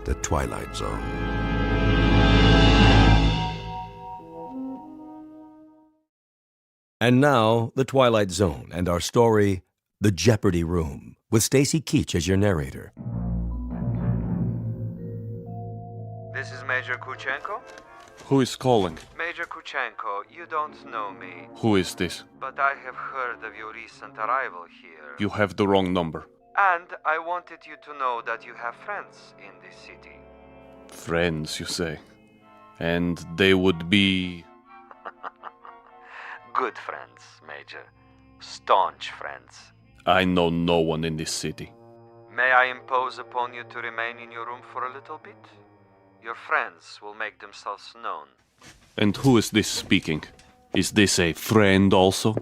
the Twilight Zone. And now, The Twilight Zone and our story, The Jeopardy Room, with Stacy Keach as your narrator. This is Major Kuchenko? Who is calling? Major Kuchenko, you don't know me. Who is this? But I have heard of your recent arrival here. You have the wrong number. And I wanted you to know that you have friends in this city. Friends, you say? And they would be... Good friends, Major. Staunch friends. I know no one in this city. May I impose upon you to remain in your room for a little bit? Your friends will make themselves known. And who is this speaking? Is this a friend also?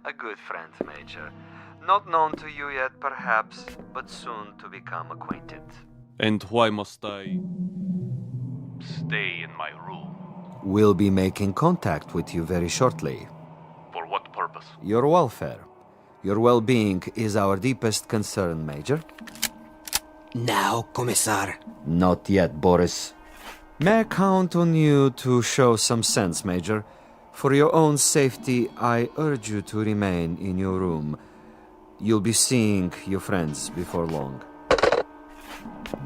A good friend, Major. Not known to you yet, perhaps, but soon to become acquainted. And why must I stay in my room? We'll be making contact with you very shortly. For what purpose? Your welfare. Your well-being is our deepest concern, Major. Now, Commissar. Not yet, Boris. May I count on you to show some sense, Major? For your own safety, I urge you to remain in your room. You'll be seeing your friends before long.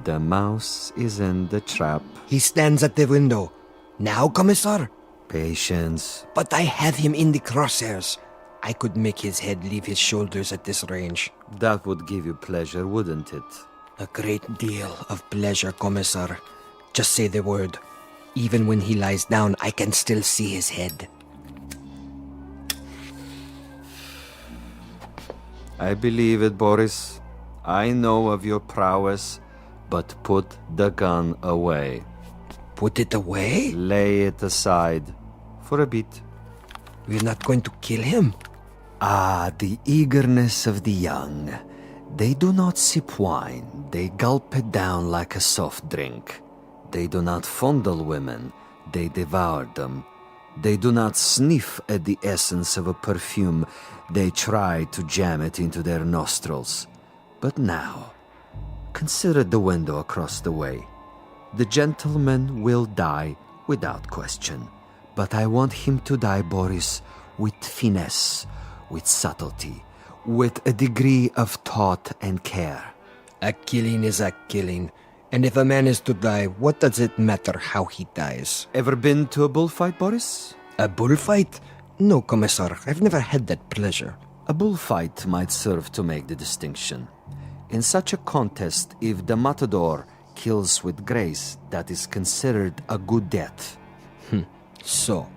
The mouse is in the trap. He stands at the window. Now, Commissar? Patience. But I have him in the crosshairs. I could make his head leave his shoulders at this range. That would give you pleasure, wouldn't it? A great deal of pleasure, Commissar. Just say the word. Even when he lies down, I can still see his head. I believe it, Boris. I know of your prowess, but put the gun away. Put it away? Lay it aside. For a bit. We're not going to kill him. Ah, the eagerness of the young. They do not sip wine. They gulp it down like a soft drink. They do not fondle women. They devour them. They do not sniff at the essence of a perfume. They try to jam it into their nostrils. But now, consider the window across the way. The gentleman will die without question. But I want him to die, Boris, with finesse, with subtlety, with a degree of thought and care. A killing is a killing. And if a man is to die, what does it matter how he dies? Ever been to a bullfight, Boris? A bullfight? No, Commissar. I've never had that pleasure. A bullfight might serve to make the distinction. In such a contest, if the matador kills with grace, that is considered a good death. So,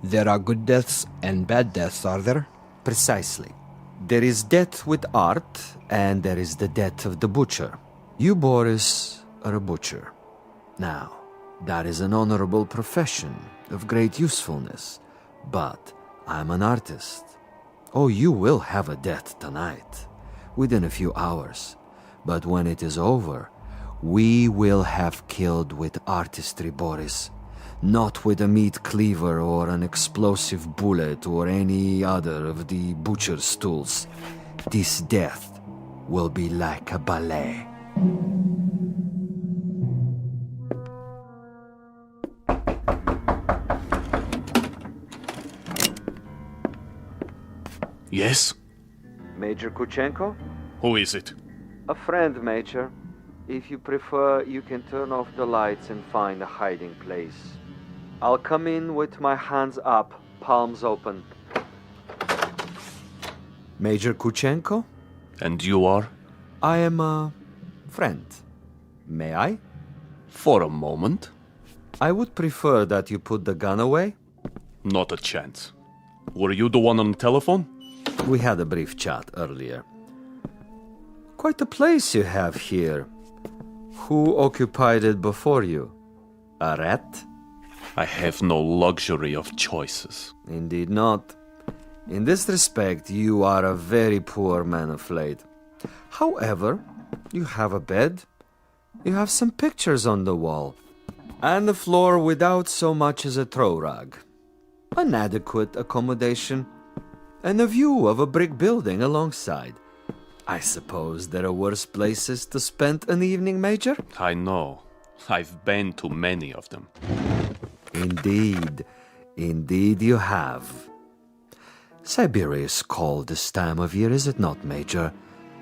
there are good deaths and bad deaths, are there? Precisely. There is death with art, and there is the death of the butcher. You, Boris, are a butcher. Now, that is an honorable profession of great usefulness. But I'm an artist. Oh, you will have a death tonight, within a few hours. But when it is over, we will have killed with artistry, Boris. Not with a meat cleaver or an explosive bullet or any other of the butcher's tools. This death will be like a ballet. Yes? Major Kuchenko? Who is it? A friend, Major. If you prefer, you can turn off the lights and find a hiding place. I'll come in with my hands up, palms open. Major Kuchenko? And you are? I am a friend. May I? For a moment. I would prefer that you put the gun away. Not a chance. Were you the one on the telephone? We had a brief chat earlier. Quite a place you have here. Who occupied it before you? A rat? I have no luxury of choices. Indeed not. In this respect, you are a very poor man of late. However, you have a bed, you have some pictures on the wall, and the floor without so much as a throw rug. An adequate accommodation, and a view of a brick building alongside. I suppose there are worse places to spend an evening, Major? I know. I've been to many of them. Indeed. Indeed you have. Siberia is cold this time of year, is it not, Major?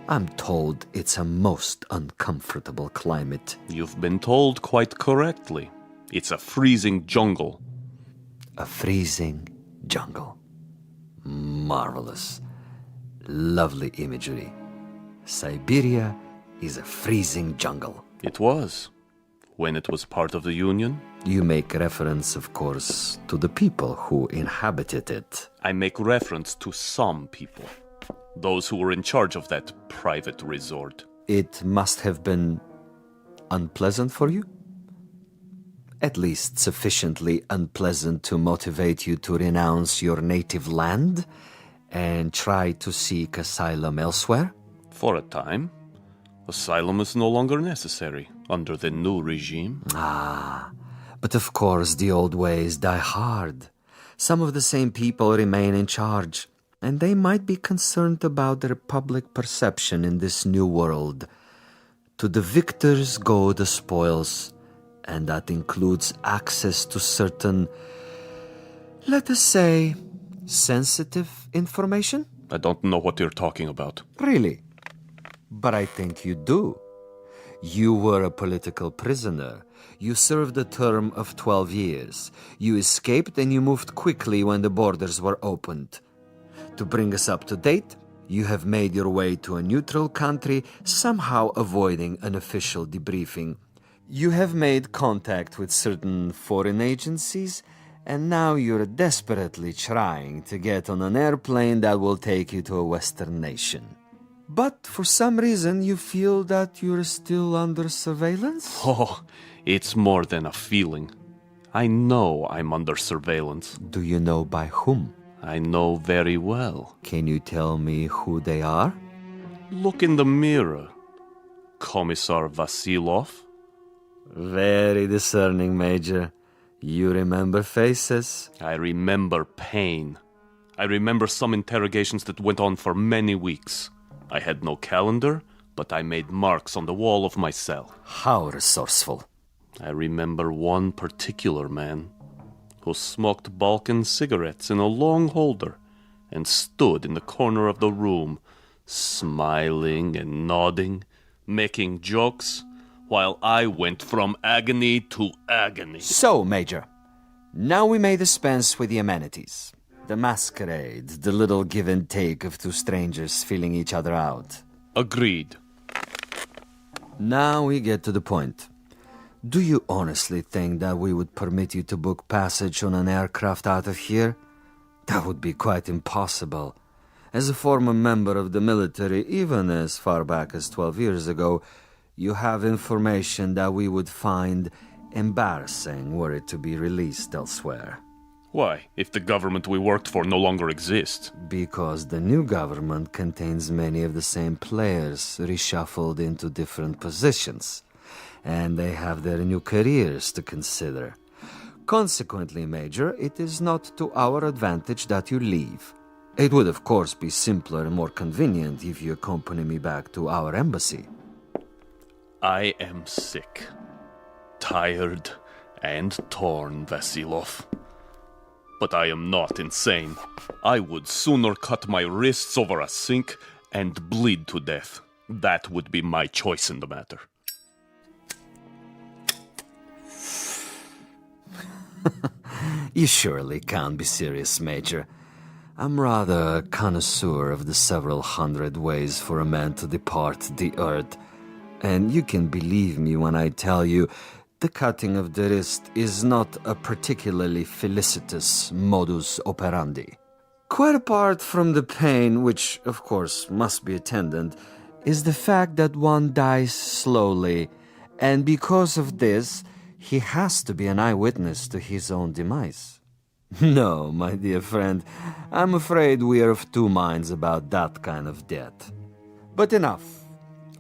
I'm told it's a most uncomfortable climate. You've been told quite correctly. It's a freezing jungle. A freezing jungle. Marvelous. Lovely imagery. Siberia is a freezing jungle. It was. When it was part of the Union. You make reference, of course, to the people who inhabited it. I make reference to some people. Those who were in charge of that private resort. It must have been unpleasant for you? At least sufficiently unpleasant to motivate you to renounce your native land and try to seek asylum elsewhere? For a time. Asylum is no longer necessary under the new regime. But of course the old ways die hard. Some of the same people remain in charge, and they might be concerned about their public perception in this new world. To the victors go the spoils, and that includes access to certain, let us say, sensitive information? I don't know what you're talking about. Really? But I think you do. You were a political prisoner. You served a term of 12 years. You escaped and you moved quickly when the borders were opened. To bring us up to date, you have made your way to a neutral country, somehow avoiding an official debriefing. You have made contact with certain foreign agencies, and now you're desperately trying to get on an airplane that will take you to a Western nation. But for some reason, you feel that you're still under surveillance? Oh, it's more than a feeling. I know I'm under surveillance. Do you know by whom? I know very well. Can you tell me who they are? Look in the mirror. Commissar Vasilov. Very discerning, Major. You remember faces? I remember pain. I remember some interrogations that went on for many weeks. I had no calendar, but I made marks on the wall of my cell. How resourceful. I remember one particular man who smoked Balkan cigarettes in a long holder and stood in the corner of the room, smiling and nodding, making jokes, while I went from agony to agony. So, Major, now we may dispense with the amenities. The masquerade, the little give and take of two strangers feeling each other out. Agreed. Now we get to the point. Do you honestly think that we would permit you to book passage on an aircraft out of here? That would be quite impossible. As a former member of the military, even as far back as 12 years ago, you have information that we would find embarrassing were it to be released elsewhere. Why, if the government we worked for no longer exists? Because the new government contains many of the same players reshuffled into different positions, and they have their new careers to consider. Consequently, Major, it is not to our advantage that you leave. It would, of course, be simpler and more convenient if you accompany me back to our embassy. I am sick, tired, and torn, Vasilov. But I am not insane. I would sooner cut my wrists over a sink and bleed to death. That would be my choice in the matter. You surely can't be serious, Major. I'm rather a connoisseur of the several hundred ways for a man to depart the earth. And you can believe me when I tell you the cutting of the wrist is not a particularly felicitous modus operandi. Quite apart from the pain, which of course must be attendant, is the fact that one dies slowly, and because of this, he has to be an eyewitness to his own demise. No, my dear friend, I'm afraid we are of two minds about that kind of death. But enough.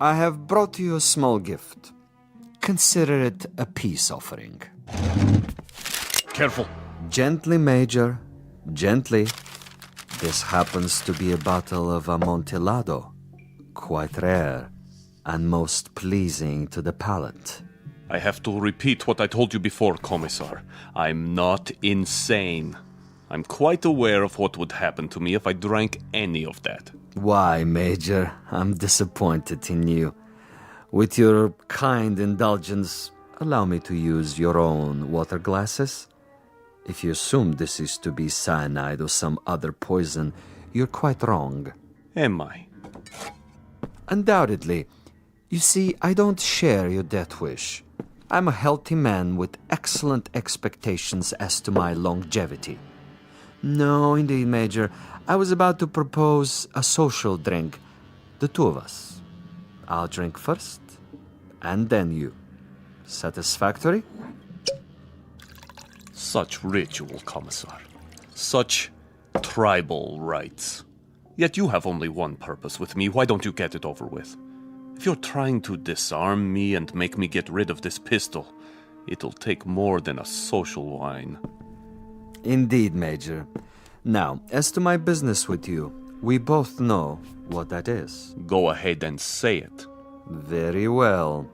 I have brought you a small gift. Consider it a peace offering. Careful. Gently, Major. Gently. This happens to be a bottle of Amontillado. Quite rare and most pleasing to the palate. I have to repeat what I told you before, Commissar. I'm not insane. I'm quite aware of what would happen to me if I drank any of that. Why, Major, I'm disappointed in you. With your kind indulgence, allow me to use your own water glasses. If you assume this is to be cyanide or some other poison, you're quite wrong. Am I? Undoubtedly. You see, I don't share your death wish. I'm a healthy man with excellent expectations as to my longevity. No, indeed, Major. I was about to propose a social drink. The two of us. I'll drink first, and then you. Satisfactory? Such ritual, Commissar. Such tribal rites. Yet you have only one purpose with me. Why don't you get it over with? If you're trying to disarm me and make me get rid of this pistol, it'll take more than a social wine. Indeed, Major. Now, as to my business with you, we both know what that is. Go ahead and say it. Very well.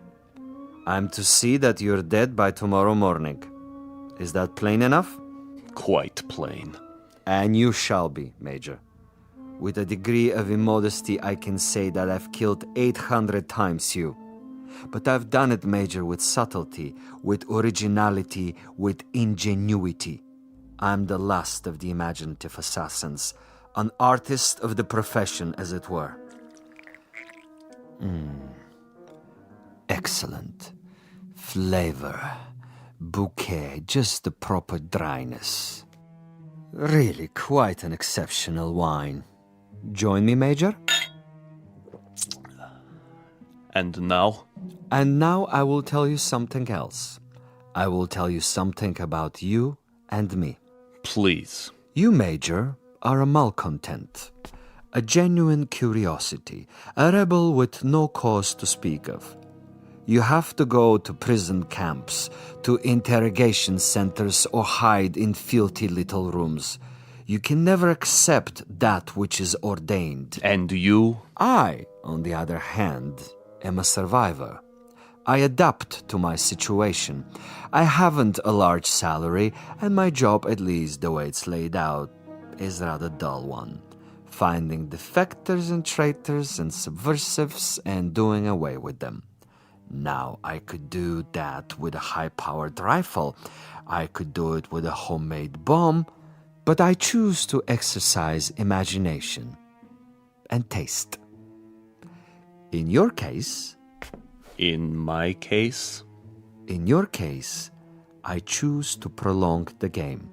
I'm to see that you're dead by tomorrow morning. Is that plain enough? Quite plain. And you shall be, Major. With a degree of immodesty, I can say that I've killed 800 times you. But I've done it, Major, with subtlety, with originality, with ingenuity. I'm the last of the imaginative assassins, an artist of the profession, as it were. Excellent. Flavor. Bouquet, just the proper dryness. Really quite an exceptional wine. Join me, Major? And now? And now I will tell you something else. I will tell you something about you and me. Please. You, Major, are a malcontent, a genuine curiosity, a rebel with no cause to speak of. You have to go to prison camps, to interrogation centers, or hide in filthy little rooms. You can never accept that which is ordained. And you? I, on the other hand, am a survivor. I adapt to my situation. I haven't a large salary, and my job, at least the way it's laid out, is a rather dull one. Finding defectors and traitors and subversives and doing away with them. Now, I could do that with a high-powered rifle. I could do it with a homemade bomb. But I choose to exercise imagination and taste. In your case... In my case? In your case, I choose to prolong the game.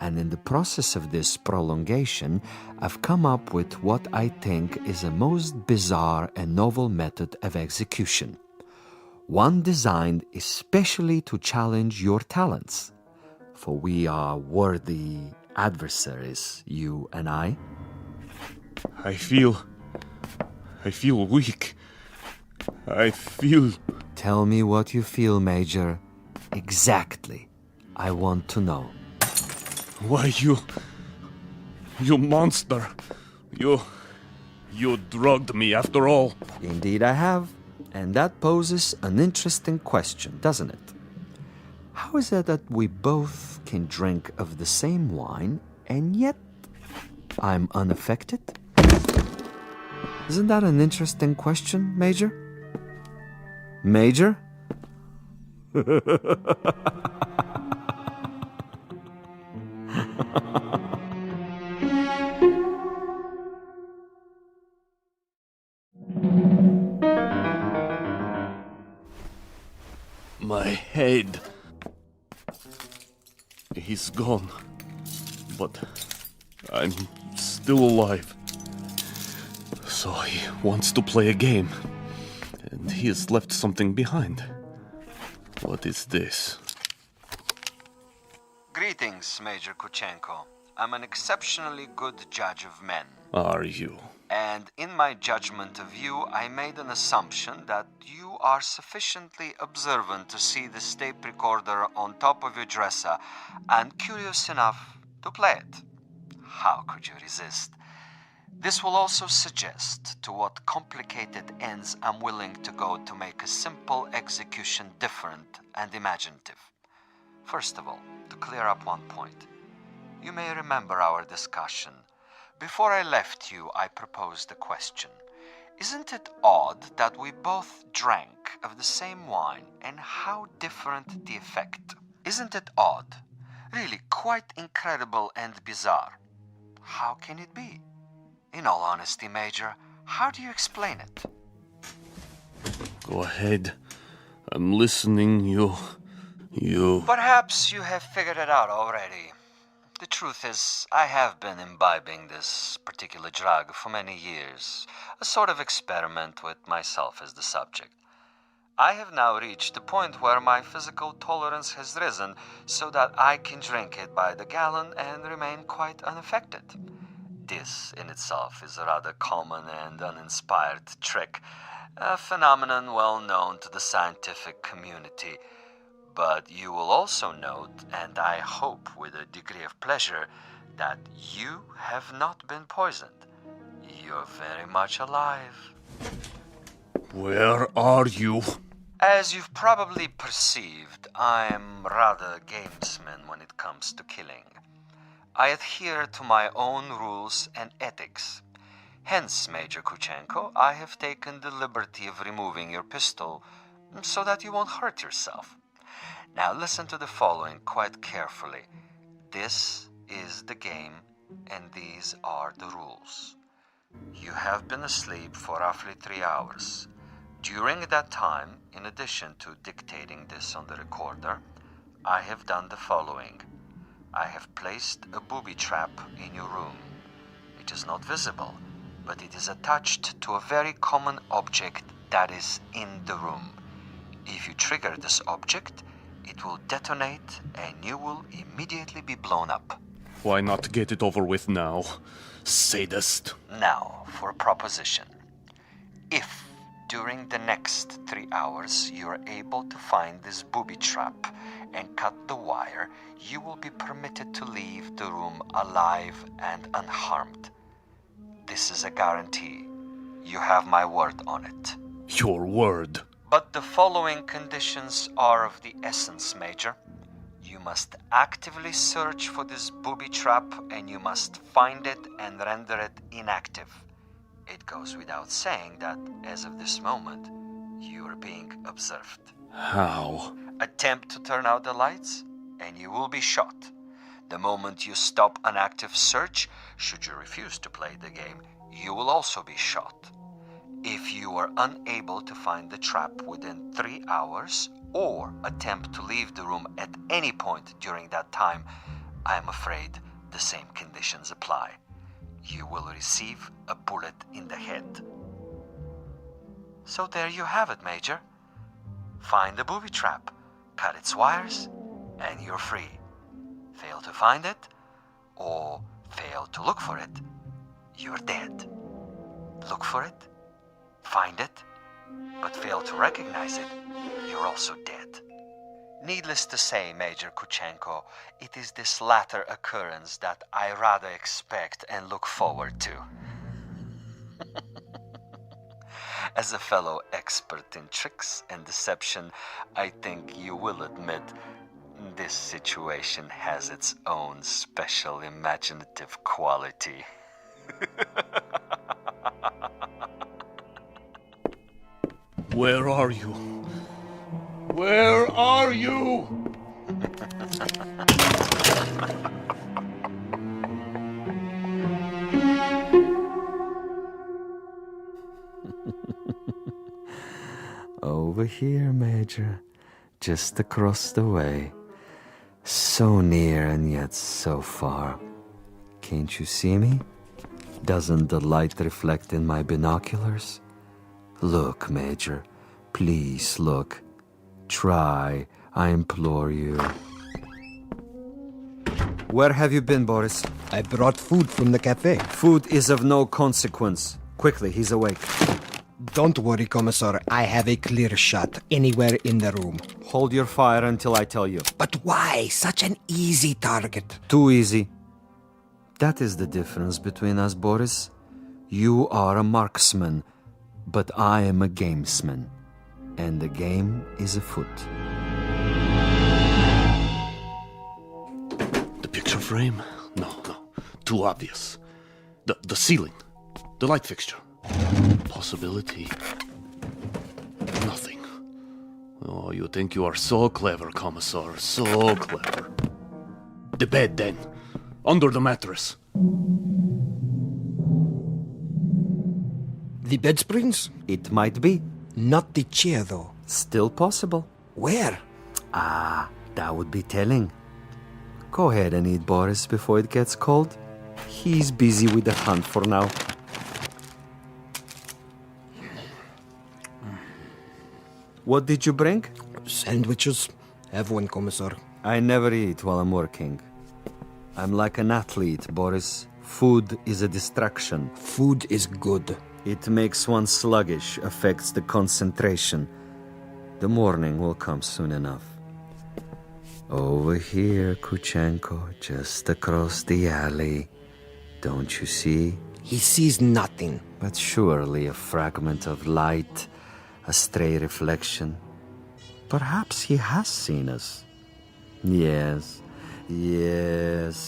And in the process of this prolongation, I've come up with what I think is a most bizarre and novel method of execution. One designed especially to challenge your talents. For we are worthy adversaries, you and I. I feel weak. I feel... Tell me what you feel, Major. Exactly. I want to know. Why, you monster. You drugged me after all. Indeed I have. And that poses an interesting question, doesn't it? How is it that we both can drink of the same wine, and yet I'm unaffected? Isn't that an interesting question, Major? Major? My head. He's gone. But I'm still alive. So he wants to play a game. And he has left something behind. What is this? Greetings, Major Kuchenko. I'm an exceptionally good judge of men. Are you? And in my judgment of you, I made an assumption that you are sufficiently observant to see the tape recorder on top of your dresser and curious enough to play it. How could you resist? This will also suggest to what complicated ends I'm willing to go to make a simple execution different and imaginative. First of all, to clear up one point. You may remember our discussion. Before I left you, I proposed a question. Isn't it odd that we both drank of the same wine and how different the effect? Isn't it odd? Really quite incredible and bizarre. How can it be? In all honesty, Major, how do you explain it? Go ahead. I'm listening. You. Perhaps you have figured it out already. The truth is, I have been imbibing this particular drug for many years, a sort of experiment with myself as the subject. I have now reached a point where my physical tolerance has risen so that I can drink it by the gallon and remain quite unaffected. This in itself is a rather common and uninspired trick, a phenomenon well known to the scientific community. But you will also note, and I hope with a degree of pleasure, that you have not been poisoned. You're very much alive. Where are you? As you've probably perceived, I'm rather a gamesman when it comes to killing. I adhere to my own rules and ethics. Hence, Major Kuchenko, I have taken the liberty of removing your pistol so that you won't hurt yourself. Now listen to the following quite carefully. This is the game, and these are the rules. You have been asleep for roughly 3 hours. During that time, in addition to dictating this on the recorder, I have done the following. I have placed a booby trap in your room. It is not visible, but it is attached to a very common object that is in the room. If you trigger this object, it will detonate and you will immediately be blown up. Why not get it over with now, sadist? Now, for a proposition. If during the next 3 hours you are able to find this booby trap and cut the wire, you will be permitted to leave the room alive and unharmed. This is a guarantee. You have my word on it. Your word? But the following conditions are of the essence, Major. You must actively search for this booby trap and you must find it and render it inactive. It goes without saying that, as of this moment, you are being observed. How? Attempt to turn out the lights and you will be shot. The moment you stop an active search, should you refuse to play the game, you will also be shot. If you are unable to find the trap within 3 hours or attempt to leave the room at any point during that time, I am afraid the same conditions apply. You will receive a bullet in the head. So there you have it, Major. Find the booby trap, cut its wires, and you're free. Fail to find it, or fail to look for it, you're dead. Look for it, find it, but fail to recognize it, you're also dead. Needless to say, Major Kuchenko, it is this latter occurrence that I rather expect and look forward to. As a fellow expert in tricks and deception, I think you will admit this situation has its own special imaginative quality. Where are you? Where are you? Over here, Major. Just across the way. So near and yet so far. Can't you see me? Doesn't the light reflect in my binoculars? Look, Major. Please look. Try, I implore you. Where have you been, Boris? I brought food from the cafe. Food is of no consequence. Quickly, he's awake. Don't worry, Commissar. I have a clear shot anywhere in the room. Hold your fire until I tell you. But why? Such an easy target. Too easy. That is the difference between us, Boris. You are a marksman, but I am a gamesman. And the game is afoot. The picture frame? No. Too obvious. The ceiling. The light fixture. Possibility. Nothing. Oh, you think you are so clever, Commissar. So clever. The bed, then. Under the mattress. The bed springs? It might be. Not the chair, though. Still possible. Where? Ah, that would be telling. Go ahead and eat, Boris, before it gets cold. He's busy with the hunt for now. What did you bring? Sandwiches. Have one, Commissar. I never eat while I'm working. I'm like an athlete, Boris. Food is a distraction. Food is good. It makes one sluggish, affects the concentration. The morning will come soon enough. Over here, Kuchenko, just across the alley. Don't you see? He sees nothing. But surely a fragment of light, a stray reflection. Perhaps he has seen us. Yes,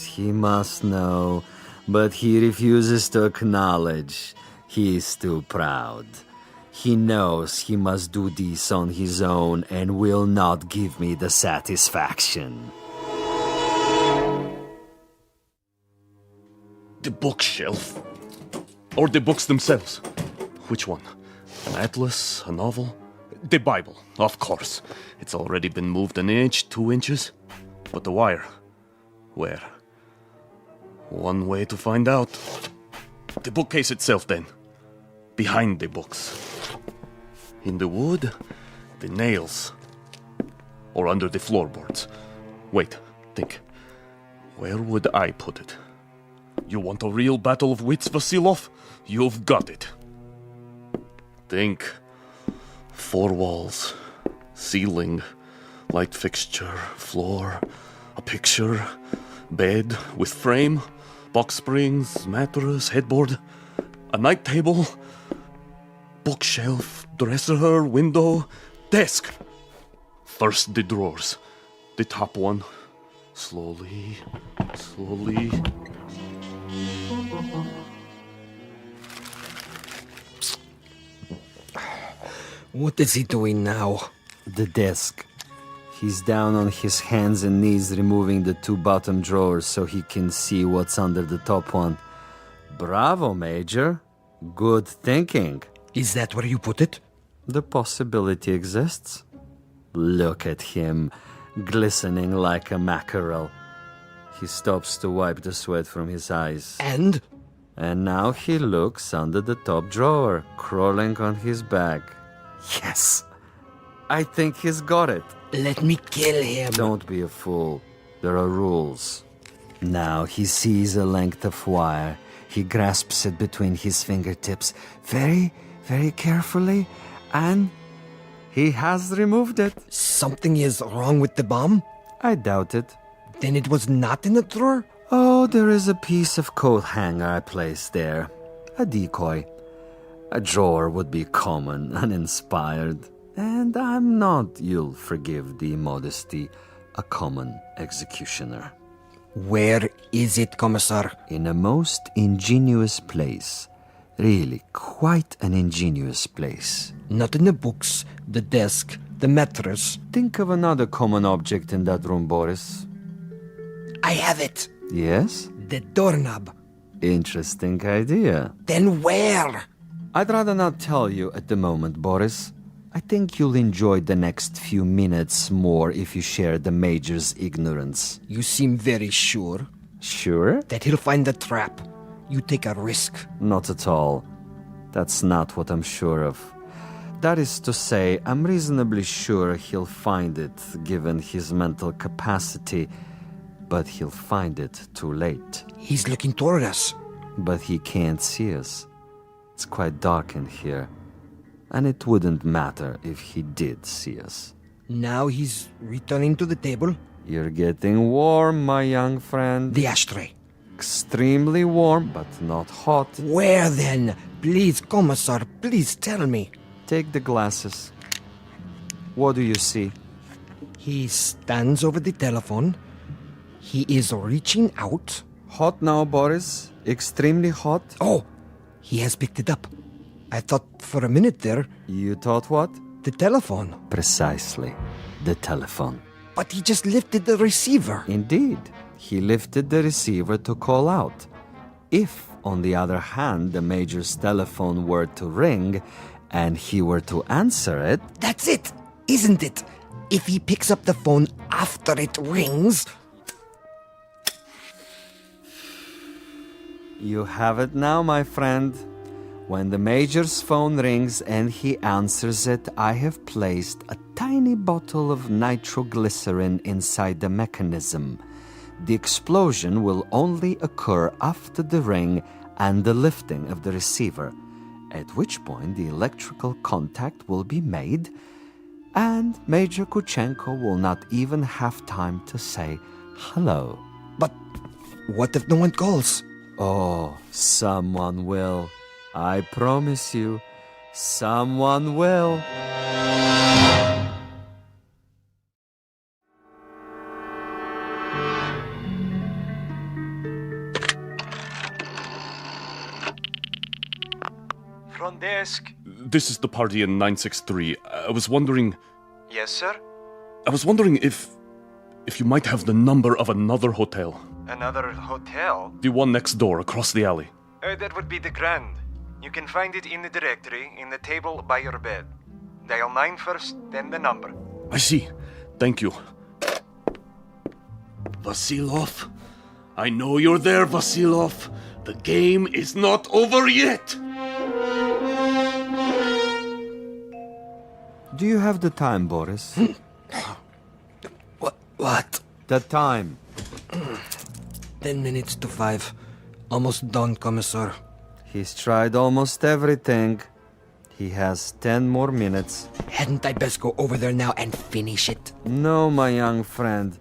he must know, but he refuses to acknowledge. He is too proud. He knows he must do this on his own and will not give me the satisfaction. The bookshelf. Or the books themselves. Which one? An atlas? A novel? The Bible, of course. It's already been moved an inch, 2 inches. But the wire? Where? One way to find out. The bookcase itself, then. Behind the books. In the wood, the nails. Or under the floorboards. Wait, think. Where would I put it? You want a real battle of wits, Vasilov? You've got it. Think. 4 walls. Ceiling. Light fixture. Floor. A picture. Bed with frame. Box springs. Mattress. Headboard. A night table. Bookshelf. Dresser. Window. Desk. First the drawers. The top one. Slowly. What is he doing now? The desk. He's down on his hands and knees removing the 2 bottom drawers so he can see what's under the top one. Bravo, Major. Good thinking. Is that where you put it? The possibility exists. Look at him, glistening like a mackerel. He stops to wipe the sweat from his eyes. And? And now he looks under the top drawer, crawling on his back. Yes! I think he's got it. Let me kill him. Don't be a fool. There are rules. Now he sees a length of wire. He grasps it between his fingertips very, very carefully, and he has removed it. Something is wrong with the bomb? I doubt it. Then it was not in the drawer? Oh, there is a piece of coat hanger I placed there. A decoy. A drawer would be common, uninspired. And I'm not, you'll forgive the immodesty, a common executioner. Where is it, Commissar? In a most ingenious place. Really, quite an ingenious place. Not in the books, the desk, the mattress. Think of another common object in that room, Boris. I have it. Yes? The doorknob. Interesting idea. Then where? I'd rather not tell you at the moment, Boris. I think you'll enjoy the next few minutes more if you share the Major's ignorance. You seem very sure. Sure? That he'll find the trap. You take a risk. Not at all. That's not what I'm sure of. That is to say, I'm reasonably sure he'll find it, given his mental capacity. But he'll find it too late. He's looking toward us. But he can't see us. It's quite dark in here. And it wouldn't matter if he did see us. Now he's returning to the table. You're getting warm, my young friend. The ashtray. Extremely warm, but not hot. Where then? Please, Commissar, please tell me. Take the glasses. What do you see? He stands over the telephone. He is reaching out. Hot now, Boris. Extremely hot. Oh, he has picked it up. I thought for a minute there... You thought what? The telephone. Precisely. The telephone. But he just lifted the receiver. Indeed. He lifted the receiver to call out. If, on the other hand, the Major's telephone were to ring, and he were to answer it... That's it, isn't it? If he picks up the phone after it rings... You have it now, my friend. When the Major's phone rings and he answers it, I have placed a tiny bottle of nitroglycerin inside the mechanism. The explosion will only occur after the ring and the lifting of the receiver, at which point the electrical contact will be made, and Major Kuchenko will not even have time to say hello. But what if no one calls? Oh, someone will. I promise you, someone will. Front desk. This is the party in 963. I was wondering... Yes, sir? I was wondering if you might have the number of another hotel. Another hotel? The one next door, across the alley. That would be the Grand. You can find it in the directory, in the table by your bed. Dial 9 first, then the number. I see. Thank you. Vasilov? I know you're there, Vasilov. The game is not over yet. Do you have the time, Boris? What? The time. 10 minutes to 5. Almost done, Commissar. He's tried almost everything. He has 10 more minutes. Hadn't I best go over there now and finish it? No, my young friend.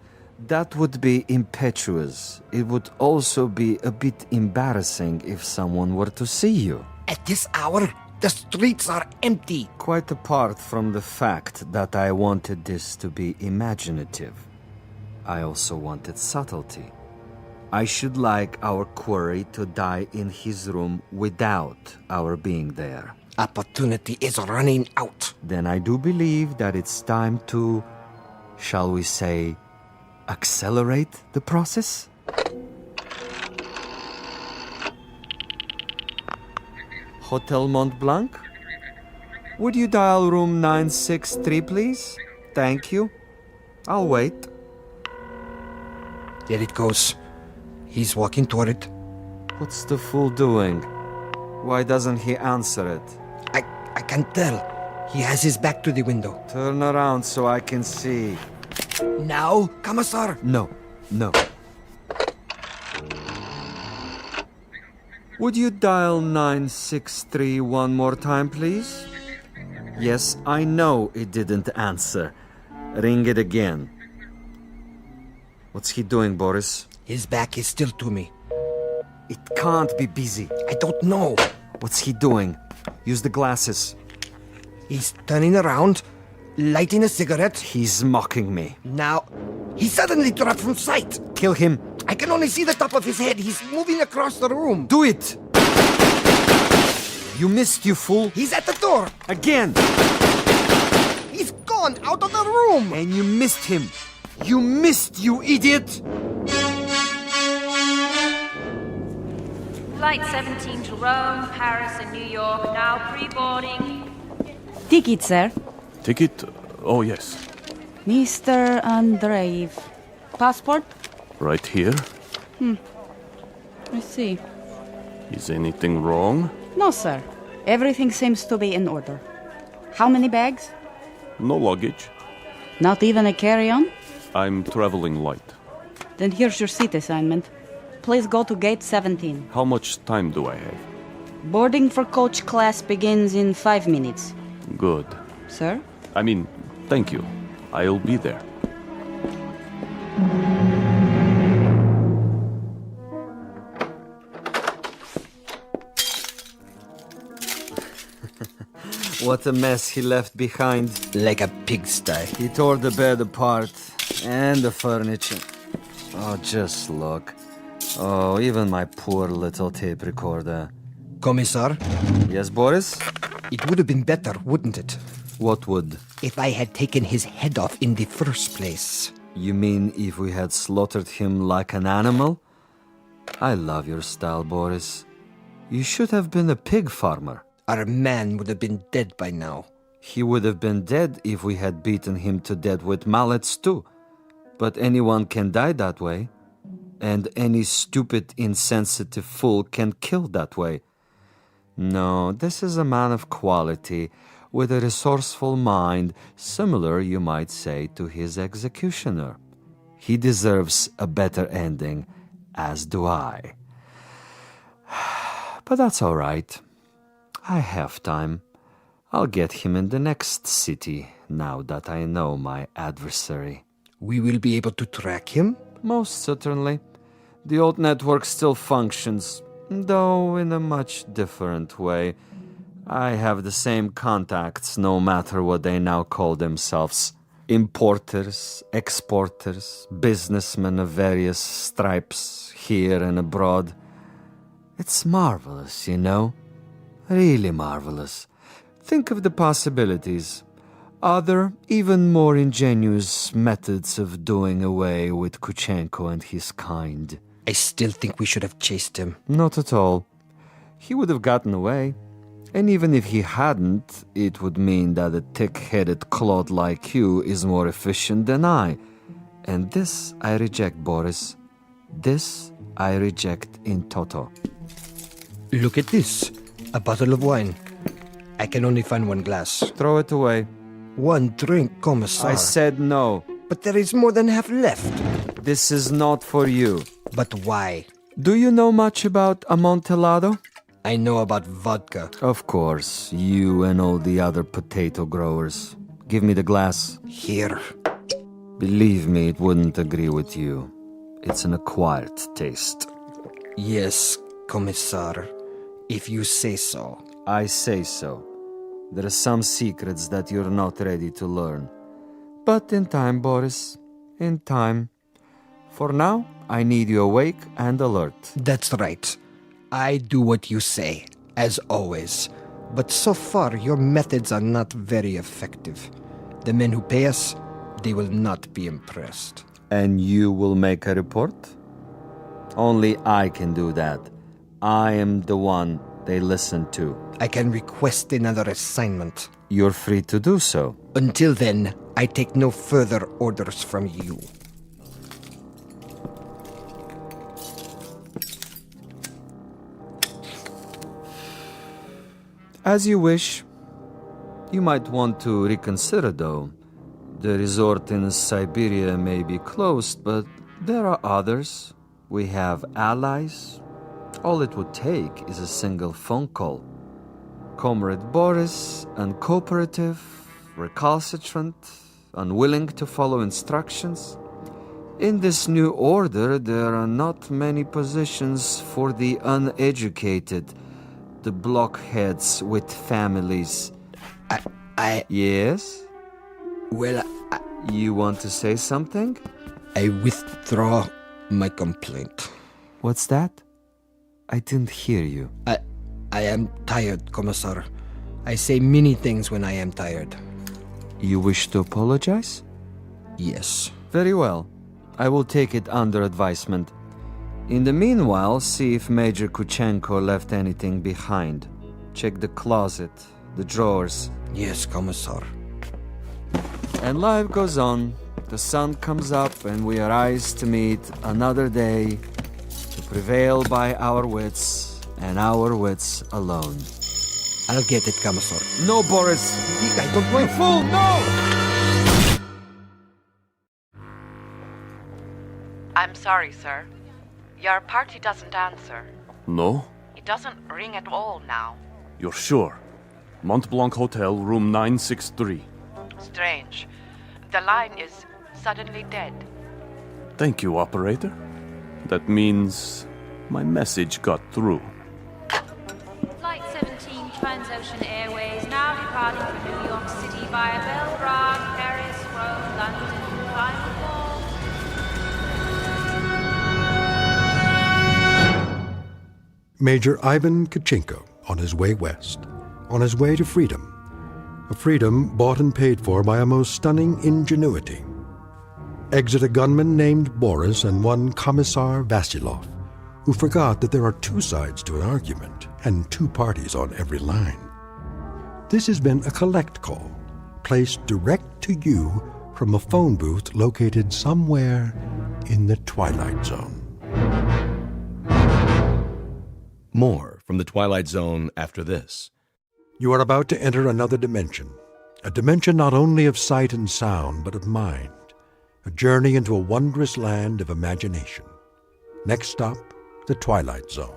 That would be impetuous. It would also be a bit embarrassing if someone were to see you. At this hour, the streets are empty. Quite apart from the fact that I wanted this to be imaginative, I also wanted subtlety. I should like our quarry to die in his room without our being there. Opportunity is running out. Then I do believe that it's time to, shall we say, accelerate the process? Hotel Mont Blanc? Would you dial room 963, please? Thank you. I'll wait. There it goes. He's walking toward it. What's the fool doing? Why doesn't he answer it? I can't tell. He has his back to the window. Turn around so I can see. Now, Commissar? No. Would you dial 963 one more time, please? Yes, I know it didn't answer. Ring it again. What's he doing, Boris? His back is still to me. It can't be busy. I don't know. What's he doing? Use the glasses. He's turning around, lighting a cigarette. He's mocking me. Now, he suddenly dropped from sight. Kill him. I can only see the top of his head. He's moving across the room. Do it! You missed, you fool. He's at the door. Again. He's gone out of the room. And you missed him. You missed, you idiot. Flight 17 to Rome, Paris, and New York, now pre-boarding. Ticket, sir. Ticket? Oh, yes. Mr. Andreev. Passport? Right here. I see. Is anything wrong? No, sir. Everything seems to be in order. How many bags? No luggage. Not even a carry-on? I'm traveling light. Then here's your seat assignment. Please go to gate 17. How much time do I have? Boarding for coach class begins in 5 minutes. Good. Sir? Thank you. I'll be there. What a mess he left behind. Like a pigsty. He tore the bed apart. And the furniture. Oh, just look. Oh, even my poor little tape recorder. Commissar? Yes, Boris? It would have been better, wouldn't it? What would? If I had taken his head off in the first place. You mean if we had slaughtered him like an animal? I love your style, Boris. You should have been a pig farmer. Our man would have been dead by now. He would have been dead if we had beaten him to death with mallets too. But anyone can die that way. And any stupid, insensitive fool can kill that way. No, this is a man of quality, with a resourceful mind, similar, you might say, to his executioner. He deserves a better ending, as do I. But that's all right. I have time. I'll get him in the next city, now that I know my adversary. We will be able to track him? Most certainly. The old network still functions, though in a much different way. I have the same contacts, no matter what they now call themselves. Importers, exporters, businessmen of various stripes, here and abroad. It's marvelous, you know? Really marvelous. Think of the possibilities. Other, even more ingenious methods of doing away with Kuchenko and his kind. I still think we should have chased him. Not at all. He would have gotten away. And even if he hadn't, it would mean that a thick-headed clod like you is more efficient than I. And this I reject, Boris. This I reject in toto. Look at this. A bottle of wine. I can only find one glass. Throw it away. One drink, Commissar. I said no. But there is more than half left. This is not for you. But why? Do you know much about Amontillado? I know about vodka. Of course, you and all the other potato growers. Give me the glass. Here. Believe me, it wouldn't agree with you. It's an acquired taste. Yes, Commissar. If you say so. I say so. There are some secrets that you're not ready to learn. But in time, Boris. In time. For now, I need you awake and alert. That's right. I do what you say, as always. But so far, your methods are not very effective. The men who pay us, they will not be impressed. And you will make a report? Only I can do that. I am the one they listen to. I can request another assignment. You're free to do so. Until then, I take no further orders from you. As you wish. You might want to reconsider, though. The resort in Siberia may be closed, but there are others. We have allies. All it would take is a single phone call. Comrade Boris, uncooperative, recalcitrant, unwilling to follow instructions. In this new order, there are not many positions for the uneducated, the blockheads with families. Yes? Well, You want to say something? I withdraw my complaint. What's that? I didn't hear you. I am tired, Commissar. I say many things when I am tired. You wish to apologize? Yes. Very well. I will take it under advisement. In the meanwhile, see if Major Kuchenko left anything behind. Check the closet, the drawers. Yes, Commissar. And life goes on. The sun comes up and we arise to meet another day, to prevail by our wits and our wits alone. I'll get it, Commissar. No, Boris! I don't You fool, no! I'm sorry, sir. Your party doesn't answer. No? It doesn't ring at all now. You're sure? Mont Blanc Hotel, room 963. Strange. The line is suddenly dead. Thank you, operator. That means my message got through. Flight 17 Transocean Airways now departing for New York City via Belgrade, Paris, Rome, London, final call. Major Ivan Kuchenko on his way west, on his way to freedom. A freedom bought and paid for by a most stunning ingenuity. Exit a gunman named Boris and one Commissar Vasilov, who forgot that there are two sides to an argument and two parties on every line. This has been a collect call, placed direct to you from a phone booth located somewhere in the Twilight Zone. More from the Twilight Zone after this. You are about to enter another dimension, a dimension not only of sight and sound, but of mind, a journey into a wondrous land of imagination. Next stop, the Twilight Zone.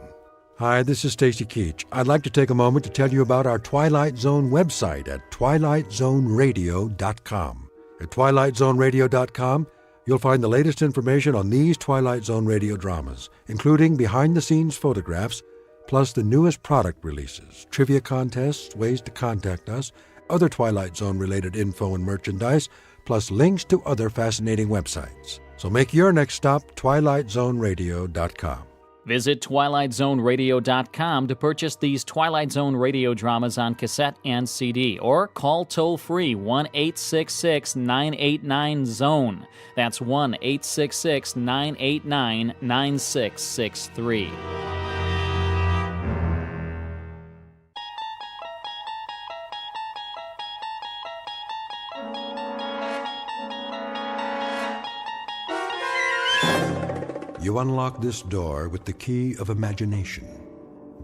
Hi, this is Stacy Keach. I'd like to take a moment to tell you about our Twilight Zone website at twilightzoneradio.com. At twilightzoneradio.com, you'll find the latest information on these Twilight Zone radio dramas, including behind-the-scenes photographs, plus the newest product releases, trivia contests, ways to contact us, other Twilight Zone-related info and merchandise, plus links to other fascinating websites. So make your next stop twilightzoneradio.com. Visit twilightzoneradio.com to purchase these Twilight Zone radio dramas on cassette and CD, or call toll-free 1-866-989-ZONE. That's 1-866-989-9663. You unlock this door with the key of imagination.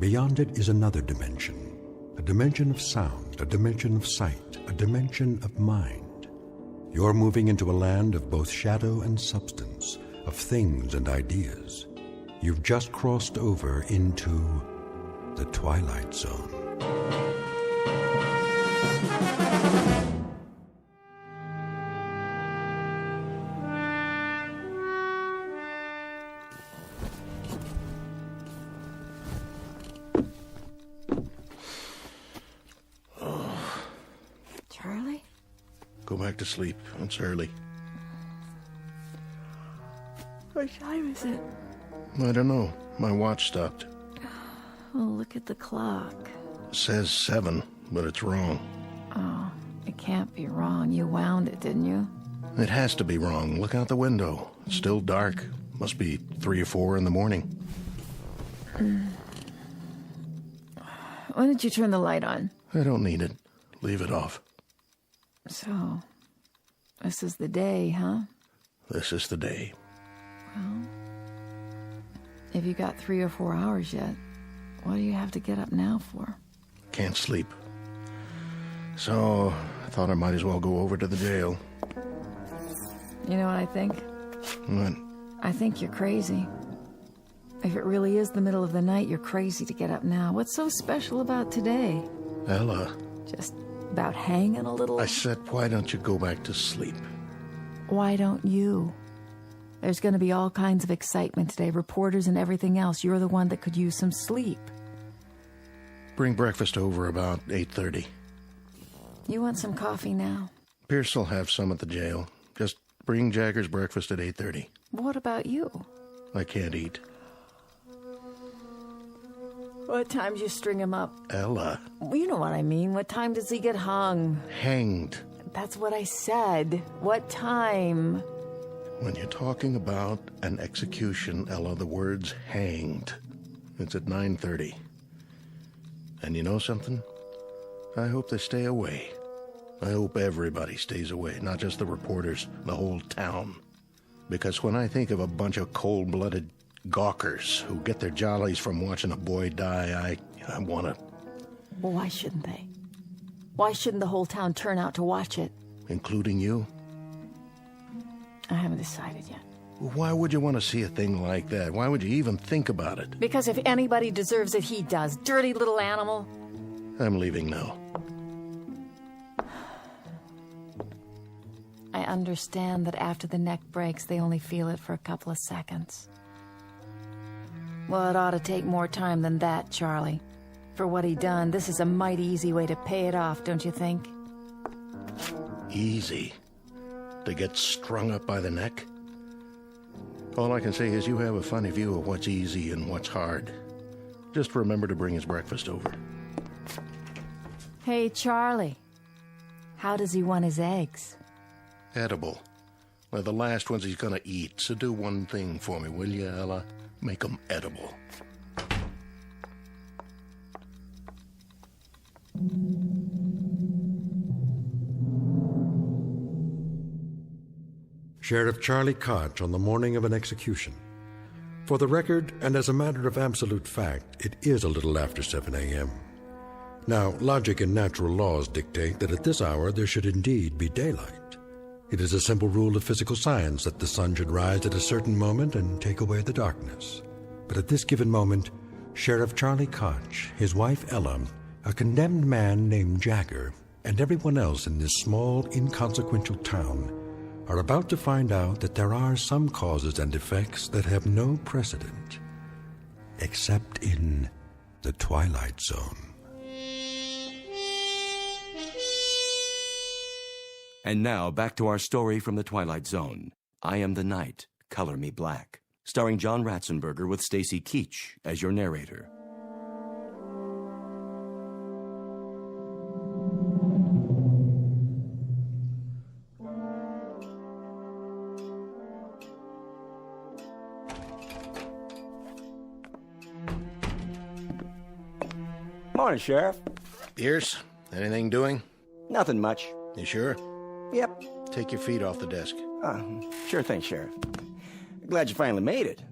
Beyond it is another dimension, a dimension of sound, a dimension of sight, a dimension of mind. You're moving into a land of both shadow and substance, of things and ideas. You've just crossed over into the Twilight Zone. Charlie? Go back to sleep. It's early. What time is it? I don't know. My watch stopped. Oh, look at the clock. It says 7, but it's wrong. Oh, it can't be wrong. You wound it, didn't you? It has to be wrong. Look out the window. It's still dark. Must be 3 or 4 in the morning. When did you turn the light on? I don't need it. Leave it off. So, this is the day, huh? This is the day. Well, if you got 3 or 4 hours yet, what do you have to get up now for? Can't sleep. So, I thought I might as well go over to the jail. You know what I think? What? I think you're crazy. If it really is the middle of the night, you're crazy to get up now. What's so special about today? Ella. Just about hanging a little? I said, why don't you go back to sleep? Why don't you? There's going to be all kinds of excitement today, reporters and everything else. You're the one that could use some sleep. Bring breakfast over about 8:30. You want some coffee now? Pierce will have some at the jail. Just bring Jagger's breakfast at 8:30. What about you? I can't eat. What time do you string him up? Ella. Well, you know what I mean. What time does he get hung? Hanged. That's what I said. What time? When you're talking about an execution, Ella, the word's hanged. It's at 9:30. And you know something? I hope they stay away. I hope everybody stays away, not just the reporters, the whole town. Because when I think of a bunch of cold-blooded gawkers who get their jollies from watching a boy die, I want to... Well, why shouldn't they? Why shouldn't the whole town turn out to watch it? Including you? I haven't decided yet. Why would you want to see a thing like that? Why would you even think about it? Because if anybody deserves it, he does. Dirty little animal. I'm leaving now. I understand that after the neck breaks, they only feel it for a couple of seconds. Well, it ought to take more time than that, Charlie. For what he done, this is a mighty easy way to pay it off, don't you think? Easy? To get strung up by the neck? All I can say is you have a funny view of what's easy and what's hard. Just remember to bring his breakfast over. Hey, Charlie. How does he want his eggs? Edible. They're the last ones he's gonna eat, so do one thing for me, will you, Ella? Make them edible. Sheriff Charlie Koch on the morning of an execution. For the record, and as a matter of absolute fact, it is a little after 7 a.m. Now, logic and natural laws dictate that at this hour there should indeed be daylight. It is a simple rule of physical science that the sun should rise at a certain moment and take away the darkness. But at this given moment, Sheriff Charlie Koch, his wife Ella, a condemned man named Jagger, and everyone else in this small, inconsequential town are about to find out that there are some causes and effects that have no precedent, except in the Twilight Zone. And now, back to our story from the Twilight Zone. I Am the Night, Color Me Black, starring John Ratzenberger with Stacy Keach as your narrator. Morning, Sheriff. Pierce, anything doing? Nothing much. You sure? Yep. Take your feet off the desk. Sure thing, Sheriff. Glad you finally made it.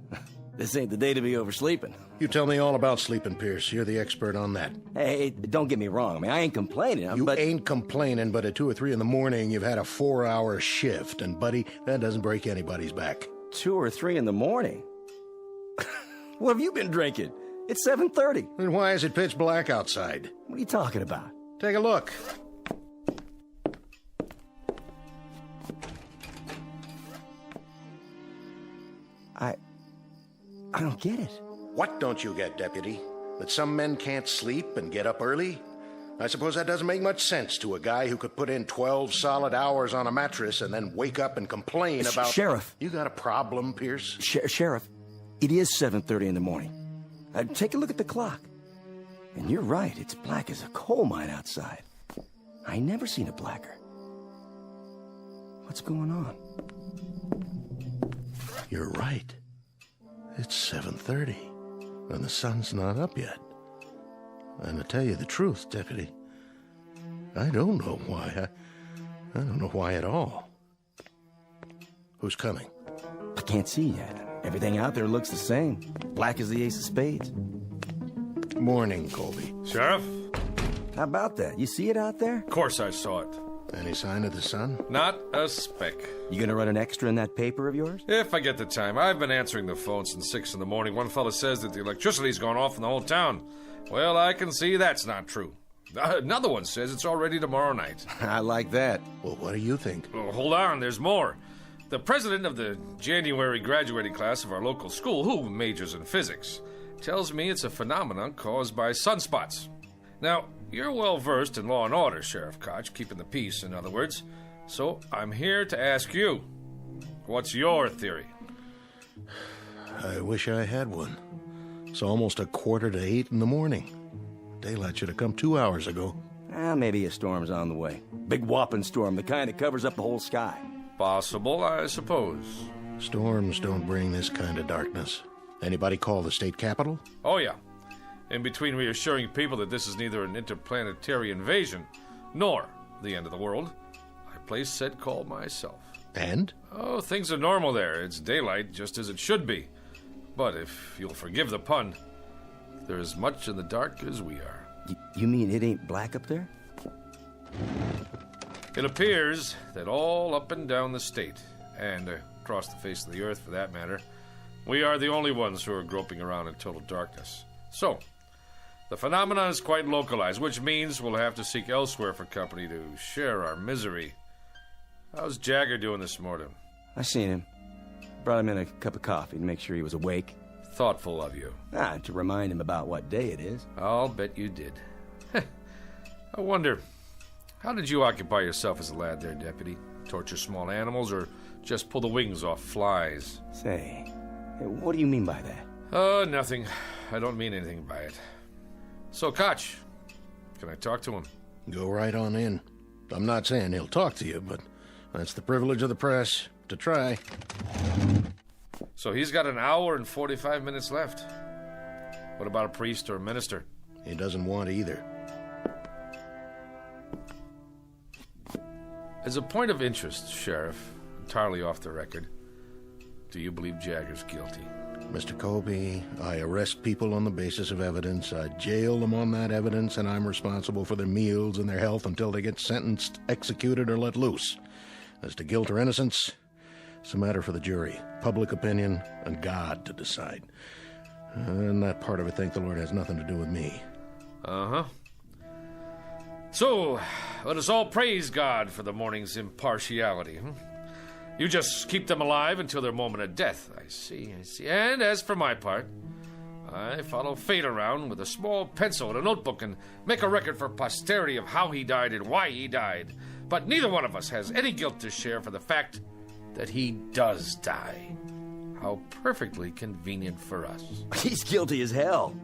This ain't the day to be oversleeping. You tell me all about sleeping, Pierce. You're the expert on that. Hey, don't get me wrong. I mean, I ain't complaining. You ain't complaining, but at 2 or 3 in the morning, you've had a 4-hour shift. And, buddy, that doesn't break anybody's back. 2 or 3 in the morning? What have you been drinking? It's 7:30. Then why is it pitch black outside? What are you talking about? Take a look. I don't get it. What don't you get, Deputy? That some men can't sleep and get up early? I suppose that doesn't make much sense to a guy who could put in 12 solid hours on a mattress and then wake up and complain about... Sheriff. You got a problem, Pierce? Sheriff, it is 7:30 in the morning. Take a look at the clock. And you're right, it's black as a coal mine outside. I never seen it blacker. What's going on? You're right. It's 7:30, and the sun's not up yet. And to tell you the truth, Deputy, I don't know why. I don't know why at all. Who's coming? I can't see yet. Everything out there looks the same. Black as the ace of spades. Morning, Colby. Sheriff? How about that? You see it out there? Of course I saw it. Any sign of the sun? Not a speck. You gonna run an extra in that paper of yours? If I get the time. I've been answering the phone since 6 in the morning. One fella says that the electricity's gone off in the whole town. Well, I can see that's not true. Another one says it's already tomorrow night. I like that. Well, what do you think? Oh, hold on, there's more. The president of the January graduating class of our local school, who majors in physics, tells me it's a phenomenon caused by sunspots. Now, you're well versed in law and order, Sheriff Koch, keeping the peace, in other words. So I'm here to ask you, what's your theory? I wish I had one. It's almost 7:45 in the morning. Daylight should have come 2 hours ago. Maybe a storm's on the way. Big whopping storm, the kind that covers up the whole sky. Possible, I suppose. Storms don't bring this kind of darkness. Anybody call the state capitol? Oh, yeah. In between reassuring people that this is neither an interplanetary invasion nor the end of the world, I placed said call myself. And? Oh, things are normal there. It's daylight, just as it should be. But if you'll forgive the pun, they're as much in the dark as we are. You mean it ain't black up there? It appears that all up and down the state, and across the face of the earth for that matter, we are the only ones who are groping around in total darkness. So, the phenomenon is quite localized, which means we'll have to seek elsewhere for company to share our misery. How's Jagger doing this morning? I seen him. Brought him in a cup of coffee to make sure he was awake. Thoughtful of you. To remind him about what day it is. I'll bet you did. I wonder, how did you occupy yourself as a lad there, Deputy? Torture small animals or just pull the wings off flies? Say, what do you mean by that? Nothing. I don't mean anything by it. So, Koch, can I talk to him? Go right on in. I'm not saying he'll talk to you, but that's the privilege of the press, to try. So he's got 1 hour and 45 minutes left. What about a priest or a minister? He doesn't want either. As a point of interest, Sheriff, entirely off the record, do you believe Jagger's guilty? Mr. Colby, I arrest people on the basis of evidence. I jail them on that evidence, and I'm responsible for their meals and their health until they get sentenced, executed, or let loose. As to guilt or innocence, it's a matter for the jury, public opinion, and God to decide. And that part of it, thank the Lord, has nothing to do with me. Uh-huh. So, let us all praise God for the morning's impartiality. You just keep them alive until their moment of death. I see. And as for my part, I follow fate around with a small pencil and a notebook and make a record for posterity of how he died and why he died. But neither one of us has any guilt to share for the fact that he does die. How perfectly convenient for us. He's guilty as hell.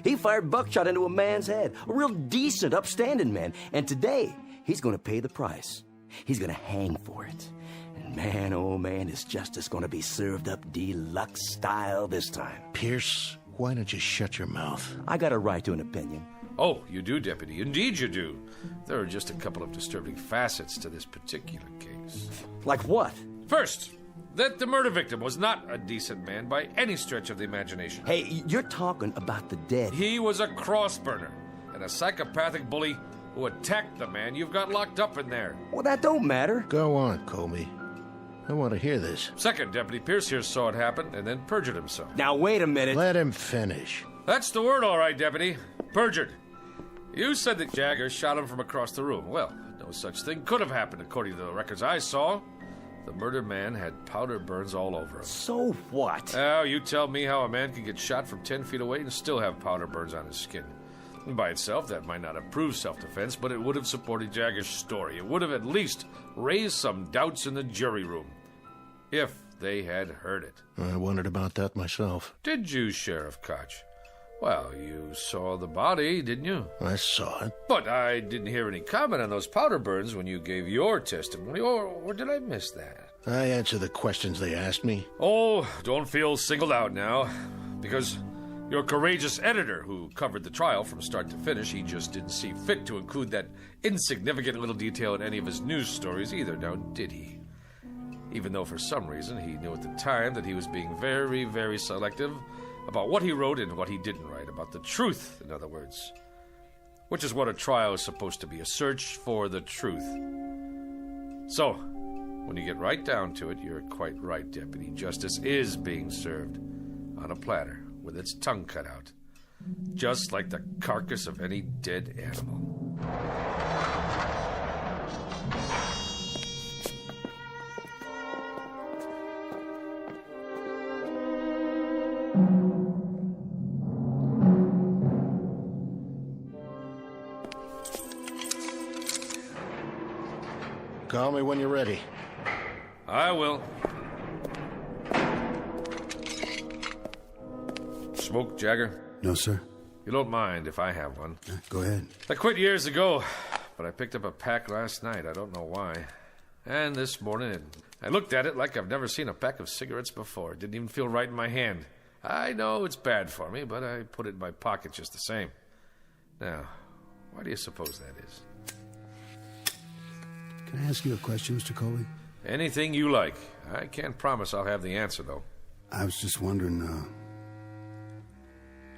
He fired buckshot into a man's head. A real decent, upstanding man. And today, he's going to pay the price. He's going to hang for it. And man, oh man, is justice going to be served up deluxe style this time. Pierce, why don't you shut your mouth? I got a right to an opinion. Oh, you do, Deputy. Indeed you do. There are just a couple of disturbing facets to this particular case. Like what? First, that the murder victim was not a decent man by any stretch of the imagination. Hey, you're talking about the dead. He was a cross-burner and a psychopathic bully who attacked the man you've got locked up in there. Well, that don't matter. Go on, Colby. I want to hear this. Second, Deputy Pierce here saw it happen and then perjured himself. Now, wait a minute. Let him finish. That's the word, all right, Deputy. Perjured. You said that Jagger shot him from across the room. Well, no such thing could have happened according to the records I saw. The murdered man had powder burns all over him. So what? Oh, you tell me how a man can get shot from 10 feet away and still have powder burns on his skin. By itself, that might not have proved self-defense, but it would have supported Jagger's story. It would have at least raised some doubts in the jury room. If they had heard it. I wondered about that myself. Did you, Sheriff Koch? Well, you saw the body, didn't you? I saw it. But I didn't hear any comment on those powder burns when you gave your testimony, or did I miss that? I answered the questions they asked me. Oh, don't feel singled out now, because your courageous editor who covered the trial from start to finish, he just didn't see fit to include that insignificant little detail in any of his news stories either, now did he? Even though for some reason he knew at the time that he was being very, very selective about what he wrote and what he didn't write, about the truth, in other words. Which is what a trial is supposed to be, a search for the truth. So, when you get right down to it, you're quite right, Deputy. Justice is being served on a platter with its tongue cut out, just like the carcass of any dead animal. Call me when you're ready. I will. Smoke, Jagger? No, sir. You don't mind if I have one? Go ahead. I quit years ago, but I picked up a pack last night. I don't know why. And this morning, I looked at it like I've never seen a pack of cigarettes before. It didn't even feel right in my hand. I know it's bad for me, but I put it in my pocket just the same. Now, why do you suppose that is? Can I ask you a question, Mr. Colby? Anything you like. I can't promise I'll have the answer, though. I was just wondering,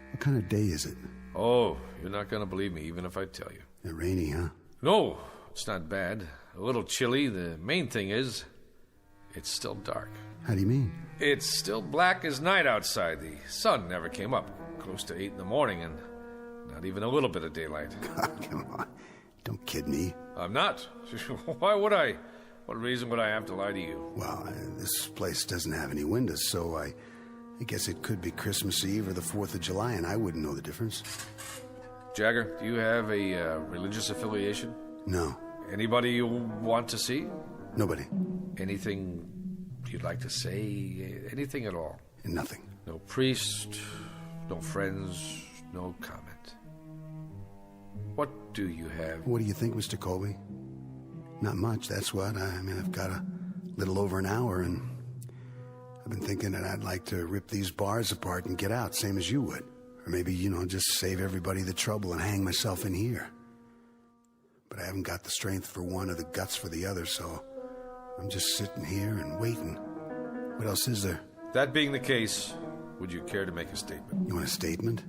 what kind of day is it? Oh, you're not going to believe me, even if I tell you. It's rainy, huh? No, it's not bad. A little chilly. The main thing is, it's still dark. How do you mean? It's still black as night outside. The sun never came up. Close to 8 in the morning, and not even a little bit of daylight. God, come on. Don't kid me. I'm not. Why would I? What reason would I have to lie to you? Well, this place doesn't have any windows, so I guess it could be Christmas Eve or the 4th of July, and I wouldn't know the difference. Jagger, do you have a religious affiliation? No. Anybody you want to see? Nobody. Anything you'd like to say? Anything at all? Nothing. No priest, no friends, no comment. What do you have? What do you think, Mr. Colby? Not much, that's what. I mean, I've got a little over an hour, and I've been thinking that I'd like to rip these bars apart and get out, same as you would. Or maybe, just save everybody the trouble and hang myself in here. But I haven't got the strength for one or the guts for the other, so I'm just sitting here and waiting. What else is there? That being the case, would you care to make a statement? You want a statement?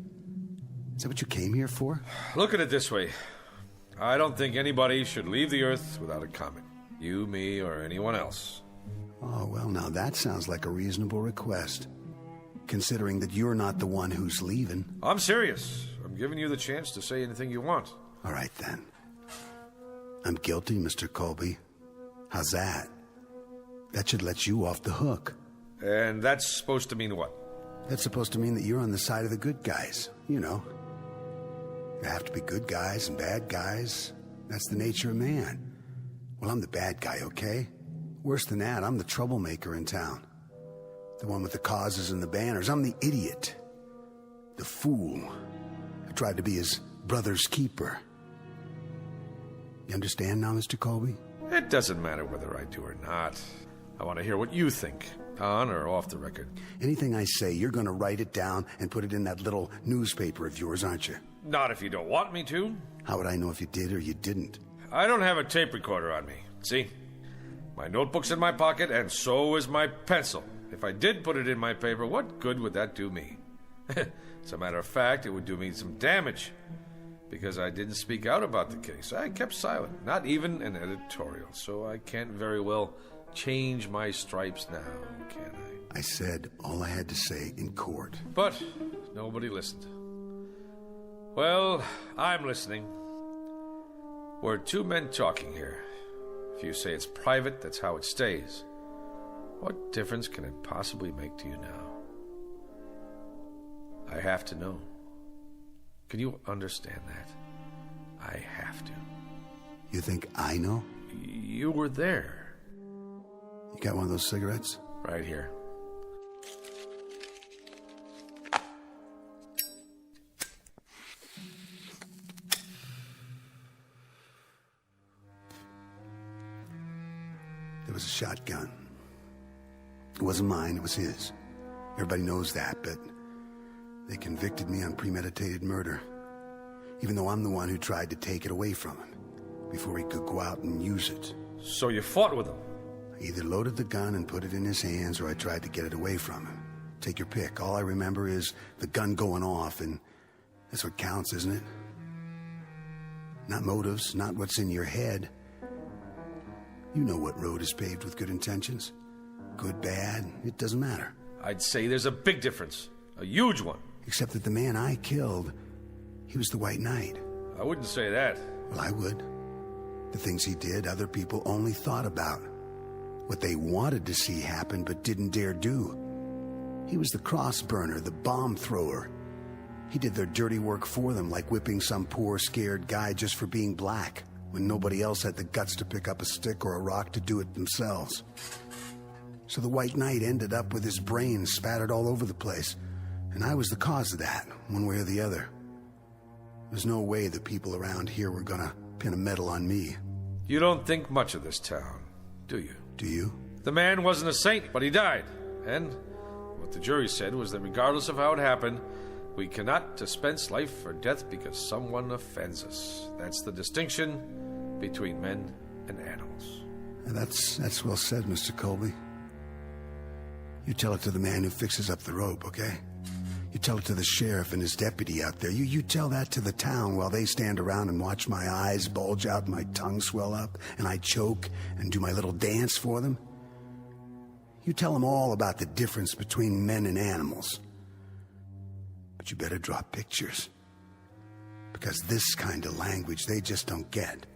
Is that what you came here for? Look at it this way. I don't think anybody should leave the Earth without a comment. You, me, or anyone else. Oh, well, now that sounds like a reasonable request. Considering that you're not the one who's leaving. I'm serious. I'm giving you the chance to say anything you want. All right, then. I'm guilty, Mr. Colby. How's that? That should let you off the hook. And that's supposed to mean what? That's supposed to mean that you're on the side of the good guys. You know. There have to be good guys and bad guys. That's the nature of man. Well, I'm the bad guy, okay? Worse than that, I'm the troublemaker in town. The one with the causes and the banners. I'm the idiot. The fool. I tried to be his brother's keeper. You understand now, Mr. Colby? It doesn't matter whether I do or not. I want to hear what you think, on or off the record. Anything I say, you're going to write it down and put it in that little newspaper of yours, aren't you? Not if you don't want me to. How would I know if you did or you didn't? I don't have a tape recorder on me. See? My notebook's in my pocket, and so is my pencil. If I did put it in my paper, what good would that do me? As a matter of fact, it would do me some damage. Because I didn't speak out about the case. I kept silent. Not even an editorial. So I can't very well change my stripes now, can I? I said all I had to say in court. But nobody listened. Well, I'm listening. We're two men talking here. If you say it's private, that's how it stays. What difference can it possibly make to you now? I have to know. Can you understand that? I have to. You think I know? You were there. You got one of those cigarettes? Right here. There was a shotgun. It wasn't mine, it was his. Everybody knows that, but they convicted me on premeditated murder. Even though I'm the one who tried to take it away from him before he could go out and use it. So you fought with him? I either loaded the gun and put it in his hands, or I tried to get it away from him. Take your pick. All I remember is the gun going off, and that's what counts, isn't it? Not motives, not what's in your head. You know what road is paved with good intentions. Good, bad, it doesn't matter. I'd say there's a big difference. A huge one. Except that the man I killed, he was the White Knight. I wouldn't say that. Well, I would. The things he did, other people only thought about. What they wanted to see happen but didn't dare do. He was the cross burner, the bomb thrower. He did their dirty work for them, like whipping some poor, scared guy just for being black, when nobody else had the guts to pick up a stick or a rock to do it themselves. So the White Knight ended up with his brains spattered all over the place, and I was the cause of that, one way or the other. There's no way the people around here were gonna pin a medal on me. You don't think much of this town, do you? Do you? The man wasn't a saint, but he died. And what the jury said was that regardless of how it happened, we cannot dispense life or death because someone offends us. That's the distinction between men and animals. And that's well said, Mr. Colby. You tell it to the man who fixes up the rope, okay? You tell it to the sheriff and his deputy out there. You tell that to the town while they stand around and watch my eyes bulge out and my tongue swell up and I choke and do my little dance for them. You tell them all about the difference between men and animals. But you better draw pictures. Because this kind of language they just don't get.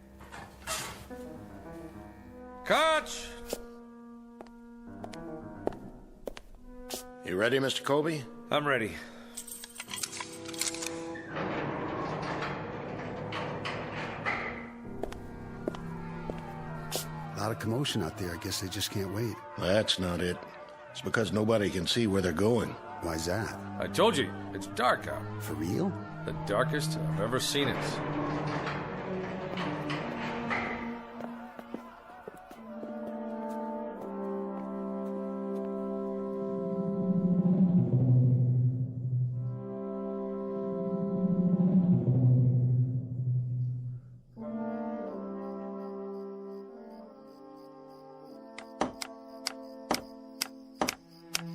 Catch! You ready, Mr. Colby? I'm ready. A lot of commotion out there. I guess they just can't wait. That's not it. It's because nobody can see where they're going. Why's that? I told you, it's dark out. For real? The darkest I've ever seen it.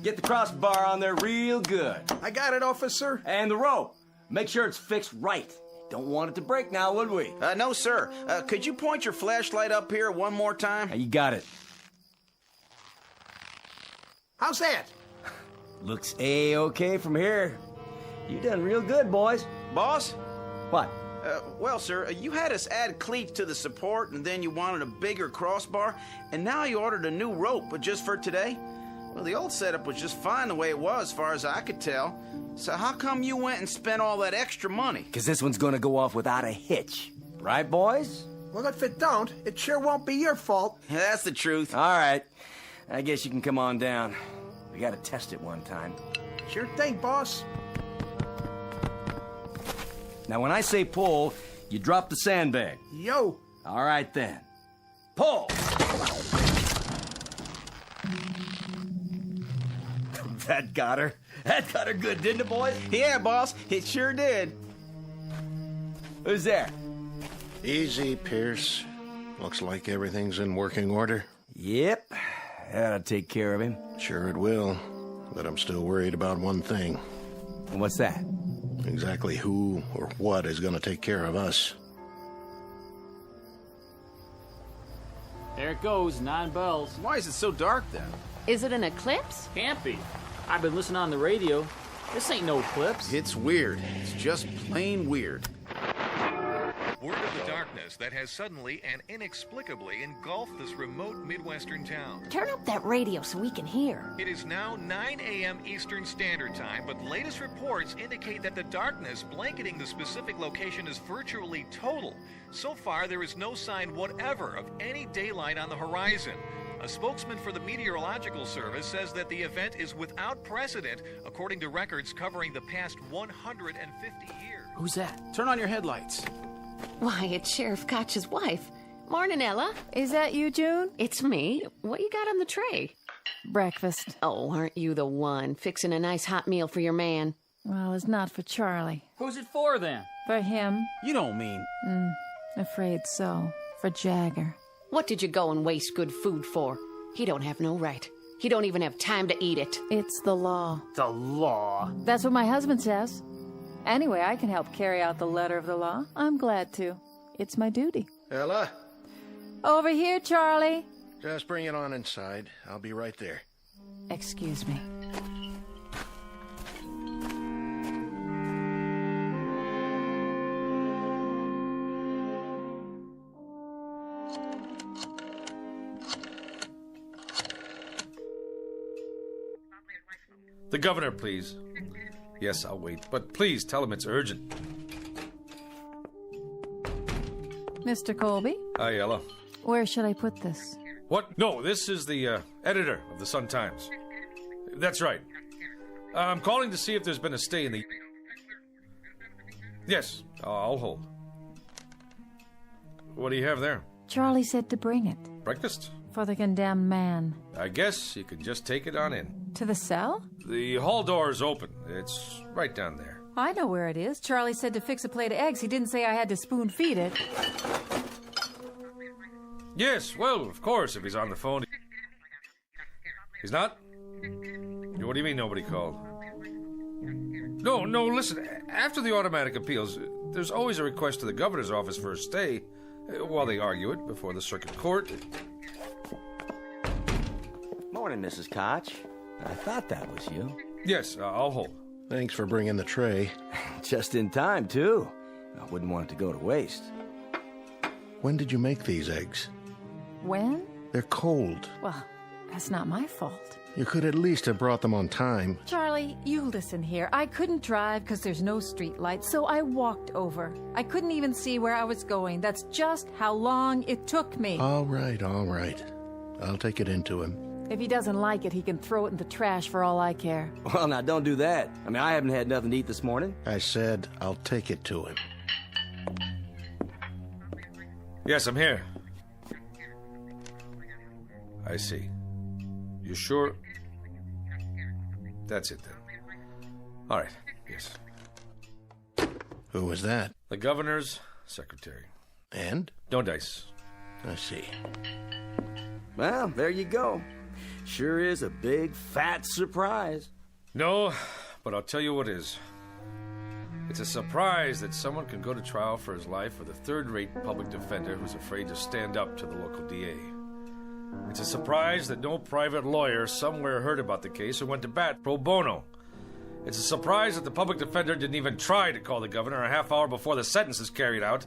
Get the crossbar on there real good. I got it, officer. And the rope. Make sure it's fixed right. Don't want it to break now, would we? No, sir. Could you point your flashlight up here one more time? You got it. How's that? Looks A-okay from here. You done real good, boys. Boss? What? Well, sir, you had us add cleats to the support, and then you wanted a bigger crossbar, and now you ordered a new rope, but just for today? Well, the old setup was just fine the way it was, as far as I could tell. So how come you went and spent all that extra money? Because this one's gonna go off without a hitch. Right, boys? Well, if it don't, it sure won't be your fault. That's the truth. All right. I guess you can come on down. We gotta test it one time. Sure thing, boss. Now, when I say pull, you drop the sandbag. Yo. All right, then. Pull! That got her. That got her good, didn't it, boys? Yeah, boss, it sure did. Who's there? Easy, Pierce. Looks like everything's in working order. Yep. That'll take care of him. Sure it will. But I'm still worried about one thing. What's that? Exactly who or what is going to take care of us. There it goes, 9 bells. Why is it so dark then? Is it an eclipse? Can't be. I've been listening on the radio. This ain't no eclipse. It's weird. It's just plain weird. Word of the darkness that has suddenly and inexplicably engulfed this remote Midwestern town. Turn up that radio so we can hear. It is now 9 a.m. Eastern Standard Time, but latest reports indicate that the darkness blanketing the specific location is virtually total. So far, there is no sign whatever of any daylight on the horizon. A spokesman for the Meteorological Service says that the event is without precedent, according to records covering the past 150 years. Who's that? Turn on your headlights. Why, it's Sheriff Koch's wife. Morning, Ella. Is that you, June? It's me. What you got on the tray? Breakfast. Oh, aren't you the one fixing a nice hot meal for your man? Well, it's not for Charlie. Who's it for, then? For him. You don't mean... Afraid so. For Jagger. What did you go and waste good food for? He don't have no right. He don't even have time to eat it. It's the law. The law? That's what my husband says. Anyway, I can help carry out the letter of the law. I'm glad to. It's my duty. Ella? Over here, Charlie. Just bring it on inside. I'll be right there. Excuse me. The governor, please. Yes, I'll wait, but please tell him it's urgent. Mr. Colby? Hi, Ella. Where should I put this? What? No, this is the editor of the Sun-Times. That's right. I'm calling to see if there's been a stay in the... Yes, I'll hold. What do you have there? Charlie said to bring it. Breakfast? For the condemned man. I guess you can just take it on in. To the cell? The hall door is open. It's right down there. I know where it is. Charlie said to fix a plate of eggs. He didn't say I had to spoon feed it. Yes, well, of course, if he's on the phone. He's not? What do you mean nobody called? No, listen. After the automatic appeals, there's always a request to the governor's office for a stay while they argue it before the circuit court. Morning, Mrs. Koch. I thought that was you. Yes, I'll hold. Thanks for bringing the tray. Just in time, too. I wouldn't want it to go to waste. When did you make these eggs? When? They're cold. Well, that's not my fault. You could at least have brought them on time. Charlie, you listen here. I couldn't drive because there's no street lights, so I walked over. I couldn't even see where I was going. That's just how long it took me. All right. I'll take it into him. If he doesn't like it, he can throw it in the trash for all I care. Well, now, don't do that. I mean, I haven't had nothing to eat this morning. I said I'll take it to him. Yes, I'm here. I see. You sure? That's it, then. All right, yes. Who was that? The governor's secretary. And? No dice. I see. Well, there you go. Sure is a big, fat surprise. No, but I'll tell you what is. It's a surprise that someone can go to trial for his life with a third-rate public defender who's afraid to stand up to the local DA. It's a surprise that no private lawyer somewhere heard about the case and went to bat pro bono. It's a surprise that the public defender didn't even try to call the governor a half hour before the sentence is carried out.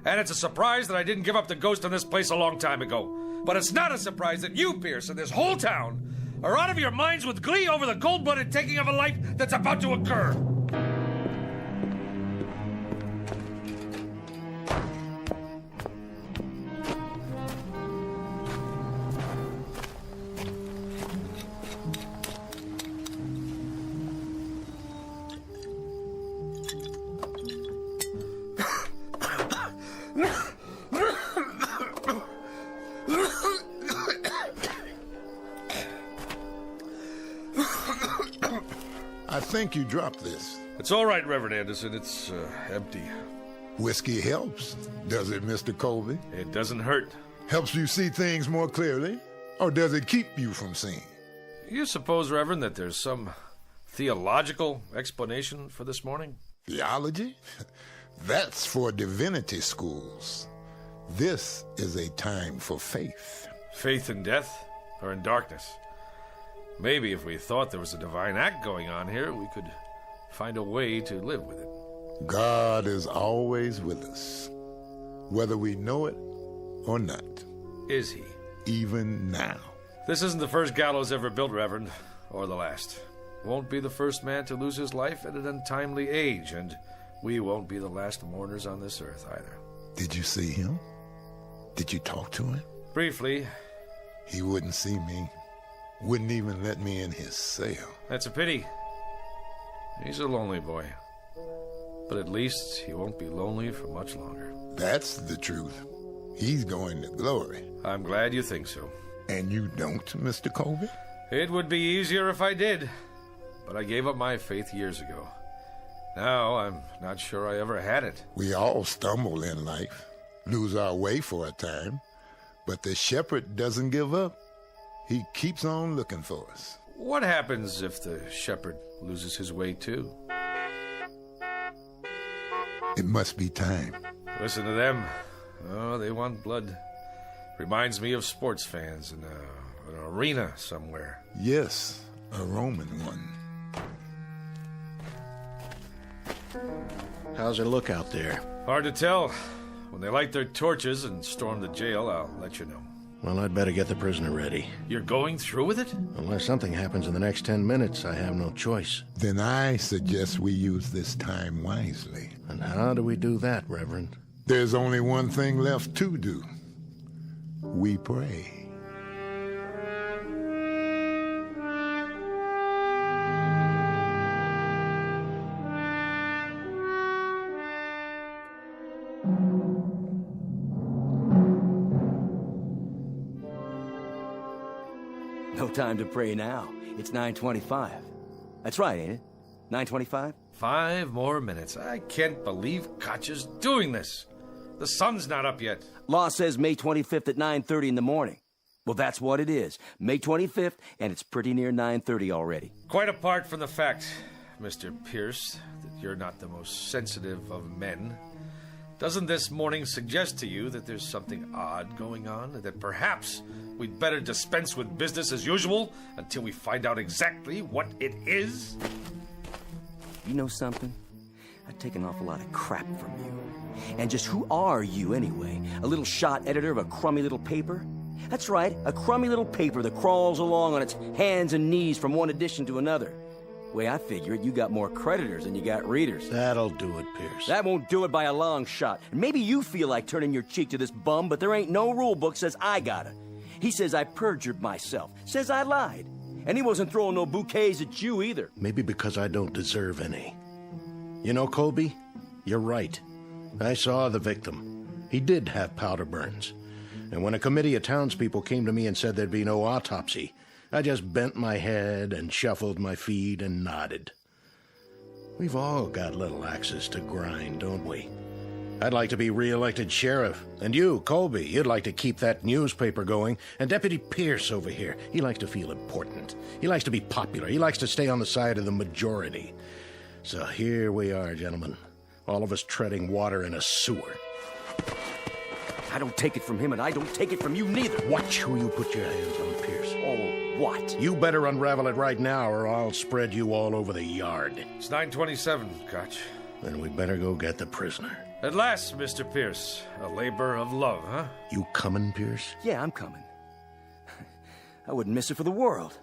And it's a surprise that I didn't give up the ghost on this place a long time ago. But it's not a surprise that you, Pierce, and this whole town are out of your minds with glee over the cold-blooded taking of a life that's about to occur. I think you dropped this. It's all right, Reverend Anderson. It's empty. Whiskey helps, does it, Mr. Colby? It doesn't hurt. Helps you see things more clearly? Or does it keep you from seeing? You suppose, Reverend, that there's some theological explanation for this morning? Theology? That's for divinity schools. This is a time for faith. Faith in death or in darkness? Maybe if we thought there was a divine act going on here, we could find a way to live with it. God is always with us, whether we know it or not. Is he? Even now. This isn't the first gallows ever built, Reverend, or the last. Won't be the first man to lose his life at an untimely age, and we won't be the last mourners on this earth either. Did you see him? Did you talk to him? Briefly. He wouldn't see me. Wouldn't even let me in his cell. That's a pity. He's a lonely boy. But at least he won't be lonely for much longer. That's the truth. He's going to glory. I'm glad you think so. And you don't, Mr. Colby? It would be easier if I did. But I gave up my faith years ago. Now I'm not sure I ever had it. We all stumble in life, lose our way for a time. But the shepherd doesn't give up. He keeps on looking for us. What happens if the shepherd loses his way too? It must be time. Listen to them. Oh, they want blood. Reminds me of sports fans in an arena somewhere. Yes, a Roman one. How's it look out there? Hard to tell. When they light their torches and storm the jail, I'll let you know. Well, I'd better get the prisoner ready. You're going through with it? Unless something happens in the next 10 minutes, I have no choice. Then I suggest we use this time wisely. And how do we do that, Reverend? There's only one thing left to do. We pray. No time to pray now. It's 9:25. That's right, ain't it? 9:25? 5 more minutes. I can't believe Koch's doing this. The sun's not up yet. Law says May 25th at 9:30 in the morning. Well, that's what it is. May 25th, and it's pretty near 9:30 already. Quite apart from the fact, Mr. Pierce, that you're not the most sensitive of men, doesn't this morning suggest to you that there's something odd going on, and that perhaps we'd better dispense with business as usual until we find out exactly what it is? You know something? I've taken an awful lot of crap from you. And just who are you, anyway? A little shot editor of a crummy little paper? That's right, a crummy little paper that crawls along on its hands and knees from one edition to another. The way I figure it, you got more creditors than you got readers. That'll do it, Pierce. That won't do it by a long shot. And maybe you feel like turning your cheek to this bum, but there ain't no rule book says I gotta. He says I perjured myself, says I lied. And he wasn't throwing no bouquets at you either. Maybe because I don't deserve any. You know, Colby, you're right. I saw the victim. He did have powder burns. And when a committee of townspeople came to me and said there'd be no autopsy, I just bent my head and shuffled my feet and nodded. We've all got little axes to grind, don't we? I'd like to be re-elected sheriff. And you, Colby, you'd like to keep that newspaper going. And Deputy Pierce over here, he likes to feel important. He likes to be popular. He likes to stay on the side of the majority. So here we are, gentlemen. All of us treading water in a sewer. I don't take it from him, and I don't take it from you neither. Watch who you put your hands on, Pierce. Oh, what? You better unravel it right now, or I'll spread you all over the yard. It's 9:27, Koch. Then we better go get the prisoner. At last, Mr. Pierce. A labor of love, huh? You coming, Pierce? Yeah, I'm coming. I wouldn't miss it for the world.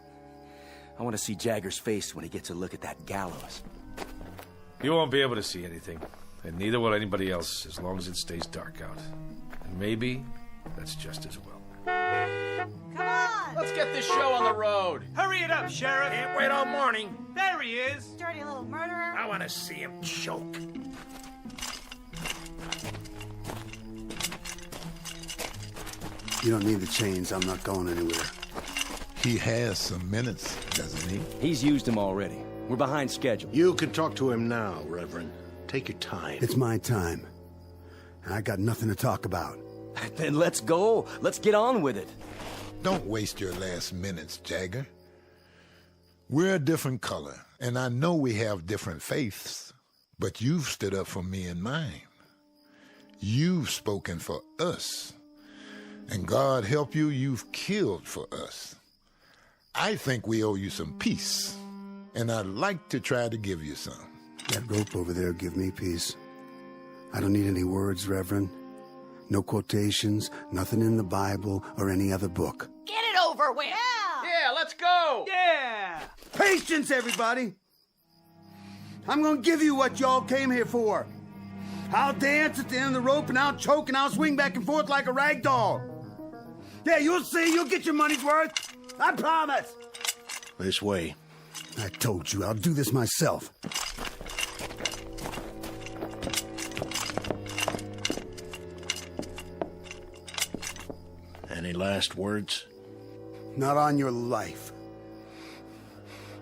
I want to see Jagger's face when he gets a look at that gallows. You won't be able to see anything, and neither will anybody else as long as it stays dark out. And maybe that's just as well. Come on! Let's get this show on the road. Hurry it up, Sheriff! Can't wait all morning. There he is! Dirty little murderer. I want to see him choke. You don't need the chains. I'm not going anywhere. He has some minutes, doesn't he? He's used them already. We're behind schedule. You can talk to him now, Reverend. Take your time. It's my time. And I got nothing to talk about. Then let's go. Let's get on with it. Don't waste your last minutes, Jagger. We're a different color, and I know we have different faiths, but you've stood up for me and mine. You've spoken for us. And God help you, you've killed for us. I think we owe you some peace, and I'd like to try to give you some. That rope over there give me peace. I don't need any words, Reverend. No quotations, nothing in the Bible or any other book. Get it over with! Yeah, let's go! Yeah! Patience, everybody! I'm gonna give you what y'all came here for. I'll dance at the end of the rope, and I'll choke, and I'll swing back and forth like a rag doll. Yeah, you'll see. You'll get your money's worth. I promise. This way. I told you, I'll do this myself. Any last words? Not on your life.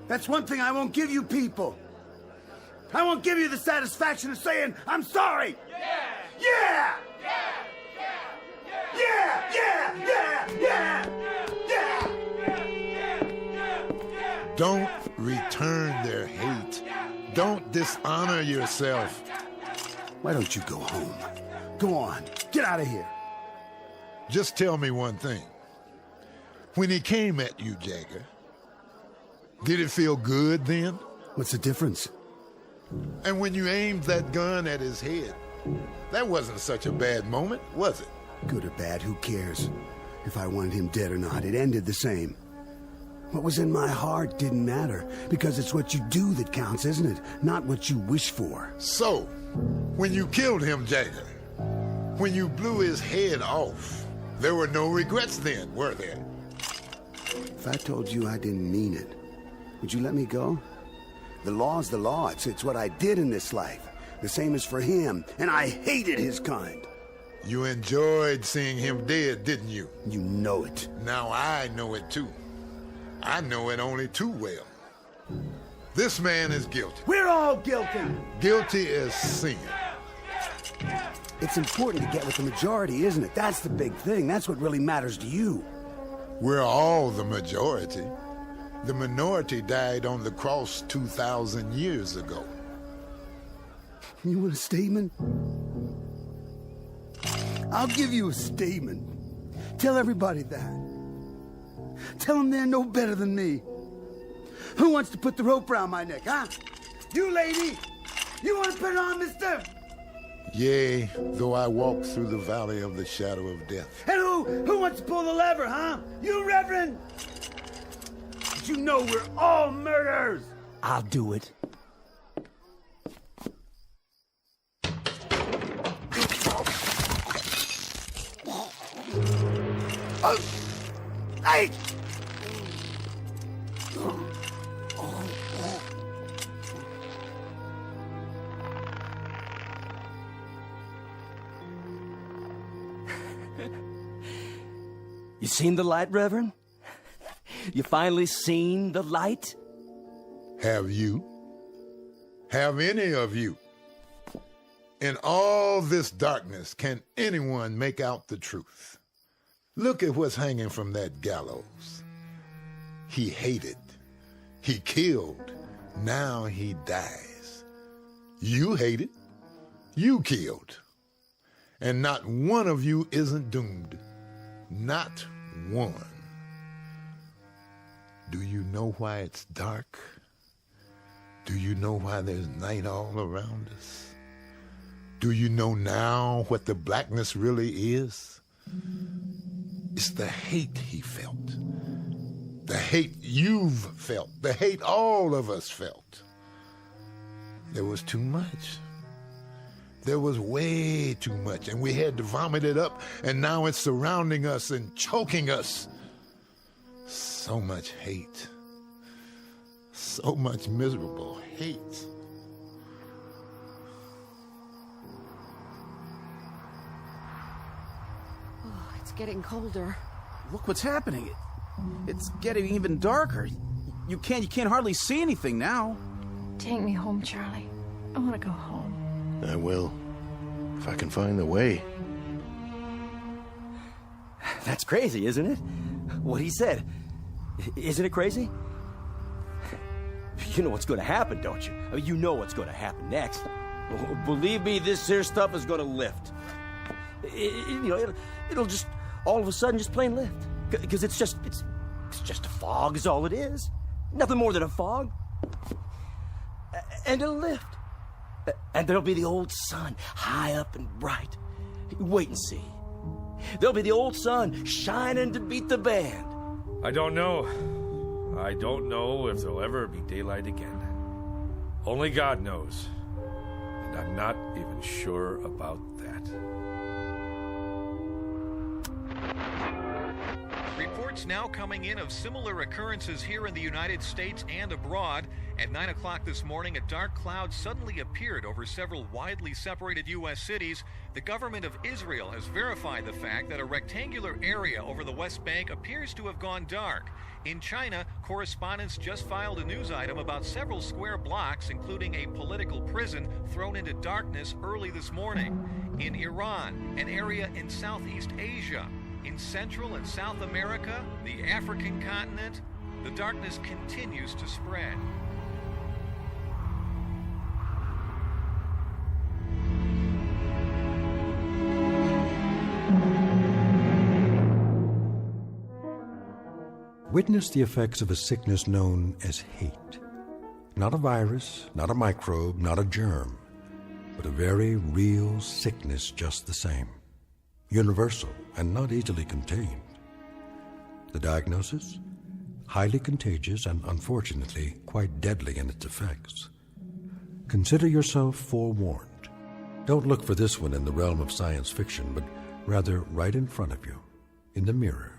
That's one thing I won't give you people. I won't give you the satisfaction of saying, I'm sorry. Yeah! Yeah! Yeah! Yeah! Yeah! Yeah! Don't return their hate. Don't dishonor yourself. Why don't you go home? Go on. Get out of here. Just tell me one thing. When he came at you, Jagger, did it feel good then? What's the difference? And when you aimed that gun at his head, that wasn't such a bad moment, was it? Good or bad, who cares? If I wanted him dead or not, it ended the same. What was in my heart didn't matter, because it's what you do that counts, isn't it? Not what you wish for. So, when you killed him, Jagger, when you blew his head off, there were no regrets then, were there? If I told you I didn't mean it, would you let me go? The law's the law. It's what I did in this life. The same as for him, and I hated his kind. You enjoyed seeing him dead, didn't you? You know it. Now I know it too. I know it only too well. This man is guilty. We're all guilty. Guilty as sin. It's important to get with the majority, isn't it? That's the big thing. That's what really matters to you. We're all the majority. The minority died on the cross 2,000 years ago. You want a statement? I'll give you a statement. Tell everybody that. Tell them they're no better than me. Who wants to put the rope around my neck, huh? You, lady! You want to put it on, mister? Yea, though I walk through the valley of the shadow of death. And who wants to pull the lever, huh? You, Reverend? But you know we're all murderers! I'll do it. Hey! You seen the light, Reverend? You finally seen the light? Have you? Have any of you? In all this darkness, can anyone make out the truth? Look at what's hanging from that gallows. He hated. He killed. Now he dies. You hated. You killed. And not one of you isn't doomed. Not one. Do you know why it's dark? Do you know why there's night all around us? Do you know now what the blackness really is? It's the hate he felt. The hate you've felt. The hate all of us felt. There was too much. There was way too much, and we had to vomit it up, and now it's surrounding us and choking us. So much hate. So much miserable hate. It's getting colder. Look what's happening. It's getting even darker. You can't hardly see anything now. Take me home, Charlie. I want to go home. I will, if I can find the way. That's crazy, isn't it? What he said. Isn't it crazy? You know what's going to happen, don't you? I mean, you know what's going to happen next. Believe me, this here stuff is going to lift. It'll just all of a sudden just plain lift. Because it's just a fog is all it is. Nothing more than a fog. And it'll lift. And there'll be the old sun, high up and bright. Wait and see. There'll be the old sun shining to beat the band. I don't know. I don't know if there'll ever be daylight again. Only God knows. And I'm not even sure about that. Reports now coming in of similar occurrences here in the United States and abroad. At 9 o'clock this morning, a dark cloud suddenly appeared over several widely separated U.S. cities. The government of Israel has verified the fact that a rectangular area over the West Bank appears to have gone dark. In China, correspondents just filed a news item about several square blocks, including a political prison, thrown into darkness early this morning. In Iran, an area in Southeast Asia, in Central and South America, the African continent, the darkness continues to spread. Witness the effects of a sickness known as hate. Not a virus, not a microbe, not a germ, but a very real sickness just the same. Universal and not easily contained. The diagnosis? Highly contagious and unfortunately quite deadly in its effects. Consider yourself forewarned. Don't look for this one in the realm of science fiction, but rather right in front of you, in the mirror.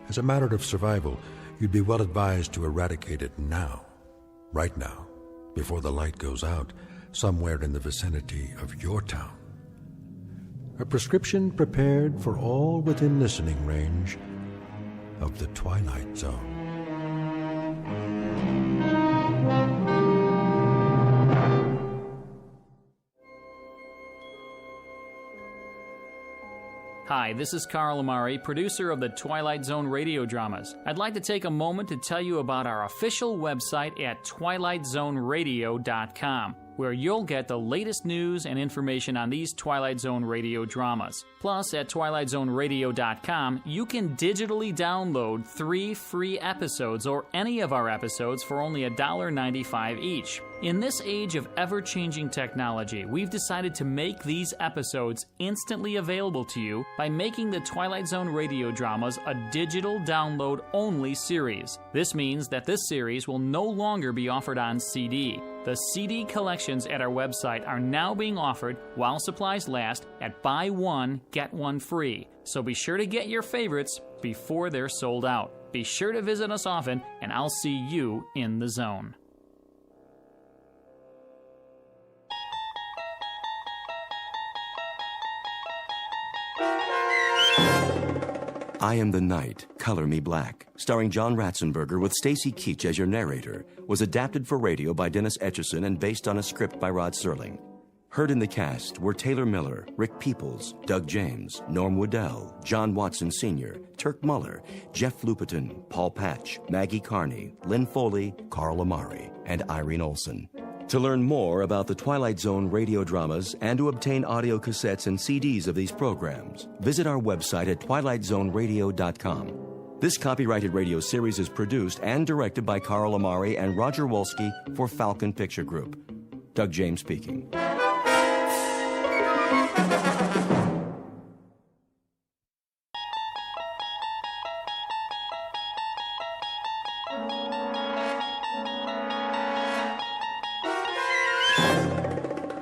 As a matter of survival, you'd be well advised to eradicate it now, right now, before the light goes out, somewhere in the vicinity of your town. A prescription prepared for all within listening range of the Twilight Zone. Hi, this is Carl Amari, producer of the Twilight Zone radio dramas. I'd like to take a moment to tell you about our official website at twilightzoneradio.com, where you'll get the latest news and information on these Twilight Zone radio dramas. Plus, at twilightzoneradio.com, you can digitally download 3 free episodes or any of our episodes for only $1.95 each. In this age of ever-changing technology, we've decided to make these episodes instantly available to you by making the Twilight Zone radio dramas a digital download-only series. This means that this series will no longer be offered on CD. The CD collections at our website are now being offered while supplies last at buy one, get one free. So be sure to get your favorites before they're sold out. Be sure to visit us often, and I'll see you in the zone. I Am the Night, Color Me Black, starring John Ratzenberger with Stacy Keach as your narrator, was adapted for radio by Dennis Etchison and based on a script by Rod Serling. Heard in the cast were Taylor Miller, Rick Peoples, Doug James, Norm Waddell, John Watson Sr., Turk Muller, Jeff Lupetin, Paul Patch, Maggie Carney, Lynn Foley, Carl Amari, and Irene Olson. To learn more about the Twilight Zone radio dramas and to obtain audio cassettes and CDs of these programs, visit our website at twilightzoneradio.com. This copyrighted radio series is produced and directed by Carl Amari and Roger Wolski for Falcon Picture Group. Doug James speaking.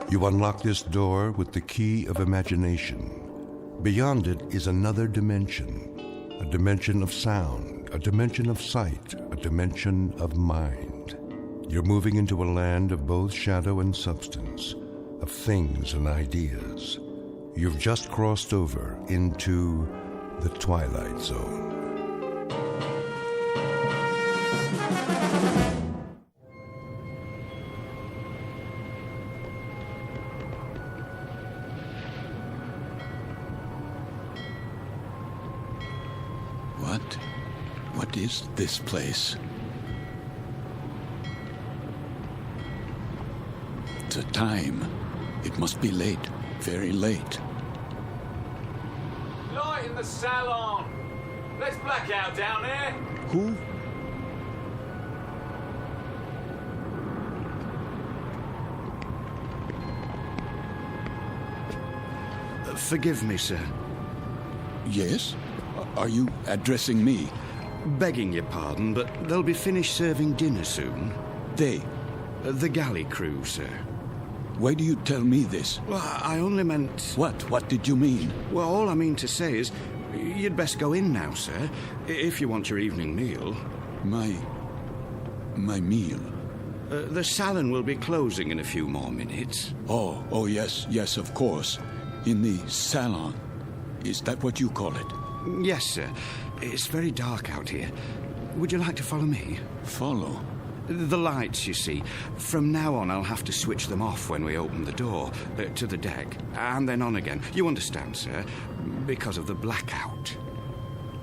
You unlock this door with the key of imagination. Beyond it is another dimension, a dimension of sound, a dimension of sight, a dimension of mind. You're moving into a land of both shadow and substance, of things and ideas. You've just crossed over into the Twilight Zone. What is this place? The time. It must be late. Very late. Light in the salon. Let's black out down there. Who? Forgive me, sir. Yes? Are you addressing me? Begging your pardon, but they'll be finished serving dinner soon. They? The galley crew, sir. Why do you tell me this? Well, I only meant... What? What did you mean? Well, all I mean to say is, you'd best go in now, sir, if you want your evening meal. My meal? The salon will be closing in a few more minutes. Oh, yes, of course. In the salon. Is that what you call it? Yes, sir. It's very dark out here. Would you like to follow me? Follow? The lights, you see. From now on, I'll have to switch them off when we open the door to the deck, and then on again. You understand, sir? Because of the blackout.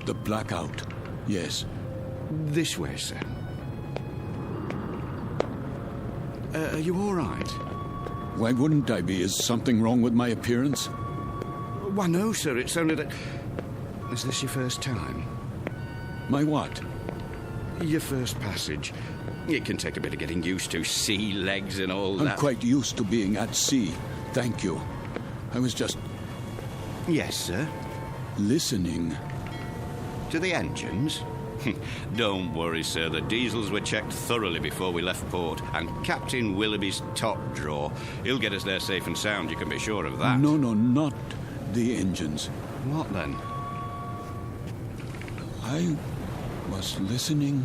The blackout? Yes. This way, sir. Are you all right? Why wouldn't I be? Is something wrong with my appearance? Why, no, sir. It's only that... Is this your first time? My what? Your first passage. It can take a bit of getting used to. Sea legs and all that. I'm quite used to being at sea. Thank you. I was just... Yes, sir? Listening. To the engines? Don't worry, sir. The diesels were checked thoroughly before we left port, and Captain Willoughby's top drawer. He'll get us there safe and sound, you can be sure of that. No, not the engines. What then? I was listening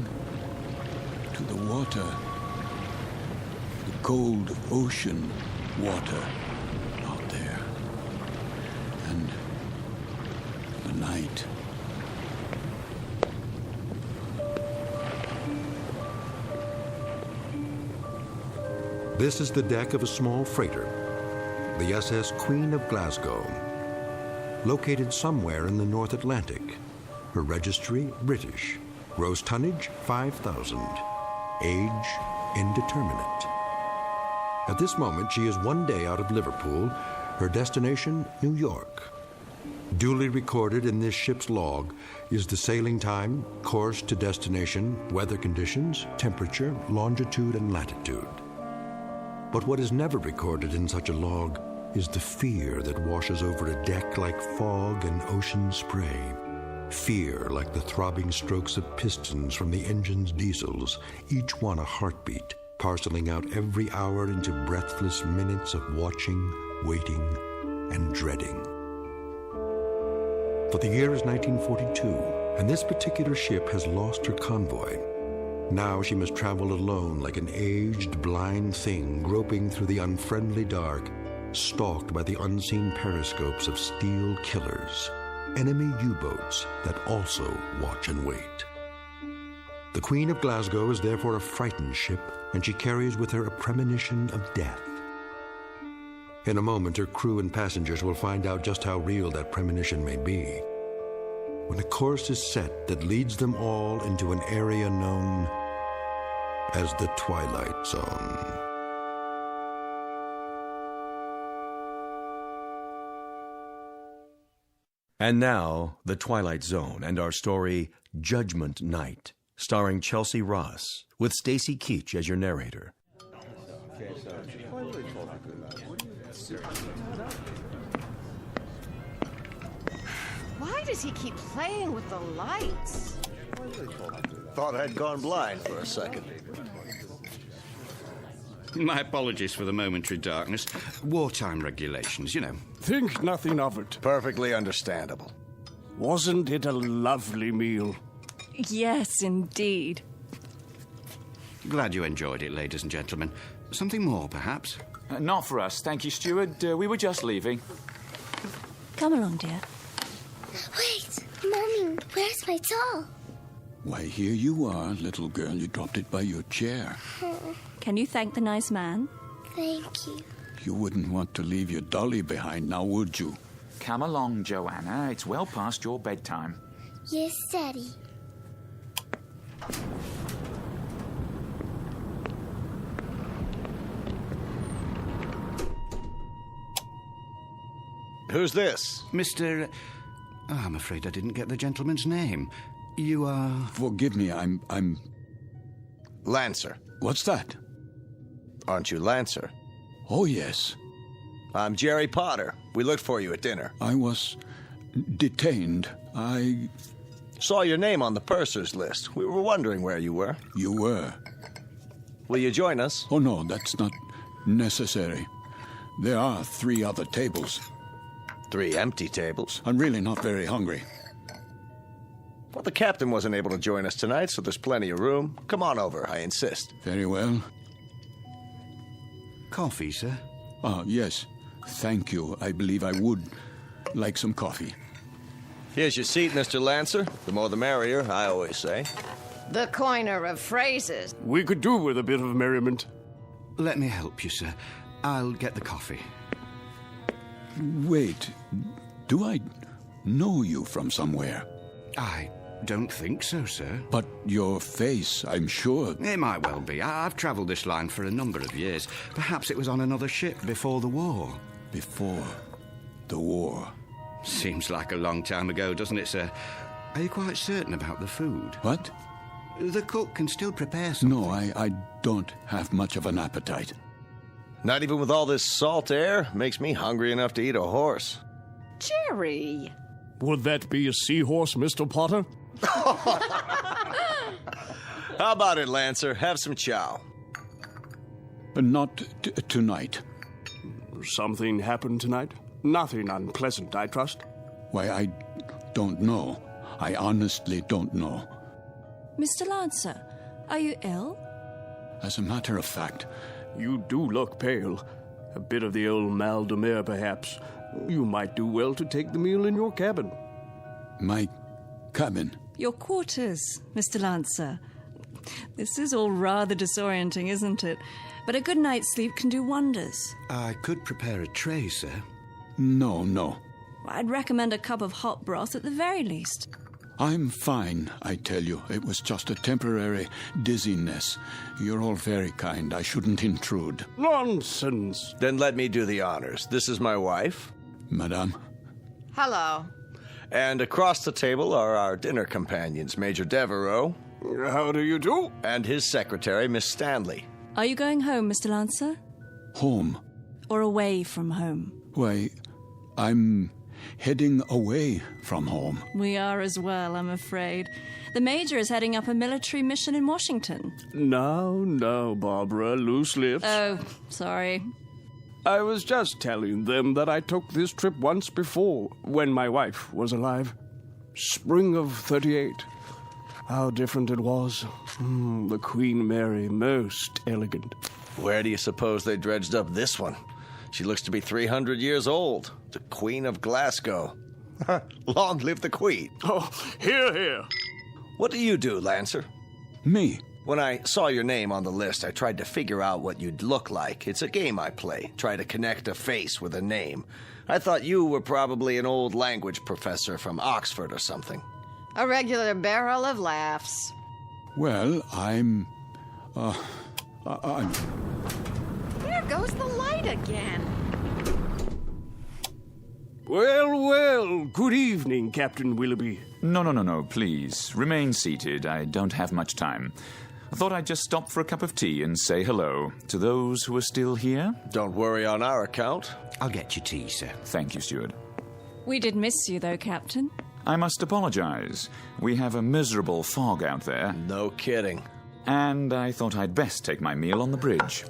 to the water. The cold ocean water out there. And the night. This is the deck of a small freighter, the SS Queen of Glasgow, located somewhere in the North Atlantic. Her registry, British. Gross tonnage, 5,000. Age, indeterminate. At this moment, she is one day out of Liverpool. Her destination, New York. Duly recorded in this ship's log is the sailing time, course to destination, weather conditions, temperature, longitude, and latitude. But what is never recorded in such a log is the fear that washes over a deck like fog and ocean spray. Fear like the throbbing strokes of pistons from the engine's diesels, each one a heartbeat, parceling out every hour into breathless minutes of watching, waiting, and dreading. For the year is 1942, and this particular ship has lost her convoy. Now she must travel alone like an aged, blind thing groping through the unfriendly dark, stalked by the unseen periscopes of steel killers, enemy U-boats that also watch and wait. The Queen of Glasgow is therefore a frightened ship, and she carries with her a premonition of death. In a moment, her crew and passengers will find out just how real that premonition may be. When a course is set that leads them all into an area known as the Twilight Zone. And now, The Twilight Zone and our story, Judgment Night, starring Chelsea Ross, with Stacy Keach as your narrator. Why does he keep playing with the lights? Thought I'd gone blind for a second. My apologies for the momentary darkness. Wartime regulations, you know. Think nothing of it. Perfectly understandable. Wasn't it a lovely meal? Yes, indeed. Glad you enjoyed it, ladies and gentlemen. Something more, perhaps? Not for us, thank you, steward. We were just leaving. Come along, dear. Wait, Mommy, where's my doll? Why, here you are, little girl. You dropped it by your chair. Can you thank the nice man? Thank you. You wouldn't want to leave your dolly behind now, would you? Come along, Joanna. It's well past your bedtime. Yes, Daddy. Who's this? Mr. I'm afraid I didn't get the gentleman's name. You are... Forgive me, I'm... Lancer. What's that? Aren't you Lancer? Oh, yes. I'm Jerry Potter. We looked for you at dinner. I was detained. I... Saw your name on the purser's list. We were wondering where you were. You were. Will you join us? Oh, no, that's not necessary. There are 3 other tables. 3 empty tables? I'm really not very hungry. Well, the captain wasn't able to join us tonight, so there's plenty of room. Come on over, I insist. Very well. Coffee, sir? Yes. Thank you. I believe I would like some coffee. Here's your seat, Mr. Lancer. The more the merrier, I always say. The coiner of phrases. We could do with a bit of merriment. Let me help you, sir. I'll get the coffee. Wait. Do I know you from somewhere? I don't think so, sir. But your face, I'm sure. It might well be. I've travelled this line for a number of years. Perhaps it was on another ship before the war. Before the war? Seems like a long time ago, doesn't it, sir? Are you quite certain about the food? What? The cook can still prepare something. No, I don't have much of an appetite. Not even with all this salt air? Makes me hungry enough to eat a horse. Jerry! Would that be a seahorse, Mr. Potter? How about it, Lancer? Have some chow. Not tonight. Something happened tonight? Nothing unpleasant, I trust? Why, I don't know. I honestly don't know. Mr. Lancer, are you ill? As a matter of fact... You do look pale. A bit of the old mal de mer, perhaps. You might do well to take the meal in your cabin. My cabin? Your quarters, Mr. Lancer. This is all rather disorienting, isn't it? But a good night's sleep can do wonders. I could prepare a tray, sir. No. I'd recommend a cup of hot broth at the very least. I'm fine, I tell you. It was just a temporary dizziness. You're all very kind. I shouldn't intrude. Nonsense. Then let me do the honors. This is my wife. Madame. Hello. And across the table are our dinner companions, Major Devereaux. How do you do? And his secretary, Miss Stanley. Are you going home, Mr. Lancer? Home? Or away from home? Why, I'm heading away from home. We are as well, I'm afraid. The Major is heading up a military mission in Washington. No, Barbara, loose lips. Oh, sorry. I was just telling them that I took this trip once before, when my wife was alive. Spring of '38. How different it was. The Queen Mary, most elegant. Where do you suppose they dredged up this one? She looks to be 300 years old. The Queen of Glasgow. Long live the Queen. Oh, hear, hear. What do you do, Lancer? Me? When I saw your name on the list, I tried to figure out what you'd look like. It's a game I play, try to connect a face with a name. I thought you were probably an old language professor from Oxford or something. A regular barrel of laughs. Well, I'm... There goes the light again. Well, good evening, Captain Willoughby. No, please. Remain seated. I don't have much time. I thought I'd just stop for a cup of tea and say hello to those who are still here. Don't worry on our account. I'll get you tea, sir. Thank you, steward. We did miss you, though, Captain. I must apologize. We have a miserable fog out there. No kidding. And I thought I'd best take my meal on the bridge.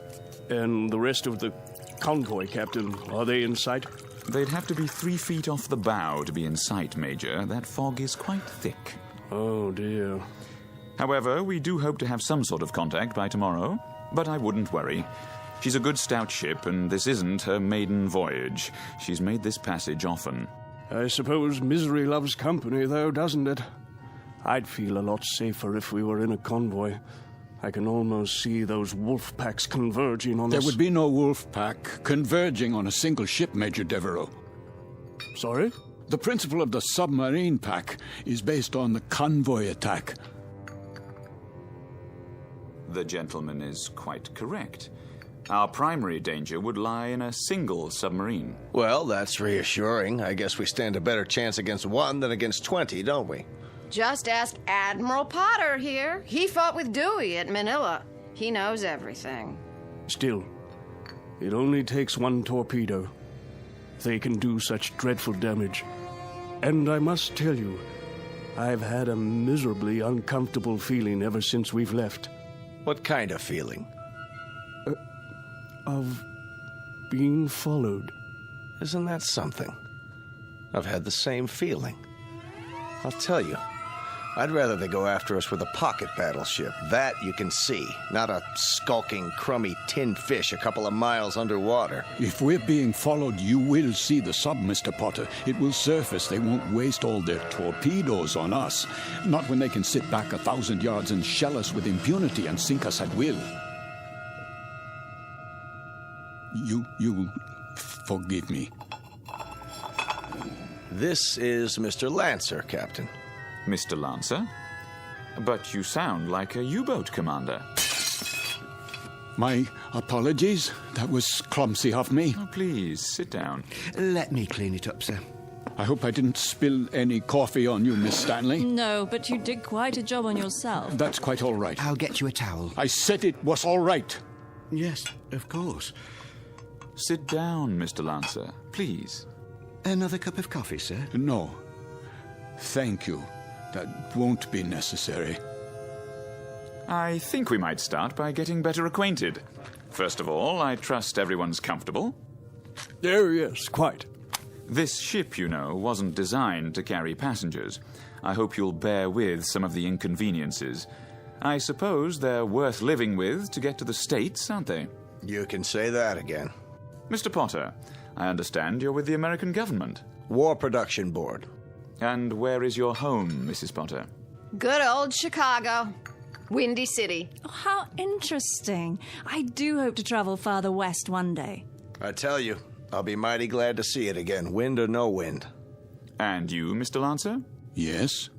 And the rest of the convoy, Captain, are they in sight? They'd have to be 3 feet off the bow to be in sight, Major. That fog is quite thick. Oh, dear. However, we do hope to have some sort of contact by tomorrow. But I wouldn't worry. She's a good stout ship, and this isn't her maiden voyage. She's made this passage often. I suppose misery loves company, though, doesn't it? I'd feel a lot safer if we were in a convoy. I can almost see those wolf packs converging on us. There would be no wolf pack converging on a single ship, Major Devereaux. Sorry? The principle of the submarine pack is based on the convoy attack. The gentleman is quite correct. Our primary danger would lie in a single submarine. Well, that's reassuring. I guess we stand a better chance against one than against 20, don't we? Just ask Admiral Potter here. He fought with Dewey at Manila. He knows everything. Still, it only takes one torpedo. They can do such dreadful damage. And I must tell you, I've had a miserably uncomfortable feeling ever since we've left. What kind of feeling? Of being followed. Isn't that something? I've had the same feeling. I'll tell you, I'd rather they go after us with a pocket battleship. That you can see, not a skulking, crummy tin fish a couple of miles underwater. If we're being followed, you will see the sub, Mr. Potter. It will surface. They won't waste all their torpedoes on us. Not when they can sit back 1,000 yards and shell us with impunity and sink us at will. You forgive me. This is Mr. Lancer, Captain. Mr. Lancer? But you sound like a U-boat commander. My apologies. That was clumsy of me. Oh, please, sit down. Let me clean it up, sir. I hope I didn't spill any coffee on you, Miss Stanley. No, but you did quite a job on yourself. That's quite all right. I'll get you a towel. I said it was all right. Yes, of course. Sit down, Mr. Lancer, please. Another cup of coffee, sir? No. Thank you. That won't be necessary. I think we might start by getting better acquainted. First of all, I trust everyone's comfortable. Oh, yes, quite. This ship, you know, wasn't designed to carry passengers. I hope you'll bear with some of the inconveniences. I suppose they're worth living with to get to the States, aren't they? You can say that again. Mr. Potter, I understand you're with the American government. War Production Board. And where is your home, Mrs. Potter? Good old Chicago. Windy City. Oh, how interesting. I do hope to travel farther west one day. I tell you, I'll be mighty glad to see it again, wind or no wind. And you, Mr. Lancer? Yes?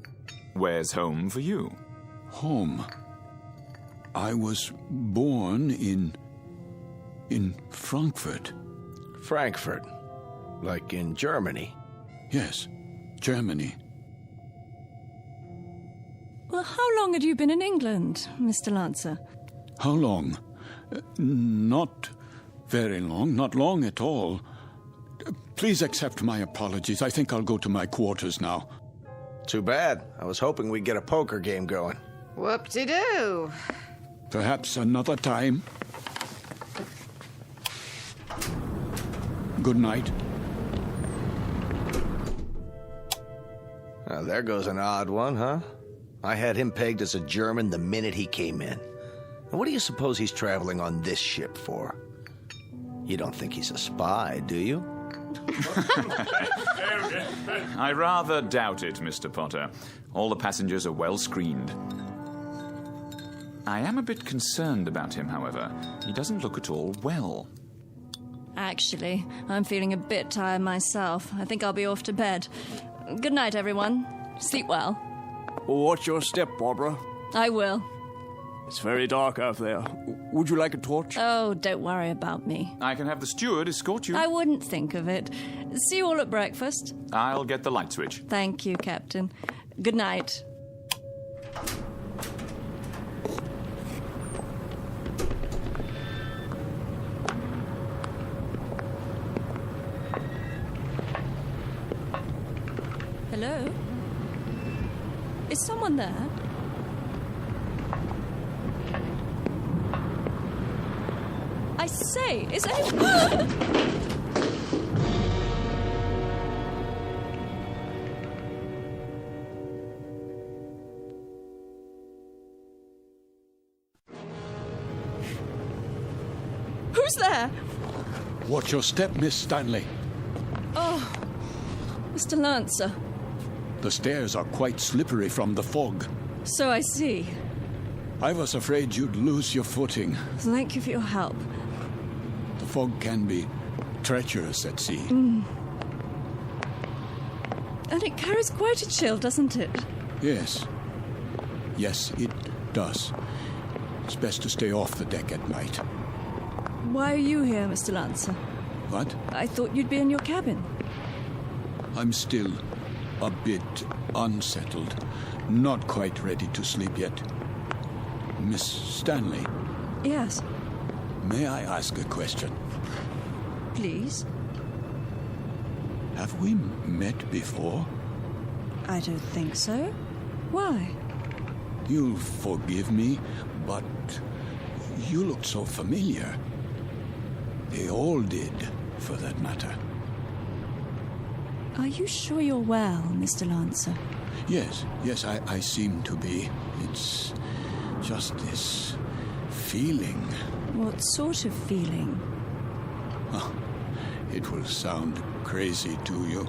Where's home for you? Home? I was born in Frankfurt. Frankfurt? Like in Germany? Yes, Germany. Well, how long had you been in England, Mr. Lancer? How long? Not very long, not long at all. Please accept my apologies. I think I'll go to my quarters now. Too bad. I was hoping we'd get a poker game going. Whoop-de-doo. Perhaps another time. Good night. Well, there goes an odd one, huh? I had him pegged as a German the minute he came in. And what do you suppose he's traveling on this ship for? You don't think he's a spy, do you? I rather doubt it, Mr. Potter. All the passengers are well screened. I am a bit concerned about him, however. He doesn't look at all well. Actually, I'm feeling a bit tired myself. I think I'll be off to bed. Good night, everyone. Sleep well. Watch your step, Barbara. I will. It's very dark out there. Would you like a torch? Oh, don't worry about me. I can have the steward escort you. I wouldn't think of it. See you all at breakfast. I'll get the light switch. Thank you, Captain. Good night. Hello? Is someone there? I say, is anyone... Who's there? Watch your step, Miss Stanley. Oh, Mr. Lancer. The stairs are quite slippery from the fog. So I see. I was afraid you'd lose your footing. Thank you for your help. The fog can be treacherous at sea. And it carries quite a chill, doesn't it? Yes. Yes, it does. It's best to stay off the deck at night. Why are you here, Mr. Lancer? What? I thought you'd be in your cabin. I'm still a bit unsettled. Not quite ready to sleep yet. Miss Stanley? Yes. May I ask a question? Please? Have we met before? I don't think so. Why? You'll forgive me, but you looked so familiar. They all did, for that matter. Are you sure you're well, Mr. Lancer? Yes, I seem to be. It's just this feeling. What sort of feeling? Oh, it will sound crazy to you.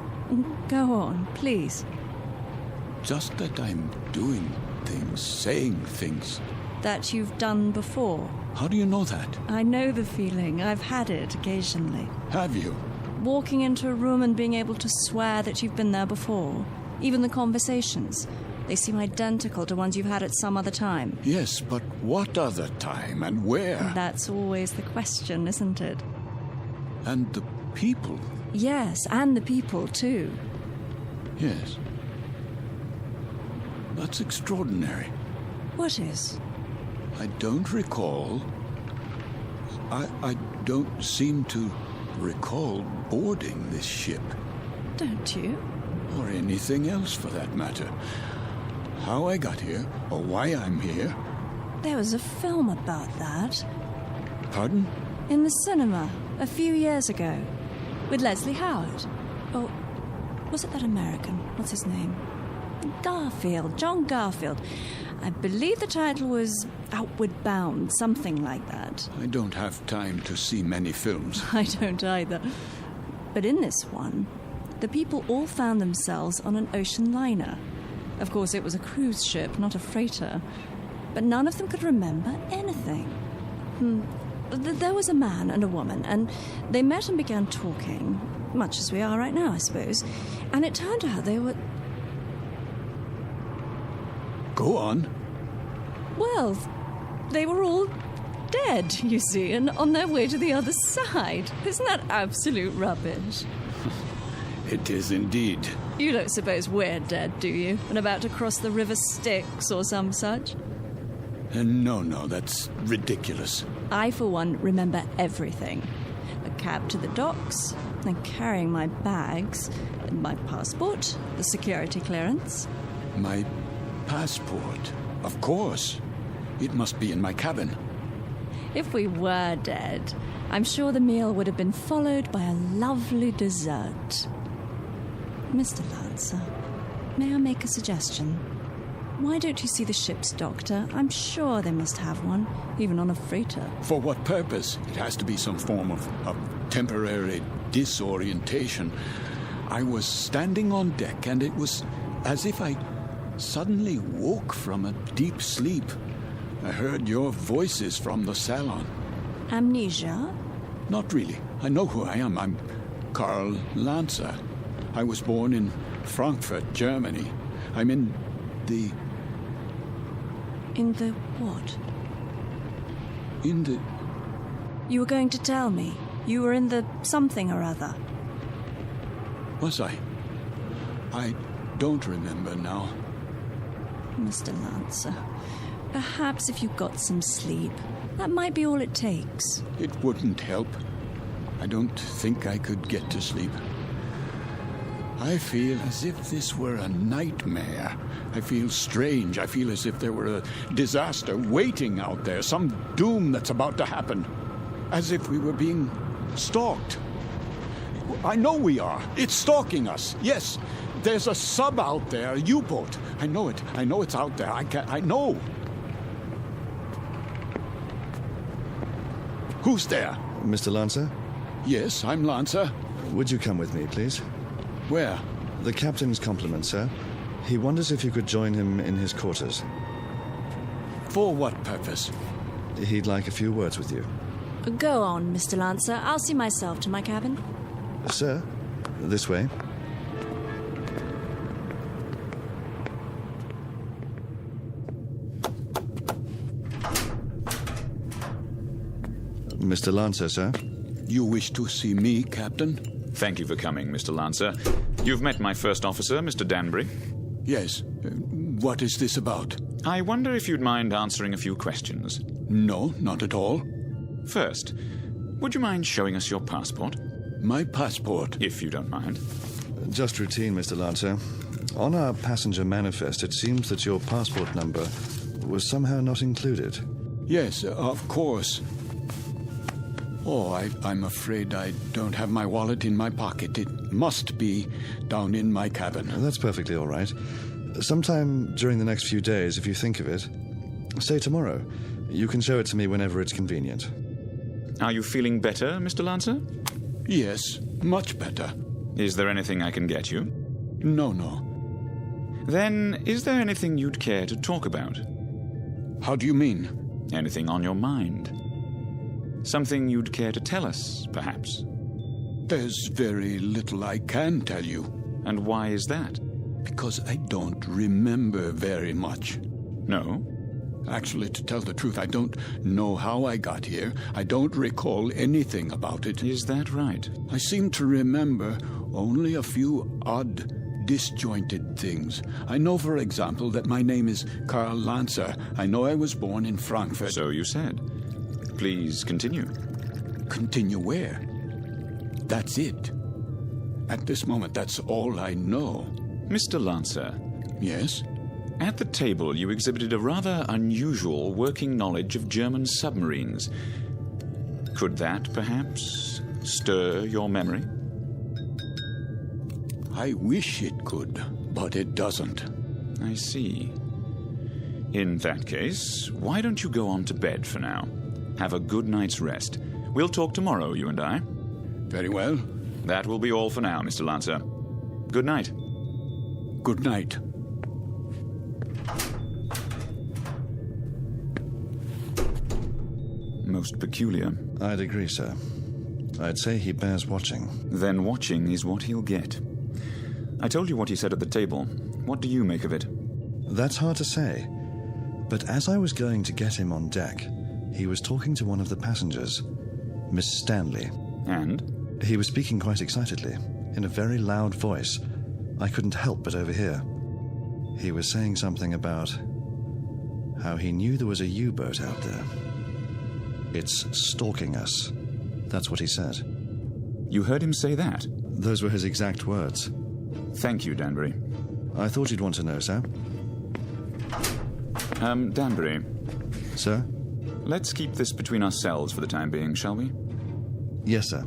Go on, please. Just that I'm doing things, saying things. That you've done before. How do you know that? I know the feeling. I've had it occasionally. Have you? Walking into a room and being able to swear that you've been there before. Even the conversations. They seem identical to ones you've had at some other time. Yes, but what other time and where? That's always the question, isn't it? And the people? Yes, and the people, too. Yes. That's extraordinary. What is? I don't recall. I don't seem to recall boarding this ship. Don't you? Or anything else for that matter. How I got here, or why I'm here. There was a film about that. Pardon? In the cinema, a few years ago. With Leslie Howard. Oh, was it that American? What's his name? Garfield, John Garfield. I believe the title was Outward Bound, something like that. I don't have time to see many films. I don't either. But in this one, the people all found themselves on an ocean liner. Of course, it was a cruise ship, not a freighter. But none of them could remember anything. There was a man and a woman, and they met and began talking, much as we are right now, I suppose. And it turned out they were... Go on. Well, they were all dead, you see, and on their way to the other side. Isn't that absolute rubbish? It is indeed. You don't suppose we're dead, do you? And about to cross the River Styx or some such? No, that's ridiculous. I, for one, remember everything. A cab to the docks, and carrying my bags, my passport, the security clearance. My passport? Of course. It must be in my cabin. If we were dead, I'm sure the meal would have been followed by a lovely dessert. Mr. Lancer, may I make a suggestion? Why don't you see the ship's doctor? I'm sure they must have one, even on a freighter. For what purpose? It has to be some form of temporary disorientation. I was standing on deck, and it was as if I suddenly woke from a deep sleep. I heard your voices from the salon. Amnesia? Not really. I know who I am. I'm Karl Lanzer. I was born in Frankfurt, Germany. I'm in the... In the what? In the... You were going to tell me. You were in the something or other. Was I? I don't remember now. Mr. Lancer, perhaps if you got some sleep, that might be all it takes. It wouldn't help. I don't think I could get to sleep. I feel as if this were a nightmare. I feel strange. I feel as if there were a disaster waiting out there, some doom that's about to happen. As if we were being stalked. I know we are. It's stalking us. Yes, there's a sub out there, a U-boat. I know it. I know it's out there. I know. Who's there? Mr. Lancer? Yes, I'm Lancer. Would you come with me, please? Where? The captain's compliments, sir. He wonders if you could join him in his quarters. For what purpose? He'd like a few words with you. Go on, Mr. Lancer. I'll see myself to my cabin. Sir, this way. Mr. Lancer, sir? You wish to see me, Captain? Thank you for coming, Mr. Lancer. You've met my first officer, Mr. Danbury. Yes. What is this about? I wonder if you'd mind answering a few questions. No, not at all. First, would you mind showing us your passport? My passport? If you don't mind. Just routine, Mr. Lancer. On our passenger manifest, it seems that your passport number was somehow not included. Yes, of course. Oh, I'm afraid I don't have my wallet in my pocket. It must be down in my cabin. That's perfectly all right. Sometime during the next few days, if you think of it, say tomorrow, you can show it to me whenever it's convenient. Are you feeling better, Mr. Lancer? Yes, much better. Is there anything I can get you? No. Then, is there anything you'd care to talk about? How do you mean? Anything on your mind? Something you'd care to tell us, perhaps? There's very little I can tell you. And why is that? Because I don't remember very much. No? Actually, to tell the truth, I don't know how I got here. I don't recall anything about it. Is that right? I seem to remember only a few odd, disjointed things. I know, for example, that my name is Karl Lancer. I know I was born in Frankfurt. So you said. Please continue. Continue where? That's it. At this moment, that's all I know. Mr. Lancer. Yes? At the table, you exhibited a rather unusual working knowledge of German submarines. Could that, perhaps, stir your memory? I wish it could, but it doesn't. I see. In that case, why don't you go on to bed for now? Have a good night's rest. We'll talk tomorrow, you and I. Very well. That will be all for now, Mr. Lancer. Good night. Good night. Most peculiar. I'd agree, sir. I'd say he bears watching. Then watching is what he'll get. I told you what he said at the table. What do you make of it? That's hard to say. But as I was going to get him on deck, he was talking to one of the passengers, Miss Stanley. And? He was speaking quite excitedly, in a very loud voice. I couldn't help but overhear. He was saying something about how he knew there was a U-boat out there. It's stalking us. That's what he said. You heard him say that? Those were his exact words. Thank you, Danbury. I thought you'd want to know, sir. Danbury. Sir? Let's keep this between ourselves for the time being, shall we? Yes, sir.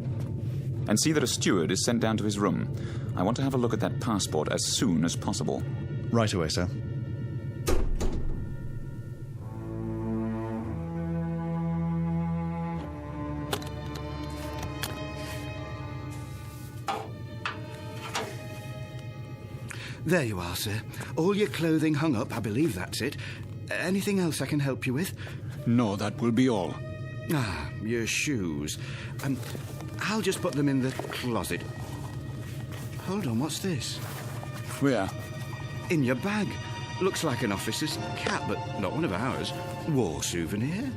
And see that a steward is sent down to his room. I want to have a look at that passport as soon as possible. Right away, sir. There you are, sir. All your clothing hung up, I believe that's it. Anything else I can help you with? No, that will be all. Ah, your shoes. I'll just put them in the closet. Hold on, what's this? Where? In your bag. Looks like an officer's cap, but not one of ours. War souvenir.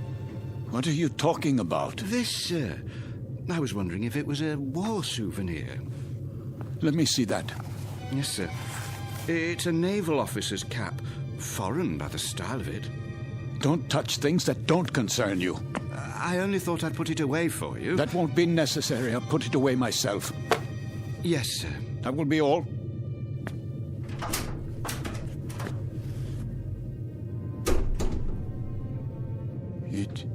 What are you talking about? This, sir. I was wondering if it was a war souvenir. Let me see that. Yes, sir. It's a naval officer's cap. Foreign by the style of it. Don't touch things that don't concern you. I only thought I'd put it away for you. That won't be necessary. I'll put it away myself. Yes, sir. That will be all. It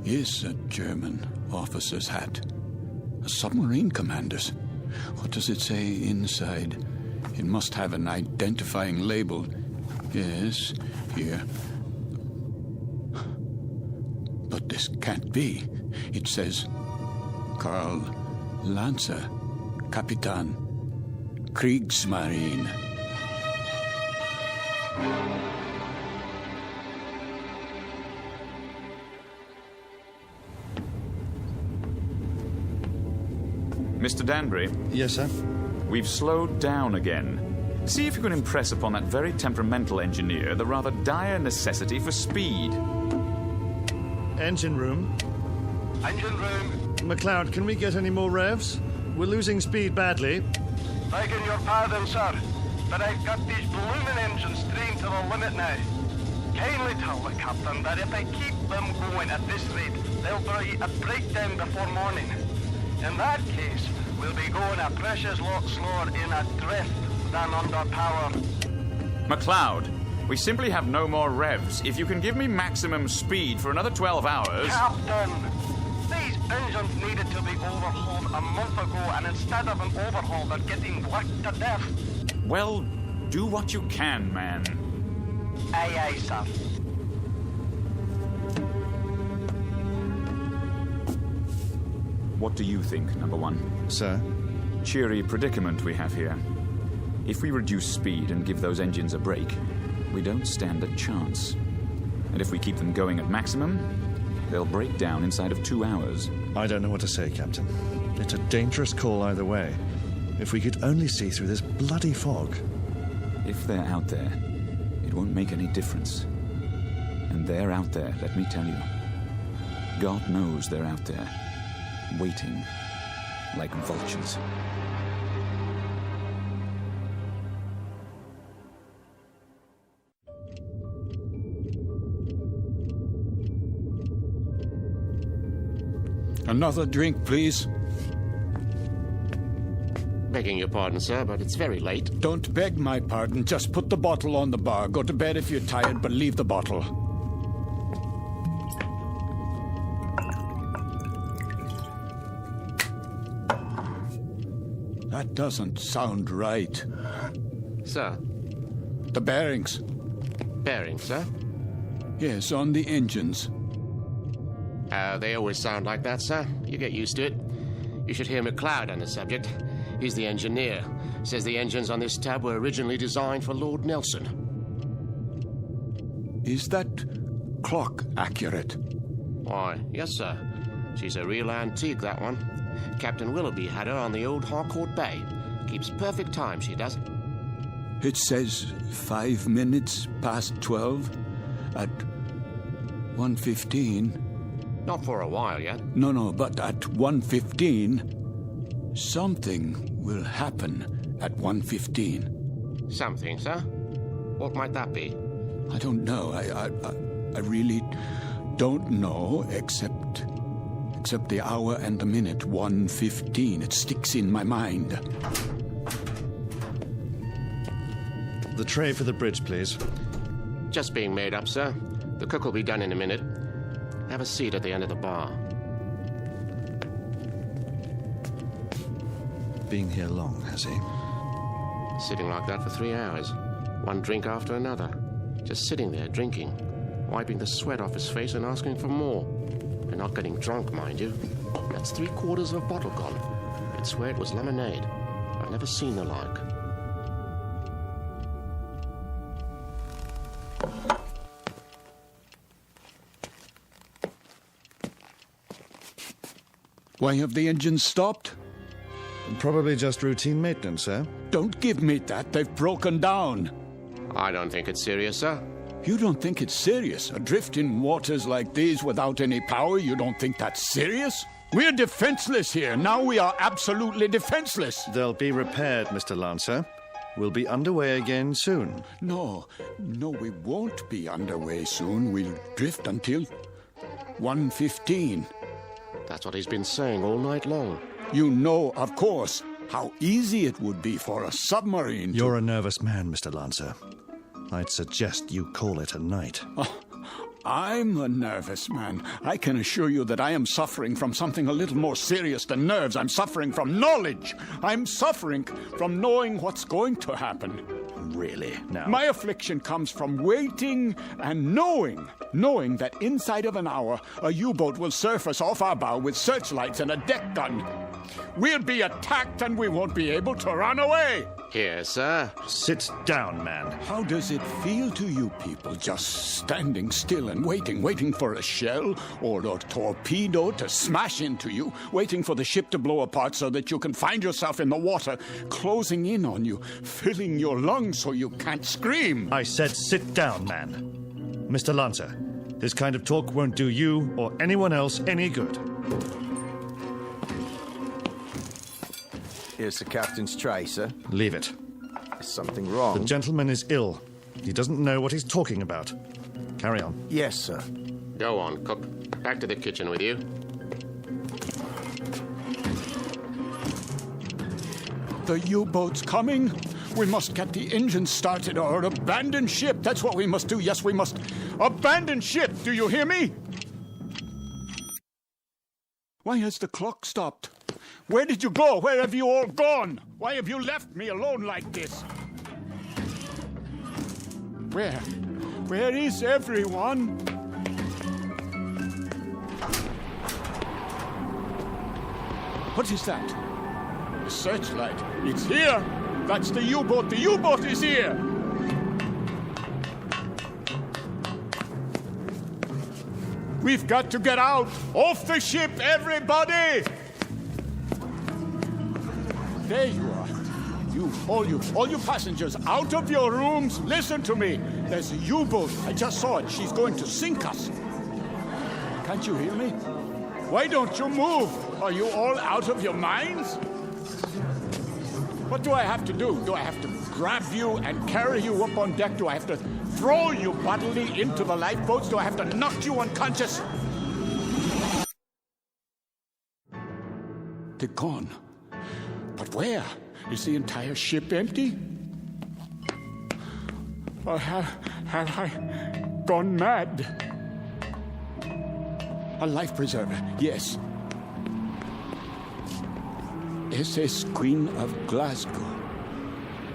is a German officer's hat. A submarine commander's. What does it say inside? It must have an identifying label. Yes, here. But this can't be. It says, Karl Lanzer, Kapitan, Kriegsmarine. Mr. Danbury? Yes, sir? We've slowed down again. See if you can impress upon that very temperamental engineer the rather dire necessity for speed. Engine room. Engine room. McLeod, can we get any more revs? We're losing speed badly. Begging your pardon, sir, but I've got these blooming engines strained to the limit now. Kindly tell the captain that if I keep them going at this rate, there'll be a breakdown before morning. In that case, we'll be going a precious lot slower in a drift than under power. McLeod, we simply have no more revs. If you can give me maximum speed for another 12 hours... Captain! These engines needed to be overhauled a month ago, and instead of an overhaul, they're getting worked to death. Well, do what you can, man. Aye, aye, sir. What do you think, number one? Sir? Cheery predicament we have here. If we reduce speed and give those engines a break, we don't stand a chance. And if we keep them going at maximum, they'll break down inside of 2 hours. I don't know what to say, Captain. It's a dangerous call either way. If we could only see through this bloody fog. If they're out there, it won't make any difference. And they're out there, let me tell you. God knows they're out there, waiting like vultures. Another drink, please. Begging your pardon, sir, but it's very late. Don't beg my pardon. Just put the bottle on the bar. Go to bed if you're tired, but leave the bottle. That doesn't sound right. Sir? The bearings. Bearings, sir? Yes, on the engines. They always sound like that, sir. You get used to it. You should hear McLeod on the subject. He's the engineer. Says the engines on this tab were originally designed for Lord Nelson. Is that clock accurate? Why, yes, sir. She's a real antique, that one. Captain Willoughby had her on the old Harcourt Bay. Keeps perfect time, she does. It says 5 minutes past 12 at 1:15. Not for a while yet. No, but at 1:15, something will happen at 1:15. Something, sir? What might that be? I don't know. I really don't know, except the hour and the minute, 1:15. It sticks in my mind. The tray for the bridge, please. Just being made up, sir. The cook will be done in a minute. Have a seat at the end of the bar. Been here long, has he? Sitting like that for 3 hours. One drink after another. Just sitting there, drinking. Wiping the sweat off his face and asking for more. And not getting drunk, mind you. That's 3/4 of a bottle gone. I'd swear it was lemonade. I've never seen the like. Why have the engines stopped? Probably just routine maintenance, sir. Don't give me that. They've broken down. I don't think it's serious, sir. You don't think it's serious? Adrift in waters like these without any power, you don't think that's serious? We're defenseless here. Now we are absolutely defenseless. They'll be repaired, Mr. Lancer. We'll be underway again soon. No, we won't be underway soon. We'll drift until 1:15. That's what he's been saying all night long. You know, of course, how easy it would be for a submarine to... You're a nervous man, Mr. Lancer. I'd suggest you call it a night. Oh, I'm a nervous man. I can assure you that I am suffering from something a little more serious than nerves. I'm suffering from knowledge. I'm suffering from knowing what's going to happen. Really? Now? My affliction comes from waiting and knowing that inside of an hour, a U-boat will surface off our bow with searchlights and a deck gun. We'll be attacked and we won't be able to run away. Here, sir. Sit down, man. How does it feel to you people just standing still and waiting for a shell or a torpedo to smash into you, waiting for the ship to blow apart so that you can find yourself in the water, closing in on you, filling your lungs so you can't scream? I said sit down, man. Mr. Lancer, this kind of talk won't do you or anyone else any good. Here's the captain's tray, sir. Leave it. Is something wrong? The gentleman is ill. He doesn't know what he's talking about. Carry on. Yes, sir. Go on, cook. Back to the kitchen with you. The U-boat's coming. We must get the engine started or abandon ship. That's what we must do. Yes, we must abandon ship. Do you hear me? Why has the clock stopped? Where did you go? Where have you all gone? Why have you left me alone like this? Where? Where is everyone? What is that? The searchlight. It's here. That's the U-boat. The U-boat is here. We've got to get out. Off the ship, everybody! There you are. All you passengers, out of your rooms. Listen to me. There's a U-boat. I just saw it. She's going to sink us. Can't you hear me? Why don't you move? Are you all out of your minds? What do I have to do? Do I have to grab you and carry you up on deck? Do I have to throw you bodily into the lifeboats? Do I have to knock you unconscious? They're gone. But where? Is the entire ship empty? Or have I gone mad? A life preserver, yes. SS Queen of Glasgow.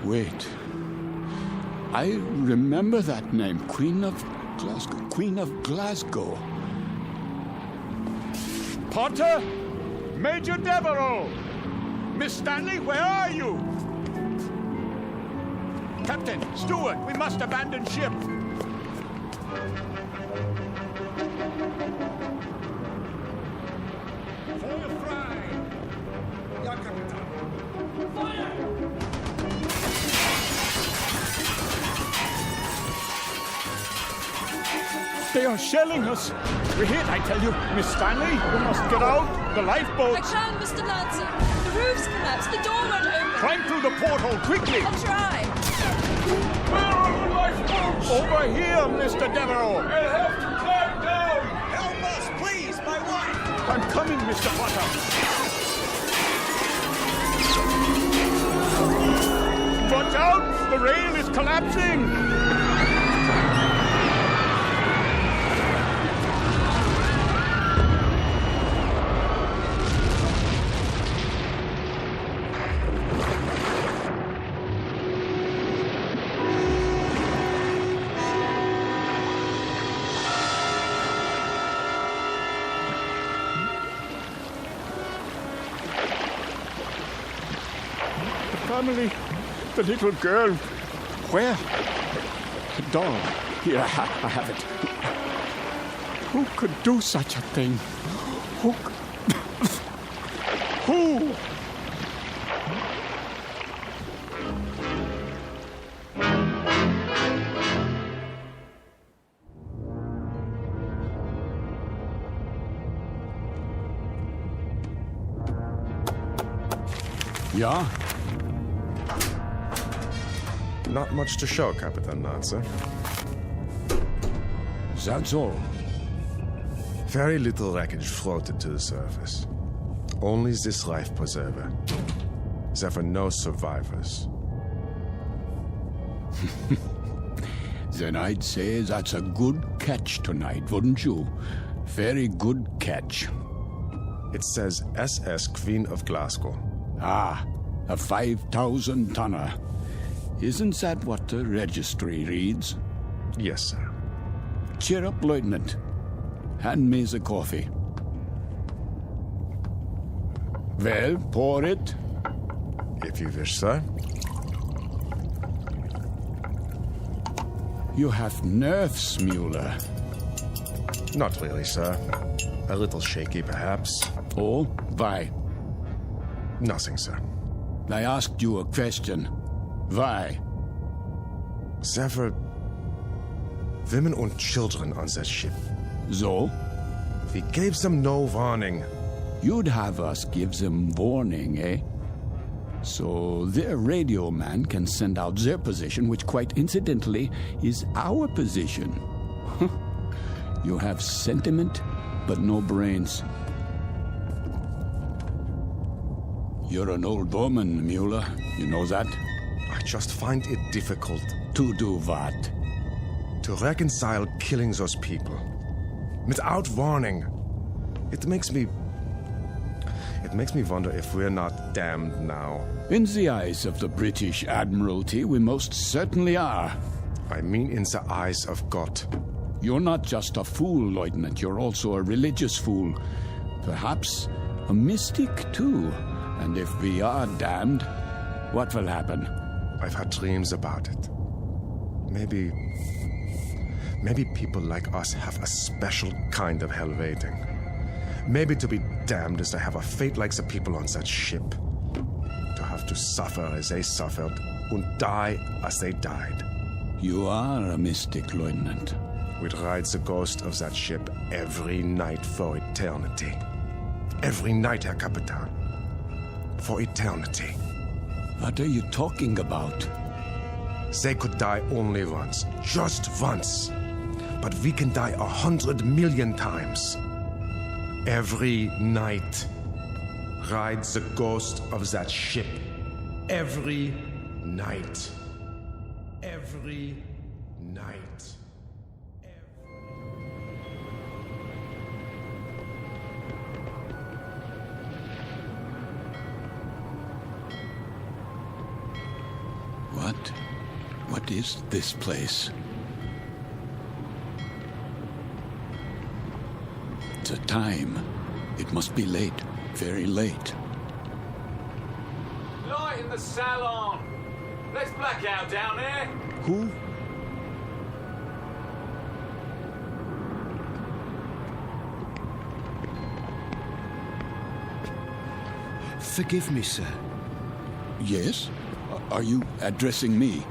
Wait. I remember that name. Queen of Glasgow. Queen of Glasgow. Potter? Major Devereaux! Miss Stanley, where are you? Captain, steward, we must abandon ship. Fire fry! Ja, Captain. Fire! They are shelling us. We're hit, I tell you. Miss Stanley, we must get out. The lifeboat. I can't, Mr. Lancer. The roof's collapsed. The door won't open. Climb through the porthole, quickly. I'll try. Where are the lifeboats? Over here, Mr. Devereaux. I'll have to climb down. Help us, please, my wife. I'm coming, Mr. Potter. Watch out! The rail is collapsing. Family, the little girl. Where? The doll. Here, I have it. Who could do such a thing? Who? Ja? Not much to show, Captain Nanzer. That's all. Very little wreckage floated to the surface. Only this life preserver. There were no survivors. Then I'd say that's a good catch tonight, wouldn't you? Very good catch. It says SS Queen of Glasgow. Ah, a 5,000-tonner. Isn't that what the registry reads? Yes, sir. Cheer up, Lieutenant. Hand me the coffee. Well, pour it. If you wish, sir. You have nerves, Mueller. Not really, sir. A little shaky, perhaps. Oh, why? Nothing, sir. I asked you a question. Why? There were women and children on that ship. So? We gave them no warning. You'd have us give them warning, eh? So their radio man can send out their position, which quite incidentally is our position. You have sentiment, but no brains. You're an old woman, Mueller. You know that? I just find it difficult. To do what? To reconcile killing those people. Without warning. It makes me wonder if we're not damned now. In the eyes of the British Admiralty, we most certainly are. I mean in the eyes of God. You're not just a fool, Lieutenant. You're also a religious fool. Perhaps a mystic, too. And if we are damned, what will happen? I've had dreams about it. Maybe people like us have a special kind of hell waiting. Maybe to be damned is to have a fate like the people on that ship. To have to suffer as they suffered and die as they died. You are a mystic, Lieutenant. We'd ride the ghost of that ship every night for eternity. Every night, Herr Capitan. For eternity. What are you talking about? They could die only once. Just once. But we can die 100 million times. Every night. Ride the ghost of that ship. Every night. Every night. What is this place? The time. It must be late. Very late. Light in the salon. Let's black out down there. Who? Forgive me, sir. Yes? Are you addressing me?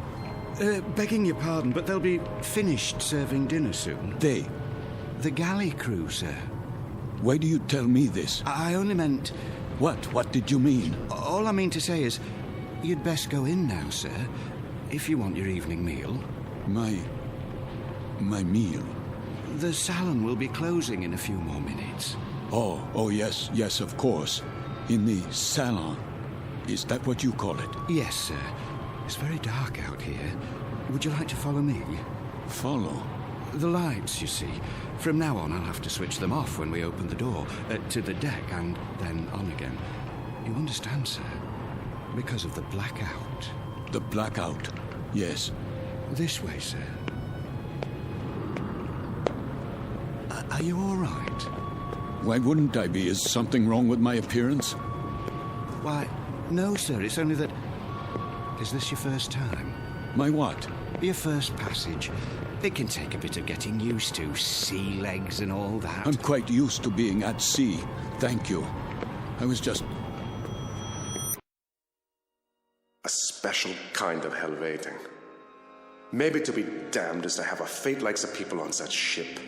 Begging your pardon, but they'll be finished serving dinner soon. They? The galley crew, sir. Why do you tell me this? I only meant... What? What did you mean? All I mean to say is, you'd best go in now, sir, if you want your evening meal. My meal? The salon will be closing in a few more minutes. Oh, yes, of course. In the salon. Is that what you call it? Yes, sir. It's very dark out here. Would you like to follow me? Follow? The lights, you see. From now on, I'll have to switch them off when we open the door, to the deck and then on again. You understand, sir? Because of the blackout. The blackout? Yes. This way, sir. Are you all right? Why wouldn't I be? Is something wrong with my appearance? Why, no, sir. It's only that... Is this your first time? My what? Your first passage. It can take a bit of getting used to. Sea legs and all that. I'm quite used to being at sea. Thank you. I was just A special kind of hell waiting. Maybe to be damned is to have a fate like the people on that ship.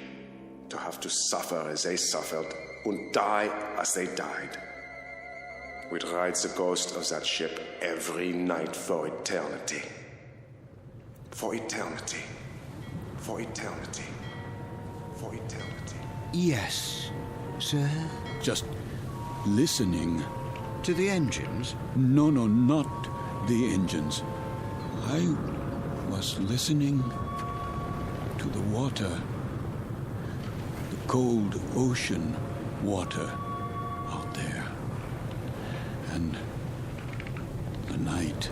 To have to suffer as they suffered and die as they died. We'd ride the ghost of that ship every night for eternity. For eternity. For eternity. For eternity. Yes, sir? Just listening. To the engines? No, not the engines. I was listening to the water. The cold ocean water out there. And the night.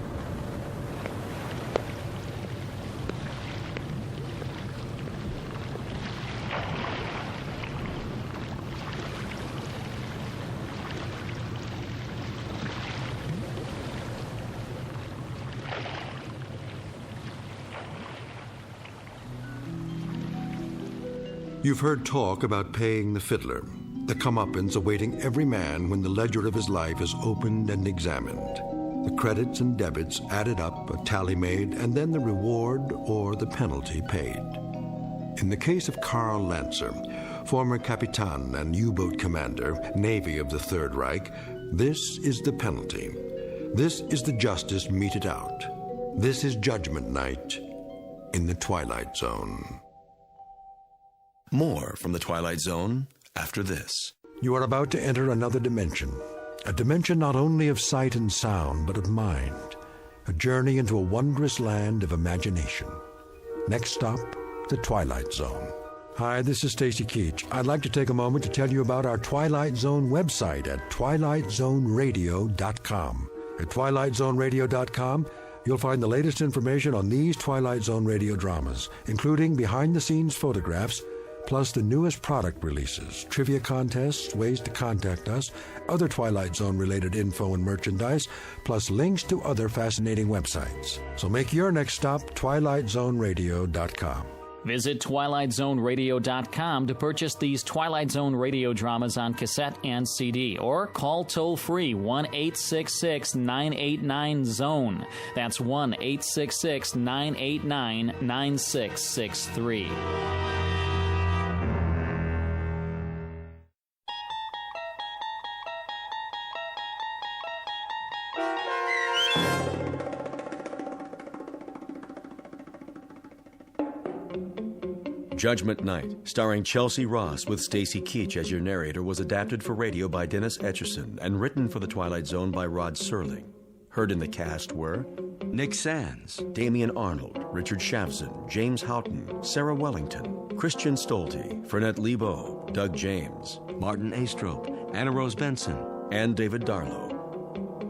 You've heard talk about paying the fiddler, the comeuppance awaiting every man when the ledger of his life is opened and examined. The credits and debits added up, a tally made, and then the reward or the penalty paid. In the case of Karl Lancer, former Capitan and U-boat commander, Navy of the Third Reich, this is the penalty. This is the justice meted out. This is Judgment Night in the Twilight Zone. More from the Twilight Zone after this. You are about to enter another dimension. A dimension not only of sight and sound, but of mind. A journey into a wondrous land of imagination. Next stop, the Twilight Zone. Hi, this is Stacy Keach. I'd like to take a moment to tell you about our Twilight Zone website at twilightzoneradio.com. At twilightzoneradio.com, you'll find the latest information on these Twilight Zone radio dramas, including behind-the-scenes photographs, plus the newest product releases, trivia contests, ways to contact us, other Twilight Zone-related info and merchandise, plus links to other fascinating websites. So make your next stop twilightzoneradio.com. Visit twilightzoneradio.com to purchase these Twilight Zone radio dramas on cassette and CD, or call toll-free 1-866-989-ZONE. That's 1-866-989-9663. Judgment Night, starring Chelsea Ross with Stacy Keach as your narrator, was adapted for radio by Dennis Etchison and written for The Twilight Zone by Rod Serling. Heard in the cast were Nick Sands, Damian Arnold, Richard Shavzin, James Houghton, Sarah Wellington, Christian Stolte, Fernette Lebo, Doug James, Martin Astrop, Anna Rose Benson, and David Darlow.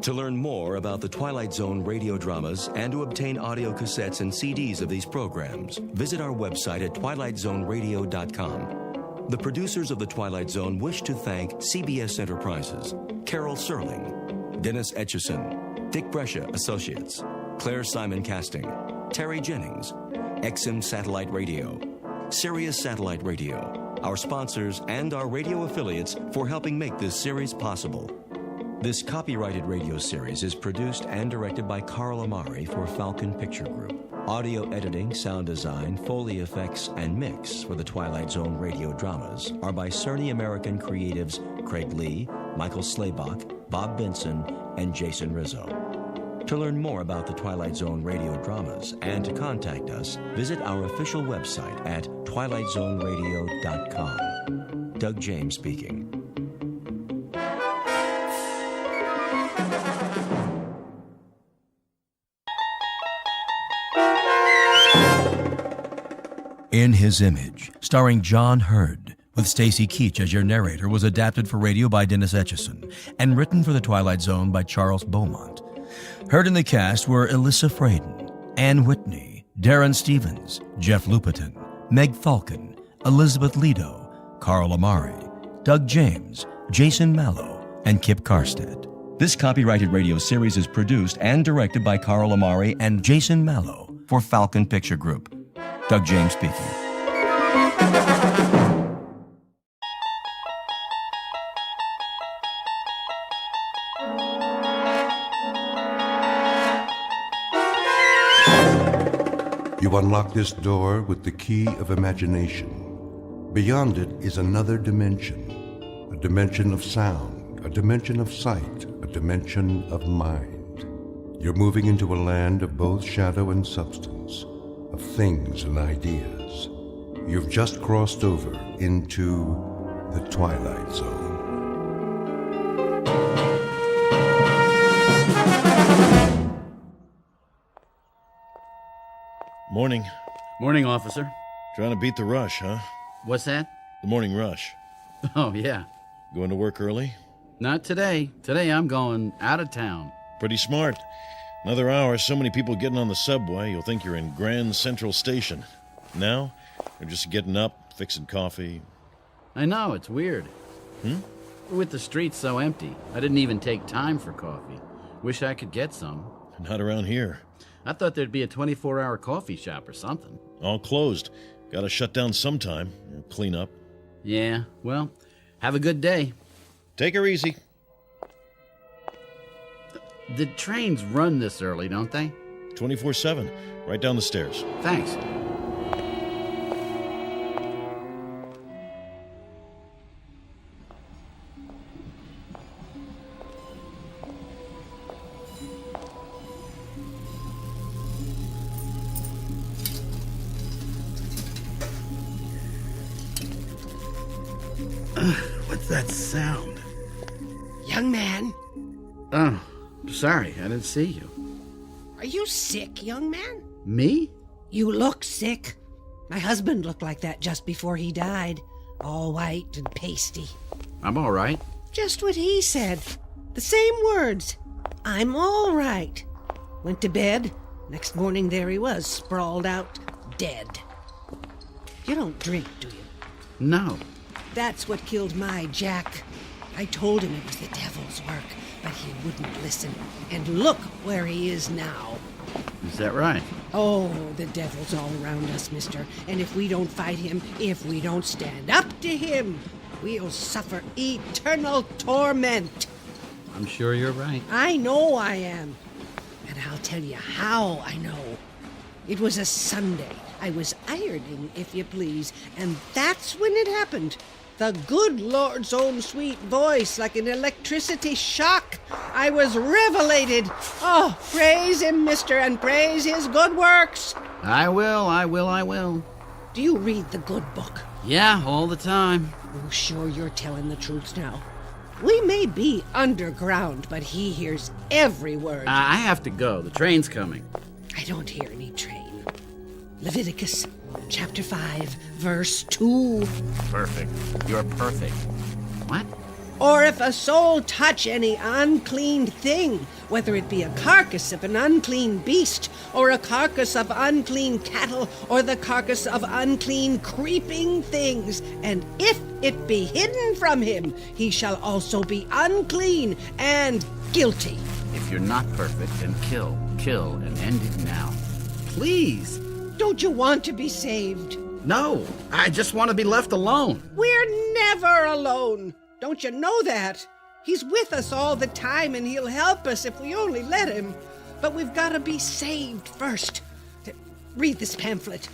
To learn more about the Twilight Zone radio dramas and to obtain audio cassettes and CDs of these programs, visit our website at twilightzoneradio.com. The producers of The Twilight Zone wish to thank CBS Enterprises, Carol Serling, Dennis Etchison, Dick Brescia Associates, Claire Simon Casting, Terry Jennings, XM Satellite Radio, Sirius Satellite Radio, our sponsors and our radio affiliates for helping make this series possible. This copyrighted radio series is produced and directed by Carl Amari for Falcon Picture Group. Audio editing, sound design, Foley effects, and mix for the Twilight Zone radio dramas are by Cerny American creatives Craig Lee, Michael Slaybach, Bob Benson, and Jason Rizzo. To learn more about the Twilight Zone radio dramas and to contact us, visit our official website at twilightzoneradio.com. Doug James speaking. In His Image, starring John Hurd, with Stacy Keach as your narrator, was adapted for radio by Dennis Etchison and written for The Twilight Zone by Charles Beaumont. Heard in the cast were Alyssa Fraden, Ann Whitney, Darren Stevens, Jeff Lupetin, Meg Falcon, Elizabeth Lido, Carl Amari, Doug James, Jason Mallow, and Kip Karstead. This copyrighted radio series is produced and directed by Carl Amari and Jason Mallow for Falcon Picture Group. Doug James speaking. You unlock this door with the key of imagination. Beyond it is another dimension, a dimension of sound, a dimension of sight, a dimension of mind. You're moving into a land of both shadow and substance, of things and ideas. You've just crossed over into the Twilight Zone. Morning. Morning, officer. Trying to beat the rush, huh? What's that? The morning rush. Oh, yeah. Going to work early? Not today. Today I'm going out of town. Pretty smart. Another hour, so many people getting on the subway, you'll think you're in Grand Central Station. Now, they're just getting up, fixing coffee. I know, it's weird. With the streets so empty, I didn't even take time for coffee. Wish I could get some. Not around here. I thought there'd be a 24-hour coffee shop or something. All closed. Gotta shut down sometime. Clean up. Yeah, well, have a good day. Take her easy. The trains run this early, don't they? 24/7. Right down the stairs. Thanks. What's that sound? Young man, Oh, sorry, I didn't see you. are you sick, young man? Me? You look sick. My husband looked like that just before he died. All white and pasty. I'm all right. Just what he said. The same words. I'm all right. Went to bed. Next morning there he was, sprawled out, dead. You don't drink, do you? No. That's what killed my Jack. I told him it was the devil's work, but he wouldn't listen. And look where he is now. Is that right? Oh, the devil's all around us, mister. And if we don't fight him, if we don't stand up to him, we'll suffer eternal torment. I'm sure you're right. I know I am. And I'll tell you how I know. It was a Sunday. I was ironing, if you please, and that's when it happened. The good Lord's own sweet voice, like an electricity shock. I was revelated. Oh, praise him, mister, and praise his good works. I will. Do you read the good book? Yeah, all the time. Oh, sure you're telling the truth now. We may be underground, but he hears every word. I have to go. The train's coming. I don't hear any train. Leviticus chapter 5, verse 2. Perfect. You're perfect. What? Or if a soul touch any unclean thing, whether it be a carcass of an unclean beast, or a carcass of unclean cattle, or the carcass of unclean creeping things, and if it be hidden from him, he shall also be unclean and guilty. If you're not perfect, then kill, and end it now. Please. Don't you want to be saved? No, I just want to be left alone. We're never alone. Don't you know that? He's with us all the time, and he'll help us if we only let him. But we've got to be saved first. Read this pamphlet.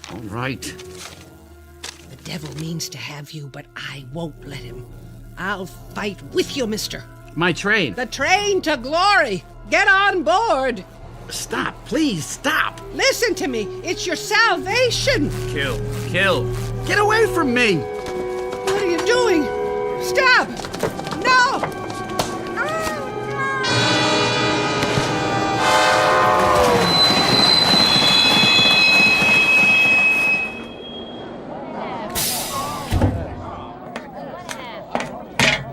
All right. The devil means to have you, but I won't let him. I'll fight with you, mister. My train. The train to glory. Get on board. Stop, please, stop. Listen to me. It's your salvation. Kill. Get away from me. What are you doing? Stop. No.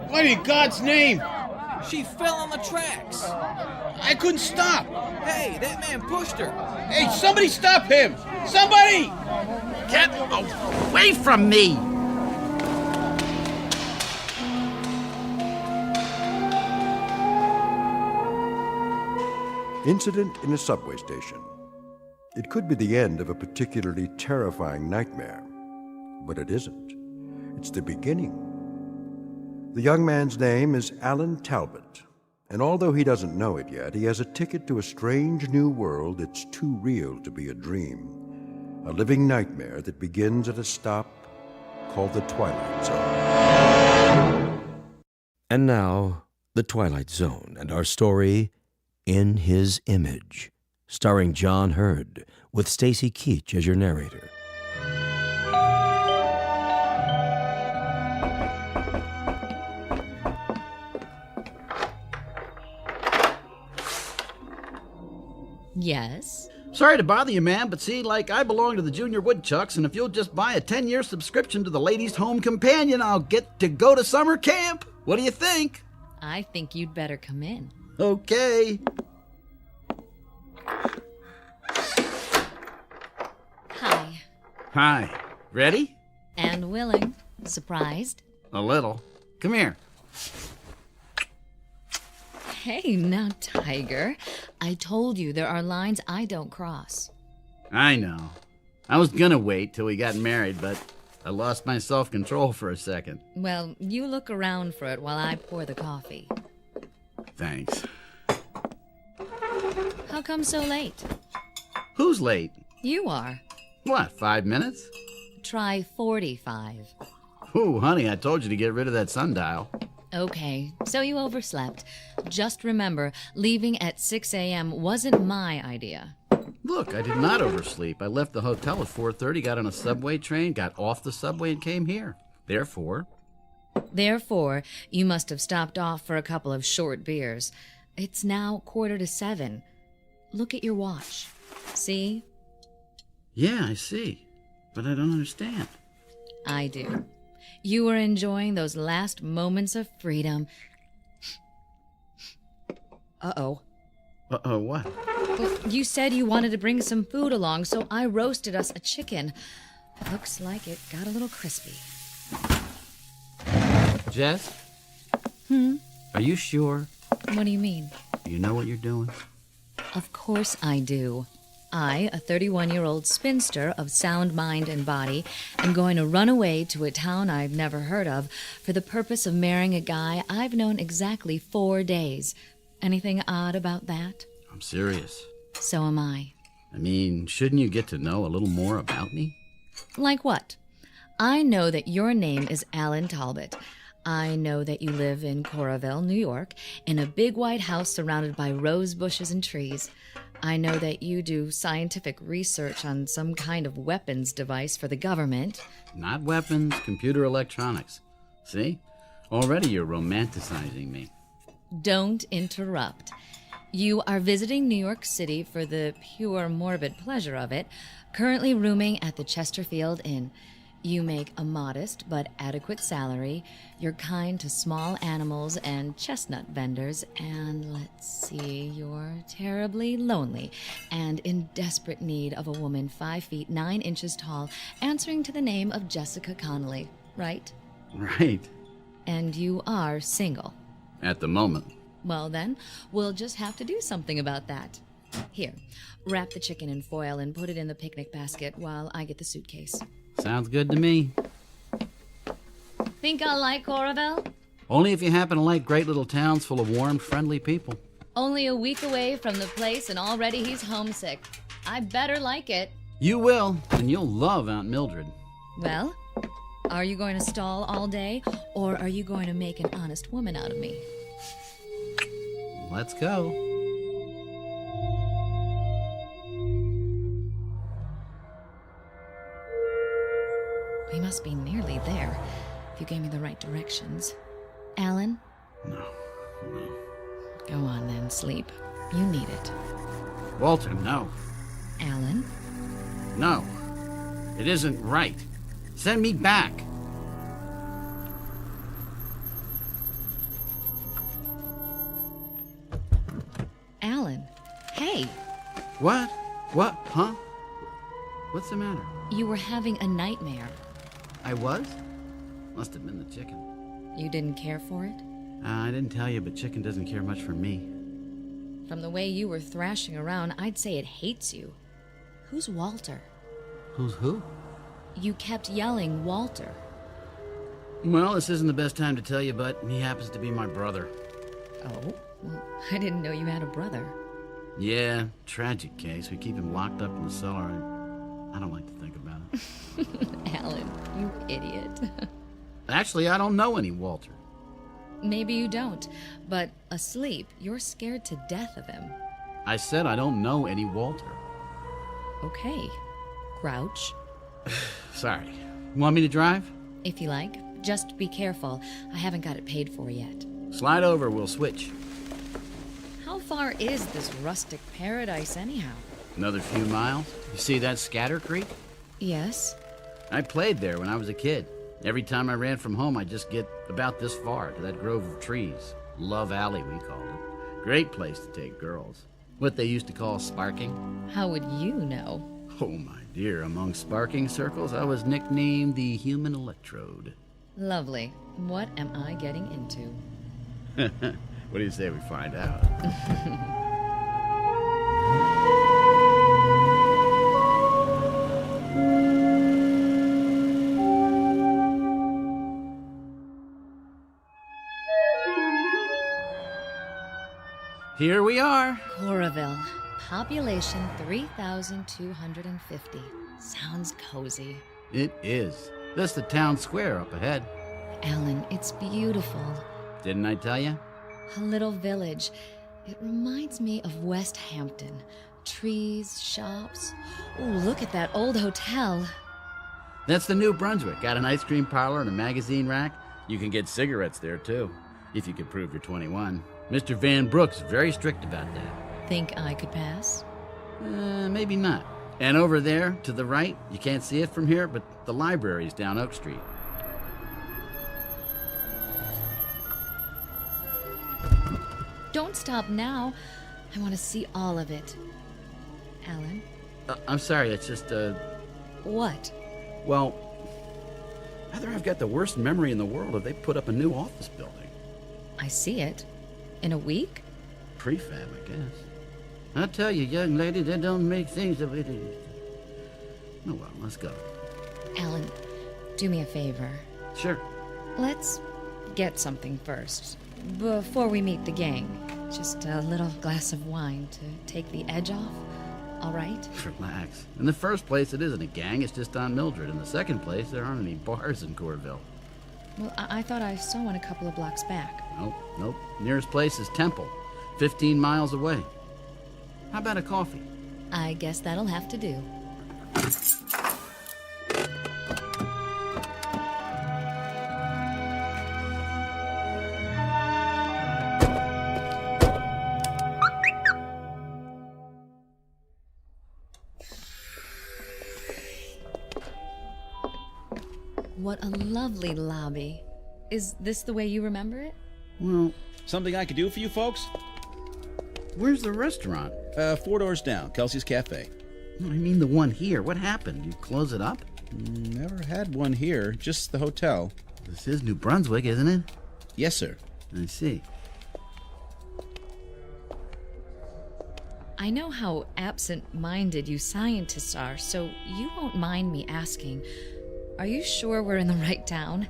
What in God's name? She fell on the tracks. I couldn't stop. Hey, that man pushed her. Hey, somebody stop him! Somebody! Get away from me! Incident in a subway station. It could be the end of a particularly terrifying nightmare, but it isn't. It's the beginning. The young man's name is Alan Talbot, And although he doesn't know it yet, he has a ticket to a strange new world that's too real to be a dream. A living nightmare that begins at a stop called the Twilight Zone. And now, The Twilight Zone and our story, In His Image, starring John Hurd, with Stacy Keach as your narrator. Yes? Sorry to bother you, ma'am, but see, I belong to the Junior Woodchucks, and if you'll just buy a 10-year subscription to the Ladies' Home Companion, I'll get to go to summer camp. What do you think? I think you'd better come in. Okay. Hi. Hi. Ready? And willing. Surprised? A little. Come here. Hey, now, Tiger. I told you there are lines I don't cross. I know. I was gonna wait till we got married, but I lost my self-control for a second. Well, you look around for it while I pour the coffee. Thanks. How come so late? Who's late? You are. What, 5 minutes? Try 45. Ooh, honey, I told you to get rid of that sundial. Okay, so you overslept. Just remember, leaving at 6 a.m. wasn't my idea. Look, I did not oversleep. I left the hotel at 4:30, got on a subway train, got off the subway, and came here. Therefore, you must have stopped off for a couple of short beers. It's now 6:45. Look at your watch. See? Yeah, I see. But I don't understand. I do. You were enjoying those last moments of freedom. Uh-oh. Uh-oh, what? Well, you said you wanted to bring some food along, so I roasted us a chicken. Looks like it got a little crispy. Jess? Hmm? Are you sure? What do you mean? You know what you're doing? Of course I do. I, a 31-year-old spinster of sound mind and body, am going to run away to a town I've never heard of for the purpose of marrying a guy I've known exactly 4 days. Anything odd about that? I'm serious. So am I. I mean, shouldn't you get to know a little more about me? Like what? I know that your name is Alan Talbot. I know that you live in Coralville, New York, in a big white house surrounded by rose bushes and trees. I know that you do scientific research on some kind of weapons device for the government. Not weapons, computer electronics. See? Already you're romanticizing me. Don't interrupt. You are visiting New York City for the pure morbid pleasure of it, currently rooming at the Chesterfield Inn. You make a modest but adequate salary. You're kind to small animals and chestnut vendors. And let's see, you're terribly lonely and in desperate need of a woman 5 feet 9 inches tall, answering to the name of Jessica Connolly, right? Right. And you are single. At the moment. Well then, we'll just have to do something about that. Here, wrap the chicken in foil and put it in the picnic basket while I get the suitcase. Sounds good to me. Think I'll like Coralville? Only if you happen to like great little towns full of warm, friendly people. Only a week away from the place and already he's homesick. I better like it. You will, and you'll love Aunt Mildred. Well, are you going to stall all day, or are you going to make an honest woman out of me? Let's go. We must be nearly there, if you gave me the right directions. Alan? No. Go on then, sleep. You need it. Walter, no. Alan? No. It isn't right. Send me back. Alan, hey. What? What? Huh? What's the matter? You were having a nightmare. I was? Must have been the chicken. You didn't care for it? I didn't tell you, but chicken doesn't care much for me. From the way you were thrashing around, I'd say it hates you. Who's Walter? Who's who? You kept yelling, Walter. Well, this isn't the best time to tell you, but he happens to be my brother. Oh? Well, I didn't know you had a brother. Yeah, tragic case. We keep him locked up in the cellar. I don't like to think about it. Alan, you idiot. Actually, I don't know any Walter. Maybe you don't, but asleep, you're scared to death of him. I said I don't know any Walter. Okay. Grouch. Sorry. You want me to drive? If you like. Just be careful. I haven't got it paid for yet. Slide over, we'll switch. How far is this rustic paradise, anyhow? Another few miles. You see that Scatter Creek? Yes. I played there when I was a kid. Every time I ran from home, I'd just get about this far to that grove of trees. Love Alley, we called it. Great place to take girls. What they used to call sparking. How would you know? Oh, my dear, among sparking circles, I was nicknamed the Human Electrode. Lovely. What am I getting into? What do you say we find out? Here we are. Coraville. Population 3,250. Sounds cozy. It is. That's the town square up ahead. Alan, it's beautiful. Didn't I tell you? A little village. It reminds me of West Hampton. Trees, shops. Oh, look at that old hotel. That's the New Brunswick. Got an ice cream parlor and a magazine rack. You can get cigarettes there, too, if you can prove you're 21. Mr. Van Brook's very strict about that. Think I could pass? Maybe not. And over there, to the right, you can't see it from here, but the library's down Oak Street. Don't stop now. I want to see all of it. Alan? I'm sorry, it's just, What? Well, either I've got the worst memory in the world or they put up a new office building. I see it. In a week? Prefab, I guess. I tell you, young lady, that don't make things of it. Oh, well, let's go. Alan, do me a favor. Sure. Let's get something first, before we meet the gang. Just a little glass of wine to take the edge off, all right? Relax. In the first place, it isn't a gang, it's just on Mildred. In the second place, there aren't any bars in Corville. Well, I thought I saw one a couple of blocks back. Nope. Nearest place is Temple, 15 miles away. How about a coffee? I guess that'll have to do. What a lovely lobby. Is this the way you remember it? Well, something I could do for you folks? Where's the restaurant? 4 doors down, Kelsey's Cafe. I mean the one here. What happened? You close it up? Never had one here, just the hotel. This is New Brunswick, isn't it? Yes, sir. I see. I know how absent-minded you scientists are, so you won't mind me asking, are you sure we're in the right town?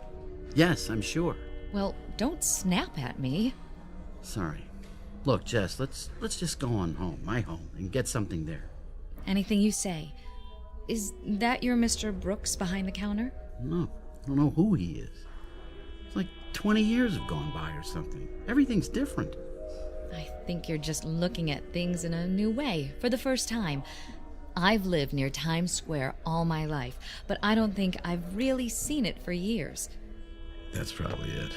Yes, I'm sure. Well, don't snap at me. Sorry. Look, Jess, let's just go on home, my home, and get something there. Anything you say. Is that your Mr. Brooks behind the counter? No, I don't know who he is. It's like 20 years have gone by or something. Everything's different. I think you're just looking at things in a new way for the first time. I've lived near Times Square all my life, but I don't think I've really seen it for years. That's probably it.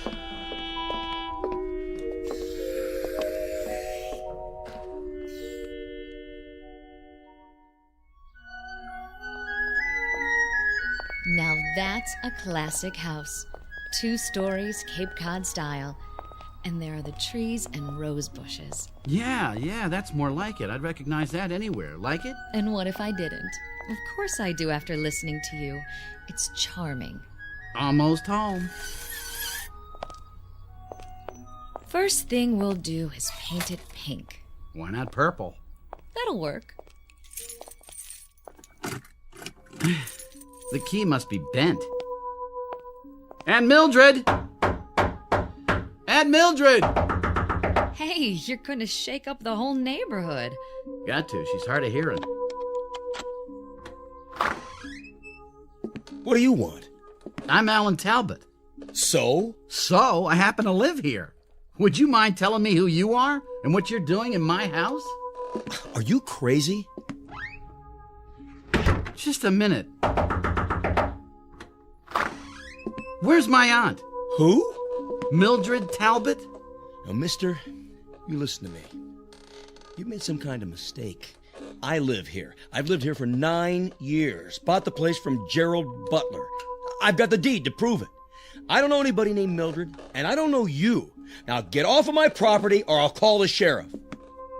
Now that's a classic house. 2 stories, Cape Cod style. And there are the trees and rose bushes. Yeah, that's more like it. I'd recognize that anywhere. Like it? And what if I didn't? Of course I do after listening to you. It's charming. Almost home. First thing we'll do is paint it pink. Why not purple? That'll work. The key must be bent. Aunt Mildred! Aunt Mildred! Hey, you're gonna shake up the whole neighborhood. Got to. She's hard of hearing. What do you want? I'm Alan Talbot. So? So, I happen to live here. Would you mind telling me who you are and what you're doing in my house? Are you crazy? Just a minute. Where's my aunt? Who? Mildred Talbot? Now, mister, you listen to me. You've made some kind of mistake. I live here. I've lived here for 9 years. Bought the place from Gerald Butler. I've got the deed to prove it. I don't know anybody named Mildred, and I don't know you. Now get off of my property or I'll call the sheriff.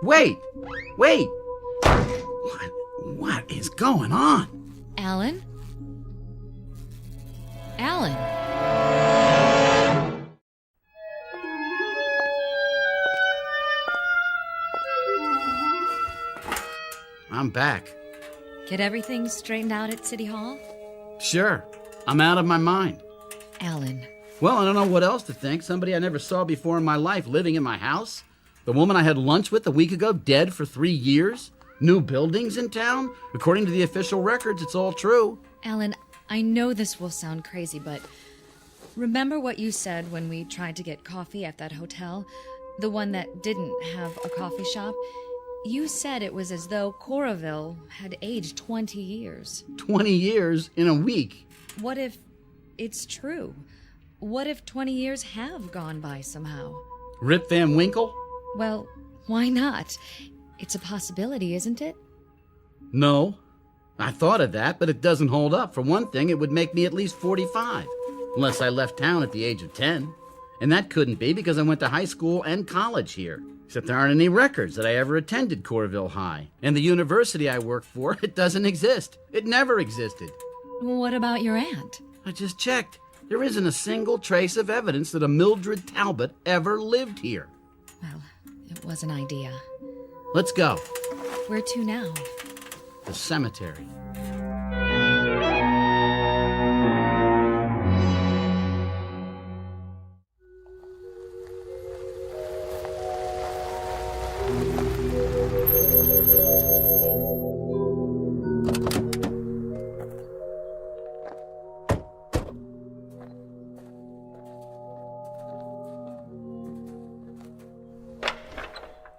Wait! What is going on? Alan? Alan? I'm back. Get everything straightened out at City Hall? Sure. I'm out of my mind. Alan. Well, I don't know what else to think. Somebody I never saw before in my life living in my house. The woman I had lunch with a week ago dead for 3 years. New buildings in town. According to the official records, it's all true. Alan, I know this will sound crazy, but remember what you said when we tried to get coffee at that hotel? The one that didn't have a coffee shop? You said it was as though Coraville had aged 20 years. 20 years in a week. What if it's true? What if 20 years have gone by somehow? Rip Van Winkle? Well, why not? It's a possibility, isn't it? No. I thought of that, but it doesn't hold up. For one thing, it would make me at least 45. Unless I left town at the age of 10. And that couldn't be because I went to high school and college here. Except there aren't any records that I ever attended Corville High. And the university I work for, it doesn't exist. It never existed. What about your aunt? I just checked. There isn't a single trace of evidence that a Mildred Talbot ever lived here. Well, it was an idea. Let's go. Where to now? The cemetery.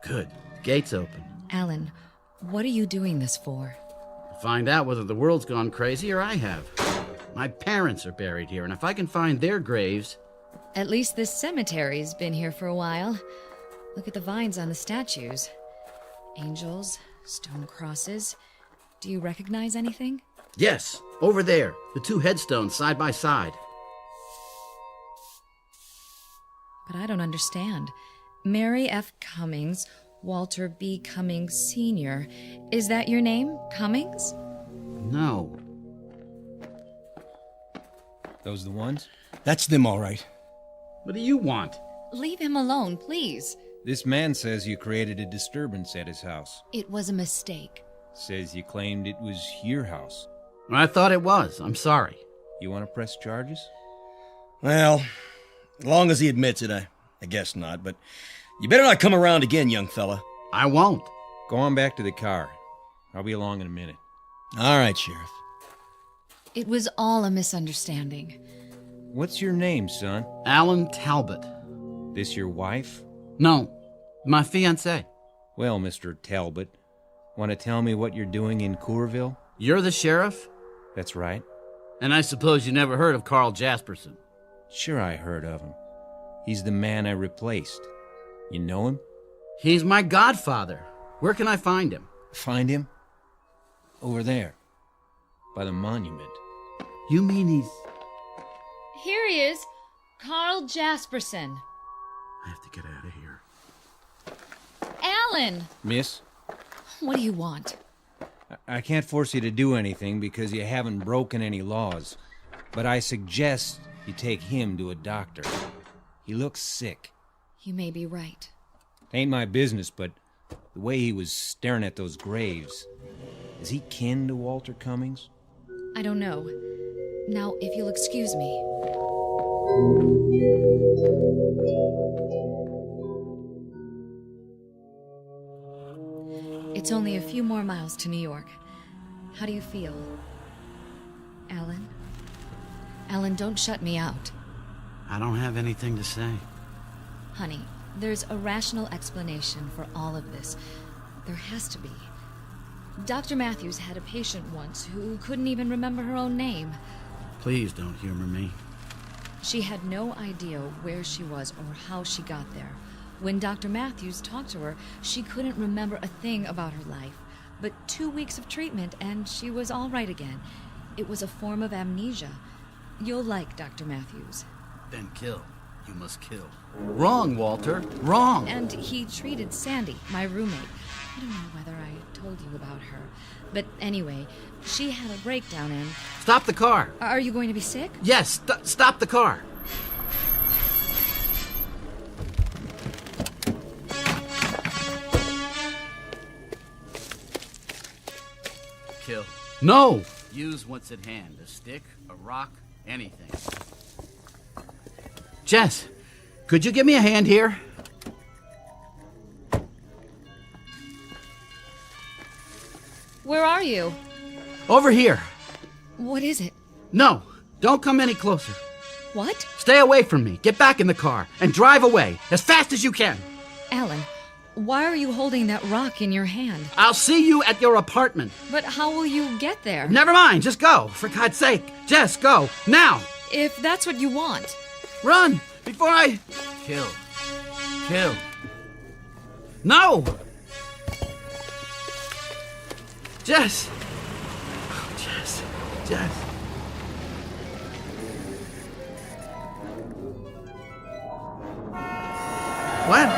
Good. Gate's open. Alan, what are you doing this for? Find out whether the world's gone crazy or I have. My parents are buried here, and if I can find their graves... At least this cemetery's been here for a while. Look at the vines on the statues. Angels, stone crosses. Do you recognize anything? Yes, over there. The 2 headstones side by side. But I don't understand. Mary F. Cummings, Walter B. Cummings Sr. Is that your name, Cummings? No. Those the ones? That's them, all right. What do you want? Leave him alone, please. This man says you created a disturbance at his house. It was a mistake. Says you claimed it was your house. I thought it was. I'm sorry. You want to press charges? Well, as long as he admits it, I guess not, but you better not come around again, young fella. I won't. Go on back to the car. I'll be along in a minute. All right, Sheriff. It was all a misunderstanding. What's your name, son? Alan Talbot. This your wife? No, my fiancée. Well, Mr. Talbot, want to tell me what you're doing in Courville? You're the sheriff? That's right. And I suppose you never heard of Carl Jasperson? Sure I heard of him. He's the man I replaced. You know him? He's my godfather. Where can I find him? Find him? Over there. By the monument. You mean he's... Here he is. Carl Jasperson. I have to get out of here. Alan! Miss? What do you want? I can't force you to do anything because you haven't broken any laws. But I suggest you take him to a doctor. He looks sick. You may be right. Ain't my business, but the way he was staring at those graves... Is he kin to Walter Cummings? I don't know. Now, if you'll excuse me. It's only a few more miles to New York. How do you feel? Alan? Alan, don't shut me out. I don't have anything to say. Honey, there's a rational explanation for all of this. There has to be. Dr. Matthews had a patient once who couldn't even remember her own name. Please don't humor me. She had no idea where she was or how she got there. When Dr. Matthews talked to her, she couldn't remember a thing about her life. But 2 weeks of treatment and she was all right again. It was a form of amnesia. You'll like Dr. Matthews. Then kill. You must kill. Wrong, Walter. Wrong. And he treated Sandy, my roommate. I don't know whether I told you about her. But anyway, she had a breakdown and... Stop the car. Are you going to be sick? Yes, stop the car. Kill. No! Use what's at hand. A stick, a rock, anything. Jess, could you give me a hand here? Where are you? Over here. What is it? No, don't come any closer. What? Stay away from me. Get back in the car and drive away as fast as you can. Alan, why are you holding that rock in your hand? I'll see you at your apartment. But how will you get there? Never mind, just go. For God's sake. Jess, go. Now. If that's what you want. Run before I... Kill. Kill. No! Jess! Oh, Jess. Jess. What?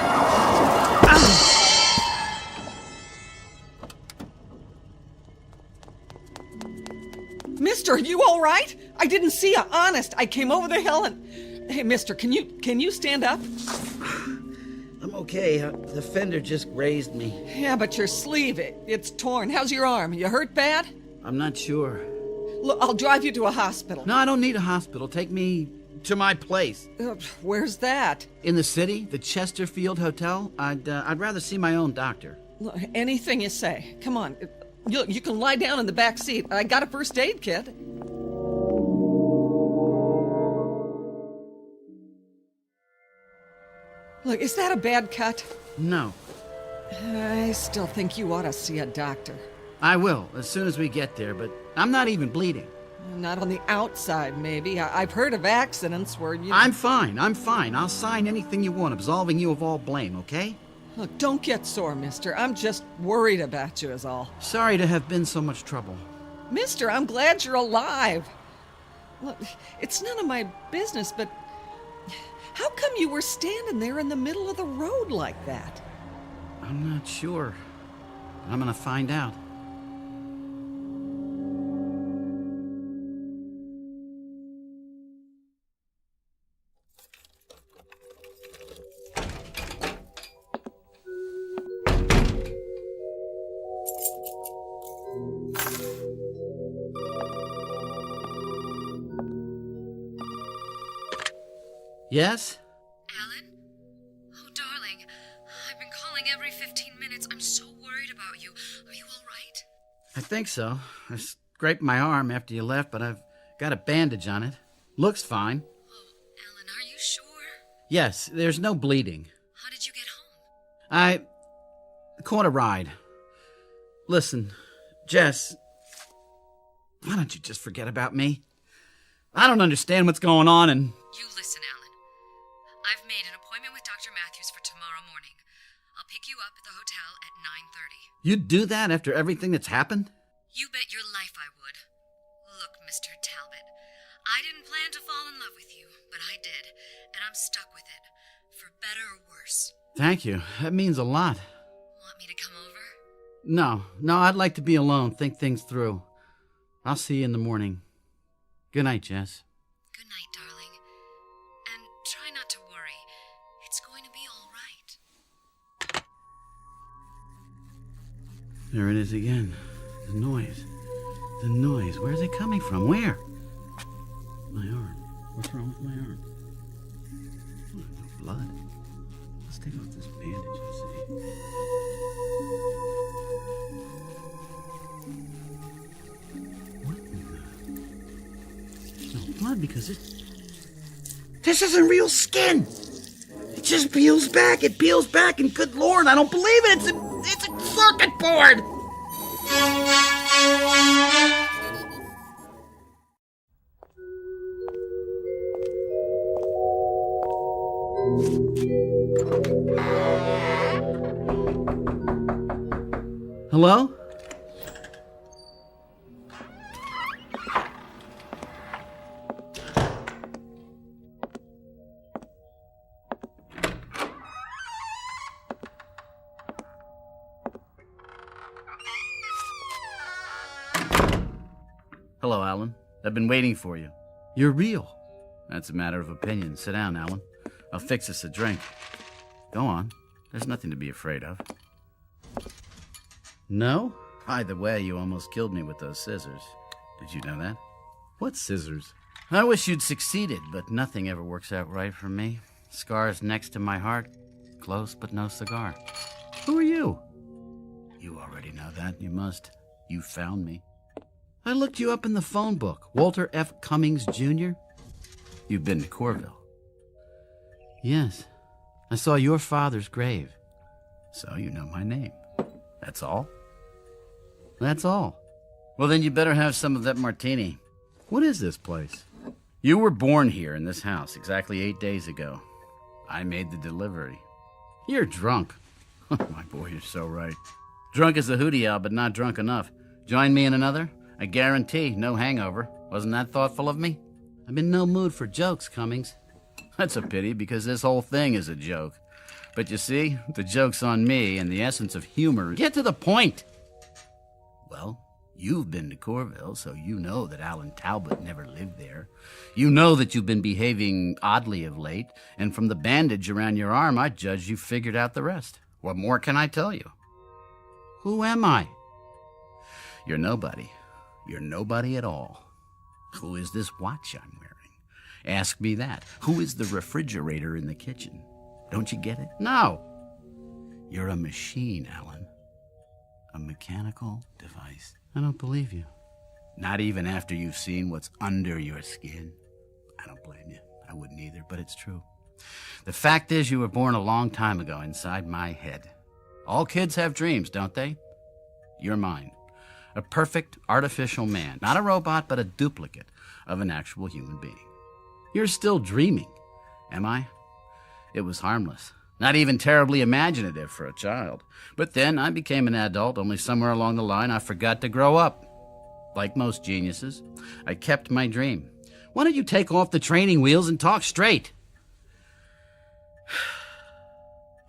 Mister, are you all right? I didn't see you, honest. I came over the hill and... Hey, mister, can you stand up? I'm okay. The fender just grazed me. Yeah, but your sleeve, it's torn. How's your arm? You hurt bad? I'm not sure. Look, I'll drive you to a hospital. No, I don't need a hospital. Take me to my place. Where's that? In the city, the Chesterfield Hotel. I'd rather see my own doctor. Look, anything you say. Come on. You can lie down in the back seat. I got a first aid kit. Look, is that a bad cut? No. I still think you ought to see a doctor. I will, as soon as we get there, but I'm not even bleeding. Not on the outside, maybe. I've heard of accidents where you... I'm fine. I'll sign anything you want, absolving you of all blame, okay? Look, don't get sore, mister. I'm just worried about you is all. Sorry to have been so much trouble. Mister, I'm glad you're alive. Look, it's none of my business, but how come you were standing there in the middle of the road like that? I'm not sure. I'm gonna find out. Yes? Alan? Oh, darling. I've been calling every 15 minutes. I'm so worried about you. Are you all right? I think so. I scraped my arm after you left, but I've got a bandage on it. Looks fine. Oh, Alan, are you sure? Yes, there's no bleeding. How did you get home? I caught a ride. Listen, Jess, why don't you just forget about me? I don't understand what's going on and... You listen, Alan. I've made an appointment with Dr. Matthews for tomorrow morning. I'll pick you up at the hotel at 9:30. You'd do that after everything that's happened? You bet your life I would. Look, Mr. Talbot, I didn't plan to fall in love with you, but I did, and I'm stuck with it, for better or worse. Thank you. That means a lot. Want me to come over? No, I'd like to be alone, think things through. I'll see you in the morning. Good night, Jess. Good night, darling. And try not to worry. It's going to be all right. There it is again. The noise. The noise. Where's it coming from? Where? My arm. What's wrong with my arm? Oh, no blood. Let's take off this bandage and see. blood because this isn't real skin. It just peels back. It peels back, and good Lord, I don't believe it. It's a circuit board. Hello? Hello, Alan. I've been waiting for you. You're real. That's a matter of opinion. Sit down, Alan. I'll fix us a drink. Go on. There's nothing to be afraid of. No? By the way, you almost killed me with those scissors. Did you know that? What scissors? I wish you'd succeeded, but nothing ever works out right for me. Scars next to my heart. Close, but no cigar. Who are you? You already know that. You must. You found me. I looked you up in the phone book. Walter F. Cummings, Jr.? You've been to Corville. Yes. I saw your father's grave. So you know my name. That's all? That's all. Well, then you better have some of that martini. What is this place? You were born here in this house exactly 8 days ago. I made the delivery. You're drunk. My boy, you're so right. Drunk as a hootie owl, but not drunk enough. Join me in another? I guarantee no hangover. Wasn't that thoughtful of me? I'm in no mood for jokes, Cummings. That's a pity, because this whole thing is a joke. But you see, the joke's on me, and the essence of humor. Get to the point! Well, you've been to Corville, so you know that Alan Talbot never lived there. You know that you've been behaving oddly of late, and from the bandage around your arm, I judge you figured out the rest. What more can I tell you? Who am I? You're nobody. You're nobody at all. Who is this watch I'm wearing? Ask me that. Who is the refrigerator in the kitchen? Don't you get it? No. You're a machine, Alan. A mechanical device. I don't believe you. Not even after you've seen what's under your skin. I don't blame you. I wouldn't either, but it's true. The fact is, you were born a long time ago inside my head. All kids have dreams, don't they? You're mine. A perfect artificial man. Not a robot, but a duplicate of an actual human being. You're still dreaming, am I? It was harmless. Not even terribly imaginative for a child. But then I became an adult, only somewhere along the line I forgot to grow up. Like most geniuses, I kept my dream. Why don't you take off the training wheels and talk straight?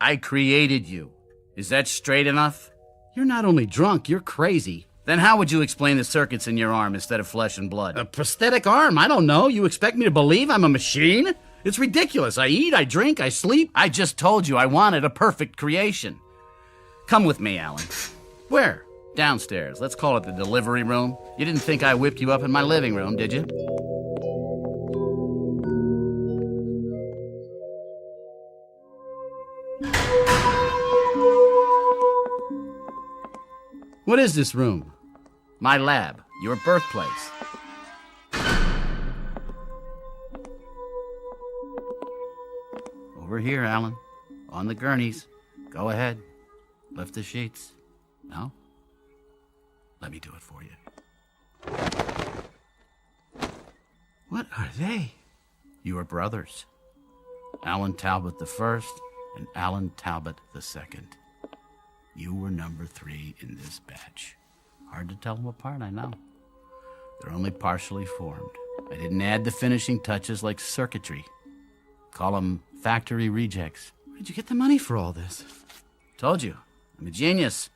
I created you. Is that straight enough? You're not only drunk, you're crazy. Then how would you explain the circuits in your arm instead of flesh and blood? A prosthetic arm? I don't know. You expect me to believe I'm a machine? It's ridiculous. I eat, I drink, I sleep. I just told you I wanted a perfect creation. Come with me, Alan. Where? Downstairs. Let's call it the delivery room. You didn't think I whipped you up in my living room, did you? What is this room? My lab. Your birthplace. Over here, Alan. On the gurneys. Go ahead. Lift the sheets. No? Let me do it for you. What are they? Your brothers. Alan Talbot the first and Alan Talbot the second. You were number 3 in this batch. Hard to tell them apart, I know. They're only partially formed. I didn't add the finishing touches like circuitry. Call them factory rejects. Where did you get the money for all this? Told you, I'm a genius.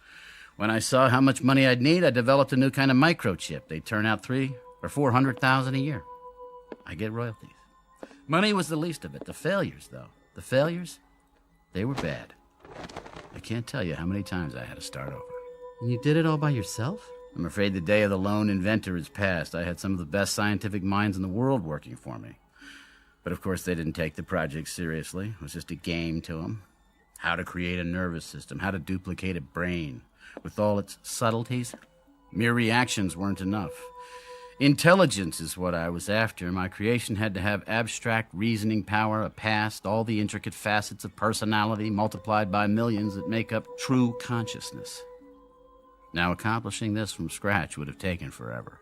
When I saw how much money I'd need, I developed a new kind of microchip. They turn out 300,000 or 400,000 a year. I get royalties. Money was the least of it. The failures, though. The failures, they were bad. I can't tell you how many times I had to start over. And you did it all by yourself? I'm afraid the day of the lone inventor is past. I had some of the best scientific minds in the world working for me. But of course they didn't take the project seriously. It was just a game to them. How to create a nervous system, how to duplicate a brain. With all its subtleties, mere reactions weren't enough. Intelligence is what I was after. My creation had to have abstract reasoning power, a past, all the intricate facets of personality multiplied by millions that make up true consciousness. Now, accomplishing this from scratch would have taken forever.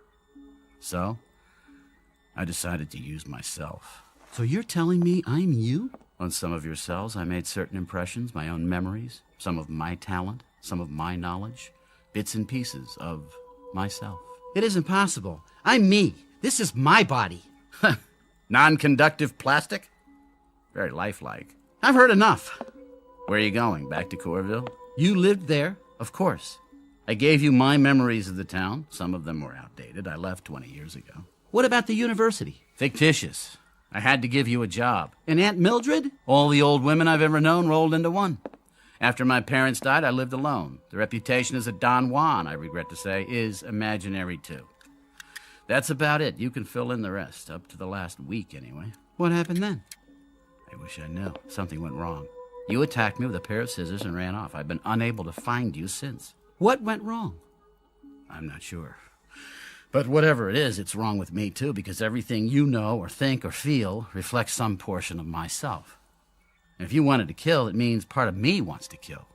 So, I decided to use myself. So you're telling me I'm you? On some of your cells, I made certain impressions, my own memories, some of my talent, some of my knowledge, bits and pieces of myself. It isn't possible. I'm me. This is my body. Non-conductive plastic? Very lifelike. I've heard enough. Where are you going? Back to Corville? You lived there, of course. I gave you my memories of the town. Some of them were outdated. I left 20 years ago. What about the university? Fictitious. I had to give you a job. And Aunt Mildred? All the old women I've ever known rolled into one. After my parents died, I lived alone. The reputation as a Don Juan, I regret to say, is imaginary too. That's about it. You can fill in the rest, up to the last week anyway. What happened then? I wish I knew. Something went wrong. You attacked me with a pair of scissors and ran off. I've been unable to find you since. What went wrong? I'm not sure. But whatever it is, it's wrong with me too, because everything you know or think or feel reflects some portion of myself. And if you wanted to kill, it means part of me wants to kill.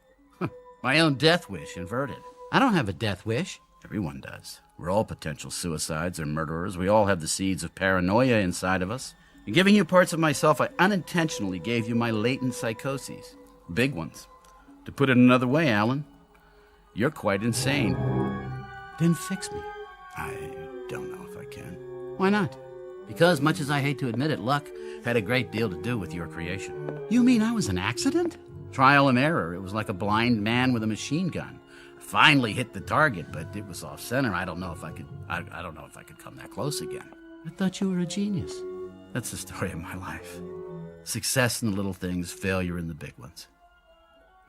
My own death wish inverted. I don't have a death wish. Everyone does. We're all potential suicides or murderers. We all have the seeds of paranoia inside of us. In giving you parts of myself, I unintentionally gave you my latent psychoses. Big ones. To put it another way, Alan, you're quite insane. Then fix me. I don't know if I can. Why not? Because, much as I hate to admit it, luck had a great deal to do with your creation. You mean I was an accident? Trial and error. It was like a blind man with a machine gun. I finally hit the target, but it was off center. I don't know if I could come that close again. I thought you were a genius. That's the story of my life. Success in the little things, failure in the big ones.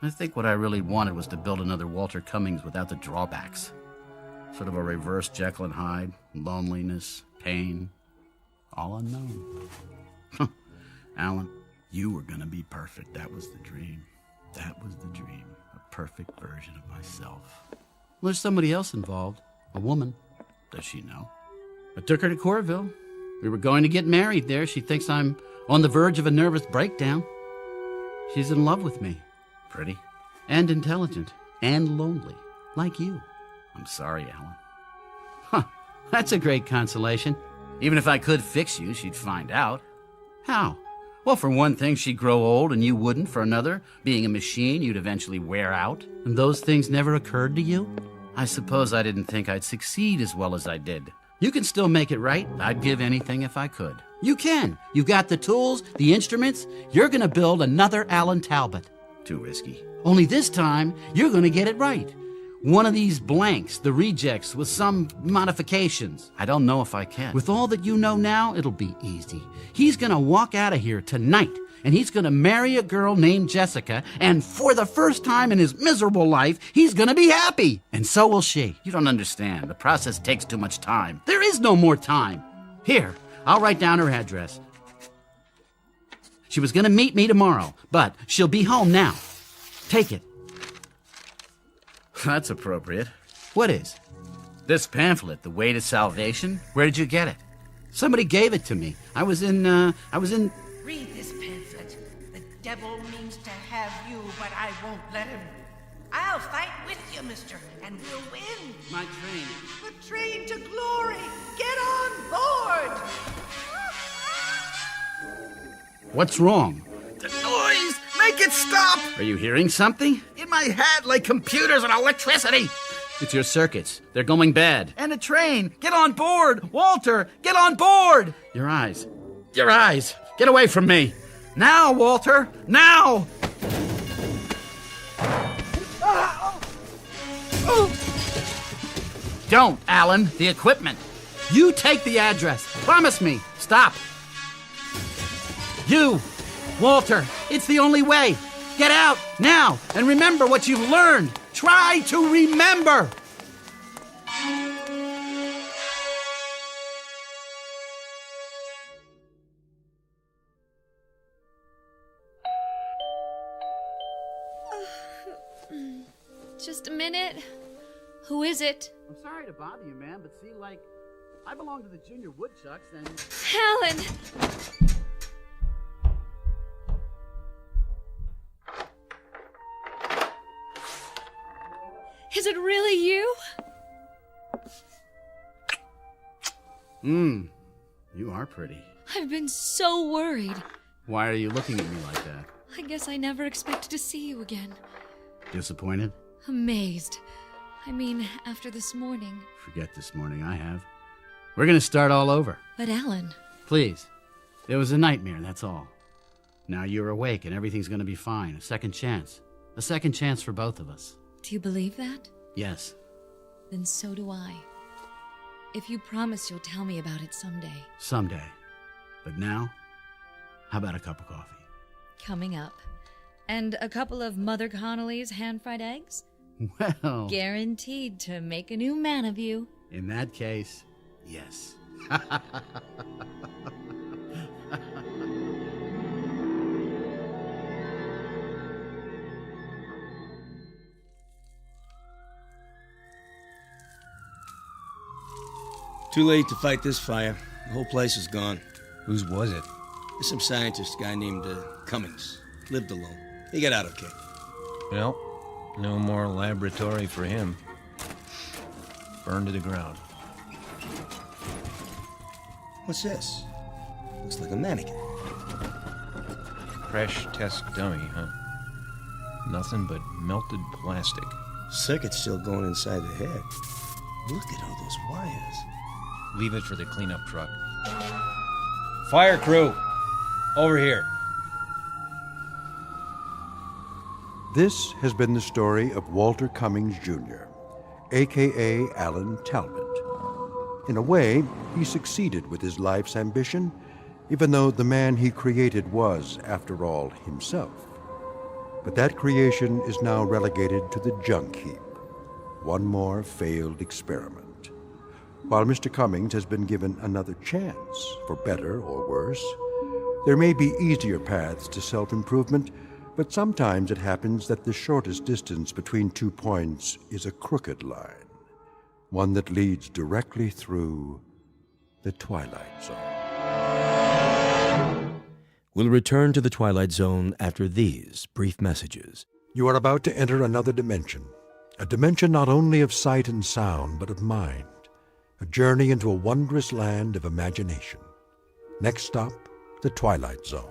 I think what I really wanted was to build another Walter Cummings without the drawbacks. Sort of a reverse Jekyll and Hyde, loneliness, pain, all unknown. Alan, you were gonna be perfect. That was the dream. That was the dream. A perfect version of myself. Well, there's somebody else involved. A woman. Does she know? I took her to Corville. We were going to get married there. She thinks I'm on the verge of a nervous breakdown. She's in love with me. Pretty. And intelligent. And lonely. Like you. I'm sorry, Alan. Huh. That's a great consolation. Even if I could fix you, she'd find out. How? Well, for one thing, she'd grow old and you wouldn't. For another, being a machine, you'd eventually wear out. And those things never occurred to you? I suppose I didn't think I'd succeed as well as I did. You can still make it right. I'd give anything if I could. You can. You've got the tools, the instruments. You're gonna build another Alan Talbot. Too risky. Only this time, you're gonna get it right. One of these blanks, the rejects, with some modifications. I don't know if I can. With all that you know now, it'll be easy. He's gonna walk out of here tonight, and he's gonna marry a girl named Jessica, and for the first time in his miserable life, he's gonna be happy. And so will she. You don't understand. The process takes too much time. There is no more time. Here, I'll write down her address. She was gonna meet me tomorrow, but she'll be home now. Take it. That's appropriate. What is? This pamphlet, The Way to Salvation? Where did you get it? Somebody gave it to me. I was in... Read this pamphlet. The devil means to have you, but I won't let him. I'll fight with you, mister, and we'll win. My train. The train to glory. Get on board. What's wrong? The noise! Make it stop! Are you hearing something? In my head, like computers and electricity! It's your circuits. They're going bad. And a train! Get on board! Walter, get on board! Your eyes. Your eyes! Get away from me! Now, Walter! Now! Don't, Alan. The equipment. You take the address. Promise me. Stop. You, Walter, it's the only way. Get out now and remember what you've learned. Try to remember. Just a minute. Who is it? I'm sorry to bother you, man, but see, I belong to the Junior Woodchucks, and... Alan! Is it really you? You are pretty. I've been so worried. Why are you looking at me like that? I guess I never expected to see you again. Disappointed? Amazed. I mean, after this morning. Forget this morning, I have. We're gonna start all over. But Alan... Please. It was a nightmare, that's all. Now you're awake and everything's gonna be fine. A second chance. A second chance for both of us. Do you believe that? Yes. Then so do I. If you promise you'll tell me about it someday. Someday. But now, how about a cup of coffee? Coming up. And a couple of Mother Connolly's hand-fried eggs? Well... Guaranteed to make a new man of you. In that case, yes. Too late to fight this fire. The whole place is gone. Whose was it? There's some scientist guy named Cummings. Lived alone. He got out okay. Well, no more laboratory for him. Burned to the ground. What's this? Looks like a mannequin. Crash test dummy, huh? Nothing but melted plastic. Circuit's still going inside the head. Look at all those wires. Leave it for the cleanup truck. Fire crew! Over here. This has been the story of Walter Cummings, Jr., a.k.a. Alan Talbot. In a way, he succeeded with his life's ambition, even though the man he created was, after all, himself. But that creation is now relegated to the junk heap. One more failed experiment. While Mr. Cummings has been given another chance, for better or worse, there may be easier paths to self-improvement, but sometimes it happens that the shortest distance between 2 points is a crooked line, one that leads directly through the Twilight Zone. We'll return to the Twilight Zone after these brief messages. You are about to enter another dimension, a dimension not only of sight and sound, but of mind, a journey into a wondrous land of imagination. Next stop, the Twilight Zone.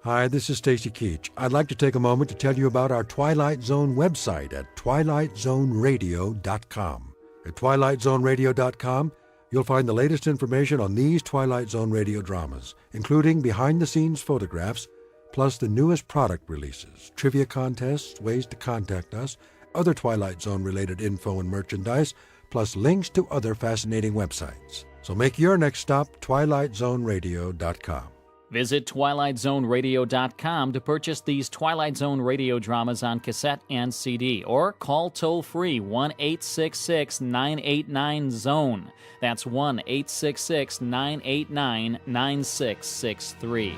Hi, this is Stacy Keach. I'd like to take a moment to tell you about our Twilight Zone website at twilightzoneradio.com. At twilightzoneradio.com, you'll find the latest information on these Twilight Zone radio dramas, including behind-the-scenes photographs, plus the newest product releases, trivia contests, ways to contact us, other Twilight Zone-related info and merchandise, plus links to other fascinating websites. So make your next stop twilightzoneradio.com. Visit twilightzoneradio.com to purchase these Twilight Zone radio dramas on cassette and CD, or call toll-free 1-866-989-ZONE. That's 1-866-989-9663.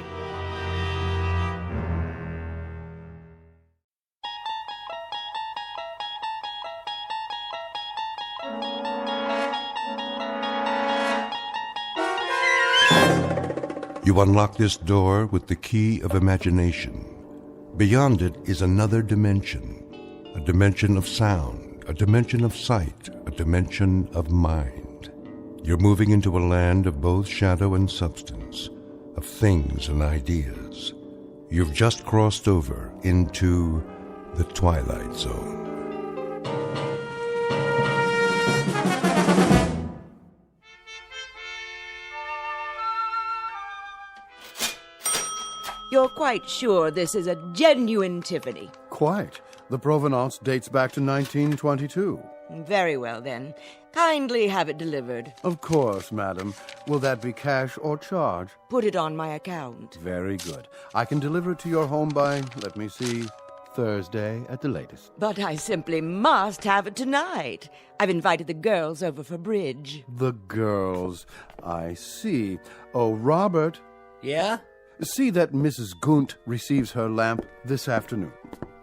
You unlock this door with the key of imagination. Beyond it is another dimension, a dimension of sound, a dimension of sight, a dimension of mind. You're moving into a land of both shadow and substance, of things and ideas. You've just crossed over into the Twilight Zone. You're quite sure this is a genuine Tiffany? Quite. The provenance dates back to 1922. Very well, then. Kindly have it delivered. Of course, madam. Will that be cash or charge? Put it on my account. Very good. I can deliver it to your home by, let me see, Thursday at the latest. But I simply must have it tonight. I've invited the girls over for bridge. The girls. I see. Oh, Robert. Yeah? See that Mrs. Gunt receives her lamp this afternoon.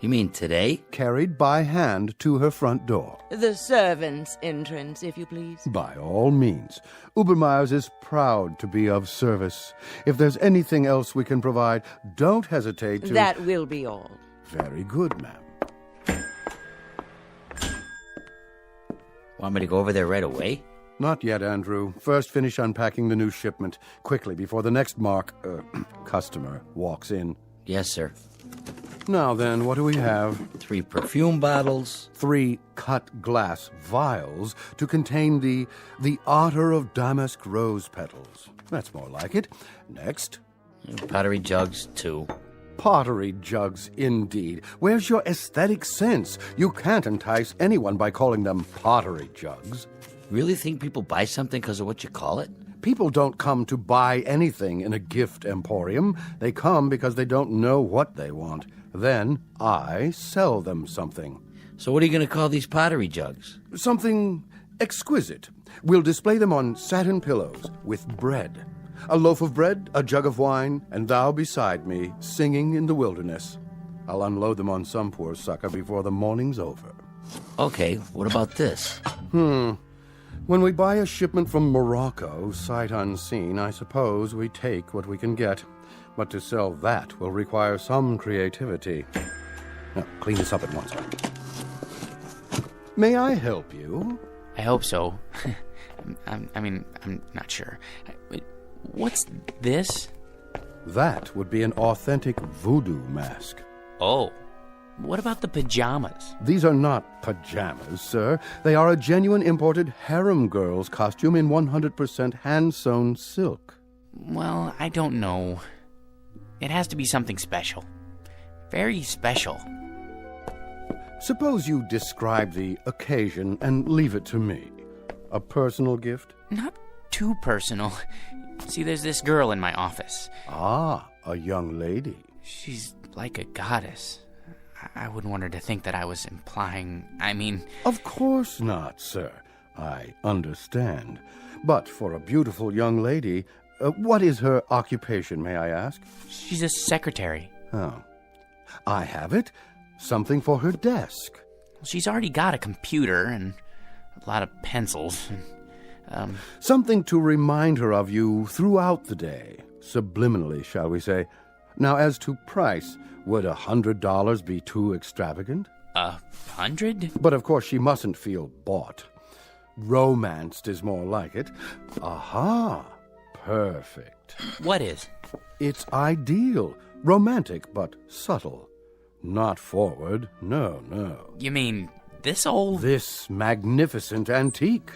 You mean today? Carried by hand to her front door. The servants' entrance, if you please. By all means. Ubermeyer's is proud to be of service. If there's anything else we can provide, don't hesitate to... That will be all. Very good, ma'am. Want me to go over there right away? Not yet, Andrew. First, finish unpacking the new shipment. Quickly, before the next customer walks in. Yes, sir. Now then, what do we have? 3 perfume bottles. 3 cut glass vials to contain the otter of damask rose petals. That's more like it. Next. Pottery jugs, 2. Pottery jugs, indeed. Where's your aesthetic sense? You can't entice anyone by calling them pottery jugs. Really think people buy something because of what you call it? People don't come to buy anything in a gift emporium. They come because they don't know what they want. Then I sell them something. So what are you going to call these pottery jugs? Something exquisite. We'll display them on satin pillows with bread. A loaf of bread, a jug of wine, and thou beside me, singing in the wilderness. I'll unload them on some poor sucker before the morning's over. Okay, what about this? When we buy a shipment from Morocco, sight unseen, I suppose we take what we can get. But to sell that will require some creativity. Now, clean this up at once. May I help you? I hope so. I'm not sure. What's this? That would be an authentic voodoo mask. Oh. What about the pajamas? These are not pajamas, sir. They are a genuine imported harem girl's costume in 100% hand-sewn silk. Well, I don't know. It has to be something special. Very special. Suppose you describe the occasion and leave it to me. A personal gift? Not too personal. See, there's this girl in my office. Ah, a young lady. She's like a goddess. I wouldn't want her to think that I was implying, Of course not, sir. I understand. But for a beautiful young lady, what is her occupation, may I ask? She's a secretary. Oh. I have it. Something for her desk. She's already got a computer and a lot of pencils. Something to remind her of you throughout the day. Subliminally, shall we say. Now, as to price, would $100 be too extravagant? 100? But of course she mustn't feel bought. Romanced is more like it. Aha! Perfect. What is? It's ideal. Romantic, but subtle. Not forward. No. You mean this old? This magnificent antique.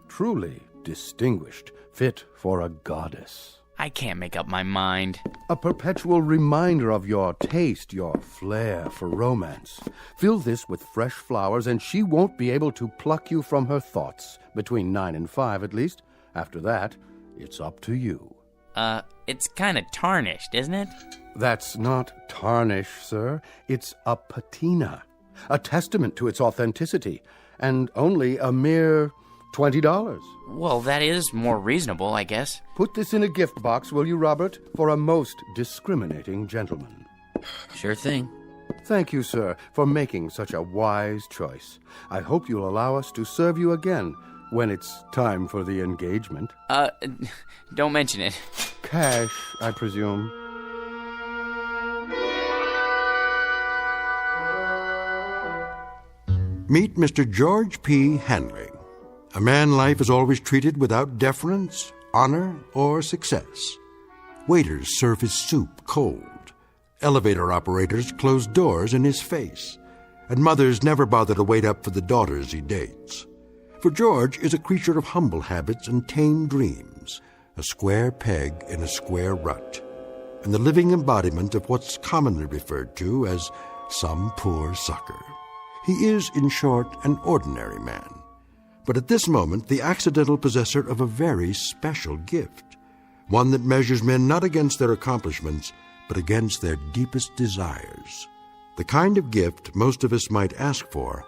Truly distinguished. Fit for a goddess. I can't make up my mind. A perpetual reminder of your taste, your flair for romance. Fill this with fresh flowers, and she won't be able to pluck you from her thoughts. Between 9 and 5, at least. After that, it's up to you. It's kind of tarnished, isn't it? That's not tarnish, sir. It's a patina. A testament to its authenticity. And only a mere $20. Well, that is more reasonable, I guess. Put this in a gift box, will you, Robert? For a most discriminating gentleman. Sure thing. Thank you, sir, for making such a wise choice. I hope you'll allow us to serve you again when it's time for the engagement. Don't mention it. Cash, I presume. Meet Mr. George P. Hanley, a man life is always treated without deference, honor, or success. Waiters serve his soup cold. Elevator operators close doors in his face. And mothers never bother to wait up for the daughters he dates. For George is a creature of humble habits and tame dreams, a square peg in a square rut, and the living embodiment of what's commonly referred to as some poor sucker. He is, in short, an ordinary man, but at this moment the accidental possessor of a very special gift, one that measures men not against their accomplishments, but against their deepest desires. The kind of gift most of us might ask for,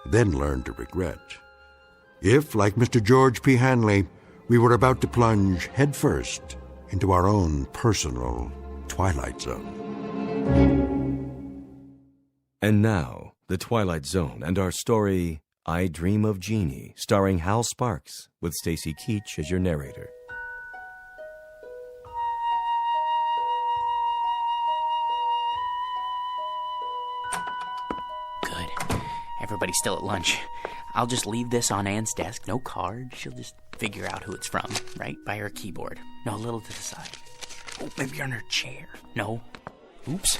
then learn to regret. If, like Mr. George P. Hanley, we were about to plunge headfirst into our own personal Twilight Zone. And now, The Twilight Zone and our story, I Dream of Jeannie, starring Hal Sparks, with Stacy Keach as your narrator. Good. Everybody's still at lunch. I'll just leave this on Anne's desk. No card. She'll just figure out who it's from, right by her keyboard. No, a little to the side. Oh, maybe on her chair. No. Oops.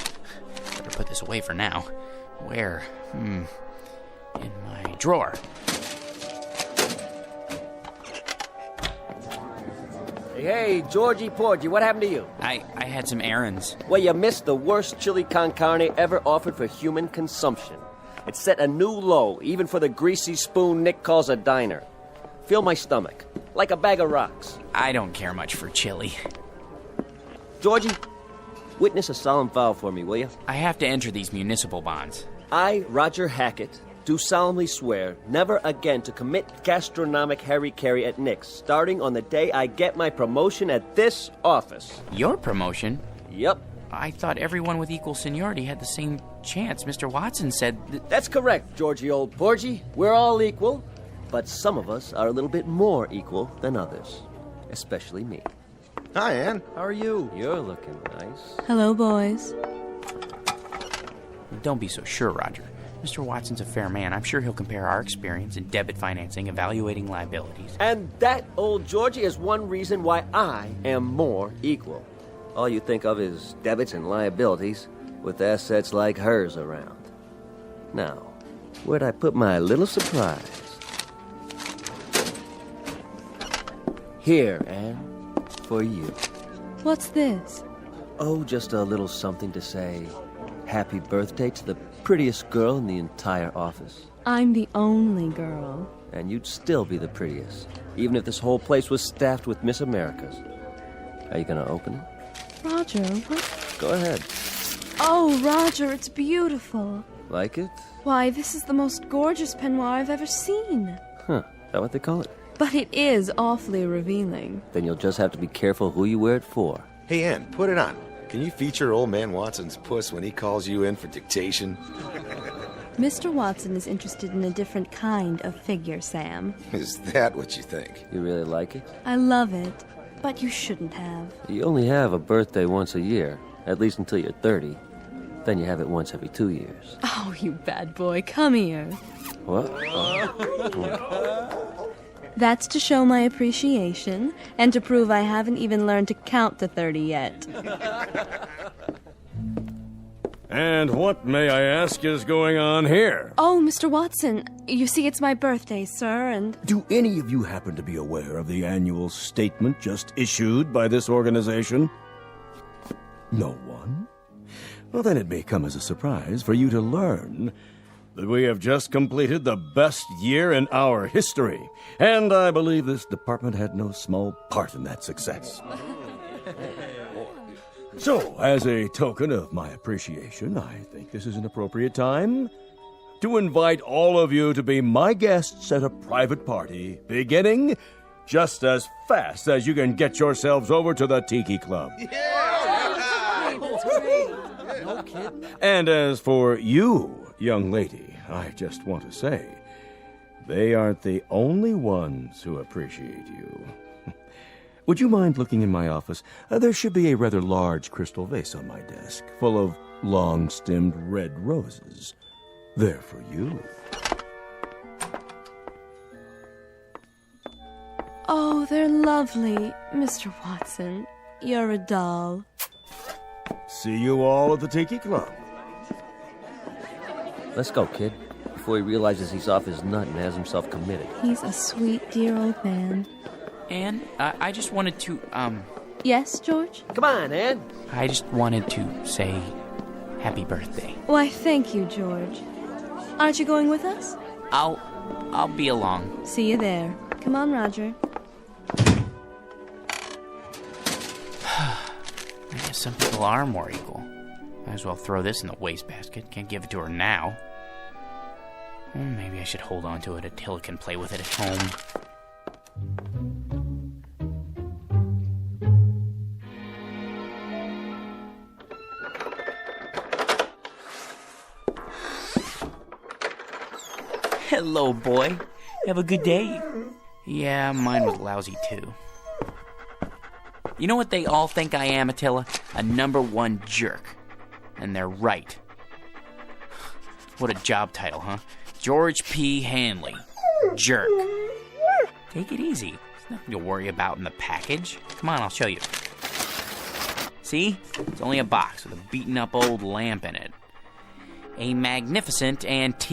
Better put this away for now. Where? In my drawer. Hey, Georgie Porgy, what happened to you? I had some errands. Well, you missed the worst chili con carne ever offered for human consumption. It set a new low, even for the greasy spoon Nick calls a diner. Feel my stomach, like a bag of rocks. I don't care much for chili. Georgie, witness a solemn vow for me, will you? I have to enter these municipal bonds. I, Roger Hackett, do solemnly swear never again to commit gastronomic harry-carry at Nick's, starting on the day I get my promotion at this office. Your promotion? Yep. I thought everyone with equal seniority had the same chance. Mr. Watson said... That's correct, Georgie old Porgy. We're all equal, but some of us are a little bit more equal than others. Especially me. Hi, Anne. How are you? You're looking nice. Hello, boys. Don't be so sure, Roger. Mr. Watson's a fair man. I'm sure he'll compare our experience in debit financing, evaluating liabilities. And that, old Georgie, is one reason why I am more equal. All you think of is debits and liabilities, with assets like hers around. Now, where'd I put my little surprise? Here, Anne, for you. What's this? Oh, just a little something to say happy birthday to the prettiest girl in the entire office. I'm the only girl. And you'd still be the prettiest, even if this whole place was staffed with Miss Americas. Are you gonna open it? Roger, what? Go ahead. Oh, Roger, it's beautiful. Like it? Why, this is the most gorgeous peignoir I've ever seen. Huh, is that what they call it? But it is awfully revealing. Then you'll just have to be careful who you wear it for. Hey, Ann, put it on. Can you feature old man Watson's puss when he calls you in for dictation? Mr. Watson is interested in a different kind of figure, Sam. Is that what you think? You really like it? I love it, but you shouldn't have. You only have a birthday once a year, at least until you're 30. Then you have it once every 2 years. Oh, you bad boy, come here. What? That's to show my appreciation, and to prove I haven't even learned to count to 30 yet. And what, may I ask, is going on here? Oh, Mr. Watson, you see, it's my birthday, sir, and... Do any of you happen to be aware of the annual statement just issued by this organization? No one? Well, then it may come as a surprise for you to learn that we have just completed the best year in our history, and I believe this department had no small part in that success. So, as a token of my appreciation, I think this is an appropriate time to invite all of you to be my guests at a private party, beginning just as fast as you can get yourselves over to the Tiki Club. No kidding. And as for you, young lady, I just want to say, they aren't the only ones who appreciate you. Would you mind looking in my office? There should be a rather large crystal vase on my desk, full of long-stemmed red roses. They're for you. Oh, they're lovely, Mr. Watson. You're a doll. See you all at the Tiki Club. Let's go, kid, before he realizes he's off his nut and has himself committed. He's a sweet, dear old man. Anne, I just wanted to, Yes, George? Come on, Anne. I just wanted to say happy birthday. Why, thank you, George. Aren't you going with us? I'll be along. See you there. Come on, Roger. I guess some people are more equal. Might as well throw this in the wastebasket. Can't give it to her now. Maybe I should hold on to it until it can play with it at home. Hello, boy. Have a good day. Yeah, mine was lousy, too. You know what they all think I am, Attila? A #1 jerk. And they're right. What a job title, huh? George P. Hanley. Jerk. Take it easy. There's nothing to worry about in the package. Come on, I'll show you. See? It's only a box with a beaten-up old lamp in it. A magnificent antique.